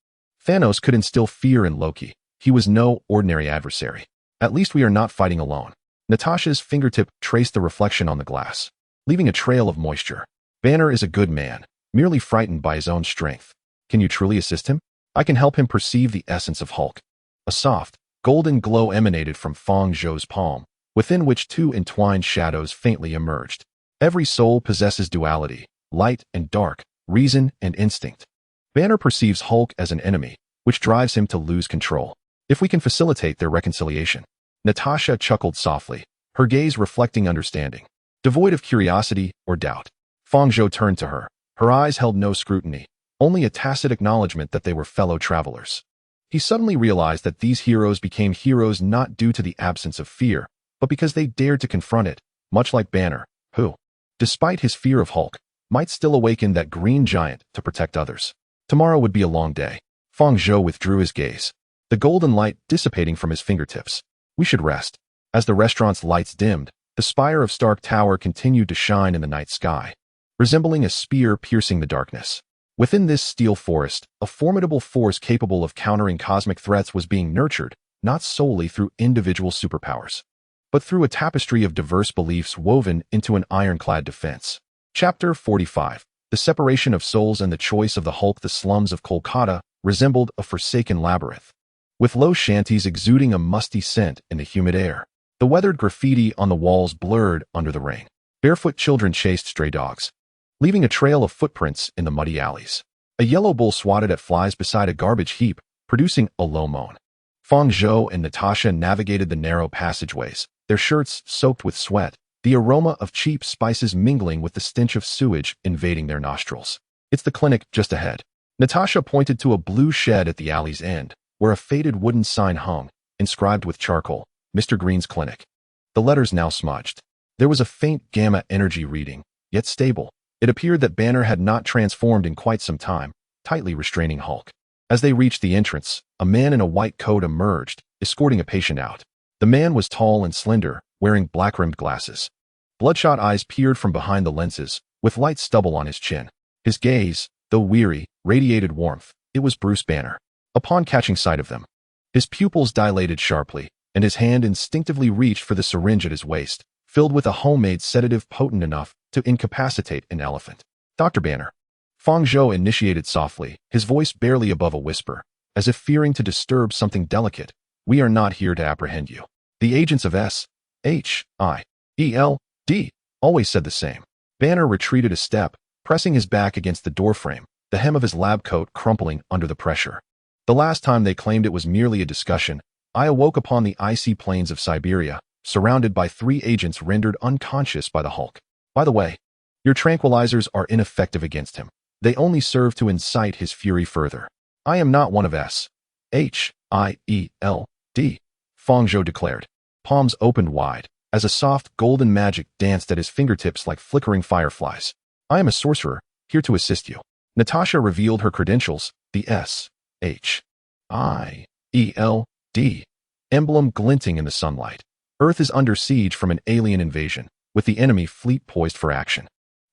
Speaker 1: Thanos could instill fear in Loki. He was no ordinary adversary. At least we are not fighting alone. Natasha's fingertip traced the reflection on the glass, leaving a trail of moisture. Banner is a good man, merely frightened by his own strength. Can you truly assist him? I can help him perceive the essence of Hulk. A soft, golden glow emanated from Fang Zhou's palm, within which two entwined shadows faintly emerged. Every soul possesses duality, light and dark, reason and instinct. Banner perceives Hulk as an enemy, which drives him to lose control. If we can facilitate their reconciliation. Natasha chuckled softly, her gaze reflecting understanding, devoid of curiosity or doubt. Fang Zhou turned to her. Her eyes held no scrutiny, only a tacit acknowledgement that they were fellow travelers. He suddenly realized that these heroes became heroes not due to the absence of fear, but because they dared to confront it, much like Banner, who, despite his fear of Hulk, might still awaken that green giant to protect others. Tomorrow would be a long day. Fang Zhou withdrew his gaze, the golden light dissipating from his fingertips. We should rest. As the restaurant's lights dimmed, the spire of Stark Tower continued to shine in the night sky, resembling a spear piercing the darkness. Within this steel forest, a formidable force capable of countering cosmic threats was being nurtured, not solely through individual superpowers, but through a tapestry of diverse beliefs woven into an ironclad defense. Chapter 45. The separation of souls and the choice of the Hulk. The slums of Kolkata resembled a forsaken labyrinth, with low shanties exuding a musty scent in the humid air. The weathered graffiti on the walls blurred under the rain. Barefoot children chased stray dogs, leaving a trail of footprints in the muddy alleys. A yellow bull swatted at flies beside a garbage heap, producing a low moan. Fang Zhou and Natasha navigated the narrow passageways, their shirts soaked with sweat, the aroma of cheap spices mingling with the stench of sewage invading their nostrils. It's the clinic just ahead. Natasha pointed to a blue shed at the alley's end, where a faded wooden sign hung, inscribed with charcoal, Mr. Green's Clinic. The letters now smudged. There was a faint gamma energy reading, yet stable. It appeared that Banner had not transformed in quite some time, tightly restraining Hulk. As they reached the entrance, a man in a white coat emerged, escorting a patient out. The man was tall and slender, wearing black-rimmed glasses. Bloodshot eyes peered from behind the lenses, with light stubble on his chin. His gaze, though weary, radiated warmth. It was Bruce Banner. Upon catching sight of them, his pupils dilated sharply, and his hand instinctively reached for the syringe at his waist, filled with a homemade sedative potent enough to incapacitate an elephant. Dr. Banner. Fang Zhou initiated softly, his voice barely above a whisper, as if fearing to disturb something delicate. We are not here to apprehend you. The agents of S.H.I.E.L.D. Always said the same. Banner retreated a step, pressing his back against the doorframe, the hem of his lab coat crumpling under the pressure. The last time they claimed it was merely a discussion, I awoke upon the icy plains of Siberia, surrounded by 3 agents rendered unconscious by the Hulk. By the way, your tranquilizers are ineffective against him. They only serve to incite his fury further. I am not one of S.H.I.E.L.D., Fang Zhou declared. Palms opened wide, as a soft golden magic danced at his fingertips like flickering fireflies. I am a sorcerer, here to assist you. Natasha revealed her credentials, the S.H.I.E.L.D. emblem glinting in the sunlight. Earth is under siege from an alien invasion, with the enemy fleet poised for action.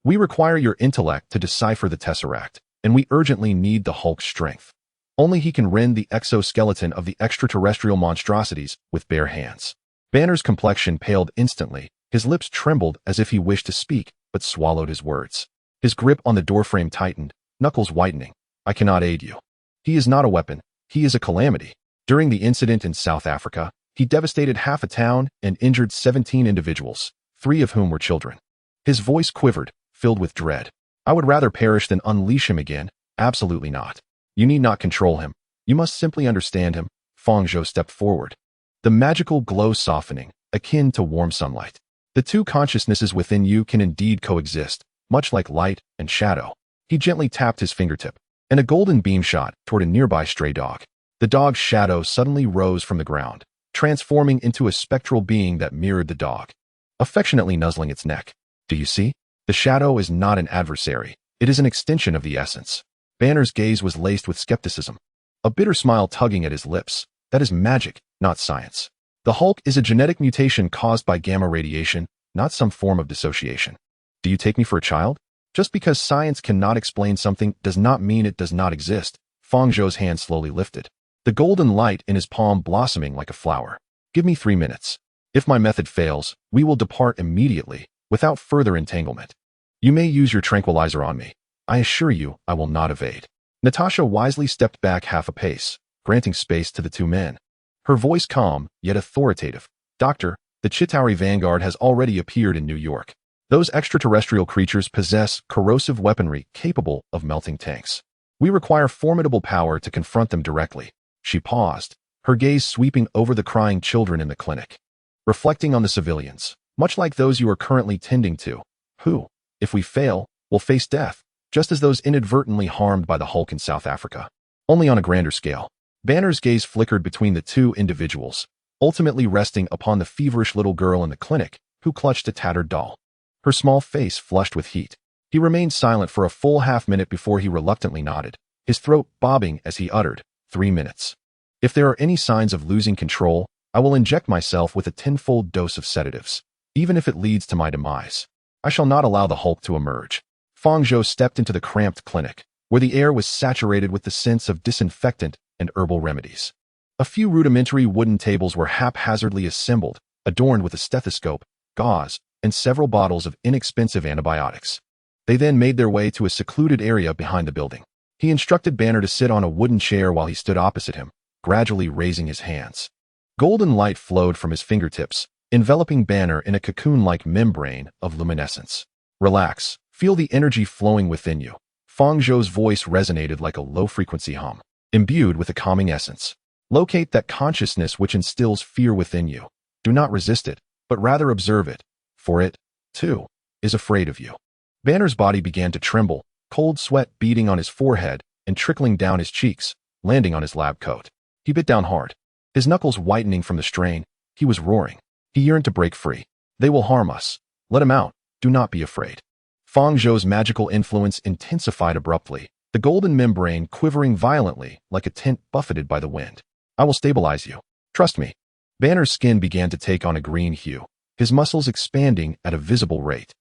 Speaker 1: We require your intellect to decipher the Tesseract, and we urgently need the Hulk's strength. Only he can rend the exoskeleton of the extraterrestrial monstrosities with bare hands. Banner's complexion paled instantly, his lips trembled as if he wished to speak, but swallowed his words. His grip on the doorframe tightened, knuckles whitening. I cannot aid you. He is not a weapon, he is a calamity. During the incident in South Africa, he devastated half a town and injured 17 individuals, 3 of whom were children. His voice quivered, filled with dread. I would rather perish than unleash him again. Absolutely not. You need not control him. You must simply understand him. Fang Zhou stepped forward. The magical glow softening, akin to warm sunlight. The 2 consciousnesses within you can indeed coexist, much like light and shadow. He gently tapped his fingertip, and a golden beam shot toward a nearby stray dog. The dog's shadow suddenly rose from the ground, transforming into a spectral being that mirrored the dog, affectionately nuzzling its neck. Do you see? The shadow is not an adversary. It is an extension of the essence. Banner's gaze was laced with skepticism, a bitter smile tugging at his lips. That is magic, not science. The Hulk is a genetic mutation caused by gamma radiation, not some form of dissociation. Do you take me for a child? Just because science cannot explain something does not mean it does not exist. Fang Zhou's hand slowly lifted, the golden light in his palm blossoming like a flower. Give me 3 minutes. If my method fails, we will depart immediately, without further entanglement. You may use your tranquilizer on me. I assure you, I will not evade. Natasha wisely stepped back half a pace, granting space to the 2 men. Her voice calm, yet authoritative. Doctor, the Chitauri Vanguard has already appeared in New York. Those extraterrestrial creatures possess corrosive weaponry capable of melting tanks. We require formidable power to confront them directly. She paused, her gaze sweeping over the crying children in the clinic, reflecting on the civilians, much like those you are currently tending to, who, if we fail, will face death, just as those inadvertently harmed by the Hulk in South Africa. Only on a grander scale. Banner's gaze flickered between the 2 individuals, ultimately resting upon the feverish little girl in the clinic, who clutched a tattered doll. Her small face flushed with heat. He remained silent for a full half-minute before he reluctantly nodded, his throat bobbing as he uttered, 3 minutes. If there are any signs of losing control, I will inject myself with a 10-fold dose of sedatives, even if it leads to my demise. I shall not allow the Hulk to emerge. Fang Zhou stepped into the cramped clinic, where the air was saturated with the scents of disinfectant and herbal remedies. A few rudimentary wooden tables were haphazardly assembled, adorned with a stethoscope, gauze, and several bottles of inexpensive antibiotics. They then made their way to a secluded area behind the building. He instructed Banner to sit on a wooden chair while he stood opposite him, gradually raising his hands. Golden light flowed from his fingertips, enveloping Banner in a cocoon-like membrane of luminescence. Relax, feel the energy flowing within you. Fang Zhou's voice resonated like a low-frequency hum, imbued with a calming essence. Locate that consciousness which instills fear within you. Do not resist it, but rather observe it, for it, too, is afraid of you. Banner's body began to tremble, cold sweat beading on his forehead and trickling down his cheeks, landing on his lab coat. He bit down hard, his knuckles whitening from the strain. He was roaring. He yearned to break free. They will harm us. Let him out. Do not be afraid. Fang Zhou's magical influence intensified abruptly, the golden membrane quivering violently like a tent buffeted by the wind. I will stabilize you. Trust me. Banner's skin began to take on a green hue, his muscles expanding at a visible rate.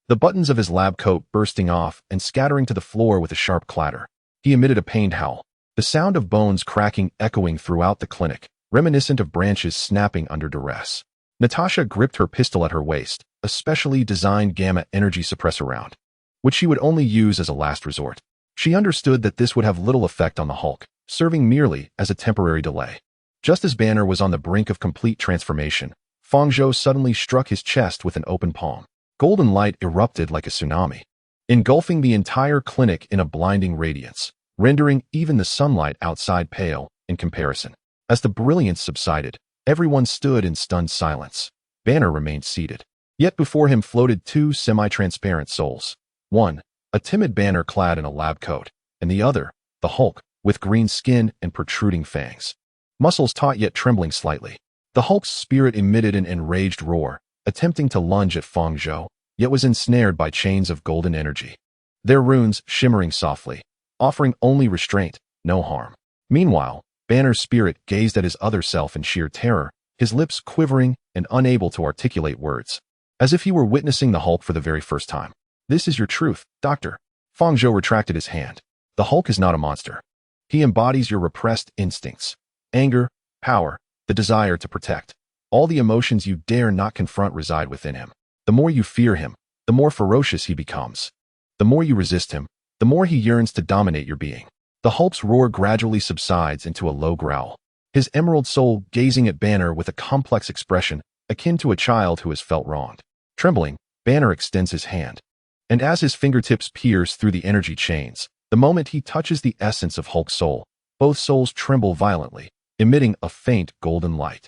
Speaker 1: The buttons of his lab coat bursting off and scattering to the floor with a sharp clatter. He emitted a pained howl, the sound of bones cracking echoing throughout the clinic, reminiscent of branches snapping under duress. Natasha gripped her pistol at her waist, a specially designed gamma energy suppressor round, which she would only use as a last resort. She understood that this would have little effect on the Hulk, serving merely as a temporary delay. Just as Banner was on the brink of complete transformation, Fang Zhou suddenly struck his chest with an open palm. Golden light erupted like a tsunami, engulfing the entire clinic in a blinding radiance, rendering even the sunlight outside pale in comparison. As the brilliance subsided, everyone stood in stunned silence. Banner remained seated. Yet before him floated two semi-transparent souls. One, a timid Banner clad in a lab coat, and the other, the Hulk, with green skin and protruding fangs. Muscles taut yet trembling slightly. The Hulk's spirit emitted an enraged roar, attempting to lunge at Fang Zhou, yet was ensnared by chains of golden energy. Their runes shimmering softly, offering only restraint, no harm. Meanwhile, Banner's spirit gazed at his other self in sheer terror, his lips quivering and unable to articulate words, as if he were witnessing the Hulk for the very first time. "This is your truth, Doctor." Fang Zhou retracted his hand. "The Hulk is not a monster. He embodies your repressed instincts. Anger, power, the desire to protect. All the emotions you dare not confront reside within him. The more you fear him, the more ferocious he becomes. The more you resist him, the more he yearns to dominate your being." The Hulk's roar gradually subsides into a low growl, his emerald soul gazing at Banner with a complex expression akin to a child who has felt wronged. Trembling, Banner extends his hand, and as his fingertips pierce through the energy chains, the moment he touches the essence of Hulk's soul, both souls tremble violently, emitting a faint golden light.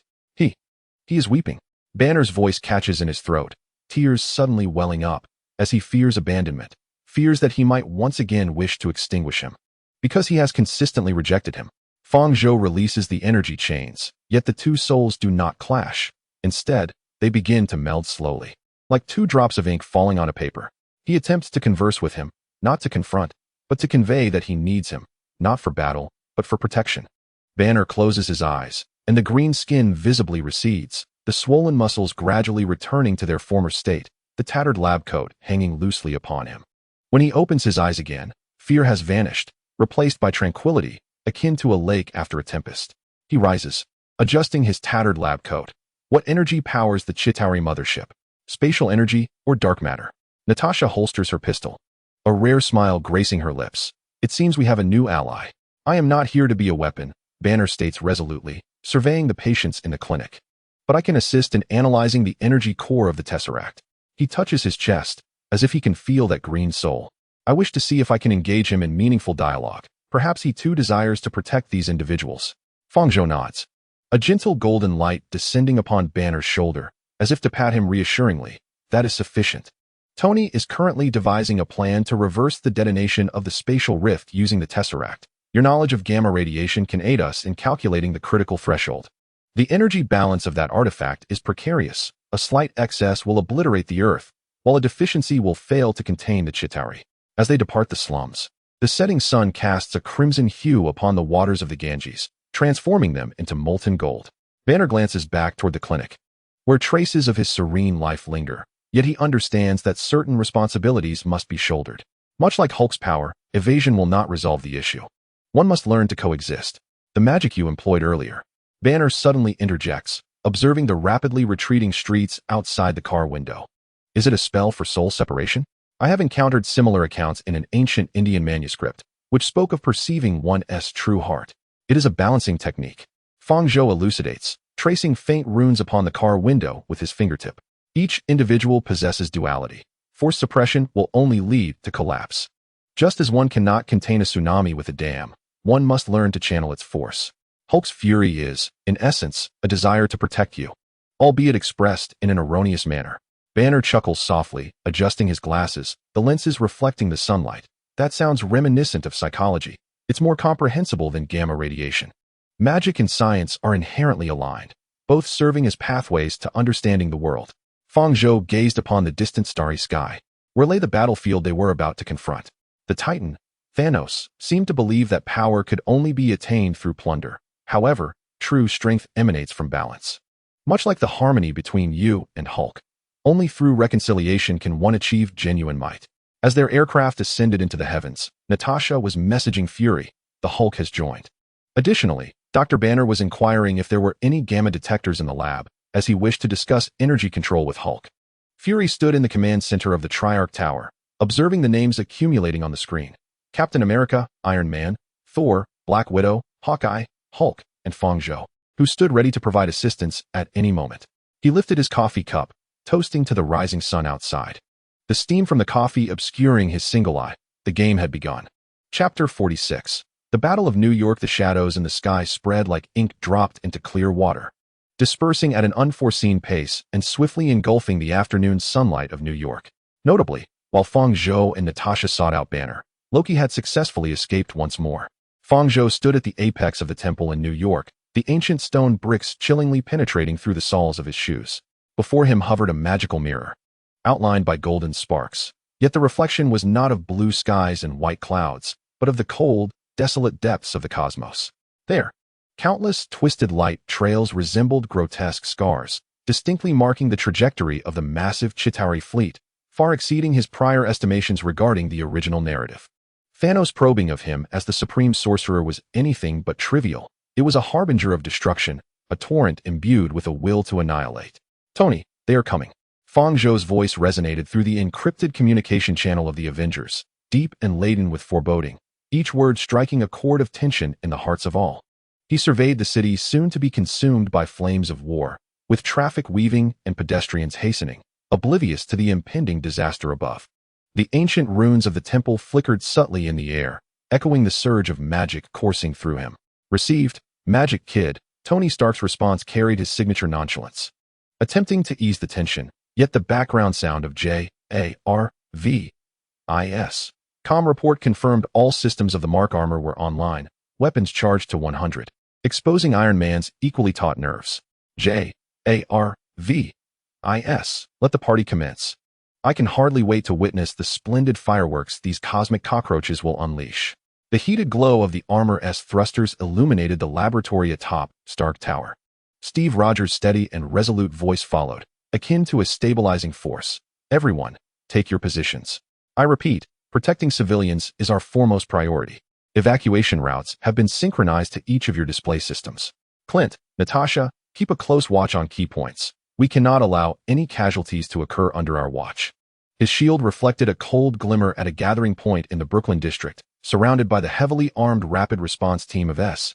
Speaker 1: He is weeping. Banner's voice catches in his throat, tears suddenly welling up, as he fears abandonment, fears that he might once again wish to extinguish him, because he has consistently rejected him. Fang Zhou releases the energy chains, yet the two souls do not clash. Instead, they begin to meld slowly, like two drops of ink falling on a paper. He attempts to converse with him, not to confront, but to convey that he needs him, not for battle, but for protection. Banner closes his eyes, and the green skin visibly recedes, the swollen muscles gradually returning to their former state, the tattered lab coat hanging loosely upon him. When he opens his eyes again, fear has vanished, replaced by tranquility, akin to a lake after a tempest. He rises, adjusting his tattered lab coat. What energy powers the Chitauri mothership? Spatial energy or dark matter? Natasha holsters her pistol, a rare smile gracing her lips. "It seems we have a new ally." "I am not here to be a weapon," Banner states resolutely, surveying the patients in the clinic. "But I can assist in analyzing the energy core of the Tesseract." He touches his chest, as if he can feel that green soul. "I wish to see if I can engage him in meaningful dialogue. Perhaps he too desires to protect these individuals." Fang Zhou nods, a gentle golden light descending upon Banner's shoulder, as if to pat him reassuringly. "That is sufficient. Tony is currently devising a plan to reverse the detonation of the spatial rift using the Tesseract. Your knowledge of gamma radiation can aid us in calculating the critical threshold. The energy balance of that artifact is precarious. A slight excess will obliterate the Earth, while a deficiency will fail to contain the Chitauri." As they depart the slums, the setting sun casts a crimson hue upon the waters of the Ganges, transforming them into molten gold. Banner glances back toward the clinic, where traces of his serene life linger, yet he understands that certain responsibilities must be shouldered. Much like Hulk's power, evasion will not resolve the issue. One must learn to coexist. "The magic you employed earlier." Banner suddenly interjects, observing the rapidly retreating streets outside the car window. "Is it a spell for soul separation? I have encountered similar accounts in an ancient Indian manuscript, which spoke of perceiving one's true heart. It is a balancing technique." Fang Zhou elucidates, tracing faint runes upon the car window with his fingertip. "Each individual possesses duality. Force suppression will only lead to collapse. Just as one cannot contain a tsunami with a dam, one must learn to channel its force. Hulk's fury is, in essence, a desire to protect you, albeit expressed in an erroneous manner." Banner chuckles softly, adjusting his glasses, the lenses reflecting the sunlight. "That sounds reminiscent of psychology. It's more comprehensible than gamma radiation. Magic and science are inherently aligned, both serving as pathways to understanding the world." Fang Zhou gazed upon the distant starry sky, where lay the battlefield they were about to confront. The Titan, Thanos, seemed to believe that power could only be attained through plunder. However, true strength emanates from balance. Much like the harmony between you and Hulk, only through reconciliation can one achieve genuine might. As their aircraft ascended into the heavens, Natasha was messaging Fury. "The Hulk has joined." Additionally, Dr. Banner was inquiring if there were any gamma detectors in the lab, as he wished to discuss energy control with Hulk. Fury stood in the command center of the Triarch Tower, observing the names accumulating on the screen. Captain America, Iron Man, Thor, Black Widow, Hawkeye, Hulk, and Fang Zhou, who stood ready to provide assistance at any moment. He lifted his coffee cup, toasting to the rising sun outside. The steam from the coffee obscuring his single eye, the game had begun. Chapter 46. The Battle of New York. The shadows in the sky spread like ink dropped into clear water, dispersing at an unforeseen pace and swiftly engulfing the afternoon sunlight of New York. Notably, while Fang Zhou and Natasha sought out Banner, Loki had successfully escaped once more. Fang Zhou stood at the apex of the temple in New York, the ancient stone bricks chillingly penetrating through the soles of his shoes. Before him hovered a magical mirror, outlined by golden sparks. Yet the reflection was not of blue skies and white clouds, but of the cold, desolate depths of the cosmos. There, countless twisted light trails resembled grotesque scars, distinctly marking the trajectory of the massive Chitauri fleet, far exceeding his prior estimations regarding the original narrative. Thanos' probing of him as the Supreme Sorcerer was anything but trivial. It was a harbinger of destruction, a torrent imbued with a will to annihilate. "Tony, they are coming." Fang Zhou's voice resonated through the encrypted communication channel of the Avengers, deep and laden with foreboding, each word striking a chord of tension in the hearts of all. He surveyed the city soon to be consumed by flames of war, with traffic weaving and pedestrians hastening, oblivious to the impending disaster above. The ancient runes of the temple flickered subtly in the air, echoing the surge of magic coursing through him. Received, Magic Kid. Tony Stark's response carried his signature nonchalance. Attempting to ease the tension, yet the background sound of J-A-R-V-I-S. Com report confirmed all systems of the Mark armor were online, weapons charged to 100, exposing Iron Man's equally taut nerves. J-A-R-V-I-S. Let the party commence. I can hardly wait to witness the splendid fireworks these cosmic cockroaches will unleash. The heated glow of the armor's thrusters illuminated the laboratory atop Stark Tower. Steve Rogers' steady and resolute voice followed, akin to a stabilizing force. "Everyone, take your positions. I repeat, protecting civilians is our foremost priority. Evacuation routes have been synchronized to each of your display systems. Clint, Natasha, keep a close watch on key points. We cannot allow any casualties to occur under our watch." His shield reflected a cold glimmer at a gathering point in the Brooklyn district, surrounded by the heavily armed rapid response team of S.H.I.E.L.D.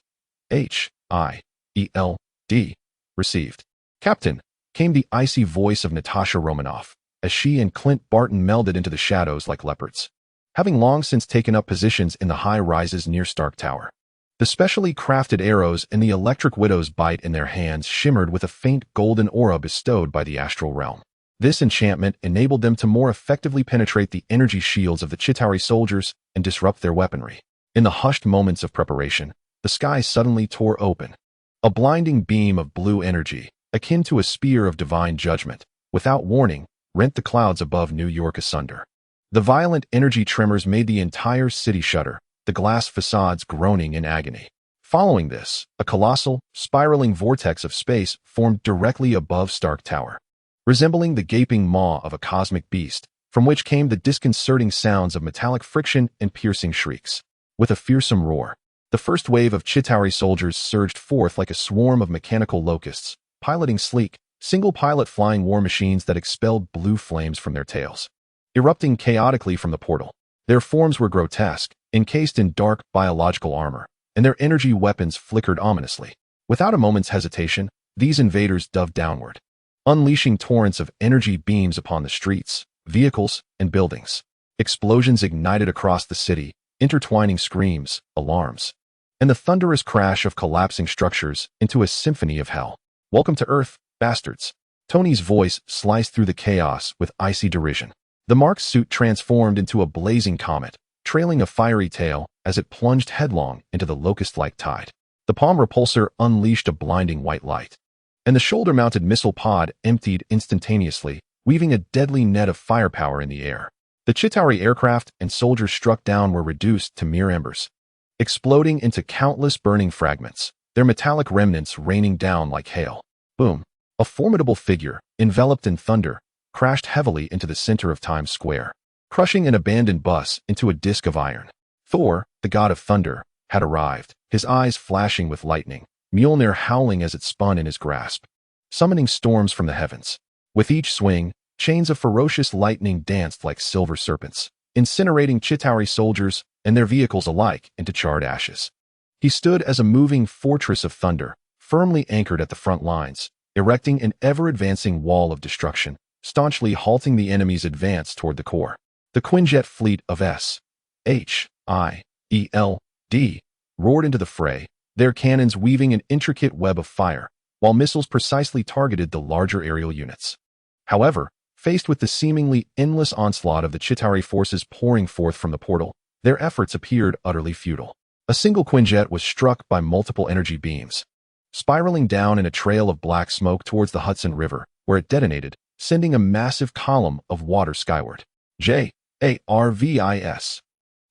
Speaker 1: Received. "Captain," came the icy voice of Natasha Romanoff, as she and Clint Barton melded into the shadows like leopards, having long since taken up positions in the high rises near Stark Tower. The specially crafted arrows and the electric widow's bite in their hands shimmered with a faint golden aura bestowed by the astral realm. This enchantment enabled them to more effectively penetrate the energy shields of the Chitauri soldiers and disrupt their weaponry. In the hushed moments of preparation, the sky suddenly tore open. A blinding beam of blue energy, akin to a spear of divine judgment, without warning, rent the clouds above New York asunder. The violent energy tremors made the entire city shudder, the glass facades groaning in agony. Following this, a colossal, spiraling vortex of space formed directly above Stark Tower, resembling the gaping maw of a cosmic beast, from which came the disconcerting sounds of metallic friction and piercing shrieks. With a fearsome roar, the first wave of Chitauri soldiers surged forth like a swarm of mechanical locusts, piloting sleek, single-pilot flying war machines that expelled blue flames from their tails. Erupting chaotically from the portal, their forms were grotesque, encased in dark biological armor, and their energy weapons flickered ominously. Without a moment's hesitation, these invaders dove downward, unleashing torrents of energy beams upon the streets, vehicles, and buildings. Explosions ignited across the city, intertwining screams, alarms, and the thunderous crash of collapsing structures into a symphony of hell. "Welcome to Earth, bastards." Tony's voice sliced through the chaos with icy derision. The Mark's suit transformed into a blazing comet, trailing a fiery tail as it plunged headlong into the locust-like tide. The palm repulsor unleashed a blinding white light, and the shoulder-mounted missile pod emptied instantaneously, weaving a deadly net of firepower in the air. The Chitauri aircraft and soldiers struck down were reduced to mere embers, exploding into countless burning fragments, their metallic remnants raining down like hail. Boom! A formidable figure, enveloped in thunder, crashed heavily into the center of Times Square, crushing an abandoned bus into a disk of iron. Thor, the god of thunder, had arrived, his eyes flashing with lightning, Mjolnir howling as it spun in his grasp, summoning storms from the heavens. With each swing, chains of ferocious lightning danced like silver serpents, incinerating Chitauri soldiers and their vehicles alike into charred ashes. He stood as a moving fortress of thunder, firmly anchored at the front lines, erecting an ever-advancing wall of destruction, staunchly halting the enemy's advance toward the core. The Quinjet fleet of S.H.I.E.L.D. roared into the fray, their cannons weaving an intricate web of fire, while missiles precisely targeted the larger aerial units. However, faced with the seemingly endless onslaught of the Chitauri forces pouring forth from the portal, their efforts appeared utterly futile. A single Quinjet was struck by multiple energy beams, spiraling down in a trail of black smoke towards the Hudson River, where it detonated, sending a massive column of water skyward. J.A.R.V.I.S.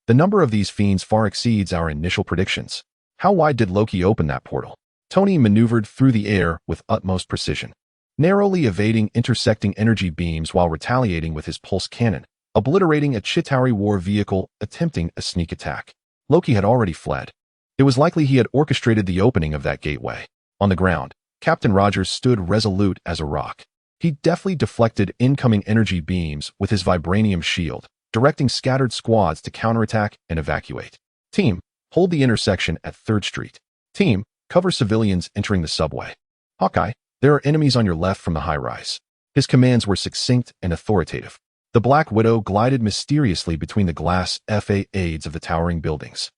Speaker 1: The number of these fiends far exceeds our initial predictions. How wide did Loki open that portal? Tony maneuvered through the air with utmost precision, narrowly evading intersecting energy beams while retaliating with his pulse cannon, obliterating a Chitauri war vehicle attempting a sneak attack. Loki had already fled. It was likely he had orchestrated the opening of that gateway. On the ground, Captain Rogers stood resolute as a rock. He deftly deflected incoming energy beams with his vibranium shield, directing scattered squads to counterattack and evacuate. Team, hold the intersection at 3rd Street. Team, cover civilians entering the subway. Hawkeye, there are enemies on your left from the high-rise. His commands were succinct and authoritative. The Black Widow glided mysteriously between the glass facades of the towering buildings.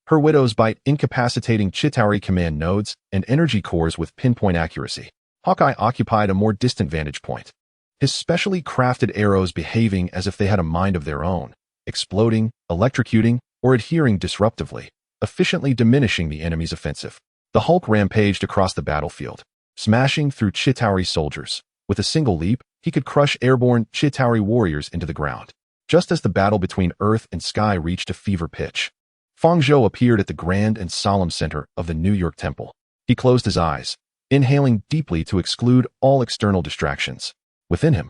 Speaker 1: Her widows bite incapacitating Chitauri command nodes and energy cores with pinpoint accuracy. Hawkeye occupied a more distant vantage point, his specially crafted arrows behaving as if they had a mind of their own, exploding, electrocuting, or adhering disruptively, efficiently diminishing the enemy's offensive. The Hulk rampaged across the battlefield, smashing through Chitauri soldiers. With a single leap, he could crush airborne Chitauri warriors into the ground. Just as the battle between earth and sky reached a fever pitch, Fang Zhou appeared at the grand and solemn center of the New York Temple. He closed his eyes, inhaling deeply to exclude all external distractions. Within him,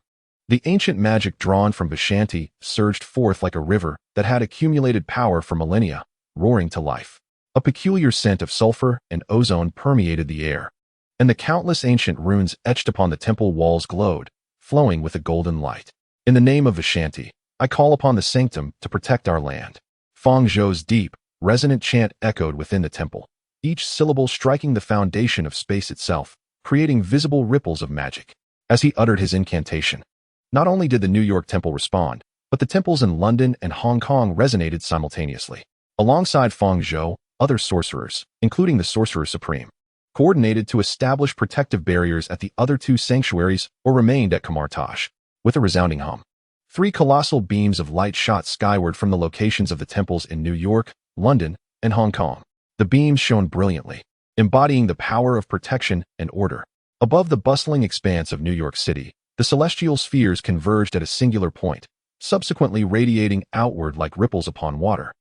Speaker 1: the ancient magic drawn from Vishanti surged forth like a river that had accumulated power for millennia, roaring to life. A peculiar scent of sulfur and ozone permeated the air, and the countless ancient runes etched upon the temple walls glowed, flowing with a golden light. In the name of Vishanti, I call upon the sanctum to protect our land. Fang Zhou's deep, resonant chant echoed within the temple, each syllable striking the foundation of space itself, creating visible ripples of magic. As he uttered his incantation, not only did the New York Temple respond, but the temples in London and Hong Kong resonated simultaneously. Alongside Fang Zhou, other sorcerers, including the Sorcerer Supreme, coordinated to establish protective barriers at the other 2 sanctuaries or remained at Kamar-Taj. With a resounding hum, 3 colossal beams of light shot skyward from the locations of the temples in New York, London, and Hong Kong. The beams shone brilliantly, embodying the power of protection and order. Above the bustling expanse of New York City, the celestial spheres converged at a singular point, subsequently radiating outward like ripples upon water,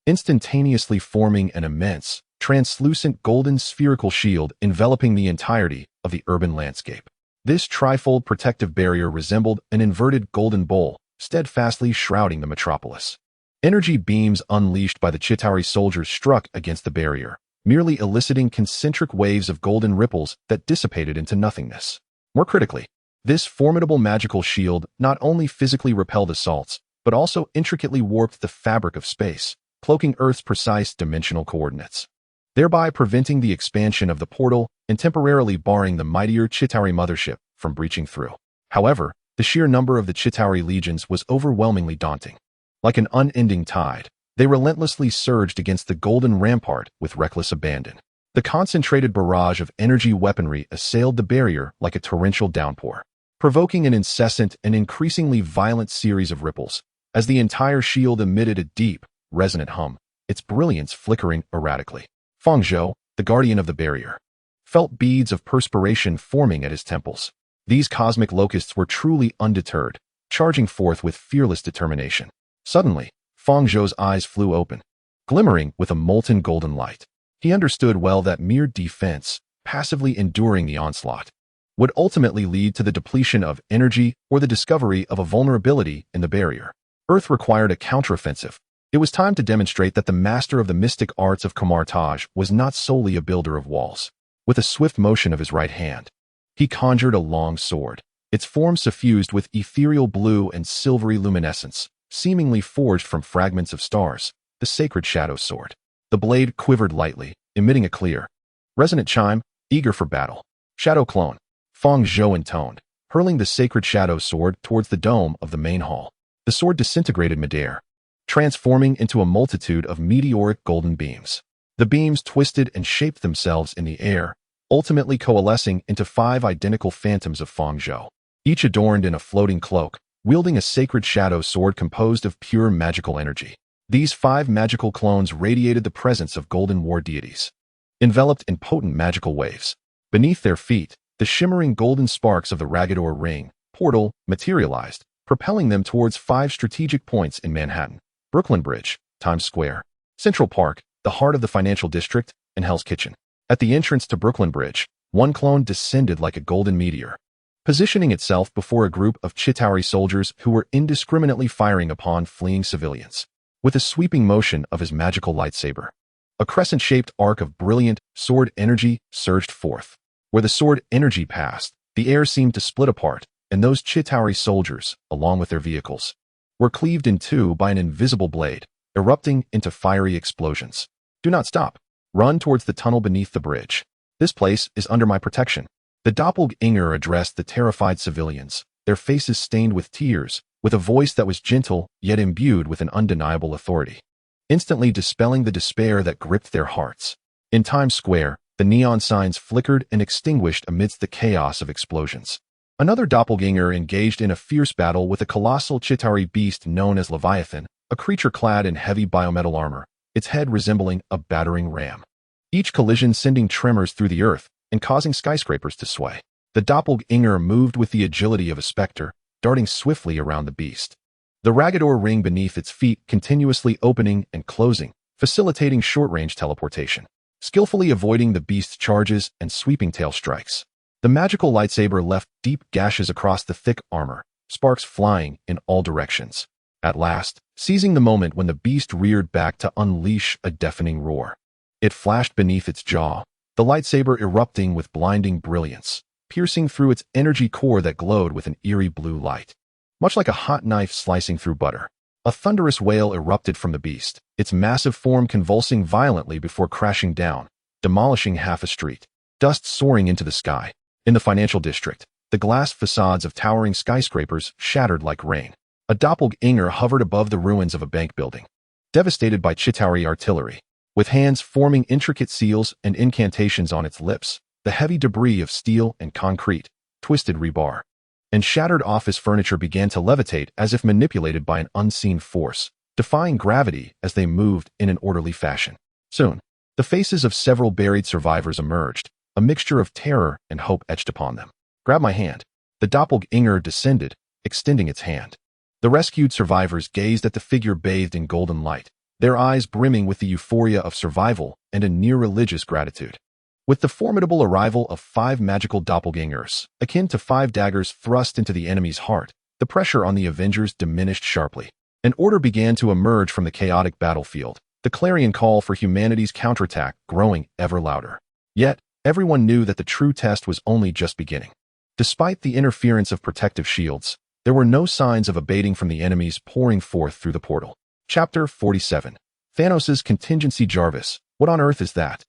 Speaker 1: instantaneously forming an immense, translucent golden spherical shield enveloping the entirety of the urban landscape. This trifold protective barrier resembled an inverted golden bowl, steadfastly shrouding the metropolis. Energy beams unleashed by the Chitauri soldiers struck against the barrier, merely eliciting concentric waves of golden ripples that dissipated into nothingness. More critically, this formidable magical shield not only physically repelled assaults, but also intricately warped the fabric of space, cloaking Earth's precise dimensional coordinates, thereby preventing the expansion of the portal and temporarily barring the mightier Chitauri mothership from breaching through. However, the sheer number of the Chitauri legions was overwhelmingly daunting. Like an unending tide, they relentlessly surged against the golden rampart with reckless abandon. The concentrated barrage of energy weaponry assailed the barrier like a torrential downpour, provoking an incessant and increasingly violent series of ripples, as the entire shield emitted a deep, resonant hum, its brilliance flickering erratically. Fang Zhou, the guardian of the barrier, felt beads of perspiration forming at his temples. These cosmic locusts were truly undeterred, charging forth with fearless determination. Suddenly, Fang Zhou's eyes flew open, glimmering with a molten golden light. He understood well that mere defense, passively enduring the onslaught, would ultimately lead to the depletion of energy or the discovery of a vulnerability in the barrier. Earth required a counteroffensive. It was time to demonstrate that the master of the mystic arts of Kamar-Taj was not solely a builder of walls. With a swift motion of his right hand, he conjured a long sword, its form suffused with ethereal blue and silvery luminescence, seemingly forged from fragments of stars, the sacred shadow sword. The blade quivered lightly, emitting a clear, resonant chime, eager for battle. Shadow clone, Fang Zhou intoned, hurling the sacred shadow sword towards the dome of the main hall. The sword disintegrated midair, transforming into a multitude of meteoric golden beams. The beams twisted and shaped themselves in the air, ultimately coalescing into 5 identical phantoms of Fang Zhou, each adorned in a floating cloak, wielding a sacred shadow sword composed of pure magical energy. These 5 magical clones radiated the presence of golden war deities, enveloped in potent magical waves. Beneath their feet, the shimmering golden sparks of the Ragador Ring portal materialized, propelling them towards 5 strategic points in Manhattan: Brooklyn Bridge, Times Square, Central Park, the heart of the financial district, and Hell's Kitchen. At the entrance to Brooklyn Bridge, one clone descended like a golden meteor, positioning itself before a group of Chitauri soldiers who were indiscriminately firing upon fleeing civilians. With a sweeping motion of his magical lightsaber, a crescent-shaped arc of brilliant sword energy surged forth. Where the sword energy passed, the air seemed to split apart, and those Chitauri soldiers, along with their vehicles, were cleaved in two by an invisible blade, erupting into fiery explosions. Do not stop. Run towards the tunnel beneath the bridge. This place is under my protection. The doppelganger addressed the terrified civilians, their faces stained with tears, with a voice that was gentle yet imbued with an undeniable authority, instantly dispelling the despair that gripped their hearts. In Times Square, the neon signs flickered and extinguished amidst the chaos of explosions. Another doppelganger engaged in a fierce battle with a colossal Chitauri beast known as Leviathan, a creature clad in heavy biometal armor, its head resembling a battering ram. Each collision sending tremors through the earth and causing skyscrapers to sway. The doppelganger moved with the agility of a specter, darting swiftly around the beast, the Ragador Ring beneath its feet continuously opening and closing, facilitating short-range teleportation, skillfully avoiding the beast's charges and sweeping tail strikes. The magical lightsaber left deep gashes across the thick armor, sparks flying in all directions. At last, seizing the moment when the beast reared back to unleash a deafening roar, it flashed beneath its jaw, the lightsaber erupting with blinding brilliance, piercing through its energy core that glowed with an eerie blue light, much like a hot knife slicing through butter. A thunderous wail erupted from the beast, its massive form convulsing violently before crashing down, demolishing half a street. Dust soaring into the sky. In the financial district, the glass facades of towering skyscrapers shattered like rain. A doppelganger hovered above the ruins of a bank building, devastated by Chitauri artillery. With hands forming intricate seals and incantations on its lips, the heavy debris of steel and concrete, twisted rebar, and shattered office furniture began to levitate as if manipulated by an unseen force, defying gravity as they moved in an orderly fashion. Soon, the faces of several buried survivors emerged, a mixture of terror and hope etched upon them. Grab my hand. The doppelganger descended, extending its hand. The rescued survivors gazed at the figure bathed in golden light, their eyes brimming with the euphoria of survival and a near-religious gratitude. With the formidable arrival of 5 magical doppelgangers, akin to 5 daggers thrust into the enemy's heart, the pressure on the Avengers diminished sharply. An order began to emerge from the chaotic battlefield, the clarion call for humanity's counterattack growing ever louder. Yet, everyone knew that the true test was only just beginning. Despite the interference of protective shields, there were no signs of abating from the enemies pouring forth through the portal. Chapter 47. Thanos' Contingency. Jarvis, what on earth is that?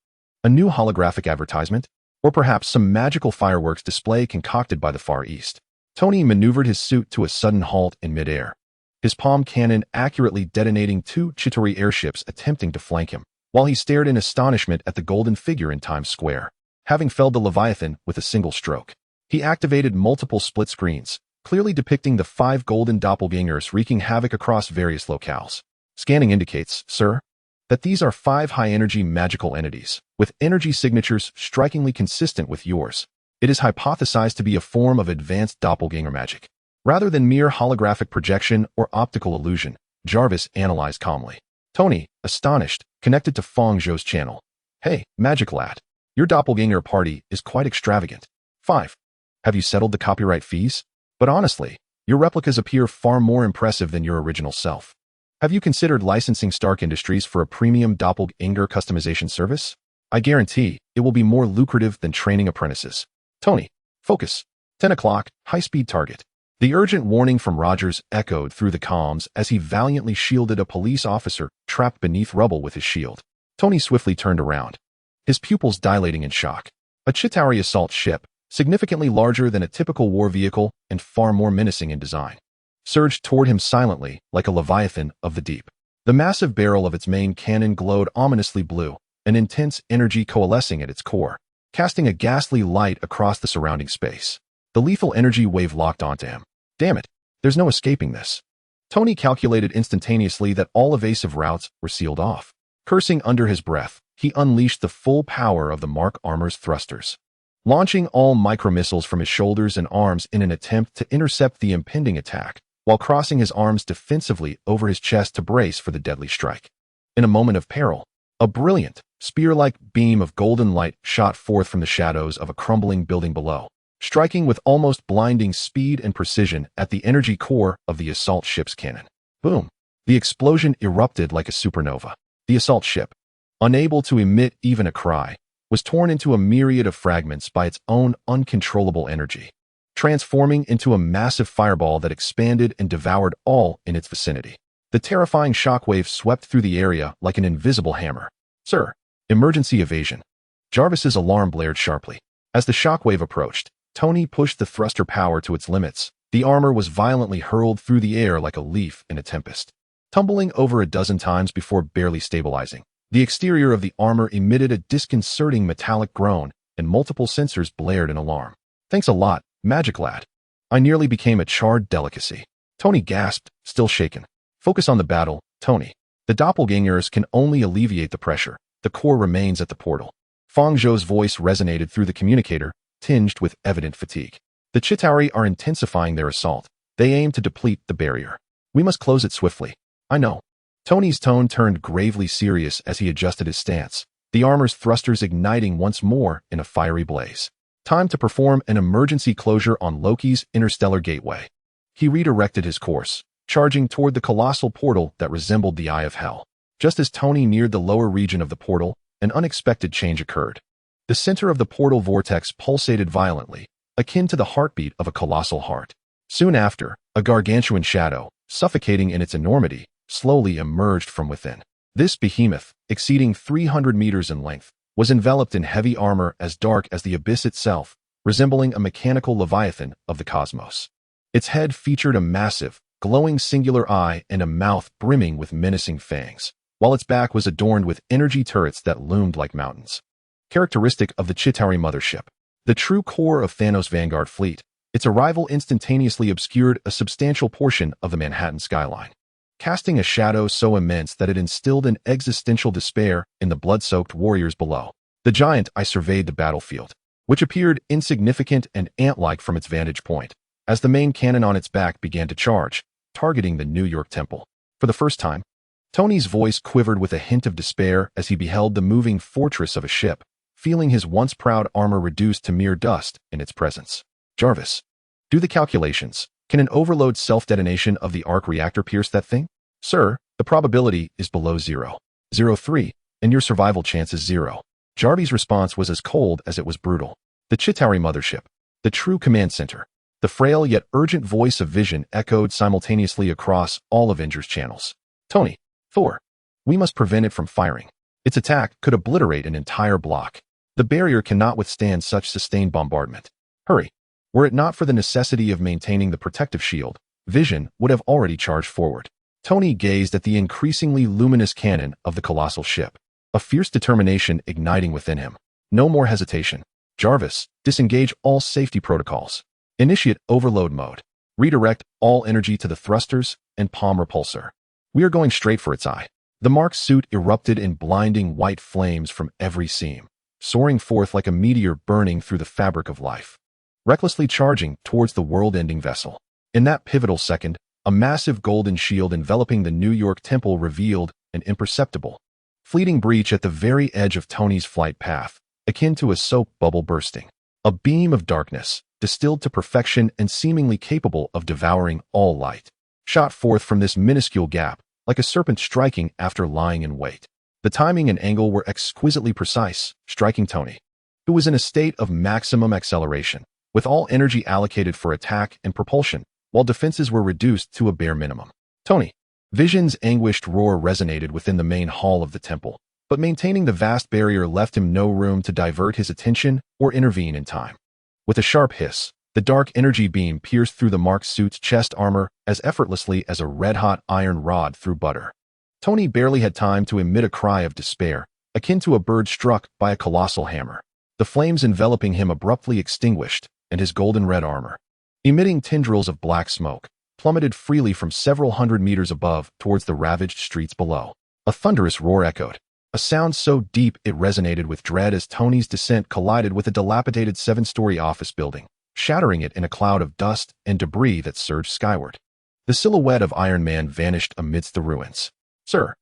Speaker 1: A new holographic advertisement? Or perhaps some magical fireworks display concocted by the Far East? Tony maneuvered his suit to a sudden halt in midair, his palm cannon accurately detonating 2 Chitauri airships attempting to flank him, while he stared in astonishment at the golden figure in Times Square, having felled the Leviathan with a single stroke. He activated multiple split screens, clearly depicting the 5 golden doppelgangers wreaking havoc across various locales. Scanning indicates, sir, that these are 5 high-energy magical entities, with energy signatures strikingly consistent with yours. It is hypothesized to be a form of advanced doppelganger magic, rather than mere holographic projection or optical illusion, Jarvis analyzed calmly. Tony, astonished, connected to Fang Zhou's channel. Hey, magic lad, your doppelganger party is quite extravagant. 5. Have you settled the copyright fees? But honestly, your replicas appear far more impressive than your original self. Have you considered licensing Stark Industries for a premium doppelganger customization service? I guarantee it will be more lucrative than training apprentices. Tony, focus. 10 o'clock, high-speed target. The urgent warning from Rogers echoed through the comms as he valiantly shielded a police officer trapped beneath rubble with his shield. Tony swiftly turned around, his pupils dilating in shock. A Chitauri assault ship, significantly larger than a typical war vehicle and far more menacing in design, surged toward him silently like a leviathan of the deep. The massive barrel of its main cannon glowed ominously blue, an intense energy coalescing at its core, casting a ghastly light across the surrounding space. The lethal energy wave locked onto him. Damn it, there's no escaping this. Tony calculated instantaneously that all evasive routes were sealed off. Cursing under his breath, he unleashed the full power of the Mark Armor's thrusters, launching all micromissiles from his shoulders and arms in an attempt to intercept the impending attack, while crossing his arms defensively over his chest to brace for the deadly strike. In a moment of peril, a brilliant, spear-like beam of golden light shot forth from the shadows of a crumbling building below, striking with almost blinding speed and precision at the energy core of the assault ship's cannon. Boom! The explosion erupted like a supernova. The assault ship, unable to emit even a cry, was torn into a myriad of fragments by its own uncontrollable energy, transforming into a massive fireball that expanded and devoured all in its vicinity. The terrifying shockwave swept through the area like an invisible hammer. "Sir, emergency evasion." Jarvis's alarm blared sharply. As the shockwave approached, Tony pushed the thruster power to its limits. The armor was violently hurled through the air like a leaf in a tempest, tumbling over a dozen times before barely stabilizing. The exterior of the armor emitted a disconcerting metallic groan, and multiple sensors blared in alarm. "Thanks a lot, Magic Lad. I nearly became a charred delicacy." Tony gasped, still shaken. "Focus on the battle, Tony. The doppelgangers can only alleviate the pressure. The core remains at the portal." Fang Zhou's voice resonated through the communicator, tinged with evident fatigue. "The Chitauri are intensifying their assault. They aim to deplete the barrier. We must close it swiftly." "I know." Tony's tone turned gravely serious as he adjusted his stance, the armor's thrusters igniting once more in a fiery blaze. Time to perform an emergency closure on Loki's interstellar gateway. He redirected his course, charging toward the colossal portal that resembled the Eye of Hell. Just as Tony neared the lower region of the portal, an unexpected change occurred. The center of the portal vortex pulsated violently, akin to the heartbeat of a colossal heart. Soon after, a gargantuan shadow, suffocating in its enormity, slowly emerged from within. This behemoth, exceeding 300 meters in length, was enveloped in heavy armor as dark as the abyss itself, resembling a mechanical leviathan of the cosmos. Its head featured a massive, glowing singular eye and a mouth brimming with menacing fangs, while its back was adorned with energy turrets that loomed like mountains. Characteristic of the Chitauri mothership, the true core of Thanos' Vanguard fleet, its arrival instantaneously obscured a substantial portion of the Manhattan skyline, casting a shadow so immense that it instilled an existential despair in the blood-soaked warriors below. The giant I surveyed the battlefield, which appeared insignificant and ant-like from its vantage point, as the main cannon on its back began to charge, targeting the New York Temple. For the first time, Tony's voice quivered with a hint of despair as he beheld the moving fortress of a ship, feeling his once proud armor reduced to mere dust in its presence. "Jarvis, do the calculations. Can an overload self-detonation of the arc reactor pierce that thing?" "Sir, the probability is below 0.03, and your survival chance is 0. Jarvis's response was as cold as it was brutal. The Chitauri mothership, the true command center. The frail yet urgent voice of Vision echoed simultaneously across all Avengers channels. "Tony, Thor, we must prevent it from firing. Its attack could obliterate an entire block. The barrier cannot withstand such sustained bombardment. Hurry. Were it not for the necessity of maintaining the protective shield, Vision would have already charged forward." Tony gazed at the increasingly luminous cannon of the colossal ship, a fierce determination igniting within him. No more hesitation. "Jarvis, disengage all safety protocols. Initiate overload mode. Redirect all energy to the thrusters and palm repulsor. We are going straight for its eye." The Mark's suit erupted in blinding white flames from every seam, soaring forth like a meteor burning through the fabric of life, recklessly charging towards the world-ending vessel. In that pivotal second, a massive golden shield enveloping the New York Temple revealed an imperceptible, fleeting breach at the very edge of Tony's flight path, akin to a soap bubble bursting. A beam of darkness, distilled to perfection and seemingly capable of devouring all light, shot forth from this minuscule gap, like a serpent striking after lying in wait. The timing and angle were exquisitely precise, striking Tony, who was in a state of maximum acceleration, with all energy allocated for attack and propulsion, while defenses were reduced to a bare minimum. "Tony." Vision's anguished roar resonated within the main hall of the temple, but maintaining the vast barrier left him no room to divert his attention or intervene in time. With a sharp hiss, the dark energy beam pierced through the marked suit's chest armor as effortlessly as a red-hot iron rod through butter. Tony barely had time to emit a cry of despair, akin to a bird struck by a colossal hammer. The flames enveloping him abruptly extinguished, and his golden-red armor, emitting tendrils of black smoke, plummeted freely from several hundred meters above towards the ravaged streets below. A thunderous roar echoed, a sound so deep it resonated with dread as Tony's descent collided with a dilapidated 7-story office building, shattering it in a cloud of dust and debris that surged skyward. The silhouette of Iron Man vanished amidst the ruins. Sir,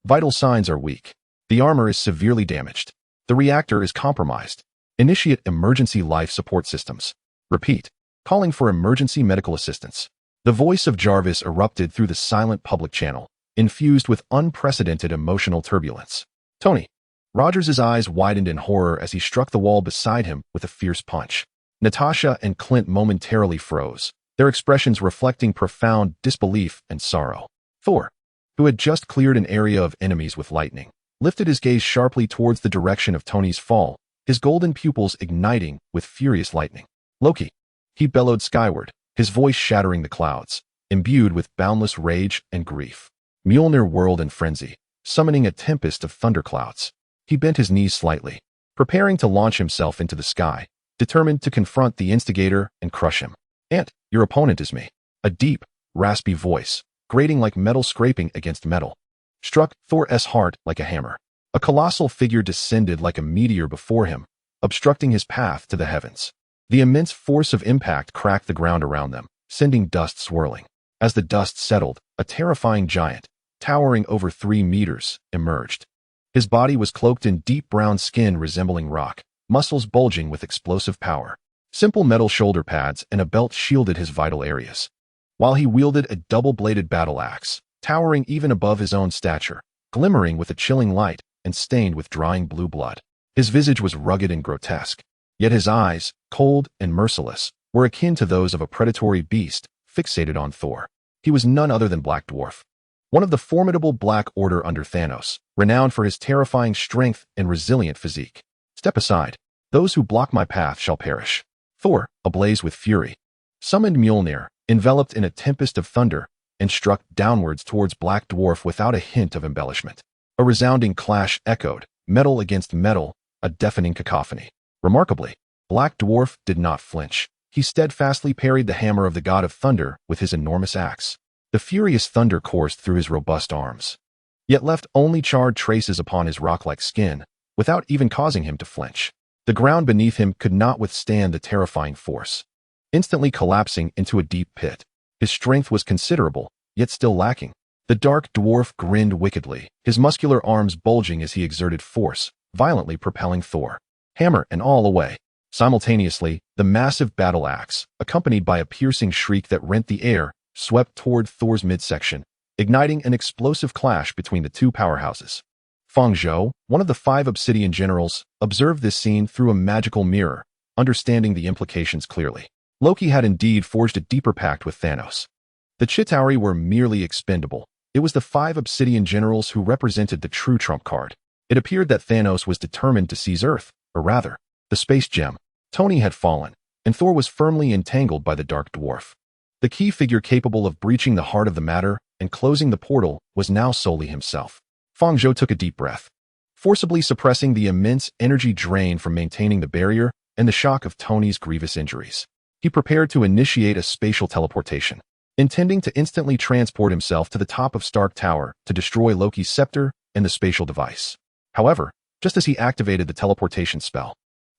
Speaker 1: vital signs are weak. The armor is severely damaged. The reactor is compromised. Initiate emergency life support systems. Repeat, calling for emergency medical assistance. The voice of Jarvis erupted through the silent public channel, infused with unprecedented emotional turbulence. Tony. Rogers' eyes widened in horror as he struck the wall beside him with a fierce punch. Natasha and Clint momentarily froze, their expressions reflecting profound disbelief and sorrow. Thor, who had just cleared an area of enemies with lightning, lifted his gaze sharply towards the direction of Tony's fall, his golden pupils igniting with furious lightning. Loki. He bellowed skyward, his voice shattering the clouds, imbued with boundless rage and grief. Mjolnir whirled in frenzy, summoning a tempest of thunderclouds. He bent his knees slightly, preparing to launch himself into the sky, determined to confront the instigator and crush him. "And your opponent is me." A deep, raspy voice, grating like metal scraping against metal, struck Thor's heart like a hammer. A colossal figure descended like a meteor before him, obstructing his path to the heavens. The immense force of impact cracked the ground around them, sending dust swirling. As the dust settled, a terrifying giant, towering over 3 meters, emerged. His body was cloaked in deep brown skin resembling rock, muscles bulging with explosive power. Simple metal shoulder pads and a belt shielded his vital areas, while he wielded a double-bladed battle axe, towering even above his own stature, glimmering with a chilling light and stained with drying blue blood. His visage was rugged and grotesque, yet his eyes, cold and merciless, were akin to those of a predatory beast fixated on Thor. He was none other than Black Dwarf, one of the formidable Black Order under Thanos, renowned for his terrifying strength and resilient physique. "Step aside. Those who block my path shall perish." Thor, ablaze with fury, summoned Mjolnir, enveloped in a tempest of thunder, and struck downwards towards Black Dwarf without a hint of embellishment. A resounding clash echoed, metal against metal, a deafening cacophony. Remarkably, Black Dwarf did not flinch. He steadfastly parried the hammer of the God of Thunder with his enormous axe. The furious thunder coursed through his robust arms, yet left only charred traces upon his rock-like skin, without even causing him to flinch. The ground beneath him could not withstand the terrifying force, instantly collapsing into a deep pit. His strength was considerable, yet still lacking. The dark dwarf grinned wickedly, his muscular arms bulging as he exerted force, violently propelling Thor, hammer and all, away. Simultaneously, the massive battle axe, accompanied by a piercing shriek that rent the air, swept toward Thor's midsection, igniting an explosive clash between the two powerhouses. Fang Zhou, one of the 5 Obsidian generals, observed this scene through a magical mirror, understanding the implications clearly. Loki had indeed forged a deeper pact with Thanos. The Chitauri were merely expendable. It was the 5 Obsidian generals who represented the true trump card. It appeared that Thanos was determined to seize Earth, or rather, the space gem. Tony had fallen, and Thor was firmly entangled by the Dark Dwarf. The key figure capable of breaching the heart of the matter and closing the portal was now solely himself. Fang Zhou took a deep breath, forcibly suppressing the immense energy drain from maintaining the barrier and the shock of Tony's grievous injuries. He prepared to initiate a spatial teleportation, intending to instantly transport himself to the top of Stark Tower to destroy Loki's scepter and the spatial device. However, just as he activated the teleportation spell,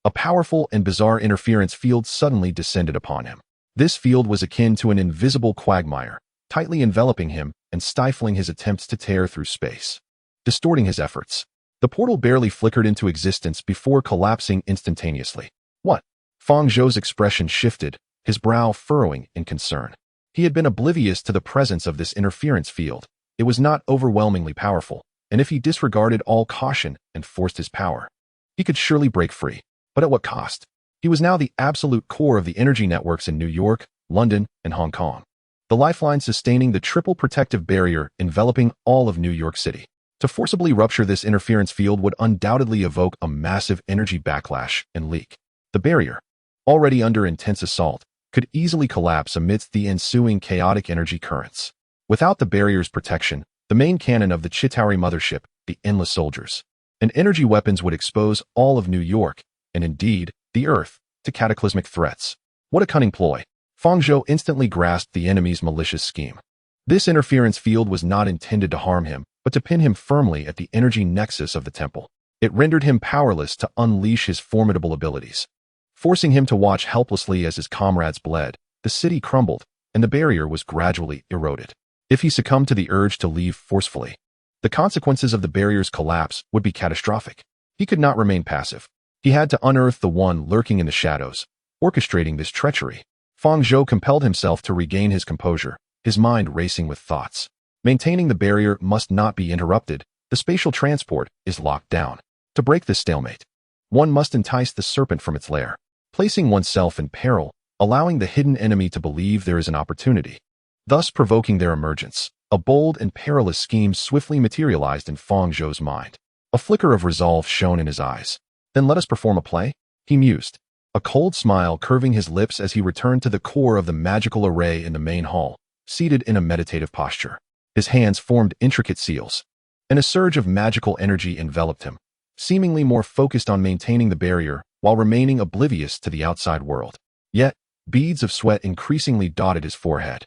Speaker 1: a powerful and bizarre interference field suddenly descended upon him. This field was akin to an invisible quagmire, tightly enveloping him and stifling his attempts to tear through space, distorting his efforts. The portal barely flickered into existence before collapsing instantaneously. "What?" Fang Zhou's expression shifted, his brow furrowing in concern. He had been oblivious to the presence of this interference field. It was not overwhelmingly powerful, and if he disregarded all caution and forced his power, he could surely break free. But at what cost? He was now the absolute core of the energy networks in New York, London, and Hong Kong, the lifeline sustaining the triple protective barrier enveloping all of New York City. To forcibly rupture this interference field would undoubtedly evoke a massive energy backlash and leak. The barrier, already under intense assault, could easily collapse amidst the ensuing chaotic energy currents. Without the barrier's protection, the main cannon of the Chitauri mothership, the Endless Soldiers, and energy weapons would expose all of New York, and indeed, the Earth, to cataclysmic threats. What a cunning ploy. Fang Zhou instantly grasped the enemy's malicious scheme. This interference field was not intended to harm him, but to pin him firmly at the energy nexus of the temple. It rendered him powerless to unleash his formidable abilities. Forcing him to watch helplessly as his comrades bled, the city crumbled, and the barrier was gradually eroded. If he succumbed to the urge to leave forcefully, the consequences of the barrier's collapse would be catastrophic. He could not remain passive. He had to unearth the one lurking in the shadows, orchestrating this treachery. Fang Zhou compelled himself to regain his composure, his mind racing with thoughts. Maintaining the barrier must not be interrupted. The spatial transport is locked down. To break this stalemate, one must entice the serpent from its lair, placing oneself in peril, allowing the hidden enemy to believe there is an opportunity, thus provoking their emergence. A bold and perilous scheme swiftly materialized in Fang Zhou's mind. A flicker of resolve shone in his eyes. Then let us perform a play, he mused, a cold smile curving his lips as he returned to the core of the magical array in the main hall, seated in a meditative posture. His hands formed intricate seals, and a surge of magical energy enveloped him, seemingly more focused on maintaining the barrier while remaining oblivious to the outside world. Yet, beads of sweat increasingly dotted his forehead.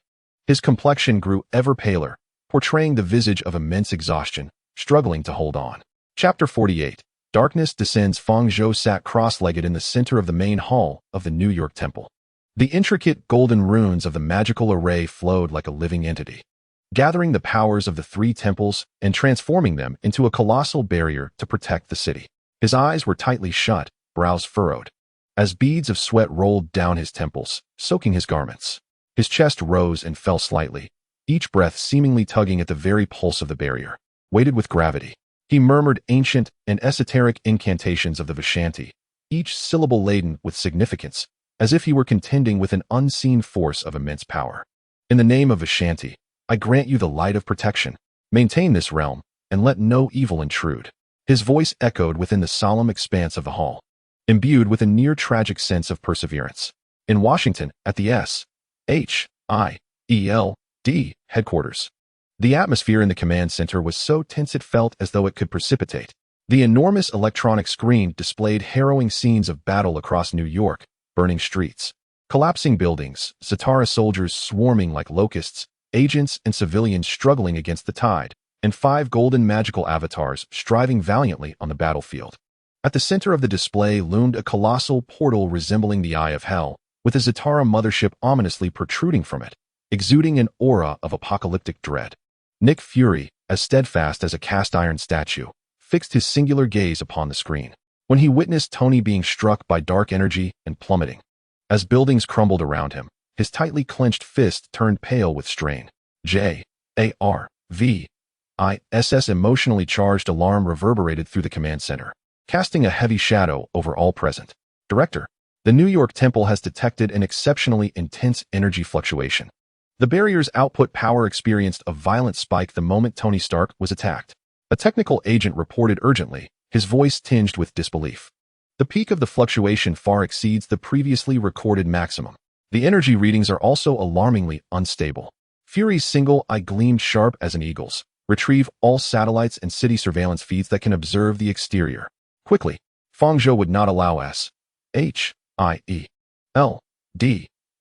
Speaker 1: His complexion grew ever paler, portraying the visage of immense exhaustion, struggling to hold on. Chapter 48. Darkness descends. Fang Zhou sat cross-legged in the center of the main hall of the New York Temple. The intricate golden runes of the magical array flowed like a living entity, gathering the powers of the three temples and transforming them into a colossal barrier to protect the city. His eyes were tightly shut, brows furrowed, as beads of sweat rolled down his temples, soaking his garments. His chest rose and fell slightly, each breath seemingly tugging at the very pulse of the barrier. Weighted with gravity, he murmured ancient and esoteric incantations of the Vishanti, each syllable laden with significance, as if he were contending with an unseen force of immense power. In the name of Vishanti, I grant you the light of protection. Maintain this realm, and let no evil intrude. His voice echoed within the solemn expanse of the hall, imbued with a near-tragic sense of perseverance. In Washington, at the S.H.I.E.L.D. headquarters, the atmosphere in the command center was so tense it felt as though it could precipitate. The enormous electronic screen displayed harrowing scenes of battle across New York, burning streets, collapsing buildings, Zatara soldiers swarming like locusts, agents and civilians struggling against the tide, and 5 golden magical avatars striving valiantly on the battlefield. At the center of the display loomed a colossal portal resembling the Eye of Hell, with a Zatara mothership ominously protruding from it, exuding an aura of apocalyptic dread. Nick Fury, as steadfast as a cast-iron statue, fixed his singular gaze upon the screen. When he witnessed Tony being struck by dark energy and plummeting, as buildings crumbled around him, his tightly clenched fist turned pale with strain. J.A.R.V.I.S.S. emotionally charged alarm reverberated through the command center, casting a heavy shadow over all present. Director, the New York Temple has detected an exceptionally intense energy fluctuation. The barrier's output power experienced a violent spike the moment Tony Stark was attacked. A technical agent reported urgently, his voice tinged with disbelief. The peak of the fluctuation far exceeds the previously recorded maximum. The energy readings are also alarmingly unstable. Fury's single eye gleamed sharp as an eagle's. Retrieve all satellites and city surveillance feeds that can observe the exterior. Quickly, Fang Zhou would not allow S.H.I.E.L.D.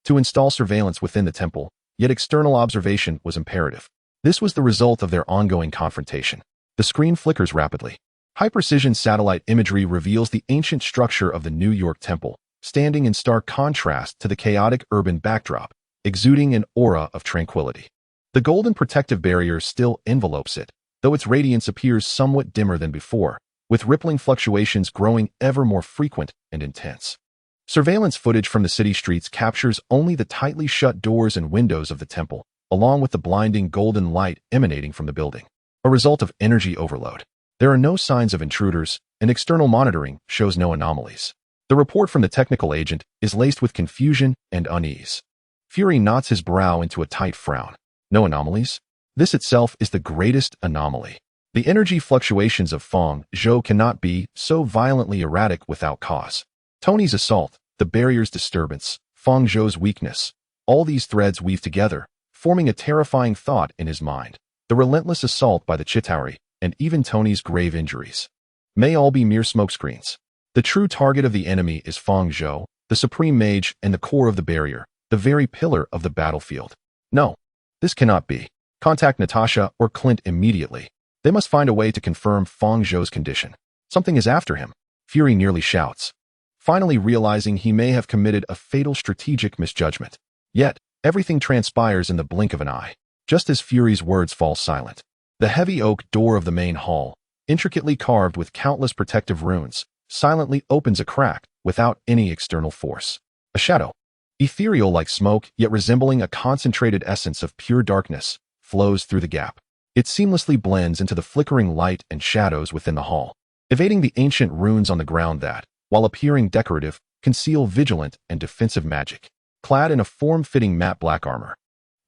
Speaker 1: to install surveillance within the temple, yet external observation was imperative. This was the result of their ongoing confrontation. The screen flickers rapidly. High-precision satellite imagery reveals the ancient structure of the New York Temple, standing in stark contrast to the chaotic urban backdrop, exuding an aura of tranquility. The golden protective barrier still envelopes it, though its radiance appears somewhat dimmer than before, with rippling fluctuations growing ever more frequent and intense. Surveillance footage from the city streets captures only the tightly shut doors and windows of the temple, along with the blinding golden light emanating from the building. A result of energy overload. There are no signs of intruders, and external monitoring shows no anomalies. The report from the technical agent is laced with confusion and unease. Fury knots his brow into a tight frown. No anomalies? This itself is the greatest anomaly. The energy fluctuations of Fang Zhou cannot be so violently erratic without cause. Tony's assault, the barrier's disturbance, Fang Zhou's weakness. All these threads weave together, forming a terrifying thought in his mind. The relentless assault by the Chitauri, and even Tony's grave injuries, may all be mere smokescreens. The true target of the enemy is Fang Zhou, the supreme mage and the core of the barrier, the very pillar of the battlefield. No, this cannot be. Contact Natasha or Clint immediately. They must find a way to confirm Fang Zhou's condition. Something is after him. Fury nearly shouts, finally realizing he may have committed a fatal strategic misjudgment. Yet, everything transpires in the blink of an eye, just as Fury's words fall silent. The heavy oak door of the main hall, intricately carved with countless protective runes, silently opens a crack without any external force. A shadow, ethereal like smoke yet resembling a concentrated essence of pure darkness, flows through the gap. It seamlessly blends into the flickering light and shadows within the hall, evading the ancient runes on the ground that, while appearing decorative, conceal vigilant and defensive magic. Clad in a form-fitting matte black armor,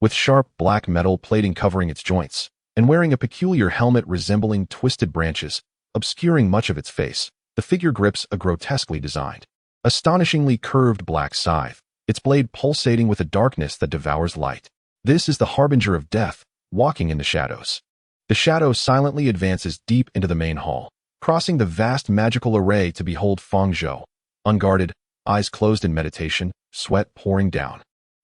Speaker 1: with sharp black metal plating covering its joints, and wearing a peculiar helmet resembling twisted branches, obscuring much of its face, the figure grips a grotesquely designed, astonishingly curved black scythe, its blade pulsating with a darkness that devours light. This is the harbinger of death, walking in the shadows. The shadow silently advances deep into the main hall, crossing the vast magical array to behold Fang Zhou, unguarded, eyes closed in meditation, sweat pouring down.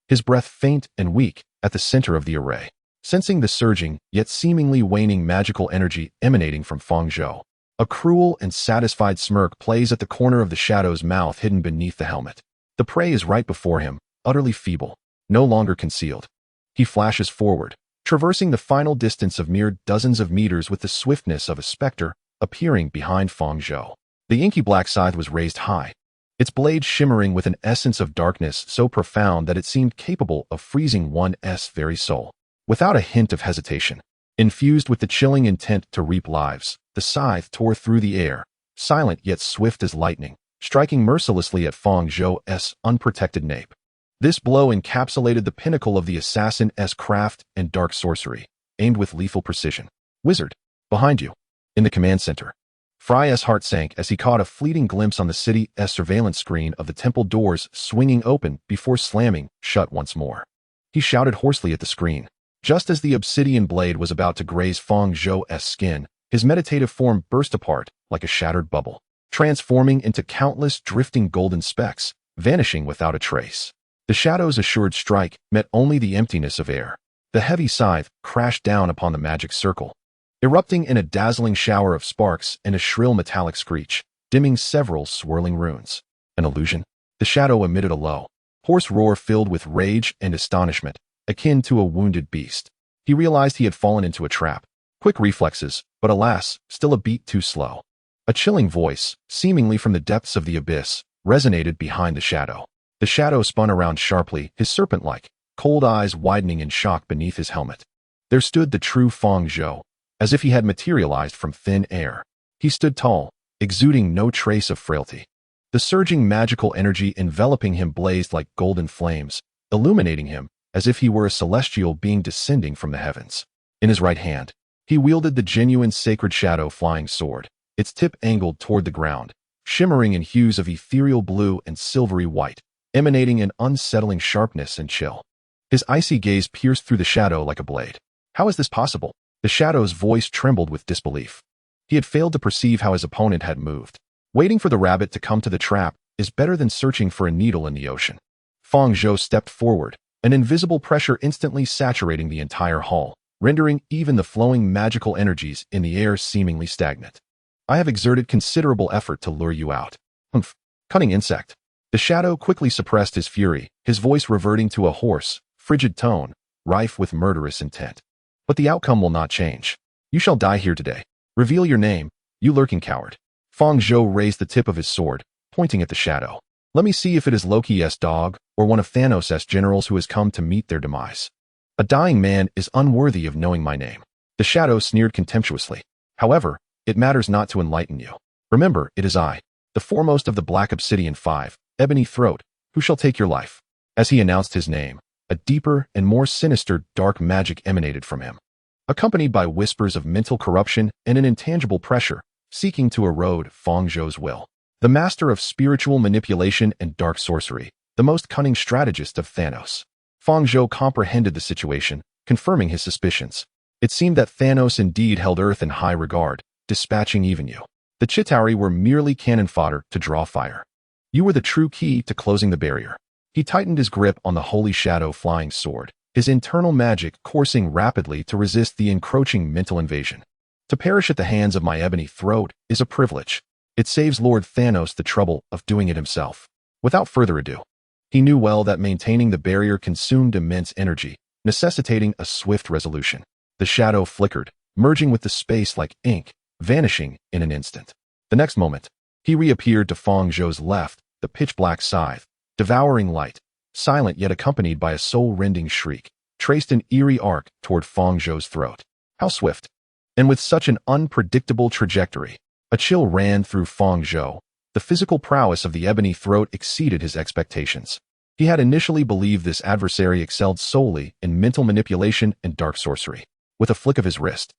Speaker 1: His breath faint and weak at the center of the array. Sensing the surging, yet seemingly waning magical energy emanating from Fang Zhou, a cruel and satisfied smirk plays at the corner of the shadow's mouth hidden beneath the helmet. The prey is right before him, utterly feeble, no longer concealed. He flashes forward, traversing the final distance of mere dozens of meters with the swiftness of a specter, appearing behind Fang Zhou. The inky black scythe was raised high, its blade shimmering with an essence of darkness so profound that it seemed capable of freezing one's very soul. Without a hint of hesitation, infused with the chilling intent to reap lives, the scythe tore through the air, silent yet swift as lightning, striking mercilessly at Fang Zhou's unprotected nape. This blow encapsulated the pinnacle of the assassin's craft and dark sorcery, aimed with lethal precision. Wizard, behind you. In the command center, Fry's heart sank as he caught a fleeting glimpse on the city's surveillance screen of the temple doors swinging open before slamming shut once more. He shouted hoarsely at the screen. Just as the obsidian blade was about to graze Fang Zhou's skin, his meditative form burst apart like a shattered bubble, transforming into countless drifting golden specks, vanishing without a trace. The shadow's assured strike met only the emptiness of air. The heavy scythe crashed down upon the magic circle, erupting in a dazzling shower of sparks and a shrill metallic screech, dimming several swirling runes. An illusion? The shadow emitted a low, hoarse roar filled with rage and astonishment, akin to a wounded beast. He realized he had fallen into a trap. Quick reflexes, but alas, still a beat too slow. A chilling voice, seemingly from the depths of the abyss, resonated behind the shadow. The shadow spun around sharply, his serpent-like, cold eyes widening in shock beneath his helmet. There stood the true Fang Zhou, as if he had materialized from thin air. He stood tall, exuding no trace of frailty. The surging magical energy enveloping him blazed like golden flames, illuminating him as if he were a celestial being descending from the heavens. In his right hand, he wielded the genuine sacred shadow flying sword, its tip angled toward the ground, shimmering in hues of ethereal blue and silvery white, emanating an unsettling sharpness and chill. His icy gaze pierced through the shadow like a blade. How is this possible? The shadow's voice trembled with disbelief. He had failed to perceive how his opponent had moved. Waiting for the rabbit to come to the trap is better than searching for a needle in the ocean. Fang Zhou stepped forward, an invisible pressure instantly saturating the entire hall, rendering even the flowing magical energies in the air seemingly stagnant. I have exerted considerable effort to lure you out. Humph, cunning insect. The shadow quickly suppressed his fury, his voice reverting to a hoarse, frigid tone, rife with murderous intent. But the outcome will not change. You shall die here today. Reveal your name, you lurking coward. Fang Zhou raised the tip of his sword, pointing at the shadow. Let me see if it is Loki's dog or one of Thanos' generals who has come to meet their demise. A dying man is unworthy of knowing my name. The shadow sneered contemptuously. However, it matters not to enlighten you. Remember, it is I, the foremost of the Black Obsidian Five, Ebony Throat, who shall take your life. As he announced his name, a deeper and more sinister dark magic emanated from him, accompanied by whispers of mental corruption and an intangible pressure, seeking to erode Fang Zhou's will. the master of spiritual manipulation and dark sorcery, the most cunning strategist of Thanos. Fang Zhou comprehended the situation, confirming his suspicions. It seemed that Thanos indeed held Earth in high regard, dispatching even you. The Chitauri were merely cannon fodder to draw fire. You were the true key to closing the barrier. He tightened his grip on the holy shadow flying sword, his internal magic coursing rapidly to resist the encroaching mental invasion. To perish at the hands of my ebony throat is a privilege. It saves Lord Thanos the trouble of doing it himself. Without further ado, he knew well that maintaining the barrier consumed immense energy, necessitating a swift resolution. The shadow flickered, merging with the space like ink, vanishing in an instant. The next moment, he reappeared to Fang Zhou's left, the pitch-black scythe, devouring light, silent yet accompanied by a soul-rending shriek, traced an eerie arc toward Fang Zhou's throat. How swift! And with such an unpredictable trajectory, a chill ran through Fang Zhou. The physical prowess of the ebony throat exceeded his expectations. He had initially believed this adversary excelled solely in mental manipulation and dark sorcery. With a flick of his wrist,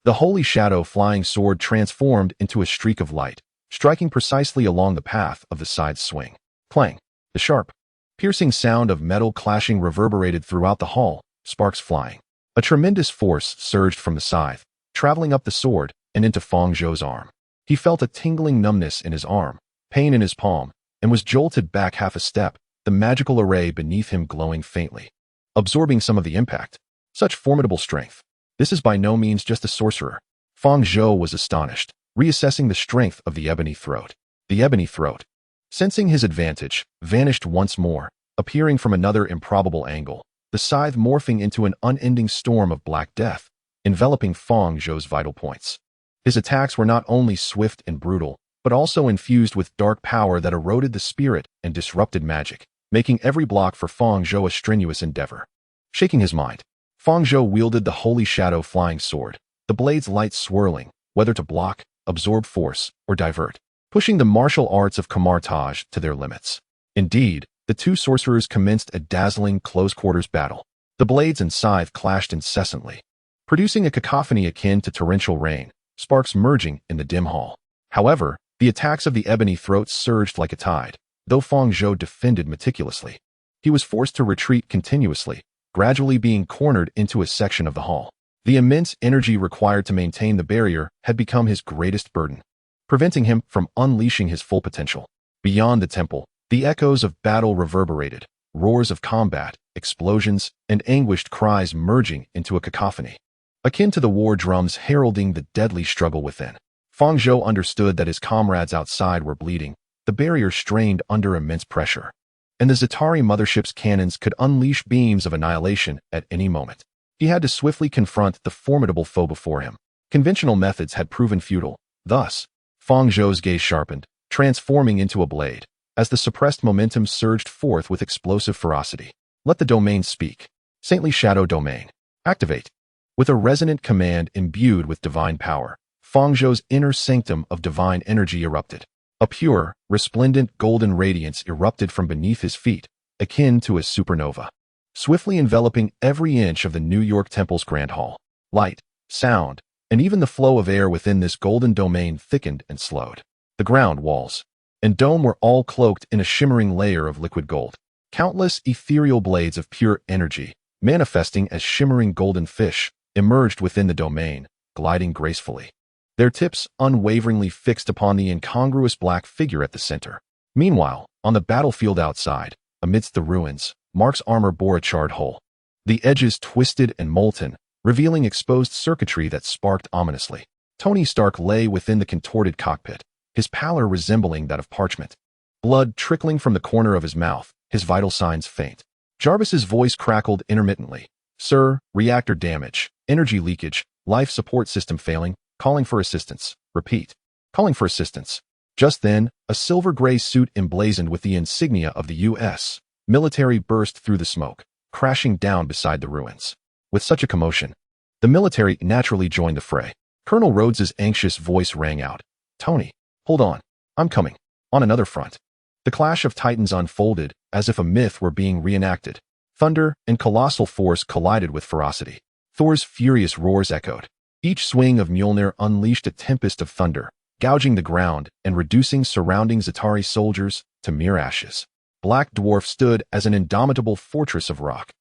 Speaker 1: the holy shadow flying sword transformed into a streak of light, striking precisely along the path of the side's swing. Clang! The sharp, piercing sound of metal clashing reverberated throughout the hall, sparks flying. A tremendous force surged from the scythe, traveling up the sword and into Fang Zhou's arm. He felt a tingling numbness in his arm, pain in his palm, and was jolted back half a step, the magical array beneath him glowing faintly, absorbing some of the impact. Such formidable strength. This is by no means just a sorcerer. Fang Zhou was astonished, reassessing the strength of the ebony throat. The ebony throat, sensing his advantage, vanished once more, appearing from another improbable angle, the scythe morphing into an unending storm of black death, enveloping Fang Zhou's vital points. His attacks were not only swift and brutal, but also infused with dark power that eroded the spirit and disrupted magic, making every block for Fang Zhou a strenuous endeavor. Shaking his mind, Fang Zhou wielded the holy shadow flying sword, the blade's light swirling, whether to block, absorb force, or divert, pushing the martial arts of Kamar-Taj to their limits. Indeed, the two sorcerers commenced a dazzling close-quarters battle. The blades and scythe clashed incessantly, producing a cacophony akin to torrential rain, sparks merging in the dim hall. However, the attacks of the ebony throat surged like a tide, though Fang Zhou defended meticulously. He was forced to retreat continuously, gradually being cornered into a section of the hall. The immense energy required to maintain the barrier had become his greatest burden, preventing him from unleashing his full potential. Beyond the temple, the echoes of battle reverberated, roars of combat, explosions, and anguished cries merging into a cacophony, akin to the war drums heralding the deadly struggle within. Fang Zhou understood that his comrades outside were bleeding, the barrier strained under immense pressure, and the Zitari mothership's cannons could unleash beams of annihilation at any moment. He had to swiftly confront the formidable foe before him. Conventional methods had proven futile. Thus, Fang Zhou's gaze sharpened, transforming into a blade, as the suppressed momentum surged forth with explosive ferocity. Let the domain speak. Saintly Shadow Domain. Activate. With a resonant command imbued with divine power, Fang Zhou's inner sanctum of divine energy erupted. A pure, resplendent golden radiance erupted from beneath his feet, akin to a supernova, swiftly enveloping every inch of the New York Temple's Grand Hall. Light, sound, and even the flow of air within this golden domain thickened and slowed. The ground, walls, and dome were all cloaked in a shimmering layer of liquid gold. Countless ethereal blades of pure energy, manifesting as shimmering golden fish, emerged within the domain, gliding gracefully, their tips unwaveringly fixed upon the incongruous black figure at the center. Meanwhile, on the battlefield outside, amidst the ruins, Mark's armor bore a charred hole, the edges twisted and molten, revealing exposed circuitry that sparked ominously. Tony Stark lay within the contorted cockpit, his pallor resembling that of parchment, blood trickling from the corner of his mouth, his vital signs faint. Jarvis's voice crackled intermittently. "Sir, reactor damage, energy leakage, life support system failing, calling for assistance. Repeat. Calling for assistance." Just then, a silver-gray suit emblazoned with the insignia of the U.S. military burst through the smoke, crashing down beside the ruins. With such a commotion, the military naturally joined the fray. Colonel Rhodes's anxious voice rang out. "Tony, hold on. I'm coming." On another front, the clash of titans unfolded as if a myth were being reenacted. Thunder and colossal force collided with ferocity. Thor's furious roars echoed. Each swing of Mjolnir unleashed a tempest of thunder, gouging the ground and reducing surrounding Zatari soldiers to mere ashes. Black Dwarf stood as an indomitable fortress of rock,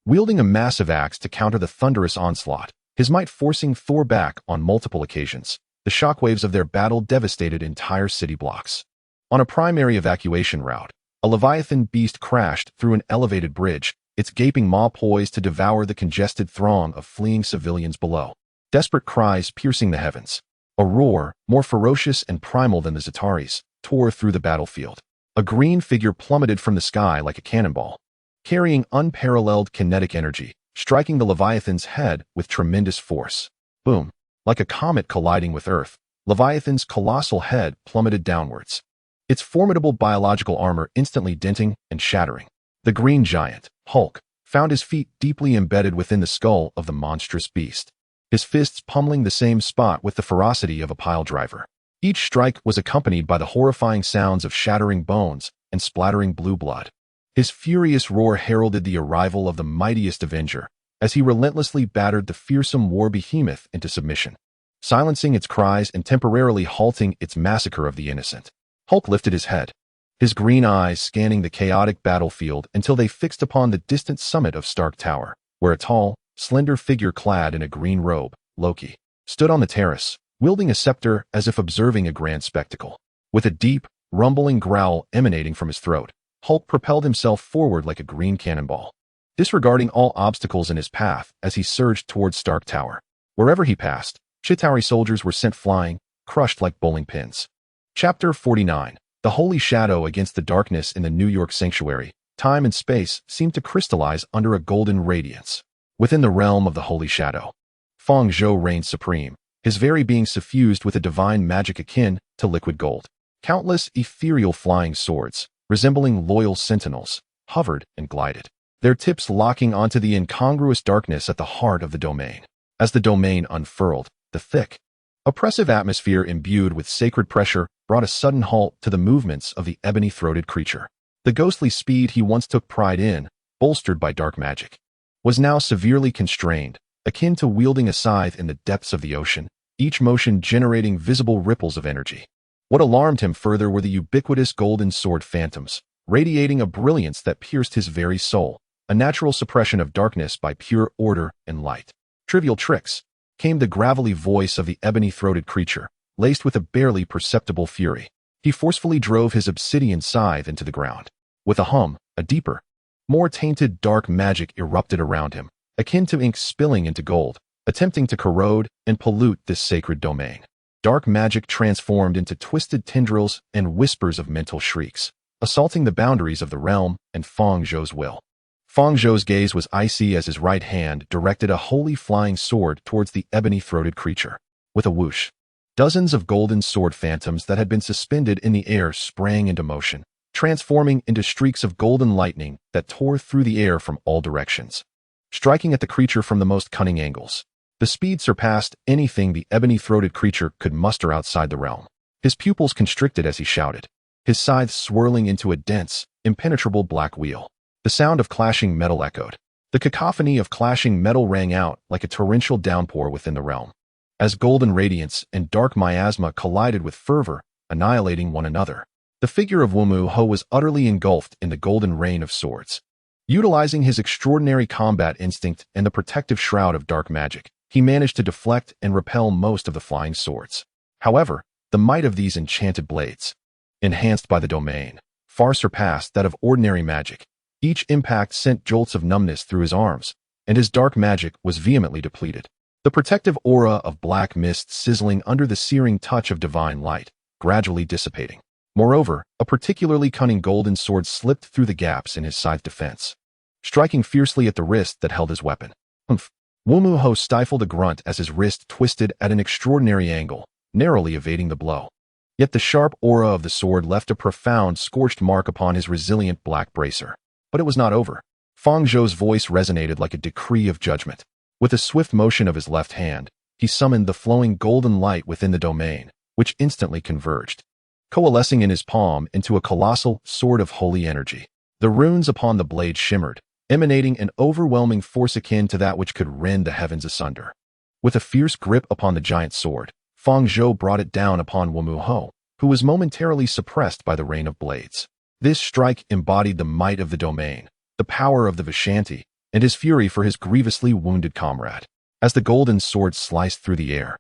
Speaker 1: wielding a massive axe to counter the thunderous onslaught, his might forcing Thor back on multiple occasions. The shockwaves of their battle devastated entire city blocks. On a primary evacuation route, a Leviathan beast crashed through an elevated bridge, its gaping maw poised to devour the congested throng of fleeing civilians below. Desperate cries piercing the heavens. A roar, more ferocious and primal than the Zataris, tore through the battlefield. A green figure plummeted from the sky like a cannonball, carrying unparalleled kinetic energy, striking the Leviathan's head with tremendous force. Boom! Like a comet colliding with Earth, Leviathan's colossal head plummeted downwards, its formidable biological armor instantly denting and shattering. The green giant, Hulk, found his feet deeply embedded within the skull of the monstrous beast, his fists pummeling the same spot with the ferocity of a pile driver. Each strike was accompanied by the horrifying sounds of shattering bones and splattering blue blood. His furious roar heralded the arrival of the mightiest Avenger, as he relentlessly battered the fearsome war behemoth into submission, silencing its cries and temporarily halting its massacre of the innocent. Hulk lifted his head, his green eyes scanning the chaotic battlefield until they fixed upon the distant summit of Stark Tower, where a tall, slender figure clad in a green robe, Loki, stood on the terrace, wielding a scepter as if observing a grand spectacle. With a deep, rumbling growl emanating from his throat, Hulk propelled himself forward like a green cannonball, disregarding all obstacles in his path as he surged towards Stark Tower. Wherever he passed, Chitauri soldiers were sent flying, crushed like bowling pins. Chapter 49. The Holy Shadow against the darkness in the New York Sanctuary. Time and space seemed to crystallize under a golden radiance. Within the realm of the Holy Shadow, Fang Zhou reigned supreme, his very being suffused with a divine magic akin to liquid gold. Countless ethereal flying swords, resembling loyal sentinels, hovered and glided, their tips locking onto the incongruous darkness at the heart of the domain. As the domain unfurled, the thick, oppressive atmosphere imbued with sacred pressure brought a sudden halt to the movements of the ebony-throated creature. The ghostly speed he once took pride in, bolstered by dark magic, was now severely constrained, akin to wielding a scythe in the depths of the ocean, each motion generating visible ripples of energy. What alarmed him further were the ubiquitous golden sword phantoms, radiating a brilliance that pierced his very soul, a natural suppression of darkness by pure order and light. Trivial tricks, came the gravelly voice of the ebony-throated creature, laced with a barely perceptible fury. He forcefully drove his obsidian scythe into the ground. With a hum, a deeper, more tainted dark magic erupted around him, akin to ink spilling into gold, attempting to corrode and pollute this sacred domain. Dark magic transformed into twisted tendrils and whispers of mental shrieks, assaulting the boundaries of the realm and Fang Zhou's will. Fang Zhou's gaze was icy as his right hand directed a holy flying sword towards the ebony-throated creature. With a whoosh, dozens of golden sword phantoms that had been suspended in the air sprang into motion, transforming into streaks of golden lightning that tore through the air from all directions, striking at the creature from the most cunning angles. The speed surpassed anything the ebony-throated creature could muster outside the realm. His pupils constricted as he shouted, his scythe swirling into a dense, impenetrable black wheel. The sound of clashing metal echoed. The cacophony of clashing metal rang out like a torrential downpour within the realm, as golden radiance and dark miasma collided with fervor, annihilating one another. The figure of Wumu Ho was utterly engulfed in the golden rain of swords. Utilizing his extraordinary combat instinct and the protective shroud of dark magic, he managed to deflect and repel most of the flying swords. However, the might of these enchanted blades, enhanced by the domain, far surpassed that of ordinary magic. Each impact sent jolts of numbness through his arms, and his dark magic was vehemently depleted. The protective aura of black mist sizzling under the searing touch of divine light, gradually dissipating. Moreover, a particularly cunning golden sword slipped through the gaps in his scythe defense, striking fiercely at the wrist that held his weapon. Humph! Wumu Ho stifled a grunt as his wrist twisted at an extraordinary angle, narrowly evading the blow. Yet the sharp aura of the sword left a profound, scorched mark upon his resilient black bracer. But it was not over. Fang Zhou's voice resonated like a decree of judgment. With a swift motion of his left hand, he summoned the flowing golden light within the domain, which instantly converged, coalescing in his palm into a colossal sword of holy energy. The runes upon the blade shimmered, emanating an overwhelming force akin to that which could rend the heavens asunder. With a fierce grip upon the giant sword, Fang Zhou brought it down upon Wumu Ho, who was momentarily suppressed by the rain of blades. This strike embodied the might of the domain, the power of the Vishanti, and his fury for his grievously wounded comrade. As the golden sword sliced through the air,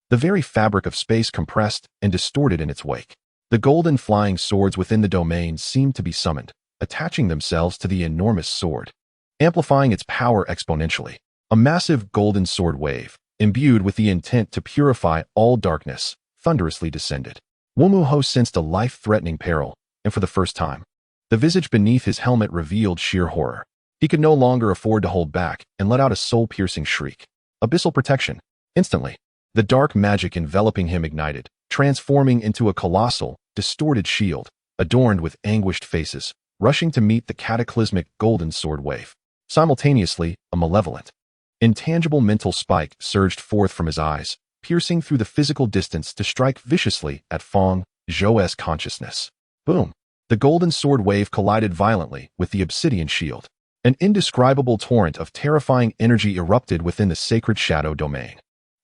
Speaker 1: the very fabric of space compressed and distorted in its wake. The golden flying swords within the domain seemed to be summoned, attaching themselves to the enormous sword, amplifying its power exponentially. A massive golden sword wave, imbued with the intent to purify all darkness, thunderously descended. Wumu Ho sensed a life-threatening peril, and for the first time, the visage beneath his helmet revealed sheer horror. He could no longer afford to hold back and let out a soul-piercing shriek. Abyssal protection. Instantly, the dark magic enveloping him ignited, transforming into a colossal, distorted shield, adorned with anguished faces, rushing to meet the cataclysmic golden sword wave. Simultaneously, a malevolent, intangible mental spike surged forth from his eyes, piercing through the physical distance to strike viciously at Fang Zhou's consciousness. Boom! The golden sword wave collided violently with the obsidian shield. An indescribable torrent of terrifying energy erupted within the sacred shadow domain.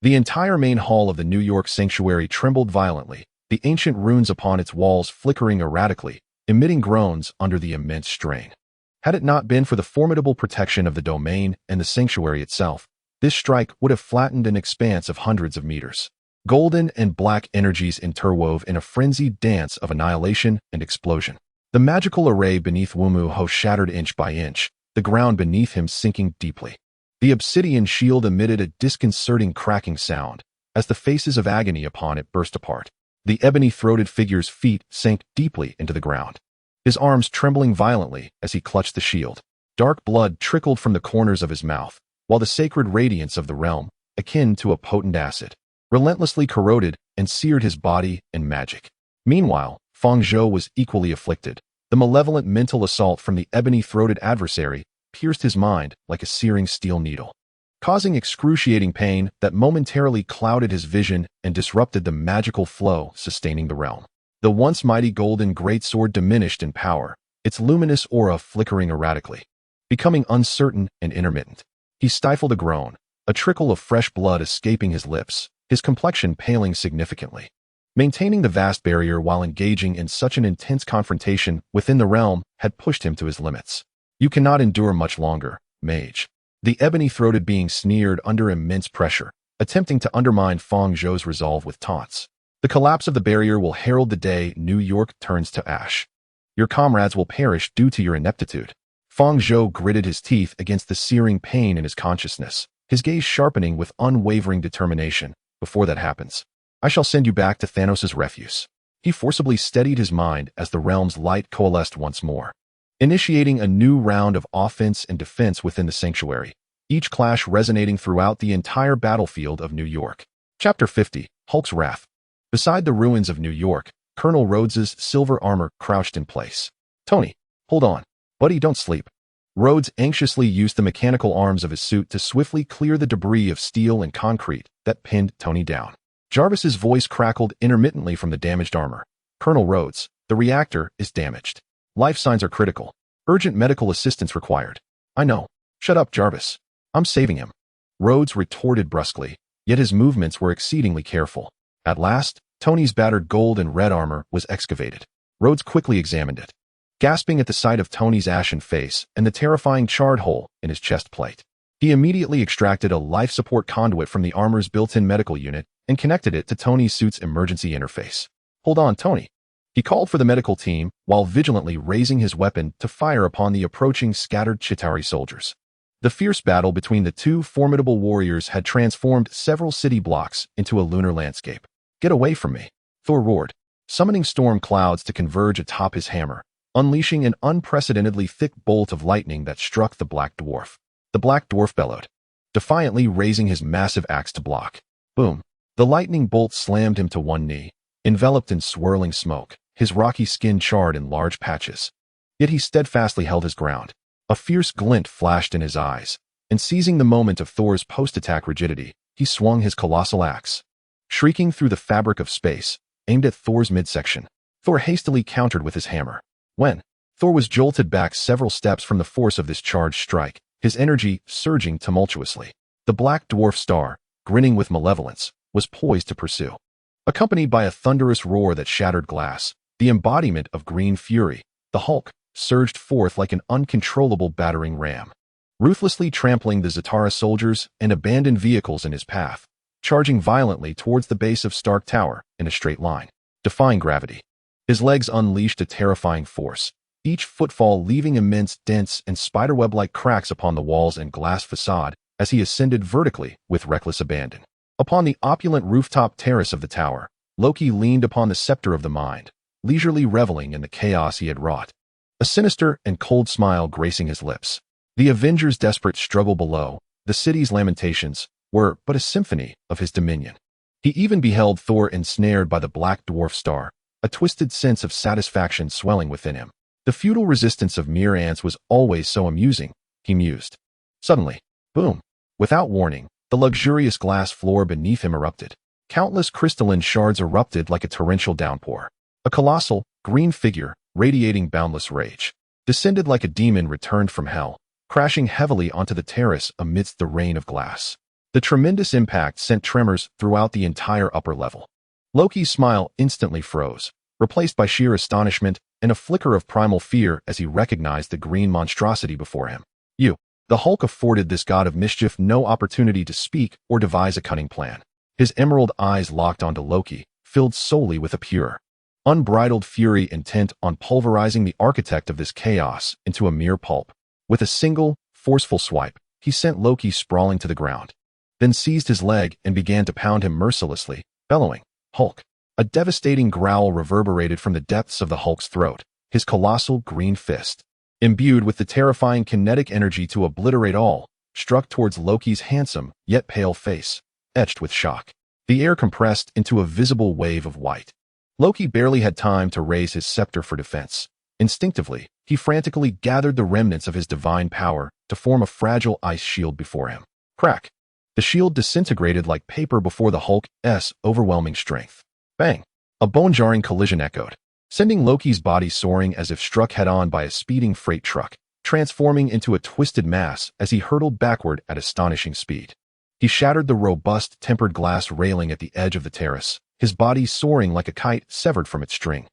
Speaker 1: The entire main hall of the New York sanctuary trembled violently, the ancient runes upon its walls flickering erratically, emitting groans under the immense strain. Had it not been for the formidable protection of the domain and the sanctuary itself, this strike would have flattened an expanse of hundreds of meters. Golden and black energies interwove in a frenzied dance of annihilation and explosion. The magical array beneath Wumu Ho shattered inch by inch, the ground beneath him sinking deeply. The obsidian shield emitted a disconcerting cracking sound as the faces of agony upon it burst apart. The ebony-throated figure's feet sank deeply into the ground, his arms trembling violently as he clutched the shield. Dark blood trickled from the corners of his mouth, while the sacred radiance of the realm, akin to a potent acid, relentlessly corroded and seared his body and magic. Meanwhile, Fang Zhou was equally afflicted. The malevolent mental assault from the ebony-throated adversary pierced his mind like a searing steel needle, causing excruciating pain that momentarily clouded his vision and disrupted the magical flow sustaining the realm. The once mighty golden greatsword diminished in power, its luminous aura flickering erratically, becoming uncertain and intermittent. He stifled a groan, a trickle of fresh blood escaping his lips, his complexion paling significantly. Maintaining the vast barrier while engaging in such an intense confrontation within the realm had pushed him to his limits. You cannot endure much longer, mage. The ebony-throated being sneered under immense pressure, attempting to undermine Fang Zhou's resolve with taunts. The collapse of the barrier will herald the day New York turns to ash. Your comrades will perish due to your ineptitude. Fang Zhou gritted his teeth against the searing pain in his consciousness, his gaze sharpening with unwavering determination. Before that happens, I shall send you back to Thanos' refuse. He forcibly steadied his mind as the realm's light coalesced once more, initiating a new round of offense and defense within the sanctuary, each clash resonating throughout the entire battlefield of New York. Chapter 50, Hulk's Wrath. Beside the ruins of New York, Colonel Rhodes's silver armor crouched in place. Tony, hold on. Buddy, don't sleep. Rhodes anxiously used the mechanical arms of his suit to swiftly clear the debris of steel and concrete that pinned Tony down. Jarvis's voice crackled intermittently from the damaged armor. Colonel Rhodes, the reactor is damaged. Life signs are critical. Urgent medical assistance required. I know. Shut up, Jarvis. I'm saving him. Rhodes retorted brusquely, yet his movements were exceedingly careful. At last, Tony's battered gold and red armor was excavated. Rhodes quickly examined it, gasping at the sight of Tony's ashen face and the terrifying charred hole in his chest plate. He immediately extracted a life support conduit from the armor's built-in medical unit and connected it to Tony's suit's emergency interface. Hold on, Tony. He called for the medical team while vigilantly raising his weapon to fire upon the approaching scattered Chitauri soldiers. The fierce battle between the two formidable warriors had transformed several city blocks into a lunar landscape. Get away from me, Thor roared, summoning storm clouds to converge atop his hammer, unleashing an unprecedentedly thick bolt of lightning that struck the Black Dwarf. The Black Dwarf bellowed, defiantly raising his massive axe to block. Boom! The lightning bolt slammed him to one knee, enveloped in swirling smoke, his rocky skin charred in large patches. Yet he steadfastly held his ground. A fierce glint flashed in his eyes, and seizing the moment of Thor's post-attack rigidity, he swung his colossal axe. Shrieking through the fabric of space, aimed at Thor's midsection. Thor hastily countered with his hammer. When Thor was jolted back several steps from the force of this charged strike, his energy surging tumultuously. The Black Dwarf star, grinning with malevolence, was poised to pursue. Accompanied by a thunderous roar that shattered glass, the embodiment of green fury, the Hulk, surged forth like an uncontrollable battering ram, ruthlessly trampling the Zatara soldiers and abandoned vehicles in his path, charging violently towards the base of Stark Tower in a straight line, defying gravity. His legs unleashed a terrifying force, each footfall leaving immense dents and spiderweb-like cracks upon the walls and glass facade as he ascended vertically with reckless abandon. Upon the opulent rooftop terrace of the tower, Loki leaned upon the scepter of the mind, leisurely reveling in the chaos he had wrought, a sinister and cold smile gracing his lips. The Avengers' desperate struggle below, the city's lamentations, were but a symphony of his dominion. He even beheld Thor ensnared by the black dwarf star, a twisted sense of satisfaction swelling within him. The futile resistance of mere ants was always so amusing, he mused. Suddenly, boom! Without warning, the luxurious glass floor beneath him erupted. Countless crystalline shards erupted like a torrential downpour. A colossal, green figure, radiating boundless rage, descended like a demon returned from hell, crashing heavily onto the terrace amidst the rain of glass. The tremendous impact sent tremors throughout the entire upper level. Loki's smile instantly froze, replaced by sheer astonishment and a flicker of primal fear as he recognized the green monstrosity before him. The Hulk afforded this god of mischief no opportunity to speak or devise a cunning plan. His emerald eyes locked onto Loki, filled solely with a pure, unbridled fury intent on pulverizing the architect of this chaos into a mere pulp. With a single, forceful swipe, he sent Loki sprawling to the ground, then seized his leg and began to pound him mercilessly, bellowing, "Hulk!" A devastating growl reverberated from the depths of the Hulk's throat, his colossal green fist, imbued with the terrifying kinetic energy to obliterate all, struck towards Loki's handsome yet pale face, etched with shock. The air compressed into a visible wave of white. Loki barely had time to raise his scepter for defense. Instinctively, he frantically gathered the remnants of his divine power to form a fragile ice shield before him. Crack! The shield disintegrated like paper before the Hulk's overwhelming strength. Bang! A bone-jarring collision echoed, sending Loki's body soaring as if struck head-on by a speeding freight truck, transforming into a twisted mass as he hurtled backward at astonishing speed. He shattered the robust tempered glass railing at the edge of the terrace, his body soaring like a kite severed from its string,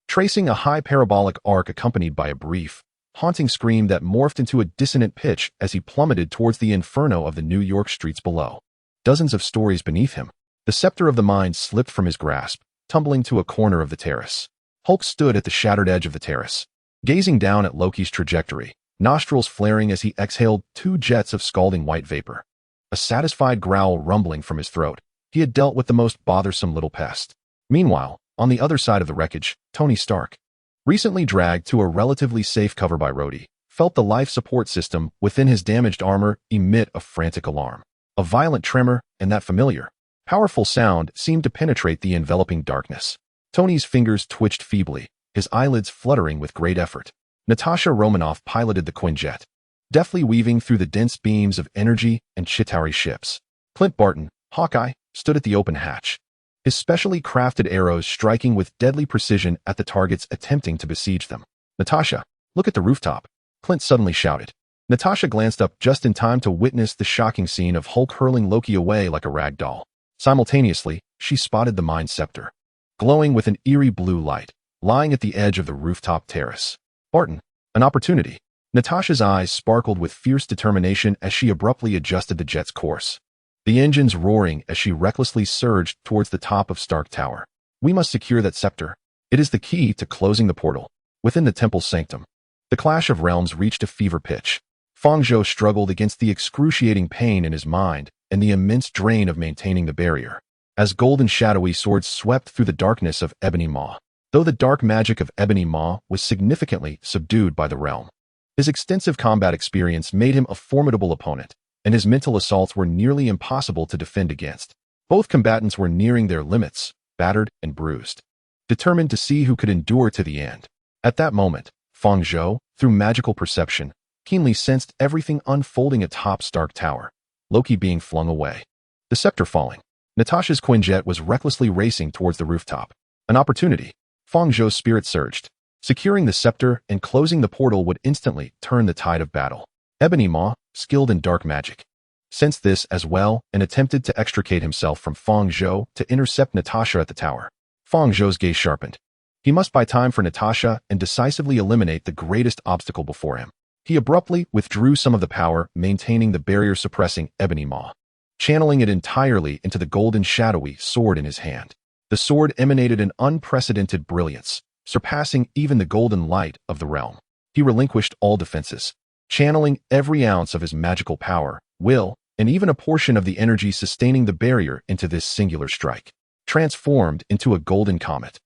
Speaker 1: tracing a high parabolic arc accompanied by a brief, haunting scream that morphed into a dissonant pitch as he plummeted towards the inferno of the New York streets below. Dozens of stories beneath him, the scepter of the mind slipped from his grasp, tumbling to a corner of the terrace. Hulk stood at the shattered edge of the terrace, gazing down at Loki's trajectory, nostrils flaring as he exhaled 2 jets of scalding white vapor. A satisfied growl rumbling from his throat, he had dealt with the most bothersome little pest. Meanwhile, on the other side of the wreckage, Tony Stark, recently dragged to a relatively safe cover by Rhodey, felt the life support system within his damaged armor emit a frantic alarm. A violent tremor, and that familiar, powerful sound seemed to penetrate the enveloping darkness. Tony's fingers twitched feebly, his eyelids fluttering with great effort. Natasha Romanoff piloted the Quinjet, deftly weaving through the dense beams of energy and Chitauri ships. Clint Barton, Hawkeye, stood at the open hatch, his specially crafted arrows striking with deadly precision at the targets attempting to besiege them. "Natasha, look at the rooftop," Clint suddenly shouted. Natasha glanced up just in time to witness the shocking scene of Hulk hurling Loki away like a rag doll. Simultaneously, she spotted the Mind Scepter, glowing with an eerie blue light, lying at the edge of the rooftop terrace. "Barton, an opportunity." Natasha's eyes sparkled with fierce determination as she abruptly adjusted the jet's course, the engines roaring as she recklessly surged towards the top of Stark Tower. "We must secure that scepter. It is the key to closing the portal." Within the temple's sanctum, the clash of realms reached a fever pitch. Fang Zhou struggled against the excruciating pain in his mind and the immense drain of maintaining the barrier, as golden shadowy swords swept through the darkness of Ebony Maw. Though the dark magic of Ebony Maw was significantly subdued by the realm, his extensive combat experience made him a formidable opponent, and his mental assaults were nearly impossible to defend against. Both combatants were nearing their limits, battered and bruised, determined to see who could endure to the end. At that moment, Fang Zhou, through magical perception, keenly sensed everything unfolding atop Stark Tower, Loki being flung away, the scepter falling. Natasha's Quinjet was recklessly racing towards the rooftop. An opportunity. Fang Zhou's spirit surged. Securing the scepter and closing the portal would instantly turn the tide of battle. Ebony Maw, skilled in dark magic, sensed this as well and attempted to extricate himself from Fang Zhou to intercept Natasha at the tower. Fang Zhou's gaze sharpened. He must buy time for Natasha and decisively eliminate the greatest obstacle before him. He abruptly withdrew some of the power, maintaining the barrier-suppressing ebony maw, channeling it entirely into the golden shadowy sword in his hand. The sword emanated an unprecedented brilliance, surpassing even the golden light of the realm. He relinquished all defenses, channeling every ounce of his magical power, will, and even a portion of the energy sustaining the barrier into this singular strike. Transformed into a golden comet,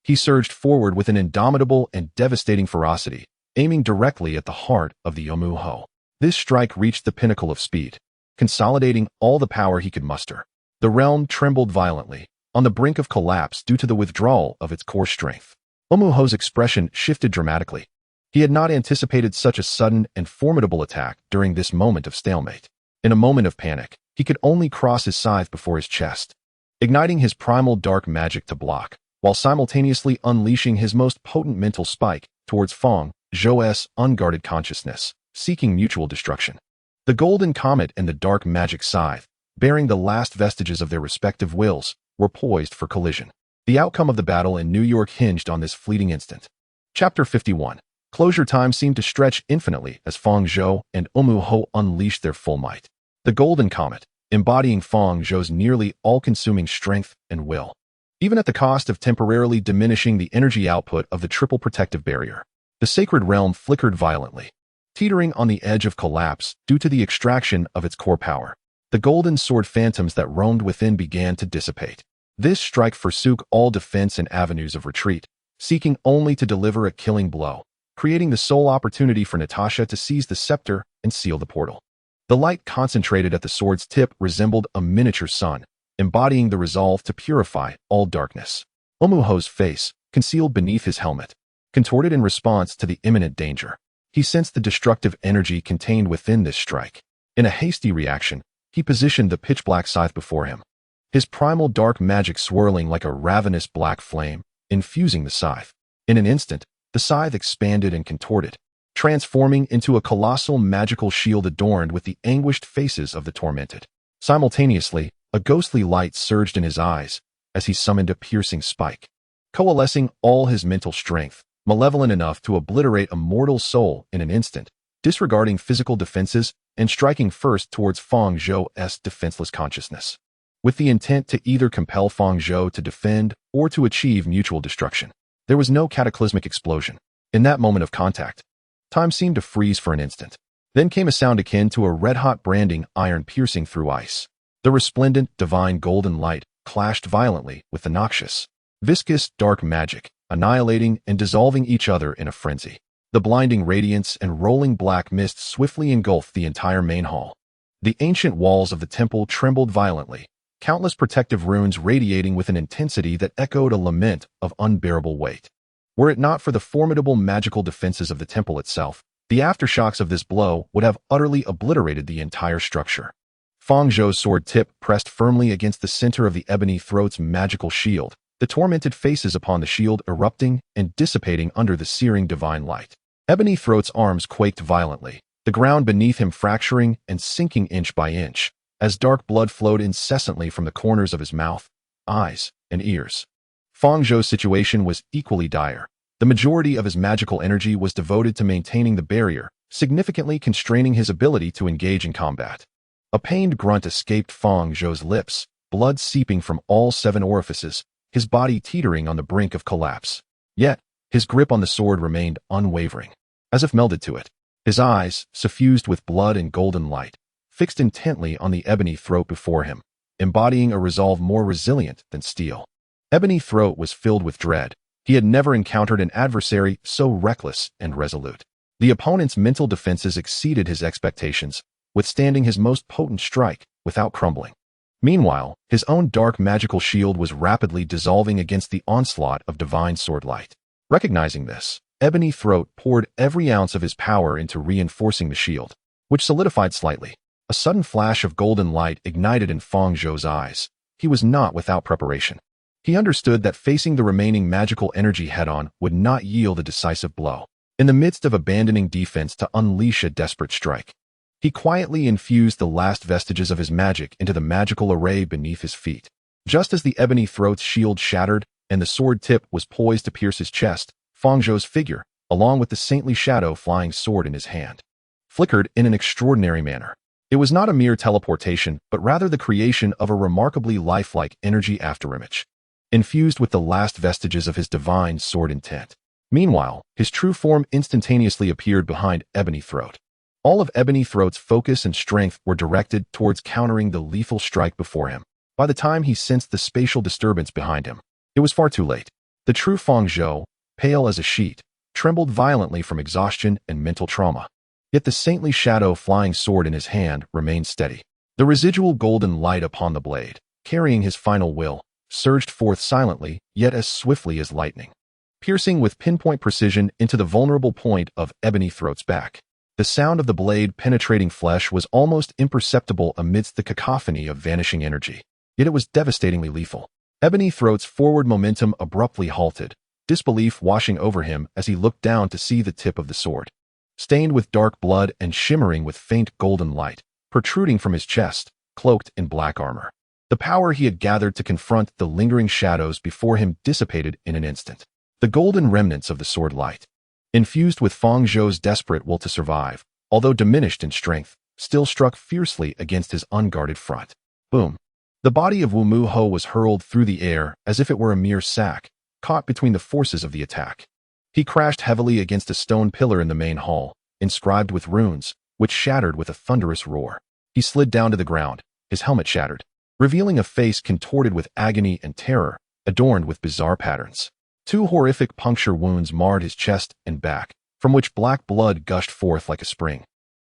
Speaker 1: he surged forward with an indomitable and devastating ferocity, aiming directly at the heart of the Omuho. This strike reached the pinnacle of speed, consolidating all the power he could muster. The realm trembled violently, on the brink of collapse due to the withdrawal of its core strength. Omuho's expression shifted dramatically. He had not anticipated such a sudden and formidable attack during this moment of stalemate. In a moment of panic, he could only cross his scythe before his chest, igniting his primal dark magic to block, while simultaneously unleashing his most potent mental spike towards Fang Zhou's unguarded consciousness, seeking mutual destruction. The golden comet and the dark magic scythe, bearing the last vestiges of their respective wills, were poised for collision. The outcome of the battle in New York hinged on this fleeting instant. Chapter 51. Closure time seemed to stretch infinitely as Fang Zhou and Omuho unleashed their full might. The golden comet, embodying Fang Zhou's nearly all-consuming strength and will, even at the cost of temporarily diminishing the energy output of the triple protective barrier. The sacred realm flickered violently, teetering on the edge of collapse due to the extraction of its core power. The golden sword phantoms that roamed within began to dissipate. This strike forsook all defense and avenues of retreat, seeking only to deliver a killing blow, creating the sole opportunity for Natasha to seize the scepter and seal the portal. The light concentrated at the sword's tip resembled a miniature sun, embodying the resolve to purify all darkness. Omuho's face, concealed beneath his helmet, contorted in response to the imminent danger. He sensed the destructive energy contained within this strike. In a hasty reaction, he positioned the pitch-black scythe before him, his primal dark magic swirling like a ravenous black flame, infusing the scythe. In an instant, the scythe expanded and contorted, transforming into a colossal magical shield adorned with the anguished faces of the tormented. Simultaneously, a ghostly light surged in his eyes as he summoned a piercing spike, coalescing all his mental strength, malevolent enough to obliterate a mortal soul in an instant, disregarding physical defenses and striking first towards Fang Zhou's defenseless consciousness, with the intent to either compel Fang Zhou to defend or to achieve mutual destruction. There was no cataclysmic explosion. In that moment of contact, time seemed to freeze for an instant. Then came a sound akin to a red-hot branding iron piercing through ice. The resplendent, divine golden light clashed violently with the noxious, viscous, dark magic, annihilating and dissolving each other in a frenzy. The blinding radiance and rolling black mist swiftly engulfed the entire main hall. The ancient walls of the temple trembled violently, countless protective runes radiating with an intensity that echoed a lament of unbearable weight. Were it not for the formidable magical defenses of the temple itself, the aftershocks of this blow would have utterly obliterated the entire structure. Fang Zhou's sword tip pressed firmly against the center of the ebony throat's magical shield, the tormented faces upon the shield erupting and dissipating under the searing divine light. Ebony Throat's arms quaked violently, the ground beneath him fracturing and sinking inch by inch, as dark blood flowed incessantly from the corners of his mouth, eyes, and ears. Fang Zhou's situation was equally dire. The majority of his magical energy was devoted to maintaining the barrier, significantly constraining his ability to engage in combat. A pained grunt escaped Fang Zhou's lips, blood seeping from all 7 orifices, his body teetering on the brink of collapse. Yet, his grip on the sword remained unwavering, as if melded to it. His eyes, suffused with blood and golden light, fixed intently on the ebony throat before him, embodying a resolve more resilient than steel. Ebony Throat was filled with dread. He had never encountered an adversary so reckless and resolute. The opponent's mental defenses exceeded his expectations, withstanding his most potent strike without crumbling. Meanwhile, his own dark magical shield was rapidly dissolving against the onslaught of divine sword light. Recognizing this, Ebony Throat poured every ounce of his power into reinforcing the shield, which solidified slightly. A sudden flash of golden light ignited in Fang Zhou's eyes. He was not without preparation. He understood that facing the remaining magical energy head-on would not yield a decisive blow. In the midst of abandoning defense to unleash a desperate strike, He quietly infused the last vestiges of his magic into the magical array beneath his feet. Just as the ebony throat's shield shattered and the sword tip was poised to pierce his chest, Fang Zhou's figure, along with the saintly shadow flying sword in his hand, flickered in an extraordinary manner. It was not a mere teleportation, but rather the creation of a remarkably lifelike energy afterimage, infused with the last vestiges of his divine sword intent. Meanwhile, his true form instantaneously appeared behind Ebony Throat. All of Ebony Throat's focus and strength were directed towards countering the lethal strike before him. By the time he sensed the spatial disturbance behind him, it was far too late. The true Fang Zhou, pale as a sheet, trembled violently from exhaustion and mental trauma. Yet the saintly shadow flying sword in his hand remained steady. The residual golden light upon the blade, carrying his final will, surged forth silently, yet as swiftly as lightning, piercing with pinpoint precision into the vulnerable point of Ebony Throat's back. The sound of the blade penetrating flesh was almost imperceptible amidst the cacophony of vanishing energy, yet it was devastatingly lethal. Ebony Throat's forward momentum abruptly halted, disbelief washing over him as he looked down to see the tip of the sword, stained with dark blood and shimmering with faint golden light, protruding from his chest, cloaked in black armor. The power he had gathered to confront the lingering shadows before him dissipated in an instant. The golden remnants of the sword light, infused with Fang Zhou's desperate will to survive, although diminished in strength, still struck fiercely against his unguarded front. Boom! The body of Wu Mu Ho was hurled through the air as if it were a mere sack, caught between the forces of the attack. He crashed heavily against a stone pillar in the main hall, inscribed with runes, which shattered with a thunderous roar. He slid down to the ground, his helmet shattered, revealing a face contorted with agony and terror, adorned with bizarre patterns. Two horrific puncture wounds marred his chest and back, from which black blood gushed forth like a spring,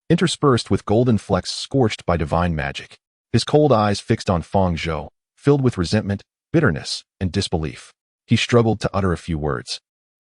Speaker 1: interspersed with golden flecks scorched by divine magic. His cold eyes fixed on Fang Zhou, filled with resentment, bitterness, and disbelief. He struggled to utter a few words,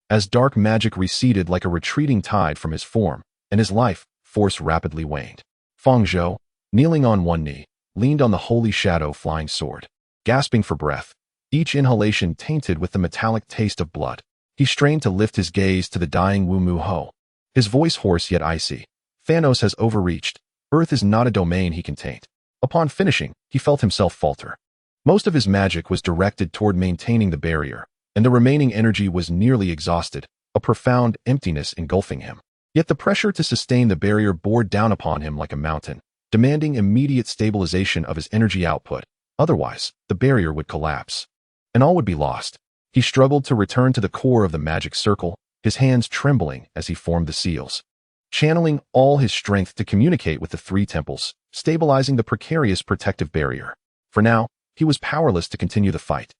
Speaker 1: as dark magic receded like a retreating tide from his form, and his life force rapidly waned. Fang Zhou, kneeling on one knee, leaned on the holy shadow flying sword, gasping for breath, each inhalation tainted with the metallic taste of blood. He strained to lift his gaze to the dying Wu Mu Ho, his voice hoarse yet icy. Thanos has overreached. Earth is not a domain he can taint. Upon finishing, he felt himself falter. Most of his magic was directed toward maintaining the barrier, and the remaining energy was nearly exhausted, a profound emptiness engulfing him. Yet the pressure to sustain the barrier bore down upon him like a mountain, demanding immediate stabilization of his energy output. Otherwise, the barrier would collapse, and all would be lost. He struggled to return to the core of the magic circle, his hands trembling as he formed the seals, channeling all his strength to communicate with the three temples, stabilizing the precarious protective barrier. For now, he was powerless to continue the fight.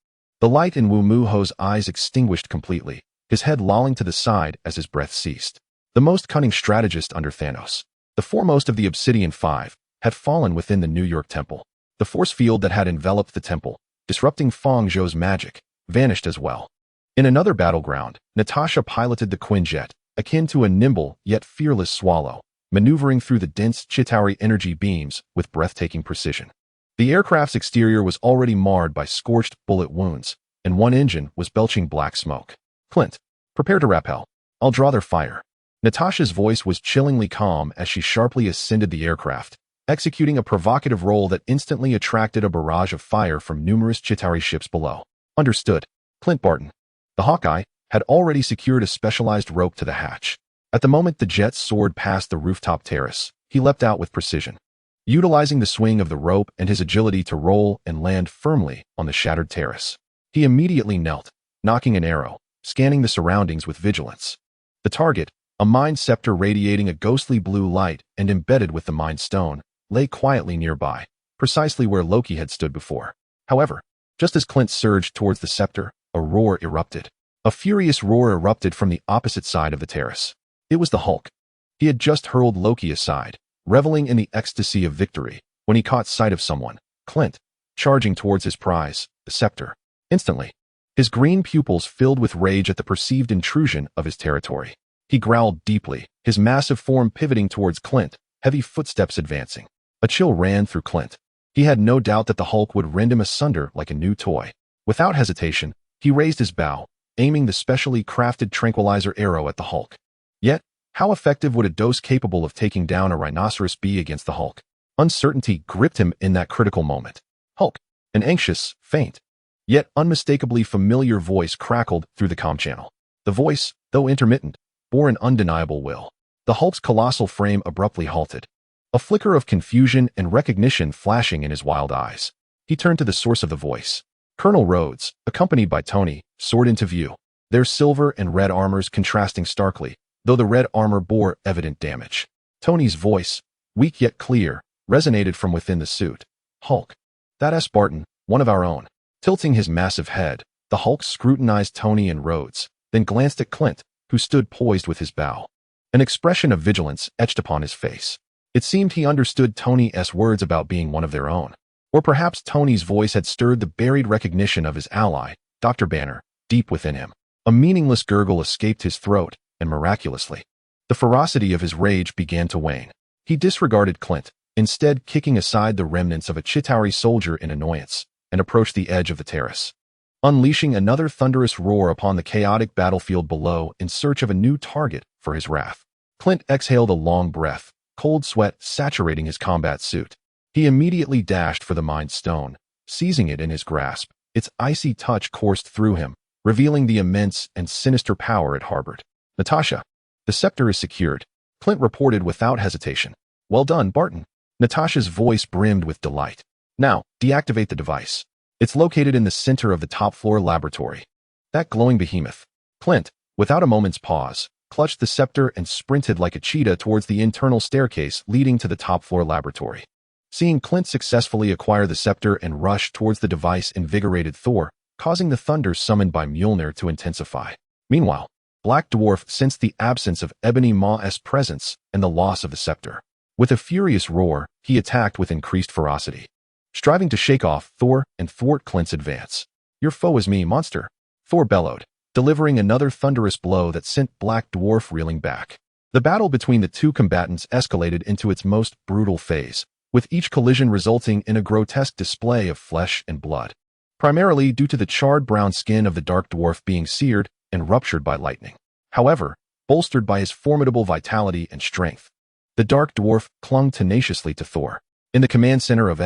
Speaker 1: The light in Wu Mu Ho's eyes extinguished completely, his head lolling to the side as his breath ceased. The most cunning strategist under Thanos, the foremost of the Obsidian Five, had fallen within the New York Temple. The force field that had enveloped the temple, disrupting Fang Zhou's magic, vanished as well. In another battleground, Natasha piloted the Quinjet, akin to a nimble yet fearless swallow, maneuvering through the dense Chitauri energy beams with breathtaking precision. The aircraft's exterior was already marred by scorched bullet wounds, and one engine was belching black smoke. "Clint, prepare to rappel. I'll draw their fire." Natasha's voice was chillingly calm as she sharply ascended the aircraft, executing a provocative role that instantly attracted a barrage of fire from numerous Chitauri ships below. "Understood." Clint Barton, the Hawkeye, had already secured a specialized rope to the hatch. At the moment the jet soared past the rooftop terrace, he leapt out with precision, utilizing the swing of the rope and his agility to roll and land firmly on the shattered terrace. He immediately knelt, nocking an arrow, scanning the surroundings with vigilance. The target, a mind scepter radiating a ghostly blue light and embedded with the mind stone, lay quietly nearby, precisely where Loki had stood before. However, just as Clint surged towards the scepter, a roar erupted. A furious roar erupted from the opposite side of the terrace. It was the Hulk. He had just hurled Loki aside, reveling in the ecstasy of victory, when he caught sight of someone, Clint, charging towards his prize, the scepter. Instantly, his green pupils filled with rage at the perceived intrusion of his territory. He growled deeply, his massive form pivoting towards Clint, heavy footsteps advancing. A chill ran through Clint. He had no doubt that the Hulk would rend him asunder like a new toy. Without hesitation, he raised his bow, aiming the specially crafted tranquilizer arrow at the Hulk. Yet, How effective would a dose capable of taking down a rhinoceros be against the Hulk? Uncertainty gripped him in that critical moment. Hulk, an anxious, faint, yet unmistakably familiar voice crackled through the comm channel. The voice, though intermittent, bore an undeniable will. The Hulk's colossal frame abruptly halted, a flicker of confusion and recognition flashing in his wild eyes. He turned to the source of the voice. Colonel Rhodes, accompanied by Tony, soared into view, their silver and red armors contrasting starkly, though the red armor bore evident damage. Tony's voice, weak yet clear, resonated from within the suit. Hulk. That's Barton, one of our own. Tilting his massive head, the Hulk scrutinized Tony and Rhodes, then glanced at Clint, who stood poised with his bow. An expression of vigilance etched upon his face. It seemed he understood Tony's words about being one of their own. Or perhaps Tony's voice had stirred the buried recognition of his ally, Dr. Banner, deep within him. A meaningless gurgle escaped his throat, and miraculously, the ferocity of his rage began to wane. He disregarded Clint, instead kicking aside the remnants of a Chitauri soldier in annoyance, and approached the edge of the terrace, unleashing another thunderous roar upon the chaotic battlefield below in search of a new target for his wrath. Clint exhaled a long breath, cold sweat saturating his combat suit. He immediately dashed for the Mind Stone, seizing it in his grasp. Its icy touch coursed through him, revealing the immense and sinister power it harbored. Natasha, the scepter is secured, Clint reported without hesitation. Well done, Barton. Natasha's voice brimmed with delight. Now, deactivate the device. It's located in the center of the top-floor laboratory. That glowing behemoth. Clint, without a moment's pause, clutched the scepter and sprinted like a cheetah towards the internal staircase leading to the top-floor laboratory. Seeing Clint successfully acquire the scepter and rush towards the device invigorated Thor, causing the thunder summoned by Mjolnir to intensify. Meanwhile, Black Dwarf sensed the absence of Ebony Maw's presence and the loss of the scepter. With a furious roar, he attacked with increased ferocity, striving to shake off Thor and thwart Clint's advance. Your foe is me, monster, Thor bellowed, delivering another thunderous blow that sent Black Dwarf reeling back. The battle between the two combatants escalated into its most brutal phase, with each collision resulting in a grotesque display of flesh and blood, primarily due to the charred brown skin of the Dark Dwarf being seared and ruptured by lightning. However, bolstered by his formidable vitality and strength, the Dark Dwarf clung tenaciously to Thor. In the command center of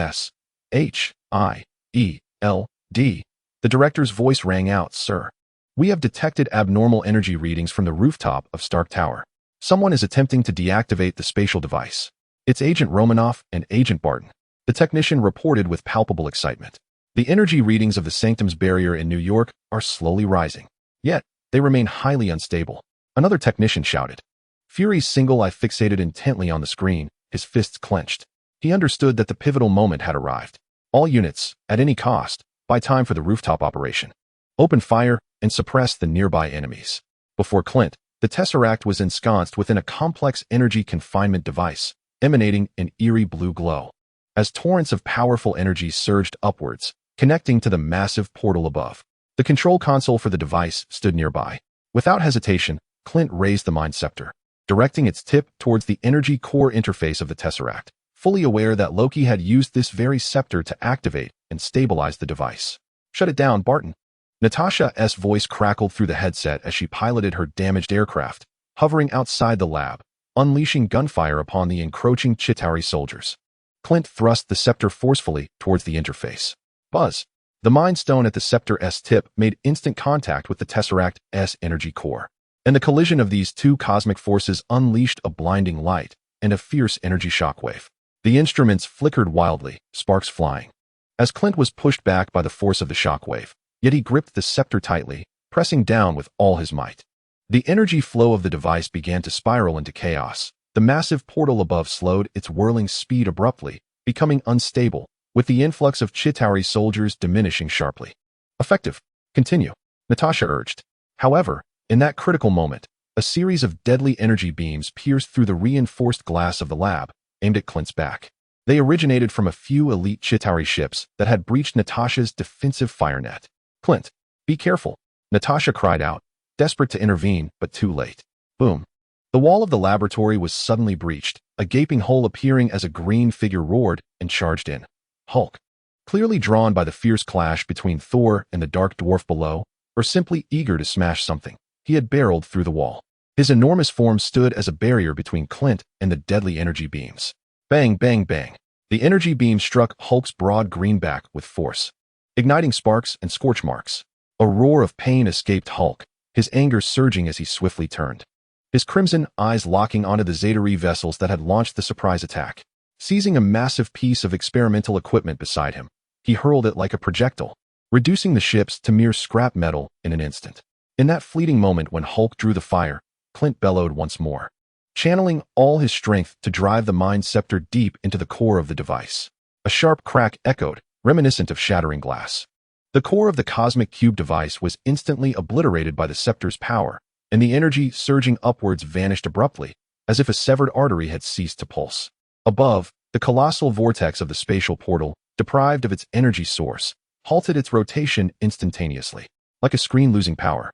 Speaker 1: SHIELD, the director's voice rang out, Sir. We have detected abnormal energy readings from the rooftop of Stark Tower. Someone is attempting to deactivate the spatial device. It's Agent Romanoff and Agent Barton, the technician reported with palpable excitement. The energy readings of the Sanctum's barrier in New York are slowly rising, yet they remain highly unstable. Another technician shouted. Fury's single eye fixated intently on the screen, his fists clenched. He understood that the pivotal moment had arrived. All units, at any cost, buy time for the rooftop operation. Open fire and suppress the nearby enemies. Before Clint, the Tesseract was ensconced within a complex energy confinement device, emanating an eerie blue glow. As torrents of powerful energy surged upwards, connecting to the massive portal above. The control console for the device stood nearby. Without hesitation, Clint raised the Mind Scepter, directing its tip towards the energy core interface of the Tesseract, fully aware that Loki had used this very scepter to activate and stabilize the device. Shut it down, Barton. Natasha's voice crackled through the headset as she piloted her damaged aircraft, hovering outside the lab, unleashing gunfire upon the encroaching Chitauri soldiers. Clint thrust the scepter forcefully towards the interface. Buzz. The Mind Stone at the scepter's tip made instant contact with the Tesseract's energy core, and the collision of these two cosmic forces unleashed a blinding light and a fierce energy shockwave. The instruments flickered wildly, sparks flying, as Clint was pushed back by the force of the shockwave, yet he gripped the scepter tightly, pressing down with all his might. The energy flow of the device began to spiral into chaos. The massive portal above slowed its whirling speed abruptly, becoming unstable, with the influx of Chitauri soldiers diminishing sharply. Effective. Continue, Natasha urged. However, in that critical moment, a series of deadly energy beams pierced through the reinforced glass of the lab, aimed at Clint's back. They originated from a few elite Chitauri ships that had breached Natasha's defensive fire net. Clint, be careful, Natasha cried out, desperate to intervene, but too late. Boom. The wall of the laboratory was suddenly breached, a gaping hole appearing as a green figure roared and charged in. Hulk, clearly drawn by the fierce clash between Thor and the Dark Dwarf below, or simply eager to smash something, he had barreled through the wall. His enormous form stood as a barrier between Clint and the deadly energy beams. Bang, bang, bang. The energy beam struck Hulk's broad green back with force, igniting sparks and scorch marks. A roar of pain escaped Hulk, his anger surging as he swiftly turned, his crimson eyes locking onto the Zeta-Re vessels that had launched the surprise attack. Seizing a massive piece of experimental equipment beside him, he hurled it like a projectile, reducing the ships to mere scrap metal in an instant. In that fleeting moment when Hulk drew the fire, Clint bellowed once more, channeling all his strength to drive the Mind Scepter deep into the core of the device. A sharp crack echoed, reminiscent of shattering glass. The core of the cosmic cube device was instantly obliterated by the scepter's power, and the energy surging upwards vanished abruptly, as if a severed artery had ceased to pulse. Above, the colossal vortex of the spatial portal, deprived of its energy source, halted its rotation instantaneously, like a screen losing power.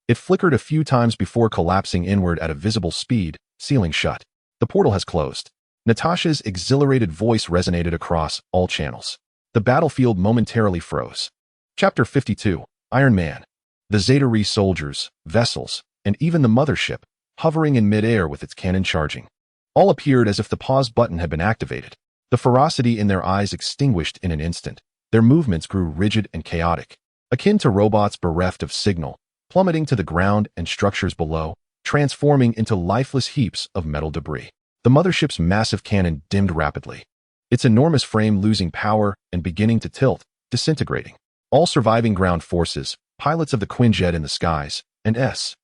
Speaker 1: It flickered a few times before collapsing inward at a visible speed, sealing shut. The portal has closed. Natasha's exhilarated voice resonated across all channels. The battlefield momentarily froze. Chapter 52, Iron Man. The Zeta-Re soldiers, vessels, and even the mothership, hovering in midair with its cannon charging, all appeared as if the pause button had been activated. The ferocity in their eyes extinguished in an instant. Their movements grew rigid and chaotic, akin to robots bereft of signal, plummeting to the ground and structures below, transforming into lifeless heaps of metal debris. The mothership's massive cannon dimmed rapidly, its enormous frame losing power and beginning to tilt, disintegrating. All surviving ground forces, pilots of the Quinjet in the skies, and SHIELD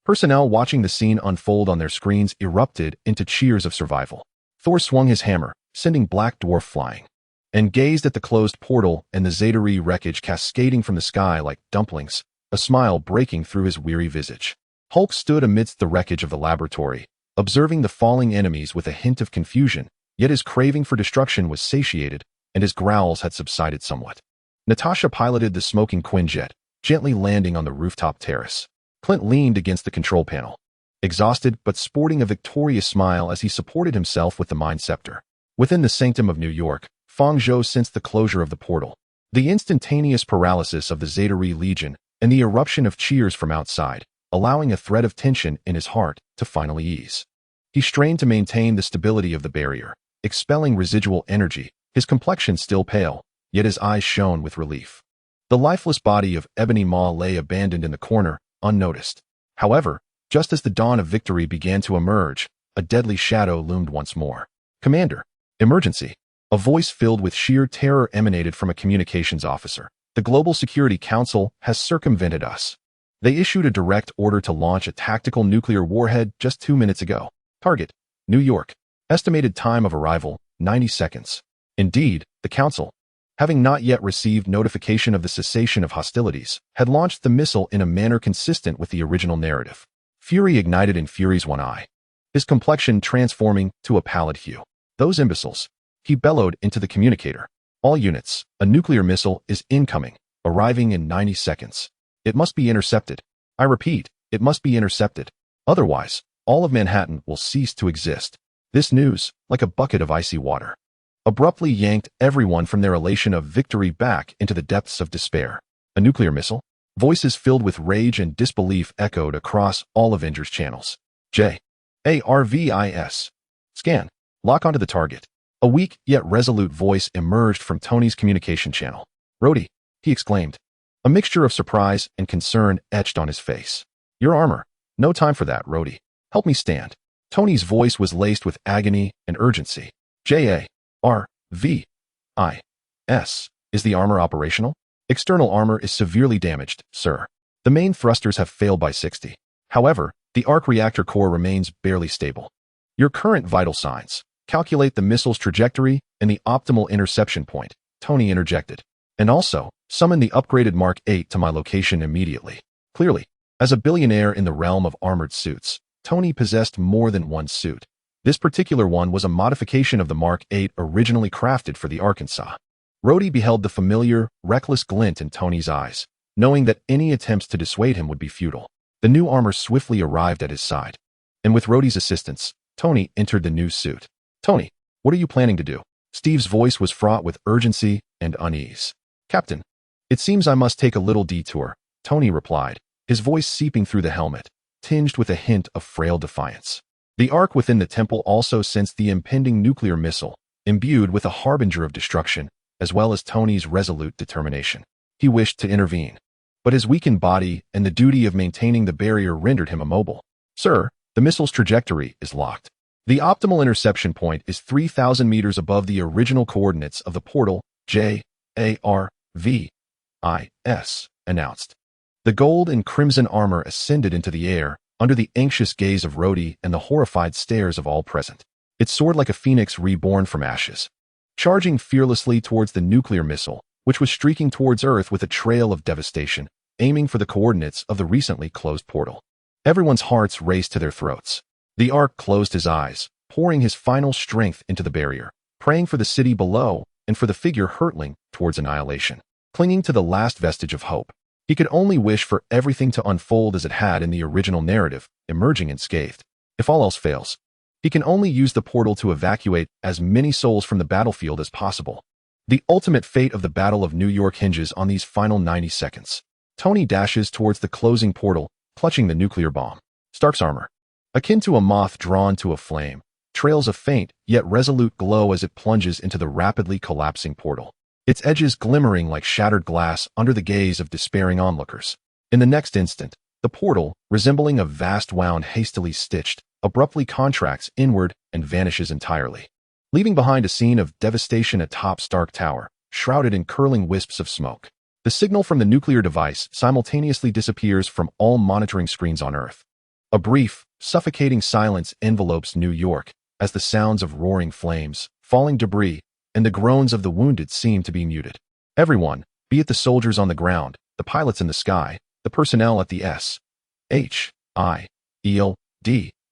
Speaker 1: personnel watching the scene unfold on their screens erupted into cheers of survival. Thor swung his hammer, sending Black Dwarf flying, and gazed at the closed portal and the Zeta-Re wreckage cascading from the sky like dumplings, a smile breaking through his weary visage. Hulk stood amidst the wreckage of the laboratory, observing the falling enemies with a hint of confusion, yet his craving for destruction was satiated, and his growls had subsided somewhat. Natasha piloted the smoking Quinjet, gently landing on the rooftop terrace. Clint leaned against the control panel, exhausted but sporting a victorious smile as he supported himself with the Mind Scepter. Within the sanctum of New York, Fang Zhou sensed the closure of the portal, the instantaneous paralysis of the Zeta-Re Legion, and the eruption of cheers from outside, allowing a thread of tension in his heart to finally ease. He strained to maintain the stability of the barrier, expelling residual energy, his complexion still pale, yet his eyes shone with relief. The lifeless body of Ebony Maw lay abandoned in the corner, unnoticed. However, just as the dawn of victory began to emerge, a deadly shadow loomed once more. "Commander, emergency." A voice filled with sheer terror emanated from a communications officer. "The Global Security Council has circumvented us. They issued a direct order to launch a tactical nuclear warhead just 2 minutes ago. Target, New York. Estimated time of arrival, 90 seconds. Indeed, the Council, having not yet received notification of the cessation of hostilities, had launched the missile in a manner consistent with the original narrative. Fury ignited in Fury's one eye, his complexion transforming to a pallid hue. "Those imbeciles," he bellowed into the communicator. "All units, a nuclear missile is incoming, arriving in 90 seconds. It must be intercepted. I repeat, it must be intercepted. Otherwise, all of Manhattan will cease to exist." This news, like a bucket of icy water, abruptly yanked everyone from their elation of victory back into the depths of despair. A nuclear missile? Voices filled with rage and disbelief echoed across all Avengers channels. JARVIS. Scan. Lock onto the target. A weak yet resolute voice emerged from Tony's communication channel. "Rhodey," he exclaimed. A mixture of surprise and concern etched on his face. "Your armor. No time for that, Rhodey. Help me stand." Tony's voice was laced with agony and urgency. JARVIS. Is the armor operational? External armor is severely damaged, sir. The main thrusters have failed by 60. However, the arc reactor core remains barely stable. Your current vital signs. Calculate the missile's trajectory and the optimal interception point, Tony interjected. And also, summon the upgraded Mark 8 to my location immediately. Clearly, as a billionaire in the realm of armored suits, Tony possessed more than one suit. This particular one was a modification of the Mark 8 originally crafted for the Arkansas. Rhodey beheld the familiar, reckless glint in Tony's eyes, knowing that any attempts to dissuade him would be futile. The new armor swiftly arrived at his side, and with Rhodey's assistance, Tony entered the new suit. "Tony, what are you planning to do?" Steve's voice was fraught with urgency and unease. "Captain, it seems I must take a little detour," Tony replied, his voice seeping through the helmet, tinged with a hint of frail defiance. The arc within the temple also sensed the impending nuclear missile, imbued with a harbinger of destruction, as well as Tony's resolute determination. He wished to intervene, but his weakened body and the duty of maintaining the barrier rendered him immobile. "Sir, the missile's trajectory is locked. The optimal interception point is 3,000 meters above the original coordinates of the portal, JARVIS, announced. The gold and crimson armor ascended into the air, under the anxious gaze of Rhodey and the horrified stares of all present. It soared like a phoenix reborn from ashes, charging fearlessly towards the nuclear missile, which was streaking towards Earth with a trail of devastation, aiming for the coordinates of the recently closed portal. Everyone's hearts raced to their throats. The Ark closed his eyes, pouring his final strength into the barrier, praying for the city below and for the figure hurtling towards annihilation. Clinging to the last vestige of hope, he could only wish for everything to unfold as it had in the original narrative, emerging unscathed. If all else fails, he can only use the portal to evacuate as many souls from the battlefield as possible. The ultimate fate of the Battle of New York hinges on these final 90 seconds. Tony dashes towards the closing portal, clutching the nuclear bomb. Stark's armor, akin to a moth drawn to a flame, trails a faint yet resolute glow as it plunges into the rapidly collapsing portal, its edges glimmering like shattered glass under the gaze of despairing onlookers. In the next instant, the portal, resembling a vast wound hastily stitched, abruptly contracts inward and vanishes entirely, leaving behind a scene of devastation atop Stark Tower, shrouded in curling wisps of smoke. The signal from the nuclear device simultaneously disappears from all monitoring screens on Earth. A brief, suffocating silence envelopes New York as the sounds of roaring flames, falling debris, and the groans of the wounded seem to be muted. Everyone, be it the soldiers on the ground, the pilots in the sky, the personnel at the SHIELD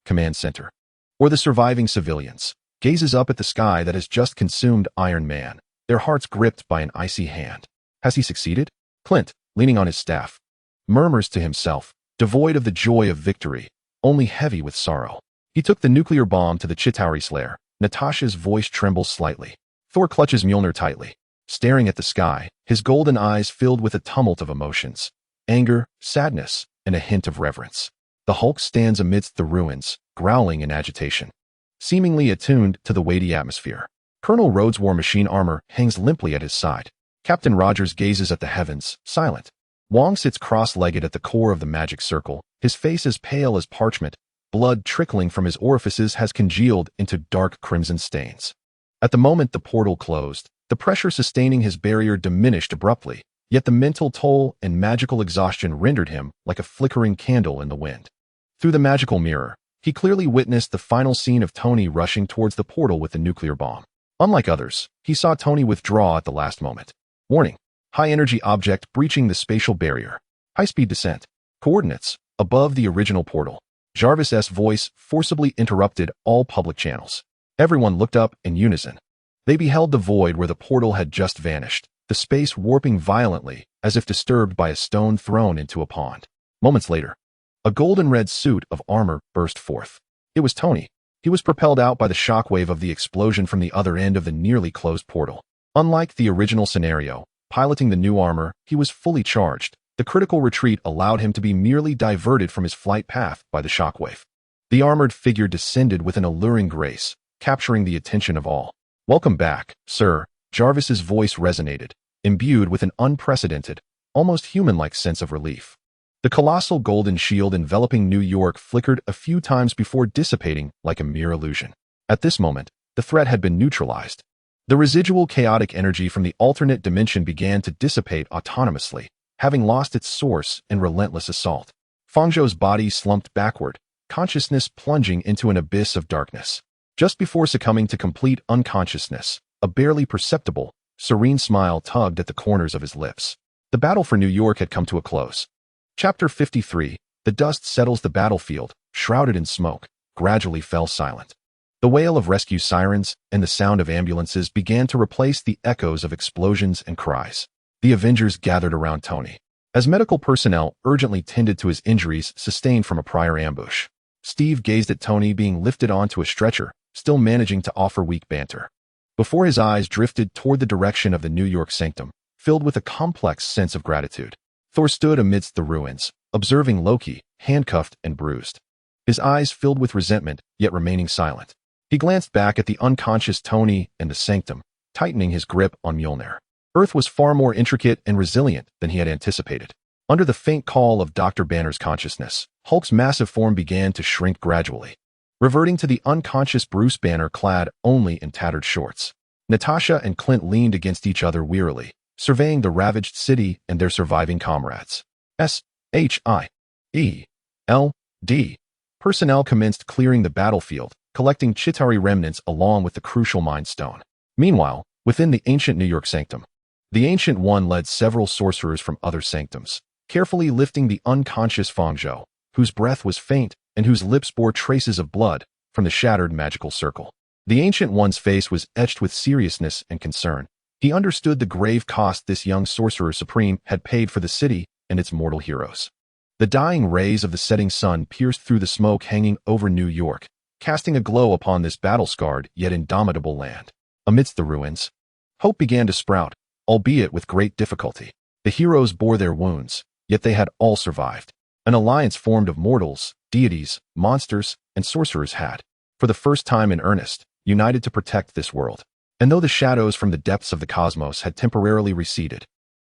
Speaker 1: command center, or the surviving civilians, gazes up at the sky that has just consumed Iron Man, their hearts gripped by an icy hand. Has he succeeded? Clint, leaning on his staff, murmurs to himself, devoid of the joy of victory, only heavy with sorrow. He took the nuclear bomb to the Chitauri Slayer. Natasha's voice trembles slightly. Thor clutches Mjolnir tightly, staring at the sky, his golden eyes filled with a tumult of emotions, anger, sadness, and a hint of reverence. The Hulk stands amidst the ruins, growling in agitation, seemingly attuned to the weighty atmosphere. Colonel Rhodes' war machine armor hangs limply at his side. Captain Rogers gazes at the heavens, silent. Wong sits cross-legged at the core of the magic circle, his face as pale as parchment. Blood trickling from his orifices has congealed into dark crimson stains. At the moment the portal closed, the pressure sustaining his barrier diminished abruptly, yet the mental toll and magical exhaustion rendered him like a flickering candle in the wind. Through the magical mirror, he clearly witnessed the final scene of Tony rushing towards the portal with the nuclear bomb. Unlike others, he saw Tony withdraw at the last moment. Warning: high-energy object breaching the spatial barrier. High-speed descent. Coordinates: above the original portal. Jarvis's voice forcibly interrupted all public channels. Everyone looked up in unison. They beheld the void where the portal had just vanished, the space warping violently as if disturbed by a stone thrown into a pond. Moments later, a golden-red suit of armor burst forth. It was Tony. He was propelled out by the shockwave of the explosion from the other end of the nearly closed portal. Unlike the original scenario, piloting the new armor, he was fully charged. The critical retreat allowed him to be merely diverted from his flight path by the shockwave. The armored figure descended with an alluring grace, capturing the attention of all. "Welcome back, sir," Jarvis's voice resonated, imbued with an unprecedented, almost human-like sense of relief. The colossal golden shield enveloping New York flickered a few times before dissipating like a mere illusion. At this moment, the threat had been neutralized. The residual chaotic energy from the alternate dimension began to dissipate autonomously, having lost its source in relentless assault. Fang Zhou's body slumped backward, consciousness plunging into an abyss of darkness. Just before succumbing to complete unconsciousness, a barely perceptible, serene smile tugged at the corners of his lips. The battle for New York had come to a close. Chapter 53, the dust settles the battlefield, shrouded in smoke, gradually fell silent. The wail of rescue sirens and the sound of ambulances began to replace the echoes of explosions and cries. The Avengers gathered around Tony, as medical personnel urgently tended to his injuries sustained from a prior ambush. Steve gazed at Tony being lifted onto a stretcher, still managing to offer weak banter, before his eyes drifted toward the direction of the New York Sanctum, filled with a complex sense of gratitude. Thor stood amidst the ruins, observing Loki, handcuffed and bruised. His eyes filled with resentment, yet remaining silent. He glanced back at the unconscious Tony and the Sanctum, tightening his grip on Mjolnir. Earth was far more intricate and resilient than he had anticipated. Under the faint call of Dr. Banner's consciousness, Hulk's massive form began to shrink gradually, reverting to the unconscious Bruce Banner clad only in tattered shorts. Natasha and Clint leaned against each other wearily, surveying the ravaged city and their surviving comrades. S-H-I-E-L-D. Personnel commenced clearing the battlefield, collecting Chitauri remnants along with the crucial Mind Stone. Meanwhile, within the ancient New York Sanctum, the Ancient One led several sorcerers from other sanctums, carefully lifting the unconscious Fang Zhou, whose breath was faint and whose lips bore traces of blood, from the shattered magical circle. The Ancient One's face was etched with seriousness and concern. He understood the grave cost this young Sorcerer Supreme had paid for the city and its mortal heroes. The dying rays of the setting sun pierced through the smoke hanging over New York, casting a glow upon this battle-scarred yet indomitable land. Amidst the ruins, hope began to sprout, albeit with great difficulty. The heroes bore their wounds, yet they had all survived. An alliance formed of mortals, deities, monsters, and sorcerers had, for the first time in earnest, united to protect this world. And though the shadows from the depths of the cosmos had temporarily receded,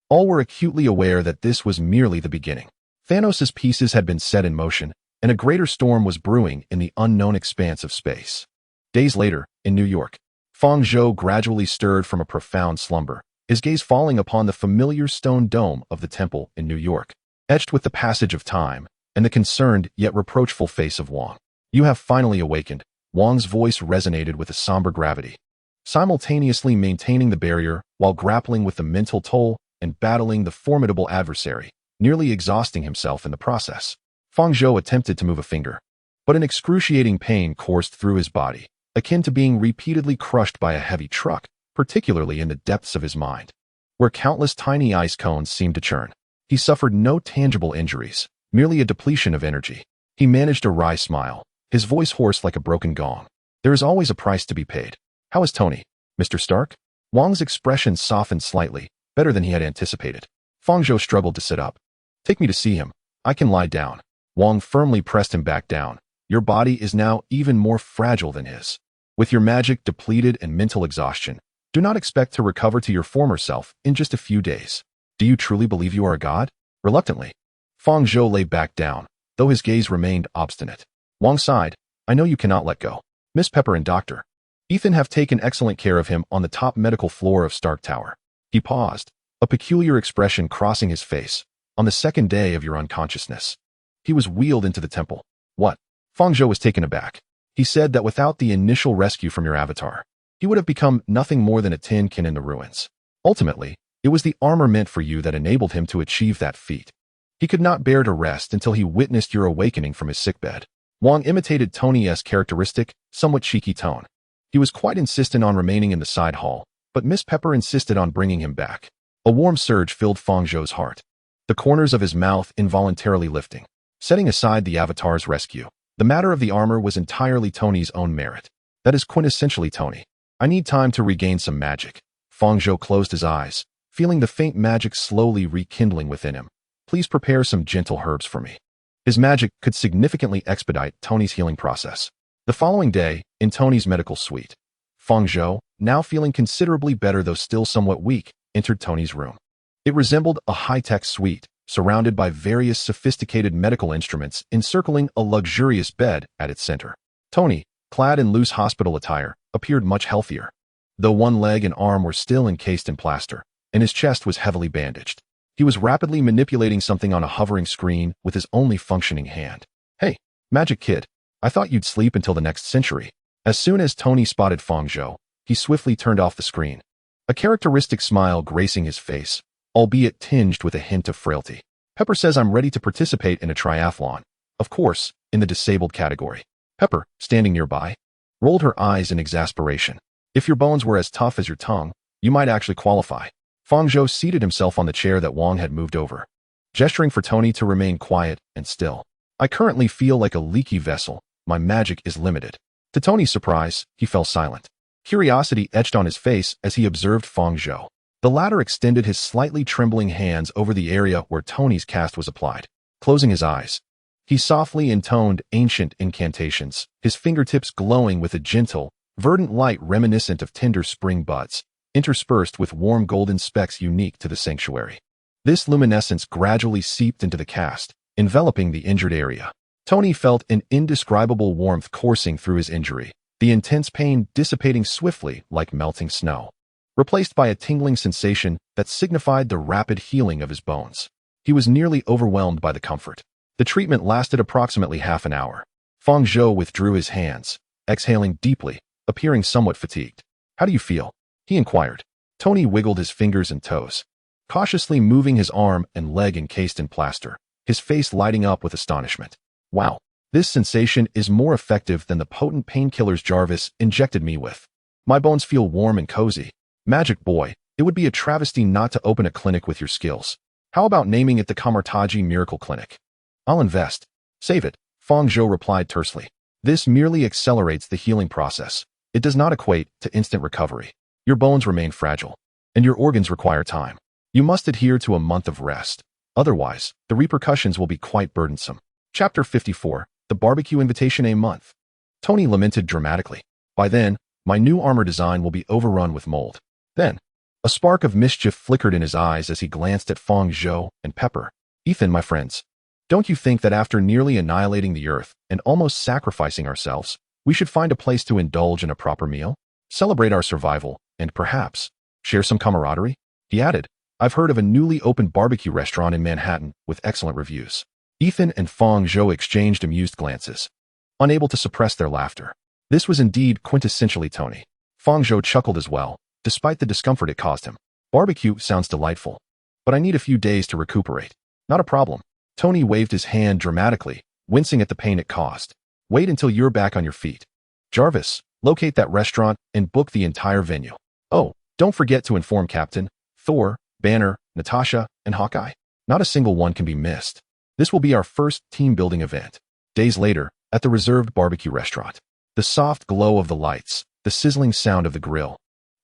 Speaker 1: all were acutely aware that this was merely the beginning. Thanos' pieces had been set in motion, and a greater storm was brewing in the unknown expanse of space. Days later, in New York, Fang Zhou gradually stirred from a profound slumber, his gaze falling upon the familiar stone dome of the temple in New York, etched with the passage of time, and the concerned yet reproachful face of Wong. "You have finally awakened." Wong's voice resonated with a somber gravity, simultaneously maintaining the barrier while grappling with the mental toll and battling the formidable adversary, nearly exhausting himself in the process. Fang Zhou attempted to move a finger, but an excruciating pain coursed through his body, akin to being repeatedly crushed by a heavy truck, particularly in the depths of his mind, where countless tiny ice cones seemed to churn. He suffered no tangible injuries, merely a depletion of energy. He managed a wry smile, his voice hoarse like a broken gong. "There is always a price to be paid. How is Tony, Mr. Stark?" Wong's expression softened slightly, better than he had anticipated. Fang Zhou struggled to sit up. "Take me to see him. I can lie down." Wong firmly pressed him back down. "Your body is now even more fragile than his. With your magic depleted and mental exhaustion, do not expect to recover to your former self in just a few days. Do you truly believe you are a god?" Reluctantly, Fang Zhou lay back down, though his gaze remained obstinate. Wong sighed. "I know you cannot let go. Miss Pepper and Dr. Ethan have taken excellent care of him on the top medical floor of Stark Tower." He paused, a peculiar expression crossing his face. "On the second day of your unconsciousness, he was wheeled into the temple." "What?" Fang Zhou was taken aback. "He said that without the initial rescue from your avatar, he would have become nothing more than a tin can in the ruins. Ultimately, it was the armor meant for you that enabled him to achieve that feat. He could not bear to rest until he witnessed your awakening from his sickbed." Wong imitated Tony's characteristic, somewhat cheeky tone. He was quite insistent on remaining in the side hall, but Miss Pepper insisted on bringing him back. A warm surge filled Fang Zhou's heart, the corners of his mouth involuntarily lifting. Setting aside the Avatar's rescue, the matter of the armor was entirely Tony's own merit. That is quintessentially Tony. "I need time to regain some magic." Fang Zhou closed his eyes, feeling the faint magic slowly rekindling within him. "Please prepare some gentle herbs for me." His magic could significantly expedite Tony's healing process. The following day, in Tony's medical suite, Fang Zhou, now feeling considerably better though still somewhat weak, entered Tony's room. It resembled a high-tech suite, surrounded by various sophisticated medical instruments encircling a luxurious bed at its center. Tony, clad in loose hospital attire, appeared much healthier, though one leg and arm were still encased in plaster, and his chest was heavily bandaged. He was rapidly manipulating something on a hovering screen with his only functioning hand. "Hey, Magic Kid, I thought you'd sleep until the next century." As soon as Tony spotted Fang Zhou, he swiftly turned off the screen, a characteristic smile gracing his face, albeit tinged with a hint of frailty. "Pepper says I'm ready to participate in a triathlon. Of course, in the disabled category." Pepper, standing nearby, rolled her eyes in exasperation. "If your bones were as tough as your tongue, you might actually qualify." Fang Zhou seated himself on the chair that Wong had moved over, gesturing for Tony to remain quiet and still. "I currently feel like a leaky vessel. My magic is limited." To Tony's surprise, he fell silent. Curiosity etched on his face as he observed Fang Zhou. The latter extended his slightly trembling hands over the area where Tony's cast was applied. closing his eyes. He softly intoned ancient incantations, his fingertips glowing with a gentle, verdant light reminiscent of tender spring buds, interspersed with warm golden specks unique to the sanctuary. This luminescence gradually seeped into the cast, enveloping the injured area. Tony felt an indescribable warmth coursing through his injury, the intense pain dissipating swiftly like melting snow, replaced by a tingling sensation that signified the rapid healing of his bones. He was nearly overwhelmed by the comfort. The treatment lasted approximately half an hour. Fang Zhou withdrew his hands, exhaling deeply, appearing somewhat fatigued. "How do you feel?" he inquired. Tony wiggled his fingers and toes, cautiously moving his arm and leg encased in plaster, his face lighting up with astonishment. "Wow, this sensation is more effective than the potent painkillers Jarvis injected me with. My bones feel warm and cozy. Magic boy, it would be a travesty not to open a clinic with your skills. How about naming it the Kamar-Taj Miracle Clinic?" "I'll invest. Save it," Fang Zhou replied tersely. "This merely accelerates the healing process. It does not equate to instant recovery. Your bones remain fragile, and your organs require time. You must adhere to a month of rest. Otherwise, the repercussions will be quite burdensome." Chapter 54, The Barbecue Invitation. A month. Tony lamented dramatically. "By then, my new armor design will be overrun with mold." Then, a spark of mischief flickered in his eyes as he glanced at Fang Zhou and Pepper. "Ethan, my friends, don't you think that after nearly annihilating the Earth and almost sacrificing ourselves, we should find a place to indulge in a proper meal, celebrate our survival, and perhaps share some camaraderie?" He added, "I've heard of a newly opened barbecue restaurant in Manhattan with excellent reviews." Ethan and Fang Zhou exchanged amused glances, unable to suppress their laughter. This was indeed quintessentially Tony. Fang Zhou chuckled as well, despite the discomfort it caused him. "Barbecue sounds delightful, but I need a few days to recuperate." "Not a problem." Tony waved his hand dramatically, wincing at the pain it caused. "Wait until you're back on your feet. Jarvis, locate that restaurant and book the entire venue. Oh, don't forget to inform Captain, Thor, Banner, Natasha, and Hawkeye. Not a single one can be missed. This will be our first team-building event." Days later, at the reserved barbecue restaurant, the soft glow of the lights, the sizzling sound of the grill,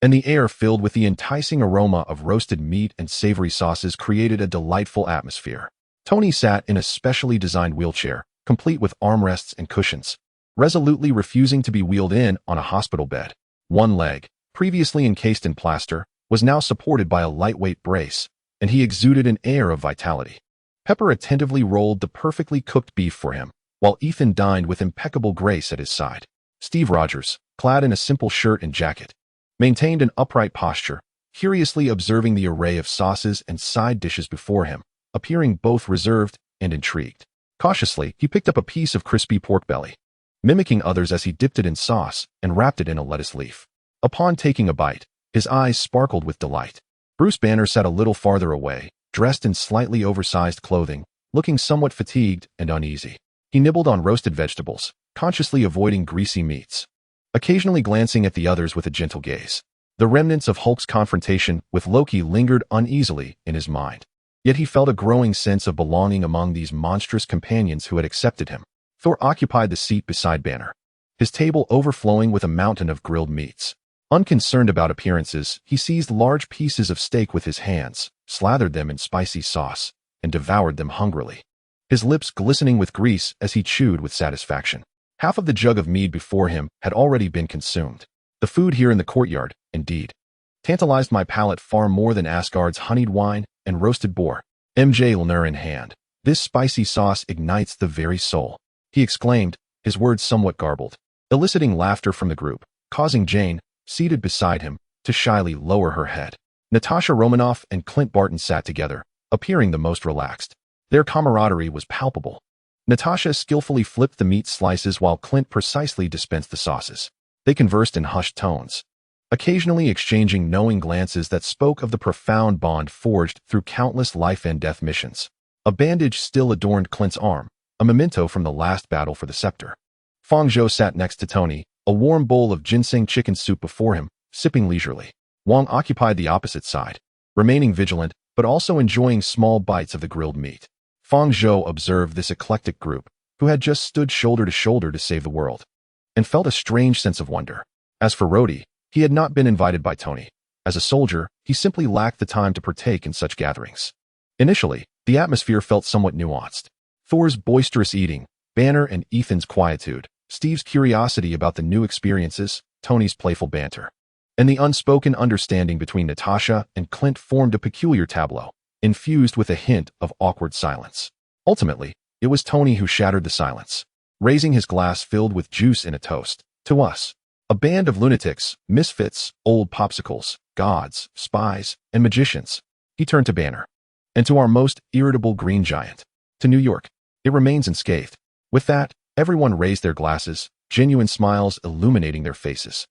Speaker 1: and the air filled with the enticing aroma of roasted meat and savory sauces created a delightful atmosphere. Tony sat in a specially designed wheelchair, complete with armrests and cushions, resolutely refusing to be wheeled in on a hospital bed. One leg, previously encased in plaster, was now supported by a lightweight brace, and he exuded an air of vitality. Pepper attentively rolled the perfectly cooked beef for him, while Ethan dined with impeccable grace at his side. Steve Rogers, clad in a simple shirt and jacket, maintained an upright posture, curiously observing the array of sauces and side dishes before him, appearing both reserved and intrigued. Cautiously, he picked up a piece of crispy pork belly, mimicking others as he dipped it in sauce and wrapped it in a lettuce leaf. Upon taking a bite, his eyes sparkled with delight. Bruce Banner sat a little farther away, dressed in slightly oversized clothing, looking somewhat fatigued and uneasy. He nibbled on roasted vegetables, consciously avoiding greasy meats, occasionally glancing at the others with a gentle gaze. The remnants of Hulk's confrontation with Loki lingered uneasily in his mind. Yet he felt a growing sense of belonging among these monstrous companions who had accepted him. Thor occupied the seat beside Banner, his table overflowing with a mountain of grilled meats. Unconcerned about appearances, he seized large pieces of steak with his hands, slathered them in spicy sauce, and devoured them hungrily, his lips glistening with grease as he chewed with satisfaction. Half of the jug of mead before him had already been consumed. The food here in the courtyard, indeed, tantalized my palate far more than Asgard's honeyed wine and roasted boar. MJ Lner in hand. "This spicy sauce ignites the very soul," he exclaimed, his words somewhat garbled, eliciting laughter from the group, causing Jane, seated beside him, to shyly lower her head. Natasha Romanoff and Clint Barton sat together, appearing the most relaxed. Their camaraderie was palpable. Natasha skillfully flipped the meat slices while Clint precisely dispensed the sauces. They conversed in hushed tones, occasionally exchanging knowing glances that spoke of the profound bond forged through countless life and death missions. A bandage still adorned Clint's arm, a memento from the last battle for the scepter. Fang Zhou sat next to Tony, a warm bowl of ginseng chicken soup before him, sipping leisurely. Wang occupied the opposite side, remaining vigilant, but also enjoying small bites of the grilled meat. Fang Zhou observed this eclectic group, who had just stood shoulder to shoulder to save the world, and felt a strange sense of wonder. As for Rhodey, he had not been invited by Tony. As a soldier, he simply lacked the time to partake in such gatherings. Initially, the atmosphere felt somewhat nuanced. Thor's boisterous eating, Banner and Ethan's quietude, Steve's curiosity about the new experiences, Tony's playful banter, and the unspoken understanding between Natasha and Clint formed a peculiar tableau, infused with a hint of awkward silence. Ultimately, it was Tony who shattered the silence, raising his glass filled with juice in a toast. To us, a band of lunatics, misfits, old popsicles, gods, spies, and magicians. He turned to Banner. And to our most irritable green giant. To New York. It remains unscathed. With that, everyone raised their glasses, genuine smiles illuminating their faces.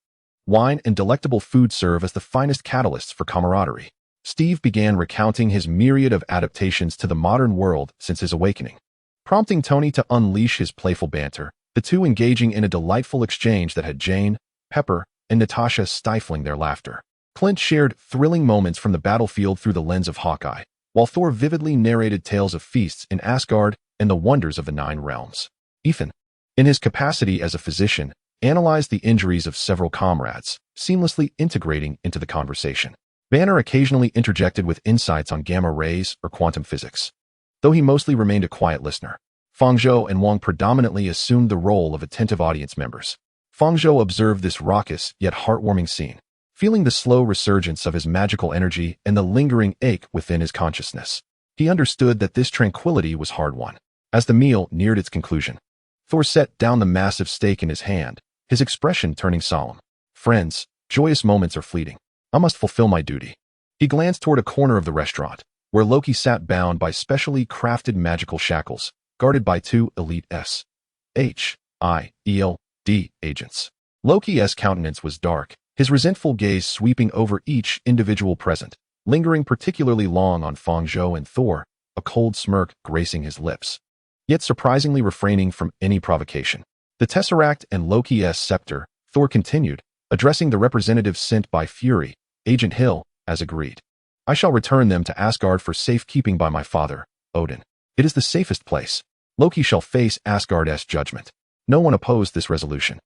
Speaker 1: Wine and delectable food serve as the finest catalysts for camaraderie. Steve began recounting his myriad of adaptations to the modern world since his awakening, prompting Tony to unleash his playful banter, the two engaging in a delightful exchange that had Jane, Pepper, and Natasha stifling their laughter. Clint shared thrilling moments from the battlefield through the lens of Hawkeye, while Thor vividly narrated tales of feasts in Asgard and the wonders of the Nine Realms. Ethan, in his capacity as a physician, analyzed the injuries of several comrades, seamlessly integrating into the conversation. Banner occasionally interjected with insights on gamma rays or quantum physics, though he mostly remained a quiet listener. Fang Zhou and Wang predominantly assumed the role of attentive audience members. Fang Zhou observed this raucous yet heartwarming scene, feeling the slow resurgence of his magical energy and the lingering ache within his consciousness. He understood that this tranquility was hard-won. As the meal neared its conclusion, Thor set down the massive steak in his hand, his expression turning solemn. Friends, joyous moments are fleeting. I must fulfill my duty. He glanced toward a corner of the restaurant, where Loki sat bound by specially crafted magical shackles, guarded by two elite S.H.I.E.L.D. agents. Loki's countenance was dark, his resentful gaze sweeping over each individual present, lingering particularly long on Fang Zhou and Thor, a cold smirk gracing his lips, yet surprisingly refraining from any provocation. The Tesseract and Loki's scepter, Thor continued, addressing the representative sent by Fury, Agent Hill, as agreed. I shall return them to Asgard for safekeeping by my father, Odin. It is the safest place. Loki shall face Asgard's judgment. No one opposed this resolution.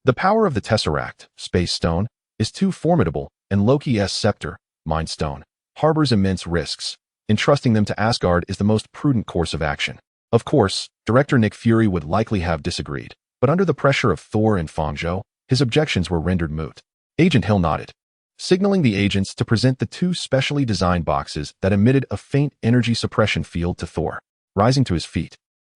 Speaker 1: The power of the Tesseract, Space Stone, is too formidable, and Loki's scepter, Mind Stone, harbors immense risks. Entrusting them to Asgard is the most prudent course of action. Of course, director Nick Fury would likely have disagreed, but under the pressure of Thor and Fang Zhou, his objections were rendered moot. Agent Hill nodded, signaling the agents to present the two specially designed boxes that emitted a faint energy suppression field to Thor. Rising to his feet,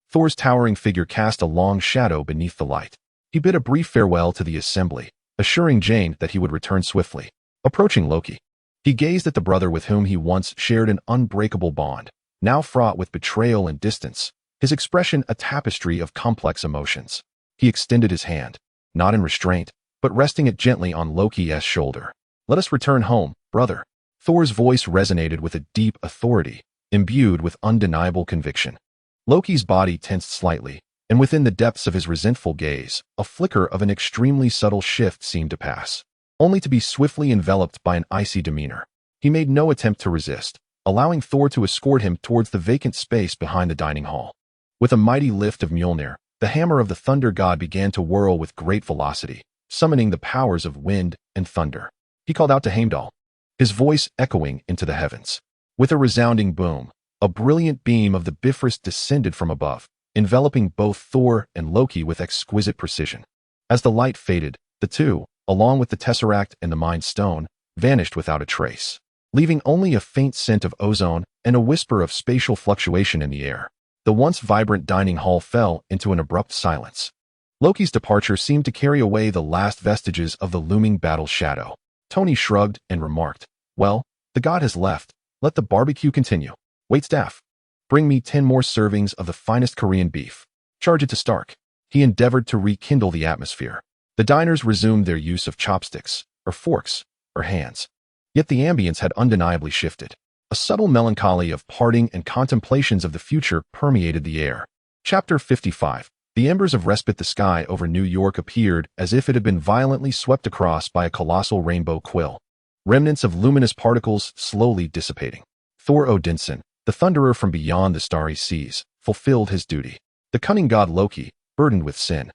Speaker 1: Thor's towering figure cast a long shadow beneath the light. He bid a brief farewell to the assembly, assuring Jane that he would return swiftly. Approaching Loki, he gazed at the brother with whom he once shared an unbreakable bond, now fraught with betrayal and distance, his expression a tapestry of complex emotions. He extended his hand, not in restraint, but resting it gently on Loki's shoulder. Let us return home, brother. Thor's voice resonated with a deep authority, imbued with undeniable conviction. Loki's body tensed slightly, and within the depths of his resentful gaze, a flicker of an extremely subtle shift seemed to pass, only to be swiftly enveloped by an icy demeanor. He made no attempt to resist, allowing Thor to escort him towards the vacant space behind the dining hall. With a mighty lift of Mjolnir, the hammer of the thunder god began to whirl with great velocity, summoning the powers of wind and thunder. He called out to Heimdall, his voice echoing into the heavens. With a resounding boom, a brilliant beam of the Bifrost descended from above, enveloping both Thor and Loki with exquisite precision. As the light faded, the two, along with the Tesseract and the Mind Stone, vanished without a trace, leaving only a faint scent of ozone and a whisper of spatial fluctuation in the air. The once vibrant dining hall fell into an abrupt silence. Loki's departure seemed to carry away the last vestiges of the looming battle shadow. Tony shrugged and remarked, well, the god has left. Let the barbecue continue. Waitstaff, bring me 10 more servings of the finest Korean beef. Charge it to Stark. He endeavored to rekindle the atmosphere. The diners resumed their use of chopsticks, or forks, or hands. Yet the ambience had undeniably shifted. A subtle melancholy of parting and contemplations of the future permeated the air. Chapter 55. The embers of respite. The sky over New York appeared as if it had been violently swept across by a colossal rainbow quill, remnants of luminous particles slowly dissipating. Thor Odinson, the thunderer from beyond the starry seas, fulfilled his duty. The cunning god Loki, burdened with sin,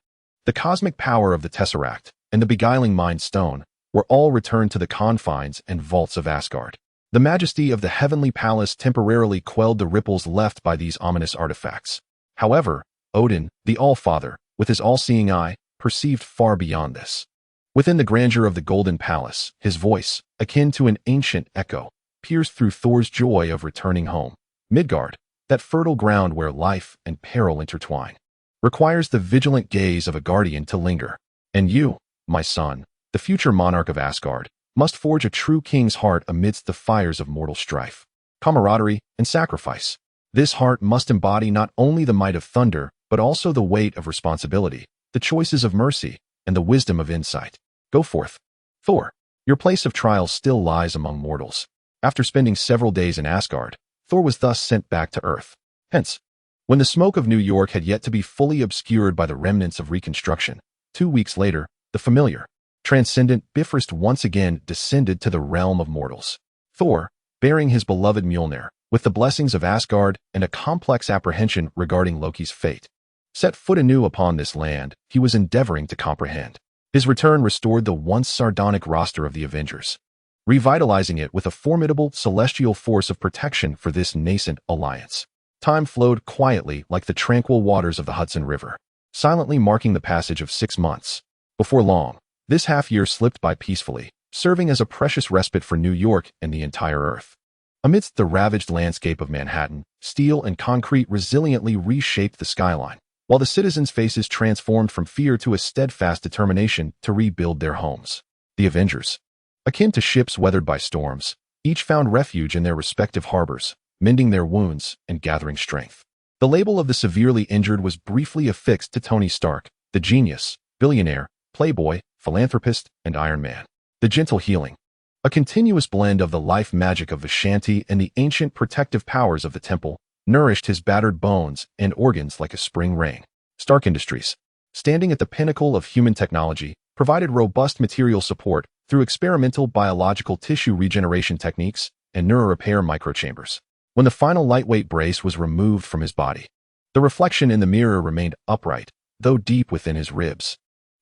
Speaker 1: the cosmic power of the Tesseract, and the beguiling Mind Stone were all returned to the confines and vaults of Asgard. The majesty of the heavenly palace temporarily quelled the ripples left by these ominous artifacts. However, Odin, the All-Father, with his all-seeing eye, perceived far beyond this. Within the grandeur of the Golden Palace, his voice, akin to an ancient echo, pierced through Thor's joy of returning home. Midgard, that fertile ground where life and peril intertwine, requires the vigilant gaze of a guardian to linger. And you, my son, the future monarch of Asgard, must forge a true king's heart amidst the fires of mortal strife, camaraderie, and sacrifice. This heart must embody not only the might of thunder, but also the weight of responsibility, the choices of mercy, and the wisdom of insight. Go forth, Thor. Your place of trial still lies among mortals. After spending several days in Asgard, Thor was thus sent back to Earth. Hence, when the smoke of New York had yet to be fully obscured by the remnants of reconstruction, 2 weeks later, the familiar, transcendent Bifrost once again descended to the realm of mortals. Thor, bearing his beloved Mjolnir, with the blessings of Asgard and a complex apprehension regarding Loki's fate, set foot anew upon this land he was endeavoring to comprehend. His return restored the once sardonic roster of the Avengers, revitalizing it with a formidable celestial force of protection for this nascent alliance. Time flowed quietly like the tranquil waters of the Hudson River, silently marking the passage of 6 months. Before long, this half-year slipped by peacefully, serving as a precious respite for New York and the entire Earth. Amidst the ravaged landscape of Manhattan, steel and concrete resiliently reshaped the skyline, while the citizens' faces transformed from fear to a steadfast determination to rebuild their homes. The Avengers, akin to ships weathered by storms, each found refuge in their respective harbors, mending their wounds and gathering strength. The label of the severely injured was briefly affixed to Tony Stark, the genius, billionaire, playboy, philanthropist, and Iron Man. The gentle healing, a continuous blend of the life magic of Vishanti and the ancient protective powers of the temple, nourished his battered bones and organs like a spring rain. Stark Industries, standing at the pinnacle of human technology, provided robust material support through experimental biological tissue regeneration techniques and neurorepair microchambers. When the final lightweight brace was removed from his body, the reflection in the mirror remained upright, though deep within his ribs.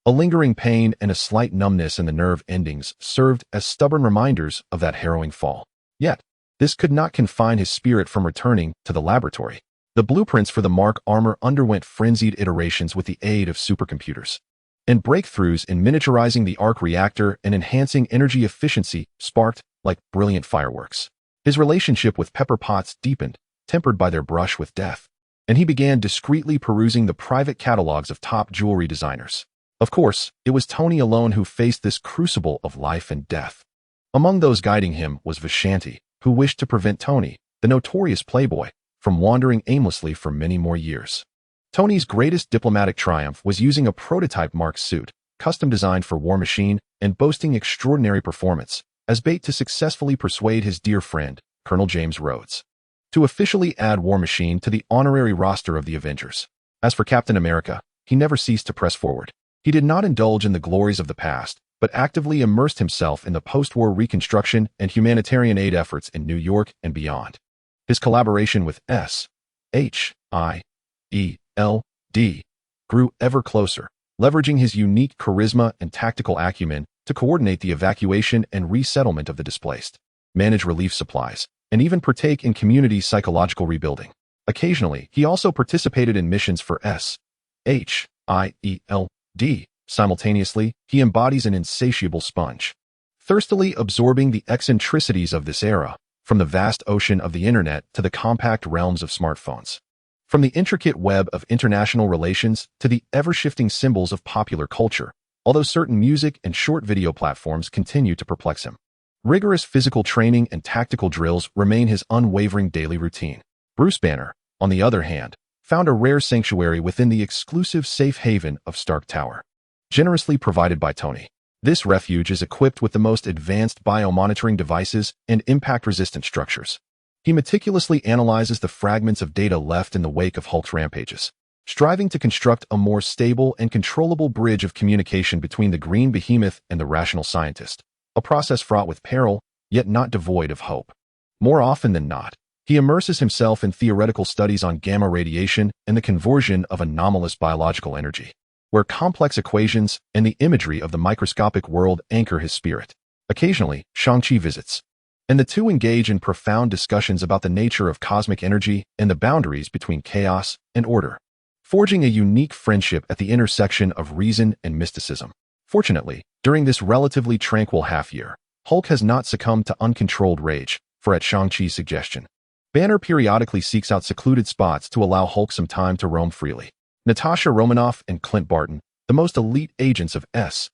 Speaker 1: A lingering pain and a slight numbness in the nerve endings served as stubborn reminders of that harrowing fall. Yet, this could not confine his spirit from returning to the laboratory. The blueprints for the Mark armor underwent frenzied iterations with the aid of supercomputers, and breakthroughs in miniaturizing the arc reactor and enhancing energy efficiency sparked like brilliant fireworks. His relationship with Pepper Potts deepened, tempered by their brush with death, and he began discreetly perusing the private catalogs of top jewelry designers. Of course, it was Tony alone who faced this crucible of life and death. Among those guiding him was Vishanti, who wished to prevent Tony, the notorious playboy, from wandering aimlessly for many more years. Tony's greatest diplomatic triumph was using a prototype Mark suit, custom designed for War Machine and boasting extraordinary performance, as bait to successfully persuade his dear friend, Colonel James Rhodes, to officially add War Machine to the honorary roster of the Avengers. As for Captain America, he never ceased to press forward. He did not indulge in the glories of the past, but actively immersed himself in the post-war reconstruction and humanitarian aid efforts in New York and beyond. His collaboration with SHIELD grew ever closer, leveraging his unique charisma and tactical acumen to coordinate the evacuation and resettlement of the displaced, manage relief supplies, and even partake in community psychological rebuilding. Occasionally, he also participated in missions for SHIELD. Simultaneously, he embodies an insatiable sponge, thirstily absorbing the eccentricities of this era, from the vast ocean of the internet to the compact realms of smartphones. From the intricate web of international relations to the ever-shifting symbols of popular culture, although certain music and short video platforms continue to perplex him. Rigorous physical training and tactical drills remain his unwavering daily routine. Bruce Banner, on the other hand, found a rare sanctuary within the exclusive safe haven of Stark Tower, generously provided by Tony. This refuge is equipped with the most advanced biomonitoring devices and impact-resistant structures. He meticulously analyzes the fragments of data left in the wake of Hulk's rampages, striving to construct a more stable and controllable bridge of communication between the green behemoth and the rational scientist, a process fraught with peril, yet not devoid of hope. More often than not, he immerses himself in theoretical studies on gamma radiation and the conversion of anomalous biological energy, where complex equations and the imagery of the microscopic world anchor his spirit. Occasionally, Shang-Chi visits, and the two engage in profound discussions about the nature of cosmic energy and the boundaries between chaos and order. forging a unique friendship at the intersection of reason and mysticism. Fortunately, during this relatively tranquil half-year, Hulk has not succumbed to uncontrolled rage, for at Shang-Chi's suggestion, Banner periodically seeks out secluded spots to allow Hulk some time to roam freely. Natasha Romanoff and Clint Barton, the most elite agents of S.H.I.E.L.D.,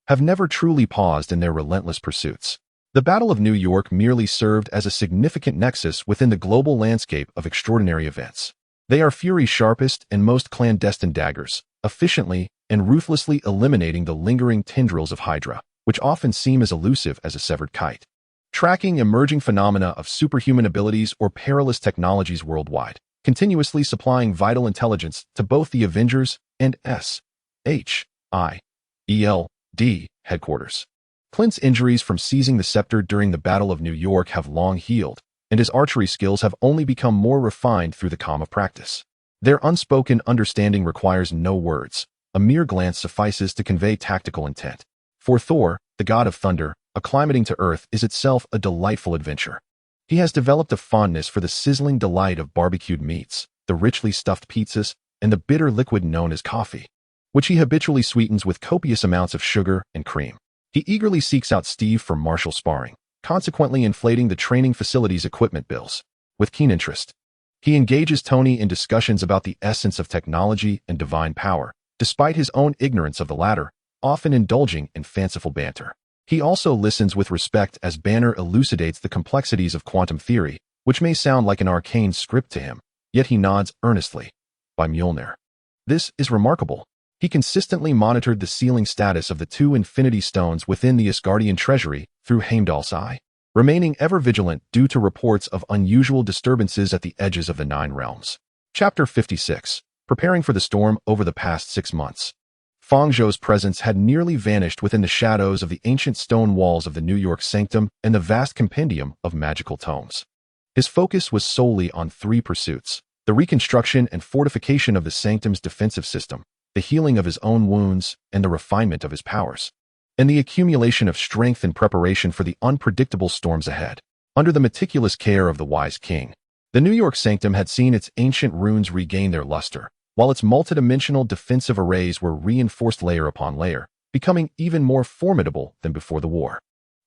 Speaker 1: have never truly paused in their relentless pursuits. The Battle of New York merely served as a significant nexus within the global landscape of extraordinary events. They are Fury's sharpest and most clandestine daggers, efficiently and ruthlessly eliminating the lingering tendrils of Hydra, which often seem as elusive as a severed kite. Tracking emerging phenomena of superhuman abilities or perilous technologies worldwide, continuously supplying vital intelligence to both the Avengers and S.H.I.E.L.D. headquarters. Clint's injuries from seizing the scepter during the Battle of New York have long healed, and his archery skills have only become more refined through the calm of practice. Their unspoken understanding requires no words. A mere glance suffices to convey tactical intent. For Thor, the god of thunder, acclimating to Earth is itself a delightful adventure. He has developed a fondness for the sizzling delight of barbecued meats, the richly stuffed pizzas, and the bitter liquid known as coffee, which he habitually sweetens with copious amounts of sugar and cream. He eagerly seeks out Steve for martial sparring, consequently inflating the training facility's equipment bills. With keen interest, he engages Tony in discussions about the essence of technology and divine power, despite his own ignorance of the latter, often indulging in fanciful banter. He also listens with respect as Banner elucidates the complexities of quantum theory, which may sound like an arcane script to him, yet he nods earnestly. By Mjolnir. This is remarkable. He consistently monitored the sealing status of the 2 Infinity Stones within the Asgardian treasury through Heimdall's eye, remaining ever vigilant due to reports of unusual disturbances at the edges of the 9 realms. Chapter 56. Preparing for the storm. Over the past 6 months, Fang Zhou's presence had nearly vanished within the shadows of the ancient stone walls of the New York Sanctum and the vast compendium of magical tomes. His focus was solely on 3 pursuits: the reconstruction and fortification of the Sanctum's defensive system, the healing of his own wounds, and the refinement of his powers, and the accumulation of strength in preparation for the unpredictable storms ahead. Under the meticulous care of the wise king, the New York Sanctum had seen its ancient runes regain their luster, while its multidimensional defensive arrays were reinforced layer upon layer, becoming even more formidable than before the war.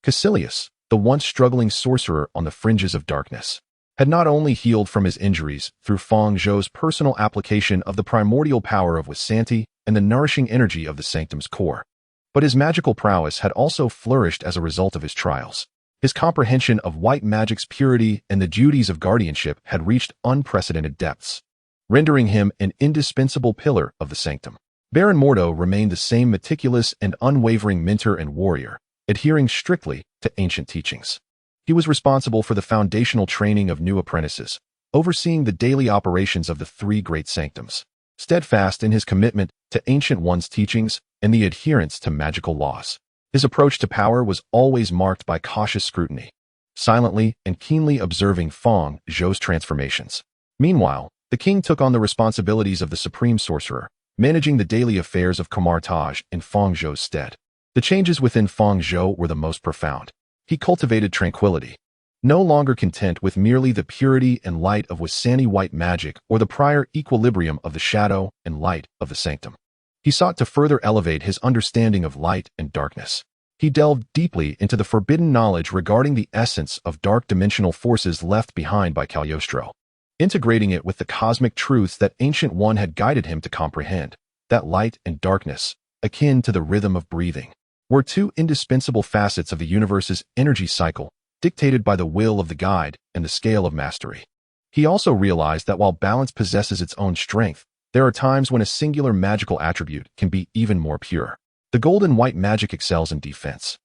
Speaker 1: Caecilius, the once struggling sorcerer on the fringes of darkness, had not only healed from his injuries through Fang Zhou's personal application of the primordial power of Wasanti and the nourishing energy of the Sanctum's core, but his magical prowess had also flourished as a result of his trials. His comprehension of white magic's purity and the duties of guardianship had reached unprecedented depths, rendering him an indispensable pillar of the Sanctum. Baron Mordo remained the same meticulous and unwavering mentor and warrior, adhering strictly to ancient teachings. He was responsible for the foundational training of new apprentices, overseeing the daily operations of the 3 great sanctums, steadfast in his commitment to Ancient One's teachings and the adherence to magical laws. His approach to power was always marked by cautious scrutiny, silently and keenly observing Fang Zhou's transformations. Meanwhile, the king took on the responsibilities of the Supreme Sorcerer, managing the daily affairs of Kamar-Taj in Fang Zhou's stead. The changes within Fang Zhou were the most profound. He cultivated tranquility, no longer content with merely the purity and light of Wasanti white magic or the prior equilibrium of the shadow and light of the Sanctum. He sought to further elevate his understanding of light and darkness. He delved deeply into the forbidden knowledge regarding the essence of dark dimensional forces left behind by Cagliostro, integrating it with the cosmic truths that Ancient One had guided him to comprehend. That light and darkness, akin to the rhythm of breathing, were 2 indispensable facets of the universe's energy cycle, dictated by the will of the guide and the scale of mastery. He also realized that while balance possesses its own strength, there are times when a singular magical attribute can be even more pure. The golden white magic excels in defense,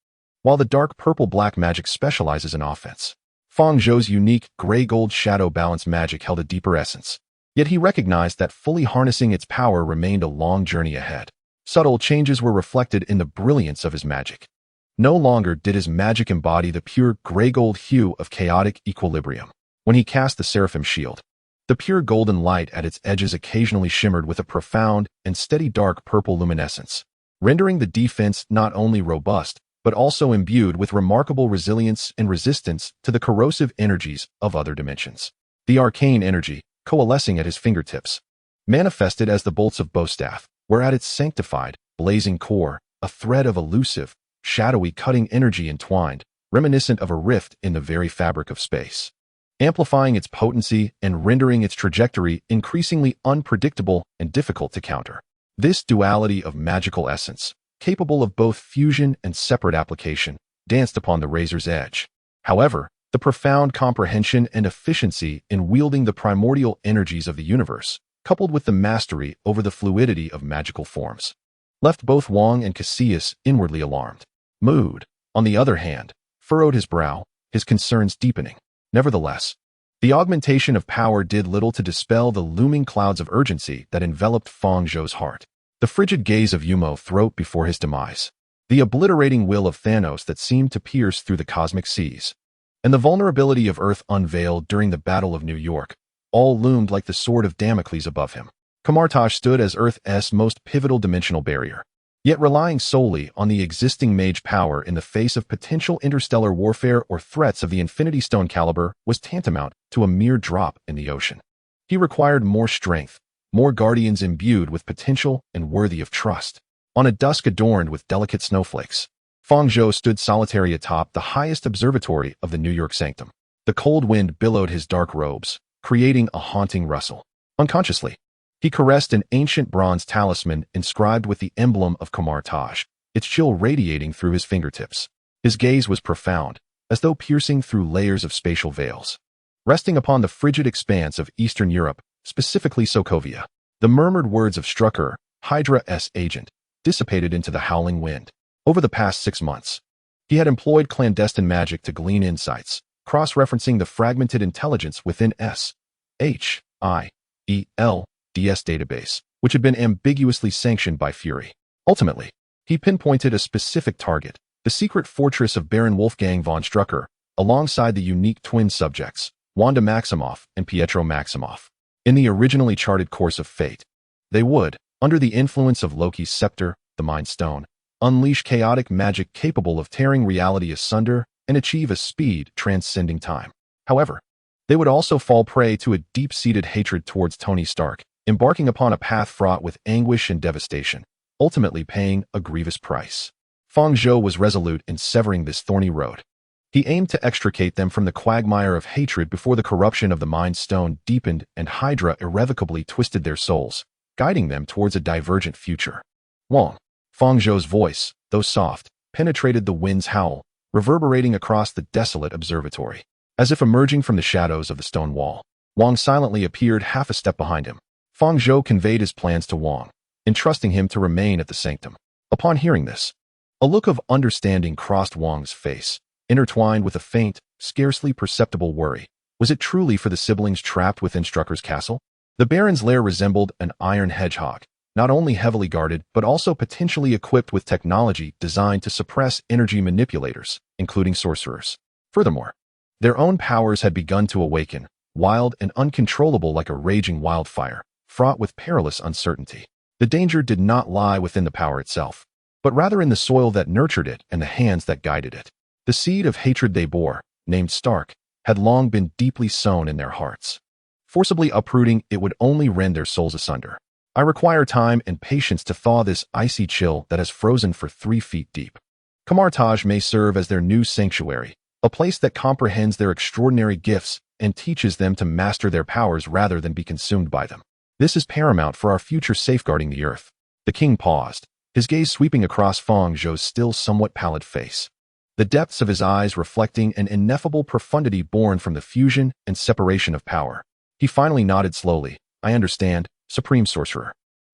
Speaker 1: while the dark purple-black magic specializes in offense. Fang Zhou's unique gray-gold shadow balance magic held a deeper essence, yet he recognized that fully harnessing its power remained a long journey ahead. Subtle changes were reflected in the brilliance of his magic. No longer did his magic embody the pure gray-gold hue of chaotic equilibrium. When he cast the Seraphim Shield, the pure golden light at its edges occasionally shimmered with a profound and steady dark purple luminescence, rendering the defense not only robust, but also imbued with remarkable resilience and resistance to the corrosive energies of other dimensions. The arcane energy, coalescing at his fingertips, manifested as the bolts of bowstaff, were at its sanctified, blazing core, a thread of elusive, shadowy cutting energy entwined, reminiscent of a rift in the very fabric of space, amplifying its potency and rendering its trajectory increasingly unpredictable and difficult to counter. This duality of magical essence, capable of both fusion and separate application, danced upon the razor's edge. However, the profound comprehension and efficiency in wielding the primordial energies of the universe, coupled with the mastery over the fluidity of magical forms, left both Wang and Cassius inwardly alarmed. Mood, on the other hand, furrowed his brow, his concerns deepening. Nevertheless, the augmentation of power did little to dispel the looming clouds of urgency that enveloped Fang Zhou's heart. The frigid gaze of Yumo throat before his demise, the obliterating will of Thanos that seemed to pierce through the cosmic seas, and the vulnerability of Earth unveiled during the Battle of New York, all loomed like the sword of Damocles above him. Kamar-Taj stood as Earth's most pivotal dimensional barrier, yet relying solely on the existing mage power in the face of potential interstellar warfare or threats of the Infinity Stone caliber was tantamount to a mere drop in the ocean. He required more strength, more guardians imbued with potential and worthy of trust. On a dusk adorned with delicate snowflakes, Fang Zhou stood solitary atop the highest observatory of the York Sanctum. The cold wind billowed his dark robes, creating a haunting rustle. Unconsciously, he caressed an ancient bronze talisman inscribed with the emblem of Kamar-Taj, its chill radiating through his fingertips. His gaze was profound, as though piercing through layers of spatial veils. Resting upon the frigid expanse of Eastern Europe, specifically Sokovia, the murmured words of Strucker, Hydra's agent, dissipated into the howling wind. Over the past 6 months, he had employed clandestine magic to glean insights, cross-referencing the fragmented intelligence within SHIELD's database, which had been ambiguously sanctioned by Fury. Ultimately, he pinpointed a specific target, the secret fortress of Baron Wolfgang von Strucker, alongside the unique twin subjects, Wanda Maximoff and Pietro Maximoff. In the originally charted course of fate, they would, under the influence of Loki's scepter, the Mind Stone, unleash chaotic magic capable of tearing reality asunder and achieve a speed transcending time. However, they would also fall prey to a deep-seated hatred towards Tony Stark, embarking upon a path fraught with anguish and devastation, ultimately paying a grievous price. Fang Zhou was resolute in severing this thorny road. He aimed to extricate them from the quagmire of hatred before the corruption of the Mind Stone deepened and Hydra irrevocably twisted their souls, guiding them towards a divergent future. Wang, Fang Zhou's voice, though soft, penetrated the wind's howl, reverberating across the desolate observatory. As if emerging from the shadows of the stone wall, Wang silently appeared half a step behind him. Fang Zhou conveyed his plans to Wang, entrusting him to remain at the sanctum. Upon hearing this, a look of understanding crossed Wang's face, intertwined with a faint, scarcely perceptible worry. Was it truly for the siblings trapped within Strucker's castle? The Baron's lair resembled an iron hedgehog, not only heavily guarded but also potentially equipped with technology designed to suppress energy manipulators, including sorcerers. Furthermore, their own powers had begun to awaken, wild and uncontrollable like a raging wildfire, fraught with perilous uncertainty. The danger did not lie within the power itself, but rather in the soil that nurtured it and the hands that guided it. The seed of hatred they bore, named Stark, had long been deeply sown in their hearts. Forcibly uprooting it would only rend their souls asunder. I require time and patience to thaw this icy chill that has frozen for 3 feet deep. Kamar-Taj may serve as their new sanctuary, a place that comprehends their extraordinary gifts and teaches them to master their powers rather than be consumed by them. This is paramount for our future safeguarding the earth. The king paused, his gaze sweeping across Fang Zhou's still somewhat pallid face, the depths of his eyes reflecting an ineffable profundity born from the fusion and separation of power. He finally nodded slowly. I understand, Supreme Sorcerer.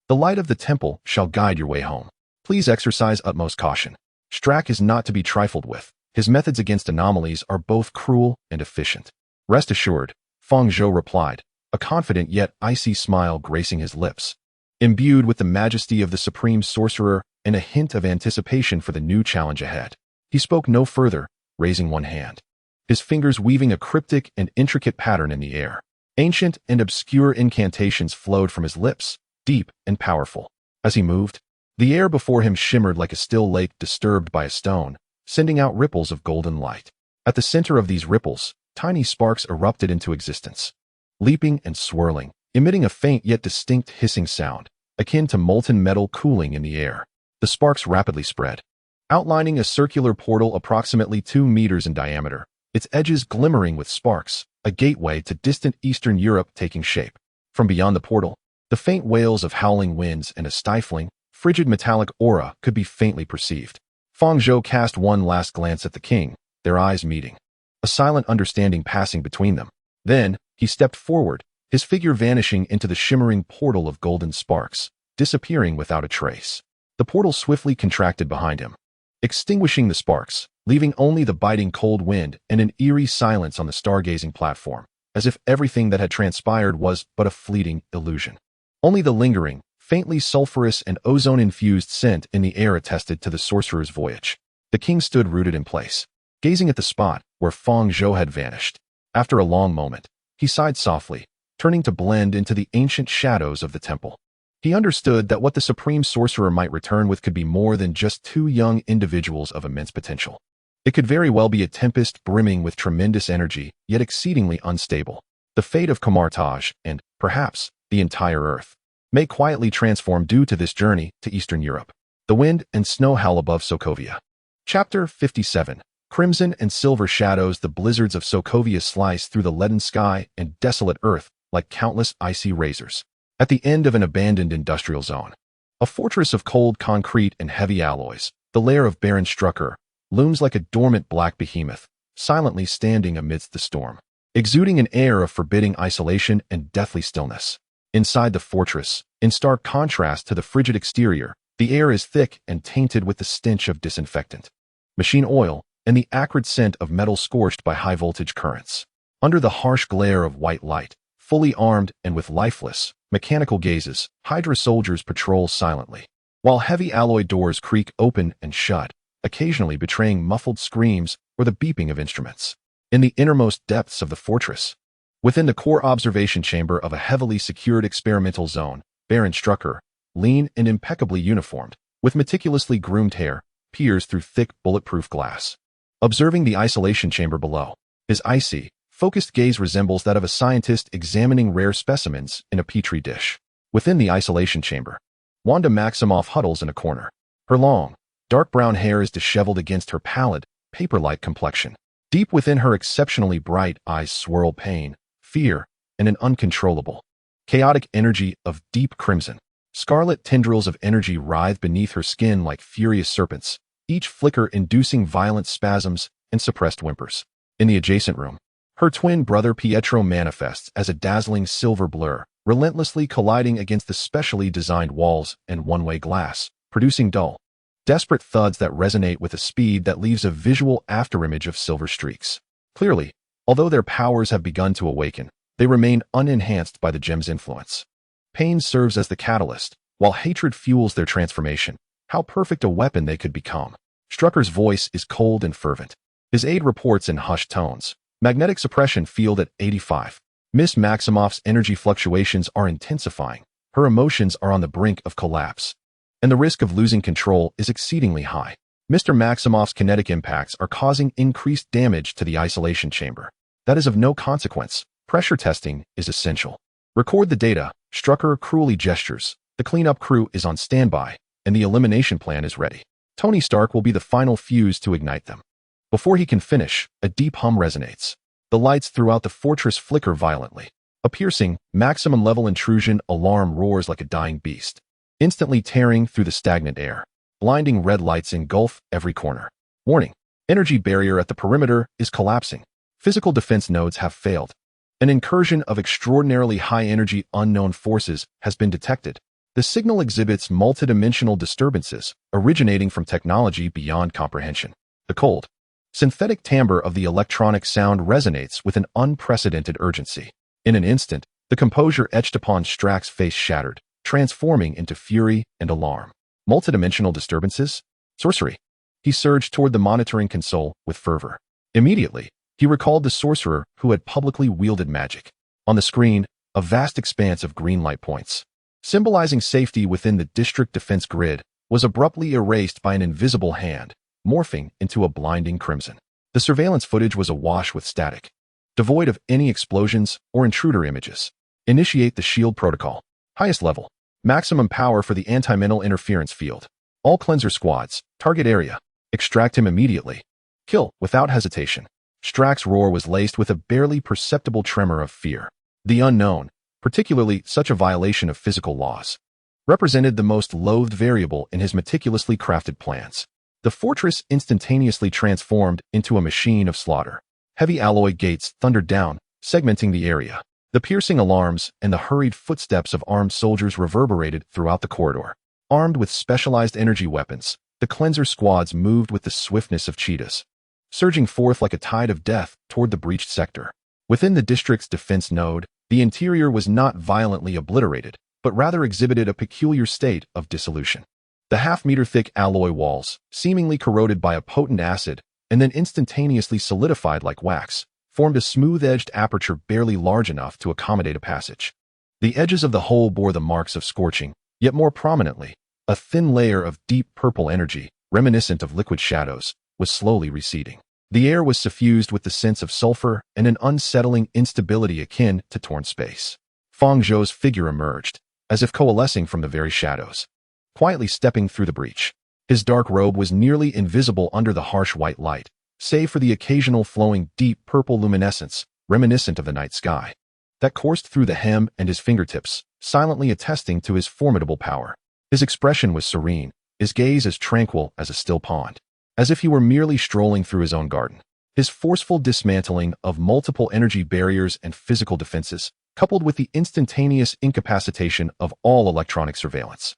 Speaker 1: The light of the temple shall guide your way home. Please exercise utmost caution. Strack is not to be trifled with. His methods against anomalies are both cruel and efficient. Rest assured, Fang Zhou replied, a confident yet icy smile gracing his lips, imbued with the majesty of the Supreme Sorcerer and a hint of anticipation for the new challenge ahead. He spoke no further, raising one hand, his fingers weaving a cryptic and intricate pattern in the air. Ancient and obscure incantations flowed from his lips, deep and powerful. As he moved, the air before him shimmered like a still lake disturbed by a stone, sending out ripples of golden light. At the center of these ripples, tiny sparks erupted into existence. leaping and swirling, emitting a faint yet distinct hissing sound, akin to molten metal cooling in the air. The sparks rapidly spread, outlining a circular portal approximately 2 meters in diameter, its edges glimmering with sparks, a gateway to distant Eastern Europe taking shape. From beyond the portal, the faint wails of howling winds and a stifling, frigid metallic aura could be faintly perceived. Fang Zhou cast one last glance at the king, their eyes meeting, a silent understanding passing between them. Then, he stepped forward, his figure vanishing into the shimmering portal of golden sparks, disappearing without a trace. The portal swiftly contracted behind him, extinguishing the sparks, leaving only the biting cold wind and an eerie silence on the stargazing platform, as if everything that had transpired was but a fleeting illusion. Only the lingering, faintly sulphurous and ozone-infused scent in the air attested to the sorcerer's voyage. The king stood rooted in place, gazing at the spot where Fang Zhou had vanished. After a long moment, he sighed softly, turning to blend into the ancient shadows of the temple. He understood that what the Supreme Sorcerer might return with could be more than just two young individuals of immense potential. It could very well be a tempest brimming with tremendous energy, yet exceedingly unstable. The fate of Kamar-Taj, and, perhaps, the entire Earth, may quietly transform due to this journey to Eastern Europe. The wind and snow howl above Sokovia. Chapter 57. Crimson and silver shadows. The blizzards of Sokovia slice through the leaden sky and desolate earth like countless icy razors. At the end of an abandoned industrial zone, a fortress of cold concrete and heavy alloys, the lair of Baron Strucker looms like a dormant black behemoth, silently standing amidst the storm, exuding an air of forbidding isolation and deathly stillness. Inside the fortress, in stark contrast to the frigid exterior, the air is thick and tainted with the stench of disinfectant, machine oil, and the acrid scent of metal scorched by high-voltage currents. Under the harsh glare of white light, fully armed and with lifeless, mechanical gazes, Hydra soldiers patrol silently, while heavy alloy doors creak open and shut, occasionally betraying muffled screams or the beeping of instruments. In the innermost depths of the fortress, within the core observation chamber of a heavily secured experimental zone, Baron Strucker, lean and impeccably uniformed, with meticulously groomed hair, peers through thick bulletproof glass. Observing the isolation chamber below, his icy, focused gaze resembles that of a scientist examining rare specimens in a petri dish. Within the isolation chamber, Wanda Maximoff huddles in a corner. Her long, dark brown hair is disheveled against her pallid, paper-like complexion. Deep within her exceptionally bright eyes swirl pain, fear, and an uncontrollable, chaotic energy of deep crimson. Scarlet tendrils of energy writhe beneath her skin like furious serpents, each flicker inducing violent spasms and suppressed whimpers. In the adjacent room, her twin brother Pietro manifests as a dazzling silver blur, relentlessly colliding against the specially designed walls and one-way glass, producing dull, desperate thuds that resonate with a speed that leaves a visual afterimage of silver streaks. Clearly, although their powers have begun to awaken, they remain unenhanced by the gem's influence. Pain serves as the catalyst, while hatred fuels their transformation. How perfect a weapon they could become. Strucker's voice is cold and fervent. His aide reports in hushed tones. Magnetic suppression field at 85. Miss Maximoff's energy fluctuations are intensifying. Her emotions are on the brink of collapse, and the risk of losing control is exceedingly high. Mr. Maximoff's kinetic impacts are causing increased damage to the isolation chamber. That is of no consequence. Pressure testing is essential. Record the data. Strucker cruelly gestures. The cleanup crew is on standby, and the elimination plan is ready. Tony Stark will be the final fuse to ignite them. Before he can finish, a deep hum resonates. The lights throughout the fortress flicker violently. A piercing, maximum-level intrusion alarm roars like a dying beast, instantly tearing through the stagnant air. Blinding red lights engulf every corner. Warning: energy barrier at the perimeter is collapsing. Physical defense nodes have failed. An incursion of extraordinarily high-energy unknown forces has been detected. The signal exhibits multidimensional disturbances originating from technology beyond comprehension. The cold, synthetic timbre of the electronic sound resonates with an unprecedented urgency. In an instant, the composure etched upon Strax's face shattered, transforming into fury and alarm. Multidimensional disturbances? Sorcery. He surged toward the monitoring console with fervor. Immediately, he recalled the sorcerer who had publicly wielded magic. On the screen, a vast expanse of green light points, symbolizing safety within the district defense grid, was abruptly erased by an invisible hand, morphing into a blinding crimson. The surveillance footage was awash with static, devoid of any explosions or intruder images. Initiate the shield protocol. Highest level. Maximum power for the anti-mental interference field. All cleanser squads. Target area. Extract him immediately. Kill, without hesitation. Strax's roar was laced with a barely perceptible tremor of fear. The unknown, particularly such a violation of physical laws, represented the most loathed variable in his meticulously crafted plans. The fortress instantaneously transformed into a machine of slaughter. Heavy alloy gates thundered down, segmenting the area. The piercing alarms and the hurried footsteps of armed soldiers reverberated throughout the corridor. Armed with specialized energy weapons, the cleanser squads moved with the swiftness of cheetahs, surging forth like a tide of death toward the breached sector. Within the district's defense node, the interior was not violently obliterated, but rather exhibited a peculiar state of dissolution. The half-meter-thick alloy walls, seemingly corroded by a potent acid and then instantaneously solidified like wax, formed a smooth-edged aperture barely large enough to accommodate a passage. The edges of the hole bore the marks of scorching, yet more prominently, a thin layer of deep purple energy, reminiscent of liquid shadows, was slowly receding. The air was suffused with the sense of sulfur and an unsettling instability akin to torn space. Fang Zhou's figure emerged, as if coalescing from the very shadows, quietly stepping through the breach. His dark robe was nearly invisible under the harsh white light, save for the occasional flowing deep purple luminescence, reminiscent of the night sky, that coursed through the hem and his fingertips, silently attesting to his formidable power. His expression was serene, his gaze as tranquil as a still pond, as if he were merely strolling through his own garden. His forceful dismantling of multiple energy barriers and physical defenses, coupled with the instantaneous incapacitation of all electronic surveillance,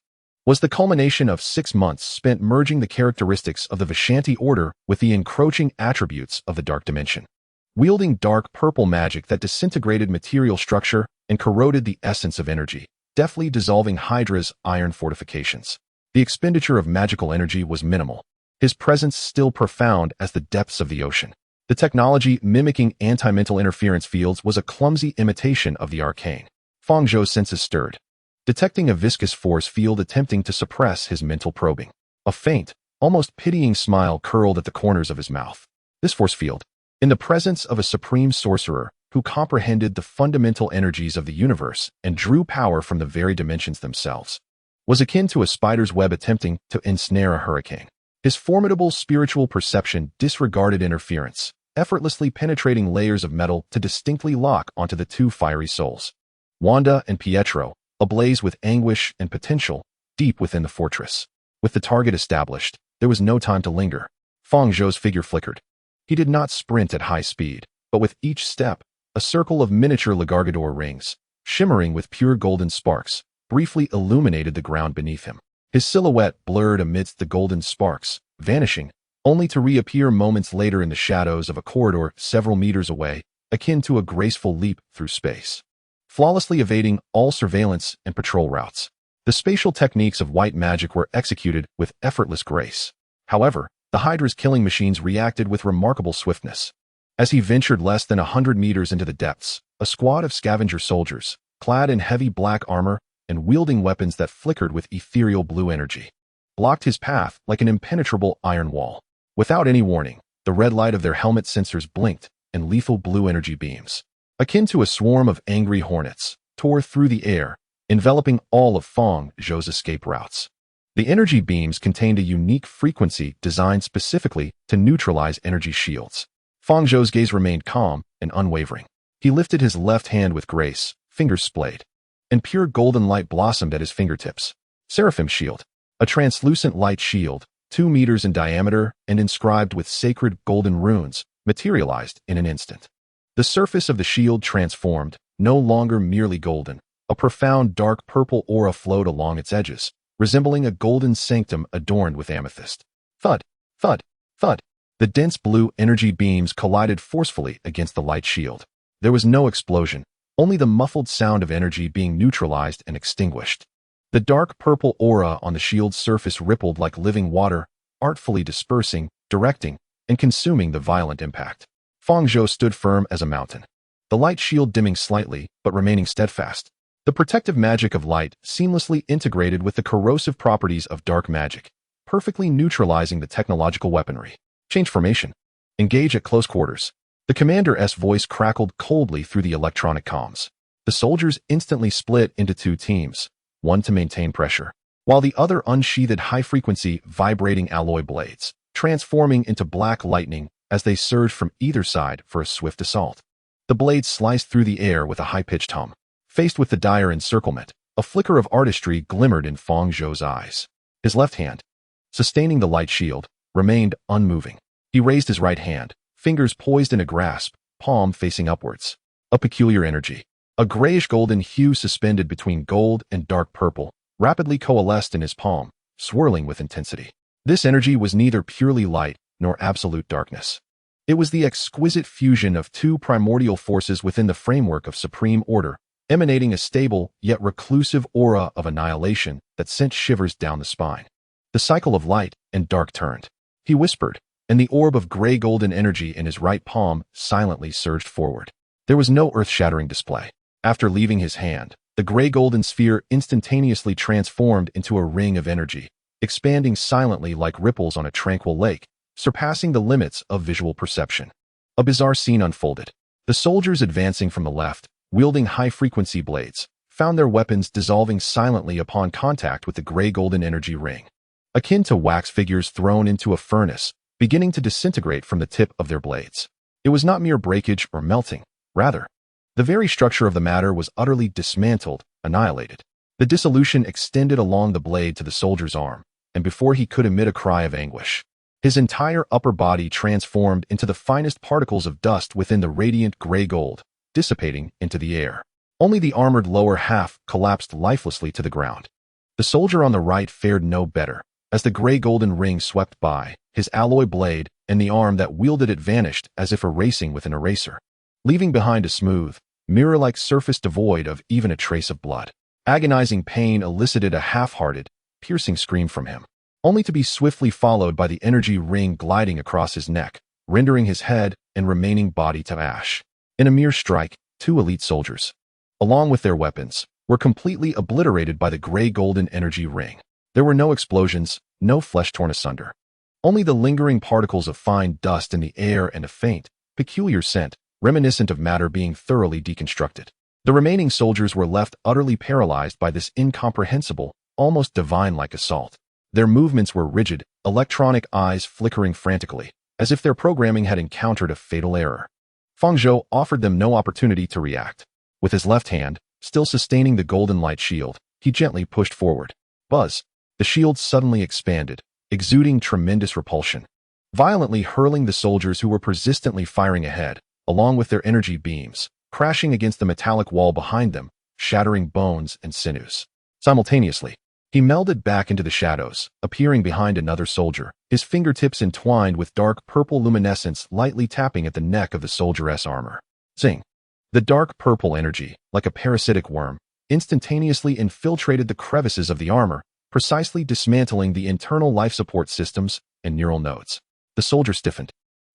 Speaker 1: was the culmination of 6 months spent merging the characteristics of the Vishanti order with the encroaching attributes of the dark dimension. Wielding dark purple magic that disintegrated material structure and corroded the essence of energy, deftly dissolving Hydra's iron fortifications. The expenditure of magical energy was minimal, his presence still profound as the depths of the ocean. The technology mimicking anti-mental interference fields was a clumsy imitation of the arcane. Fang Zhou's senses stirred, detecting a viscous force field attempting to suppress his mental probing. A faint, almost pitying smile curled at the corners of his mouth. This force field, in the presence of a supreme sorcerer who comprehended the fundamental energies of the universe and drew power from the very dimensions themselves, was akin to a spider's web attempting to ensnare a hurricane. His formidable spiritual perception disregarded interference, effortlessly penetrating layers of metal to distinctly lock onto the two fiery souls. Wanda and Pietro, ablaze with anguish and potential, deep within the fortress. With the target established, there was no time to linger. Fang Zhou's figure flickered. He did not sprint at high speed, but with each step, a circle of miniature Lagargador rings, shimmering with pure golden sparks, briefly illuminated the ground beneath him. His silhouette blurred amidst the golden sparks, vanishing, only to reappear moments later in the shadows of a corridor several meters away, akin to a graceful leap through space, flawlessly evading all surveillance and patrol routes. The spatial techniques of white magic were executed with effortless grace. However, the Hydra's killing machines reacted with remarkable swiftness. As he ventured less than 100 meters into the depths, a squad of scavenger soldiers, clad in heavy black armor and wielding weapons that flickered with ethereal blue energy, blocked his path like an impenetrable iron wall. Without any warning, the red light of their helmet sensors blinked, and lethal blue energy beams, akin to a swarm of angry hornets, tore through the air, enveloping all of Fang Zhou's escape routes. The energy beams contained a unique frequency designed specifically to neutralize energy shields. Fang Zhou's gaze remained calm and unwavering. He lifted his left hand with grace, fingers splayed, and pure golden light blossomed at his fingertips. Seraphim Shield, a translucent light shield, 2 meters in diameter and inscribed with sacred golden runes, materialized in an instant. The surface of the shield transformed, no longer merely golden. A profound dark purple aura flowed along its edges, resembling a golden sanctum adorned with amethyst. Thud, thud, thud. The dense blue energy beams collided forcefully against the light shield. There was no explosion, only the muffled sound of energy being neutralized and extinguished. The dark purple aura on the shield's surface rippled like living water, artfully dispersing, directing, and consuming the violent impact. Fang Zhou stood firm as a mountain, the light shield dimming slightly but remaining steadfast. The protective magic of light seamlessly integrated with the corrosive properties of dark magic, perfectly neutralizing the technological weaponry. Change formation. Engage at close quarters. The commander's voice crackled coldly through the electronic comms. The soldiers instantly split into two teams, one to maintain pressure, while the other unsheathed high-frequency, vibrating alloy blades, transforming into black lightning as they surged from either side for a swift assault. The blades sliced through the air with a high-pitched hum. Faced with the dire encirclement, a flicker of artistry glimmered in Fang Zhou's eyes. His left hand, sustaining the light shield, remained unmoving. He raised his right hand, fingers poised in a grasp, palm facing upwards. A peculiar energy, a grayish-golden hue suspended between gold and dark purple, rapidly coalesced in his palm, swirling with intensity. This energy was neither purely light nor absolute darkness. It was the exquisite fusion of two primordial forces within the framework of supreme order, emanating a stable yet reclusive aura of annihilation that sent shivers down the spine. The cycle of light and dark turned. He whispered, and the orb of gray-golden energy in his right palm silently surged forward. There was no earth-shattering display. After leaving his hand, the gray-golden sphere instantaneously transformed into a ring of energy, expanding silently like ripples on a tranquil lake, surpassing the limits of visual perception. A bizarre scene unfolded. The soldiers advancing from the left, wielding high-frequency blades, found their weapons dissolving silently upon contact with the gray-golden energy ring. Akin to wax figures thrown into a furnace, beginning to disintegrate from the tip of their blades. It was not mere breakage or melting. Rather, the very structure of the matter was utterly dismantled, annihilated. The dissolution extended along the blade to the soldier's arm, and before he could emit a cry of anguish, his entire upper body transformed into the finest particles of dust within the radiant gray gold, dissipating into the air. Only the armored lower half collapsed lifelessly to the ground. The soldier on the right fared no better. As the gray-golden ring swept by, his alloy blade and the arm that wielded it vanished as if erasing with an eraser, leaving behind a smooth, mirror-like surface devoid of even a trace of blood. Agonizing pain elicited a half-hearted, piercing scream from him, only to be swiftly followed by the energy ring gliding across his neck, rendering his head and remaining body to ash. In a mere strike, two elite soldiers, along with their weapons, were completely obliterated by the gray-golden energy ring. There were no explosions, no flesh torn asunder. Only the lingering particles of fine dust in the air and a faint, peculiar scent, reminiscent of matter being thoroughly deconstructed. The remaining soldiers were left utterly paralyzed by this incomprehensible, almost divine-like assault. Their movements were rigid, electronic eyes flickering frantically, as if their programming had encountered a fatal error. Fang Zhou offered them no opportunity to react. With his left hand, still sustaining the golden light shield, he gently pushed forward. Buzz! The shield suddenly expanded, exuding tremendous repulsion, violently hurling the soldiers who were persistently firing ahead, along with their energy beams, crashing against the metallic wall behind them, shattering bones and sinews. Simultaneously, he melded back into the shadows, appearing behind another soldier, his fingertips entwined with dark purple luminescence lightly tapping at the neck of the soldier's armor. Zing! The dark purple energy, like a parasitic worm, instantaneously infiltrated the crevices of the armor, precisely dismantling the internal life support systems and neural nodes. The soldier stiffened.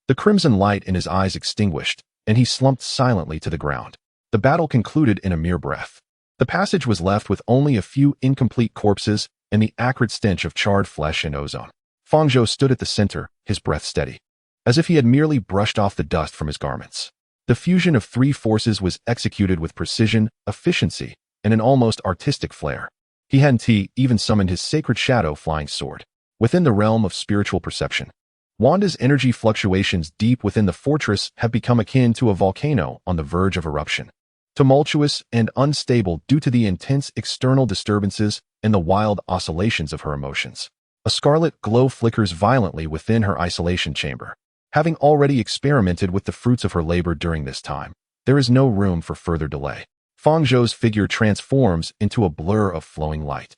Speaker 1: The crimson light in his eyes extinguished, and he slumped silently to the ground. The battle concluded in a mere breath. The passage was left with only a few incomplete corpses and the acrid stench of charred flesh and ozone. Fang Zhou stood at the center, his breath steady, as if he had merely brushed off the dust from his garments. The fusion of three forces was executed with precision, efficiency, and an almost artistic flair. He hadn't even summoned his sacred shadow flying sword. Within the realm of spiritual perception, Wanda's energy fluctuations deep within the fortress have become akin to a volcano on the verge of eruption. Tumultuous and unstable due to the intense external disturbances and the wild oscillations of her emotions. A scarlet glow flickers violently within her isolation chamber. Having already experimented with the fruits of her labor during this time, there is no room for further delay. Fang Zhou's figure transforms into a blur of flowing light,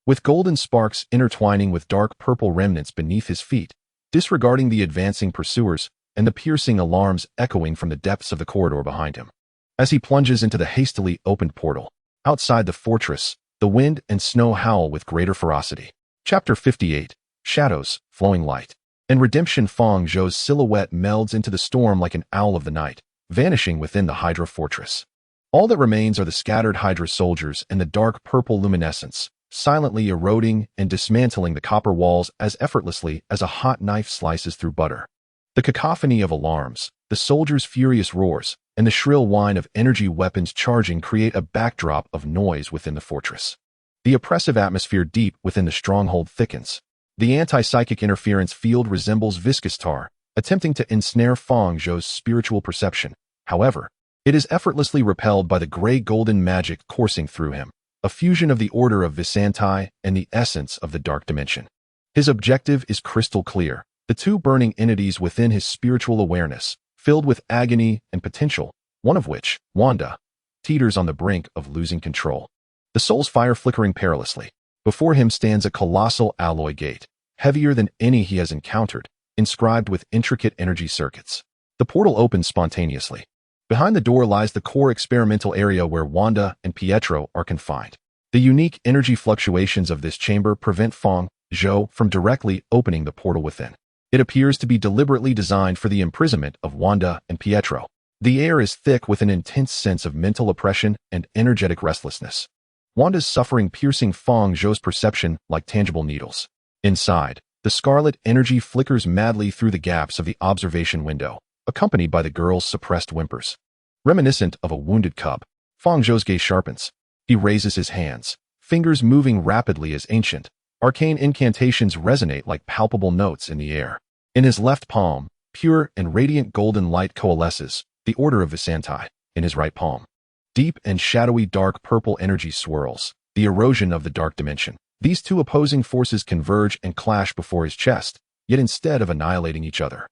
Speaker 1: with golden sparks intertwining with dark purple remnants beneath his feet, disregarding the advancing pursuers and the piercing alarms echoing from the depths of the corridor behind him. As he plunges into the hastily opened portal, outside the fortress, the wind and snow howl with greater ferocity. Chapter 58, Shadows, Flowing Light, and Redemption. Fang Zhou's silhouette melds into the storm like an owl of the night, vanishing within the Hydra fortress. All that remains are the scattered Hydra soldiers and the dark purple luminescence, silently eroding and dismantling the copper walls as effortlessly as a hot knife slices through butter. The cacophony of alarms, The soldiers' furious roars and the shrill whine of energy weapons charging create a backdrop of noise within the fortress. The oppressive atmosphere deep within the stronghold thickens. The anti-psychic interference field resembles viscous tar, attempting to ensnare Fang Zhou's spiritual perception. However, it is effortlessly repelled by the gray-golden magic coursing through him, a fusion of the order of Visantai and the essence of the dark dimension. His objective is crystal clear, the two burning entities within his spiritual awareness, filled with agony and potential, one of which, Wanda, teeters on the brink of losing control. The soul's fire flickering perilously. Before him stands a colossal alloy gate, heavier than any he has encountered, inscribed with intricate energy circuits. The portal opens spontaneously. Behind the door lies the core experimental area where Wanda and Pietro are confined. The unique energy fluctuations of this chamber prevent Fang Zhou from directly opening the portal within. It appears to be deliberately designed for the imprisonment of Wanda and Pietro. The air is thick with an intense sense of mental oppression and energetic restlessness. Wanda's suffering piercing Fang Zhou's perception like tangible needles. Inside, the scarlet energy flickers madly through the gaps of the observation window, accompanied by the girl's suppressed whimpers. Reminiscent of a wounded cub, Fang Zhou's gaze sharpens. He raises his hands, fingers moving rapidly as ancient, arcane incantations resonate like palpable notes in the air. In his left palm, pure and radiant golden light coalesces, the order of Visantai. In his right palm, deep and shadowy dark purple energy swirls, the erosion of the dark dimension. These two opposing forces converge and clash before his chest, yet instead of annihilating each other,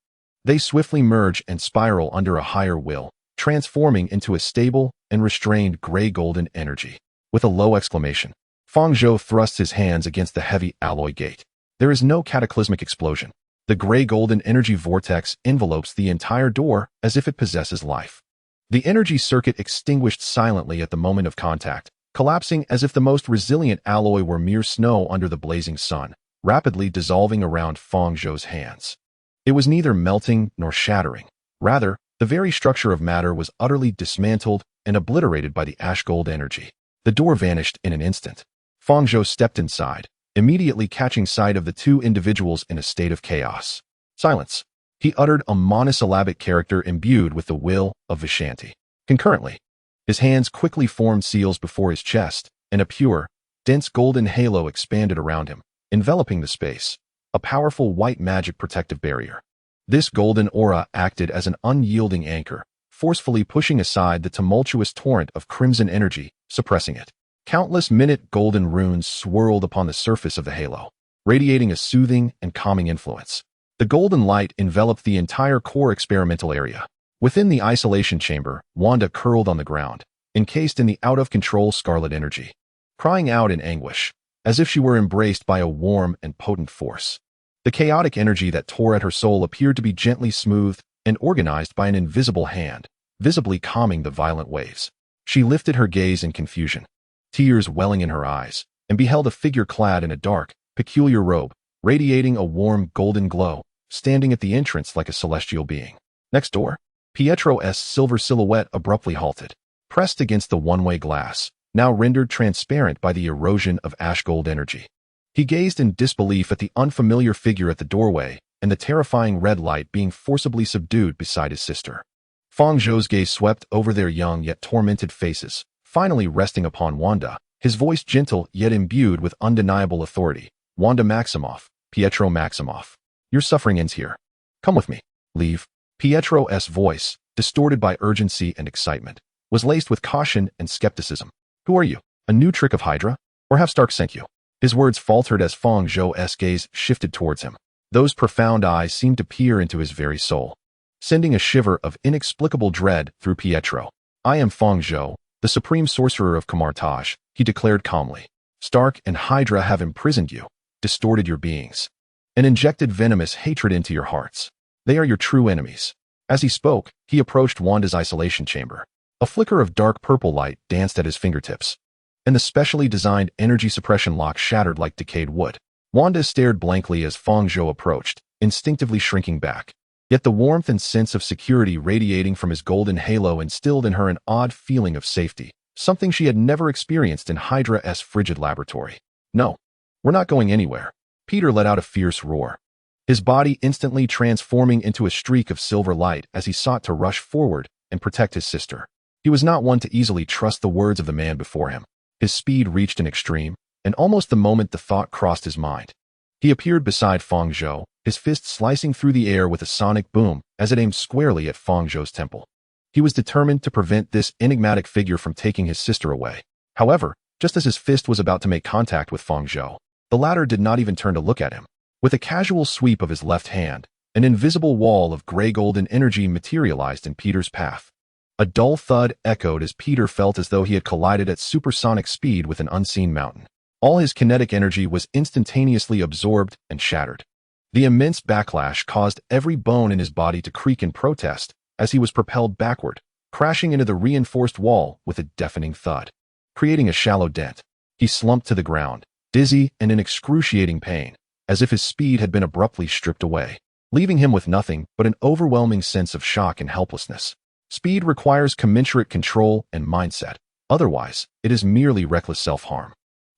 Speaker 1: they swiftly merge and spiral under a higher will, transforming into a stable and restrained gray-golden energy. With a low exclamation, Fang Zhou thrusts his hands against the heavy alloy gate. There is no cataclysmic explosion. The gray-golden energy vortex envelopes the entire door as if it possesses life. The energy circuit extinguished silently at the moment of contact, collapsing as if the most resilient alloy were mere snow under the blazing sun, rapidly dissolving around Fang Zhou's hands. It was neither melting nor shattering. Rather, the very structure of matter was utterly dismantled and obliterated by the ash-gold energy. The door vanished in an instant. Fang Zhou stepped inside, immediately catching sight of the two individuals in a state of chaos. Silence. He uttered a monosyllabic character imbued with the will of Vishanti. Concurrently, his hands quickly formed seals before his chest, and a pure, dense golden halo expanded around him, enveloping the space, a powerful white magic protective barrier. This golden aura acted as an unyielding anchor, forcefully pushing aside the tumultuous torrent of crimson energy, suppressing it. Countless minute golden runes swirled upon the surface of the halo, radiating a soothing and calming influence. The golden light enveloped the entire core experimental area. Within the isolation chamber, Wanda curled on the ground, encased in the out-of-control scarlet energy, crying out in anguish, as if she were embraced by a warm and potent force. The chaotic energy that tore at her soul appeared to be gently smoothed and organized by an invisible hand, visibly calming the violent waves. She lifted her gaze in confusion, tears welling in her eyes, and beheld a figure clad in a dark, peculiar robe, radiating a warm golden glow, standing at the entrance like a celestial being. Next door, Pietro's silver silhouette abruptly halted, pressed against the one-way glass, now rendered transparent by the erosion of ash-gold energy. He gazed in disbelief at the unfamiliar figure at the doorway and the terrifying red light being forcibly subdued beside his sister. Fang Zhou's gaze swept over their young yet tormented faces, finally resting upon Wanda, his voice gentle yet imbued with undeniable authority. Wanda Maximoff, Pietro Maximoff. Your suffering ends here. Come with me. Leave. Pietro's voice, distorted by urgency and excitement, was laced with caution and skepticism. Who are you? A new trick of Hydra? Or have Stark sent you? His words faltered as Fang Zhou's gaze shifted towards him. Those profound eyes seemed to peer into his very soul, sending a shiver of inexplicable dread through Pietro. I am Fang Zhou, the supreme sorcerer of Kamar-Taj, he declared calmly. Stark and Hydra have imprisoned you, distorted your beings, and injected venomous hatred into your hearts. They are your true enemies. As he spoke, he approached Wanda's isolation chamber. A flicker of dark purple light danced at his fingertips, and the specially designed energy suppression lock shattered like decayed wood. Wanda stared blankly as Fang Zhou approached, instinctively shrinking back. Yet the warmth and sense of security radiating from his golden halo instilled in her an odd feeling of safety, something she had never experienced in Hydra's frigid laboratory. No, we're not going anywhere. Peter let out a fierce roar. his body instantly transforming into a streak of silver light as he sought to rush forward and protect his sister. He was not one to easily trust the words of the man before him. His speed reached an extreme, and almost the moment the thought crossed his mind, he appeared beside Fang Zhou, his fist slicing through the air with a sonic boom as it aimed squarely at Fang Zhou's temple. He was determined to prevent this enigmatic figure from taking his sister away. However, just as his fist was about to make contact with Fang Zhou, the latter did not even turn to look at him. With a casual sweep of his left hand, an invisible wall of gray-golden energy materialized in Peter's path. A dull thud echoed as Peter felt as though he had collided at supersonic speed with an unseen mountain. All his kinetic energy was instantaneously absorbed and shattered. The immense backlash caused every bone in his body to creak in protest as he was propelled backward, crashing into the reinforced wall with a deafening thud, creating a shallow dent. He slumped to the ground, dizzy and in excruciating pain, as if his speed had been abruptly stripped away, leaving him with nothing but an overwhelming sense of shock and helplessness. Speed requires commensurate control and mindset. Otherwise, it is merely reckless self-harm.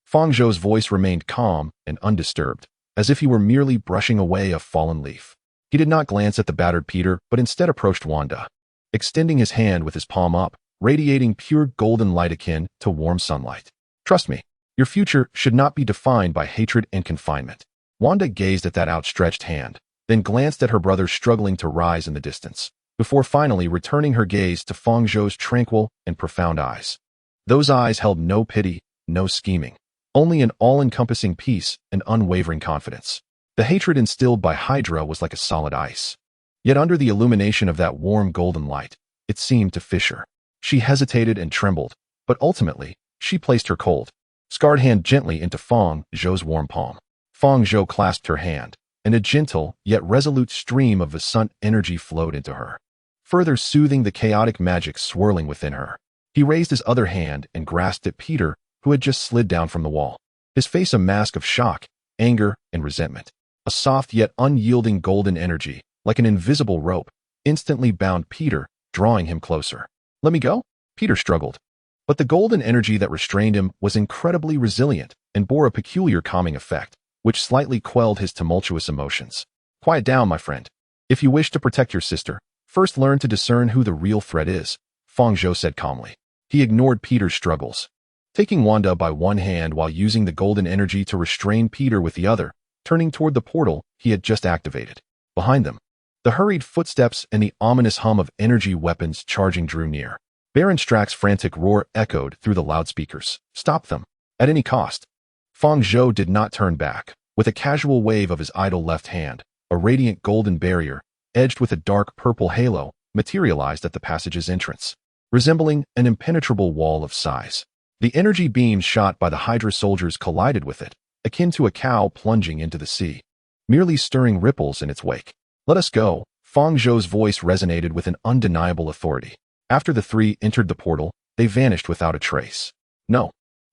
Speaker 1: Fang Zhou's voice remained calm and undisturbed, as if he were merely brushing away a fallen leaf. He did not glance at the battered Peter, but instead approached Wanda, extending his hand with his palm up, radiating pure golden light akin to warm sunlight. Trust me, your future should not be defined by hatred and confinement. Wanda gazed at that outstretched hand, then glanced at her brother struggling to rise in the distance, before finally returning her gaze to Fang Zhou's tranquil and profound eyes. Those eyes held no pity, no scheming, only an all-encompassing peace and unwavering confidence. The hatred instilled by Hydra was like a solid ice. Yet under the illumination of that warm golden light, it seemed to fissure. She hesitated and trembled, but ultimately, she placed her cold, scarred hand gently into Fang Zhou's warm palm. Fang Zhou clasped her hand, and a gentle yet resolute stream of Vasant energy flowed into her, further soothing the chaotic magic swirling within her. He raised his other hand and grasped at Peter, who had just slid down from the wall, his face a mask of shock, anger, and resentment. A soft yet unyielding golden energy, like an invisible rope, instantly bound Peter, drawing him closer. "Let me go?" Peter struggled. But the golden energy that restrained him was incredibly resilient and bore a peculiar calming effect, which slightly quelled his tumultuous emotions. "Quiet down, my friend. If you wish to protect your sister, first learn to discern who the real threat is," Fang Zhou said calmly. He ignored Peter's struggles, taking Wanda by one hand while using the golden energy to restrain Peter with the other, turning toward the portal he had just activated. Behind them, the hurried footsteps and the ominous hum of energy weapons charging drew near. Baron Strack's frantic roar echoed through the loudspeakers. "Stop them, at any cost." Fang Zhou did not turn back. With a casual wave of his idle left hand, a radiant golden barrier, edged with a dark purple halo, materialized at the passage's entrance, resembling an impenetrable wall of size. The energy beams shot by the Hydra soldiers collided with it, akin to a cow plunging into the sea, merely stirring ripples in its wake. "Let us go," Fang Zhou's voice resonated with an undeniable authority. After the three entered the portal, they vanished without a trace. "No."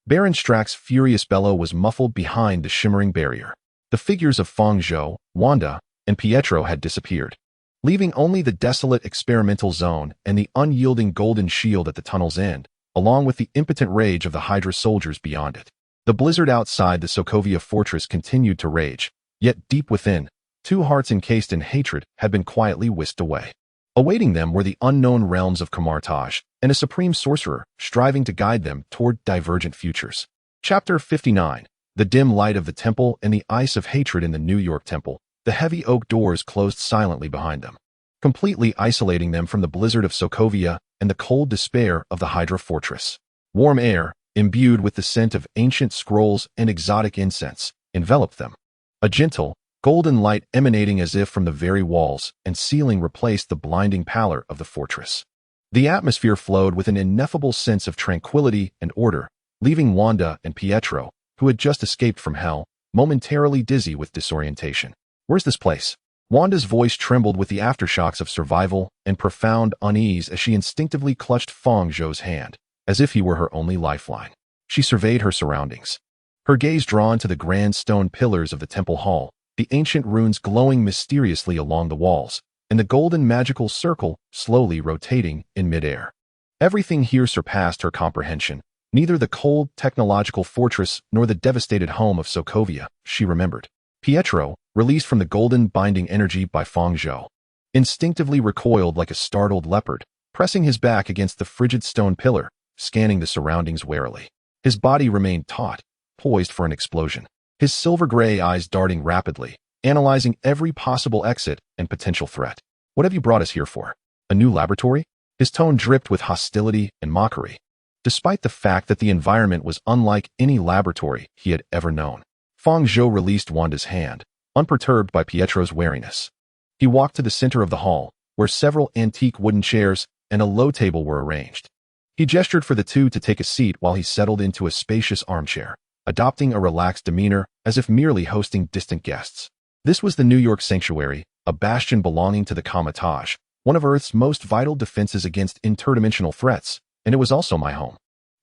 Speaker 1: Baron Strack's furious bellow was muffled behind the shimmering barrier. The figures of Fang Zhou, Wanda, and Pietro had disappeared, leaving only the desolate experimental zone and the unyielding golden shield at the tunnel's end, along with the impotent rage of the Hydra soldiers beyond it. The blizzard outside the Sokovia fortress continued to rage, yet deep within, two hearts encased in hatred had been quietly whisked away. Awaiting them were the unknown realms of Kamar-Taj and a supreme sorcerer striving to guide them toward divergent futures. Chapter 59. The dim light of the temple and the ice of hatred in the New York temple. The heavy oak doors closed silently behind them, completely isolating them from the blizzard of Sokovia and the cold despair of the Hydra fortress. Warm air, imbued with the scent of ancient scrolls and exotic incense, enveloped them. A gentle, golden light emanating as if from the very walls and ceiling replaced the blinding pallor of the fortress. The atmosphere flowed with an ineffable sense of tranquility and order, leaving Wanda and Pietro, who had just escaped from hell, momentarily dizzy with disorientation. "Where's this place?" Wanda's voice trembled with the aftershocks of survival and profound unease as she instinctively clutched Fang Zhou's hand, as if he were her only lifeline. She surveyed her surroundings, her gaze drawn to the grand stone pillars of the temple hall, the ancient runes glowing mysteriously along the walls, and the golden magical circle slowly rotating in midair. Everything here surpassed her comprehension, neither the cold technological fortress nor the devastated home of Sokovia, she remembered. Pietro, released from the golden binding energy by Fang Zhou, instinctively recoiled like a startled leopard, pressing his back against the frigid stone pillar, scanning the surroundings warily. His body remained taut, poised for an explosion, his silver-gray eyes darting rapidly, analyzing every possible exit and potential threat. What have you brought us here for? A new laboratory? His tone dripped with hostility and mockery, despite the fact that the environment was unlike any laboratory he had ever known. Fang Zhou released Wanda's hand, unperturbed by Pietro's wariness. He walked to the center of the hall, where several antique wooden chairs and a low table were arranged. He gestured for the two to take a seat while he settled into a spacious armchair, adopting a relaxed demeanor as if merely hosting distant guests. This was the New York Sanctuary, a bastion belonging to the Kamar-Taj, one of Earth's most vital defenses against interdimensional threats, and it was also my home.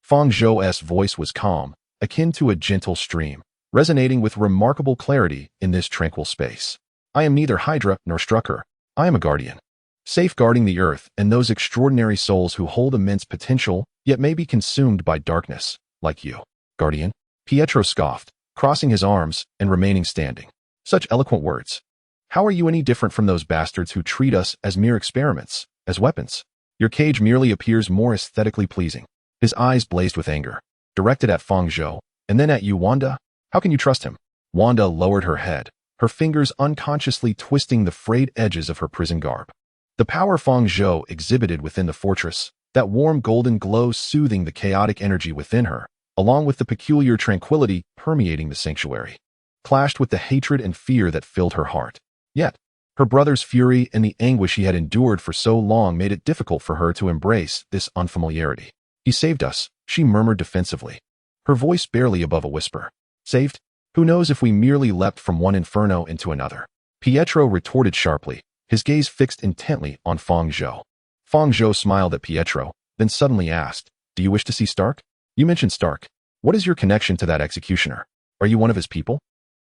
Speaker 1: Fang Zhou's voice was calm, akin to a gentle stream, resonating with remarkable clarity in this tranquil space. I am neither Hydra nor Strucker. I am a guardian, safeguarding the Earth and those extraordinary souls who hold immense potential, yet may be consumed by darkness, like you. Guardian? Pietro scoffed, crossing his arms and remaining standing. Such eloquent words. How are you any different from those bastards who treat us as mere experiments, as weapons? Your cage merely appears more aesthetically pleasing. His eyes blazed with anger, directed at Fang Zhou, and then at you, Wanda. How can you trust him? Wanda lowered her head, her fingers unconsciously twisting the frayed edges of her prison garb. The power Fang Zhou exhibited within the fortress, that warm golden glow soothing the chaotic energy within her, along with the peculiar tranquility permeating the sanctuary, clashed with the hatred and fear that filled her heart. Yet, her brother's fury and the anguish he had endured for so long made it difficult for her to embrace this unfamiliarity. He saved us, she murmured defensively, her voice barely above a whisper. Saved? Who knows if we merely leapt from one inferno into another? Pietro retorted sharply, his gaze fixed intently on Fang Zhou. Fang Zhou smiled at Pietro, then suddenly asked, Do you wish to see Stark? You mentioned Stark. What is your connection to that executioner? Are you one of his people?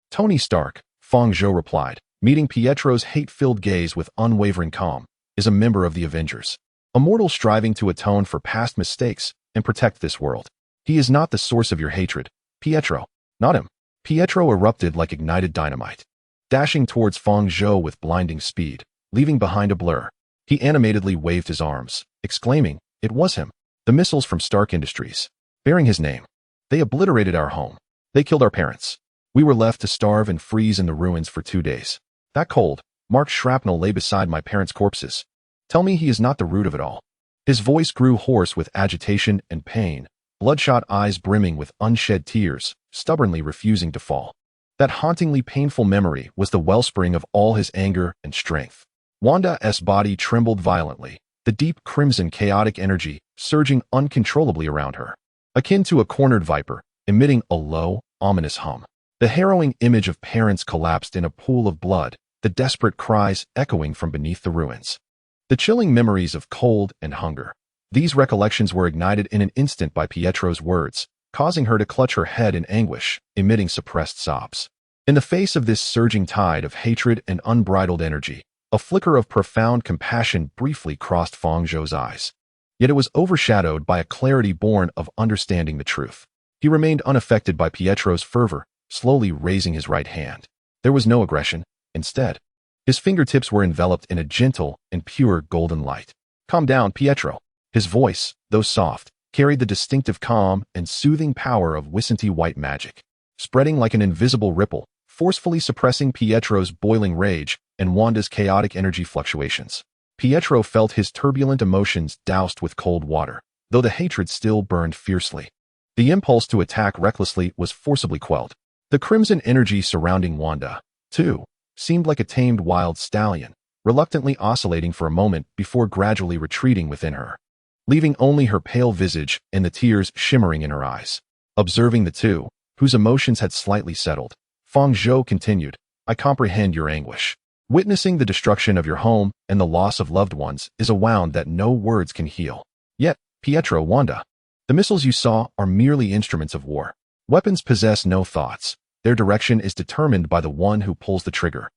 Speaker 1: Tony Stark, Fang Zhou replied, meeting Pietro's hate-filled gaze with unwavering calm, is a member of the Avengers, a mortal striving to atone for past mistakes and protect this world. He is not the source of your hatred, Pietro. Not him. Pietro erupted like ignited dynamite, dashing towards Fang Zhou with blinding speed, leaving behind a blur. He animatedly waved his arms, exclaiming, It was him. The missiles from Stark Industries, bearing his name. They obliterated our home. They killed our parents. We were left to starve and freeze in the ruins for 2 days. That cold, marked shrapnel lay beside my parents' corpses. Tell me he is not the root of it all. His voice grew hoarse with agitation and pain, bloodshot eyes brimming with unshed tears, stubbornly refusing to fall. That hauntingly painful memory was the wellspring of all his anger and strength. Wanda's body trembled violently, the deep crimson chaotic energy surging uncontrollably around her, akin to a cornered viper, emitting a low, ominous hum. The harrowing image of parents collapsed in a pool of blood, the desperate cries echoing from beneath the ruins. The chilling memories of cold and hunger. These recollections were ignited in an instant by Pietro's words, causing her to clutch her head in anguish, emitting suppressed sobs. In the face of this surging tide of hatred and unbridled energy, a flicker of profound compassion briefly crossed Fang Zhou's eyes. Yet it was overshadowed by a clarity born of understanding the truth. He remained unaffected by Pietro's fervor, slowly raising his right hand. There was no aggression. Instead, his fingertips were enveloped in a gentle and pure golden light. Calm down, Pietro. His voice, though soft, carried the distinctive calm and soothing power of Wissanti white magic, spreading like an invisible ripple, forcefully suppressing Pietro's boiling rage and Wanda's chaotic energy fluctuations. Pietro felt his turbulent emotions doused with cold water, though the hatred still burned fiercely. The impulse to attack recklessly was forcibly quelled. The crimson energy surrounding Wanda, too, seemed like a tamed wild stallion, reluctantly oscillating for a moment before gradually retreating within her, leaving only her pale visage and the tears shimmering in her eyes. Observing the two, whose emotions had slightly settled, Fang Zhou continued, I comprehend your anguish. Witnessing the destruction of your home and the loss of loved ones is a wound that no words can heal. Yet, Pietro, Wanda, the missiles you saw are merely instruments of war. Weapons possess no thoughts. Their direction is determined by the one who pulls the trigger.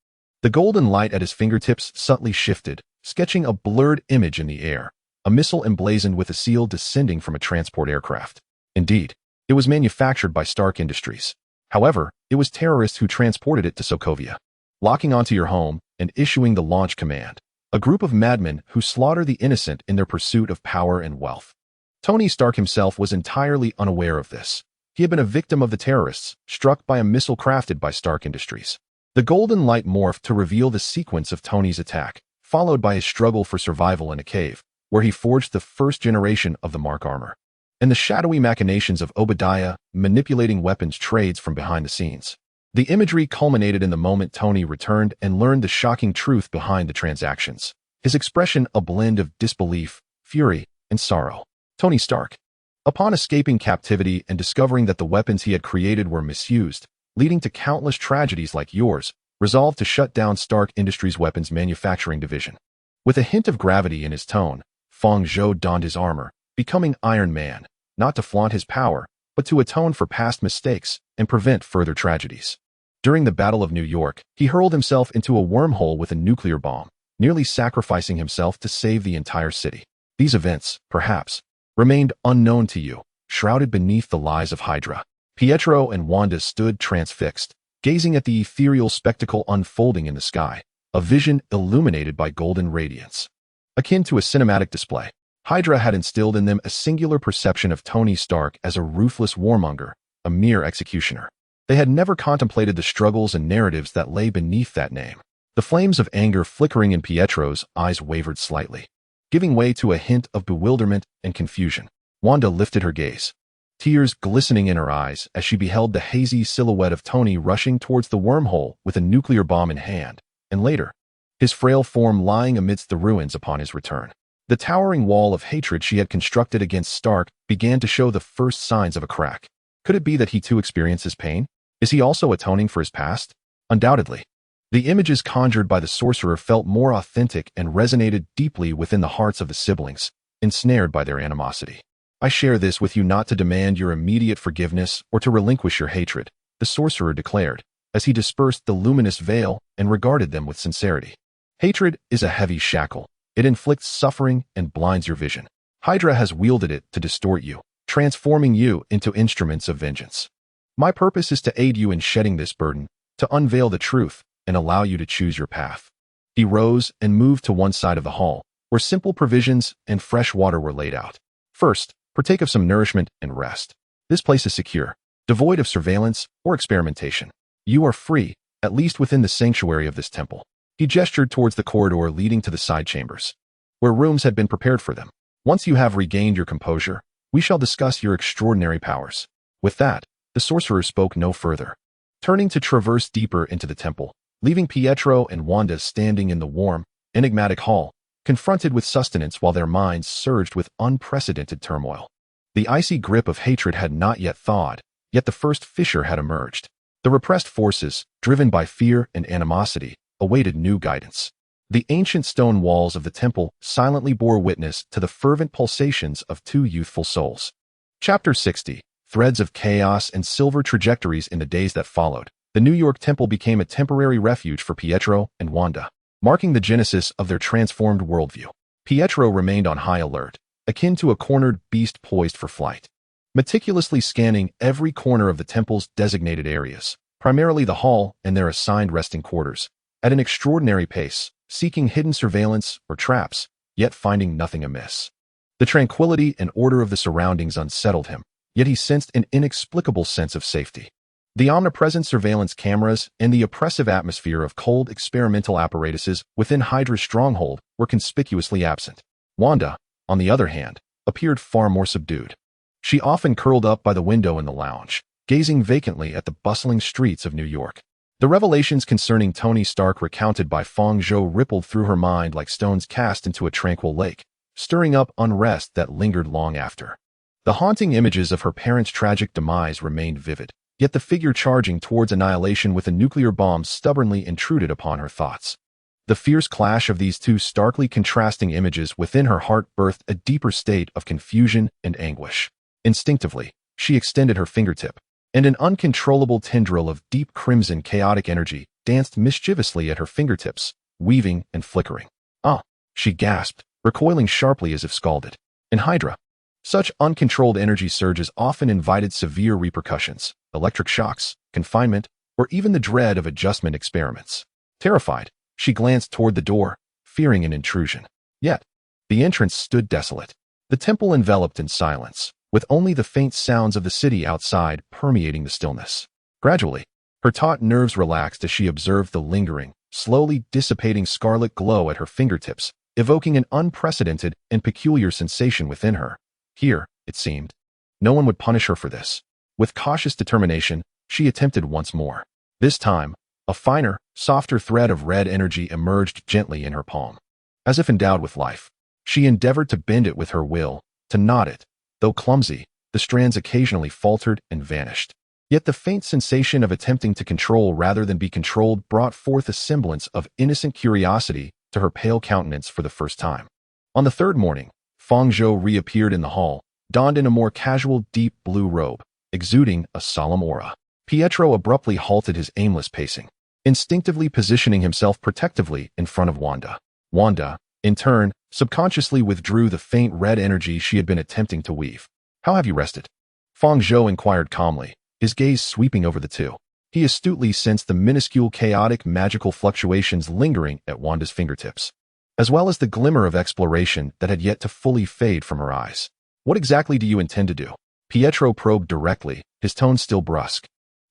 Speaker 1: The golden light at his fingertips subtly shifted, sketching a blurred image in the air, a missile emblazoned with a seal descending from a transport aircraft. Indeed, it was manufactured by Stark Industries. However, it was terrorists who transported it to Sokovia. locking onto your home and issuing the launch command. A group of madmen who slaughter the innocent in their pursuit of power and wealth. Tony Stark himself was entirely unaware of this. He had been a victim of the terrorists, struck by a missile crafted by Stark Industries. The golden light morphed to reveal the sequence of Tony's attack, followed by his struggle for survival in a cave, where he forged the first generation of the Mark armor, and the shadowy machinations of Obadiah manipulating weapons trades from behind the scenes. The imagery culminated in the moment Tony returned and learned the shocking truth behind the transactions. His expression a blend of disbelief, fury, and sorrow. Tony Stark, upon escaping captivity and discovering that the weapons he had created were misused, leading to countless tragedies like yours, resolved to shut down Stark Industries' weapons manufacturing division. With a hint of gravity in his tone, Fang Zhou donned his armor, becoming Iron Man, not to flaunt his power, but to atone for past mistakes and prevent further tragedies. During the Battle of New York, he hurled himself into a wormhole with a nuclear bomb, nearly sacrificing himself to save the entire city. These events, perhaps, remained unknown to you, shrouded beneath the lies of Hydra. Pietro and Wanda stood transfixed, gazing at the ethereal spectacle unfolding in the sky, a vision illuminated by golden radiance. Akin to a cinematic display, Hydra had instilled in them a singular perception of Tony Stark as a ruthless warmonger, a mere executioner. They had never contemplated the struggles and narratives that lay beneath that name. The flames of anger flickering in Pietro's eyes wavered slightly, giving way to a hint of bewilderment and confusion. Wanda lifted her gaze, tears glistening in her eyes as she beheld the hazy silhouette of Tony rushing towards the wormhole with a nuclear bomb in hand, and later, his frail form lying amidst the ruins upon his return. The towering wall of hatred she had constructed against Stark began to show the first signs of a crack. Could it be that he too experiences pain? Is he also atoning for his past? Undoubtedly. The images conjured by the sorcerer felt more authentic and resonated deeply within the hearts of the siblings, ensnared by their animosity. I share this with you not to demand your immediate forgiveness or to relinquish your hatred, the sorcerer declared, as he dispersed the luminous veil and regarded them with sincerity. Hatred is a heavy shackle. It inflicts suffering and blinds your vision. Hydra has wielded it to distort you, transforming you into instruments of vengeance. My purpose is to aid you in shedding this burden, to unveil the truth, and allow you to choose your path. He rose and moved to one side of the hall, where simple provisions and fresh water were laid out. First, partake of some nourishment and rest. This place is secure, devoid of surveillance or experimentation. You are free, at least within the sanctuary of this temple. He gestured towards the corridor leading to the side chambers, where rooms had been prepared for them. Once you have regained your composure, we shall discuss your extraordinary powers. With that, the sorcerer spoke no further, turning to traverse deeper into the temple, leaving Pietro and Wanda standing in the warm, enigmatic hall, confronted with sustenance while their minds surged with unprecedented turmoil. The icy grip of hatred had not yet thawed, yet the first fissure had emerged. The repressed forces, driven by fear and animosity, awaited new guidance. The ancient stone walls of the temple silently bore witness to the fervent pulsations of two youthful souls. Chapter 60. Threads of Chaos and Silver Trajectories. In the days that followed, the New York temple became a temporary refuge for Pietro and Wanda, marking the genesis of their transformed worldview. Pietro remained on high alert, akin to a cornered beast poised for flight, meticulously scanning every corner of the temple's designated areas, primarily the hall and their assigned resting quarters, at an extraordinary pace, seeking hidden surveillance or traps, yet finding nothing amiss. The tranquility and order of the surroundings unsettled him, yet he sensed an inexplicable sense of safety. The omnipresent surveillance cameras and the oppressive atmosphere of cold experimental apparatuses within Hydra's stronghold were conspicuously absent. Wanda, on the other hand, appeared far more subdued. She often curled up by the window in the lounge, gazing vacantly at the bustling streets of New York. The revelations concerning Tony Stark recounted by Fang Zhou rippled through her mind like stones cast into a tranquil lake, stirring up unrest that lingered long after. The haunting images of her parents' tragic demise remained vivid, yet the figure charging towards annihilation with a nuclear bomb stubbornly intruded upon her thoughts. The fierce clash of these two starkly contrasting images within her heart birthed a deeper state of confusion and anguish. Instinctively, she extended her fingertip, and an uncontrollable tendril of deep crimson chaotic energy danced mischievously at her fingertips, weaving and flickering. "Ah!" she gasped, recoiling sharply as if scalded. In Hydra, such uncontrolled energy surges often invited severe repercussions, electric shocks, confinement, or even the dread of adjustment experiments. Terrified, she glanced toward the door, fearing an intrusion. Yet, the entrance stood desolate, the temple enveloped in silence, with only the faint sounds of the city outside permeating the stillness. Gradually, her taut nerves relaxed as she observed the lingering, slowly dissipating scarlet glow at her fingertips, evoking an unprecedented and peculiar sensation within her. Here, it seemed, no one would punish her for this. With cautious determination, she attempted once more. This time, a finer, softer thread of red energy emerged gently in her palm. As if endowed with life, she endeavored to bend it with her will, to knot it. Though clumsy, the strands occasionally faltered and vanished. Yet the faint sensation of attempting to control rather than be controlled brought forth a semblance of innocent curiosity to her pale countenance for the first time. On the third morning, Fang Zhou reappeared in the hall, donned in a more casual deep blue robe, exuding a solemn aura. Pietro abruptly halted his aimless pacing, instinctively positioning himself protectively in front of Wanda. Wanda, in turn, subconsciously withdrew the faint red energy she had been attempting to weave. "How have you rested?" Fang Zhou inquired calmly, his gaze sweeping over the two. He astutely sensed the minuscule chaotic magical fluctuations lingering at Wanda's fingertips, as well as the glimmer of exploration that had yet to fully fade from her eyes. "What exactly do you intend to do?" Pietro probed directly, his tone still brusque,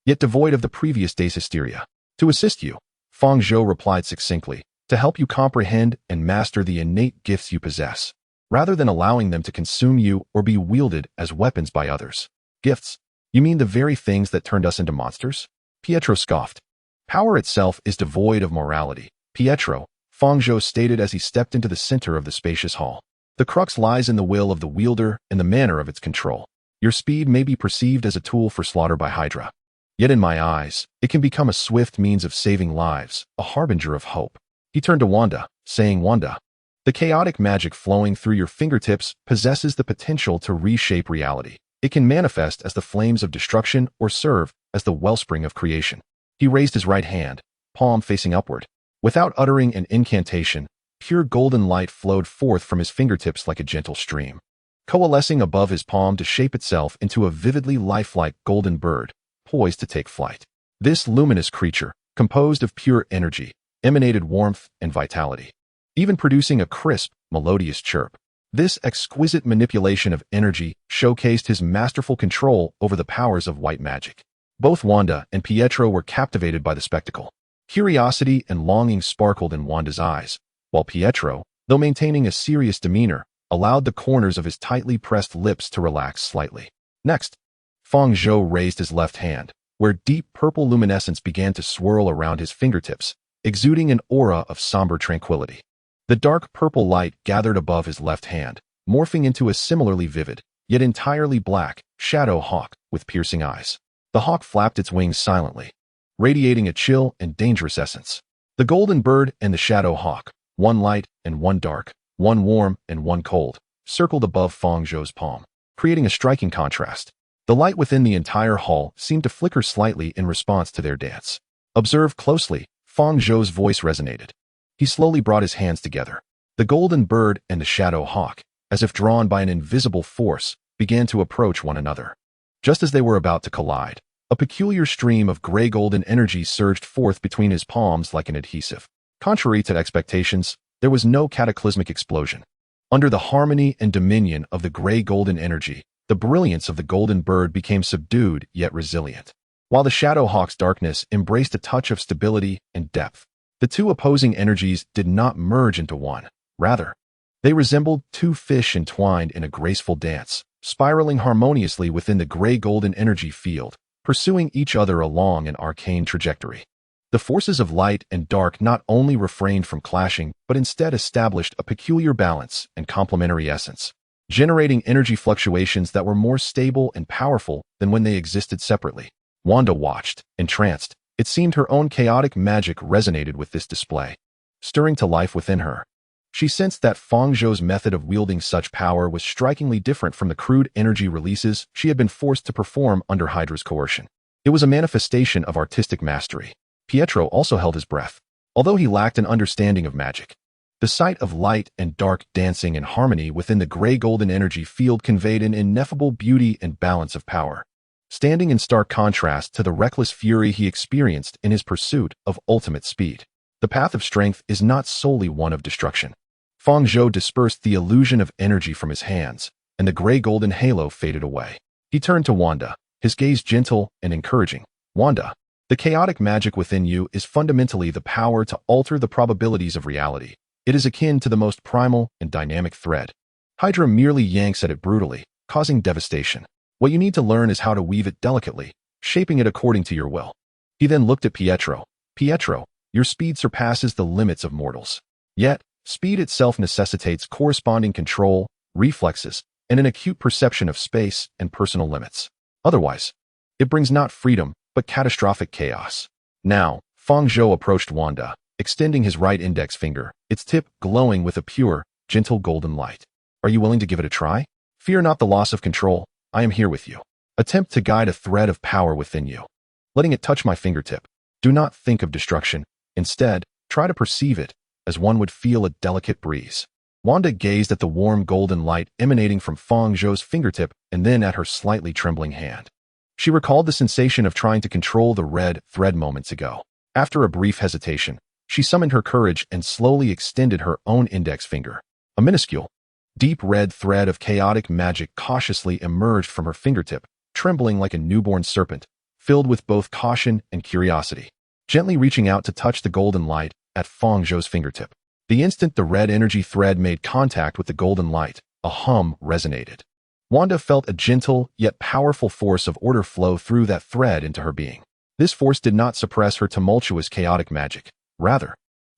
Speaker 1: yet devoid of the previous day's hysteria. "To assist you," Fang Zhou replied succinctly, "to help you comprehend and master the innate gifts you possess, rather than allowing them to consume you or be wielded as weapons by others." "Gifts? You mean the very things that turned us into monsters?" Pietro scoffed. "Power itself is devoid of morality, Pietro," Fang Zhou stated as he stepped into the center of the spacious hall. "The crux lies in the will of the wielder and the manner of its control. Your speed may be perceived as a tool for slaughter by Hydra. Yet in my eyes, it can become a swift means of saving lives, a harbinger of hope." He turned to Wanda, saying, "Wanda, the chaotic magic flowing through your fingertips possesses the potential to reshape reality. It can manifest as the flames of destruction or serve as the wellspring of creation." He raised his right hand, palm facing upward. Without uttering an incantation, pure golden light flowed forth from his fingertips like a gentle stream, coalescing above his palm to shape itself into a vividly lifelike golden bird, poised to take flight. This luminous creature, composed of pure energy, emanated warmth and vitality, even producing a crisp, melodious chirp. This exquisite manipulation of energy showcased his masterful control over the powers of white magic. Both Wanda and Pietro were captivated by the spectacle. Curiosity and longing sparkled in Wanda's eyes, while Pietro, though maintaining a serious demeanor, allowed the corners of his tightly pressed lips to relax slightly. Next, Fang Zhou raised his left hand, where deep purple luminescence began to swirl around his fingertips, exuding an aura of somber tranquility. The dark purple light gathered above his left hand, morphing into a similarly vivid, yet entirely black, shadow hawk with piercing eyes. The hawk flapped its wings silently, radiating a chill and dangerous essence. The golden bird and the shadow hawk, one light and one dark, one warm and one cold, circled above Fang Zhou's palm, creating a striking contrast. The light within the entire hall seemed to flicker slightly in response to their dance. Observed closely, Fang Zhou's voice resonated. He slowly brought his hands together. The golden bird and the shadow hawk, as if drawn by an invisible force, began to approach one another. Just as they were about to collide, a peculiar stream of gray golden energy surged forth between his palms like an adhesive. Contrary to expectations, there was no cataclysmic explosion. Under the harmony and dominion of the gray golden energy, the brilliance of the golden bird became subdued yet resilient, while the shadow hawk's darkness embraced a touch of stability and depth. The two opposing energies did not merge into one. Rather, they resembled two fish entwined in a graceful dance, spiraling harmoniously within the gray golden energy field, pursuing each other along an arcane trajectory. The forces of light and dark not only refrained from clashing, but instead established a peculiar balance and complementary essence, generating energy fluctuations that were more stable and powerful than when they existed separately. Wanda watched, entranced. It seemed her own chaotic magic resonated with this display, stirring to life within her. She sensed that Fang Zhou's method of wielding such power was strikingly different from the crude energy releases she had been forced to perform under Hydra's coercion. It was a manifestation of artistic mastery. Pietro also held his breath, although he lacked an understanding of magic. The sight of light and dark dancing in harmony within the gray golden energy field conveyed an ineffable beauty and balance of power, standing in stark contrast to the reckless fury he experienced in his pursuit of ultimate speed. The path of strength is not solely one of destruction. Fang Zhou dispersed the illusion of energy from his hands, and the gray-golden halo faded away. He turned to Wanda, his gaze gentle and encouraging. Wanda, the chaotic magic within you is fundamentally the power to alter the probabilities of reality. It is akin to the most primal and dynamic thread. Hydra merely yanks at it brutally, causing devastation. What you need to learn is how to weave it delicately, shaping it according to your will. He then looked at Pietro. Pietro, your speed surpasses the limits of mortals. Yet, speed itself necessitates corresponding control, reflexes, and an acute perception of space and personal limits. Otherwise, it brings not freedom, but catastrophic chaos. Now, Fang Zhou approached Wanda, extending his right index finger, its tip glowing with a pure, gentle golden light. Are you willing to give it a try? Fear not the loss of control. I am here with you. Attempt to guide a thread of power within you, letting it touch my fingertip. Do not think of destruction. Instead, try to perceive it, as one would feel a delicate breeze. Wanda gazed at the warm golden light emanating from Fang Zhou's fingertip and then at her slightly trembling hand. She recalled the sensation of trying to control the red thread moments ago. After a brief hesitation, she summoned her courage and slowly extended her own index finger. A minuscule, deep red thread of chaotic magic cautiously emerged from her fingertip, trembling like a newborn serpent, filled with both caution and curiosity. Gently reaching out to touch the golden light at Fang Zhou's fingertip. The instant the red energy thread made contact with the golden light, a hum resonated. Wanda felt a gentle yet powerful force of order flow through that thread into her being. This force did not suppress her tumultuous chaotic magic. Rather,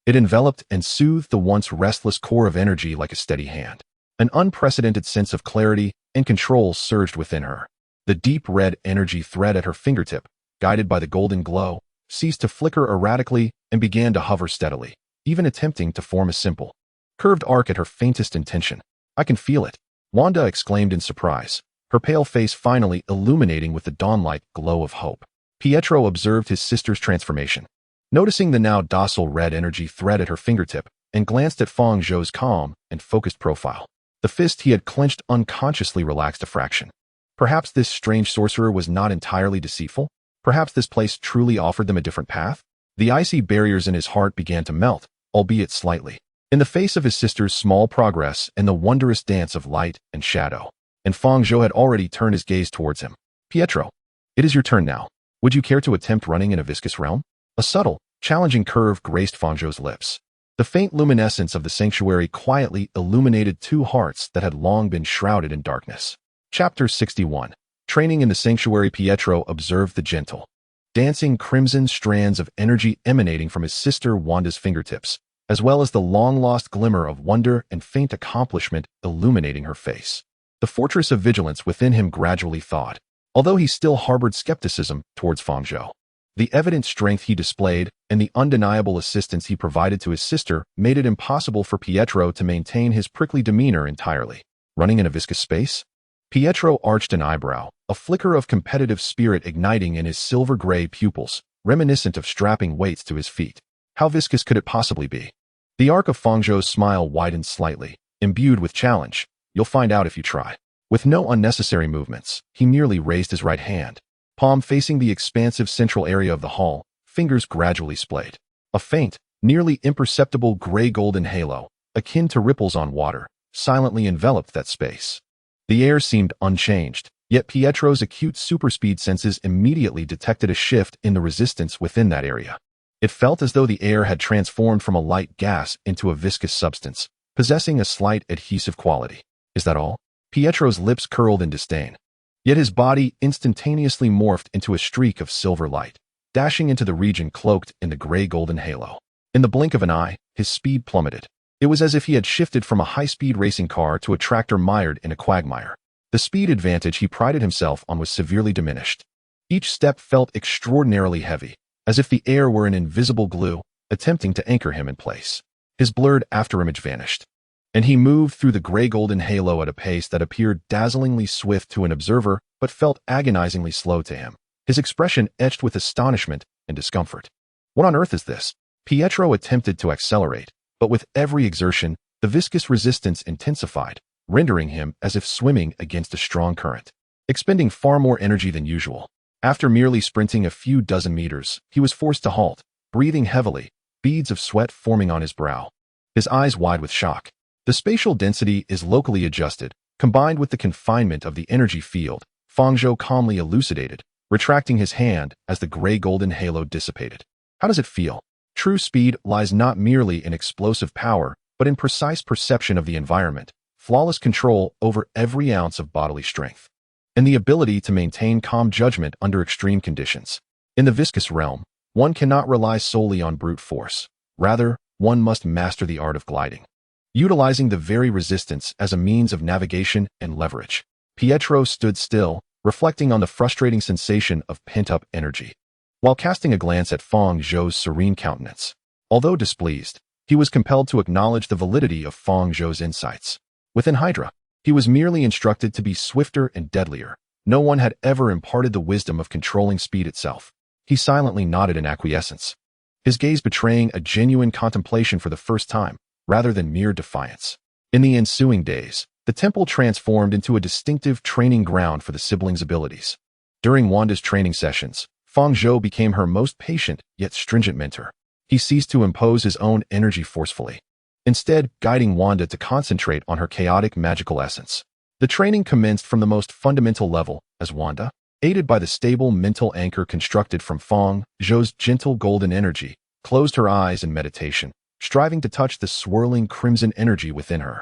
Speaker 1: it enveloped and soothed the once restless core of energy like a steady hand. An unprecedented sense of clarity and control surged within her. The deep red energy thread at her fingertip, guided by the golden glow, ceased to flicker erratically and began to hover steadily, even attempting to form a simple, curved arc at her faintest intention. I can feel it, Wanda exclaimed in surprise, her pale face finally illuminating with the dawn-like glow of hope. Pietro observed his sister's transformation, noticing the now docile red energy thread at her fingertip, and glanced at Fang Zhou's calm and focused profile. The fist he had clenched unconsciously relaxed a fraction. Perhaps this strange sorcerer was not entirely deceitful. Perhaps this place truly offered them a different path. The icy barriers in his heart began to melt, albeit slightly, in the face of his sister's small progress and the wondrous dance of light and shadow. And Fang Zhou had already turned his gaze towards him. Pietro, it is your turn now. Would you care to attempt running in a viscous realm? A subtle, challenging curve graced Fang Zhou's lips. The faint luminescence of the sanctuary quietly illuminated two hearts that had long been shrouded in darkness. Chapter 61. Training in the sanctuary. Pietro observed the gentle, dancing crimson strands of energy emanating from his sister Wanda's fingertips, as well as the long-lost glimmer of wonder and faint accomplishment illuminating her face. The fortress of vigilance within him gradually thawed, although he still harbored skepticism towards Fang Zhou. The evident strength he displayed and the undeniable assistance he provided to his sister made it impossible for Pietro to maintain his prickly demeanor entirely. Running in a viscous space? Pietro arched an eyebrow, a flicker of competitive spirit igniting in his silver-gray pupils, reminiscent of strapping weights to his feet. How viscous could it possibly be? The arc of Fang Zhou's smile widened slightly, imbued with challenge. You'll find out if you try. With no unnecessary movements, he merely raised his right hand, palm facing the expansive central area of the hall, fingers gradually splayed. A faint, nearly imperceptible gray-golden halo, akin to ripples on water, silently enveloped that space. The air seemed unchanged, yet Pietro's acute superspeed senses immediately detected a shift in the resistance within that area. It felt as though the air had transformed from a light gas into a viscous substance, possessing a slight adhesive quality. Is that all? Pietro's lips curled in disdain. Yet his body instantaneously morphed into a streak of silver light, dashing into the region cloaked in the gray-golden halo. In the blink of an eye, his speed plummeted. It was as if he had shifted from a high-speed racing car to a tractor mired in a quagmire. The speed advantage he prided himself on was severely diminished. Each step felt extraordinarily heavy, as if the air were an invisible glue, attempting to anchor him in place. His blurred afterimage vanished, and he moved through the gray-golden halo at a pace that appeared dazzlingly swift to an observer but felt agonizingly slow to him, his expression etched with astonishment and discomfort. What on earth is this? Pietro attempted to accelerate, but with every exertion, the viscous resistance intensified, rendering him as if swimming against a strong current, expending far more energy than usual. After merely sprinting a few dozen meters, he was forced to halt, breathing heavily, beads of sweat forming on his brow, his eyes wide with shock. The spatial density is locally adjusted, combined with the confinement of the energy field, Fang Zhou calmly elucidated, retracting his hand as the gray-golden halo dissipated. How does it feel? True speed lies not merely in explosive power, but in precise perception of the environment, flawless control over every ounce of bodily strength, and the ability to maintain calm judgment under extreme conditions. In the viscous realm, one cannot rely solely on brute force. Rather, one must master the art of gliding, utilizing the very resistance as a means of navigation and leverage. Pietro stood still, reflecting on the frustrating sensation of pent-up energy, while casting a glance at Fang Zhou's serene countenance. Although displeased, he was compelled to acknowledge the validity of Fang Zhou's insights. Within Hydra, he was merely instructed to be swifter and deadlier. No one had ever imparted the wisdom of controlling speed itself. He silently nodded in acquiescence, his gaze betraying a genuine contemplation for the first time, rather than mere defiance. In the ensuing days, the temple transformed into a distinctive training ground for the siblings' abilities. During Wanda's training sessions, Fang Zhou became her most patient yet stringent mentor. He ceased to impose his own energy forcefully, instead guiding Wanda to concentrate on her chaotic magical essence. The training commenced from the most fundamental level, as Wanda, aided by the stable mental anchor constructed from Fang Zhou's gentle golden energy, closed her eyes in meditation, striving to touch the swirling crimson energy within her.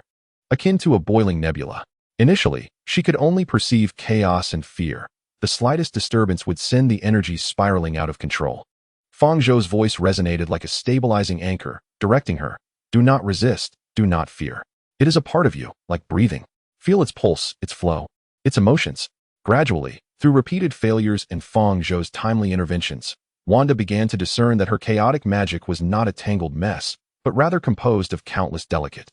Speaker 1: Akin to a boiling nebula. Initially, she could only perceive chaos and fear. The slightest disturbance would send the energy spiraling out of control. Fang Zhou's voice resonated like a stabilizing anchor, directing her. Do not resist, do not fear. It is a part of you, like breathing. Feel its pulse, its flow, its emotions. Gradually, through repeated failures and Fang Zhou's timely interventions, Wanda began to discern that her chaotic magic was not a tangled mess, but rather composed of countless delicate,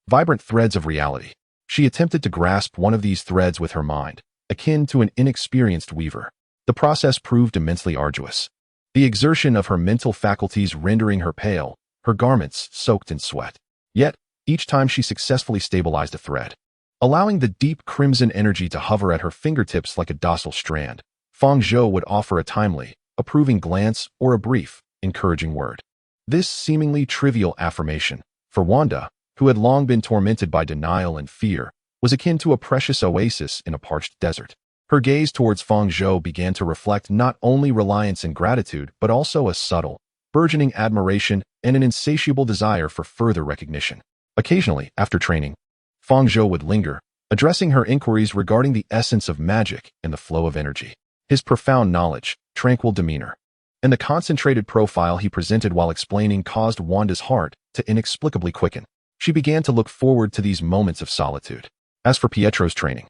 Speaker 1: vibrant threads of reality. She attempted to grasp one of these threads with her mind, akin to an inexperienced weaver. The process proved immensely arduous, the exertion of her mental faculties rendering her pale, her garments soaked in sweat. Yet, each time she successfully stabilized a thread, allowing the deep crimson energy to hover at her fingertips like a docile strand, Fang Zhou would offer a timely, approving glance or a brief, encouraging word. This seemingly trivial affirmation, for Wanda, who had long been tormented by denial and fear, was akin to a precious oasis in a parched desert. Her gaze towards Fang Zhou began to reflect not only reliance and gratitude, but also a subtle, burgeoning admiration and an insatiable desire for further recognition. Occasionally, after training, Fang Zhou would linger, addressing her inquiries regarding the essence of magic and the flow of energy. His profound knowledge, tranquil demeanor, and the concentrated profile he presented while explaining caused Wanda's heart to inexplicably quicken. She began to look forward to these moments of solitude. As for Pietro's training,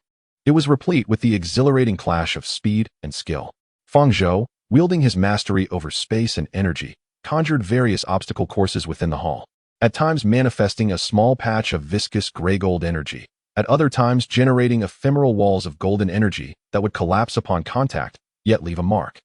Speaker 1: it was replete with the exhilarating clash of speed and skill. Fang Zhou, wielding his mastery over space and energy, conjured various obstacle courses within the hall, at times manifesting a small patch of viscous gray-gold energy, at other times generating ephemeral walls of golden energy that would collapse upon contact, yet leave a mark,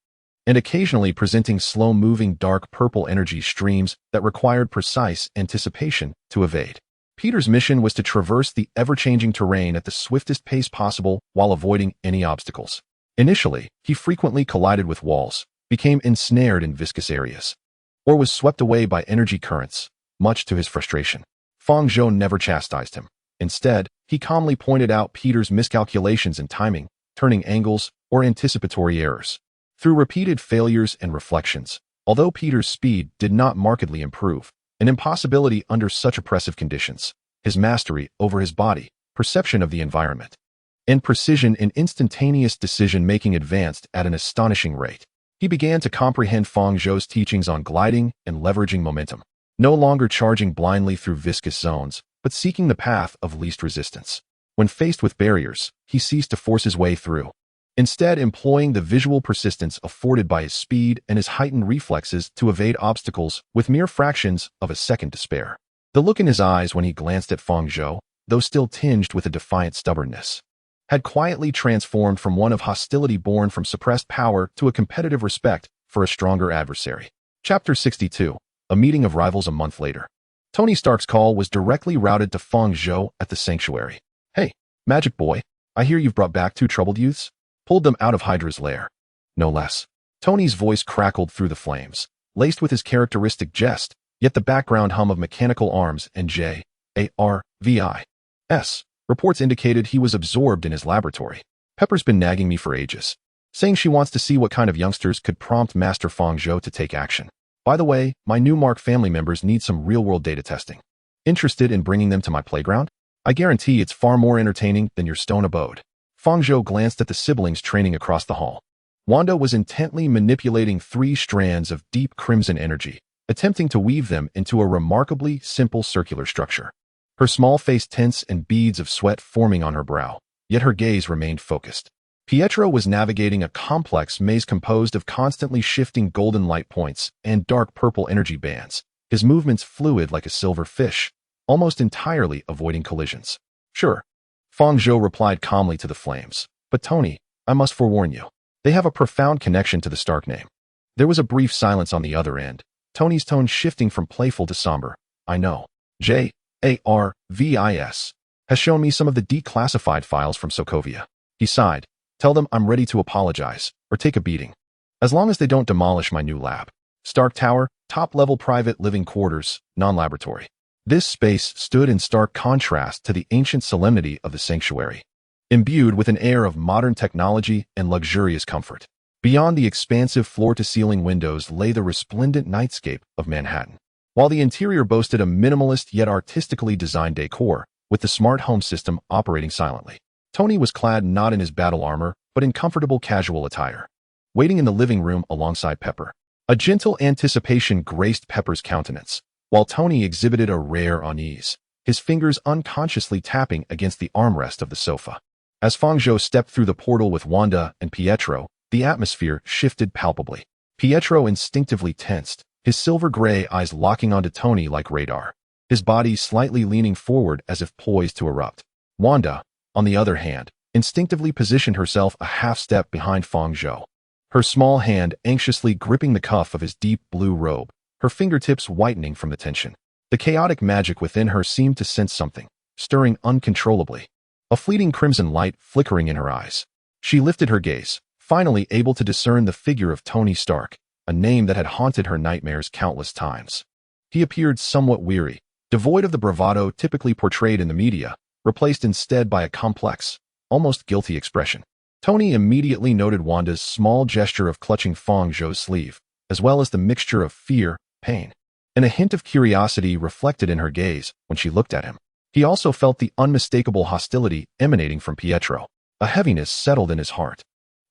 Speaker 1: and occasionally presenting slow-moving dark purple energy streams that required precise anticipation to evade. Peter's mission was to traverse the ever-changing terrain at the swiftest pace possible while avoiding any obstacles. Initially, he frequently collided with walls, became ensnared in viscous areas, or was swept away by energy currents, much to his frustration. Fang Zhou never chastised him. Instead, he calmly pointed out Peter's miscalculations in timing, turning angles, or anticipatory errors. Through repeated failures and reflections, although Peter's speed did not markedly improve, an impossibility under such oppressive conditions, his mastery over his body, perception of the environment, and precision in instantaneous decision-making advanced at an astonishing rate. He began to comprehend Fang Zhou's teachings on gliding and leveraging momentum, no longer charging blindly through viscous zones, but seeking the path of least resistance. When faced with barriers, he ceased to force his way through, instead employing the visual persistence afforded by his speed and his heightened reflexes to evade obstacles with mere fractions of a second to spare. The look in his eyes when he glanced at Fang Zhou, though still tinged with a defiant stubbornness, had quietly transformed from one of hostility born from suppressed power to a competitive respect for a stronger adversary. Chapter 62. A meeting of rivals a month later. Tony Stark's call was directly routed to Fang Zhou at the sanctuary. Hey, Magic Boy, I hear you've brought back 2 troubled youths? Pulled them out of Hydra's lair. No less. Tony's voice crackled through the flames, laced with his characteristic jest. Yet the background hum of mechanical arms and JARVIS reports indicated he was absorbed in his laboratory. Pepper's been nagging me for ages, saying she wants to see what kind of youngsters could prompt Master Fang Zhou to take action. By the way, my new Mark family members need some real-world data testing. Interested in bringing them to my playground? I guarantee it's far more entertaining than your stone abode. Fang Zhou glanced at the siblings training across the hall. Wanda was intently manipulating 3 strands of deep crimson energy, attempting to weave them into a remarkably simple circular structure. Her small face tense and beads of sweat forming on her brow, yet her gaze remained focused. Pietro was navigating a complex maze composed of constantly shifting golden light points and dark purple energy bands, his movements fluid like a silver fish, almost entirely avoiding collisions. Sure, Fang Zhou replied calmly to the flames. But Tony, I must forewarn you. They have a profound connection to the Stark name. There was a brief silence on the other end, Tony's tone shifting from playful to somber. I know. JARVIS has shown me some of the declassified files from Sokovia. He sighed. Tell them I'm ready to apologize, or take a beating. As long as they don't demolish my new lab. Stark Tower, top-level private living quarters, non-laboratory. This space stood in stark contrast to the ancient solemnity of the sanctuary, imbued with an air of modern technology and luxurious comfort. Beyond the expansive floor-to-ceiling windows lay the resplendent nightscape of Manhattan, while the interior boasted a minimalist yet artistically designed decor, with the smart home system operating silently. Tony was clad not in his battle armor, but in comfortable casual attire, waiting in the living room alongside Pepper. A gentle anticipation graced Pepper's countenance, while Tony exhibited a rare unease, his fingers unconsciously tapping against the armrest of the sofa. As Fang Zhou stepped through the portal with Wanda and Pietro, the atmosphere shifted palpably. Pietro instinctively tensed, his silver-gray eyes locking onto Tony like radar, his body slightly leaning forward as if poised to erupt. Wanda, on the other hand, instinctively positioned herself a half-step behind Fang Zhou, her small hand anxiously gripping the cuff of his deep blue robe, her fingertips whitening from the tension. The chaotic magic within her seemed to sense something, stirring uncontrollably, a fleeting crimson light flickering in her eyes. She lifted her gaze, finally able to discern the figure of Tony Stark, a name that had haunted her nightmares countless times. He appeared somewhat weary, devoid of the bravado typically portrayed in the media, replaced instead by a complex, almost guilty expression. Tony immediately noted Wanda's small gesture of clutching Fang Zhou's sleeve, as well as the mixture of fear, pain, and a hint of curiosity reflected in her gaze when she looked at him. He also felt the unmistakable hostility emanating from Pietro. A heaviness settled in his heart,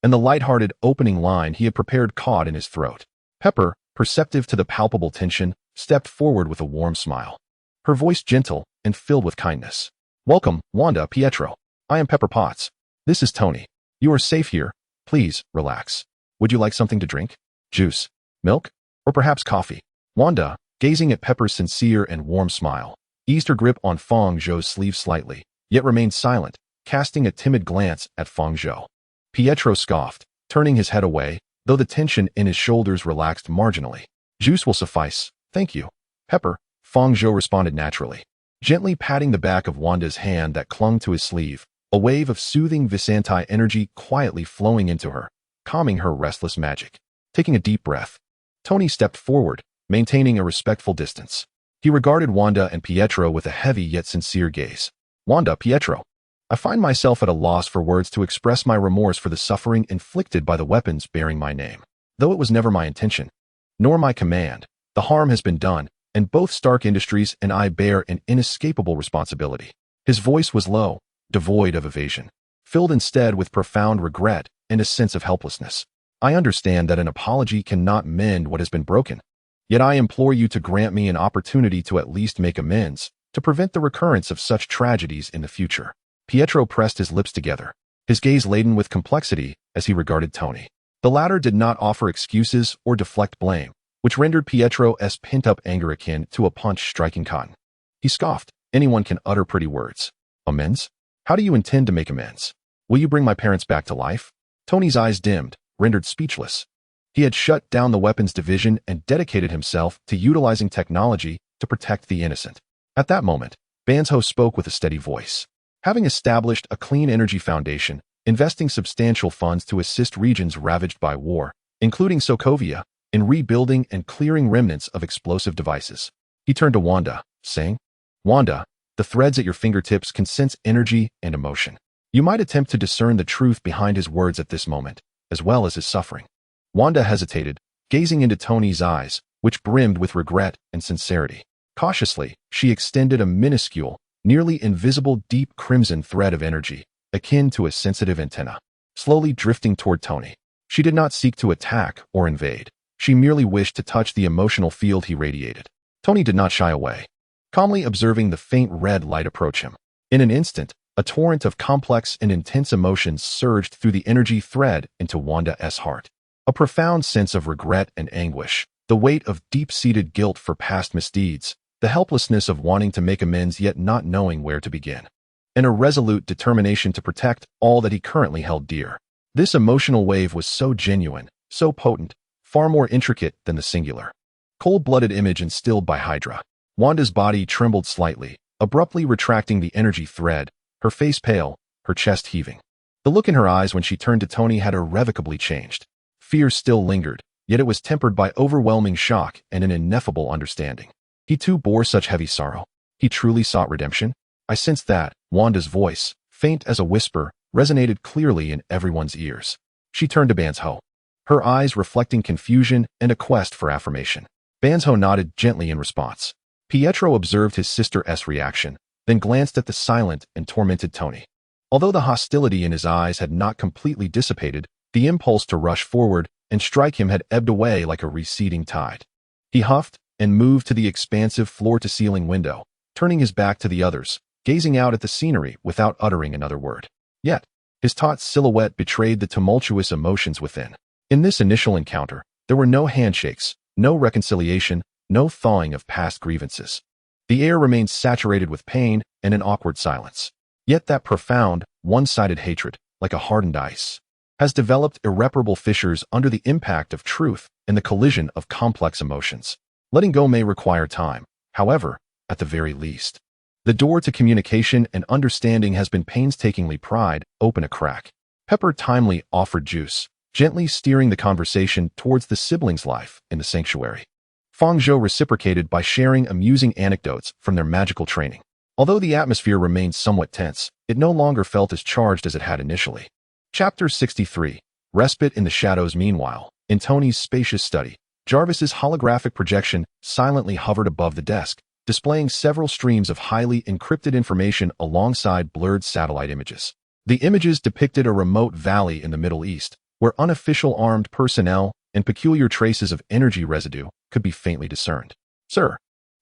Speaker 1: and the light-hearted opening line he had prepared caught in his throat. Pepper, perceptive to the palpable tension, stepped forward with a warm smile, her voice gentle and filled with kindness. Welcome, Wanda, Pietro. I am Pepper Potts. This is Tony. You are safe here. Please, relax. Would you like something to drink? Juice? Milk? Or perhaps coffee? Wanda, gazing at Pepper's sincere and warm smile, eased her grip on Fang Zhou's sleeve slightly, yet remained silent, casting a timid glance at Fang Zhou. Pietro scoffed, turning his head away, though the tension in his shoulders relaxed marginally. Juice will suffice, thank you. Pepper, Fang Zhou responded naturally, gently patting the back of Wanda's hand that clung to his sleeve, a wave of soothing Visanti energy quietly flowing into her, calming her restless magic. Taking a deep breath, Tony stepped forward, maintaining a respectful distance. He regarded Wanda and Pietro with a heavy yet sincere gaze. Wanda, Pietro, I find myself at a loss for words to express my remorse for the suffering inflicted by the weapons bearing my name. Though it was never my intention, nor my command, the harm has been done, and both Stark Industries and I bear an inescapable responsibility. His voice was low, devoid of evasion, filled instead with profound regret and a sense of helplessness. I understand that an apology cannot mend what has been broken. Yet I implore you to grant me an opportunity to at least make amends, to prevent the recurrence of such tragedies in the future. Pietro pressed his lips together, his gaze laden with complexity as he regarded Tony. The latter did not offer excuses or deflect blame, which rendered Pietro's pent-up anger akin to a punch striking cotton. He scoffed. Anyone can utter pretty words. Amends? How do you intend to make amends? Will you bring my parents back to life? Tony's eyes dimmed, rendered speechless. He had shut down the weapons division and dedicated himself to utilizing technology to protect the innocent. At that moment, Banzhou spoke with a steady voice. Having established a clean energy foundation, investing substantial funds to assist regions ravaged by war, including Sokovia, in rebuilding and clearing remnants of explosive devices, He turned to Wanda, saying, "Wanda, the threads at your fingertips can sense energy and emotion. You might attempt to discern the truth behind his words at this moment, as well as his suffering." Wanda hesitated, gazing into Tony's eyes, which brimmed with regret and sincerity. Cautiously, she extended a minuscule, nearly invisible deep crimson thread of energy, akin to a sensitive antenna, slowly drifting toward Tony. She did not seek to attack or invade. She merely wished to touch the emotional field he radiated. Tony did not shy away, calmly observing the faint red light approach him. In an instant, a torrent of complex and intense emotions surged through the energy thread into Wanda's heart. A profound sense of regret and anguish, the weight of deep-seated guilt for past misdeeds, the helplessness of wanting to make amends yet not knowing where to begin, and a resolute determination to protect all that he currently held dear. This emotional wave was so genuine, so potent, far more intricate than the singular, cold-blooded image instilled by Hydra. Wanda's body trembled slightly, abruptly retracting the energy thread, her face pale, her chest heaving. The look in her eyes when she turned to Tony had irrevocably changed. Fear still lingered, yet it was tempered by overwhelming shock and an ineffable understanding. He too bore such heavy sorrow. He truly sought redemption. I sensed that. Wanda's voice, faint as a whisper, resonated clearly in everyone's ears. She turned to Fang Zhou, her eyes reflecting confusion and a quest for affirmation. Fang Zhou nodded gently in response. Pietro observed his sister's reaction, then glanced at the silent and tormented Tony. Although the hostility in his eyes had not completely dissipated, the impulse to rush forward and strike him had ebbed away like a receding tide. He huffed and moved to the expansive floor-to-ceiling window, turning his back to the others, gazing out at the scenery without uttering another word. Yet, his taut silhouette betrayed the tumultuous emotions within. In this initial encounter, there were no handshakes, no reconciliation, no thawing of past grievances. The air remained saturated with pain and an awkward silence. Yet that profound, one-sided hatred, like a hardened ice, has developed irreparable fissures under the impact of truth and the collision of complex emotions. Letting go may require time, however, at the very least. The door to communication and understanding has been painstakingly pried open a crack. Pepper timely offered juice, gently steering the conversation towards the siblings' life in the sanctuary. Fang Zhou reciprocated by sharing amusing anecdotes from their magical training. Although the atmosphere remained somewhat tense, it no longer felt as charged as it had initially. Chapter 63. Respite in the Shadows. Meanwhile, in Tony's spacious study, Jarvis's holographic projection silently hovered above the desk, displaying several streams of highly encrypted information alongside blurred satellite images. The images depicted a remote valley in the Middle East, where unofficial armed personnel and peculiar traces of energy residue could be faintly discerned. "Sir,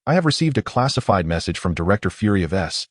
Speaker 1: I have received a classified message from Director Fury of S.H.I.E.L.D.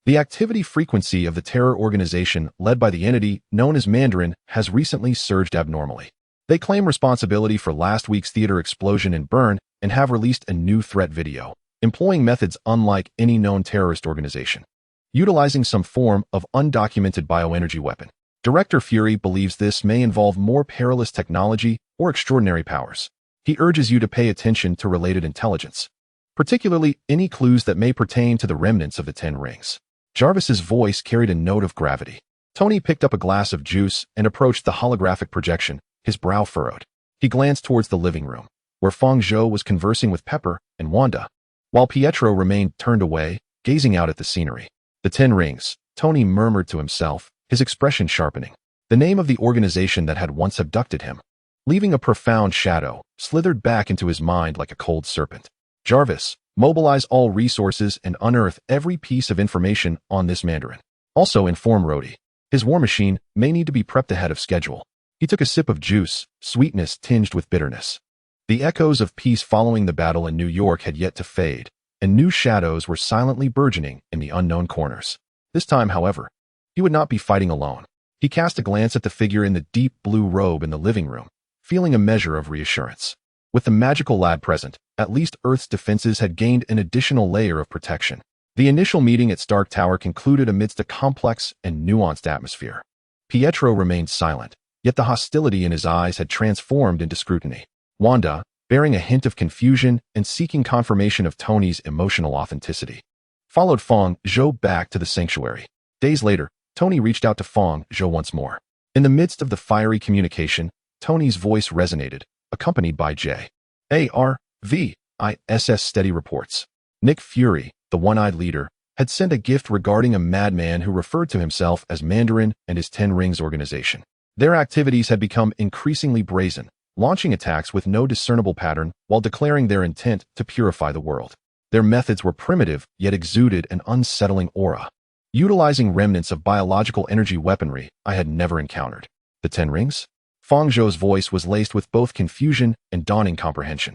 Speaker 1: The activity frequency of the terror organization led by the entity known as Mandarin has recently surged abnormally. They claim responsibility for last week's theater explosion in Bern and have released a new threat video, employing methods unlike any known terrorist organization, utilizing some form of undocumented bioenergy weapon. Director Fury believes this may involve more perilous technology or extraordinary powers. He urges you to pay attention to related intelligence, particularly any clues that may pertain to the remnants of the Ten Rings." Jarvis's voice carried a note of gravity. Tony picked up a glass of juice and approached the holographic projection, his brow furrowed. He glanced towards the living room, where Fang Zhou was conversing with Pepper and Wanda, while Pietro remained turned away, gazing out at the scenery. "The Ten Rings," Tony murmured to himself, his expression sharpening. The name of the organization that had once abducted him, leaving a profound shadow, slithered back into his mind like a cold serpent. "Jarvis, mobilize all resources and unearth every piece of information on this Mandarin. Also inform Rhodey. His war machine may need to be prepped ahead of schedule." He took a sip of juice, sweetness tinged with bitterness. The echoes of peace following the battle in New York had yet to fade, and new shadows were silently burgeoning in the unknown corners. This time, however, he would not be fighting alone. He cast a glance at the figure in the deep blue robe in the living room, feeling a measure of reassurance. With the magical lad present, at least Earth's defenses had gained an additional layer of protection. The initial meeting at Stark Tower concluded amidst a complex and nuanced atmosphere. Pietro remained silent, yet the hostility in his eyes had transformed into scrutiny. Wanda, bearing a hint of confusion and seeking confirmation of Tony's emotional authenticity, followed Fang Zhou back to the sanctuary. Days later, Tony reached out to Fang Zhou once more. In the midst of the fiery communication, Tony's voice resonated, accompanied by J.A.R. VISS steady reports. Nick Fury, the one-eyed leader, had sent a gift regarding a madman who referred to himself as Mandarin and his Ten Rings organization. Their activities had become increasingly brazen, launching attacks with no discernible pattern while declaring their intent to purify the world. Their methods were primitive, yet exuded an unsettling aura. Utilizing remnants of biological energy weaponry I had never encountered. The Ten Rings? Fang Zhou's voice was laced with both confusion and dawning comprehension.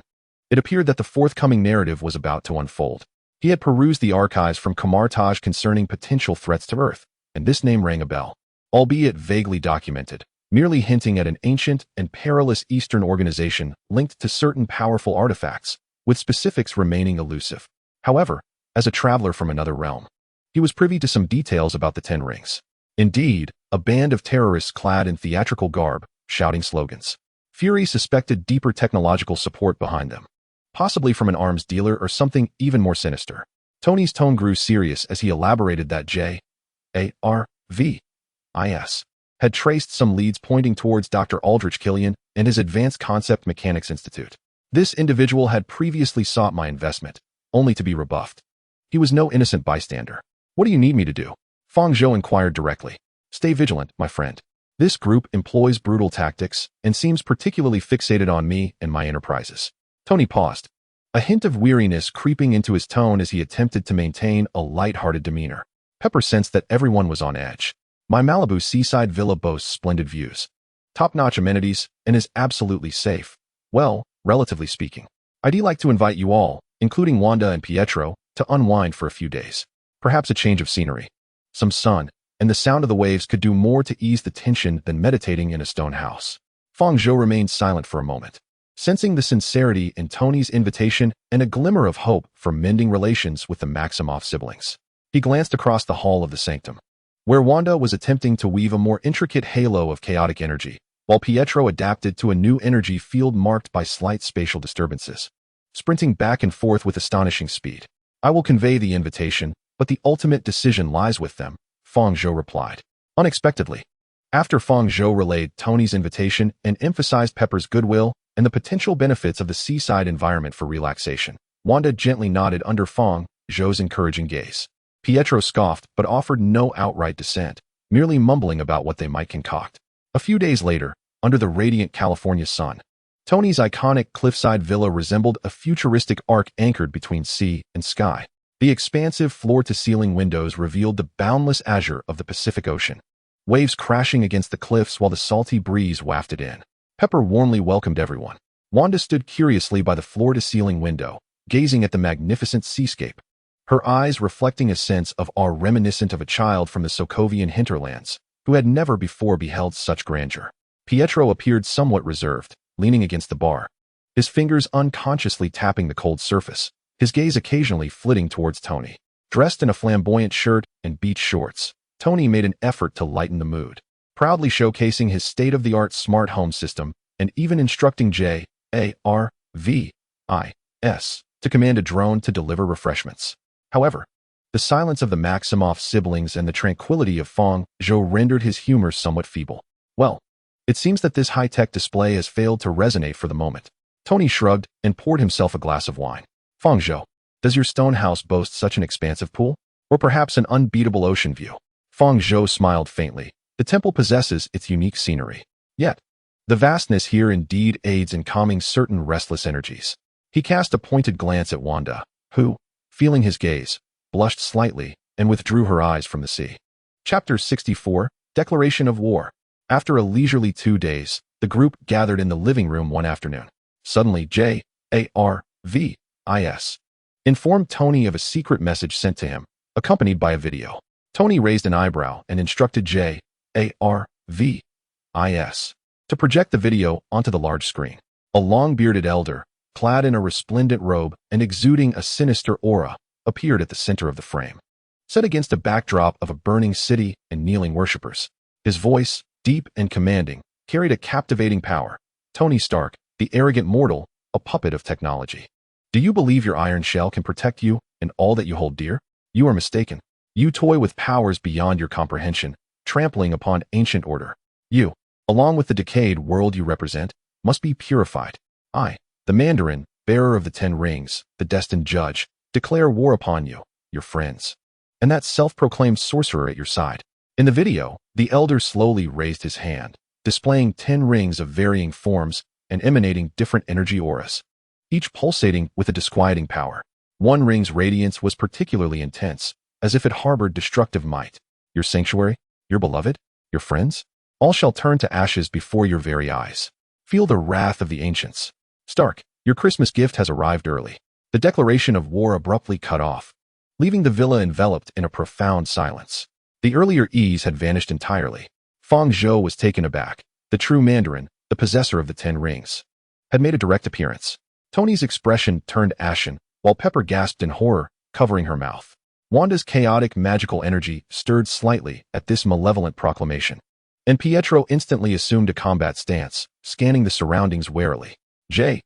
Speaker 1: It appeared that the forthcoming narrative was about to unfold. He had perused the archives from Kamar-Taj concerning potential threats to Earth, and this name rang a bell, albeit vaguely documented, merely hinting at an ancient and perilous Eastern organization linked to certain powerful artifacts, with specifics remaining elusive. However, as a traveler from another realm, he was privy to some details about the Ten Rings. Indeed, a band of terrorists clad in theatrical garb, shouting slogans. Fury suspected deeper technological support behind them, possibly from an arms dealer or something even more sinister. Tony's tone grew serious as he elaborated that JARVIS had traced some leads pointing towards Dr. Aldrich Killian and his Advanced Concept Mechanics Institute. This individual had previously sought my investment, only to be rebuffed. He was no innocent bystander. What do you need me to do? Fang Zhou inquired directly. Stay vigilant, my friend. This group employs brutal tactics and seems particularly fixated on me and my enterprises. Tony paused, a hint of weariness creeping into his tone as he attempted to maintain a light-hearted demeanor. Pepper sensed that everyone was on edge. My Malibu seaside villa boasts splendid views, top-notch amenities, and is absolutely safe. Well, relatively speaking. I'd like to invite you all, including Wanda and Pietro, to unwind for a few days. Perhaps a change of scenery, some sun, and the sound of the waves could do more to ease the tension than meditating in a stone house. Fang Zhou remained silent for a moment, sensing the sincerity in Tony's invitation and a glimmer of hope for mending relations with the Maximoff siblings. He glanced across the hall of the sanctum, where Wanda was attempting to weave a more intricate halo of chaotic energy, while Pietro adapted to a new energy field marked by slight spatial disturbances, sprinting back and forth with astonishing speed. I will convey the invitation, but the ultimate decision lies with them, Fang Zhou replied. Unexpectedly, after Fang Zhou relayed Tony's invitation and emphasized Pepper's goodwill and the potential benefits of the seaside environment for relaxation, Wanda gently nodded under Fang Zhou's encouraging gaze. Pietro scoffed but offered no outright dissent, merely mumbling about what they might concoct. A few days later, under the radiant California sun, Tony's iconic cliffside villa resembled a futuristic arc anchored between sea and sky. The expansive floor-to-ceiling windows revealed the boundless azure of the Pacific Ocean, waves crashing against the cliffs while the salty breeze wafted in. Pepper warmly welcomed everyone. Wanda stood curiously by the floor-to-ceiling window, gazing at the magnificent seascape, her eyes reflecting a sense of awe reminiscent of a child from the Sokovian hinterlands, who had never before beheld such grandeur. Pietro appeared somewhat reserved, leaning against the bar, his fingers unconsciously tapping the cold surface, his gaze occasionally flitting towards Tony. Dressed in a flamboyant shirt and beach shorts, Tony made an effort to lighten the mood, proudly showcasing his state-of-the-art smart home system and even instructing JARVIS to command a drone to deliver refreshments. However, the silence of the Maximoff siblings and the tranquility of Fang Zhou rendered his humor somewhat feeble. Well, it seems that this high-tech display has failed to resonate for the moment. Tony shrugged and poured himself a glass of wine. Fang Zhou, does your stone house boast such an expansive pool? Or perhaps an unbeatable ocean view? Fang Zhou smiled faintly. The temple possesses its unique scenery. Yet, the vastness here indeed aids in calming certain restless energies. He cast a pointed glance at Wanda, who, feeling his gaze, blushed slightly and withdrew her eyes from the sea. Chapter 64, Declaration of War. After a leisurely 2 days, the group gathered in the living room one afternoon. Suddenly, JARVIS informed Tony of a secret message sent to him, accompanied by a video. Tony raised an eyebrow and instructed JARVIS to project the video onto the large screen. A long-bearded elder, clad in a resplendent robe and exuding a sinister aura, appeared at the center of the frame, set against a backdrop of a burning city and kneeling worshippers. His voice, deep and commanding, carried a captivating power. Tony Stark, the arrogant mortal, a puppet of technology. Do you believe your iron shell can protect you and all that you hold dear? You are mistaken. You toy with powers beyond your comprehension, trampling upon ancient order. You, along with the decayed world you represent, must be purified. I, the Mandarin, bearer of the 10 rings, the destined judge, declare war upon you, your friends, and that self-proclaimed sorcerer at your side. In the video, the elder slowly raised his hand, displaying 10 rings of varying forms and emanating different energy auras, each pulsating with a disquieting power. One ring's radiance was particularly intense, as if it harbored destructive might. Your sanctuary, your beloved, your friends, all shall turn to ashes before your very eyes. Feel the wrath of the ancients. Stark, your Christmas gift has arrived early. The declaration of war abruptly cut off, leaving the villa enveloped in a profound silence. The earlier ease had vanished entirely. Fang Zhou was taken aback. The true Mandarin, the possessor of the 10 rings, had made a direct appearance. Tony's expression turned ashen, while Pepper gasped in horror, covering her mouth. Wanda's chaotic magical energy stirred slightly at this malevolent proclamation, and Pietro instantly assumed a combat stance, scanning the surroundings warily. J-A-R-V-I-S.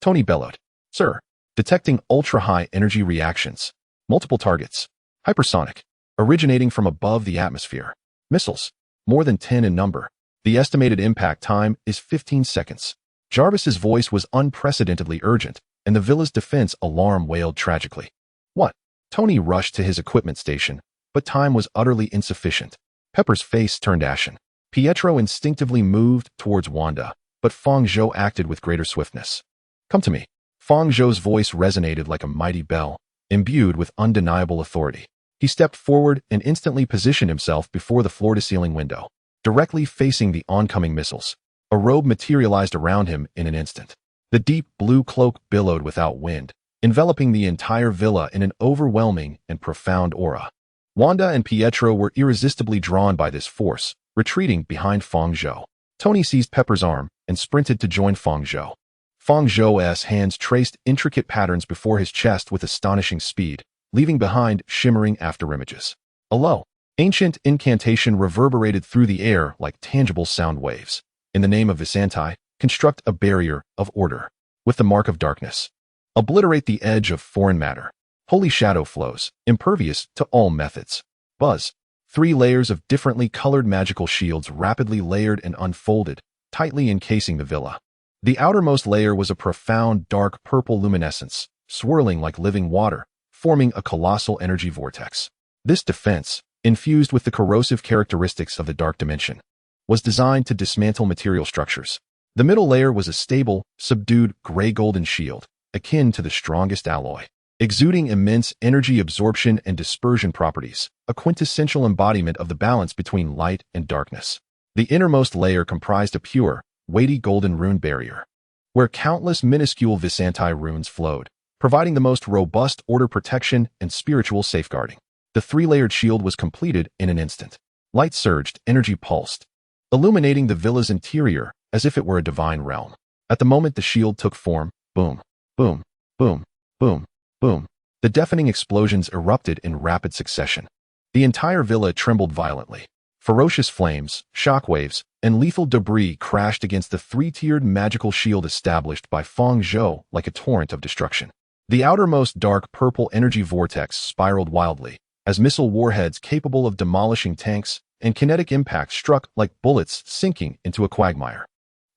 Speaker 1: Tony bellowed. Sir, detecting ultra-high energy reactions. Multiple targets. Hypersonic. Originating from above the atmosphere. Missiles. More than 10 in number. The estimated impact time is 15 seconds. Jarvis's voice was unprecedentedly urgent, and the villa's defense alarm wailed tragically. What? Tony rushed to his equipment station, but time was utterly insufficient. Pepper's face turned ashen. Pietro instinctively moved towards Wanda, but Fang Zhou acted with greater swiftness. Come to me. Fang Zhou's voice resonated like a mighty bell, imbued with undeniable authority. He stepped forward and instantly positioned himself before the floor-to-ceiling window, directly facing the oncoming missiles. A robe materialized around him in an instant. The deep blue cloak billowed without wind, enveloping the entire villa in an overwhelming and profound aura. Wanda and Pietro were irresistibly drawn by this force, retreating behind Fang Zhou. Tony seized Pepper's arm and sprinted to join Fang Zhou. Fang Zhou's hands traced intricate patterns before his chest with astonishing speed, leaving behind shimmering afterimages. A low, ancient incantation reverberated through the air like tangible sound waves. In the name of Visanti, construct a barrier of order. With the mark of darkness, obliterate the edge of foreign matter. Holy shadow flows, impervious to all methods. Buzz. 3 layers of differently colored magical shields rapidly layered and unfolded, tightly encasing the villa. The outermost layer was a profound dark purple luminescence, swirling like living water, forming a colossal energy vortex. This defense, infused with the corrosive characteristics of the dark dimension, was designed to dismantle material structures. The middle layer was a stable, subdued gray-golden shield, akin to the strongest alloy, exuding immense energy absorption and dispersion properties, a quintessential embodiment of the balance between light and darkness. The innermost layer comprised a pure, weighty golden rune barrier, where countless minuscule Visanti runes flowed, providing the most robust order protection and spiritual safeguarding. The 3-layered shield was completed in an instant. Light surged, energy pulsed, illuminating the villa's interior as if it were a divine realm. At the moment the shield took form, boom, boom, boom, boom, boom, the deafening explosions erupted in rapid succession. The entire villa trembled violently. Ferocious flames, shockwaves, and lethal debris crashed against the 3-tiered magical shield established by Fang Zhou like a torrent of destruction. The outermost dark purple energy vortex spiraled wildly, as missile warheads capable of demolishing tanks and kinetic impacts struck like bullets sinking into a quagmire.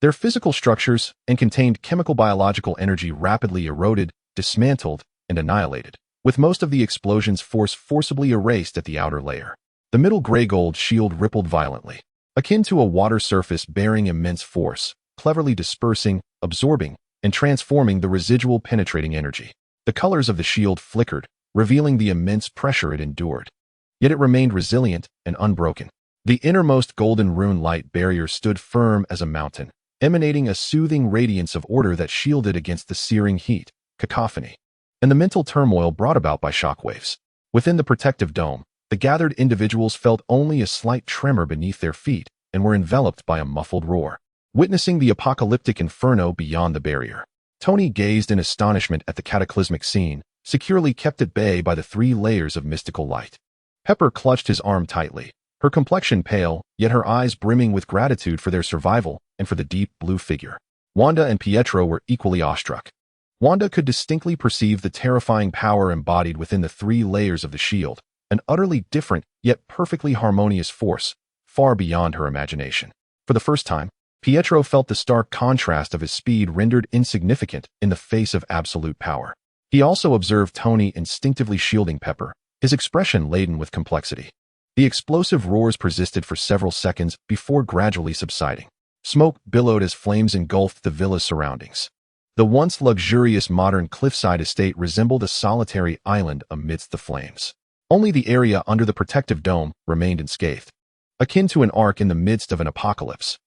Speaker 1: Their physical structures and contained chemical biological energy rapidly eroded, dismantled, and annihilated, with most of the explosion's force forcibly erased at the outer layer. The middle gray-gold shield rippled violently, akin to a water surface bearing immense force, cleverly dispersing, absorbing, and transforming the residual penetrating energy. The colors of the shield flickered, revealing the immense pressure it endured. Yet it remained resilient and unbroken. The innermost golden rune light barrier stood firm as a mountain, emanating a soothing radiance of order that shielded against the searing heat, cacophony, and the mental turmoil brought about by shockwaves. Within the protective dome, the gathered individuals felt only a slight tremor beneath their feet and were enveloped by a muffled roar, witnessing the apocalyptic inferno beyond the barrier. Tony gazed in astonishment at the cataclysmic scene, securely kept at bay by the 3 layers of mystical light. Pepper clutched his arm tightly, her complexion pale, yet her eyes brimming with gratitude for their survival and for the deep blue figure. Wanda and Pietro were equally awestruck. Wanda could distinctly perceive the terrifying power embodied within the 3 layers of the shield, an utterly different yet perfectly harmonious force, far beyond her imagination. For the first time, Pietro felt the stark contrast of his speed rendered insignificant in the face of absolute power. He also observed Tony instinctively shielding Pepper, his expression laden with complexity. The explosive roars persisted for several seconds before gradually subsiding. Smoke billowed as flames engulfed the villa's surroundings. The once luxurious modern cliffside estate resembled a solitary island amidst the flames. Only the area under the protective dome remained unscathed. Akin to an ark in the midst of an apocalypse,